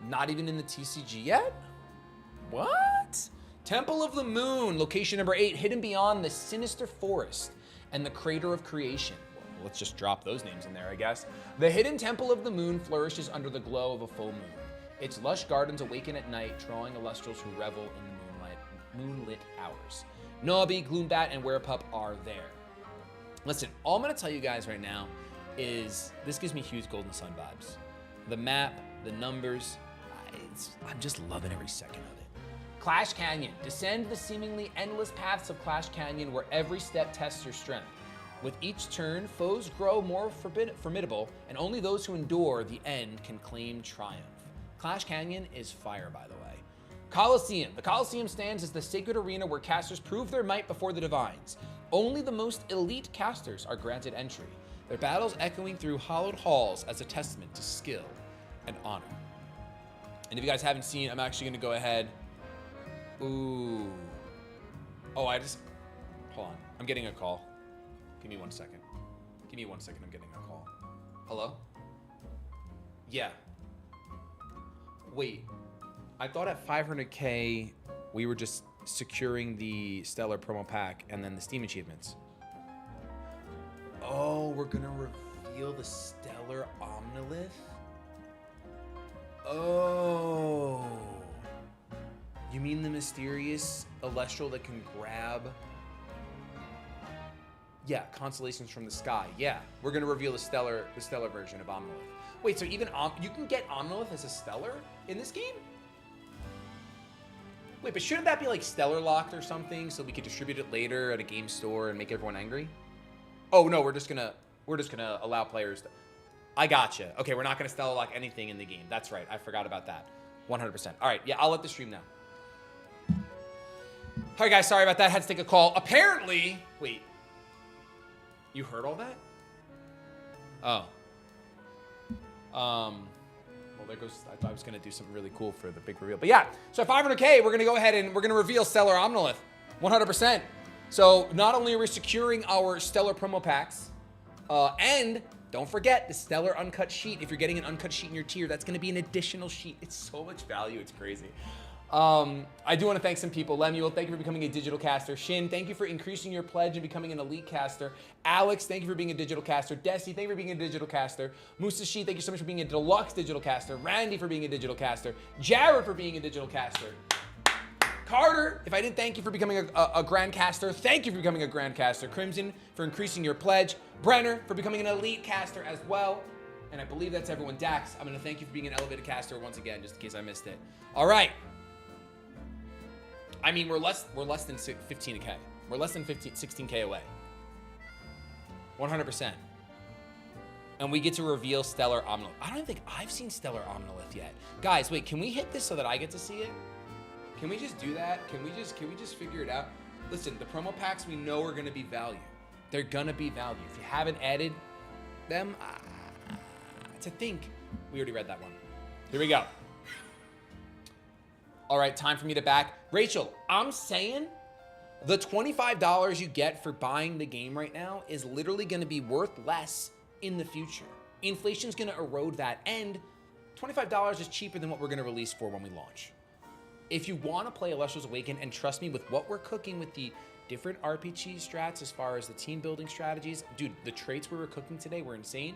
Not even in the TCG yet? What? Temple of the Moon, location number 8, hidden beyond the sinister forest and the crater of creation. Well, let's just drop those names in there, I guess. The hidden Temple of the Moon flourishes under the glow of a full moon. Its lush gardens awaken at night, drawing Elestrals who revel in the moonlit hours. Nobby, Gloombat, and Werepup are there. Listen, all I'm gonna tell you guys right now is this gives me huge Golden Sun vibes. The map, the numbers, I'm just loving every second of it. Clash Canyon. Descend the seemingly endless paths of Clash Canyon where every step tests your strength. With each turn, foes grow more formidable, and only those who endure the end can claim triumph. Clash Canyon is fire, by the way. Colosseum. The Colosseum stands as the sacred arena where casters prove their might before the divines. Only the most elite casters are granted entry, their battles echoing through hollowed halls as a testament to skill and honor. And if you guys haven't seen, I'm actually gonna go ahead. Ooh. Oh, hold on. I'm getting a call. Give me 1 second. Give me 1 second, I'm getting a call. Hello? Yeah. Wait, I thought at 500K, we were just securing the Stellar promo pack and then the Steam achievements. Oh, we're gonna reveal the Stellar Omnilith? Oh. You mean the mysterious Elestral that can grab? Yeah, constellations from the sky. Yeah, we're gonna reveal the stellar version of Omnilith. Wait, so even you can get Omnilith as a stellar in this game? Wait, but shouldn't that be like stellar locked or something so we could distribute it later at a game store and make everyone angry? Oh no, we're just gonna allow players to. I gotcha. Okay, we're not gonna stellar lock anything in the game. That's right, I forgot about that. 100%. All right, yeah, I'll let the stream know. All right, guys, sorry about that. Had to take a call. Apparently, wait. You heard all that? Oh. Well, there goes, I thought I was going to do something really cool for the big reveal. But yeah, so at 500K, we're going to go ahead and we're going to reveal Stellar Omnolith. 100%. So not only are we securing our Stellar promo packs, and don't forget the Stellar Uncut Sheet. If you're getting an Uncut Sheet in your tier, that's going to be an additional sheet. It's so much value. It's crazy. I do want to thank some people. Lemuel, thank you for becoming a digital caster. Shin, thank you for increasing your pledge and becoming an elite caster. Alex, thank you for being a digital caster. Desi, thank you for being a digital caster. Musashi, thank you so much for being a deluxe digital caster. Randy for being a digital caster. Jared for being a digital caster. Carter, if I didn't thank you for becoming a grand caster, thank you for becoming a grand caster. Crimson for increasing your pledge. Brenner for becoming an elite caster as well. And I believe that's everyone. Dax, I'm going to thank you for being an elevated caster once again, just in case I missed it. All right. I mean, we're less than 15K. We're less than 16K away. 100%. And we get to reveal Stellar Omnolith. I don't even think I've seen Stellar Omnolith yet. Guys, wait, can we hit this so that I get to see it? Can we just do that? Can we just figure it out? Listen, the promo packs we know are gonna be value. They're gonna be value. If you haven't added them, to think. We already read that one. Here we go. All right, time for me to back. Rachel, I'm saying the $25 you get for buying the game right now is literally gonna be worth less in the future. Inflation's gonna erode that, and $25 is cheaper than what we're gonna release for when we launch. If you wanna play Elestrals Awaken, and trust me, with what we're cooking with the different RPG strats as far as the team building strategies, dude, the traits we were cooking today were insane.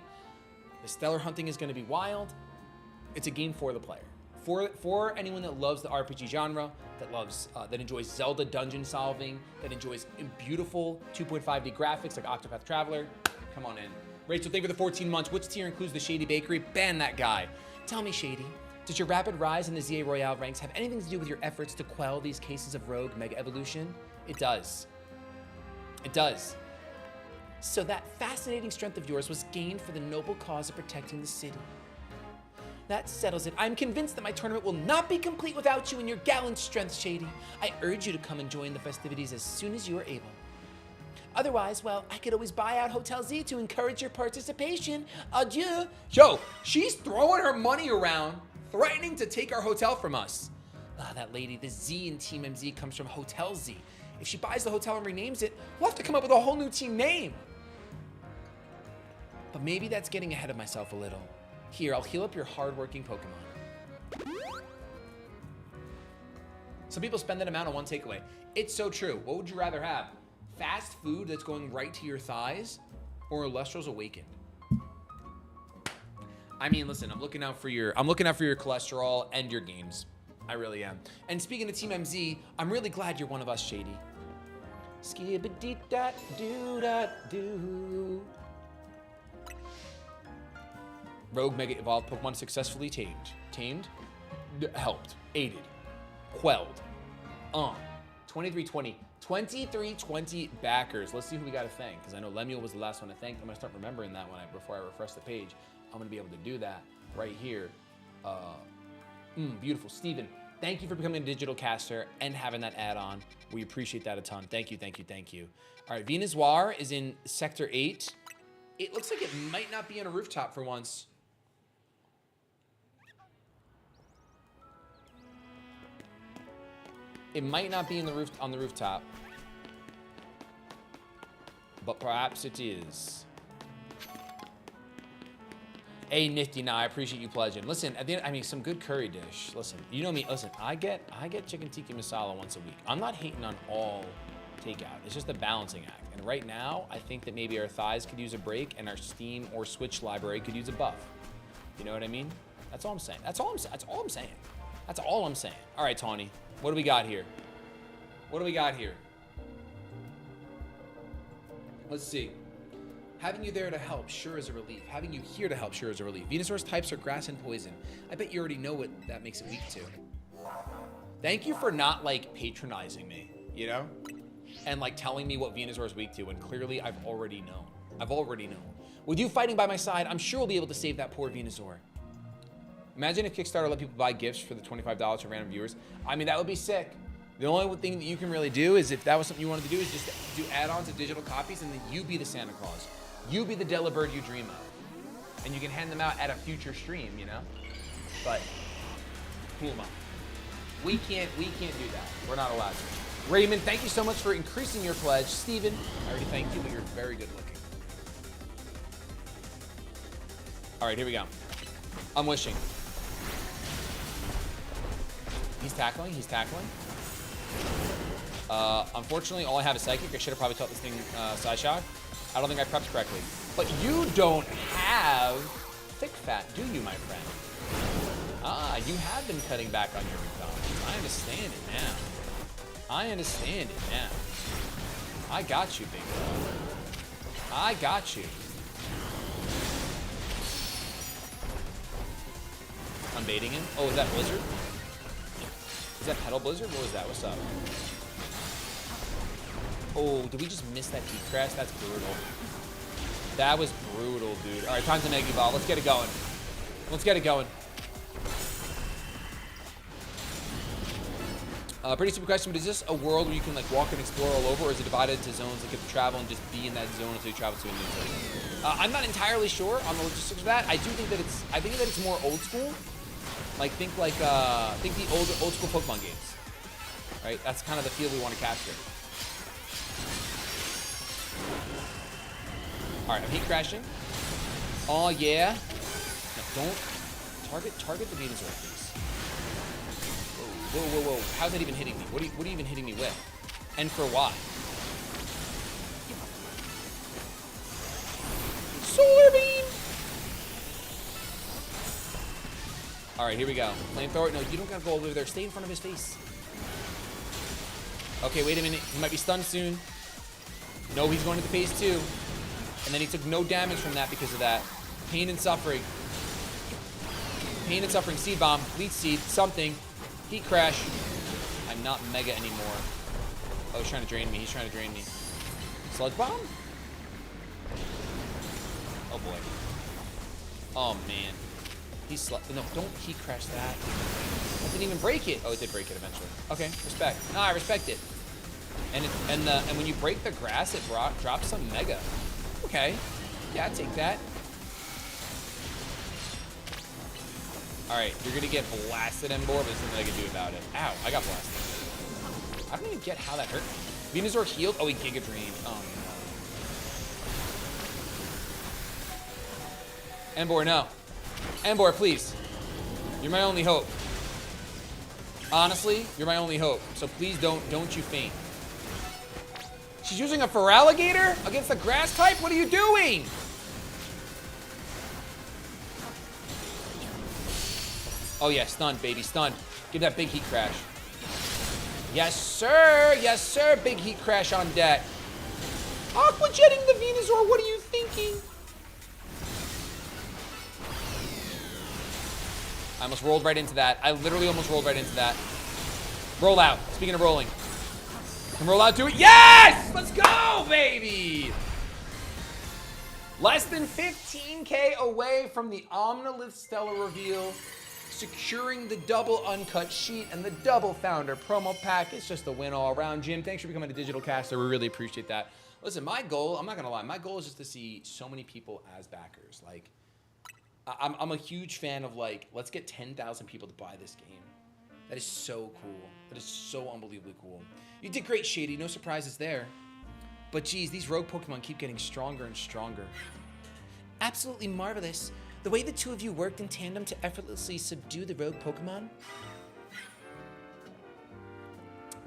The Stellar Hunting is gonna be wild. It's a game for the player. For anyone that loves the RPG genre, that loves, that enjoys Zelda dungeon solving, that enjoys beautiful 2.5D graphics like Octopath Traveler, come on in. Rachel, thank you for the 14 months. Which tier includes the Shady Bakery? Ban that guy. Tell me, Shady, does your rapid rise in the ZA Royale ranks have anything to do with your efforts to quell these cases of rogue mega evolution? It does. It does. So that fascinating strength of yours was gained for the noble cause of protecting the city. That settles it. I'm convinced that my tournament will not be complete without you and your gallant strength, Shady. I urge you to come and join the festivities as soon as you are able. Otherwise, well, I could always buy out Hotel Z to encourage your participation. Adieu. Yo, she's throwing her money around, threatening to take our hotel from us. That lady, the Z in Team MZ comes from Hotel Z. If she buys the hotel and renames it, we'll have to come up with a whole new team name. But maybe that's getting ahead of myself a little. Here, I'll heal up your hardworking Pokemon. Some people spend that amount on one takeaway. It's so true. What would you rather have? Fast food that's going right to your thighs, or Elestrals Awakened? I mean, listen, I'm looking out for your cholesterol and your games. I really am. And speaking of Team MZ, I'm really glad you're one of us, Shady. Skibidi-dat-doo-dat-doo. Rogue Mega Evolved Pokemon successfully tamed. Tamed? Helped. Aided. Quelled. 2320. 2320 backers. Let's see who we got to thank, because I know Lemuel was the last one to thank. I'm going to start remembering that before I refresh the page. I'm going to be able to do that right here. Beautiful. Steven, thank you for becoming a digital caster and having that add-on. We appreciate that a ton. Thank you, thank you, thank you. All right, Venusaur is in Sector 8. It looks like it might not be on a rooftop for once. It might not be on the rooftop, but perhaps it is. Hey, Nifty, I appreciate you pledging. Listen, at the end, I mean, some good curry dish. Listen, you know me. Listen, I get chicken tikka masala once a week. I'm not hating on all takeout. It's just a balancing act. And right now, I think that maybe our thighs could use a break, and our Steam or Switch library could use a buff. You know what I mean? That's all I'm saying. That's all I'm saying. That's all I'm saying. All right, Tawny. What do we got here? What do we got here? Let's see. Having you there to help sure is a relief. Having you here to help sure is a relief. Venusaur's types are grass and poison. I bet you already know what that makes it weak to. Thank you for not, like, patronizing me, you know? And, like, telling me what Venusaur's weak to, when clearly I've already known. With you fighting by my side, I'm sure we'll be able to save that poor Venusaur. Imagine if Kickstarter let people buy gifts for the $25 for random viewers. I mean, that would be sick. The only thing that you can really do is if that was something you wanted to do is just do add-ons of digital copies and then you be the Santa Claus. You be the Delibird you dream of. And you can hand them out at a future stream, you know? But, Puma. We can't do that. We're not allowed to. Raymond, thank you so much for increasing your pledge. Steven, I already thanked you, but you're very good looking. All right, here we go. I'm wishing. He's tackling, he's tackling. Unfortunately, all I have is Psychic. I should have probably taught this thing Side Shock. I don't think I prepped correctly. But you don't have thick fat, do you, my friend? Ah, you have been cutting back on your McDonald's. I understand it now. I understand it now. I got you, big dog. I got you. I'm baiting him. Oh, is that Blizzard? Is that Petal Blizzard? What was that? What's up? Oh, did we just miss that heat crash? That's brutal. That was brutal, dude. All right, time to Mega Evolve. Let's get it going. Let's get it going. Pretty simple question, but is this a world where you can like walk and explore all over, or is it divided into zones that you have to travel and just be in that zone until you travel to a new zone? I'm not entirely sure on the logistics of that. I do think that it's more old school. Like think the old school Pokemon games, right? That's kind of the feel we want to capture. All right, I'm heat crashing. Oh yeah. No, don't target the Venusaur, please. Whoa, whoa, whoa! How's that even hitting me? What are you even hitting me with? And for why? Solar Beam. All right, here we go. Flamethrower. No, you don't gotta go over there. Stay in front of his face. Okay, wait a minute. He might be stunned soon. No, he's going into phase 2. And then he took no damage from that because of that. Pain and suffering. Pain and suffering. Seed bomb. Leech seed. Something. Heat crash. I'm not mega anymore. Oh, he's trying to drain me. He's trying to drain me. Sludge bomb? Oh boy. Oh man. No, don't heat crash that. I didn't even break it. Oh, it did break it eventually. Okay, respect. No, I respect it. And when you break the grass, it drops some mega. Okay. Yeah, I take that. All right, you're gonna get blasted, Embor, but there's nothing I can do about it. Ow, I got blasted. I don't even get how that hurt. Venusaur healed. Oh, he Giga Drained. Oh no. Embor, no. Embor, please. You're my only hope. Honestly, you're my only hope. So please don't you faint. She's using a Feraligatr against the grass type? What are you doing? Oh yeah, stunned, baby, stunned. Give that big heat crash. Yes, sir. Yes, sir. Big heat crash on deck. Aqua jetting the Venusaur. What are you thinking? I almost rolled right into that. I literally almost rolled right into that. Roll out. Speaking of rolling. Can roll out to it. Yes! Let's go, baby! Less than 15K away from the Omnilith Stellar reveal. Securing the double uncut sheet and the double founder promo pack. It's just a win all around. Jim, thanks for becoming a digital caster. We really appreciate that. Listen, my goal, I'm not gonna lie, my goal is just to see so many people as backers. Like, I'm a huge fan of like, let's get 10,000 people to buy this game. That is so cool. That is so unbelievably cool. You did great, Shady. No surprises there. But geez, these rogue Pokemon keep getting stronger and stronger. Absolutely marvelous. The way the two of you worked in tandem to effortlessly subdue the rogue Pokemon.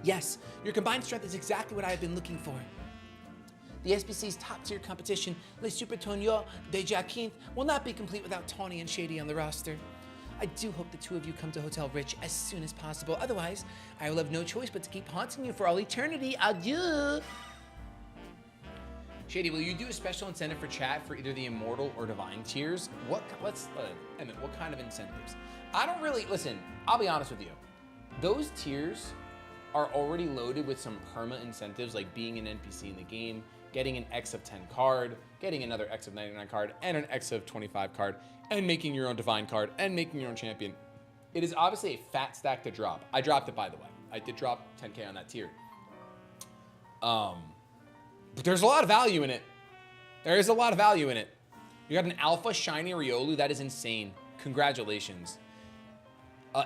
Yes, your combined strength is exactly what I have been looking for. The SBC's top-tier competition, Les Super Tonyo de Jacquin, will not be complete without Tawny and Shady on the roster. I do hope the two of you come to Hotel Rich as soon as possible. Otherwise, I will have no choice but to keep haunting you for all eternity. Adieu! Shady, will you do a special incentive for chat for either the Immortal or Divine tiers? Emmett, what kind of incentives? I don't really, listen, I'll be honest with you. Those tiers are already loaded with some perma incentives, like being an NPC in the game, getting an X of 10 card, getting another X of 99 card, and an X of 25 card, and making your own divine card, and making your own champion. It is obviously a fat stack to drop. I dropped it, by the way. I did drop 10K on that tier. But there's a lot of value in it. There is a lot of value in it. You got an alpha shiny Riolu. That is insane. Congratulations.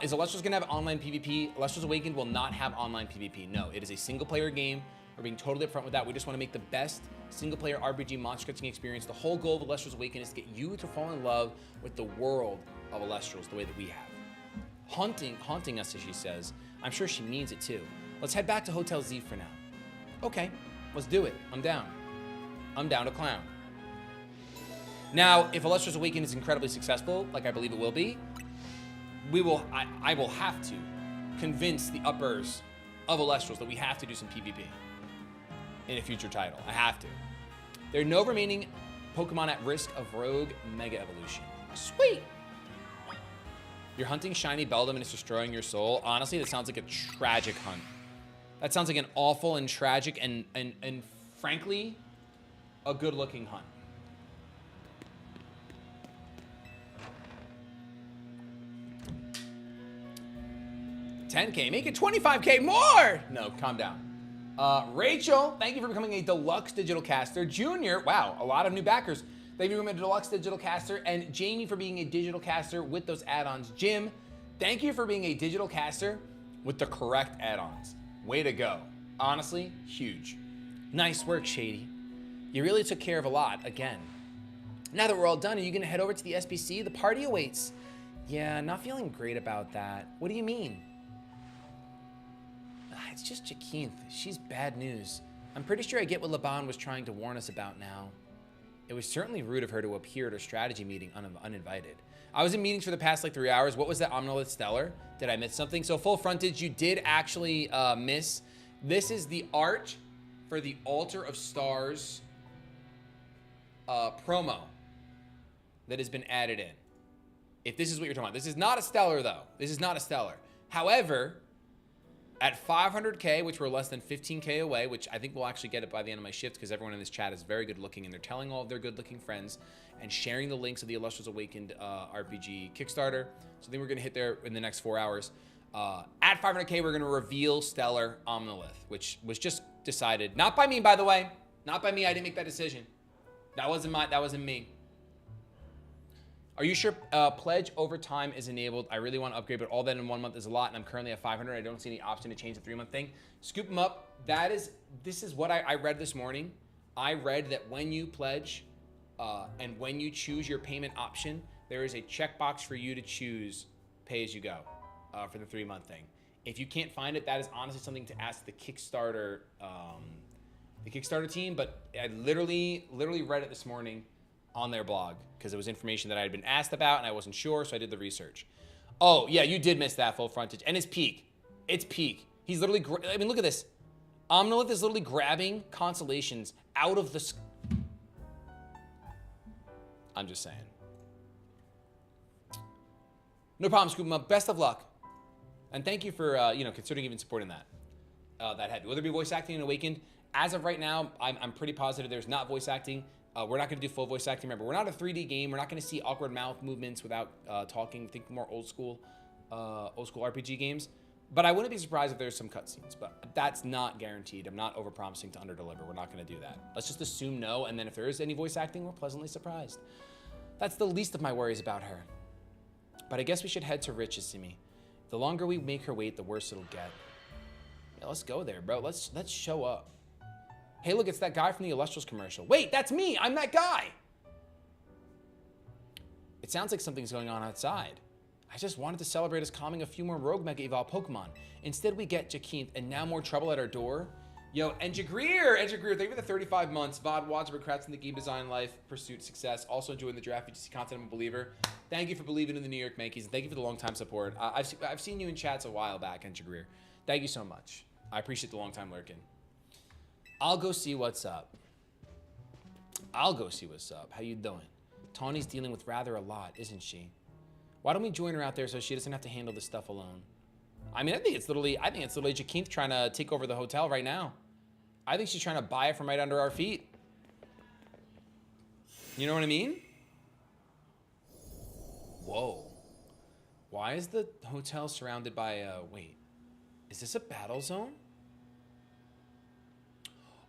Is Elestrals going to have online PvP? Elestrals Awakened will not have online PvP. No, it is a single player game. We're being totally upfront with that. We just want to make the best single player RPG monster catching experience. The whole goal of Elestrals Awakened is to get you to fall in love with the world of Elestrals the way that we have. Haunting us, as she says. I'm sure she means it too. Let's head back to Hotel Z for now. Okay, let's do it. I'm down. I'm down to clown. Now, if Elestrals Awakened is incredibly successful, like I believe it will be, I will have to convince the uppers of Elestrals that we have to do some PvP in a future title. I have to. There are no remaining Pokemon at risk of Rogue Mega Evolution. Sweet! You're hunting shiny Beldum and it's destroying your soul. Honestly, that sounds like a tragic hunt. That sounds like an awful and tragic and frankly, a good-looking hunt. $10K, make it $25K more! No, calm down. Rachel, thank you for becoming a deluxe digital caster. Junior, wow, a lot of new backers. Thank you for becoming a deluxe digital caster. And Jamie for being a digital caster with those add-ons. Jim, thank you for being a digital caster with the correct add-ons. Way to go. Honestly, huge. Nice work, Shady. You really took care of a lot, again. Now that we're all done, are you gonna head over to the SBC? The party awaits. Yeah, not feeling great about that. What do you mean? It's just Jacinth. She's bad news. I'm pretty sure I get what Laban was trying to warn us about now. It was certainly rude of her to appear at a strategy meeting uninvited. I was in meetings for the past like 3 hours. What was that Omnolith Stellar? Did I miss something? So full frontage, you did actually miss. This is the art for the Altar of Stars promo that has been added in. If this is what you're talking about. This is not a Stellar though. This is not a Stellar. However, at 500K, which we're less than 15K away, which I think we'll actually get it by the end of my shift because everyone in this chat is very good looking and they're telling all of their good looking friends and sharing the links of the Elestrals Awakened RPG Kickstarter. So I think we're going to hit there in the next 4 hours. At 500K, we're going to reveal Stellar Omnolith, which was just decided. Not by me, by the way. Not by me. I didn't make that decision. That wasn't me. Are you sure pledge over time is enabled? I really want to upgrade, but all that in 1 month is a lot, and I'm currently at 500. I don't see any option to change the 3-month thing. Scoop them up. This is what I read this morning. I read that when you pledge and when you choose your payment option, there is a checkbox for you to choose pay as you go for the 3-month thing. If you can't find it, that is honestly something to ask the Kickstarter team. But I literally read it this morning on their blog because it was information that I had been asked about and I wasn't sure, so I did the research. Oh, yeah, you did miss that full frontage. And it's peak. It's peak. He's literally, I mean, look at this. Omnolith is literally grabbing constellations out of the... I'm just saying. No problem, Scoop 'em up. Best of luck. And thank you for, considering even supporting that heavy. Will there be voice acting in Awakened? As of right now, I'm pretty positive there's not voice acting. We're not going to do full voice acting. Remember, we're not a 3D game. We're not going to see awkward mouth movements without talking. Think more old school RPG games. But I wouldn't be surprised if there's some cutscenes. But that's not guaranteed. I'm not over-promising to under-deliver. We're not going to do that. Let's just assume no. And then if there is any voice acting, we're pleasantly surprised. That's the least of my worries about her. But I guess we should head to Rich's, Simi. The longer we make her wait, the worse it'll get. Yeah, let's go there, bro. Let's show up. Hey, look, it's that guy from the Elestrals commercial. Wait, that's me. I'm that guy. It sounds like something's going on outside. I just wanted to celebrate us calming a few more Rogue Mega Evolved Pokemon. Instead, we get Jacinth and now more trouble at our door. Yo, Enjagreer, thank you for the 35 months. VOD, Wadsworth, congrats on the game design, life, pursuit, success. Also enjoying the draft, UGC content, I'm a believer. Thank you for believing in the New York Yankees, and thank you for the long-time support. I've seen you in chats a while back, Enjagreer. Thank you so much. I appreciate the long-time lurking. I'll go see what's up. How you doing? Tawny's dealing with rather a lot, isn't she? Why don't we join her out there so she doesn't have to handle this stuff alone? I mean, I think it's literally Jacinth trying to take over the hotel right now. I think she's trying to buy it from right under our feet. You know what I mean? Whoa. Why is the hotel surrounded by wait, is this a battle zone?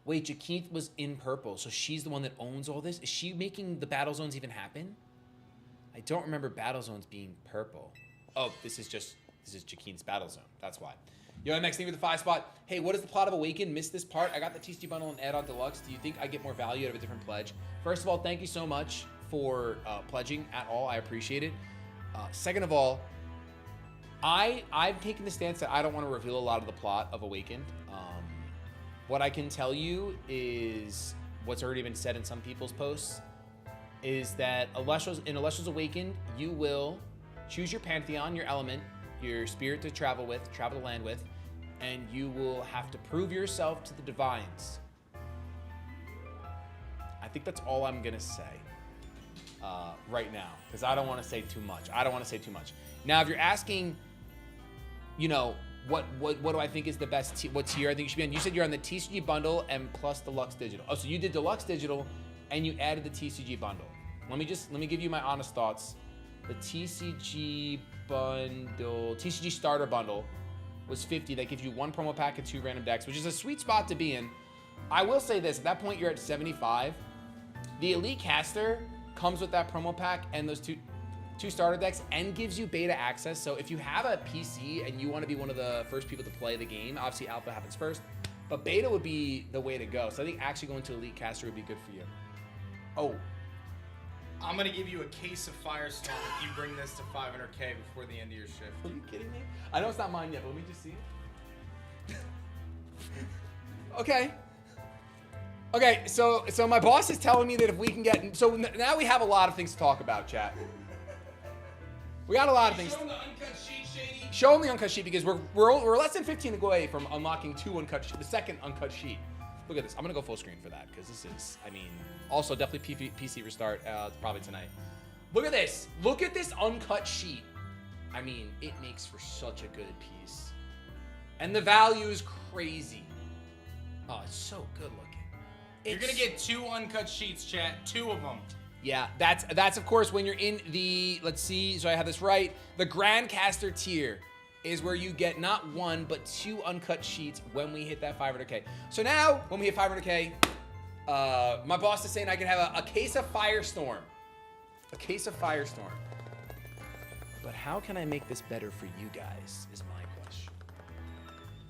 Wait, Jakeith was in purple, so she's the one that owns all this? Is she making the battle zones even happen? I don't remember battle zones being purple. Oh, this is Jakeith's battle zone. That's why. Yo, MX, thank you for the 5 spot. Hey, what is the plot of Awaken? Missed this part. I got the TCG bundle and add-on deluxe. Do you think I get more value out of a different pledge? First of all, thank you so much for pledging at all. I appreciate it. Second of all, I've taken the stance that I don't want to reveal a lot of the plot of Awakened. What I can tell you is what's already been said in some people's posts is that in Elestrals Awakened, you will choose your pantheon, your element, your spirit to travel the land with, and you will have to prove yourself to the divines. I think that's all I'm gonna say right now, because I don't want to say too much. Now, if you're asking, you know, what do I think is the best what tier I think you should be on? You said you're on the TCG bundle and plus deluxe digital. Oh, so you did deluxe digital and you added the TCG bundle. Let me give you my honest thoughts. The TCG bundle, TCG starter bundle was 50. That gives you 1 promo pack and 2 random decks, which is a sweet spot to be in. I will say this, at that point you're at 75. The Elite Caster comes with that promo pack and those two starter decks and gives you beta access. So if you have a PC and you want to be one of the first people to play the game, obviously alpha happens first, but beta would be the way to go. So I think actually going to Elite Caster would be good for you. Oh, I'm gonna give you a case of Firestorm if you bring this to 500K before the end of your shift. are you kidding me? I know it's not mine yet, but let me just see it. Okay, so my boss is telling me that if we can get, so now we have a lot of things to talk about, chat. We got a lot of things. Show them the uncut sheet, Shady. Show them the uncut sheet because we're less than 15 away from unlocking the second uncut sheet. Look at this. I'm gonna go full screen for that because this is, I mean, also definitely PC restart probably tonight. Look at this. Look at this uncut sheet. I mean, it makes for such a good piece, and the value is crazy. Oh, it's so good looking. You're gonna get 2 uncut sheets, chat. 2 of them. Yeah, that's of course when you're in the, let's see, so I have this right. The Grandcaster tier is where you get not 1, but 2 uncut sheets when we hit that 500K. So now, when we hit 500K, my boss is saying I can have a case of Firestorm. A case of Firestorm. But how can I make this better for you guys, is my question.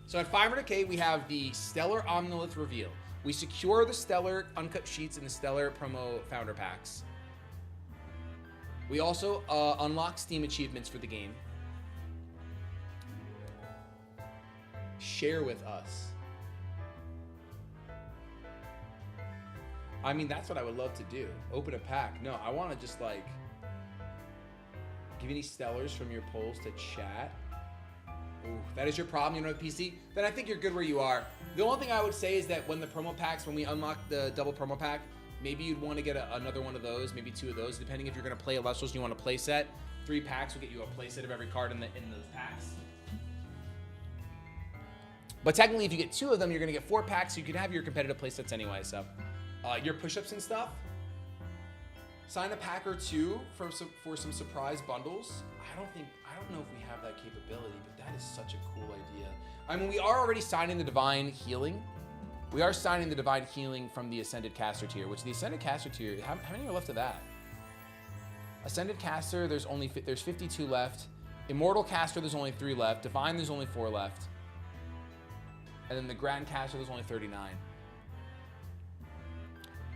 So at 500K, we have the Stellar Omnolith reveal. We secure the Stellar uncut sheets and the Stellar promo founder packs. We also unlock Steam achievements for the game. Share with us. I mean, that's what I would love to do. Open a pack. No, I want to just like give any Stellars from your polls to chat. Ooh, that is your problem, you don't have a PC? Then I think you're good where you are. The only thing I would say is that when the promo packs, when we unlock the double promo pack, maybe you'd want to get another one of those, maybe 2 of those, depending if you're going to play Elestrals and you want a play set. 3 packs will get you a play set of every card in those packs. But technically, if you get 2 of them, you're going to get 4 packs, so you can have your competitive play sets anyway. So your push-ups and stuff, sign a pack or 2 for some surprise bundles. I don't know if we have that capability, but that is such a cool idea. I mean, we are already signing the Divine Healing. We are signing the Divine Healing from the Ascended Caster tier, which the Ascended Caster tier, how many are left of that? Ascended Caster, there's 52 left. Immortal Caster, there's only 3 left. Divine, there's only 4 left. And then the Grand Caster, there's only 39.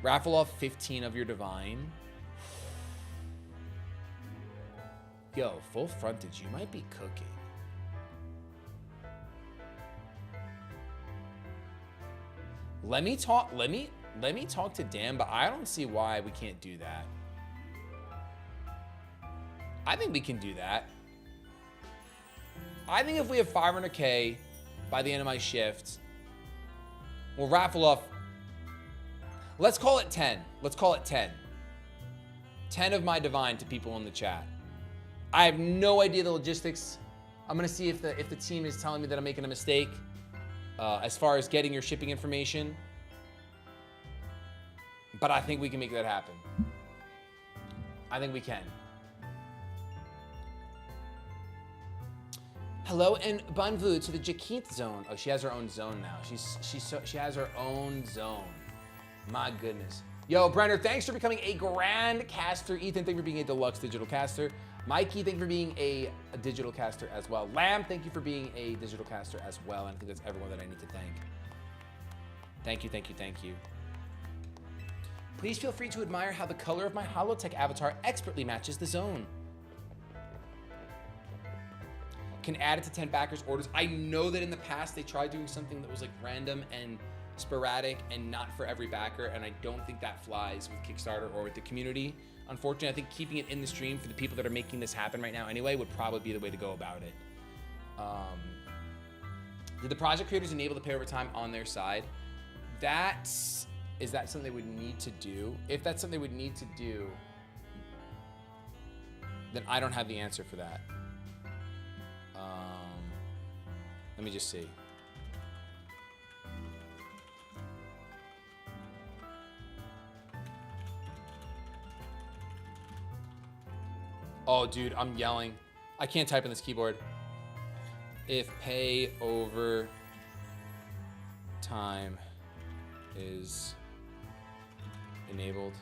Raffle off 15 of your Divine. Yo, full frontage, you might be cooking. Let me talk to Dan, but I don't see why we can't do that. I think we can do that. I think if we have 500K by the end of my shift, we'll raffle off, let's call it 10. Let's call it 10. 10 of my Divine to people in the chat. I have no idea the logistics. I'm gonna see if the team is telling me that I'm making a mistake as far as getting your shipping information. But I think we can make that happen. I think we can. Hello and bienvenue to the Jaquith zone. Oh, she has her own zone now. She has her own zone. My goodness. Yo, Brenner, thanks for becoming a grand caster. Ethan, thank you for being a deluxe digital caster. Mikey, thank you for being a digital caster as well. Lamb, thank you for being a digital caster as well. And I think that's everyone that I need to thank. Thank you, thank you, thank you. Please feel free to admire how the color of my Holotech avatar expertly matches the zone. Can add it to 10 backers orders. I know that in the past they tried doing something that was like random and sporadic and not for every backer, and I don't think that flies with Kickstarter or with the community. Unfortunately, I think keeping it in the stream for the people that are making this happen right now anyway would probably be the way to go about it. Did the project creators enable the pay over time on their side? Is that something they would need to do? If that's something they would need to do, then I don't have the answer for that. Let me just see. Oh, dude, I'm yelling. I can't type on this keyboard. If pay over time is enabled.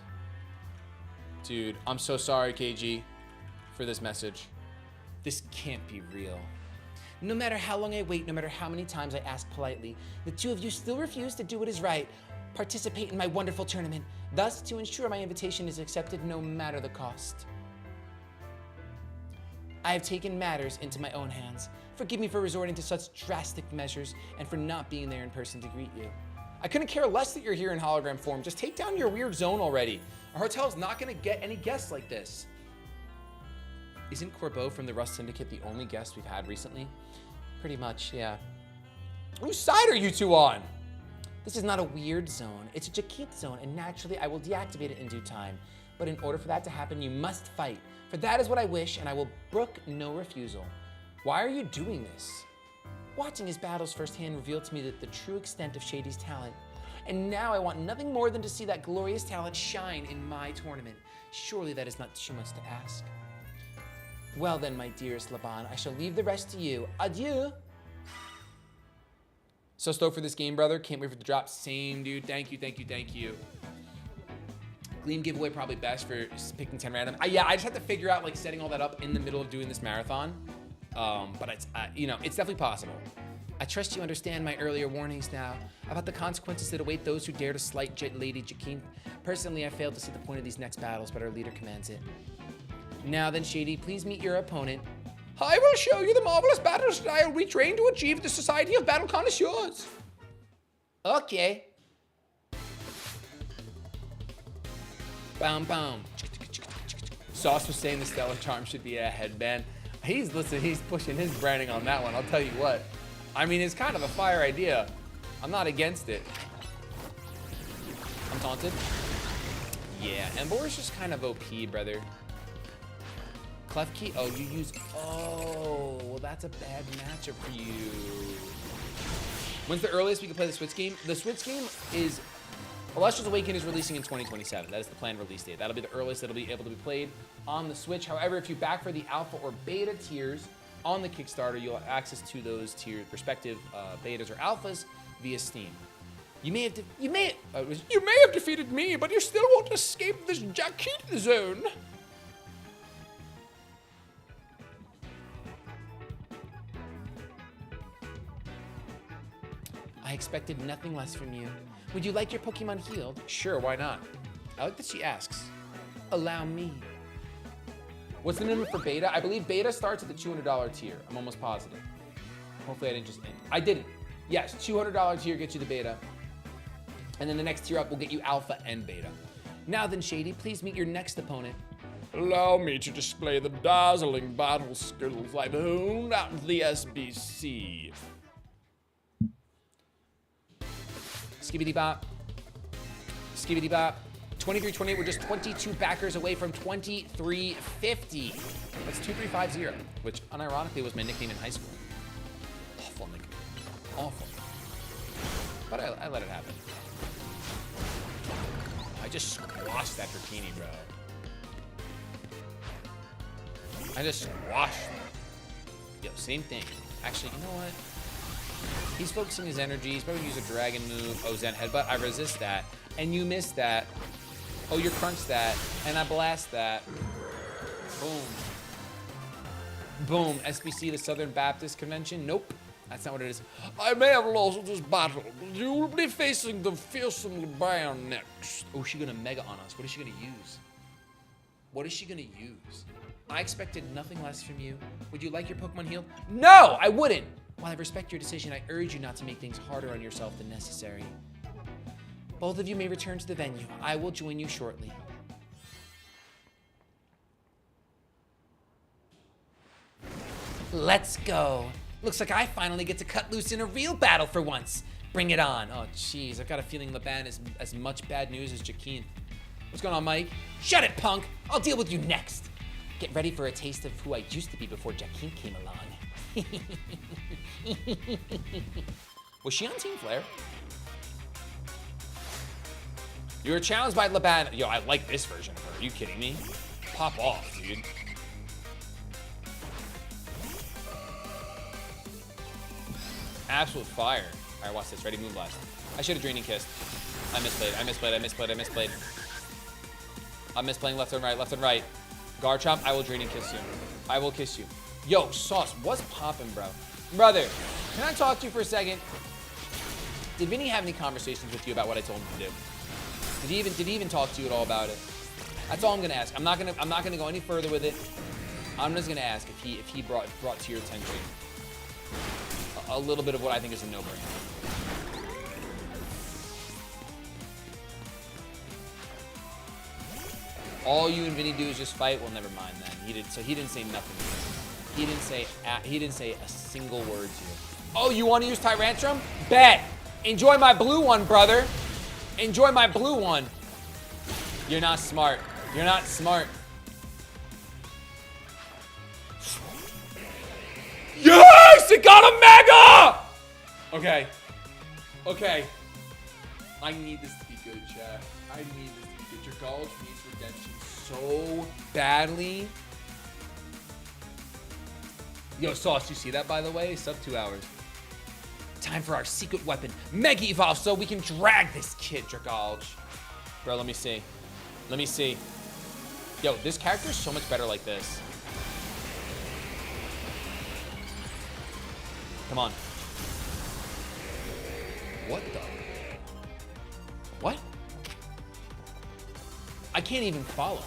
Dude, I'm so sorry, KG, for this message. This can't be real. No matter how long I wait, no matter how many times I ask politely, the two of you still refuse to do what is right. Participate in my wonderful tournament, thus to ensure my invitation is accepted no matter the cost. I have taken matters into my own hands. Forgive me for resorting to such drastic measures and for not being there in person to greet you. I couldn't care less that you're here in hologram form. Just take down your weird zone already. Our hotel's not gonna get any guests like this. Isn't Corbeau from the Rust Syndicate the only guest we've had recently? Pretty much, yeah. Whose side are you two on? This is not a weird zone. It's a Jaquith zone, and naturally I will deactivate it in due time. But in order for that to happen, you must fight. For that is what I wish, and I will brook no refusal. Why are you doing this? Watching his battles firsthand revealed to me the true extent of Shady's talent. And now I want nothing more than to see that glorious talent shine in my tournament. Surely that is not too much to ask. Well then, my dearest Laban, I shall leave the rest to you. Adieu. So stoked for this game, brother. Can't wait for the drop. Same, dude. Thank you, thank you, thank you. Gleam giveaway probably best for picking 10 random. Yeah, I just have to figure out like setting all that up in the middle of doing this marathon. But it's, you know, it's definitely possible. I trust you understand my earlier warnings now about the consequences that await those who dare to slight Lady Jaquith. Personally, I failed to see the point of these next battles, but our leader commands it. Now then, Shady, please meet your opponent. I will show you the marvelous battle style we train to achieve the Society of Battle Connoisseurs. Okay. Boom, boom. Sauce was saying the Stellar Charm should be a headband. He's pushing his branding on that one, I'll tell you what. I mean, it's kind of a fire idea. I'm not against it. I'm taunted. Yeah, Embor is just kind of OP, brother. Clef Key, oh, you use, oh, well, that's a bad matchup for you. When's the earliest we can play the Switch game? The Switch game is, Elestrals Awaken is releasing in 2027. That is the planned release date. That'll be the earliest that'll be able to be played on the Switch. However, if you back for the alpha or beta tiers on the Kickstarter, you'll have access to those tier respective betas or alphas via Steam. You may have defeated me, but you still won't escape this Jaquith zone. I expected nothing less from you. Would you like your Pokemon healed? Sure, why not? I like that she asks. Allow me. What's the minimum for beta? I believe beta starts at the $200 tier. I'm almost positive. Hopefully I didn't just end. I didn't. Yes, $200 tier gets you the beta. And then the next tier up will get you alpha and beta. Now then, Shady, please meet your next opponent. Allow me to display the dazzling battle skills I've honed out of the SBC. Skibbity bop. Skibbity bop. 2328, we're just 22 backers away from 2350. That's 2350, which unironically was my nickname in high school. Awful nickname. Awful. But I let it happen. I just squashed that Dratini, bro. I just squashed him. Yo, same thing. Actually, you know what? He's focusing his energy. He's probably use a dragon move. Oh, Zen Headbutt. I resist that. And you missed that. Oh, you crunch that. And I blast that. Boom. Boom. SBC, the Southern Baptist Convention. Nope. That's not what it is. I may have lost this battle. You will be facing the fearsome Lion next. Oh, she's gonna mega on us. What is she gonna use? What is she gonna use? I expected nothing less from you. Would you like your Pokemon healed? No, I wouldn't. While I respect your decision, I urge you not to make things harder on yourself than necessary. Both of you may return to the venue. I will join you shortly. Let's go. Looks like I finally get to cut loose in a real battle for once. Bring it on. Oh, jeez. I've got a feeling Laban is as much bad news as Jaquine. What's going on, Mike? Shut it, punk. I'll deal with you next. Get ready for a taste of who I used to be before Jaquine came along. Was she on Team Flare? You were challenged by Laban. Yo, I like this version of her. Are you kidding me? Pop off, dude. Absolute fire. All right, watch this. Ready, Moonblast. I should have Draining Kissed. I misplayed. I misplaying left and right. Garchomp, I will Draining Kiss you. I will kiss you. Yo, Sauce, what's poppin', bro? Brother, can I talk to you for a second? Did Vinny have any conversations with you about what I told him to do? Did he even talk to you at all about it? That's all I'm gonna ask. I'm not gonna go any further with it. I'm just gonna ask if he brought to your attention a little bit of what I think is a no-brainer. All you and Vinny do is just fight. Well, never mind then. He didn't say nothing. He didn't say a single word to you. Oh, you want to use Tyrantrum? Bet. Enjoy my blue one, brother. Enjoy my blue one. You're not smart. You're not smart. Yes! It got a mega! Okay. I need this to be good, chat. I need this to be good. Your college needs redemption so badly. Yo, Sauce, you see that, by the way? Sub 2 hours. Time for our secret weapon, Mega Evolve, so we can drag this kid, Dragalge. Bro, let me see. Yo, this character is so much better like this. Come on. What the? What? I can't even follow.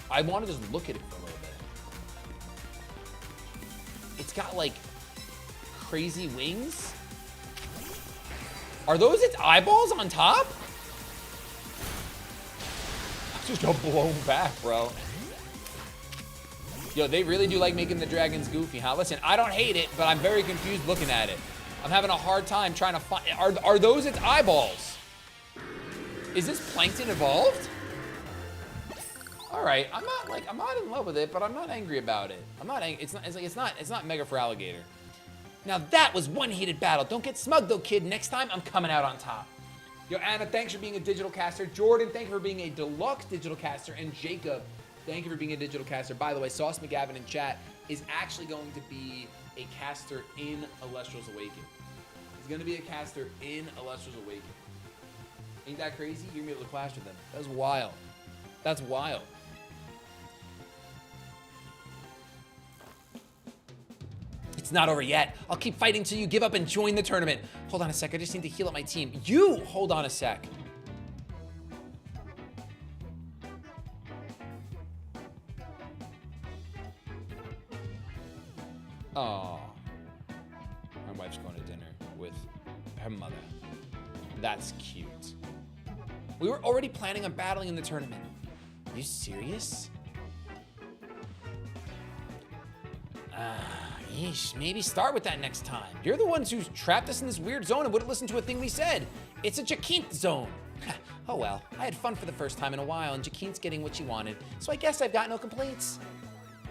I want to just look at it for a little bit. It's got like crazy wings. Are those its eyeballs on top? I just got blown back, bro. Yo, they really do like making the dragons goofy, huh? Listen, I don't hate it, but I'm very confused looking at it. I'm having a hard time trying to find. Are those its eyeballs? Is this Plankton evolved? All right, I'm not in love with it, but I'm not angry about it. I'm not angry. It's not mega for alligator. Now that was one heated battle. Don't get smug though, kid. Next time I'm coming out on top. Yo, Anna, thanks for being a digital caster. Jordan, thank you for being a deluxe digital caster. And Jacob, thank you for being a digital caster. By the way, Sauce McGavin in chat is actually going to be a caster in Elestrals Awaken. He's going to be a caster in Elestrals Awaken. Ain't that crazy? You're going to be able to clash with him. That's wild. That's wild. It's not over yet. I'll keep fighting till you give up and join the tournament. Hold on a sec. I just need to heal up my team. You hold on a sec. Oh. My wife's going to dinner with her mother. That's cute. We were already planning on battling in the tournament. Are you serious? Yeesh, maybe start with that next time. You're the ones who trapped us in this weird zone and wouldn't listen to a thing we said. It's a Jaquine zone. Oh well, I had fun for the first time in a while, and Jaquine's getting what she wanted, so I guess I've got no complaints.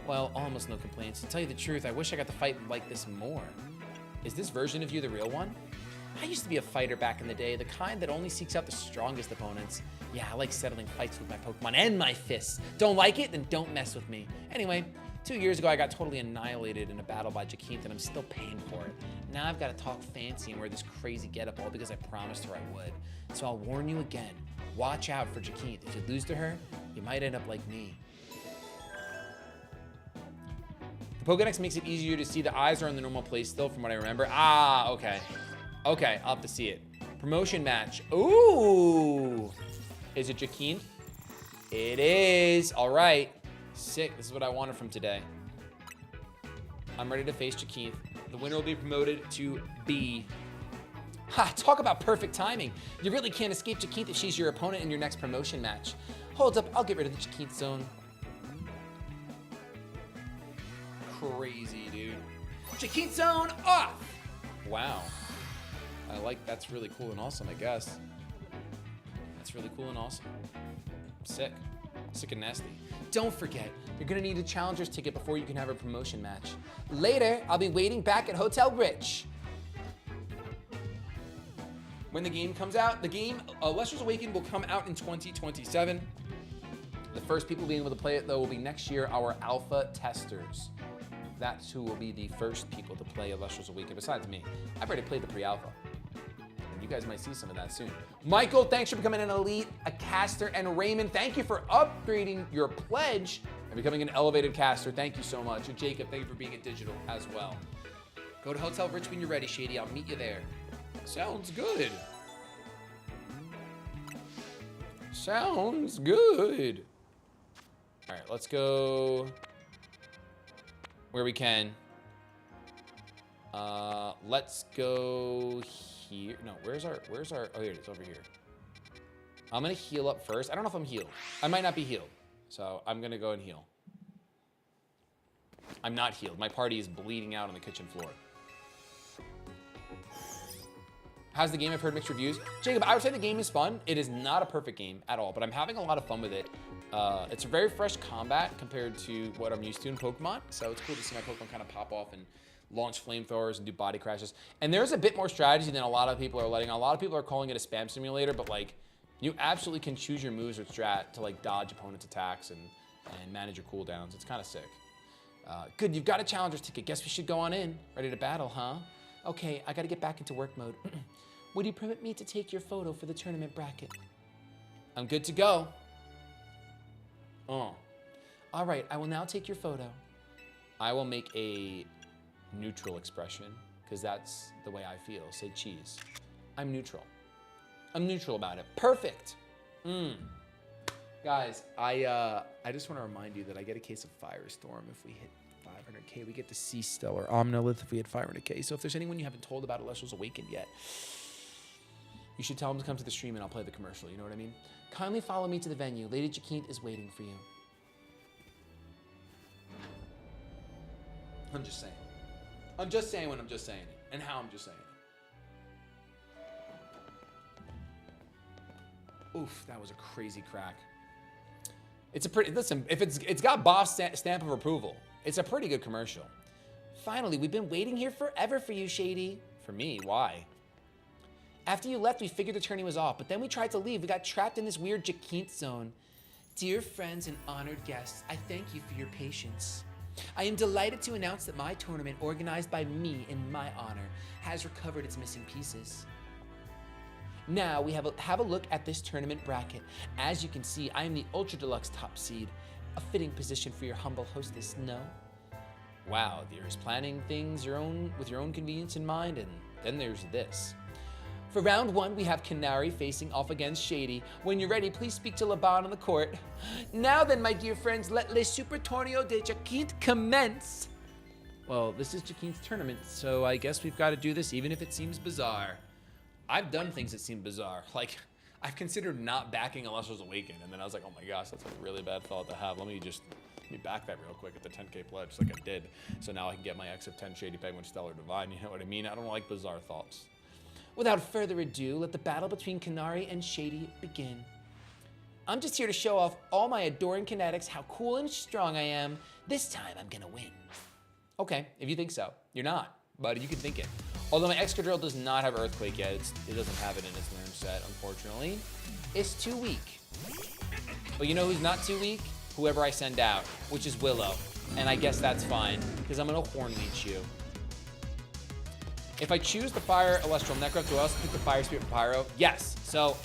Well, almost no complaints. To tell you the truth, I wish I got to fight like this more. Is this version of you the real one? I used to be a fighter back in the day, the kind that only seeks out the strongest opponents. Yeah, I like settling fights with my Pokemon and my fists. Don't like it? Then don't mess with me. Anyway, 2 years ago, I got totally annihilated in a battle by Jacinth, and I'm still paying for it. Now I've got to talk fancy and wear this crazy getup all because I promised her I would. So I'll warn you again, watch out for Jacinth. If you lose to her, you might end up like me. The Pokedex makes it easier to see. The eyes are in the normal place still, from what I remember. Ah, okay. Okay, I'll have to see it. Promotion match. Ooh. Is it Jacinth? It is. All right. Sick. This is what I wanted from today. I'm ready to face Jacinth. The winner will be promoted to B. Ha, talk about perfect timing. You really can't escape Jacinth if she's your opponent in your next promotion match. Hold up, I'll get rid of the Jacinth zone. Crazy, dude. Jacinth zone off! Wow. I like, that's really cool and awesome, I guess. That's really cool and awesome. Sick. Sick and nasty. Don't forget, you're gonna need a challenger's ticket before you can have a promotion match. Later, I'll be waiting back at Hotel Rich. When the game comes out, the game Elestrals Awaken will come out in 2027. The first people being able to play it, though, will be next year our alpha testers. That's who will be the first people to play Elestrals Awaken, besides me. I've already played the pre-alpha. And you guys might see some of that soon. Michael, thanks for becoming an elite, a caster, and Raymond, thank you for upgrading your pledge and becoming an elevated caster. Thank you so much. And Jacob, thank you for being a digital as well. Go to Hotel Rich when you're ready, Shady. I'll meet you there. Sounds good. Sounds good. All right, let's go where we can. Let's go here. No, where's our, oh, here it is, over here. I'm gonna heal up first. I don't know if I'm healed. I might not be healed. So I'm gonna go and heal. I'm not healed. My party is bleeding out on the kitchen floor. How's the game? I've heard mixed reviews. Jacob, I would say the game is fun. It is not a perfect game at all, but I'm having a lot of fun with it. It's a very fresh combat compared to what I'm used to in Pokemon, so it's cool to see my Pokemon kind of pop off and launch flamethrowers and do body crashes. And there's a bit more strategy than a lot of people are letting. A lot of people are calling it a spam simulator, but like, you absolutely can choose your moves with strat to like dodge opponents' attacks and manage your cooldowns. It's kind of sick. Good, you've got a challenger's ticket. Guess we should go on in. Ready to battle, huh? Okay, I gotta get back into work mode. Would you permit me to take your photo for the tournament bracket? I'm good to go. Oh. All right, I will now take your photo. I will make a neutral expression, because that's the way I feel. Say cheese. I'm neutral. I'm neutral about it. Perfect. Guys, I just want to remind you that I get a case of Firestorm if we hit 500K. We get the Sea Stellar Omnolith if we hit 500K. So if there's anyone you haven't told about Elestrals Awakened yet, you should tell them to come to the stream and I'll play the commercial. You know what I mean? Kindly follow me to the venue. Lady Jacinth is waiting for you. I'm just saying. I'm just saying when I'm just saying it, and how I'm just saying it. Oof, that was a crazy crack. It's a pretty, listen, if it's got Boss stamp of approval, it's a pretty good commercial. Finally, we've been waiting here forever for you, Shady. For me, why? After you left, we figured the tourney was off, but then we tried to leave. We got trapped in this weird Jacinth zone. Dear friends and honored guests, I thank you for your patience. I am delighted to announce that my tournament, organized by me in my honor, has recovered its missing pieces. Now we have a look at this tournament bracket. As you can see, I am the Ultra Deluxe top seed, a fitting position for your humble hostess, no? Wow, there's planning things with your own convenience in mind, and then there's this. For round one, we have Canary facing off against Shady. When you're ready, please speak to Laban on the court. Now then, my dear friends, let Le Super Torneo de Jacinth commence. Well, this is Jacinth's tournament, so I guess we've got to do this even if it seems bizarre. I've done things that seem bizarre. Like, I've considered not backing Elestrals Awaken, and then I was like, oh my gosh, that's a really bad thought to have. Let me back that real quick at the 10K pledge like I did. So now I can get my X of 10 Shady Penguin Stellar Divine, you know what I mean? I don't like bizarre thoughts. Without further ado, let the battle between Canary and Shady begin. I'm just here to show off all my adoring kinetics, how cool and strong I am. This time, I'm gonna win. Okay, if you think so. You're not, but you can think it. Although my Excadrill does not have Earthquake yet, it doesn't have it in its learn set, unfortunately. It's too weak. But you know who's not too weak? Whoever I send out, which is Willow. And I guess that's fine, because I'm gonna Horn Leech you. If I choose the Fire Elestral Necro, do I also pick the Fire Spirit Pyro? Yes. So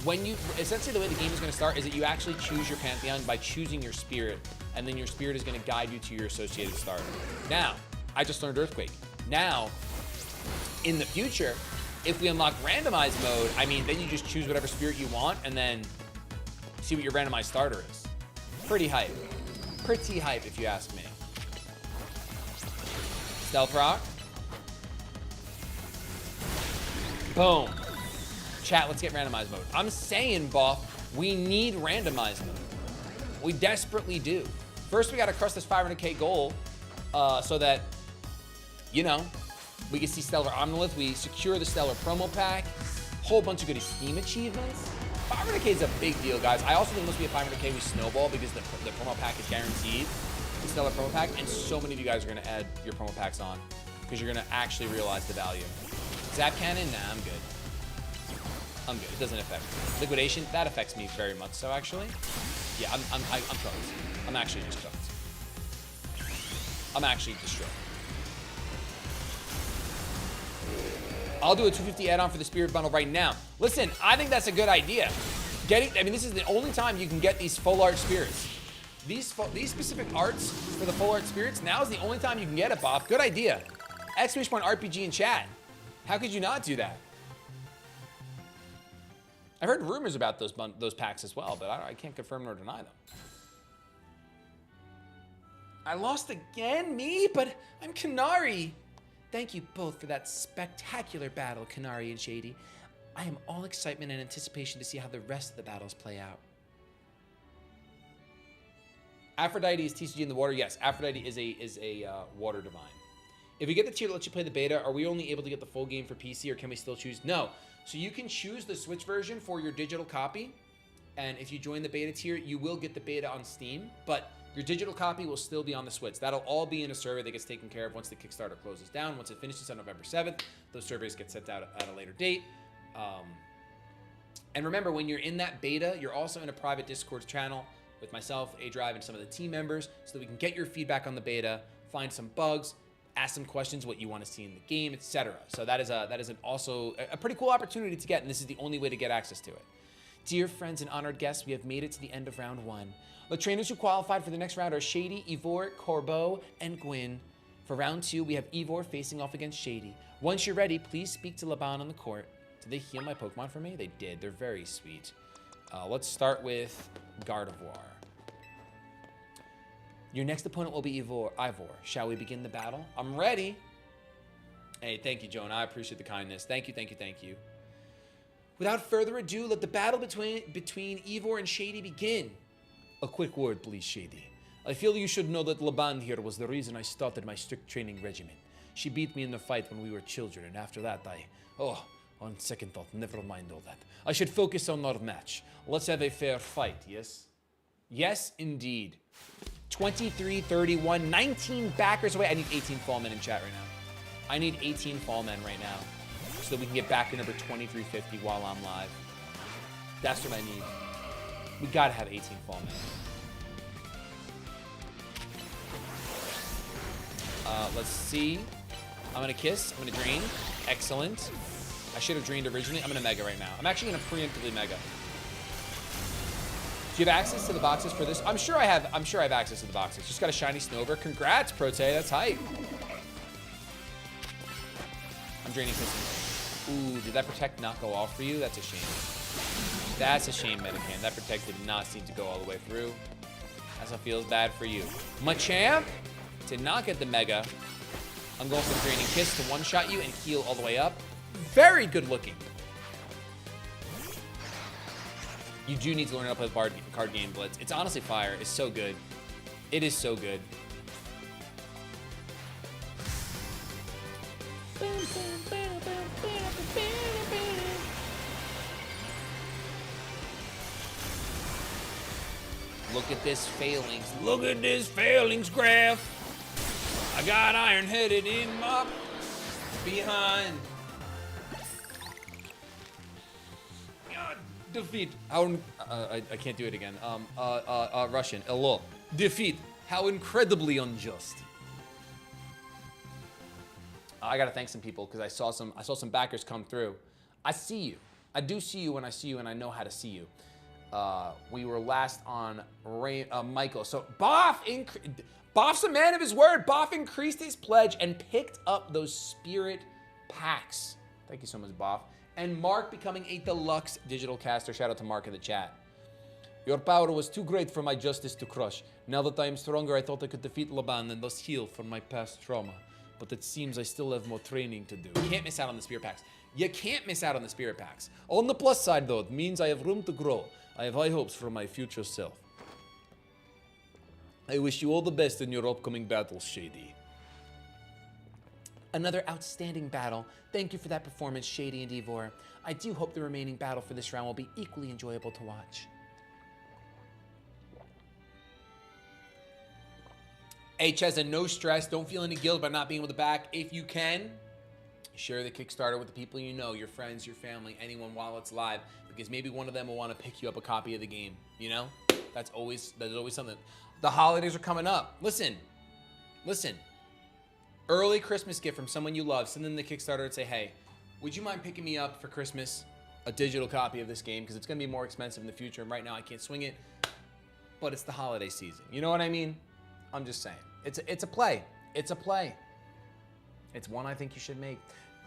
when you, essentially the way the game is gonna start is that you actually choose your Pantheon by choosing your Spirit, and then your Spirit is gonna guide you to your associated starter. Now, I just learned Earthquake. Now, in the future, if we unlock randomized mode, I mean, then you just choose whatever Spirit you want, and then see what your randomized starter is. Pretty hype. Pretty hype, if you ask me. Stealth Rock. Boom. Chat, let's get randomized mode. I'm saying, Buff, we need randomized mode. We desperately do. First, we gotta crush this 500k goal so that, you know, we can see Stellar Omnolith. We secure the Stellar promo pack. Whole bunch of good Steam achievements. 500k is a big deal, guys. I also think it must be a 500k with Snowball because the promo pack is guaranteed. The Stellar promo pack, and so many of you guys are gonna add your promo packs on because you're gonna actually realize the value. Zap Cannon? Nah, I'm good. I'm good. It doesn't affect me. Liquidation? That affects me very much so, actually. Yeah, I'm cooked. I'm actually just cooked. I'm actually destroyed. I'll do a 250 add-on for the Spirit Bundle right now. Listen, I think that's a good idea. This is the only time you can get these full art spirits. These specific arts for the full art spirits, now is the only time you can get it, Bob. Good idea. Exclamation point RPG in chat. How could you not do that? I've heard rumors about those packs as well, but I can't confirm nor deny them. I lost again, me? But I'm Kanari. Thank you both for that spectacular battle, Kanari and Shady. I am all excitement and anticipation to see how the rest of the battles play out. Aphrodite is TCG in the water. Yes, Aphrodite is a water divine. If we get the tier that lets you play the beta, are we only able to get the full game for PC, or can we still choose? No. So you can choose the Switch version for your digital copy, and if you join the beta tier, you will get the beta on Steam, but your digital copy will still be on the Switch. That'll all be in a survey that gets taken care of once the Kickstarter closes down. Once it finishes on November 7th, those surveys get sent out at a later date. And remember, when you're in that beta, you're also in a private Discord channel with myself, A-Drive, and some of the team members, so that we can get your feedback on the beta, find some bugs, ask some questions, what you want to see in the game, etc. So that is also a pretty cool opportunity to get, and this is the only way to get access to it. Dear friends and honored guests, we have made it to the end of round 1. The trainers who qualified for the next round are Shady, Ivor, Corbeau, and Gwyn. For round 2, we have Ivor facing off against Shady. Once you're ready, please speak to Laban on the court. Did they heal my Pokemon for me? They did. They're very sweet. Let's start with Gardevoir. Your next opponent will be Ivor. Shall we begin the battle? I'm ready. Hey, thank you, Joan. I appreciate the kindness. Thank you, thank you, thank you. Without further ado, let the battle between Ivor and Shady begin. A quick word, please, Shady. I feel you should know that Laban here was the reason I started my strict training regimen. She beat me in the fight when we were children, and after that on second thought, never mind all that. I should focus on our match. Let's have a fair fight, yes? Yes, indeed. 23-31, 19 backers away. I need 18 fall men in chat right now. I need 18 fall men right now so that we can get backer number 2350 while I'm live. That's what I need. We gotta have 18 fall men. Let's see. I'm gonna kiss. I'm gonna drain. Excellent. I should have drained originally. I'm gonna mega right now. I'm actually gonna preemptively mega. Do you have access to the boxes for this? I'm sure I have access to the boxes. Just got a shiny Snover. Congrats, Prote. That's hype. I'm draining Kisses. Ooh, did that protect not go off for you? That's a shame. That's a shame, Medican. That protect did not seem to go all the way through. That's what feels bad for you. Machamp did not get the mega. I'm going for the draining kiss to one-shot you and heal all the way up. Very good looking. You do need to learn how to play the card game Blitz. It's honestly fire. It's so good. It is so good. Look at this failings. Look at this failings graph. I got iron-headed in my... Behind. Defeat. How I can't do it again. Russian. Hello. Defeat. How incredibly unjust. I gotta thank some people because I saw some backers come through. I see you. I do see you when I see you, and I know how to see you. We were last on Michael. So Boff's a man of his word. Boff increased his pledge and picked up those spirit packs. Thank you so much, Boff. And Mark becoming a deluxe digital caster. Shout out to Mark in the chat. Your power was too great for my justice to crush. Now that I am stronger, I thought I could defeat Laban and thus heal from my past trauma. But it seems I still have more training to do. You can't miss out on the spirit packs. You can't miss out on the spirit packs. On the plus side, though, it means I have room to grow. I have high hopes for my future self. I wish you all the best in your upcoming battles, Shady. Another outstanding battle. Thank you for that performance, Shady and Ivor. I do hope the remaining battle for this round will be equally enjoyable to watch. H has a no stress. Don't feel any guilt about not being able to back. If you can, share the Kickstarter with the people you know, your friends, your family, anyone while it's live, because maybe one of them will want to pick you up a copy of the game. You know, that's always something. The holidays are coming up. Listen. Early Christmas gift from someone you love. Send them the Kickstarter and say, hey, would you mind picking me up for Christmas a digital copy of this game? Because it's going to be more expensive in the future. And right now I can't swing it, but it's the holiday season. You know what I mean? I'm just saying. It's a play. It's a play. It's one I think you should make.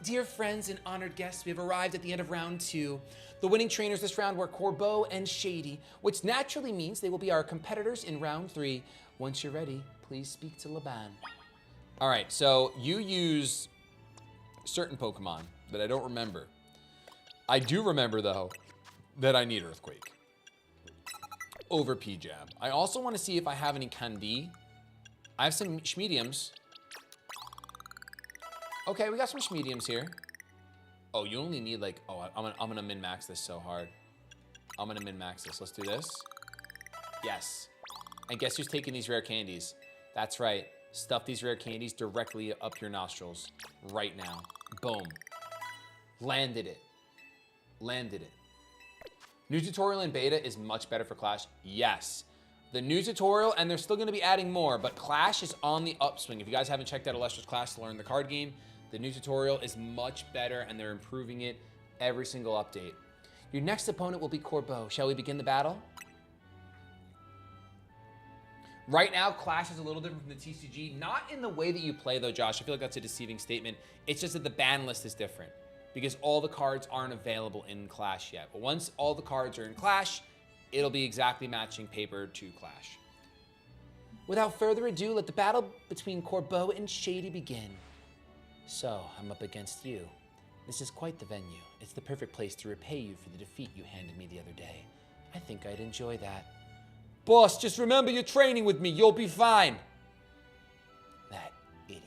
Dear friends and honored guests, we have arrived at the end of round 2. The winning trainers this round were Corbeau and Shady, which naturally means they will be our competitors in round 3. Once you're ready, please speak to Laban. All right, so you use certain Pokemon that I don't remember. I do remember, though, that I need Earthquake over P-Jab. I also want to see if I have any Candy. I have some Schmediums. Okay, we got some Schmediums here. Oh, you only need like, oh, I'm gonna min-max this so hard. I'm gonna min-max this. Let's do this. Yes. And guess who's taking these rare candies? That's right. Stuff these rare candies directly up your nostrils right now. Boom. Landed it. Landed it. New tutorial in beta is much better for Clash. Yes. The new tutorial, and they're still going to be adding more, but Clash is on the upswing. If you guys haven't checked out Elestrals Clash to learn the card game, the new tutorial is much better, and they're improving it every single update. Your next opponent will be Corbeau. Shall we begin the battle? Right now, Clash is a little different from the TCG. Not in the way that you play, though, Josh. I feel like that's a deceiving statement. It's just that the ban list is different because all the cards aren't available in Clash yet. But once all the cards are in Clash, it'll be exactly matching paper to Clash. Without further ado, let the battle between Corbeau and Shady begin. So, I'm up against you. This is quite the venue. It's the perfect place to repay you for the defeat you handed me the other day. I think I'd enjoy that. Boss, just remember you're training with me. You'll be fine. That idiot.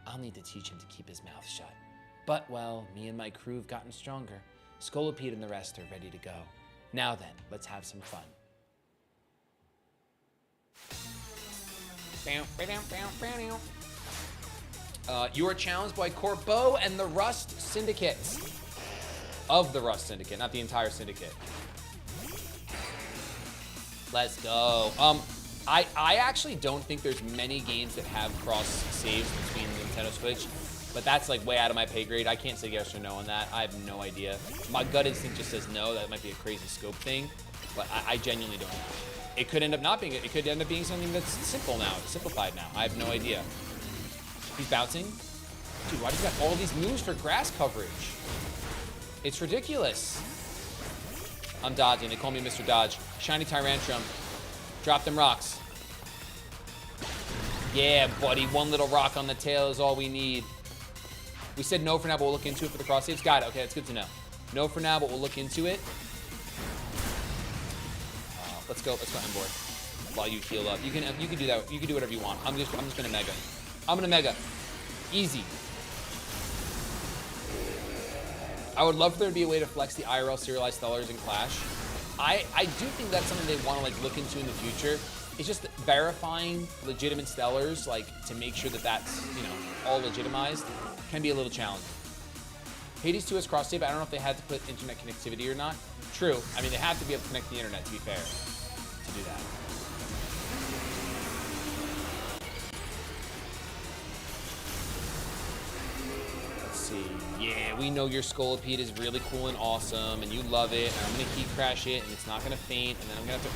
I'll need to teach him to keep his mouth shut. But, well, me and my crew have gotten stronger. Scolipede and the rest are ready to go. Now then, let's have some fun. You are challenged by Corbeau and the Rust Syndicate. Of the Rust Syndicate, not the entire syndicate. Let's go. I actually don't think there's many games that have cross saves between Nintendo Switch, but that's like way out of my pay grade. I can't say yes or no on that. I have no idea. My gut instinct just says no. That might be a crazy scope thing, but I genuinely don't know. It could end up not being. It could end up being something that's simple now, simplified now. I have no idea. He's bouncing. Dude, why does he got all these moves for grass coverage? It's ridiculous. I'm dodging. They call me Mr. Dodge. Shiny Tyrantrum. Drop them rocks. Yeah, buddy. One little rock on the tail is all we need. We said no for now, but we'll look into it for the cross saves. Got it. Okay, that's good to know. No for now, but we'll look into it. Let's go inboard. While you heal up. You can do that. You can do whatever you want. I'm just gonna mega. I'm gonna mega. Easy. I would love for there to be a way to flex the IRL serialized stellars in Clash. I do think that's something they want to like look into in the future. It's just verifying legitimate stellars, like to make sure that that's, you know, all legitimized. can be a little challenging. Hades 2 has cross save. I don't know if they had to put internet connectivity or not. True. I mean, they have to be able to connect the internet, to be fair, to do that. Let's see. Yeah, we know your Scolipede is really cool and awesome, and you love it, and I'm gonna key crash it, and it's not gonna faint, and then I'm gonna have to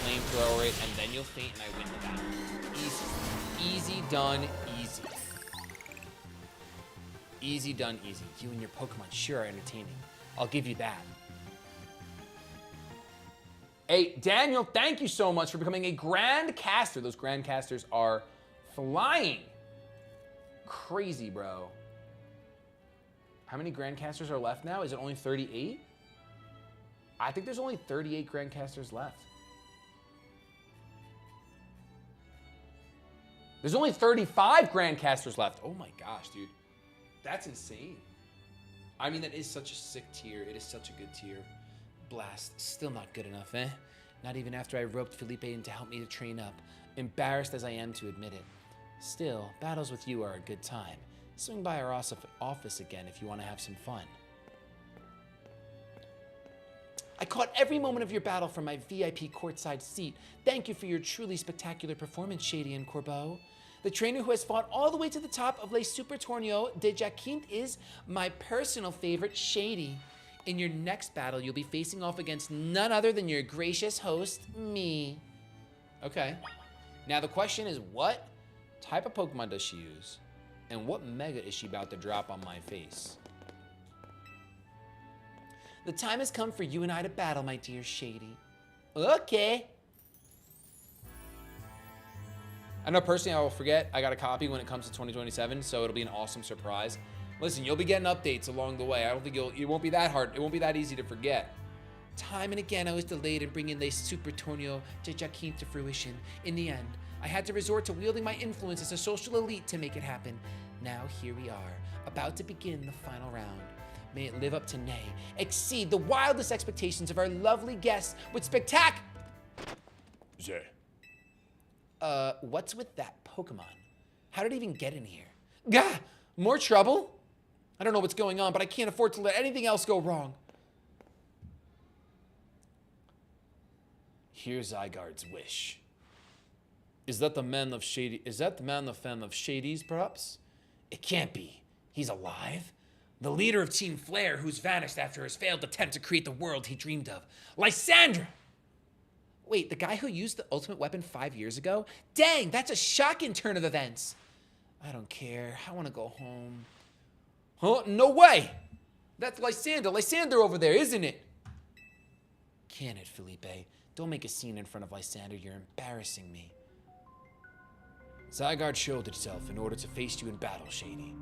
flamethrower it, and then you'll faint, and I win the battle. Easy. Easy done, easy. Easy done, easy. You and your Pokemon sure are entertaining. I'll give you that. Hey, Daniel, thank you so much for becoming a Grand Caster. Those Grand Casters are flying. Crazy, bro. How many Grand Casters are left now? Is it only 38? I think there's only 38 Grand Casters left. There's only 35 Grand Casters left. Oh my gosh, dude. That's insane. I mean, that is such a sick tier. It is such a good tier. Blast, still not good enough, eh? Not even after I roped Felipe in to help me to train up. Embarrassed as I am to admit it. Still, battles with you are a good time. Swing by our office again if you want to have some fun. I caught every moment of your battle from my VIP courtside seat. Thank you for your truly spectacular performance, Shady and Corbeau. The trainer who has fought all the way to the top of Le Super Torneo de Jaquint is my personal favorite, Shady. In your next battle, you'll be facing off against none other than your gracious host, me. Okay. Now the question is, what type of Pokemon does she use? And what Mega is she about to drop on my face? The time has come for you and I to battle, my dear Shady. Okay. I know personally I will forget. I got a copy when it comes to 2027, so it'll be an awesome surprise. Listen, you'll be getting updates along the way. I don't think it won't be that hard. It won't be that easy to forget. Time and again, I was delayed in bringing Le Super Torneo de Jaquint to fruition. In the end, I had to resort to wielding my influence as a social elite to make it happen. Now here we are, about to begin the final round. May it live up to nay, exceed the wildest expectations of our lovely guests with spectac... what's with that Pokemon? How did it even get in here? Gah! More trouble? I don't know what's going on, but I can't afford to let anything else go wrong. Here's Zygarde's wish. Is that the man of Shady? Is that the man of fan of Shady's, perhaps? It can't be. He's alive. The leader of Team Flare, who's vanished after his failed attempt to create the world he dreamed of. Lysandra! Wait, the guy who used the ultimate weapon 5 years ago? Dang, that's a shocking turn of events. I don't care. I want to go home. Huh? No way! That's Lysandra. Lysandra over there, isn't it? Can it, Felipe? Don't make a scene in front of Lysandra. You're embarrassing me. Zygarde showed itself in order to face you in battle, Shady.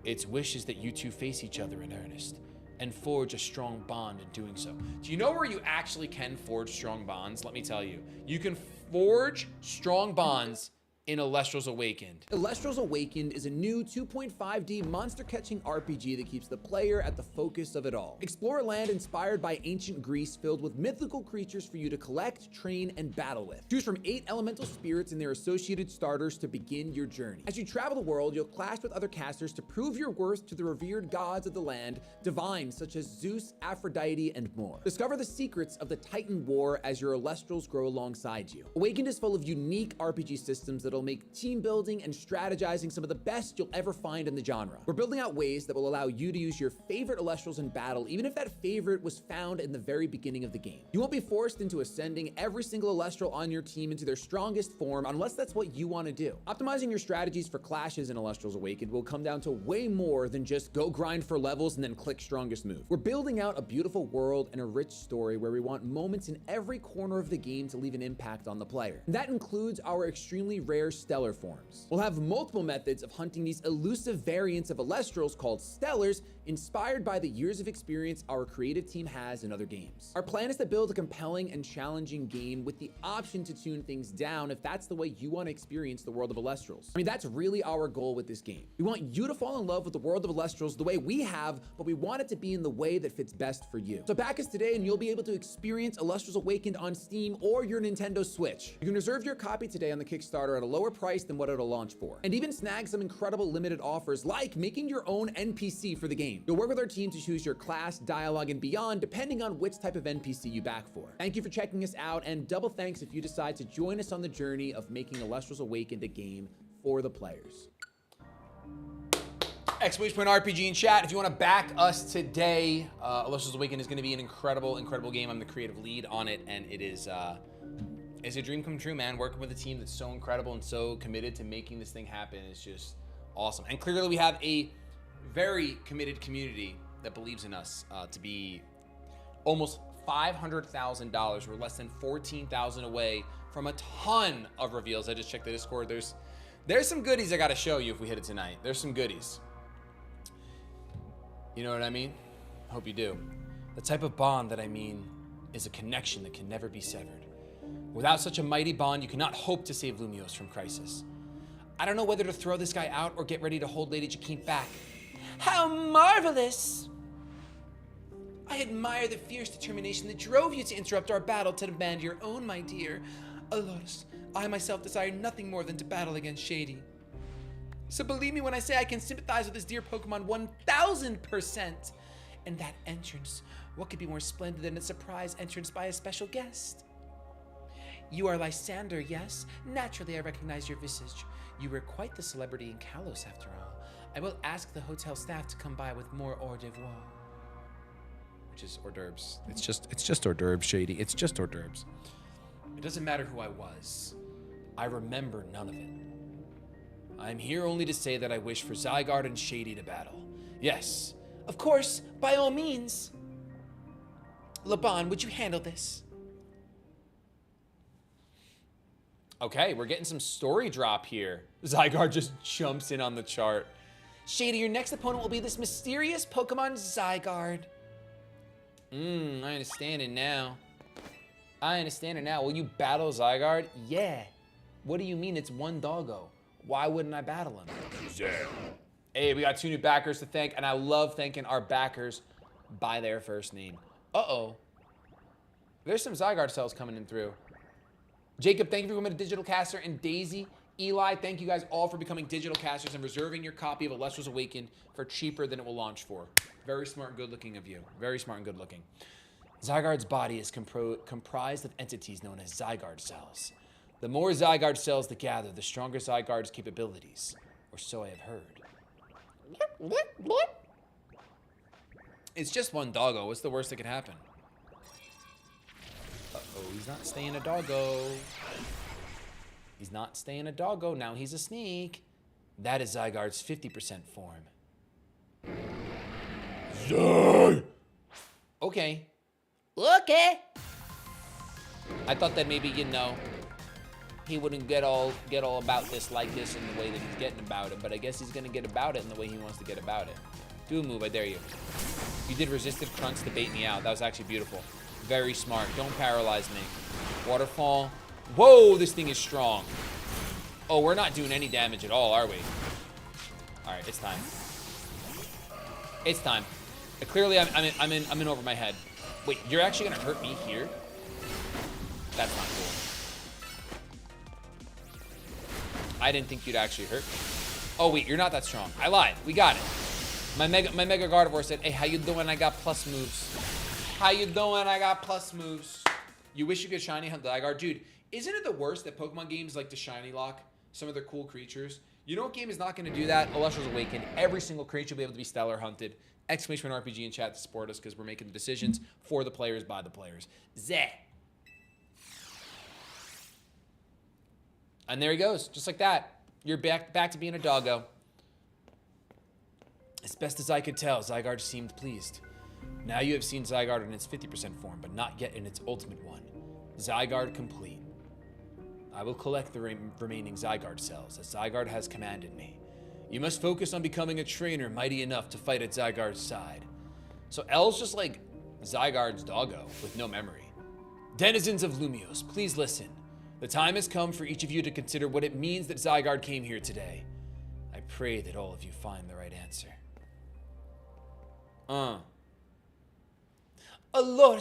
Its wish is that you two face each other in earnest and forge a strong bond in doing so. Do you know where you actually can forge strong bonds? Let me tell you. You can forge strong bonds in Elestrals Awakened. Elestrals Awakened is a new 2.5D monster-catching RPG that keeps the player at the focus of it all. Explore a land inspired by ancient Greece filled with mythical creatures for you to collect, train, and battle with. Choose from 8 elemental spirits and their associated starters to begin your journey. As you travel the world, you'll clash with other casters to prove your worth to the revered gods of the land, divines such as Zeus, Aphrodite, and more. Discover the secrets of the Titan War as your Elestrals grow alongside you. Awakened is full of unique RPG systems that'll make team building and strategizing some of the best you'll ever find in the genre. We're building out ways that will allow you to use your favorite Elestrals in battle, even if that favorite was found in the very beginning of the game. You won't be forced into ascending every single Elestral on your team into their strongest form unless that's what you want to do. Optimizing your strategies for clashes in Elestrals Awakened will come down to way more than just go grind for levels and then click strongest move. We're building out a beautiful world and a rich story where we want moments in every corner of the game to leave an impact on the player. And that includes our extremely rare stellar forms. We'll have multiple methods of hunting these elusive variants of Elestrals called stellars inspired by the years of experience our creative team has in other games. Our plan is to build a compelling and challenging game with the option to tune things down if that's the way you want to experience the world of Elestrals. I mean, that's really our goal with this game. We want you to fall in love with the world of Elestrals the way we have, but we want it to be in the way that fits best for you. So back us today and you'll be able to experience Elestrals Awakened on Steam or your Nintendo Switch. You can reserve your copy today on the Kickstarter at a lower price than what it'll launch for, and even snag some incredible limited offers like making your own NPC for the game. You'll work with our team to choose your class, dialogue, and beyond depending on which type of NPC you back for. Thank you for checking us out, and double thanks if you decide to join us on the journey of making Elestrals Awakened a game for the players. !RPG in chat. If you want to back us today, Elestrals Awakened is going to be an incredible, incredible game. I'm the creative lead on it, and it is it's a dream come true, man. Working with a team that's so incredible and so committed to making this thing happen is just awesome. And clearly we have a very committed community that believes in us to be almost $500,000. We're less than 14,000 away from a ton of reveals. I just checked the Discord. There's some goodies I got to show you if we hit it tonight. There's some goodies. You know what I mean? Hope you do. The type of bond that I mean is a connection that can never be severed. Without such a mighty bond, you cannot hope to save Lumios from crisis. I don't know whether to throw this guy out or get ready to hold Lady Jaquim back. How marvelous! I admire the fierce determination that drove you to interrupt our battle to demand your own, my dear. Alas, I myself desire nothing more than to battle against Shady. So believe me when I say I can sympathize with this dear Pokemon 1000%. And that entrance, what could be more splendid than a surprise entrance by a special guest? You are Lysander, yes? Naturally, I recognize your visage. You were quite the celebrity in Kalos, after all. I will ask the hotel staff to come by with more hors d'oeuvre. Which is hors d'oeuvres. It's just hors d'oeuvres, Shady. It's just hors d'oeuvres. It doesn't matter who I was. I remember none of it. I'm here only to say that I wish for Zygarde and Shady to battle. Yes, of course, by all means. Laban, would you handle this? Okay, we're getting some story drop here. Zygarde just jumps in on the chart. Shady, your next opponent will be this mysterious Pokemon Zygarde. I understand it now. Will you battle Zygarde? Yeah. What do you mean it's one doggo? Why wouldn't I battle him? Hey, we got 2 new backers to thank, and I love thanking our backers by their first name. Uh-oh. There's some Zygarde cells coming in through. Jacob, thank you for becoming a digital caster, and Daisy, Eli, thank you guys all for becoming digital casters and reserving your copy of Elestrals Awakened for cheaper than it will launch for. Very smart and good looking of you. Very smart and good looking. Zygarde's body is comprised of entities known as Zygarde cells. The more Zygarde cells that gather, the stronger Zygarde's capabilities, or so I have heard. It's just one doggo. What's the worst that could happen? Uh-oh, he's not staying a doggo. He's not staying a doggo. Now he's a sneak. That is Zygarde's 50% form. Okay. Okay. I thought that maybe, you know, he wouldn't get all about this like this in the way that he's getting about it, but I guess he's gonna get about it in the way he wants to get about it. Do a move, I dare you. You did resisted crunch to bait me out. That was actually beautiful. Very smart. Don't paralyze me. Waterfall. Whoa, this thing is strong. Oh, we're not doing any damage at all, are we? All right, it's time. It's time. Clearly, I'm in over my head. Wait, you're actually gonna hurt me here? That's not cool. I didn't think you'd actually hurt me. Oh wait, you're not that strong. I lied. We got it. My Mega Gardevoir said, "Hey, how you doing? I got plus moves. How you doing? I got plus moves." You wish you could shiny hunt Zygarde, dude. Isn't it the worst that Pokemon games like to shiny lock some of their cool creatures? You know what game is not going to do that? Elestrals Awakened. Every single creature will be able to be stellar hunted. !RPG in chat to support us because we're making the decisions for the players by the players. Zeh. And there he goes, just like that. You're back to being a doggo. As best as I could tell, Zygarde seemed pleased. Now you have seen Zygarde in its 50% form, but not yet in its ultimate one. Zygarde complete. I will collect the remaining Zygarde cells, as Zygarde has commanded me. You must focus on becoming a trainer mighty enough to fight at Zygarde's side. So L's just like Zygarde's doggo with no memory. Denizens of Lumios, please listen. The time has come for each of you to consider what it means that Zygarde came here today. I pray that all of you find the right answer. Alors,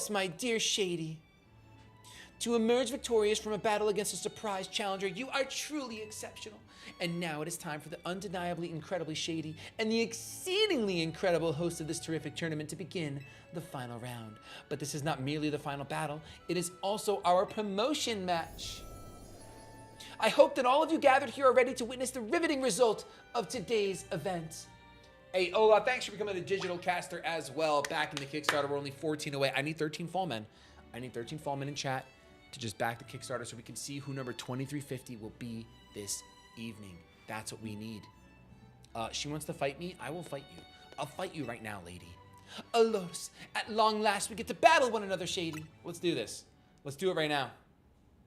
my dear Shady. To emerge victorious from a battle against a surprise challenger, you are truly exceptional. And now it is time for the undeniably incredibly Shady and the exceedingly incredible host of this terrific tournament to begin the final round. But this is not merely the final battle, it is also our promotion match. I hope that all of you gathered here are ready to witness the riveting result of today's event. Hey, Ola, thanks for becoming a digital caster as well. Back in the Kickstarter, we're only 14 away. I need 13 fall men. I need 13 fall men in chat to just back the Kickstarter so we can see who number 2350 will be this evening. That's what we need. She wants to fight me. I will fight you. I'll fight you right now, lady. Alos, at long last, we get to battle one another, Shady. Let's do this. Let's do it right now.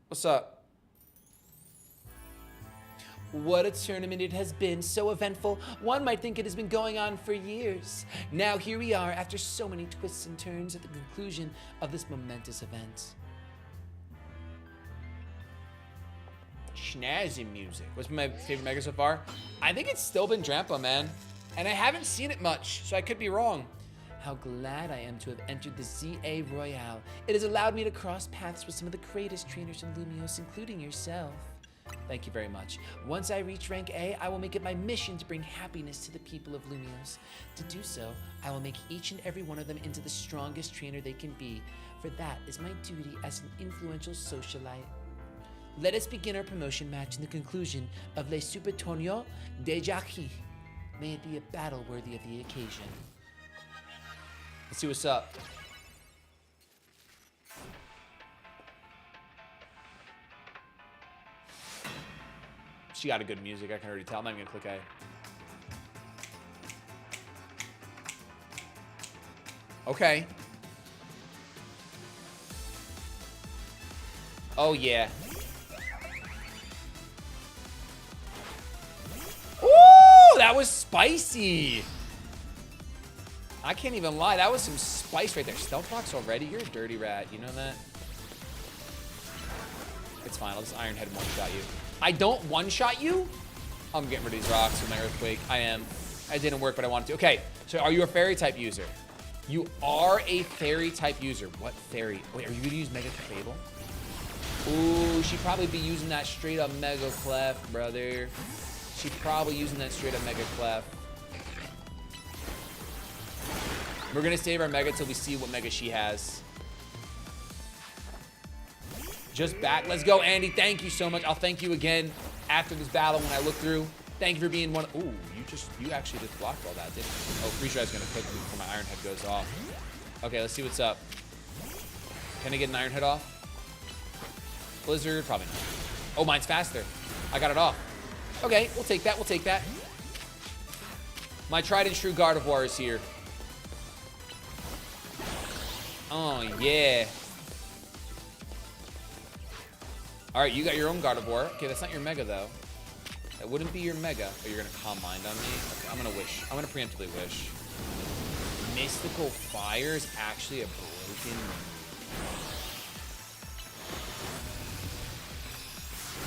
What's up? What a tournament it has been, so eventful. One might think it has been going on for years. Now here we are, after so many twists and turns at the conclusion of this momentous event. Schnazzy music. What's been my favorite mega so far? I think it's still been Drampa, man. And I haven't seen it much, so I could be wrong. How glad I am to have entered the Z-A Royale. It has allowed me to cross paths with some of the greatest trainers in Lumios, including yourself. Thank you very much. Once I reach rank A, I will make it my mission to bring happiness to the people of Lumios. To do so, I will make each and every one of them into the strongest trainer they can be, for that is my duty as an influential socialite. Let us begin our promotion match in the conclusion of Les Supertonio de Jacqui. May it be a battle worthy of the occasion. Let's see what's up. She got a good music, I can already tell. I'm not even gonna click A. Okay. Oh yeah. Ooh, that was spicy. I can't even lie, that was some spice right there. Stealth box already? You're a dirty rat, you know that? It's fine, I'll just Iron Head one-shot you. I don't one-shot you? I'm getting rid of these rocks with my Earthquake. I am. It didn't work, but I wanted to. Okay, so are you a fairy type user? You are a fairy type user. What fairy? Wait, are you gonna use Mega Fable? Ooh, she'd probably be using that straight up Mega Clef, brother. She's probably using that straight up Mega Clef. We're gonna save our Mega till we see what Mega she has. Just back. Let's go, Andy. Thank you so much. I'll thank you again after this battle when I look through. Thank you for being one. Ooh, you actually just blocked all that, didn't you? Oh, pretty sure I was gonna cook before my Iron Head goes off. Okay, let's see what's up. Can I get an Iron Head off? Blizzard, probably not. Oh, mine's faster. I got it off. Okay, we'll take that. We'll take that. My tried and true Gardevoir is here. Oh yeah. All right, you got your own Gardevoir. Okay, that's not your Mega, though. That wouldn't be your Mega. Oh, you're going to Calm Mind on me? Okay, I'm going to wish. I'm going to preemptively wish. Mystical Fire is actually a broken...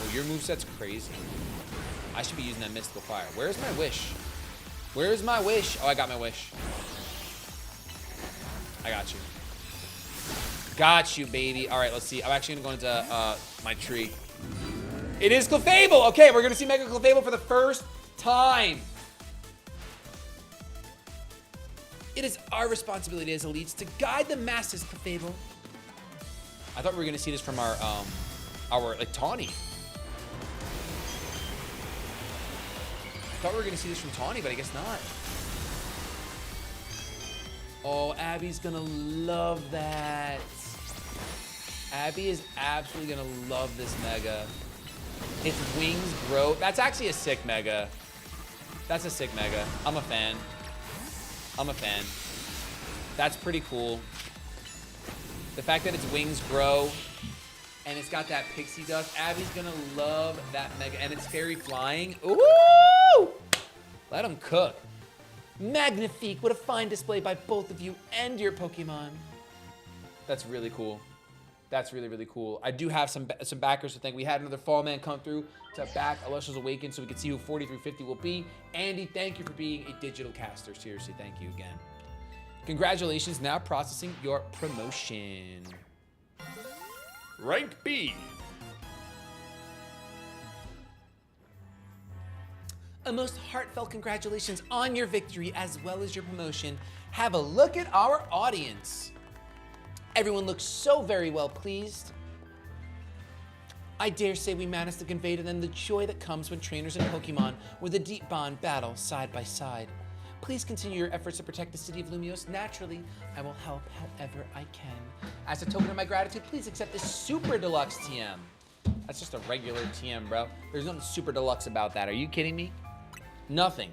Oh, your moveset's crazy. I should be using that Mystical Fire. Where's my wish? Where's my wish? Oh, I got my wish. I got you. Got you, baby. All right, let's see. I'm actually going to go into my tree. It is Clefable. Okay, we're going to see Mega Clefable for the first time. It is our responsibility as elites to guide the masses, Clefable. I thought we were going to see this from our like, Tawny. I thought we were going to see this from Tawny, but I guess not. Oh, Abby's going to love that. Abby is absolutely gonna love this Mega. Its wings grow. That's actually a sick Mega. That's a sick Mega. I'm a fan. I'm a fan. That's pretty cool. The fact that its wings grow and it's got that pixie dust. Abby's gonna love that Mega. And it's fairy flying. Ooh! Let them cook. Magnifique, what a fine display by both of you and your Pokemon. That's really cool. That's really, really cool. I do have some backers to thank. We had another Fall Man come through to back Elestrals Awakened so we could see who 4350 will be. Andy, thank you for being a digital caster. Seriously, thank you again. Congratulations, now processing your promotion. Rank B. A most heartfelt congratulations on your victory as well as your promotion. Have a look at our audience. Everyone looks so very well pleased. I dare say we managed to convey to them the joy that comes when trainers and Pokemon with a deep bond battle side by side. Please continue your efforts to protect the city of Lumiose. Naturally, I will help however I can. As a token of my gratitude, please accept this Super Deluxe TM. That's just a regular TM, bro. There's nothing Super Deluxe about that. Are you kidding me? Nothing.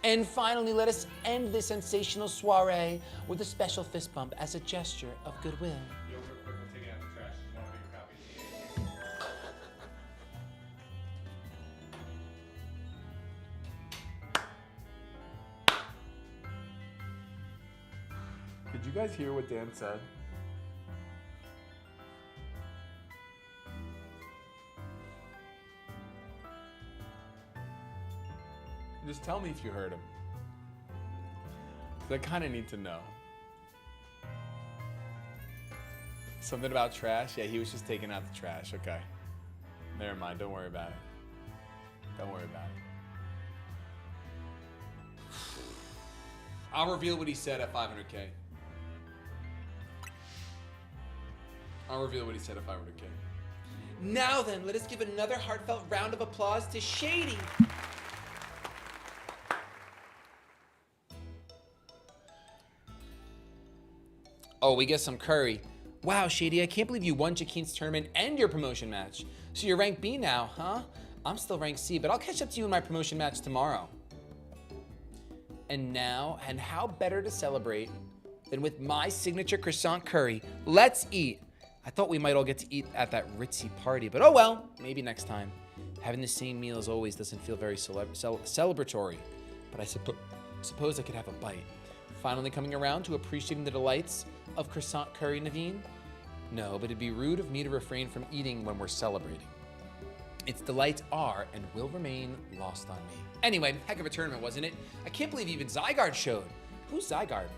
And finally, let us end this sensational soiree with a special fist bump as a gesture of goodwill. Yo, real quick, I'm taking out the trash. Just want a bigger copy. Did you guys hear what Dan said? Just tell me if you heard him. 'Cause I kind of need to know. Something about trash? Yeah, he was just taking out the trash. Okay. Never mind. Don't worry about it. Don't worry about it. I'll reveal what he said at 500K. I'll reveal what he said at 500K. Now then, let us give another heartfelt round of applause to Shady. Oh, we get some curry. Wow, Shady, I can't believe you won Jaquin's tournament and your promotion match. So you're rank B now, huh? I'm still rank C, but I'll catch up to you in my promotion match tomorrow. And now, and how better to celebrate than with my signature croissant curry. Let's eat. I thought we might all get to eat at that ritzy party, but oh well, maybe next time. Having the same meal as always doesn't feel very celebratory, but I suppose I could have a bite. Finally coming around to appreciating the delights of croissant curry, Naveen? No, but it'd be rude of me to refrain from eating when we're celebrating. Its delights are and will remain lost on me. Anyway, heck of a tournament, wasn't it? I can't believe even Zygarde showed. Who's Zygarde?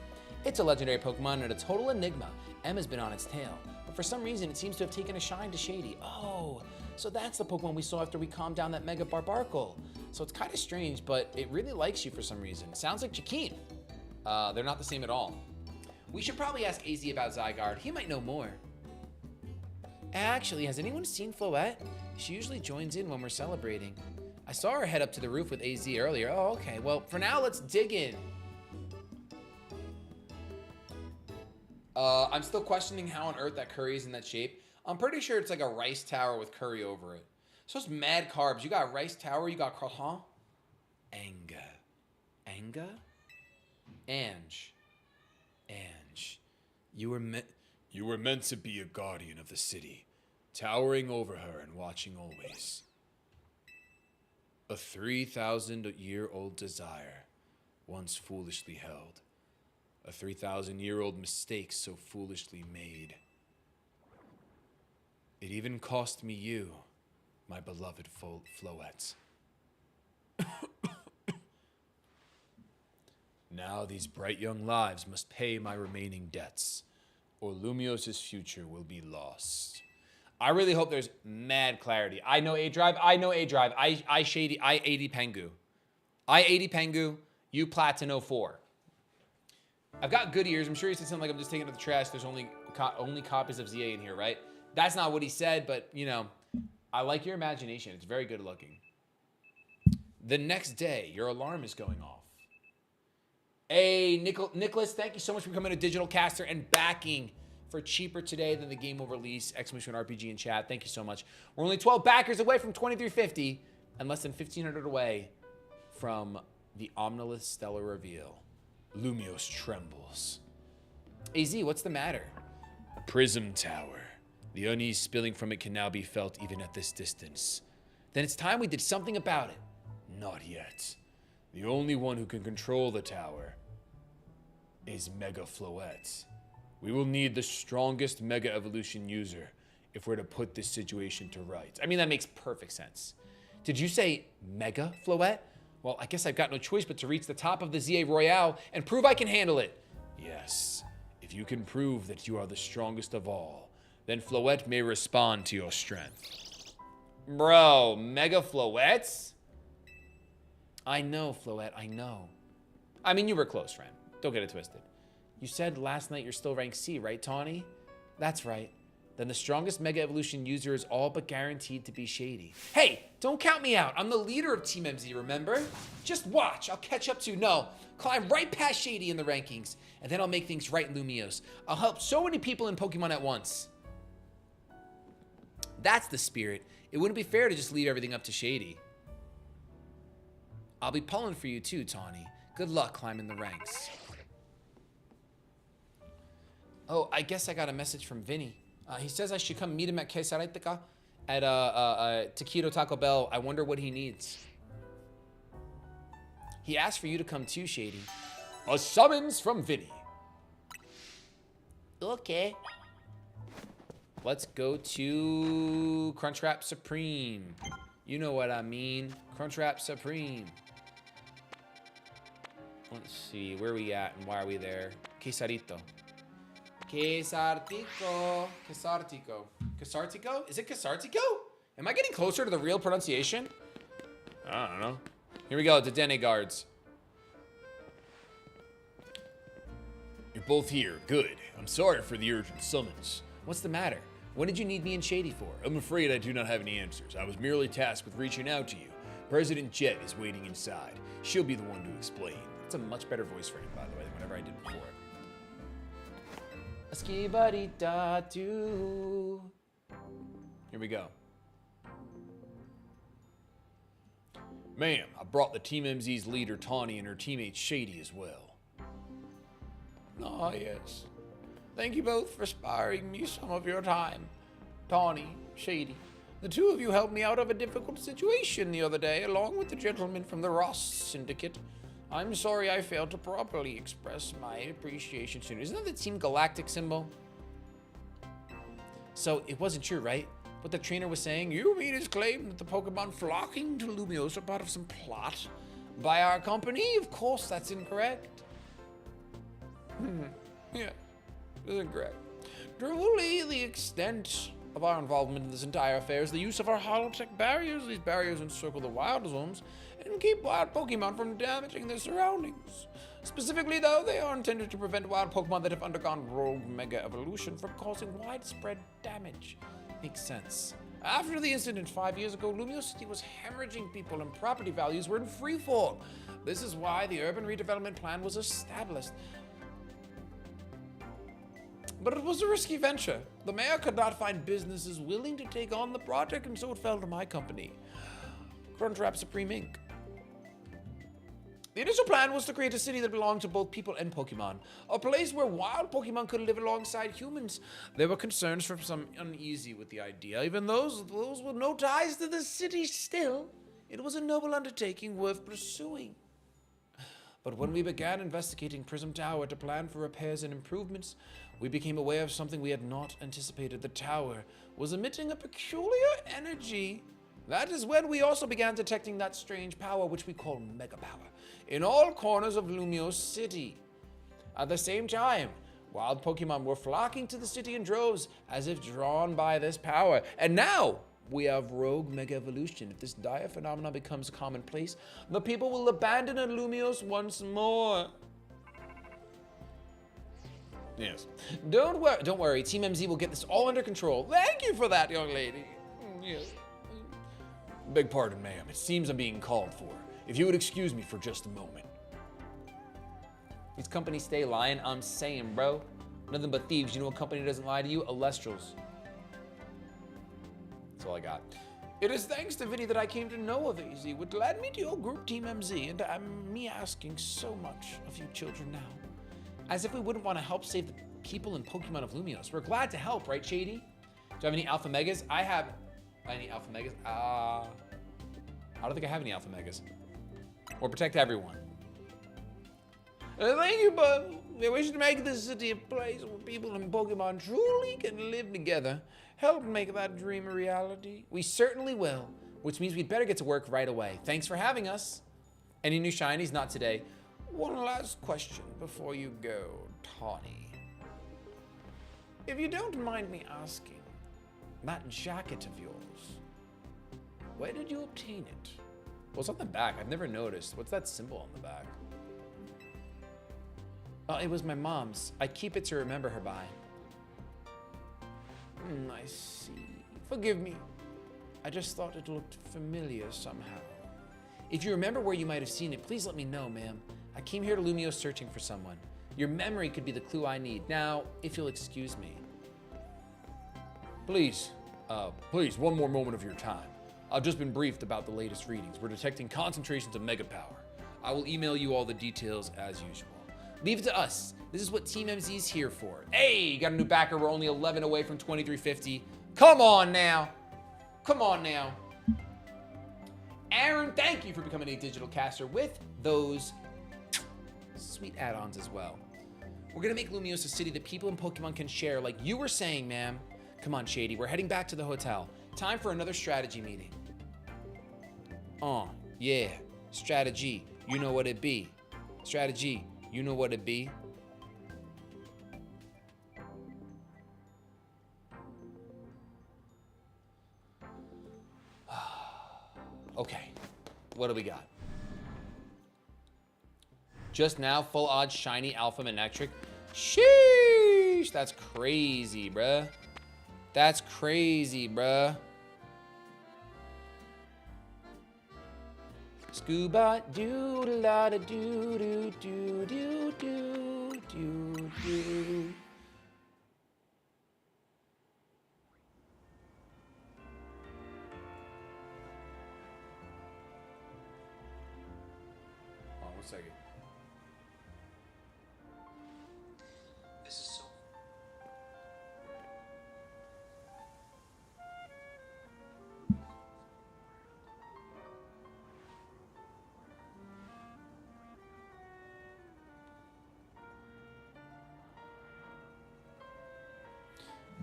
It's a legendary Pokemon and a total enigma. Emma's been on its tail, but for some reason it seems to have taken a shine to Shady. Oh, so that's the Pokemon we saw after we calmed down that Mega Barbarcle. So it's kind of strange, but it really likes you for some reason. Sounds like Jaquin. They're not the same at all. We should probably ask AZ about Zygarde. He might know more. Actually, has anyone seen Floette? She usually joins in when we're celebrating. I saw her head up to the roof with AZ earlier. Oh, okay. Well, for now, let's dig in. I'm still questioning how on earth that curry is in that shape. I'm pretty sure it's like a rice tower with curry over it. So it's mad carbs. You got rice tower, you got croissant. Anga? Ange. You were meant to be a guardian of the city, towering over her and watching always. A 3,000-year-old desire, once foolishly held. A 3,000-year-old mistake so foolishly made. It even cost me you, my beloved Floette. Now these bright young lives must pay my remaining debts, or Lumiose's future will be lost. I really hope there's mad clarity. I know A-Drive. I Shady. I 80 Pengu. I 80 Pengu. You Platino 4. I've got good ears. I'm sure he said something like, I'm just taking it to the trash. There's only copies of Z-A in here, right? That's not what he said, but, you know, I like your imagination. It's very good looking. The next day, your alarm is going off. Hey, Nicholas, thank you so much for becoming a digital caster and backing for cheaper today than the game will release. Exclamation RPG in chat. Thank you so much. We're only 12 backers away from 2350 and less than 1,500 away from the Omnilith Stellar reveal. Lumiose trembles. AZ, what's the matter? Prism Tower. The unease spilling from it can now be felt even at this distance. Then it's time we did something about it. Not yet. The only one who can control the tower is Mega Floette. We will need the strongest Mega Evolution user if we're to put this situation to rights. I mean, that makes perfect sense. Did you say Mega Floette? Well, I guess I've got no choice but to reach the top of the Z-A Royale and prove I can handle it. Yes, if you can prove that you are the strongest of all, then Floette may respond to your strength. Bro, Mega Floettes? I know, Floette, I know. I mean, you were close, friend. Don't get it twisted. You said last night you're still rank C, right, Tawny? That's right. Then the strongest Mega Evolution user is all but guaranteed to be Shady. Hey, don't count me out. I'm the leader of Team MZ, remember? Just watch. I'll catch up to you. No, climb right past Shady in the rankings, and then I'll make things right in Lumiose. I'll help so many people in Pokemon at once. That's the spirit. It wouldn't be fair to just leave everything up to Shady. I'll be pulling for you too, Tawny. Good luck climbing the ranks. Oh, I guess I got a message from Vinny. He says I should come meet him at Kaycreigh at Taquito Taco Bell. I wonder what he needs. He asked for you to come too, Shady. A summons from Vinny. Okay. Let's go to Crunchwrap Supreme. You know what I mean. Crunchwrap Supreme. Let's see, where are we at and why are we there? Quesarito. Quesartico. Quesartico. Quesartico? Is it Quesartico? Am I getting closer to the real pronunciation? I don't know. Here we go, the Dene guards. You're both here. Good. I'm sorry for the urgent summons. What's the matter? What did you need me and Shady for? I'm afraid I do not have any answers. I was merely tasked with reaching out to you. President Jet is waiting inside. She'll be the one to explain. That's a much better voice for him, by the way, than whatever I did before. Skibadi-da-doo. Here we go. Ma'am, I brought the Team MZ's leader, Tawny, and her teammate, Shady, as well. Ah, yes. Thank you both for sparing me some of your time. Tawny, Shady, the two of you helped me out of a difficult situation the other day, along with the gentleman from the Ross Syndicate. I'm sorry I failed to properly express my appreciation sooner. Isn't that the Team Galactic symbol? So, it wasn't true, right? What the trainer was saying? You mean his claim that the Pokemon flocking to Lumiose are part of some plot by our company? Of course that's incorrect. Yeah, it's incorrect. Truly, the extent of our involvement in this entire affair is the use of our holotech barriers. These barriers encircle the wild zones and keep wild Pokemon from damaging their surroundings. Specifically, though, they are intended to prevent wild Pokemon that have undergone rogue Mega Evolution from causing widespread damage. Makes sense. After the incident 5 years ago, Lumiose City was hemorrhaging people and property values were in freefall. This is why the urban redevelopment plan was established. But it was a risky venture. The mayor could not find businesses willing to take on the project, and so it fell to my company, Crunchwrap Supreme Inc. The initial plan was to create a city that belonged to both people and Pokemon, a place where wild Pokemon could live alongside humans. There were concerns from some uneasy with the idea, even those with no ties to the city still. It was a noble undertaking worth pursuing. But when we began investigating Prism Tower to plan for repairs and improvements, we became aware of something we had not anticipated. The tower was emitting a peculiar energy. That is when we also began detecting that strange power, which we call Mega Power, in all corners of Lumiose City. At the same time, wild Pokemon were flocking to the city in droves, as if drawn by this power. And now, we have rogue Mega Evolution. If this dire phenomenon becomes commonplace, the people will abandon Lumiose once more. Yes. Don't worry. Team MZ will get this all under control. Thank you for that, young lady. Yes. Beg pardon, ma'am. It seems I'm being called for. If you would excuse me for just a moment. These companies stay lying. I'm saying, bro. Nothing but thieves. You know what company doesn't lie to you? Elestrals. That's all I got. It is thanks to Vinny that I came to know of AZ, which led me to your group, Team MZ, and I'm me asking so much of you children now. As if we wouldn't want to help save the people and Pokemon of Lumiose. We're glad to help, right, Shady? Do I have any Alpha Megas? I have any Alpha Megas. I don't think I have any Alpha Megas. or protect everyone. Thank you, but we wish to make this city a place where people and Pokemon truly can live together. Help make that dream a reality. We certainly will, which means we'd better get to work right away. Thanks for having us. Any new shinies? Not today. One last question before you go, Tawny. If you don't mind me asking, that jacket of yours, where did you obtain it? Well, it's on the back. I've never noticed. What's that symbol on the back? Oh, it was my mom's. I keep it to remember her by. I see. Forgive me. I just thought it looked familiar somehow. If you remember where you might have seen it, please let me know, ma'am. I came here to Lumio searching for someone. Your memory could be the clue I need. Now, if you'll excuse me. Please, one more moment of your time. I've just been briefed about the latest readings. We're detecting concentrations of mega power. I will email you all the details as usual. Leave it to us. This is what Team MZ's here for. Hey, got a new backer. We're only 11 away from 2350. Come on now. Come on now. Aaron, thank you for becoming a digital caster with those sweet add-ons as well. We're gonna make Lumios a city that people in Pokemon can share, like you were saying, ma'am. Come on, Shady. We're heading back to the hotel. Time for another strategy meeting. Yeah. Strategy. You know what it be. Strategy. You know what it be. Okay, what do we got? Just now, full odds shiny alpha Manectric. Sheesh, that's crazy, bruh. That's crazy, bruh. Scuba doo da da doo doo doo doo doo doo doo. Oh, 1 second. This is so.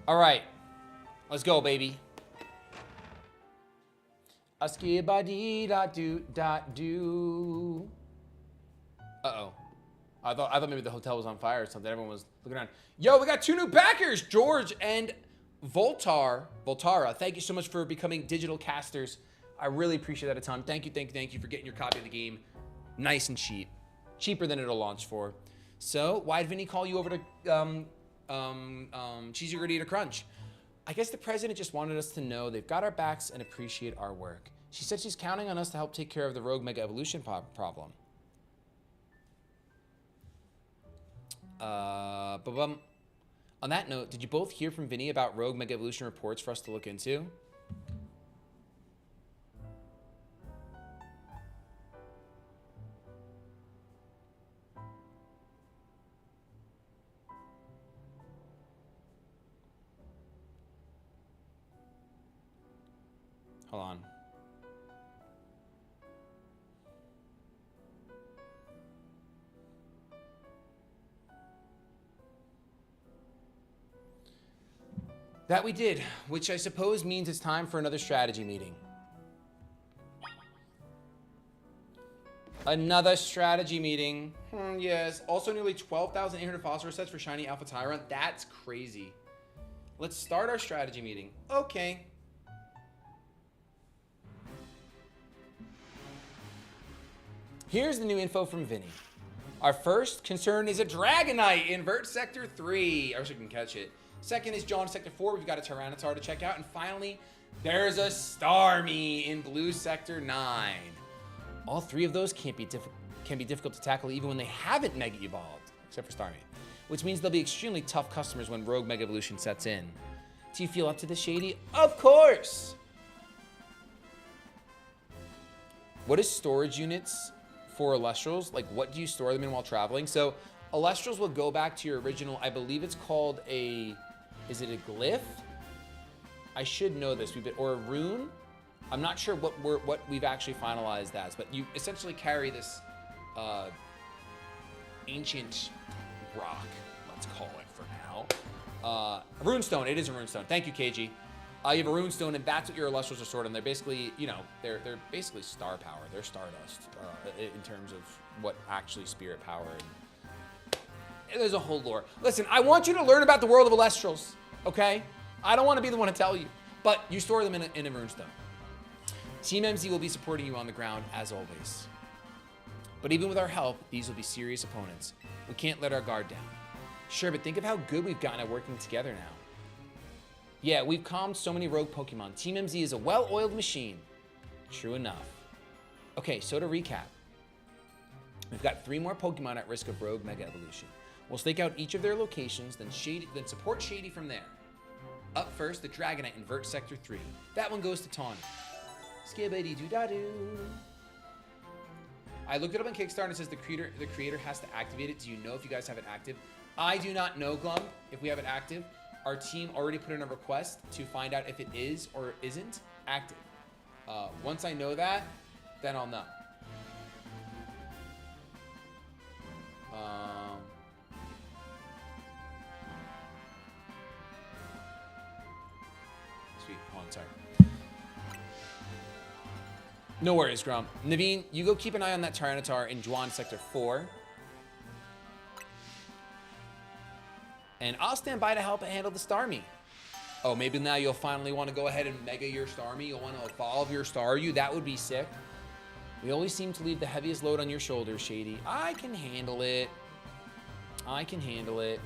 All right, let's go, baby. A skibadi da do da do. Uh-oh. I thought maybe the hotel was on fire or something. Everyone was looking around. Yo, we got 2 new backers, George and Voltara. Thank you so much for becoming digital casters. I really appreciate that a ton. Thank you for getting your copy of the game nice and cheap. Cheaper than it'll launch for. So, why'd Vinny call you over to Cheesy Gritty to Crunch? I guess the president just wanted us to know they've got our backs and appreciate our work. She said she's counting on us to help take care of the Rogue Mega Evolution problem. On that note, did you both hear from Vinny about Rogue Mega Evolution reports for us to look into? Hold on. That we did, which I suppose means it's time for another strategy meeting. Another strategy meeting. Yes. Also nearly 12,800 phosphorus sets for shiny Alpha Tyrant. That's crazy. Let's start our strategy meeting. Okay. Here's the new info from Vinny. Our first concern is a Dragonite in Vert Sector 3. I wish I can catch it. Second is John Sector 4. We've got a Tyranitar to check out. And finally, there's a Starmie in Blue Sector 9. All 3 of those can be difficult to tackle even when they haven't Mega Evolved, except for Starmie. Which means they'll be extremely tough customers when Rogue Mega Evolution sets in. Do you feel up to this, Shady? Of course! What is storage units for Elestrals? Like, what do you store them in while traveling? So, Elestrals will go back to your original, I believe it's called a, is it a glyph? I should know this, or a rune? I'm not sure what we've actually finalized as, but you essentially carry this ancient rock, let's call it for now. A runestone. It is a runestone. Thank you, KG. You have a runestone, and that's what your Elestrals are stored in. They're basically, you know, they're basically star power. They're stardust in terms of what actually spirit power. And there's a whole lore. Listen, I want you to learn about the world of Elestrals, okay? I don't want to be the one to tell you, but you store them in a runestone. Team MZ will be supporting you on the ground as always. But even with our help, these will be serious opponents. We can't let our guard down. Sure, but think of how good we've gotten at working together now. Yeah, we've calmed so many rogue Pokemon. Team MZ is a well-oiled machine. True enough. Okay, so to recap. We've got 3 more Pokemon at risk of rogue Mega Evolution. We'll stake out each of their locations, then support Shady from there. Up first, the Dragonite in Vert Sector 3. That one goes to Tawny. Skibbity-doo-da-doo. I looked it up on Kickstarter and it says the creator has to activate it. Do you know if you guys have it active? I do not know, Glum, if we have it active. Our team already put in a request to find out if it is or isn't active. Once I know that, then I'll know. Sweet. Oh, I'm sorry. No worries, Grum. Naveen, you go keep an eye on that Tyranitar in Juan Sector 4. And I'll stand by to help handle the Starmie. Oh, maybe now you'll finally want to go ahead and Mega your Starmie. You'll want to evolve your Staryu. That would be sick. We always seem to leave the heaviest load on your shoulders, Shady. I can handle it. I can handle it.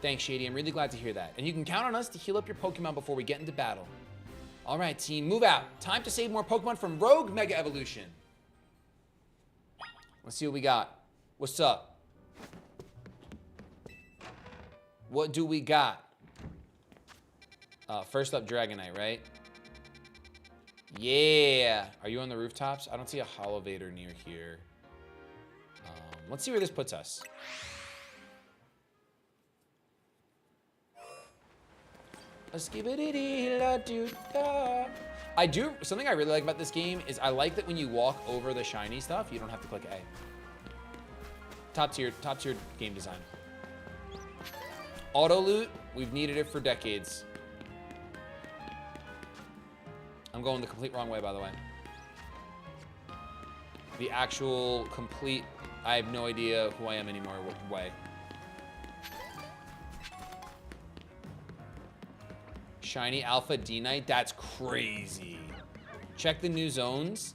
Thanks, Shady. I'm really glad to hear that. And you can count on us to heal up your Pokemon before we get into battle. All right, team, move out. Time to save more Pokemon from Rogue Mega Evolution. Let's see what we got. What's up? What do we got? First up, Dragonite, right? Yeah. Are you on the rooftops? I don't see a Holovator near here. Let's see where this puts us. I do, something I really like about this game is I like that when you walk over the shiny stuff, you don't have to click A. Top tier game design. Auto loot, we've needed it for decades. I'm going the complete wrong way, by the way. The actual complete, I have no idea who I am anymore way. Shiny Alpha D-Knight, that's crazy. Check the new zones.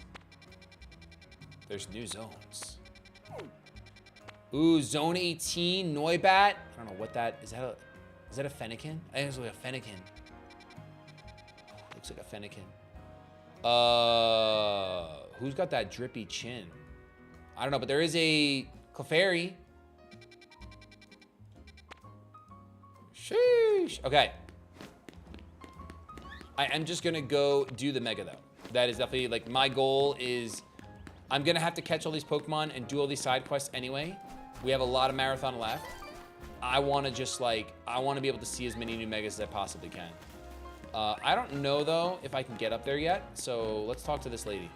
There's new zones. Ooh, Zone 18, Noibat. I don't know what that is. Is that a Fennekin? I think it's like a Fennekin. Looks like a Fennekin. Who's got that drippy chin? I don't know, but there is a Clefairy. Sheesh. Okay. I am just gonna go do the Mega though. That is definitely like my goal is I'm gonna have to catch all these Pokemon and do all these side quests anyway. We have a lot of marathon left. I wanna just like, I wanna be able to see as many new Megas as I possibly can. I don't know though if I can get up there yet, so let's talk to this lady.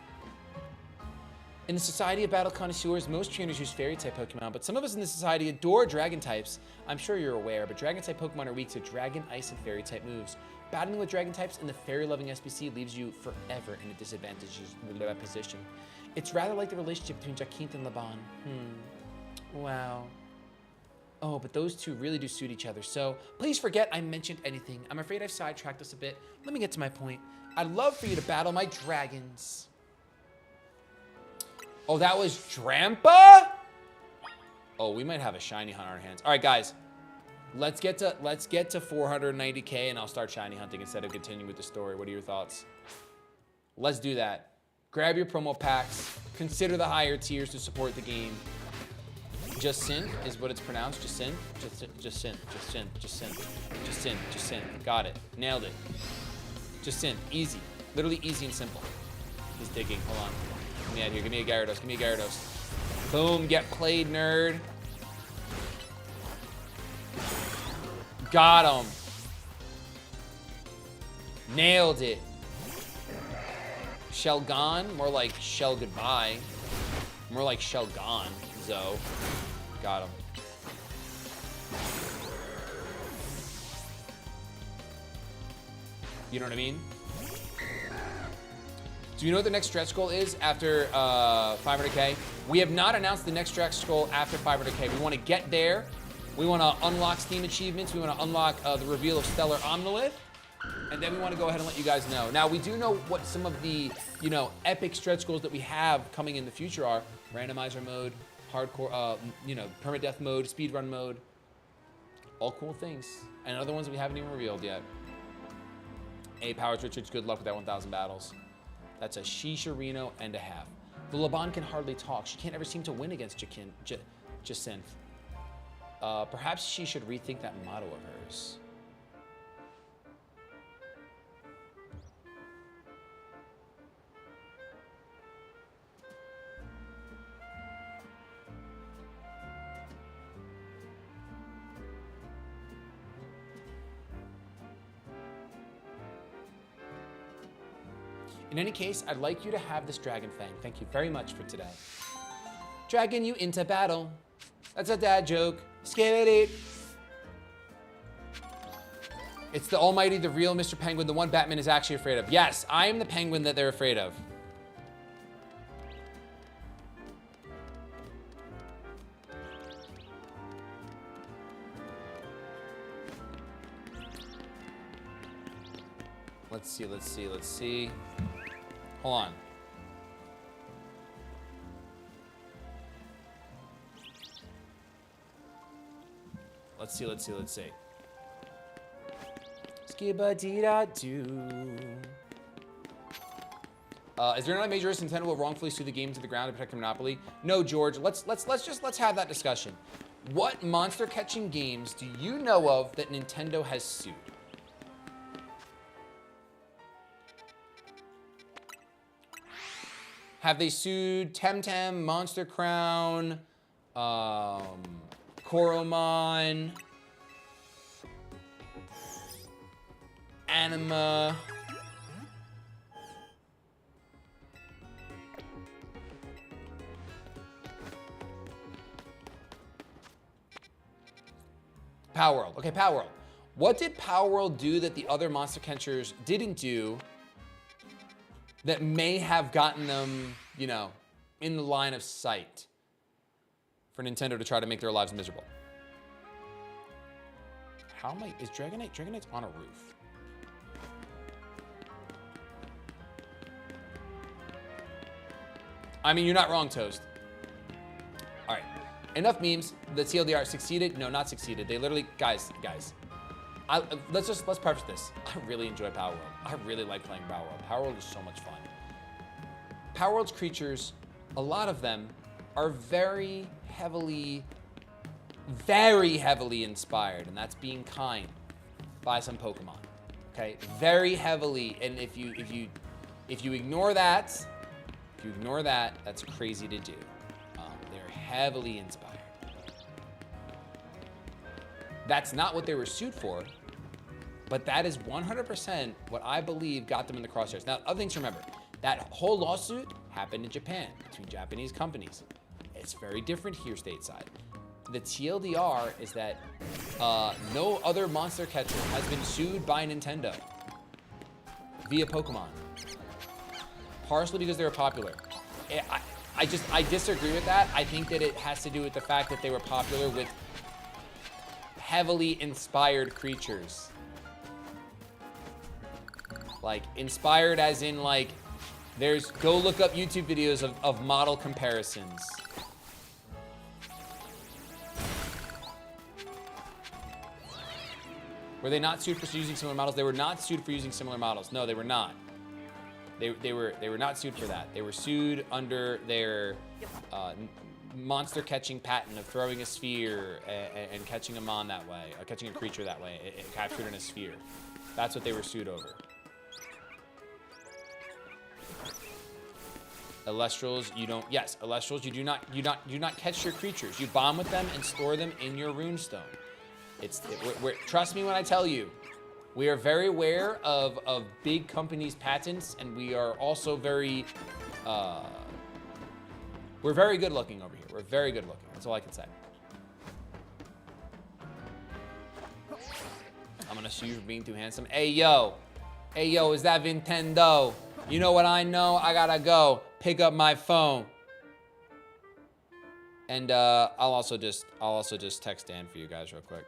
In the Society of Battle Connoisseurs, most trainers use Fairy-type Pokemon, but some of us in the Society adore Dragon types. I'm sure you're aware, but Dragon-type Pokemon are weak to Dragon, Ice, and Fairy-type moves. Battling with Dragon types in the Fairy-loving SBC leaves you forever in a disadvantageous position. It's rather like the relationship between Jacinth and Laban. Wow. Oh, but those two really do suit each other, so please forget I mentioned anything. I'm afraid I've sidetracked us a bit. Let me get to my point. I'd love for you to battle my dragons. Oh, that was Drampa? Oh, we might have a shiny hunt on our hands. All right, guys. Let's get to 490K and I'll start shiny hunting instead of continuing with the story. What are your thoughts? Let's do that. Grab your promo packs. Consider the higher tiers to support the game. Jacin is what it's pronounced. Jacin. Jacin. Got it. Nailed it. Jacin. Easy. Literally easy and simple. He's digging. Hold on. Get me out here. Give me a Gyarados. Give me a Gyarados. Boom. Get played, nerd. Got him. Nailed it. Shell gone? More like shell goodbye. More like shell gone, Zoe. Got him. You know what I mean? Do you know what the next stretch goal is after 500K? We have not announced the next stretch goal after 500K. We want to get there. We want to unlock Steam achievements. We want to unlock the reveal of Stellar Omnolith. And then we want to go ahead and let you guys know. Now, we do know what some of the, epic stretch goals that we have coming in the future are. Randomizer mode, hardcore, permadeath mode, speedrun mode. All cool things. And other ones that we haven't even revealed yet. A Powers Richards, good luck with that 1,000 battles. That's a Shisha Reno and a half. The Laban can hardly talk. She can't ever seem to win against Jacinth. Perhaps she should rethink that motto of hers. In any case, I'd like you to have this Dragon Fang. Thank you very much for today. Dragging you into battle. That's a dad joke. Scared it. It's the almighty, the real Mr. Penguin, the one Batman is actually afraid of. Yes, I am the penguin that they're afraid of. Let's see. Hold on. Let's see. Skibba-dee-da-doo. Is there not a major risk Nintendo will wrongfully sue the game to the ground to protect their monopoly? No, George. Let's have that discussion. What monster catching games do you know of that Nintendo has sued? Have they sued Temtem, Monster Crown, Koromon, Anima? Power World. Okay, Power World. What did Power World do that the other monster catchers didn't do that may have gotten them, in the line of sight for Nintendo to try to make their lives miserable? Is Dragonite? Dragonite's on a roof. I mean, you're not wrong, Toast. All right, enough memes. The TLDR succeeded? No, not succeeded. They literally, guys. Let's preface this. I really enjoy Power World. I really like playing Power World. Power World is so much fun. Power World's creatures, a lot of them are very heavily inspired, and that's being kind, by some Pokemon. Okay, very heavily, and if you ignore that, that's crazy to do. They're heavily inspired. That's not what they were sued for, but that is 100% what I believe got them in the crosshairs. Now, other things to remember, that whole lawsuit happened in Japan between Japanese companies. It's very different here stateside. The TLDR is that no other monster catcher has been sued by Nintendo via Pokemon, partially because they were popular. I disagree with that. I think that it has to do with the fact that they were popular with heavily inspired creatures. Like, inspired as in, like, go look up YouTube videos of model comparisons. Were they not sued for using similar models? They were not sued for using similar models. No, they were not. They were not sued for that. They were sued under their monster catching patent of throwing a sphere and catching a mon that way, catching a creature that way, captured in a sphere. That's what they were sued over. Elestrals, Elestrals, you do not catch your creatures. You bomb with them and store them in your runestone. Trust me when I tell you, we are very aware of big companies' patents, and we are also very, we're very good looking over here. We're very good looking. That's all I can say. I'm gonna sue you for being too handsome. Hey yo, is that Nintendo? You know what I know? I gotta go pick up my phone. And I'll also just text Dan for you guys real quick.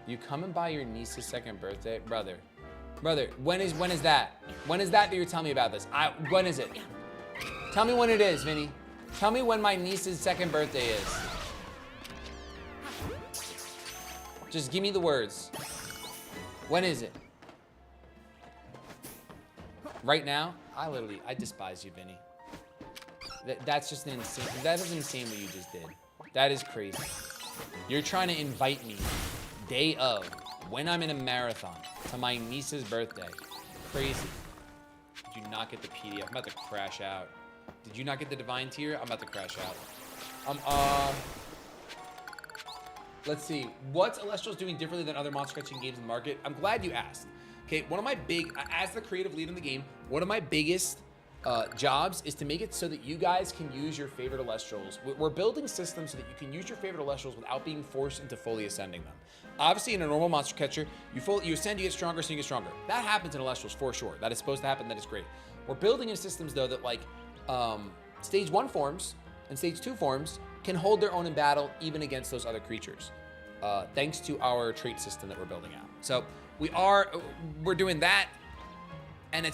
You coming by your niece's second birthday? Brother, when is that? When is that you're telling me about this? When is it? Tell me when it is, Vinny. Tell me when my niece's second birthday is. Just give me the words. When is it? Right now? I despise you, Vinny. That's just insane. That is insane what you just did. That is crazy. You're trying to invite me day of, when I'm in a marathon, to my niece's birthday. Crazy. Did you not get the PDF? I'm about to crash out. Did you not get the divine tier? I'm about to crash out. Let's see. What's Elestrals doing differently than other monster catching games in the market? I'm glad you asked. Okay, one of my as the creative lead in the game, one of my biggest jobs is to make it so that you guys can use your favorite Elestrals. We're building systems so that you can use your favorite Elestrals without being forced into fully ascending them. Obviously, in a normal monster catcher, you ascend, you get stronger, so you get stronger. That happens in Elestrals for sure. That is supposed to happen. That is great. We're building in systems though that like stage 1 forms and stage 2 forms can hold their own in battle even against those other creatures, thanks to our trait system that we're building out. So we're doing that. And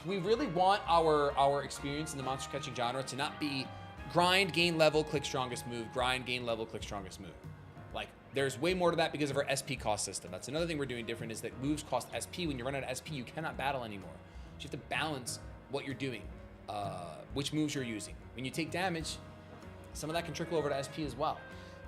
we really want our experience in the monster catching genre to not be grind, gain level, click strongest move, grind, gain level, click strongest move. Like, there's way more to that because of our SP cost system. That's another thing we're doing different, is that moves cost SP. When you run out of SP, you cannot battle anymore. So you have to balance what you're doing, which moves you're using. When you take damage, some of that can trickle over to SP as well.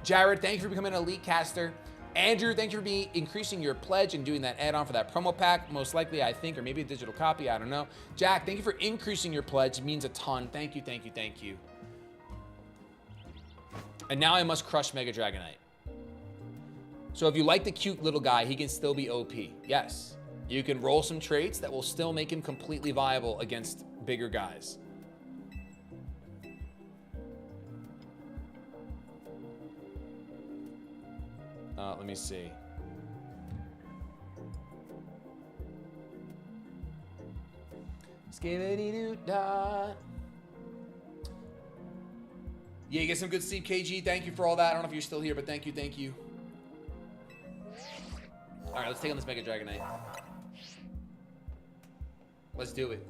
Jared, thank you for becoming an elite caster. Andrew, thank you for increasing your pledge and doing that add-on for that promo pack. Most likely, I think, or maybe a digital copy, I don't know. Jack, thank you for increasing your pledge. It means a ton. Thank you, thank you, thank you. And now I must crush Mega Dragonite. So if you like the cute little guy, he can still be OP. Yes, you can roll some traits that will still make him completely viable against bigger guys. Let me see. Skibidi-doo-dah. Yeah, you get some good sleep, KG. Thank you for all that. I don't know if you're still here, but thank you, thank you. All right, let's take on this Mega Dragonite. Let's do it.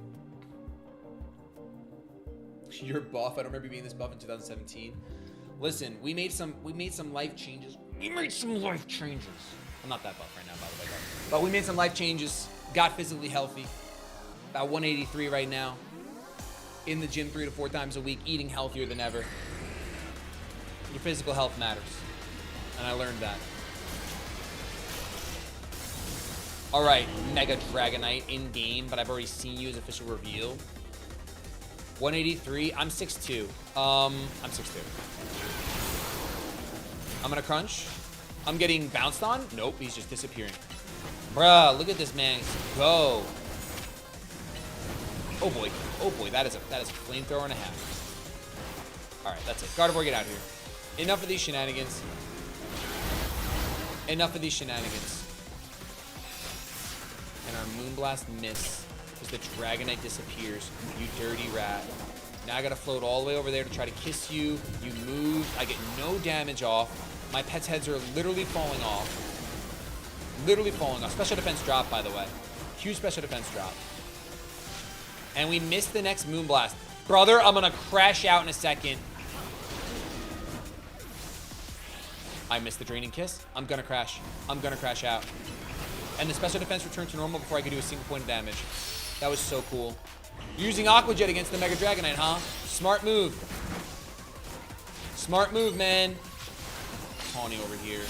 You're buff. I don't remember being this buff in 2017. Listen, we made some life changes. I'm not that buff right now, by the way, but we made some life changes. Got physically healthy. About 183 right now. In the gym 3 to 4 times a week, eating healthier than ever. Your physical health matters, and I learned that. All right, Mega Dragonite in game, but I've already seen you as official reveal. 183. I'm 6'2". I'm 6'2". I'm gonna crunch. I'm getting bounced on. Nope, he's just disappearing. Bruh, look at this man go. Oh boy, that is a flamethrower and a half. All right, that's it. Gardevoir, get out of here. Enough of these shenanigans. Enough of these shenanigans. And our Moonblast miss as the Dragonite disappears. You dirty rat. Now I gotta float all the way over there to try to kiss you. You move. I get no damage off. My pet's heads are literally falling off. Literally falling off. Special defense drop, by the way. Huge special defense drop. And we missed the next Moonblast. Brother, I'm gonna crash out in a second. I missed the Draining Kiss. I'm gonna crash. I'm gonna crash out. And the special defense returned to normal before I could do a single point of damage. That was so cool. You're using Aqua Jet against the Mega Dragonite, huh? Smart move. Smart move, man. Tawny over here.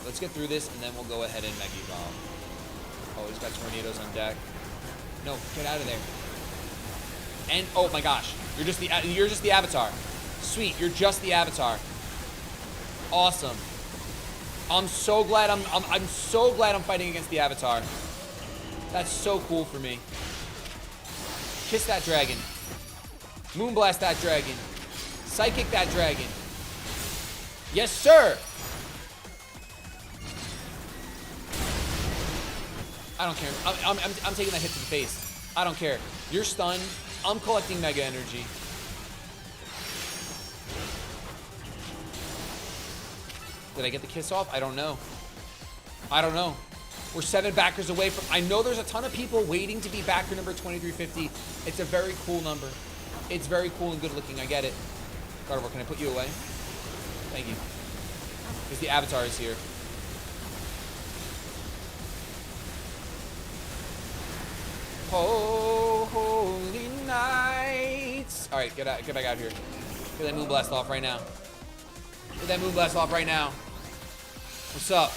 Let's get through this, and then we'll go ahead and Mega Evolve. Oh, he's got tornadoes on deck. No, get out of there. And oh my gosh, you're just the avatar. Sweet, you're just the avatar. Awesome. I'm so glad I'm so glad I'm fighting against the avatar. That's so cool for me. Kiss that dragon. Moonblast that dragon. Psychic that dragon. Yes, sir. I don't care. I'm taking that hit to the face. I don't care. You're stunned. I'm collecting Mega Energy. Did I get the kiss off? I don't know. I don't know. We're 7 backers away from... I know there's a ton of people waiting to be backer number 2350. It's a very cool number. It's very cool and good looking. I get it. Gardevoir, can I put you away? Thank you. Because the avatar is here. Oh, holy nights. All right, get back out here. Get that Moonblast off right now. Get that Moonblast off right now. What's up?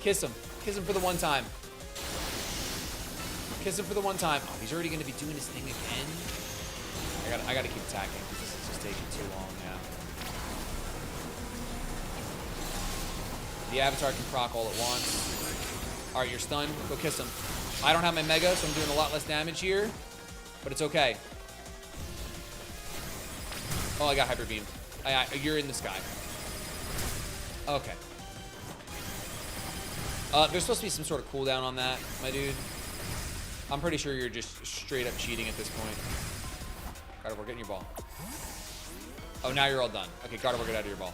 Kiss him. Kiss him for the one time. Kiss him for the one time. Oh, he's already going to be doing his thing again. I gotta keep attacking because this is just taking too long now. The avatar can proc all at once. All right, you're stunned. Go kiss him. I don't have my Mega, so I'm doing a lot less damage here, but it's okay. Oh, I got Hyper Beam. You're in the sky. Okay. There's supposed to be some sort of cooldown on that, my dude. I'm pretty sure you're just straight up cheating at this point. Gardevoir, get in your ball. Oh, now you're all done. Okay, Gardevoir, get out of your ball.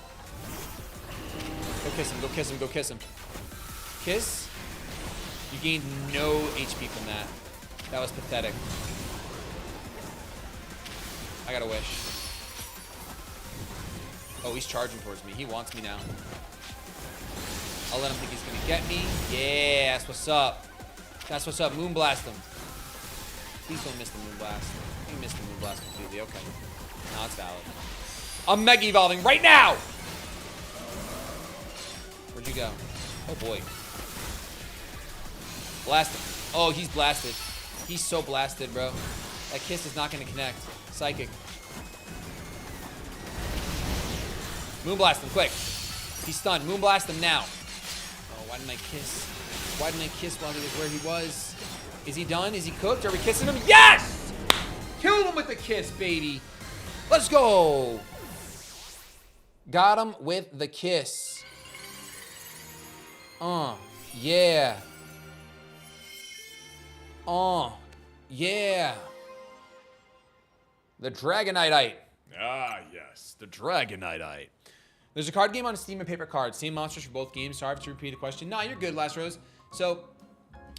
Go kiss him, go kiss him, go kiss him. Kiss? You gained no HP from that. That was pathetic. I got a wish. Oh, he's charging towards me. He wants me now. I'll let him think he's gonna get me. Yeah, that's what's up. That's what's up. Moonblast him. Please don't miss the Moonblast. You missed the Moonblast completely. Okay. No, it's valid. I'm Mega Evolving right now! Where'd you go? Oh, boy. Blast him. Oh, he's blasted. He's so blasted, bro. That kiss is not going to connect. Psychic. Moonblast him, quick. He's stunned. Moonblast him now. Oh, why didn't I kiss? Why didn't I kiss while he was where he was? Is he done? Is he cooked? Are we kissing him? Yes! Kill him with the kiss, baby. Let's go. Got him with the kiss. Yeah. Yeah. The Dragonite. Ah, yes, the Dragonite. There's a card game on Steam and paper cards. Same monsters for both games. Sorry to repeat the question. No, you're good, Last Rose. So,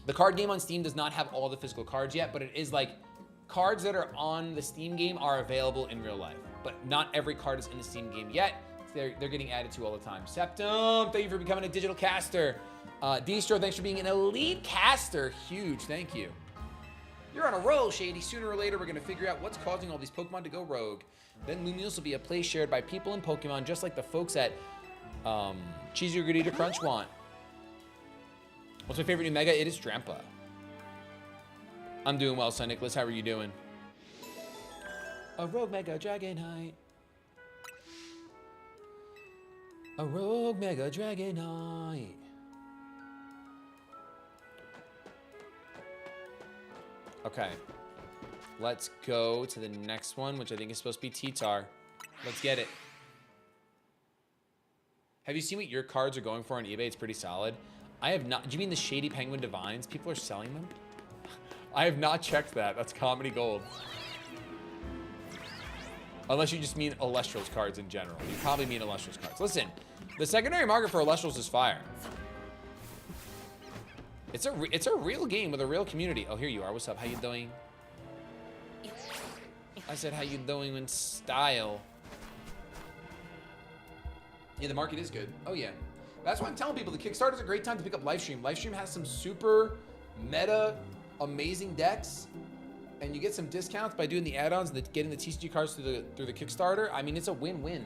the card game on Steam does not have all the physical cards yet, but it is like cards that are on the Steam game are available in real life. But not every card is in the Steam game yet. They're getting added to all the time. Septum, thank you for becoming a digital caster. Distro, thanks for being an elite caster. Huge, thank you. You're on a roll, Shady. Sooner or later, we're going to figure out what's causing all these Pokemon to go rogue. Then Lumiose will be a place shared by people in Pokemon, just like the folks at Cheesy or Good Eater Crunch want. What's my favorite new Mega? It is Drampa. I'm doing well, Son Nicholas. How are you doing? A Rogue Mega Dragonite. A Rogue Mega Dragonite. Okay. Let's go to the next one, which I think is supposed to be T-Tar. Let's get it. Have you seen what your cards are going for on eBay? It's pretty solid. I have not. Do you mean the Shady Penguin Divines? People are selling them? I have not checked that. That's comedy gold. Unless you just mean Elestrals cards in general. You probably mean Elestrals cards. Listen, the secondary market for Elestrals is fire. It's a real game with a real community. Oh, here you are. What's up? How you doing? I said, how you doing in style? Yeah, the market is good. Oh, yeah. That's why I'm telling people the Kickstarter is a great time to pick up Lifestream. Lifestream has some super meta, amazing decks, and you get some discounts by doing the add-ons and getting the TCG cards through the Kickstarter. I mean, it's a win-win.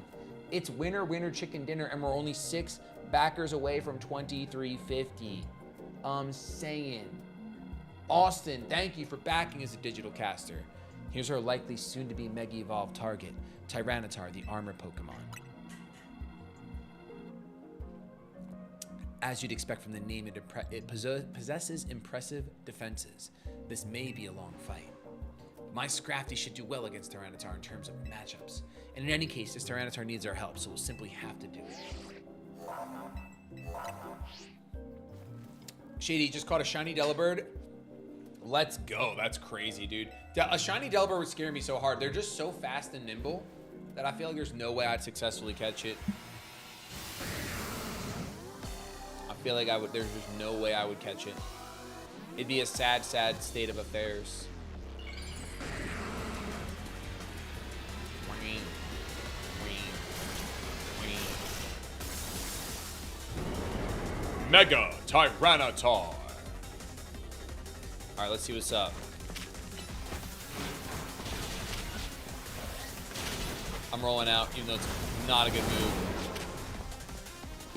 It's winner, winner, chicken dinner, and we're only 6 backers away from $23.50. I'm saying. Austin, thank you for backing as a digital caster. Here's our likely soon-to-be Mega Evolved target, Tyranitar, the armor Pokemon. As you'd expect from the name, it possesses impressive defenses. This may be a long fight. My Scrafty should do well against Tyranitar in terms of matchups. And in any case, this Tyranitar needs our help, so we'll simply have to do it. Shady just caught a shiny Delibird. Let's go. That's crazy, dude. A shiny Delibird would scare me so hard. They're just so fast and nimble that I feel like there's no way I'd successfully catch it. I feel like there's just no way I would catch it. It'd be a sad, sad state of affairs. Mega Tyranitar. All right, let's see what's up. I'm rolling out, even though it's not a good move.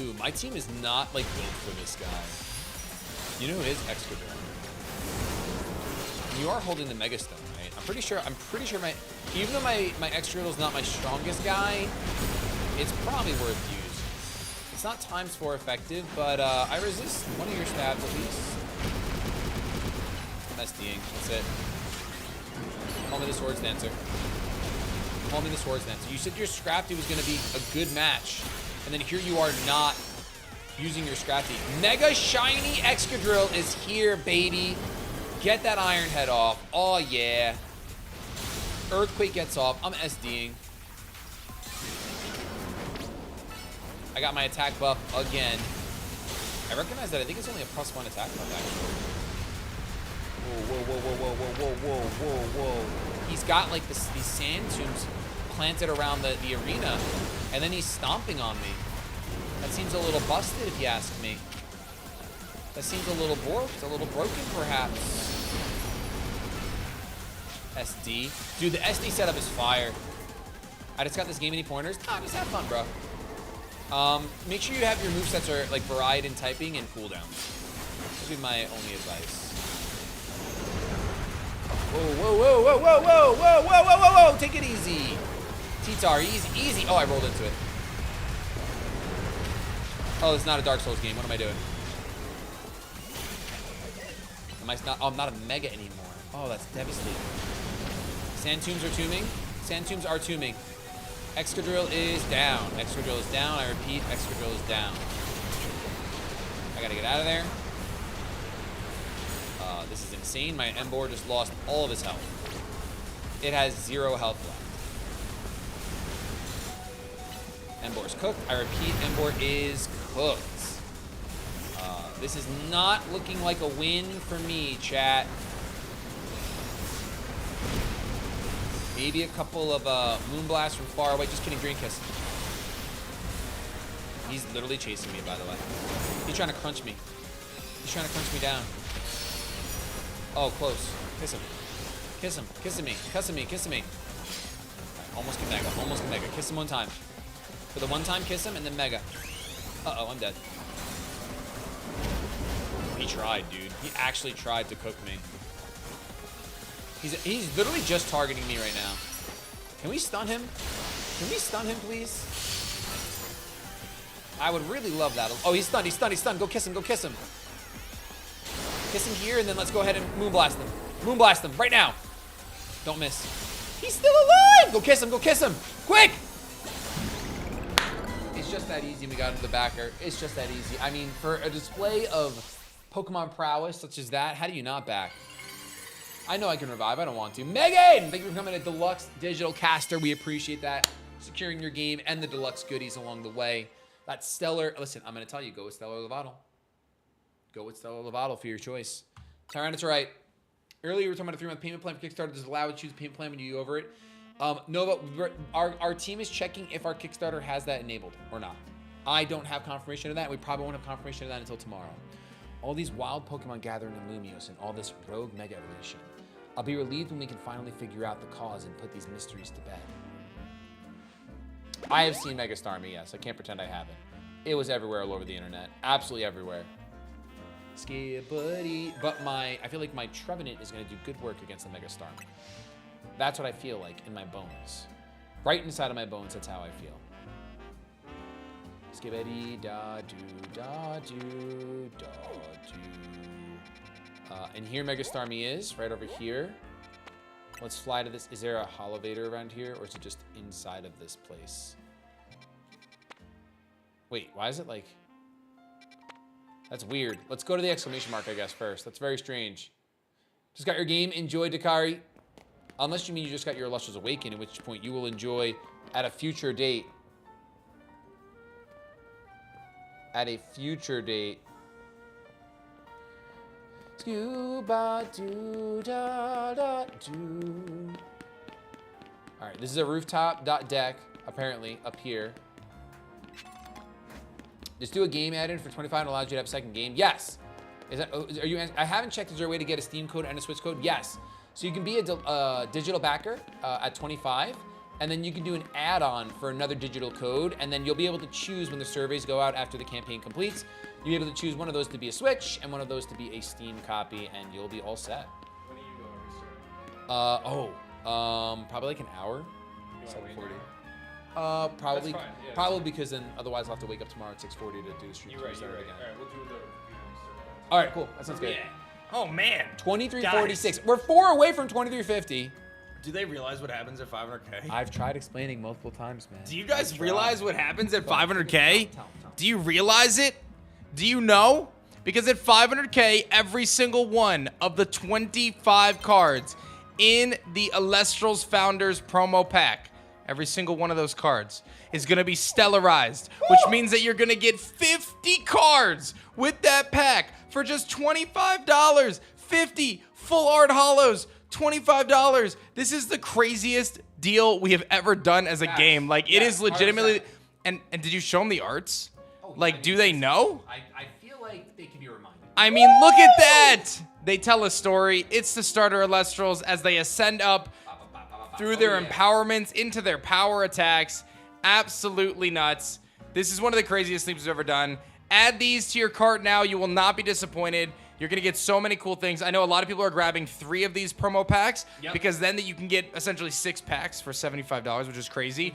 Ooh, my team is not like built for this guy. You know who is Excadrill? You are holding the Mega Stone, right? I'm pretty sure my, even though my Excadrill is not my strongest guy, it's probably worth use. It's not ×4 effective, but I resist one of your stabs at least. I'm SDing, that's it. Call me the Swords Dancer. Call me the Swords Dancer. You said your Scrafty was gonna be a good match, and then here you are not using your Scrafty. Mega Shiny Excadrill is here, baby. Get that Iron Head off. Oh yeah. Earthquake gets off. I'm SDing. I got my attack buff again. I recognize that. I think it's only a +1 attack buff, actually. Whoa, whoa, whoa, whoa, whoa, whoa, whoa, whoa, whoa. He's got, like, these sand tombs planted around the arena, and then he's stomping on me. That seems a little busted, if you ask me. That seems a little broken, perhaps. SD. Dude, the SD setup is fire. I just got this game. Any pointers? Ah, just have fun, bro. Make sure you have your movesets are like varied in typing and cooldowns. That'd be my only advice. Whoa, whoa, whoa, whoa, whoa, whoa, whoa, whoa, whoa, whoa, whoa! Take it easy. T-Tar, easy, easy. Oh, I rolled into it. Oh, it's not a Dark Souls game. What am I doing? Am I not? Oh, I'm not a Mega anymore. Oh, that's devastating. Sand Tombs are tombing. Sand Tombs are tombing. Excadrill is down. Excadrill is down. I repeat, Excadrill is down. I gotta get out of there. This is insane. My Emboar just lost all of his health. It has 0 health left. Emboar's cooked. I repeat, Emboar is cooked. This is not looking like a win for me, chat. Maybe a couple of Moonblasts from far away. Just kidding, Green Kiss. He's literally chasing me, by the way. He's trying to crunch me. He's trying to crunch me down. Oh, close. Kiss him. Kiss him. Kissing me. Kissing me. Kissing me. Right, almost get Mega. Almost get Mega. Kiss him one time. For the one time, kiss him, and then Mega. Uh-oh, I'm dead. He tried, dude. He actually tried to cook me. He's literally just targeting me right now. Can we stun him? Can we stun him, please? I would really love that. Oh, he's stunned. He's stunned. He's stunned. Go kiss him. Go kiss him. Kiss him here, and then let's go ahead and Moonblast him. Moonblast him right now. Don't miss. He's still alive. Go kiss him. Go kiss him. Quick. It's just that easy. We got into the backer. It's just that easy. I mean, for a display of Pokemon prowess such as that, how do you not back? I know I can revive. I don't want to. Megan, thank you for coming to Deluxe Digital Caster. We appreciate that. Securing your game and the deluxe goodies along the way. That's stellar. Listen, I'm going to tell you, go with Stellar Lovato. Go with Stellar Lovato for your choice. Tyranitar, right. Earlier, we were talking about a 3-month payment plan for Kickstarter. Does allow you to choose a payment plan when you go over it. No, but our team is checking if our Kickstarter has that enabled or not. I don't have confirmation of that. We probably won't have confirmation of that until tomorrow. All these wild Pokemon gathering in Lumios and all this rogue Mega Evolution. I'll be relieved when we can finally figure out the cause and put these mysteries to bed. I have seen Mega Starmie, yes. I can't pretend I haven't. It was everywhere all over the internet. Absolutely everywhere. Skibidi. But I feel like my Trevenant is going to do good work against the Mega Starmie. That's what I feel like in my bones. Right inside of my bones, that's how I feel. Skibidi da do da do da do. And here Mega Starmie is, right over here. Let's fly to this. Is there a Holovator around here, or is it just inside of this place? Wait, why is it like... That's weird. Let's go to the exclamation mark, I guess, first. That's very strange. Just got your game. Enjoy, Dakari. Unless you mean you just got your Illustrious Awaken, at which point you will enjoy at a future date. At a future date. Scuba doo da da doo. All right, this is a rooftop deck, apparently, up here. Just do a game add-in for 25 and allows you to have a second game. Yes. Is that? Are you? I haven't checked. Is there a way to get a Steam code and a Switch code? Yes. So you can be a digital backer at 25, and then you can do an add-on for another digital code, and then you'll be able to choose when the surveys go out after the campaign completes. You'll be able to choose one of those to be a Switch and one of those to be a Steam copy, and you'll be all set. When are you going to restart? Probably like an hour. 7:40. That's Probably, fine, yeah. probably because then otherwise I'll have to wake up tomorrow at 6:40 to do the stream. You're right. Again. All right, we'll do the review. All right, cool. That sounds good. Yeah. Oh man. 2346. We're 4 away from 2350. Do they realize what happens at 500K? I've tried explaining multiple times, man. Do you guys realize what happens at 500K? Do you realize it? Do you know? Because at 500K, every single one of the 25 cards in the Elestrals Founders promo pack, every single one of those cards is going to be stellarized, which means that you're going to get 50 cards with that pack for just $25. 50 full art holos, $25. This is the craziest deal we have ever done as a game. Like, it is legitimately... And did you show them the arts? Like, do they know? I feel like they can be reminded. I mean, look at that! They tell a story. It's the starter Elestrals as they ascend up through their empowerments into their power attacks. Absolutely nuts. This is one of the craziest things we've ever done. Add these to your cart now. You will not be disappointed. You're going to get so many cool things. I know a lot of people are grabbing 3 of these promo packs because then you can get essentially 6 packs for $75, which is crazy.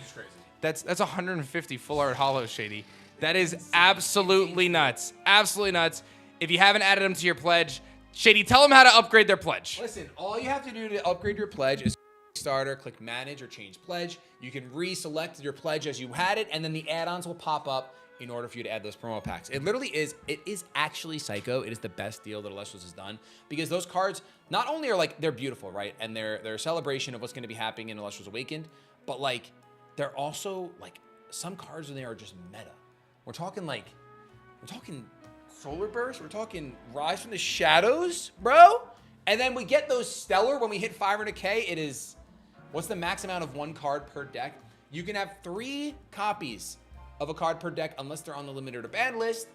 That's 150 full art holos, Shady. That is absolutely nuts. Absolutely nuts. If you haven't added them to your pledge, Shady, tell them how to upgrade their pledge. Listen, all you have to do to upgrade your pledge is Kickstarter, click manage or change pledge. You can reselect your pledge as you had it, and then the add-ons will pop up in order for you to add those promo packs. It literally is, it is actually psycho. It is the best deal that Elestrals has done because those cards not only are like, they're beautiful, right? And they're a celebration of what's going to be happening in Elestrals Awakened, but like, they're also like, some cards in there are just meta. We're talking Solar Burst, we're talking Rise from the Shadows, bro. And then we get those Stellar when we hit 500K. It is, what's the max amount of 1 card per deck? You can have 3 copies of a card per deck unless they're on the limited or banned list.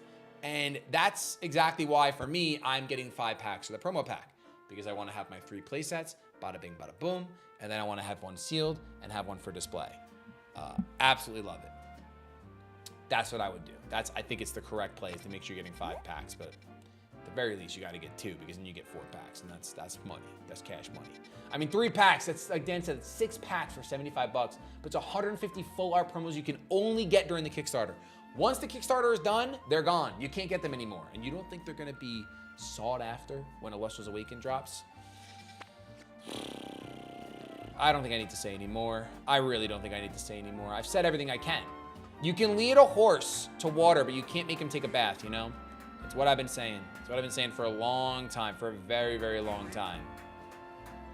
And that's exactly why, for me, I'm getting 5 packs of the promo pack. Because I want to have my 3 play sets, bada bing, bada boom. And then I want to have 1 sealed and have 1 for display. Absolutely love it. That's what I would do. I think it's the correct play is to make sure you're getting 5 packs. But at the very least, you got to get 2 because then you get 4 packs. And that's money. That's cash money. I mean, 3 packs, that's like Dan said, 6 packs for $75. But it's 150 full art promos you can only get during the Kickstarter. Once the Kickstarter is done, they're gone. You can't get them anymore. And you don't think they're going to be sought after when Elestrals Awaken drops? I don't think I need to say anymore. I really don't think I need to say anymore. I've said everything I can. You can lead a horse to water, but you can't make him take a bath, you know? That's what I've been saying. That's what I've been saying for a long time, for a very, very long time.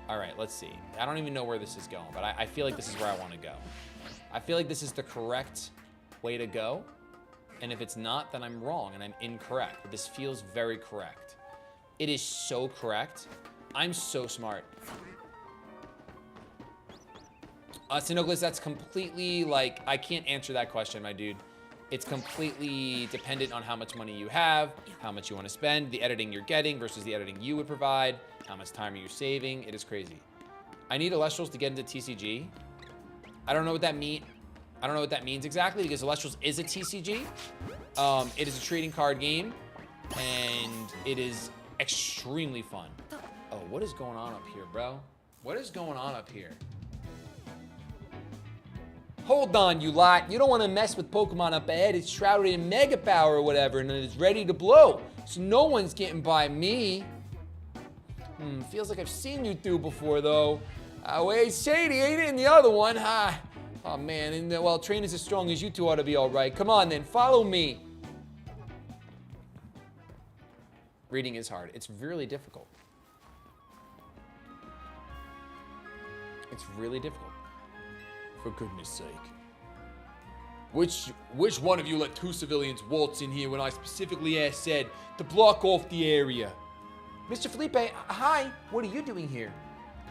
All right, let's see. I don't even know where this is going, but I feel like this is where I want to go. I feel like this is the correct way to go. And if it's not, then I'm wrong and I'm incorrect. But this feels very correct. It is so correct. I'm so smart. Sinoglis, that's completely like, I can't answer that question, my dude. It's completely dependent on how much money you have, how much you want to spend, the editing you're getting versus the editing you would provide, how much time are you saving. It is crazy. I need Elestrals to get into TCG. I don't know what that means. I don't know what that means exactly because Elestrals is a TCG. It is a trading card game, and it is extremely fun. Oh, what is going on up here, bro? What is going on up here? Hold on, you lot. You don't want to mess with Pokemon up ahead. It's shrouded in Mega Power or whatever, and it's ready to blow. So no one's getting by me. Feels like I've seen you two before, though. Wait, Shady, ain't it? And the other one, ha. Oh, man, and well, trainers as strong as you two ought to be all right. Come on, then, follow me. Reading is hard. It's really difficult. It's really difficult. For goodness sake. Which one of you let 2 civilians waltz in here when I specifically said to block off the area? Mr. Felipe, hi. What are you doing here?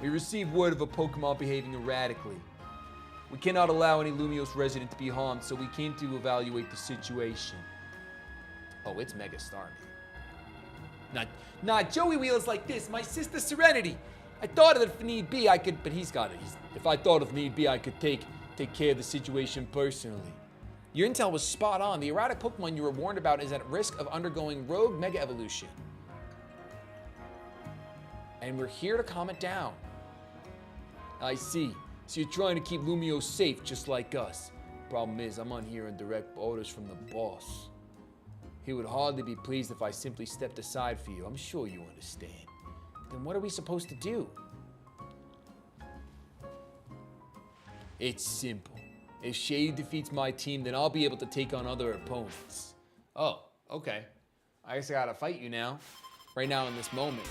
We received word of a Pokemon behaving erratically. We cannot allow any Lumios resident to be harmed, so we came to evaluate the situation. Oh, it's Mega Starmie. Nah, Joey Wheels like this. My sister Serenity. I thought that if need be, I could, but he's got it. If I thought if need be, I could take care of the situation personally. Your intel was spot on. The erratic Pokemon you were warned about is at risk of undergoing rogue Mega Evolution. And we're here to calm it down. I see. So you're trying to keep Lumio safe, just like us. Problem is, I'm on here on direct orders from the boss. He would hardly be pleased if I simply stepped aside for you. I'm sure you understand. Then what are we supposed to do? It's simple. If Shady defeats my team, then I'll be able to take on other opponents. Oh, okay. I guess I gotta fight you now. Right now in this moment.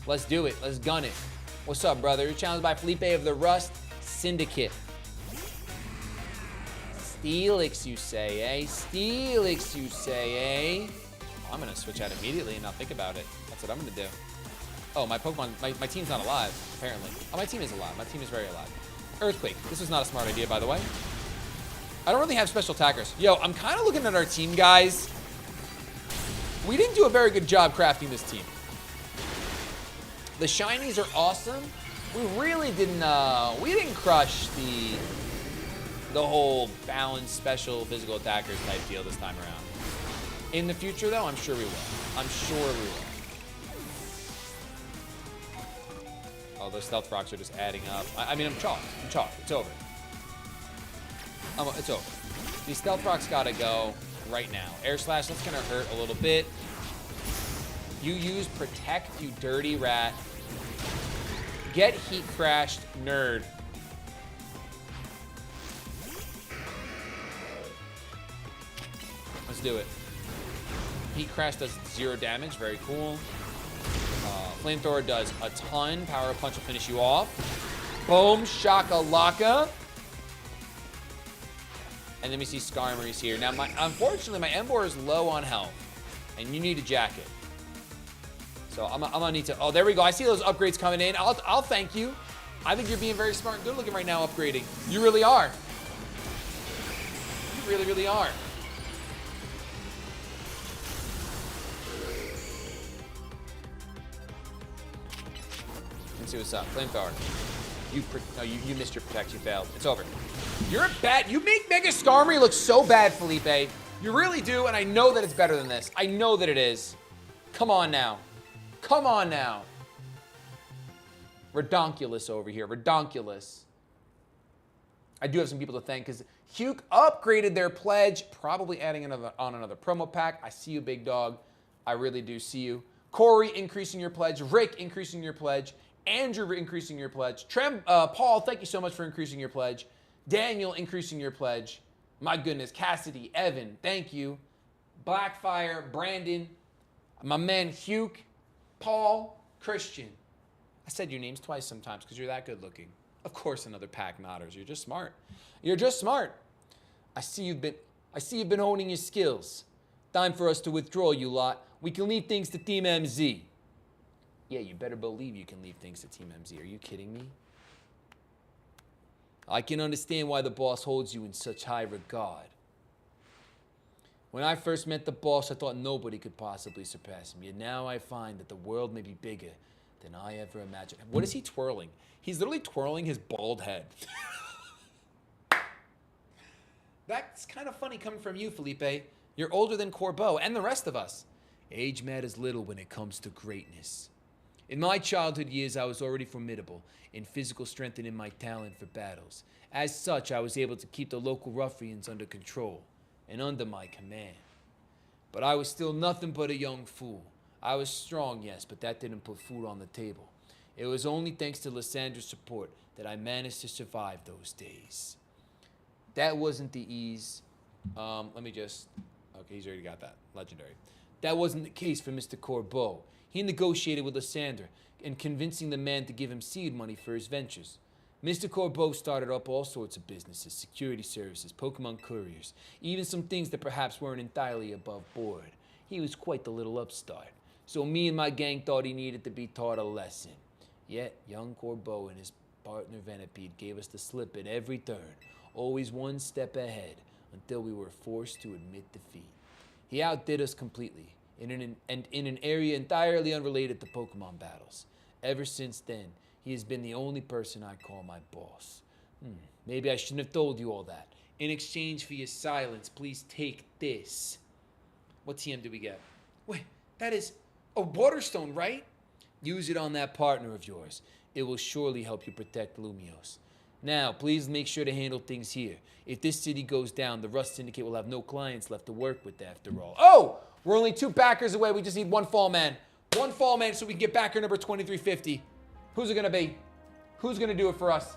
Let's do it. Let's gun it. What's up, brother? You're challenged by Felipe of the Rust Syndicate. Steelix, you say, eh? Steelix, you say, eh? I'm gonna switch out immediately and not think about it. That's what I'm gonna do. Oh, my Pokemon, my team's not alive, apparently. Oh, my team is alive. My team is very alive. Earthquake. This was not a smart idea, by the way. I don't really have special attackers. Yo, I'm kind of looking at our team, guys. We didn't do a very good job crafting this team. The shinies are awesome. We really didn't, we didn't crush the whole balanced special physical attackers type deal this time around. In the future, though, I'm sure we will. I'm sure we will. Oh, those stealth rocks are just adding up. I mean, I'm chalked. I'm chalked. It's over. It's over. These stealth rocks gotta go right now. Air slash, that's gonna hurt a little bit. You use protect, you dirty rat. Get heat crashed, nerd. Let's do it. Heat crash does 0 damage. Very cool. Flamethrower does a ton. Power Punch will finish you off. Boom, shakalaka. And then we see Skarmory's here. Now, unfortunately, my Emboar is low on health, and you need a jacket. So I'm gonna need to. Oh, there we go. I see those upgrades coming in. I'll thank you. I think you're being very smart and good looking right now, upgrading. You really are. You really, really are. Let's see what's up. Flamethrower. You missed your protect. You failed. It's over. You're a bad. You make Mega Skarmory look so bad, Felipe. You really do, and I know that it's better than this. I know that it is. Come on now. Come on now. Redonkulous over here. Redonkulous. I do have some people to thank because Hugh upgraded their pledge, probably adding on another promo pack. I see you, big dog. I really do see you. Corey increasing your pledge. Rick increasing your pledge. Andrew increasing your pledge. Paul, thank you so much for increasing your pledge. Daniel increasing your pledge. My goodness. Cassidy, Evan, thank you. Blackfire, Brandon, my man Hugh, Paul, Christian. I said your names twice sometimes because you're that good looking. Of course, another pack nodders. You're just smart. You're just smart. I see you've been honing your skills. Time for us to withdraw, you lot. We can leave things to Team MZ. Yeah, you better believe you can leave things to Team MZ. Are you kidding me? I can understand why the boss holds you in such high regard. When I first met the boss, I thought nobody could possibly surpass him. Yet now I find that the world may be bigger than I ever imagined. What is he twirling? He's literally twirling his bald head. That's kind of funny coming from you, Felipe. You're older than Corbeau and the rest of us. Age matters little when it comes to greatness. In my childhood years, I was already formidable in physical strength and in my talent for battles. As such, I was able to keep the local ruffians under control and under my command. But I was still nothing but a young fool. I was strong, yes, but that didn't put food on the table. It was only thanks to Lysandra's support that I managed to survive those days. That wasn't the ease. Okay, he's already got that. Legendary. That wasn't the case for Mr. Corbeau. He negotiated with Lysandra and convincing the man to give him seed money for his ventures. Mr. Corbeau started up all sorts of businesses, security services, Pokemon couriers, even some things that perhaps weren't entirely above board. He was quite the little upstart. So me and my gang thought he needed to be taught a lesson. Yet, young Corbeau and his partner Venipede gave us the slip at every turn, always one step ahead, until we were forced to admit defeat. He outdid us completely, in an area entirely unrelated to Pokemon battles. Ever since then, he has been the only person I call my boss. Maybe I shouldn't have told you all that. In exchange for your silence, please take this. What TM do we get? Wait, that is a Waterstone, right? Use it on that partner of yours. It will surely help you protect Lumiose. Now, please make sure to handle things here. If this city goes down, the Rust Syndicate will have no clients left to work with after all. Oh! We're only 2 backers away. We just need 1 fall man. 1 fall man so we can get backer number 2350. Who's it going to be? Who's going to do it for us?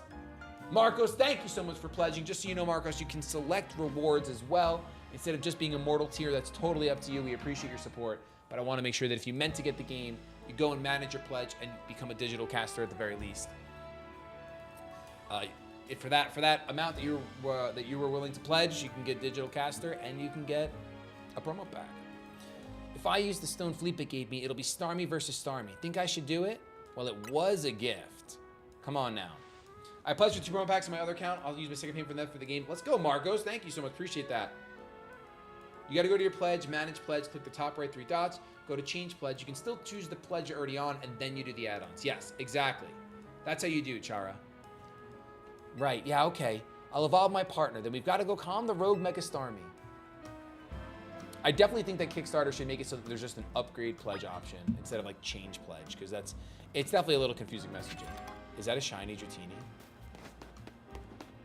Marcos, thank you so much for pledging. Just so you know, Marcos, you can select rewards as well. Instead of just being a mortal tier, that's totally up to you. We appreciate your support. But I want to make sure that if you meant to get the game, you go and manage your pledge and become a digital caster at the very least. For that amount that you were willing to pledge, you can get digital caster and you can get a promo pack. If I use the stone Felipe gave me, it'll be Starmie versus Starmie. Think I should do it? Well, it was a gift. Come on now. I pledged for 2 promo packs on my other account. I'll use my second payment for that for the game. Let's go, Marcos. Thank you so much. Appreciate that. You got to go to your pledge, manage pledge, click the top right 3 dots, go to change pledge. You can still choose the pledge you're already on, and then you do the add-ons. Yes, exactly. That's how you do it, Chara. Right, yeah, okay. I'll evolve my partner. Then we've got to go calm the rogue Mega Starmie. I definitely think that Kickstarter should make it so that there's just an upgrade pledge option instead of like change pledge, because it's definitely a little confusing messaging. Is that a shiny Dratini?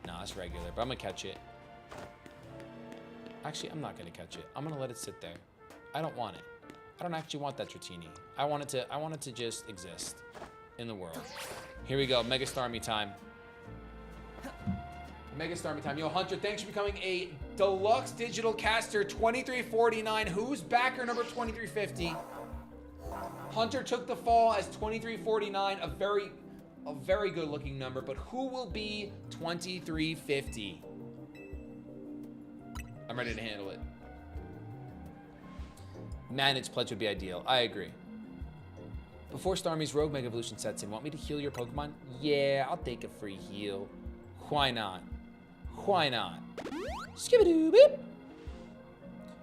No, it's regular, but I'm gonna catch it. Actually, I'm not gonna catch it. I'm gonna let it sit there. I don't want it. I don't actually want that Dratini. I want it to just exist in the world. Here we go, Mega Starmie time. Mega Starmie time. Yo, Hunter, thanks for becoming a deluxe digital caster, 2349. Who's backer number 2350? Hunter took the fall as 2349, a very good looking number, but who will be 2350? I'm ready to handle it. Managed pledge would be ideal. I agree. Before Starmie's Rogue Mega Evolution sets in, want me to heal your Pokemon? Yeah, I'll take a free heal. Why not? Why not? Skibidoo-boop.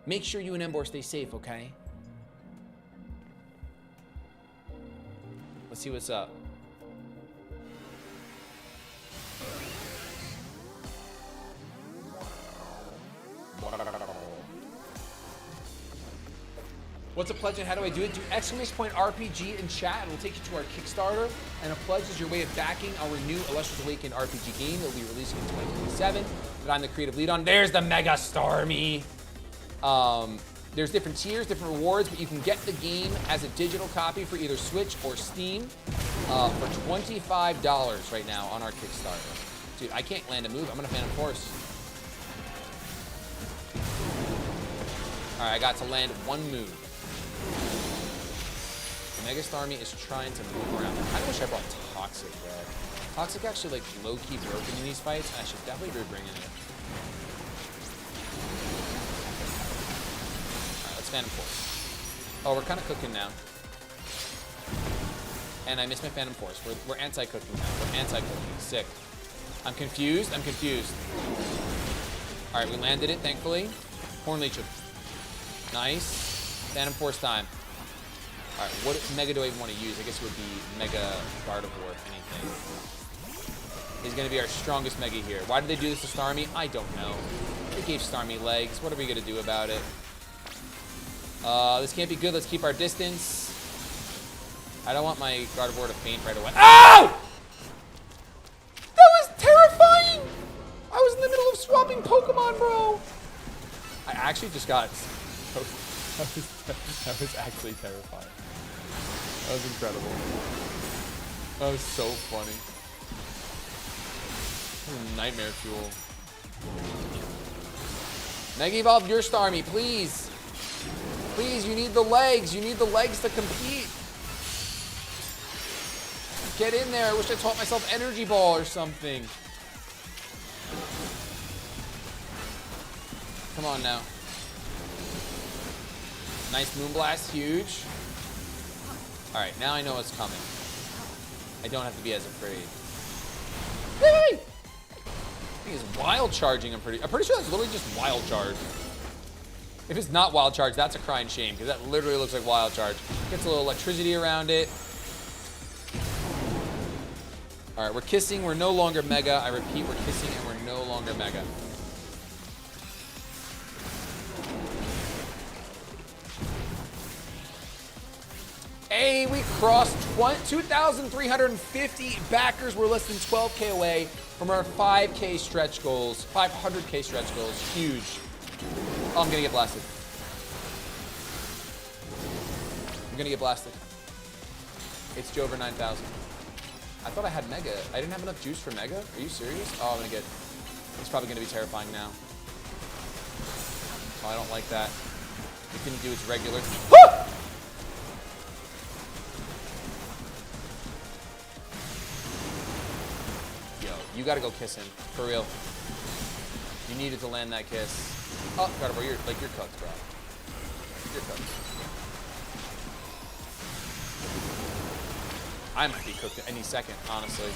Make sure you and Embor stay safe, okay? Let's see what's up. What's a pledge and how do I do it? Do !RPG in chat. It will take you to our Kickstarter. And a pledge is your way of backing our new Elestrals Awakened RPG game that will be releasing in 2027 that I'm the creative lead on. There's the Mega Starmie. There's different tiers, different rewards, but you can get the game as a digital copy for either Switch or Steam for $25 right now on our Kickstarter. Dude, I can't land a move. I'm gonna Phantom Force. All right, I got to land 1 move. The Mega Starmie is trying to move around. I wish I brought Toxic, bro. Toxic actually like low-key broken in these fights. I should definitely be bringing it. All right, let's Phantom Force. Oh, we're kind of cooking now. And I missed my Phantom Force. We're anti-cooking now. We're anti-cooking. Sick. I'm confused. I'm confused. All right, we landed it, thankfully. Horn Leech. Nice. Phantom Force time. All right, what Mega do I even want to use? I guess it would be Mega Gardevoir, if anything. He's going to be our strongest Mega here. Why did they do this to Starmie? I don't know. They gave Starmie legs. What are we going to do about it? This can't be good. Let's keep our distance. I don't want my Gardevoir to faint right away. Ow! That was terrifying! I was in the middle of swapping Pokemon, bro. I actually just got... That was actually terrifying. That was incredible. That was so funny. Nightmare fuel. Mega Evolve your Starmie, please. Please, you need the legs. You need the legs to compete. Get in there. I wish I taught myself Energy Ball or something. Come on now. Nice Moonblast, huge. All right, now I know what's coming. I don't have to be as afraid. Hey! I think it's wild charging. I'm pretty sure that's literally just wild charge. If it's not wild charge, that's a crying shame because that literally looks like wild charge. Gets a little electricity around it. All right, we're kissing. We're no longer Mega. I repeat, we're kissing and we're no longer Mega. Hey, we crossed 2,350 backers. We're less than 12K away from our 5K stretch goals, 500K stretch goals. Huge. Oh, I'm gonna get blasted. I'm gonna get blasted. It's Jover 9,000. I thought I had Mega. I didn't have enough juice for Mega. Are you serious? Oh, I'm gonna get. It's probably gonna be terrifying now. Oh, I don't like that. It didn't do its regular. Woo! You gotta go kiss him, for real. You needed to land that kiss. Oh, Gardevoir, you're cooked, bro. You're cooked. I might be cooked at any second, honestly.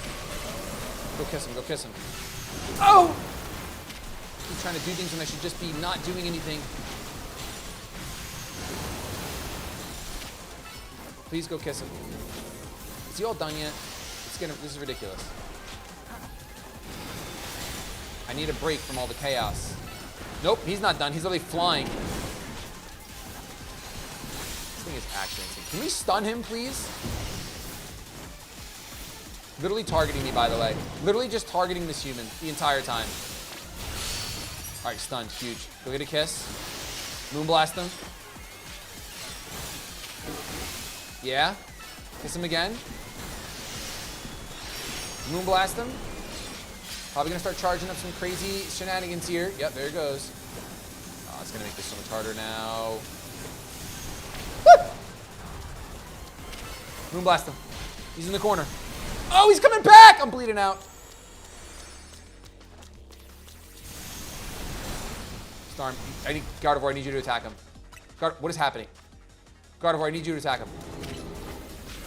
Go kiss him, go kiss him. Oh! I'm trying to do things when I should just be not doing anything. Please go kiss him. Is he all done yet? This is ridiculous. I need a break from all the chaos. Nope, he's not done. He's literally flying. This thing is actually insane. Can we stun him, please? Literally targeting me, by the way. Literally just targeting this human the entire time. All right, stunned. Huge. Go get a kiss. Moonblast him. Yeah. Kiss him again. Moonblast him. Probably gonna start charging up some crazy shenanigans here. Yep, there it goes. Oh, it's gonna make this so much harder now. Woo! Moonblast him. He's in the corner. Oh, he's coming back! I'm bleeding out. Storm, Gardevoir, I need you to attack him. What is happening? Gardevoir, I need you to attack him.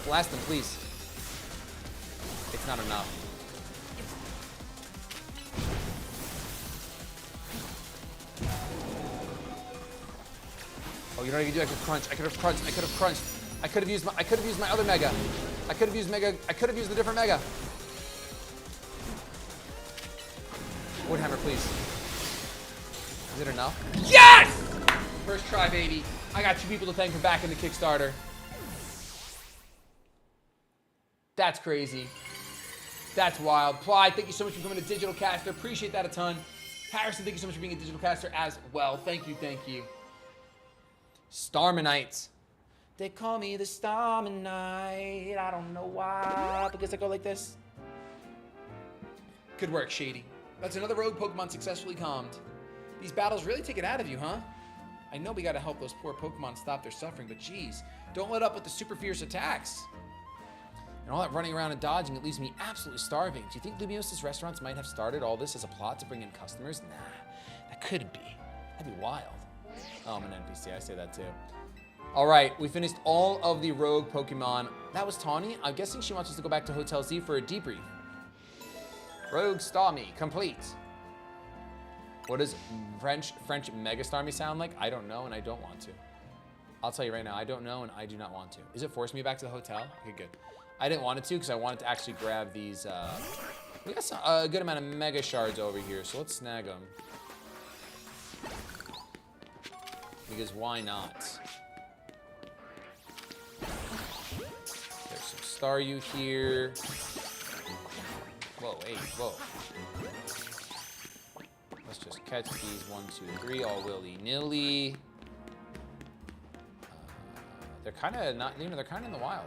Blast him, please. It's not enough. Oh, you know what I could do? I could crunch. I could have crunched. I could have crunched. I could have used my other Mega. I could have used the different Mega. Wood Hammer, please. Is it enough? Yes! First try, baby. I got 2 people to thank for backing the Kickstarter. That's crazy. That's wild. Ply, thank you so much for becoming a digital caster. Appreciate that a ton. Harrison, thank you so much for being a digital caster as well. Thank you, thank you. Starmanites. They call me the Starmanite. I don't know why, because I go like this. Good work, Shady. That's another rogue Pokemon successfully calmed. These battles really take it out of you, huh? I know we gotta help those poor Pokemon stop their suffering, but geez, don't let up with the super fierce attacks. And all that running around and dodging, it leaves me absolutely starving. Do you think Lumiosa's restaurants might have started all this as a plot to bring in customers? Nah, that couldn't be. That'd be wild. Oh, I'm an NPC, I say that too. All right, we finished all of the rogue Pokemon. That was Tawny. I'm guessing she wants us to go back to Hotel Z for a debrief. Rogue Starmie, complete. What does French Megastar me sound like? I don't know, and I don't want to. I'll tell you right now, I don't know, and I do not want to. Is it forcing me back to the hotel? Okay, good. I didn't want it to, because I wanted to actually grab these. We got a good amount of Mega Shards over here, so let's snag them. Because why not? There's some Staryu here. Whoa, hey, whoa. Let's just catch these 1, 2, 3, all willy-nilly. They're kind of not, they're kind of in the wild.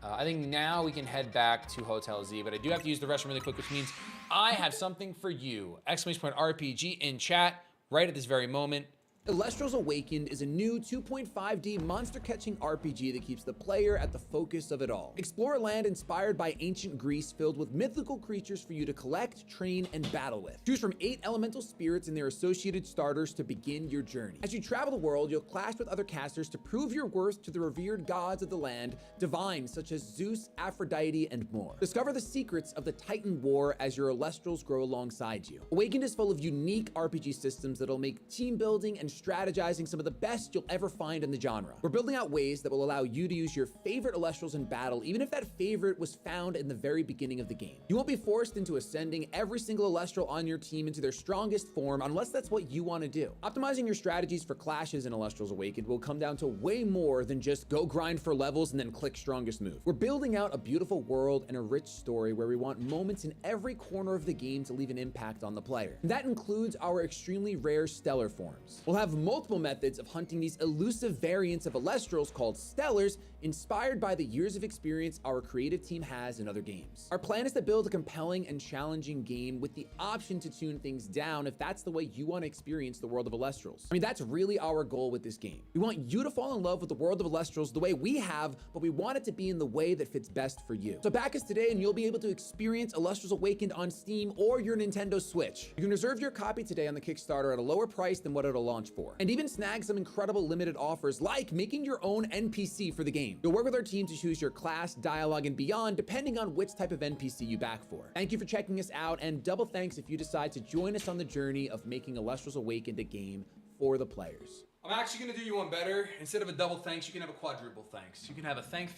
I think now we can head back to Hotel Z, but I do have to use the restroom really quick, which means I have something for you. !RPG in chat right at this very moment. Elestrals Awakened is a new 2.5D monster-catching RPG that keeps the player at the focus of it all. Explore a land inspired by ancient Greece filled with mythical creatures for you to collect, train, and battle with. Choose from 8 elemental spirits and their associated starters to begin your journey. As you travel the world, you'll clash with other casters to prove your worth to the revered gods of the land, divines such as Zeus, Aphrodite, and more. Discover the secrets of the Titan War as your Elestrals grow alongside you. Awakened is full of unique RPG systems that'll make team building and strategizing some of the best you'll ever find in the genre. We're building out ways that will allow you to use your favorite Elestrals in battle, even if that favorite was found in the very beginning of the game. You won't be forced into ascending every single Elestral on your team into their strongest form unless that's what you want to do. Optimizing your strategies for clashes in Elestrals Awakened will come down to way more than just go grind for levels and then click strongest move. We're building out a beautiful world and a rich story where we want moments in every corner of the game to leave an impact on the player. And that includes our extremely rare stellar forms. We'll have multiple methods of hunting these elusive variants of Elestrals called Stellars, inspired by the years of experience our creative team has in other games. Our plan is to build a compelling and challenging game with the option to tune things down if that's the way you want to experience the world of Elestrals. I mean, that's really our goal with this game. We want you to fall in love with the world of Elestrals the way we have, but we want it to be in the way that fits best for you. So back us today and you'll be able to experience Elestrals Awakened on Steam or your Nintendo Switch. You can reserve your copy today on the Kickstarter at a lower price than what it'll launch for, and even snag some incredible limited offers like making your own NPC for the game. You'll work with our team to choose your class, dialogue, and beyond depending on which type of NPC you back for. Thank you for checking us out, and double thanks if you decide to join us on the journey of making Elestrals Awakened a game for the players. I'm actually gonna do you one better. Instead of a double thanks, you can have a quadruple thanks. You can have a thank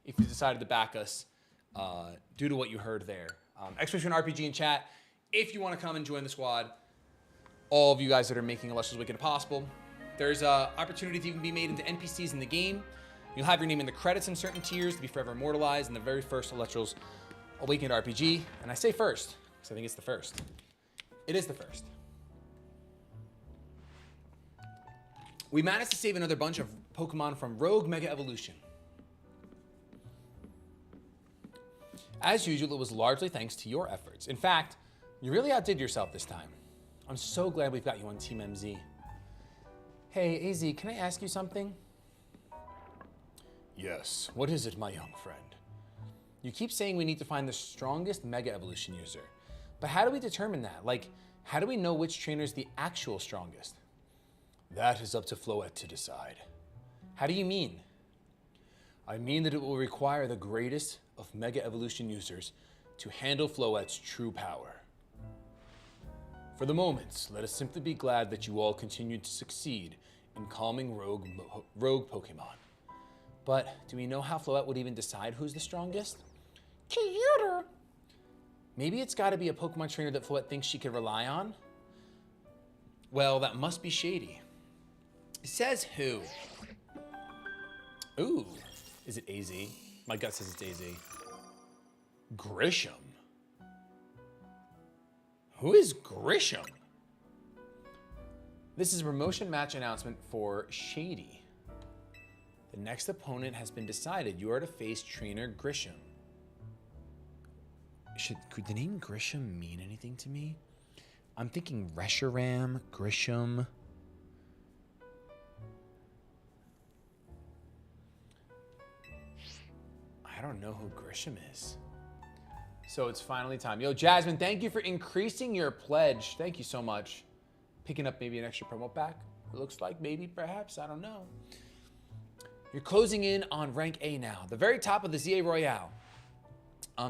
if you decided to back us due to what you heard there. !RPG in chat, if you wanna come and join the squad, all of you guys that are making Elestrals Awakened possible. There's opportunities you can be made into NPCs in the game. You'll have your name in the credits in certain tiers to be forever immortalized in the very first Elestrals Awakened RPG. And I say first, because I think it's the first. It is the first. We managed to save another bunch of Pokemon from Rogue Mega Evolution. As usual, it was largely thanks to your efforts. In fact, you really outdid yourself this time. I'm so glad we've got you on Team MZ. Hey, AZ, can I ask you something? Yes, what is it, my young friend? You keep saying we need to find the strongest Mega Evolution user. But how do we determine that? Like, how do we know which trainer is the actual strongest? That is up to Floette to decide. How do you mean? I mean that it will require the greatest of Mega Evolution users to handle Floette's true power. For the moment, let us simply be glad that you all continue to succeed in calming rogue Pokemon. But do we know how Floette would even decide who's the strongest? Computer! Maybe it's gotta be a Pokemon trainer that Floette thinks she could rely on? Well, that must be Shady. Says who? Ooh, is it AZ? My gut says it's AZ. Grisham? Who is Grisham? This is a promotion match announcement for Shady. The next opponent has been decided. You are to face trainer Grisham. Could the name Grisham mean anything to me? I'm thinking Reshiram, Grisham. I don't know who Grisham is. So it's finally time. Yo, Jasmine, thank you for increasing your pledge. Thank you so much. Picking up maybe an extra promo pack. It looks like maybe, perhaps, I don't know. You're closing in on rank A now, the very top of the ZA Royale.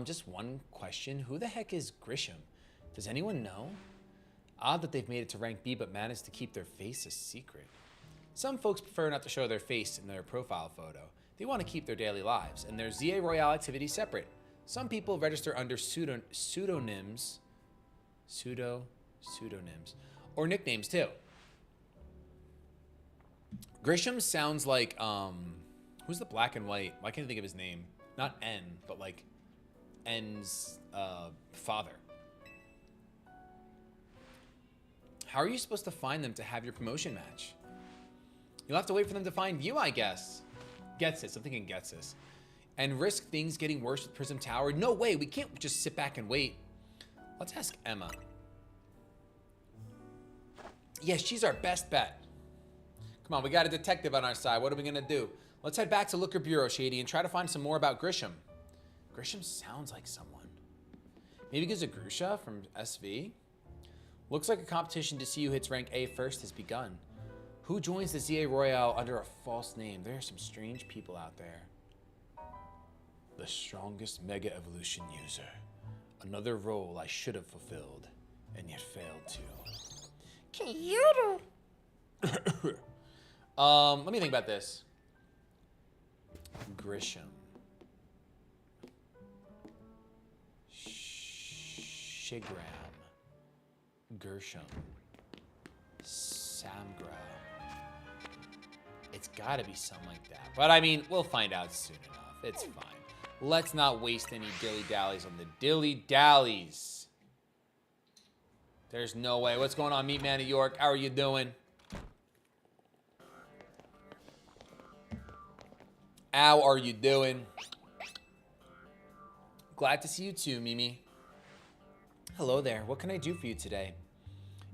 Just one question. Who the heck is Grisham? Does anyone know? Odd that they've made it to rank B but managed to keep their face a secret. Some folks prefer not to show their face in their profile photo. They want to keep their daily lives and their ZA Royale activity separate. Some people register under pseudonyms, or nicknames too. Grisham sounds like, who's the black and white? Why can't I think of his name? Not N, but like N's father. How are you supposed to find them to have your promotion match? You'll have to wait for them to find you, I guess. Getsis, I'm thinking Getsis. And risk things getting worse with Prism Tower? No way, we can't just sit back and wait. Let's ask Emma. Yeah, she's our best bet. Come on, we got a detective on our side. What are we gonna do? Let's head back to Looker Bureau, Shady, and try to find some more about Grisham. Grisham sounds like someone. Maybe Gizagrusha from SV? Looks like a competition to see who hits rank A first has begun. Who joins the ZA Royale under a false name? There are some strange people out there. The strongest Mega Evolution user. Another role I should have fulfilled, and yet failed to. Let me think about this. Grisham. Shigram. Gershom. Samgra. It's gotta be something like that. But I mean, we'll find out soon enough. It's fine. Let's not waste any dilly-dallies on the dilly-dallies. There's no way. What's going on, Meat Man of York? How are you doing? How are you doing? Glad to see you too, Mimi. Hello there. What can I do for you today?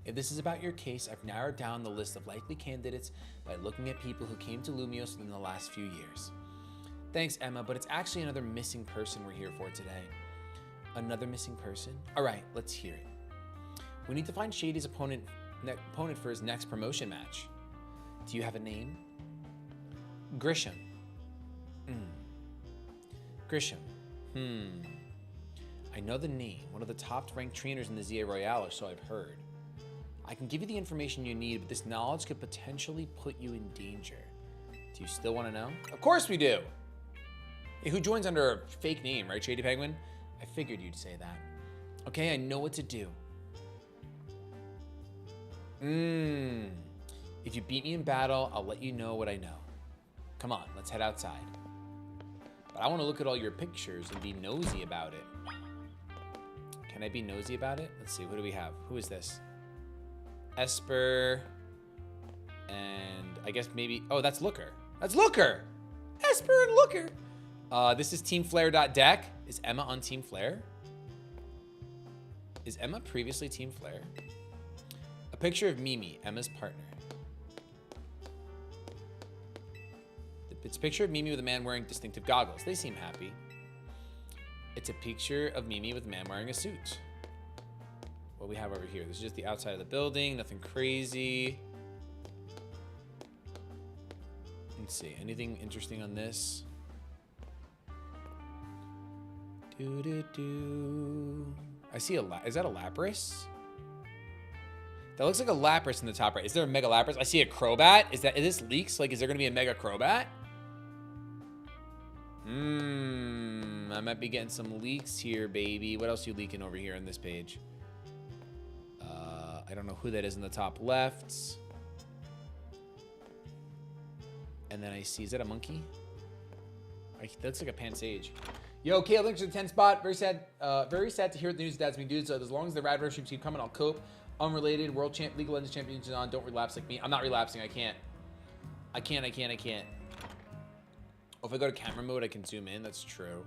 If this is about your case, I've narrowed down the list of likely candidates by looking at people who came to Lumios within the last few years. Thanks, Emma, but it's actually another missing person we're here for today. Another missing person? All right, let's hear it. We need to find Shady's opponent for his next promotion match. Do you have a name? Grisham. Grisham. I know the name. One of the top ranked trainers in the ZA Royale, or so I've heard. I can give you the information you need, but this knowledge could potentially put you in danger. Do you still want to know? Of course we do. Hey, who joins under a fake name, right, Shady Penguin? I figured you'd say that. Okay, I know what to do. If you beat me in battle, I'll let you know what I know. Come on, let's head outside. But I want to look at all your pictures and be nosy about it. Can I be nosy about it? Let's see, what do we have? Who is this? Esper. And I guess maybe, oh, that's Looker. That's Looker! Esper and Looker. This is TeamFlare.deck. Is Emma on Team Flare? Is Emma previously Team Flare? A picture of Mimi, Emma's partner. It's a picture of Mimi with a man wearing distinctive goggles. They seem happy. It's a picture of Mimi with a man wearing a suit. What we have over here? This is just the outside of the building. Nothing crazy. Let's see. Anything interesting on this? I see a is that a Lapras? That looks like a Lapras in the top right. Is there a Mega Lapras? I see a Crobat. Is this leaks? Like, is there gonna be a Mega Crobat? I might be getting some leaks here, baby. What else are you leaking over here on this page? I don't know who that is in the top left. And then I see, is that a monkey? That looks like a Pansage. Yo, Caleb, thanks for the 10 spot. Very sad to hear the news dad's being dude. So as long as the Rad Rush keep coming, I'll cope. Unrelated, World Champ, League of Legends Champions on. Don't relapse like me. I'm not relapsing. I can't. I can't. Oh, if I go to camera mode, I can zoom in. That's true.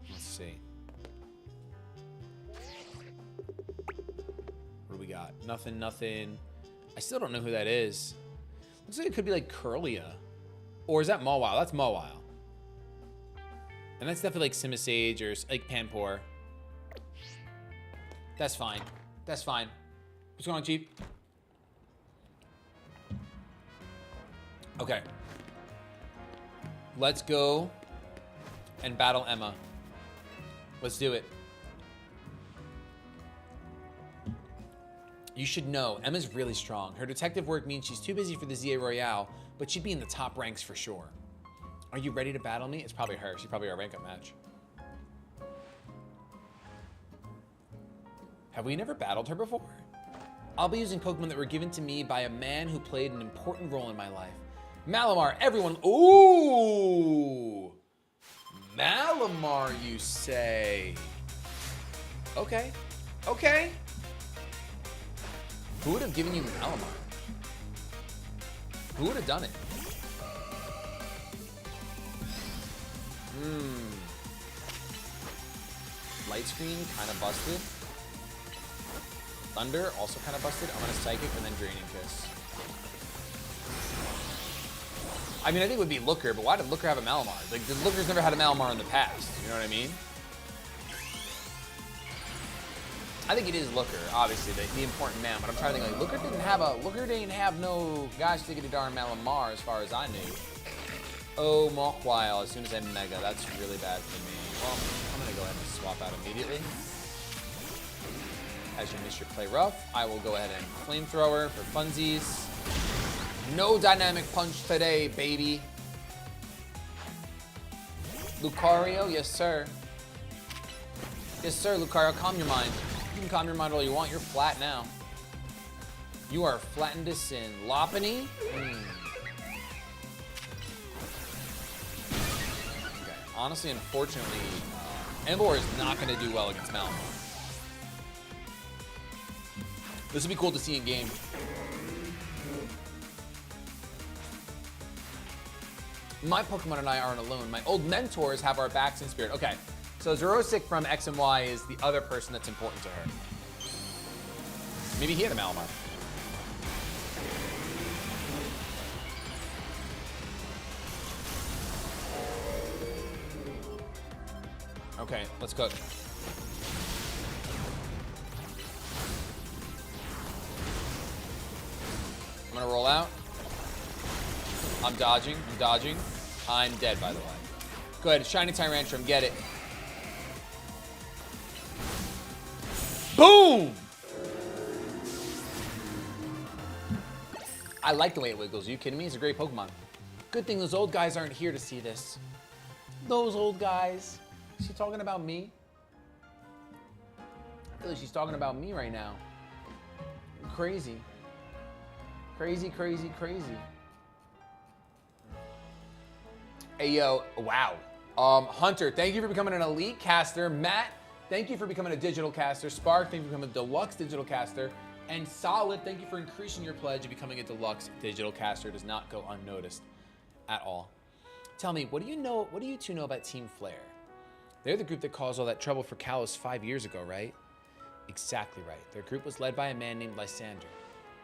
Let's see. What do we got? Nothing. I still don't know who that is. Looks like it could be like Curlia. Or is that Mawile? That's Mawile. And that's definitely like Simisage or like Panpour. That's fine. What's going on, Chief? Okay. Let's go and battle Emma. Let's do it. You should know, Emma's really strong. Her detective work means she's too busy for the Z-A Royale, but she'd be in the top ranks for sure. Are you ready to battle me? It's probably her. She's probably our rank-up match. Have we never battled her before? I'll be using Pokemon that were given to me by a man who played an important role in my life. Malamar, everyone. Ooh! Malamar, you say? Okay. Okay. Who would have given you Malamar? Who would have done it? Light Screen, kind of busted. Thunder, also kind of busted. I'm gonna Psychic and then Draining Kiss. I mean, I think it would be Looker, but why did Looker have a Malamar? Like, the Looker's never had a Malamar in the past. You know what I mean? I think it is Looker, obviously, the important man. But I'm trying to think, like, Looker didn't have no gosh diggity darn Malamar as far as I knew. Oh, Mawile, as soon as I Mega, that's really bad for me. Well, I'm gonna go ahead and swap out immediately. As you miss your play rough, I will go ahead and Flamethrower for funsies. No Dynamic Punch today, baby. Lucario, yes sir. Yes sir, Lucario, calm your mind. You can calm your mind all you want, you're flat now. You are flattened to sin. Lopunny? Okay. Honestly, unfortunately, Emboar is not gonna do well against Malamar. This would be cool to see in game. My Pokemon and I aren't alone. My old mentors have our backs in spirit. Okay, so Zerosic from X and Y is the other person that's important to her. Maybe he had a Malamar. Okay, let's cook. I'm gonna roll out. I'm dodging. I'm dead, by the way. Go ahead, Shiny Tyrantrum, get it. Boom! I like the way it wiggles. Are you kidding me? It's a great Pokemon. Good thing those old guys aren't here to see this. Those old guys. Is she talking about me? I feel like she's talking about me right now. Crazy. Crazy, crazy, crazy. Hey, yo, wow. Hunter, thank you for becoming an elite caster. Matt, thank you for becoming a digital caster. Spark, thank you for becoming a deluxe digital caster. And Solid, thank you for increasing your pledge of becoming a deluxe digital caster. It does not go unnoticed at all. Tell me, what do you two know about Team Flare? They're the group that caused all that trouble for Kalos 5 years ago, right? Exactly right. Their group was led by a man named Lysander.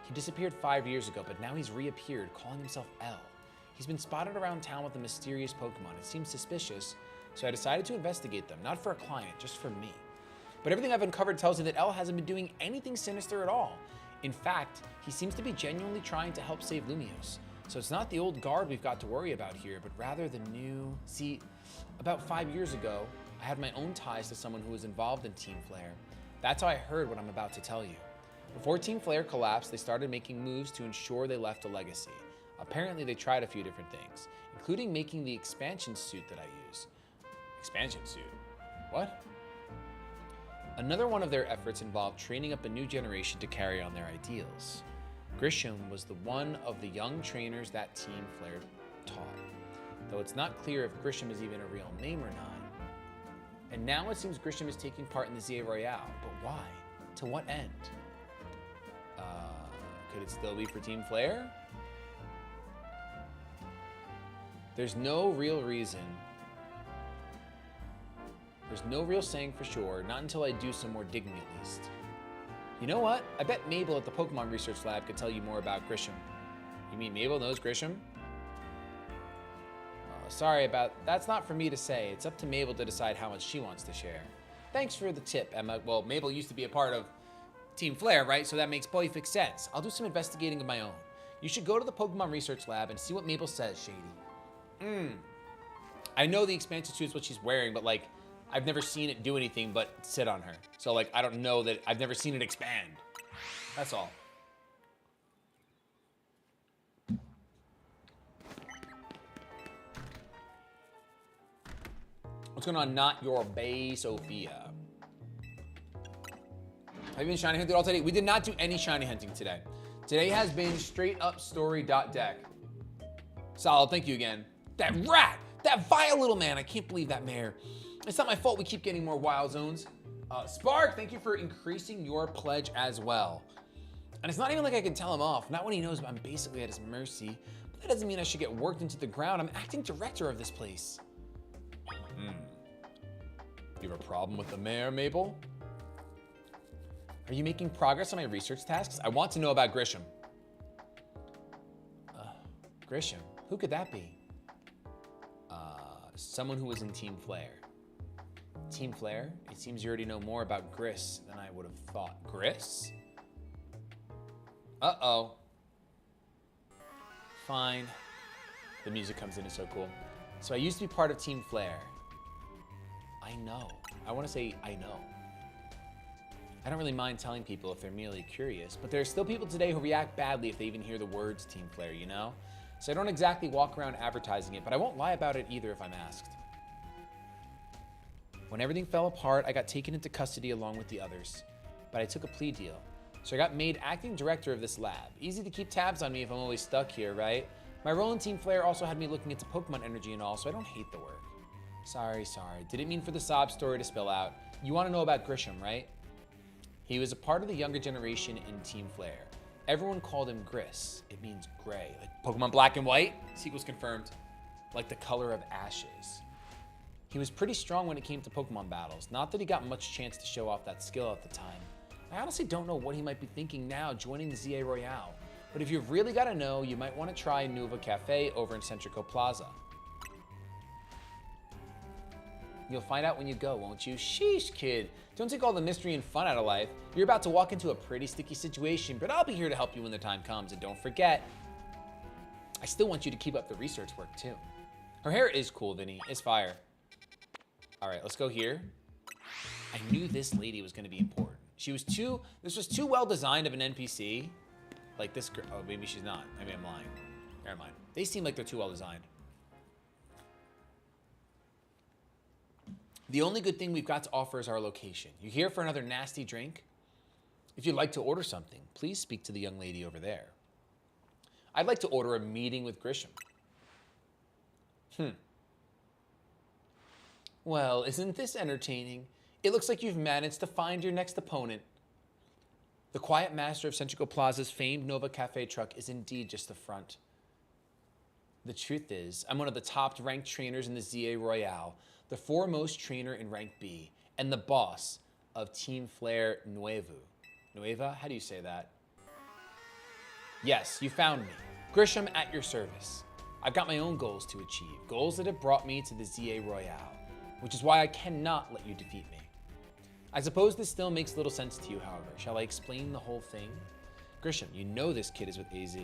He disappeared 5 years ago, but now he's reappeared, calling himself L. He's been spotted around town with a mysterious Pokemon. It seems suspicious, so I decided to investigate them, not for a client, just for me. But everything I've uncovered tells me that L hasn't been doing anything sinister at all. In fact, he seems to be genuinely trying to help save Lumiose. So it's not the old guard we've got to worry about here, but rather the new... See, about 5 years ago, I had my own ties to someone who was involved in Team Flare. That's how I heard what I'm about to tell you. Before Team Flare collapsed, they started making moves to ensure they left a legacy. Apparently, they tried a few different things, including making the expansion suit that I use. Expansion suit? What? Another one of their efforts involved training up a new generation to carry on their ideals. Grisham was the one of the young trainers that Team Flare taught, though it's not clear if Grisham is even a real name or not. And now it seems Grisham is taking part in the Z-A Royale, but why? To what end? Could it still be for Team Flare? There's no real reason. There's no real saying for sure, not until I do some more digging at least. You know what? I bet Mabel at the Pokemon Research Lab could tell you more about Grisham. You mean Mabel knows Grisham? Sorry about, that's not for me to say. It's up to Mabel to decide how much she wants to share. Thanks for the tip, Emma. Well, Mabel used to be a part of Team Flare, right? So that makes perfect sense. I'll do some investigating of my own. You should go to the Pokemon Research Lab and see what Mabel says, Shady. I know the expansion suit is what she's wearing, but like, I've never seen it do anything but sit on her. So like, I don't know that, I've never seen it expand. That's all. What's going on? Not your bae, Sophia. Have you been shiny hunting all today? We did not do any shiny hunting today. Today has been straight up story.deck. Solid, thank you again. That rat! That vile little man! I can't believe that mare. It's not my fault we keep getting more wild zones. Spark, thank you for increasing your pledge as well. And it's not even like I can tell him off. Not when he knows I'm basically at his mercy. But that doesn't mean I should get worked into the ground. I'm acting director of this place. You have a problem with the mayor, Mabel? Are you making progress on my research tasks? I want to know about Grisham. Grisham? Who could that be? Someone who was in Team Flare. Team Flare? It seems you already know more about Gris than I would have thought. Gris? Uh-oh. Fine. The music comes in, it's so cool. So I used to be part of Team Flare. I know. I want to say I know. I don't really mind telling people if they're merely curious, but there are still people today who react badly if they even hear the words Team Flare, you know? So I don't exactly walk around advertising it, but I won't lie about it either if I'm asked. When everything fell apart, I got taken into custody along with the others, but I took a plea deal. So I got made acting director of this lab. Easy to keep tabs on me if I'm always stuck here, right? My role in Team Flare also had me looking into Pokemon energy and all, so I don't hate the work. Sorry. Didn't mean for the sob story to spill out. You want to know about Grisham, right? He was a part of the younger generation in Team Flare. Everyone called him Gris. It means gray. Like Pokemon Black and White? Sequel's confirmed. Like the color of ashes. He was pretty strong when it came to Pokemon battles. Not that he got much chance to show off that skill at the time. I honestly don't know what he might be thinking now joining the Z-A Royale. But if you've really got to know, you might want to try Nova Cafe over in Centrico Plaza. You'll find out when you go, won't you? Sheesh, kid. Don't take all the mystery and fun out of life. You're about to walk into a pretty sticky situation, but I'll be here to help you when the time comes. And don't forget, I still want you to keep up the research work, too. Her hair is cool, Vinny. It's fire. All right, let's go here. I knew this lady was going to be important. This was too well designed of an NPC. Like this girl. Oh, maybe she's not. Maybe I'm lying. Never mind. They seem like they're too well designed. The only good thing we've got to offer is our location. You here for another nasty drink? If you'd like to order something, please speak to the young lady over there. I'd like to order a meeting with Grisham. Well, isn't this entertaining? It looks like you've managed to find your next opponent. The quiet master of Centrico Plaza's famed Nova Cafe truck is indeed just the front. The truth is, I'm one of the top ranked trainers in the Z-A Royale, the foremost trainer in rank B, and the boss of Team Flare Nuevo. Nueva? How do you say that? Yes, you found me. Grisham at your service. I've got my own goals to achieve, goals that have brought me to the Z-A Royale, which is why I cannot let you defeat me. I suppose this still makes little sense to you, however. Shall I explain the whole thing? Grisham, you know this kid is with AZ.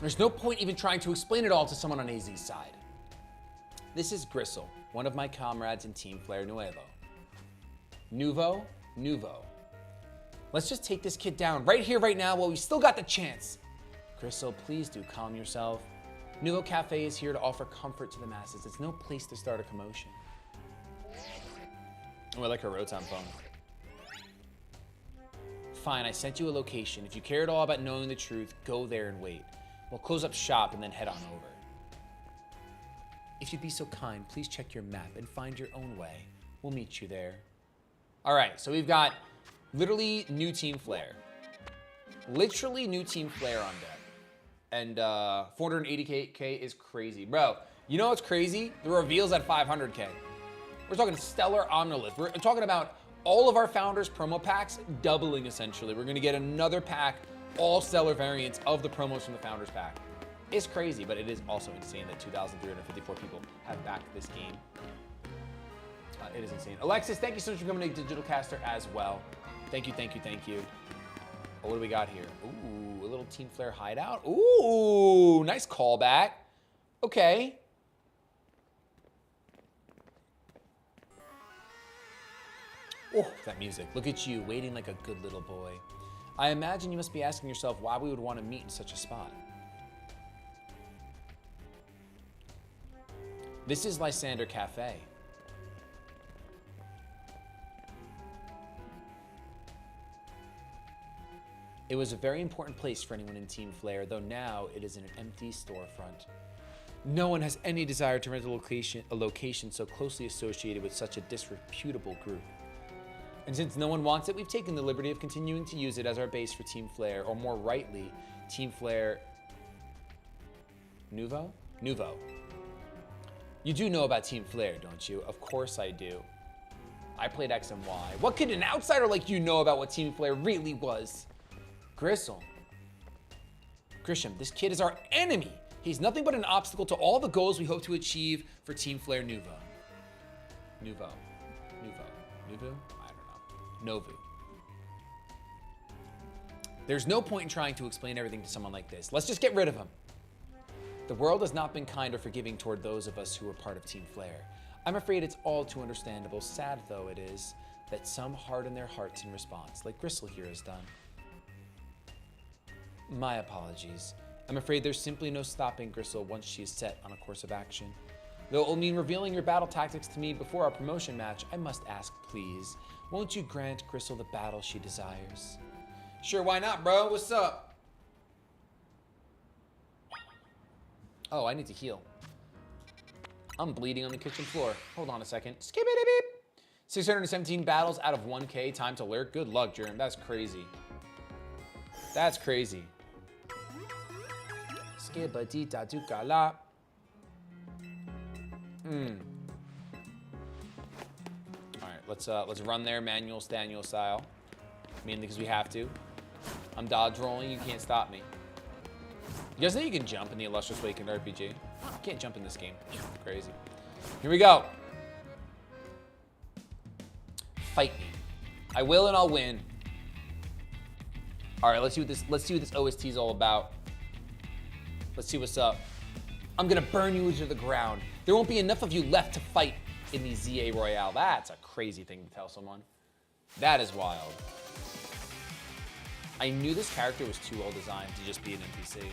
There's no point even trying to explain it all to someone on AZ's side. This is Gristle, one of my comrades in Team Flare Nuevo. Nuvo. Let's just take this kid down right here, right now, while we still got the chance. Gristle, please do calm yourself. Nuvo Cafe is here to offer comfort to the masses. It's no place to start a commotion. Oh, I like her Rotom phone. Fine, I sent you a location. If you care at all about knowing the truth, go there and wait. We'll close up shop and then head on over. If you'd be so kind, please check your map and find your own way. We'll meet you there. All right, so we've got literally new Team Flare. Literally new Team Flare on deck. And 480k is crazy. Bro, you know what's crazy? The reveal's at 500k. We're talking stellar Omnolith. We're talking about all of our Founders promo packs doubling, essentially. We're going to get another pack, all stellar variants of the promos from the Founders pack. It's crazy, but it is also insane that 2,354 people have backed this game. It is insane. Alexis, thank you so much for coming to Digital Caster as well. Thank you, thank you, thank you. Oh, what do we got here? Ooh, a little Team Flare hideout. Ooh, nice callback. Okay. Oh, that music. Look at you, waiting like a good little boy. I imagine you must be asking yourself why we would want to meet in such a spot. This is Lysander Cafe. It was a very important place for anyone in Team Flare, though now it is in an empty storefront. No one has any desire to rent a location so closely associated with such a disreputable group. And since no one wants it, we've taken the liberty of continuing to use it as our base for Team Flare, or more rightly, Team Flare Nouveau? Nouveau. You do know about Team Flare, don't you? Of course I do. I played X and Y. What could an outsider like you know about what Team Flare really was? Gristle. Grisham, this kid is our enemy. He's nothing but an obstacle to all the goals we hope to achieve for Team Flare Nouveau. Nouveau. I don't know. Novu. There's no point in trying to explain everything to someone like this. Let's just get rid of him. The world has not been kind or forgiving toward those of us who are part of Team Flare. I'm afraid it's all too understandable, sad though it is, that some harden their hearts in response, like Gristle here has done. My apologies. I'm afraid there's simply no stopping Gristle once she is set on a course of action. Though it will mean revealing your battle tactics to me before our promotion match, I must ask, please, won't you grant Gristle the battle she desires? Sure, why not, bro? What's up? Oh, I need to heal. I'm bleeding on the kitchen floor. Hold on a second. Skibbity beep. 617 battles out of 1K. Time to lurk. Good luck, Germ. That's crazy. That's crazy. Skibbity da duka la. All right, let's run there, manual Staniel style. Mainly because we have to. I'm dodge rolling. You can't stop me. You guys know you can jump in the Illustrious Awakened RPG? You can't jump in this game. Crazy. Here we go. Fight me. I will and I'll win. All right, let's see what this OST is all about. Let's see what's up. I'm gonna burn you to the ground. There won't be enough of you left to fight in the ZA Royale. That's a crazy thing to tell someone. That is wild. I knew this character was too well designed to just be an NPC.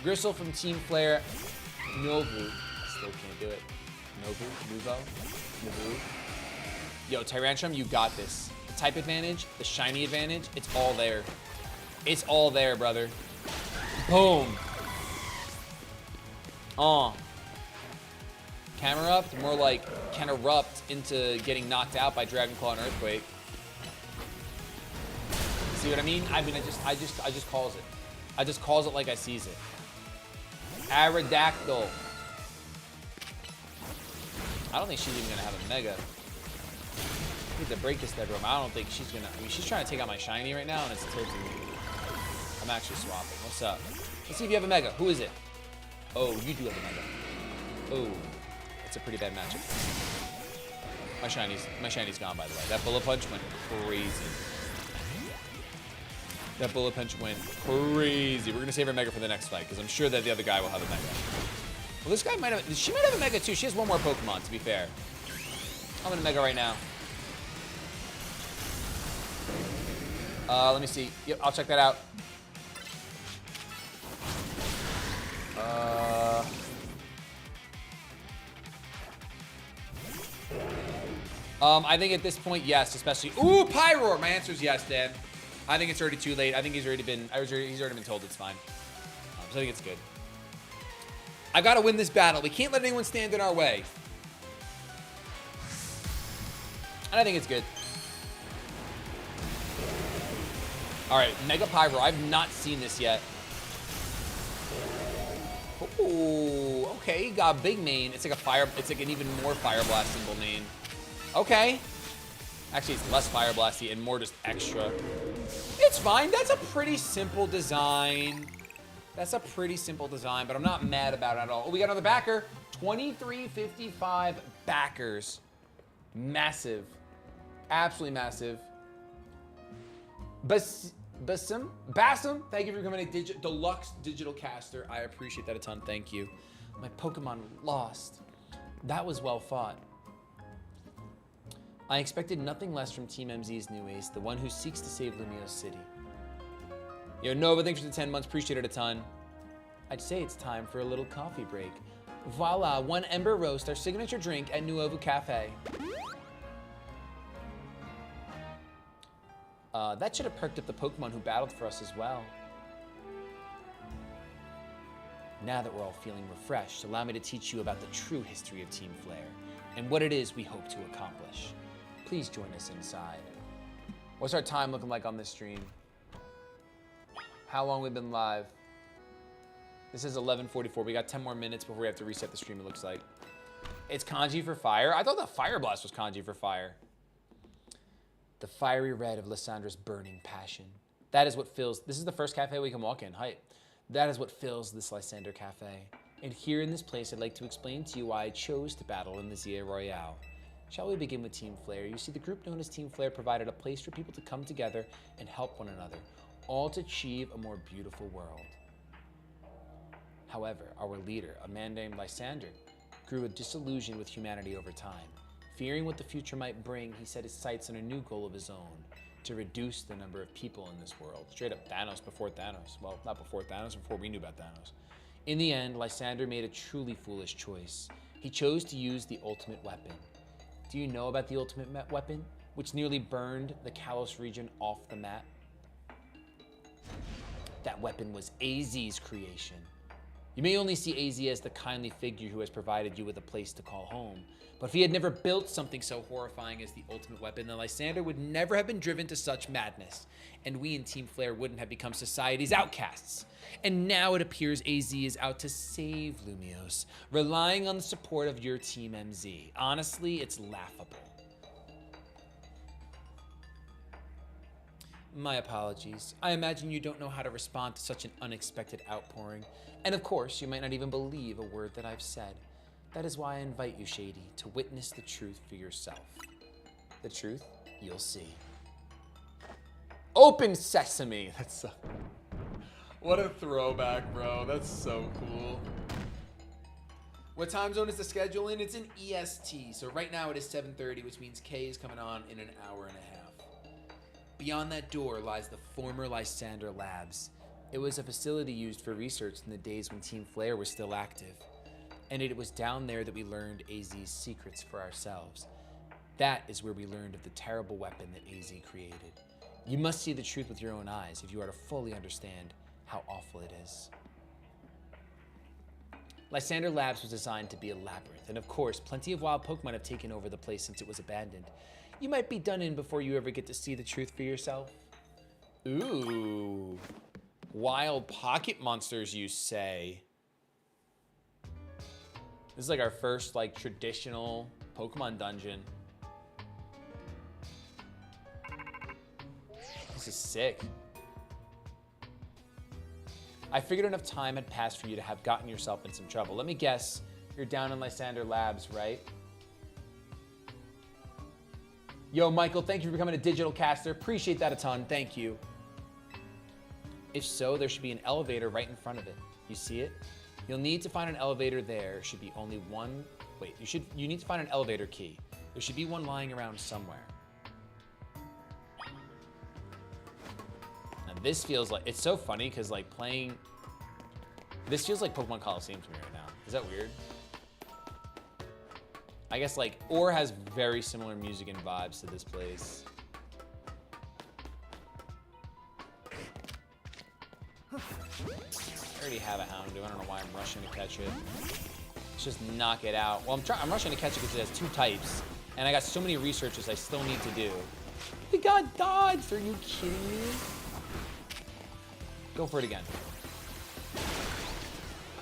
Gristle from Team Flare, Novu. I still can't do it. Nouveau. Yo, Tyrantrum, you got this. The type advantage, the shiny advantage, it's all there. It's all there, brother. Boom. Camerupt, more like can erupt into getting knocked out by Dragonclaw and Earthquake. See what I mean? I just calls it. I just calls it like I sees it. Aerodactyl. I don't think she's even gonna have a mega. I need to break this dead room. I don't think she's gonna. I mean, she's trying to take out my shiny right now, and it's tilting me. I'm actually swapping. What's up? Let's see if you have a mega. Who is it? Oh, you do have a mega. Oh, that's a pretty bad matchup. My shiny's gone, by the way. That bullet punch went crazy. That bullet punch went crazy. We're gonna save our mega for the next fight because I'm sure that the other guy will have a mega. Well, this guy might have. She might have a mega too. She has one more Pokemon. To be fair, I'm gonna mega right now. Let me see. Yep, I'll check that out. I think at this point, yes, especially. Ooh, Pyroar! My answer is yes, Dad. I think it's already too late. I think he's already been told it's fine. So I think it's good. I gotta win this battle. We can't let anyone stand in our way. And I think it's good. All right, Mega Pyro. I've not seen this yet. Ooh, okay, got a big main. It's like a fire. It's like an even more Fire Blast symbol main. Okay. Actually, it's less Fire Blasty and more just extra. It's fine. That's a pretty simple design. That's a pretty simple design, but I'm not mad about it at all. Oh, we got another backer. 2355 backers. Massive. Absolutely massive. Basim, thank you for becoming a deluxe digital caster. I appreciate that a ton. Thank you. My Pokemon lost. That was well fought. I expected nothing less from Team MZ's new ace, the one who seeks to save Lumiose City. Yo, Nova, thanks for the 10 months. Appreciate it a ton. I'd say it's time for a little coffee break. Voila, 1 Ember Roast, our signature drink at Nuovo Cafe. That should have perked up the Pokemon who battled for us as well. Now that we're all feeling refreshed, allow me to teach you about the true history of Team Flare and what it is we hope to accomplish. Please join us inside. What's our time looking like on this stream? How long we've been live? This is 11:44. We got 10 more minutes before we have to reset the stream, it looks like. It's kanji for fire? I thought the Fire Blast was kanji for fire. The fiery red of Lysandra's burning passion. That is what fills, this is the first cafe we can walk in, hype. That is what fills this Lysander cafe. And here in this place, I'd like to explain to you why I chose to battle in the Z-A Royale. Shall we begin with Team Flare? You see, the group known as Team Flare provided a place for people to come together and help one another, all to achieve a more beautiful world. However, our leader, a man named Lysander, grew disillusioned with humanity over time. Fearing what the future might bring, he set his sights on a new goal of his own, to reduce the number of people in this world. Straight up Thanos before Thanos. Well, not before Thanos, before we knew about Thanos. In the end, Lysander made a truly foolish choice. He chose to use the ultimate weapon. Do you know about the ultimate weapon, which nearly burned the Kalos region off the map? That weapon was AZ's creation. You may only see AZ as the kindly figure who has provided you with a place to call home, but if he had never built something so horrifying as the ultimate weapon, then Lysander would never have been driven to such madness, and we in Team Flare wouldn't have become society's outcasts. And now it appears AZ is out to save Lumiose, relying on the support of your Team MZ. Honestly, it's laughable. My apologies. I imagine you don't know how to respond to such an unexpected outpouring. And of course, you might not even believe a word that I've said. That is why I invite you, Shady, to witness the truth for yourself. The truth, you'll see. Open sesame! That's so... What a throwback, bro. That's so cool. What time zone is the schedule in? It's in EST. So right now it is 7:30, which means Kay is coming on in an hour and a half. Beyond that door lies the former Lysander Labs. It was a facility used for research in the days when Team Flare was still active. And it was down there that we learned AZ's secrets for ourselves. That is where we learned of the terrible weapon that AZ created. You must see the truth with your own eyes if you are to fully understand how awful it is. Lysander Labs was designed to be a labyrinth, and of course, plenty of wild Pokemon have taken over the place since it was abandoned. You might be done in before you ever get to see the truth for yourself. Ooh. Wild pocket monsters, you say? This is like our first like traditional Pokemon dungeon. This is sick. I figured enough time had passed for you to have gotten yourself in some trouble. Let me guess, you're down in Lysander Labs, right? Yo, Michael, thank you for becoming a digital caster. Appreciate that a ton, thank you. If so, there should be an elevator right in front of it. You see it? You'll need to find an elevator there. Should be only one, wait, you need to find an elevator key. There should be one lying around somewhere. Now this feels like, it's so funny because like playing, this feels like Pokemon Coliseum to me right now. Is that weird? I guess like, Ore has very similar music and vibes to this place. I already have a Houndoom. I don't know why I'm rushing to catch it. Let's just knock it out. Well, I'm rushing to catch it because it has 2 types, and I got so many researches I still need to do. We got dodged. Are you kidding me? Go for it again.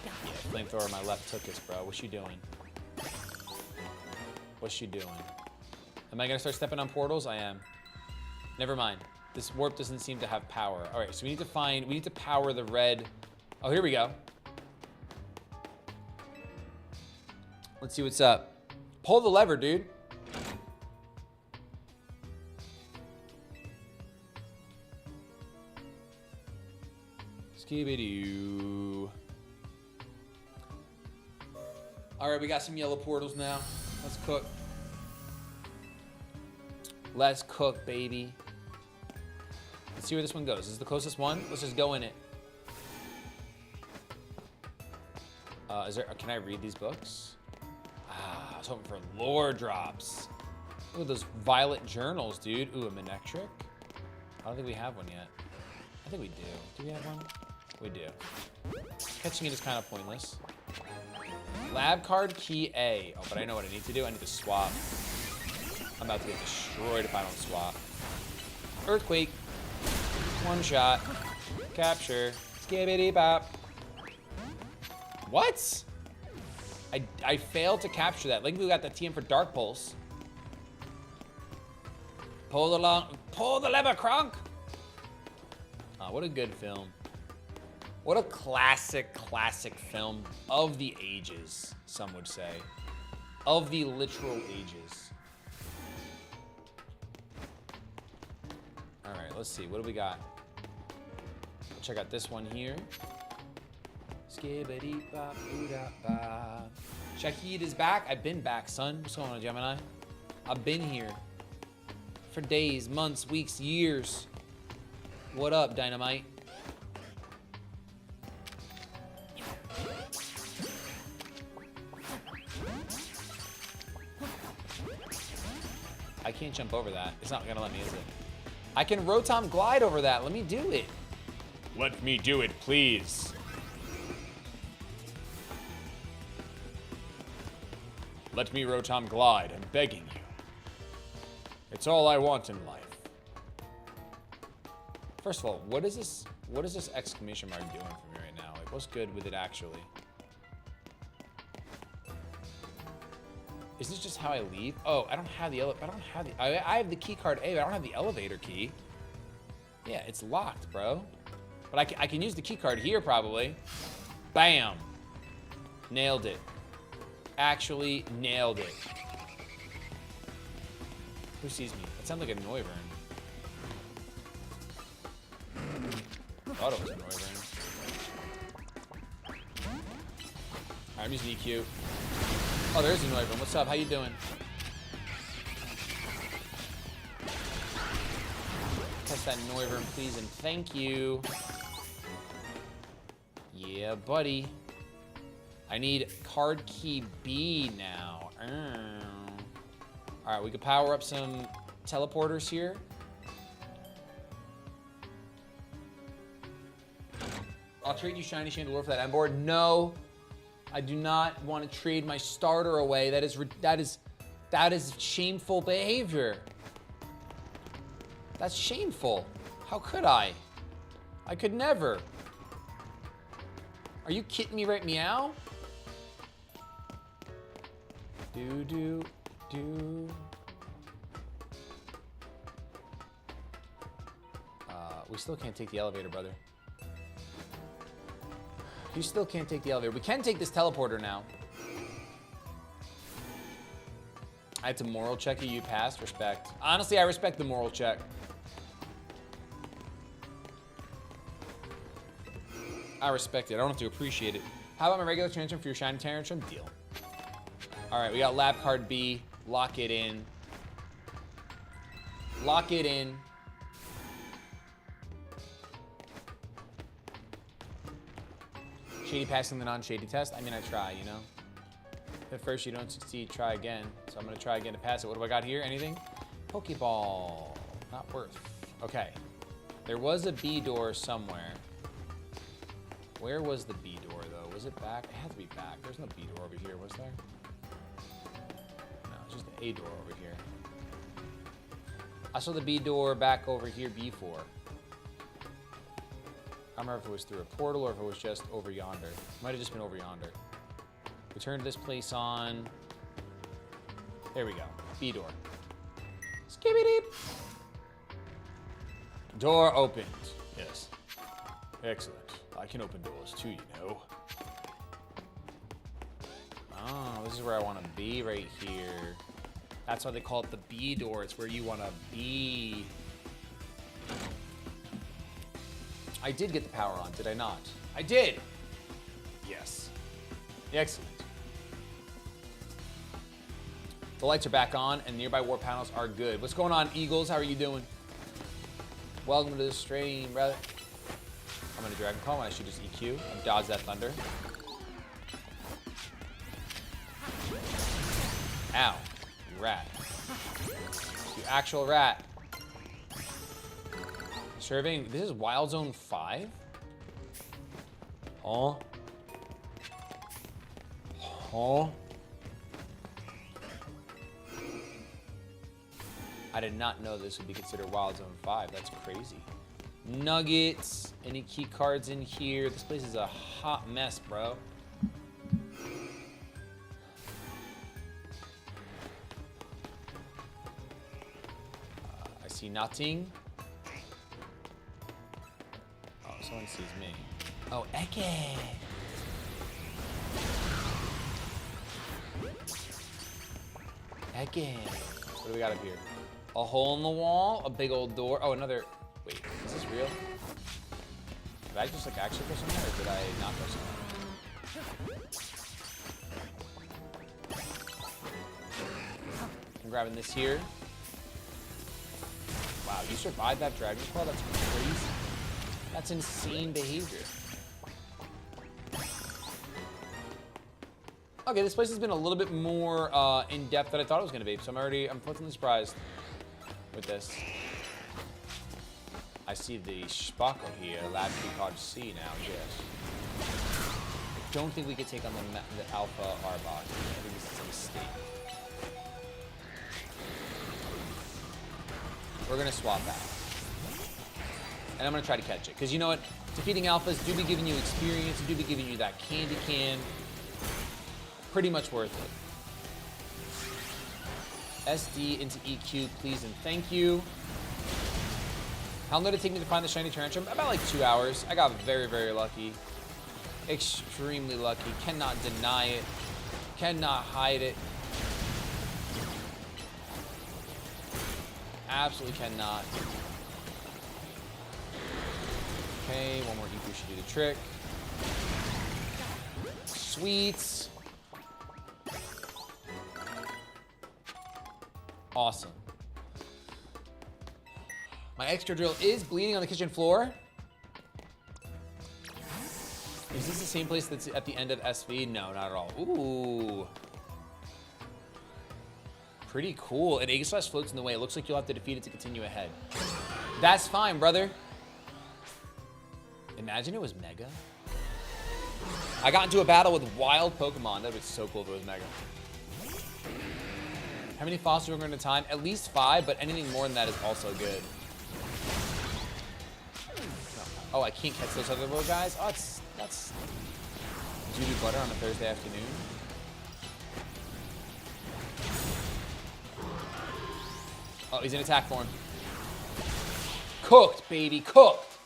Yeah, flamethrower on my left took us, bro. What's she doing? What's she doing? Am I gonna start stepping on portals? I am. Never mind. This warp doesn't seem to have power. All right, so we need to power the red. Oh, here we go. Let's see what's up. Pull the lever, dude. Skibidi-oo. All right, we got some yellow portals now. Let's cook. Let's cook, baby. Let's see where this one goes. This is the closest one. Let's just go in it. Can I read these books? I was hoping for lore drops. Look at those violet journals, dude. Ooh, a Manectric. I don't think we have one yet. I think we do. Do we have one? We do. Catching it is kind of pointless. Lab card key A. Oh, but I know what I need to do. I need to swap. I'm about to get destroyed if I don't swap. Earthquake. One shot. Capture. Skibbity bop. What? I failed to capture that. Like we got that TM for Dark Pulse. Pull the lever, Kronk. Oh, what a good film. What a classic film of the ages, some would say. Of the literal ages. All right, let's see. What do we got? Check out this one here. Skibbity-bop-boo-da-ba. Shahid is back. I've been back, son. What's going on, Gemini? I've been here for days, months, weeks, years. What up, Dynamite? I can't jump over that. It's not gonna let me, is it? I can Rotom glide over that. Let me do it. Let me do it, please. Let me Rotom glide. I'm begging you. It's all I want in life. First of all, what is this exclamation mark doing for me right now? Like, what's good with it actually? Is this just how I leave? Oh, I don't have the I have the key card A, but I don't have the elevator key. Yeah, it's locked, bro. But I can use the key card here probably. Bam. Nailed it. Actually nailed it. Who sees me? That sounds like a Noivern. Thought it was a Noivern. Alright, I'm using EQ. Oh, there's a Noivern. What's up? How you doing? Test that Noivern, please, and thank you. Yeah, buddy. I need card key B now. All right, we can power up some teleporters here. I'll trade you Shiny Chandelure for that end board. No, I do not want to trade my starter away. That is shameful behavior. That's shameful. How could I? I could never. Are you kidding me right meow? Do. We still can't take the elevator, brother. You still can't take the elevator. We can take this teleporter now. I had to moral check you. You passed. Respect. Honestly, I respect the moral check. I respect it. I don't have to appreciate it. How about my regular tantrum for your shiny tantrum? Deal. All right, we got lab card B. Lock it in. Lock it in. Shady passing the non-shady test. I mean, I try, you know. At first you don't succeed, try again. So I'm gonna try again to pass it. What do I got here? Anything? Pokeball. Not worth. Okay. There was a B door somewhere. Where was the B door though? Was it back? It had to be back. There's no B door over here, was there? No, it's just the A door over here. I saw the B door back over here before. I don't remember if it was through a portal or if it was just over yonder. It might have just been over yonder. We turned this place on. There we go. B door. Skibbity. Door opened. Yes. Excellent. I can open doors too, you know. Oh, this is where I want to be right here. That's why they call it the B door. It's where you want to be. I did get the power on, did I not? I did. Yes. Excellent. The lights are back on and nearby war panels are good. What's going on, Eagles? How are you doing? Welcome to the stream, brother. I'm gonna Dragon Call when I should just EQ and dodge that thunder. Ow, you rat. You actual rat. Serving, this is Wild Zone 5? Huh? Huh? I did not know this would be considered Wild Zone 5. That's crazy. Nuggets. Any key cards in here? This place is a hot mess, bro. I see nothing. Oh, someone sees me. Oh, Eke. Eke. What do we got up here? A hole in the wall, a big old door. Oh, another. Wait, is this real? Did I just like actually go somewhere, or did I not go somewhere? I'm grabbing this here. Wow, you survived that dragon claw? That's crazy. That's insane behavior. Okay, this place has been a little bit more in depth than I thought it was going to be, so I'm pleasantly surprised with this. I see the Spaco here, lab key card C now, yes. I don't think we could take on the Alpha Arbok. I think this is a mistake. We're gonna swap out. And I'm gonna try to catch it. Because you know what? Defeating Alphas do be giving you experience, do be giving you that candy can. Pretty much worth it. SD into EQ, please and thank you. How long did it take me to find the shiny Tantrum? About like 2 hours. I got very, very lucky. Extremely lucky. Cannot deny it. Cannot hide it. Absolutely cannot. Okay, one more EQ should do the trick. Sweet. Awesome. My extra drill is bleeding on the kitchen floor. Is this the same place that's at the end of SV? No, not at all. Ooh. Pretty cool. An Aegislash floats in the way. It looks like you'll have to defeat it to continue ahead. That's fine, brother. Imagine it was Mega. I got into a battle with wild Pokemon. That would be so cool if it was Mega. How many fossils are we going to time? At least 5, but anything more than that is also good. Oh, I can't catch those other little guys? Oh, that's doo-doo butter on a Thursday afternoon. Oh, he's in attack form. Cooked, baby, cooked.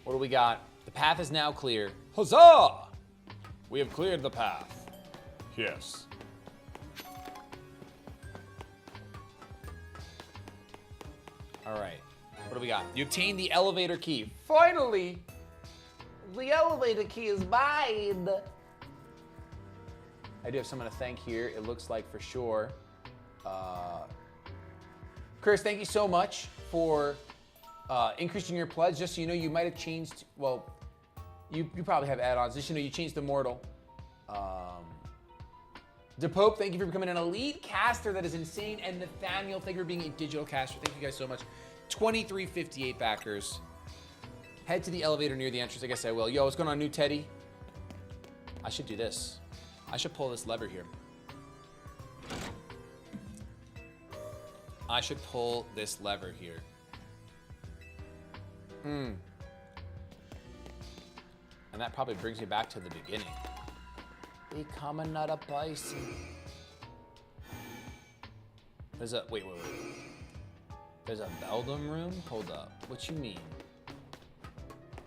What do we got? The path is now clear. Huzzah! We have cleared the path. Yes. All right. What do we got? You obtained the elevator key. Finally! The elevator key is mine. I do have someone to thank here. It looks like for sure. Chris, thank you so much for increasing your pledge. Just so you know, you might have changed. Well, you probably have add-ons. Just so you know, you changed to Mortal. DePope, thank you for becoming an elite caster. That is insane. And Nathaniel, thank you for being a digital caster. Thank you guys so much. 2358 backers. Head to the elevator near the entrance. I guess I will. Yo, what's going on, new Teddy? I should do this. I should pull this lever here. I should pull this lever here. And that probably brings me back to the beginning. Become another bison. There's a wait. There's a Beldum room? Hold up. What you mean?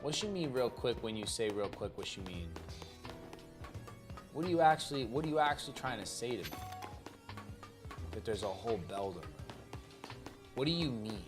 What you mean real quick when you say real quick what you mean? What are you actually trying to say to me? That there's a whole Beldum room. What do you mean?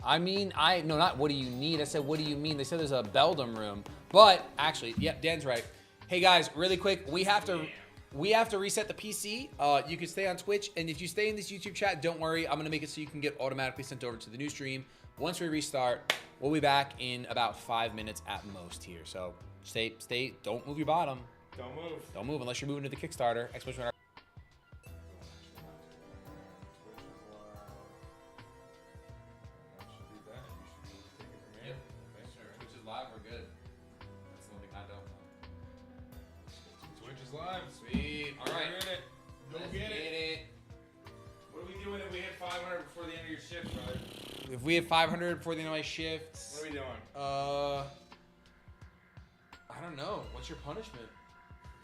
I mean, no, not what do you need. I said, what do you mean? They said there's a Beldum room. But actually, yep, Dan's right. Hey guys, really quick, we have to reset the PC. You can stay on Twitch, and if you stay in this YouTube chat, don't worry. I'm gonna make it so you can get automatically sent over to the new stream. Once we restart, we'll be back in about 5 minutes at most here. So stay, don't move your bottom. Don't move unless you're moving to the Kickstarter. Exclamation. Twitch is live, we're good. That's the only thing I don't know. Twitch is live. Sweet. All right. Go get it. What are we doing if we hit 500 before the end of your shift, brother? If we hit 500 before the end of my shift, What are we doing? I don't know. What's your punishment?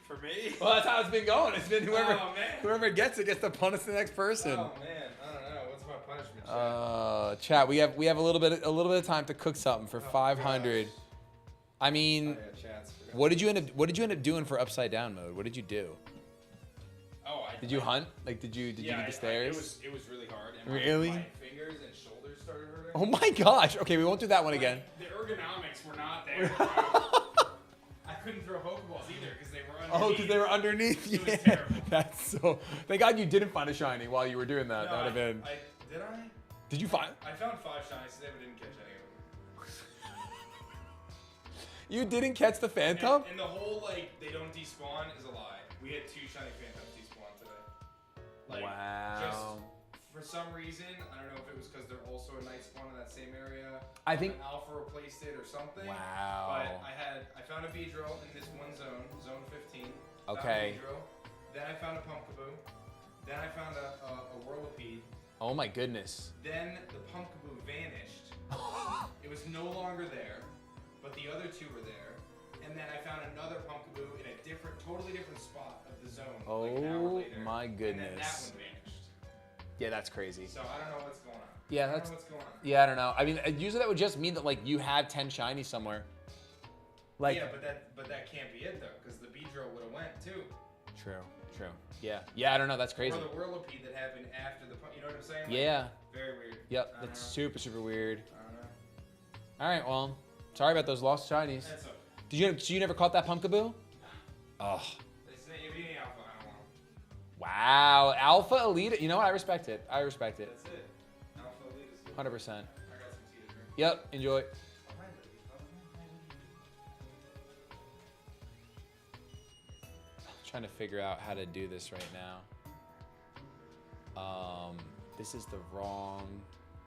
For me? Well, that's how it's been going. It's been whoever Oh, man. whoever gets it gets to punish the next person. Oh man, I don't know. What's my punishment? Chat, we have a little bit of time to cook something for 500. gosh. I mean, Chats. what did you end up doing for upside down mode? What did you do? Oh, Did you hunt? Like, did you do the stairs? It was really hard. And Really? My fingers and shoulders started hurting. Oh my gosh. Okay, we won't do that one again. The ergonomics were not there. I couldn't throw Pokeballs either because they were underneath. Oh, because they were underneath. It was Yeah, terrible. that's so. Thank God you didn't find a shiny while you were doing that. No, That would have been. Did I? Did you find? I found 5 shinies today, but didn't catch any of them. You didn't catch the Phantom? And the whole, like, they don't despawn is a lie. We had 2 shiny Phantoms despawn today. Like, Wow. Just for some reason, I don't know if it was because they're also a night spawn in that same area. I think- an Alpha replaced it or something. Wow. But I found a Beedrill in this one zone, zone 15. Found a Okay. Beedrill. Then I found a Pumpkaboo. Then I found a Whirlipede. Oh my goodness. Then the Pumpkaboo vanished. It was no longer there, but the other 2 were there. And then I found another Pumpkaboo in a totally different spot of the zone. Like an hour Oh later. my And then that goodness. one vanished. Yeah, that's crazy. So I don't know what's going on. Yeah, I don't that's. know what's going on. Yeah, I don't know. I mean, usually that would just mean that like you had 10 shinies somewhere. Like. Yeah, but that can't be it though, because the Beedrill would have went too. True. Yeah, I don't know. That's crazy. Or the Whirlipede that happened after the. You know what I'm saying? Like, Yeah. Very weird. Yep, I don't that's know. super weird. I don't know. All right, well, sorry about those lost shinies. That's okay. So you never caught that Pumpkaboo? Oh. If you ain't Alpha, I don't want 'em. Wow, Alpha Elite. You know what? I respect it. That's it. Alpha Elite is good. 100%. I got some tea to drink. Yep, enjoy. Trying to figure out how to do this right now. This is the wrong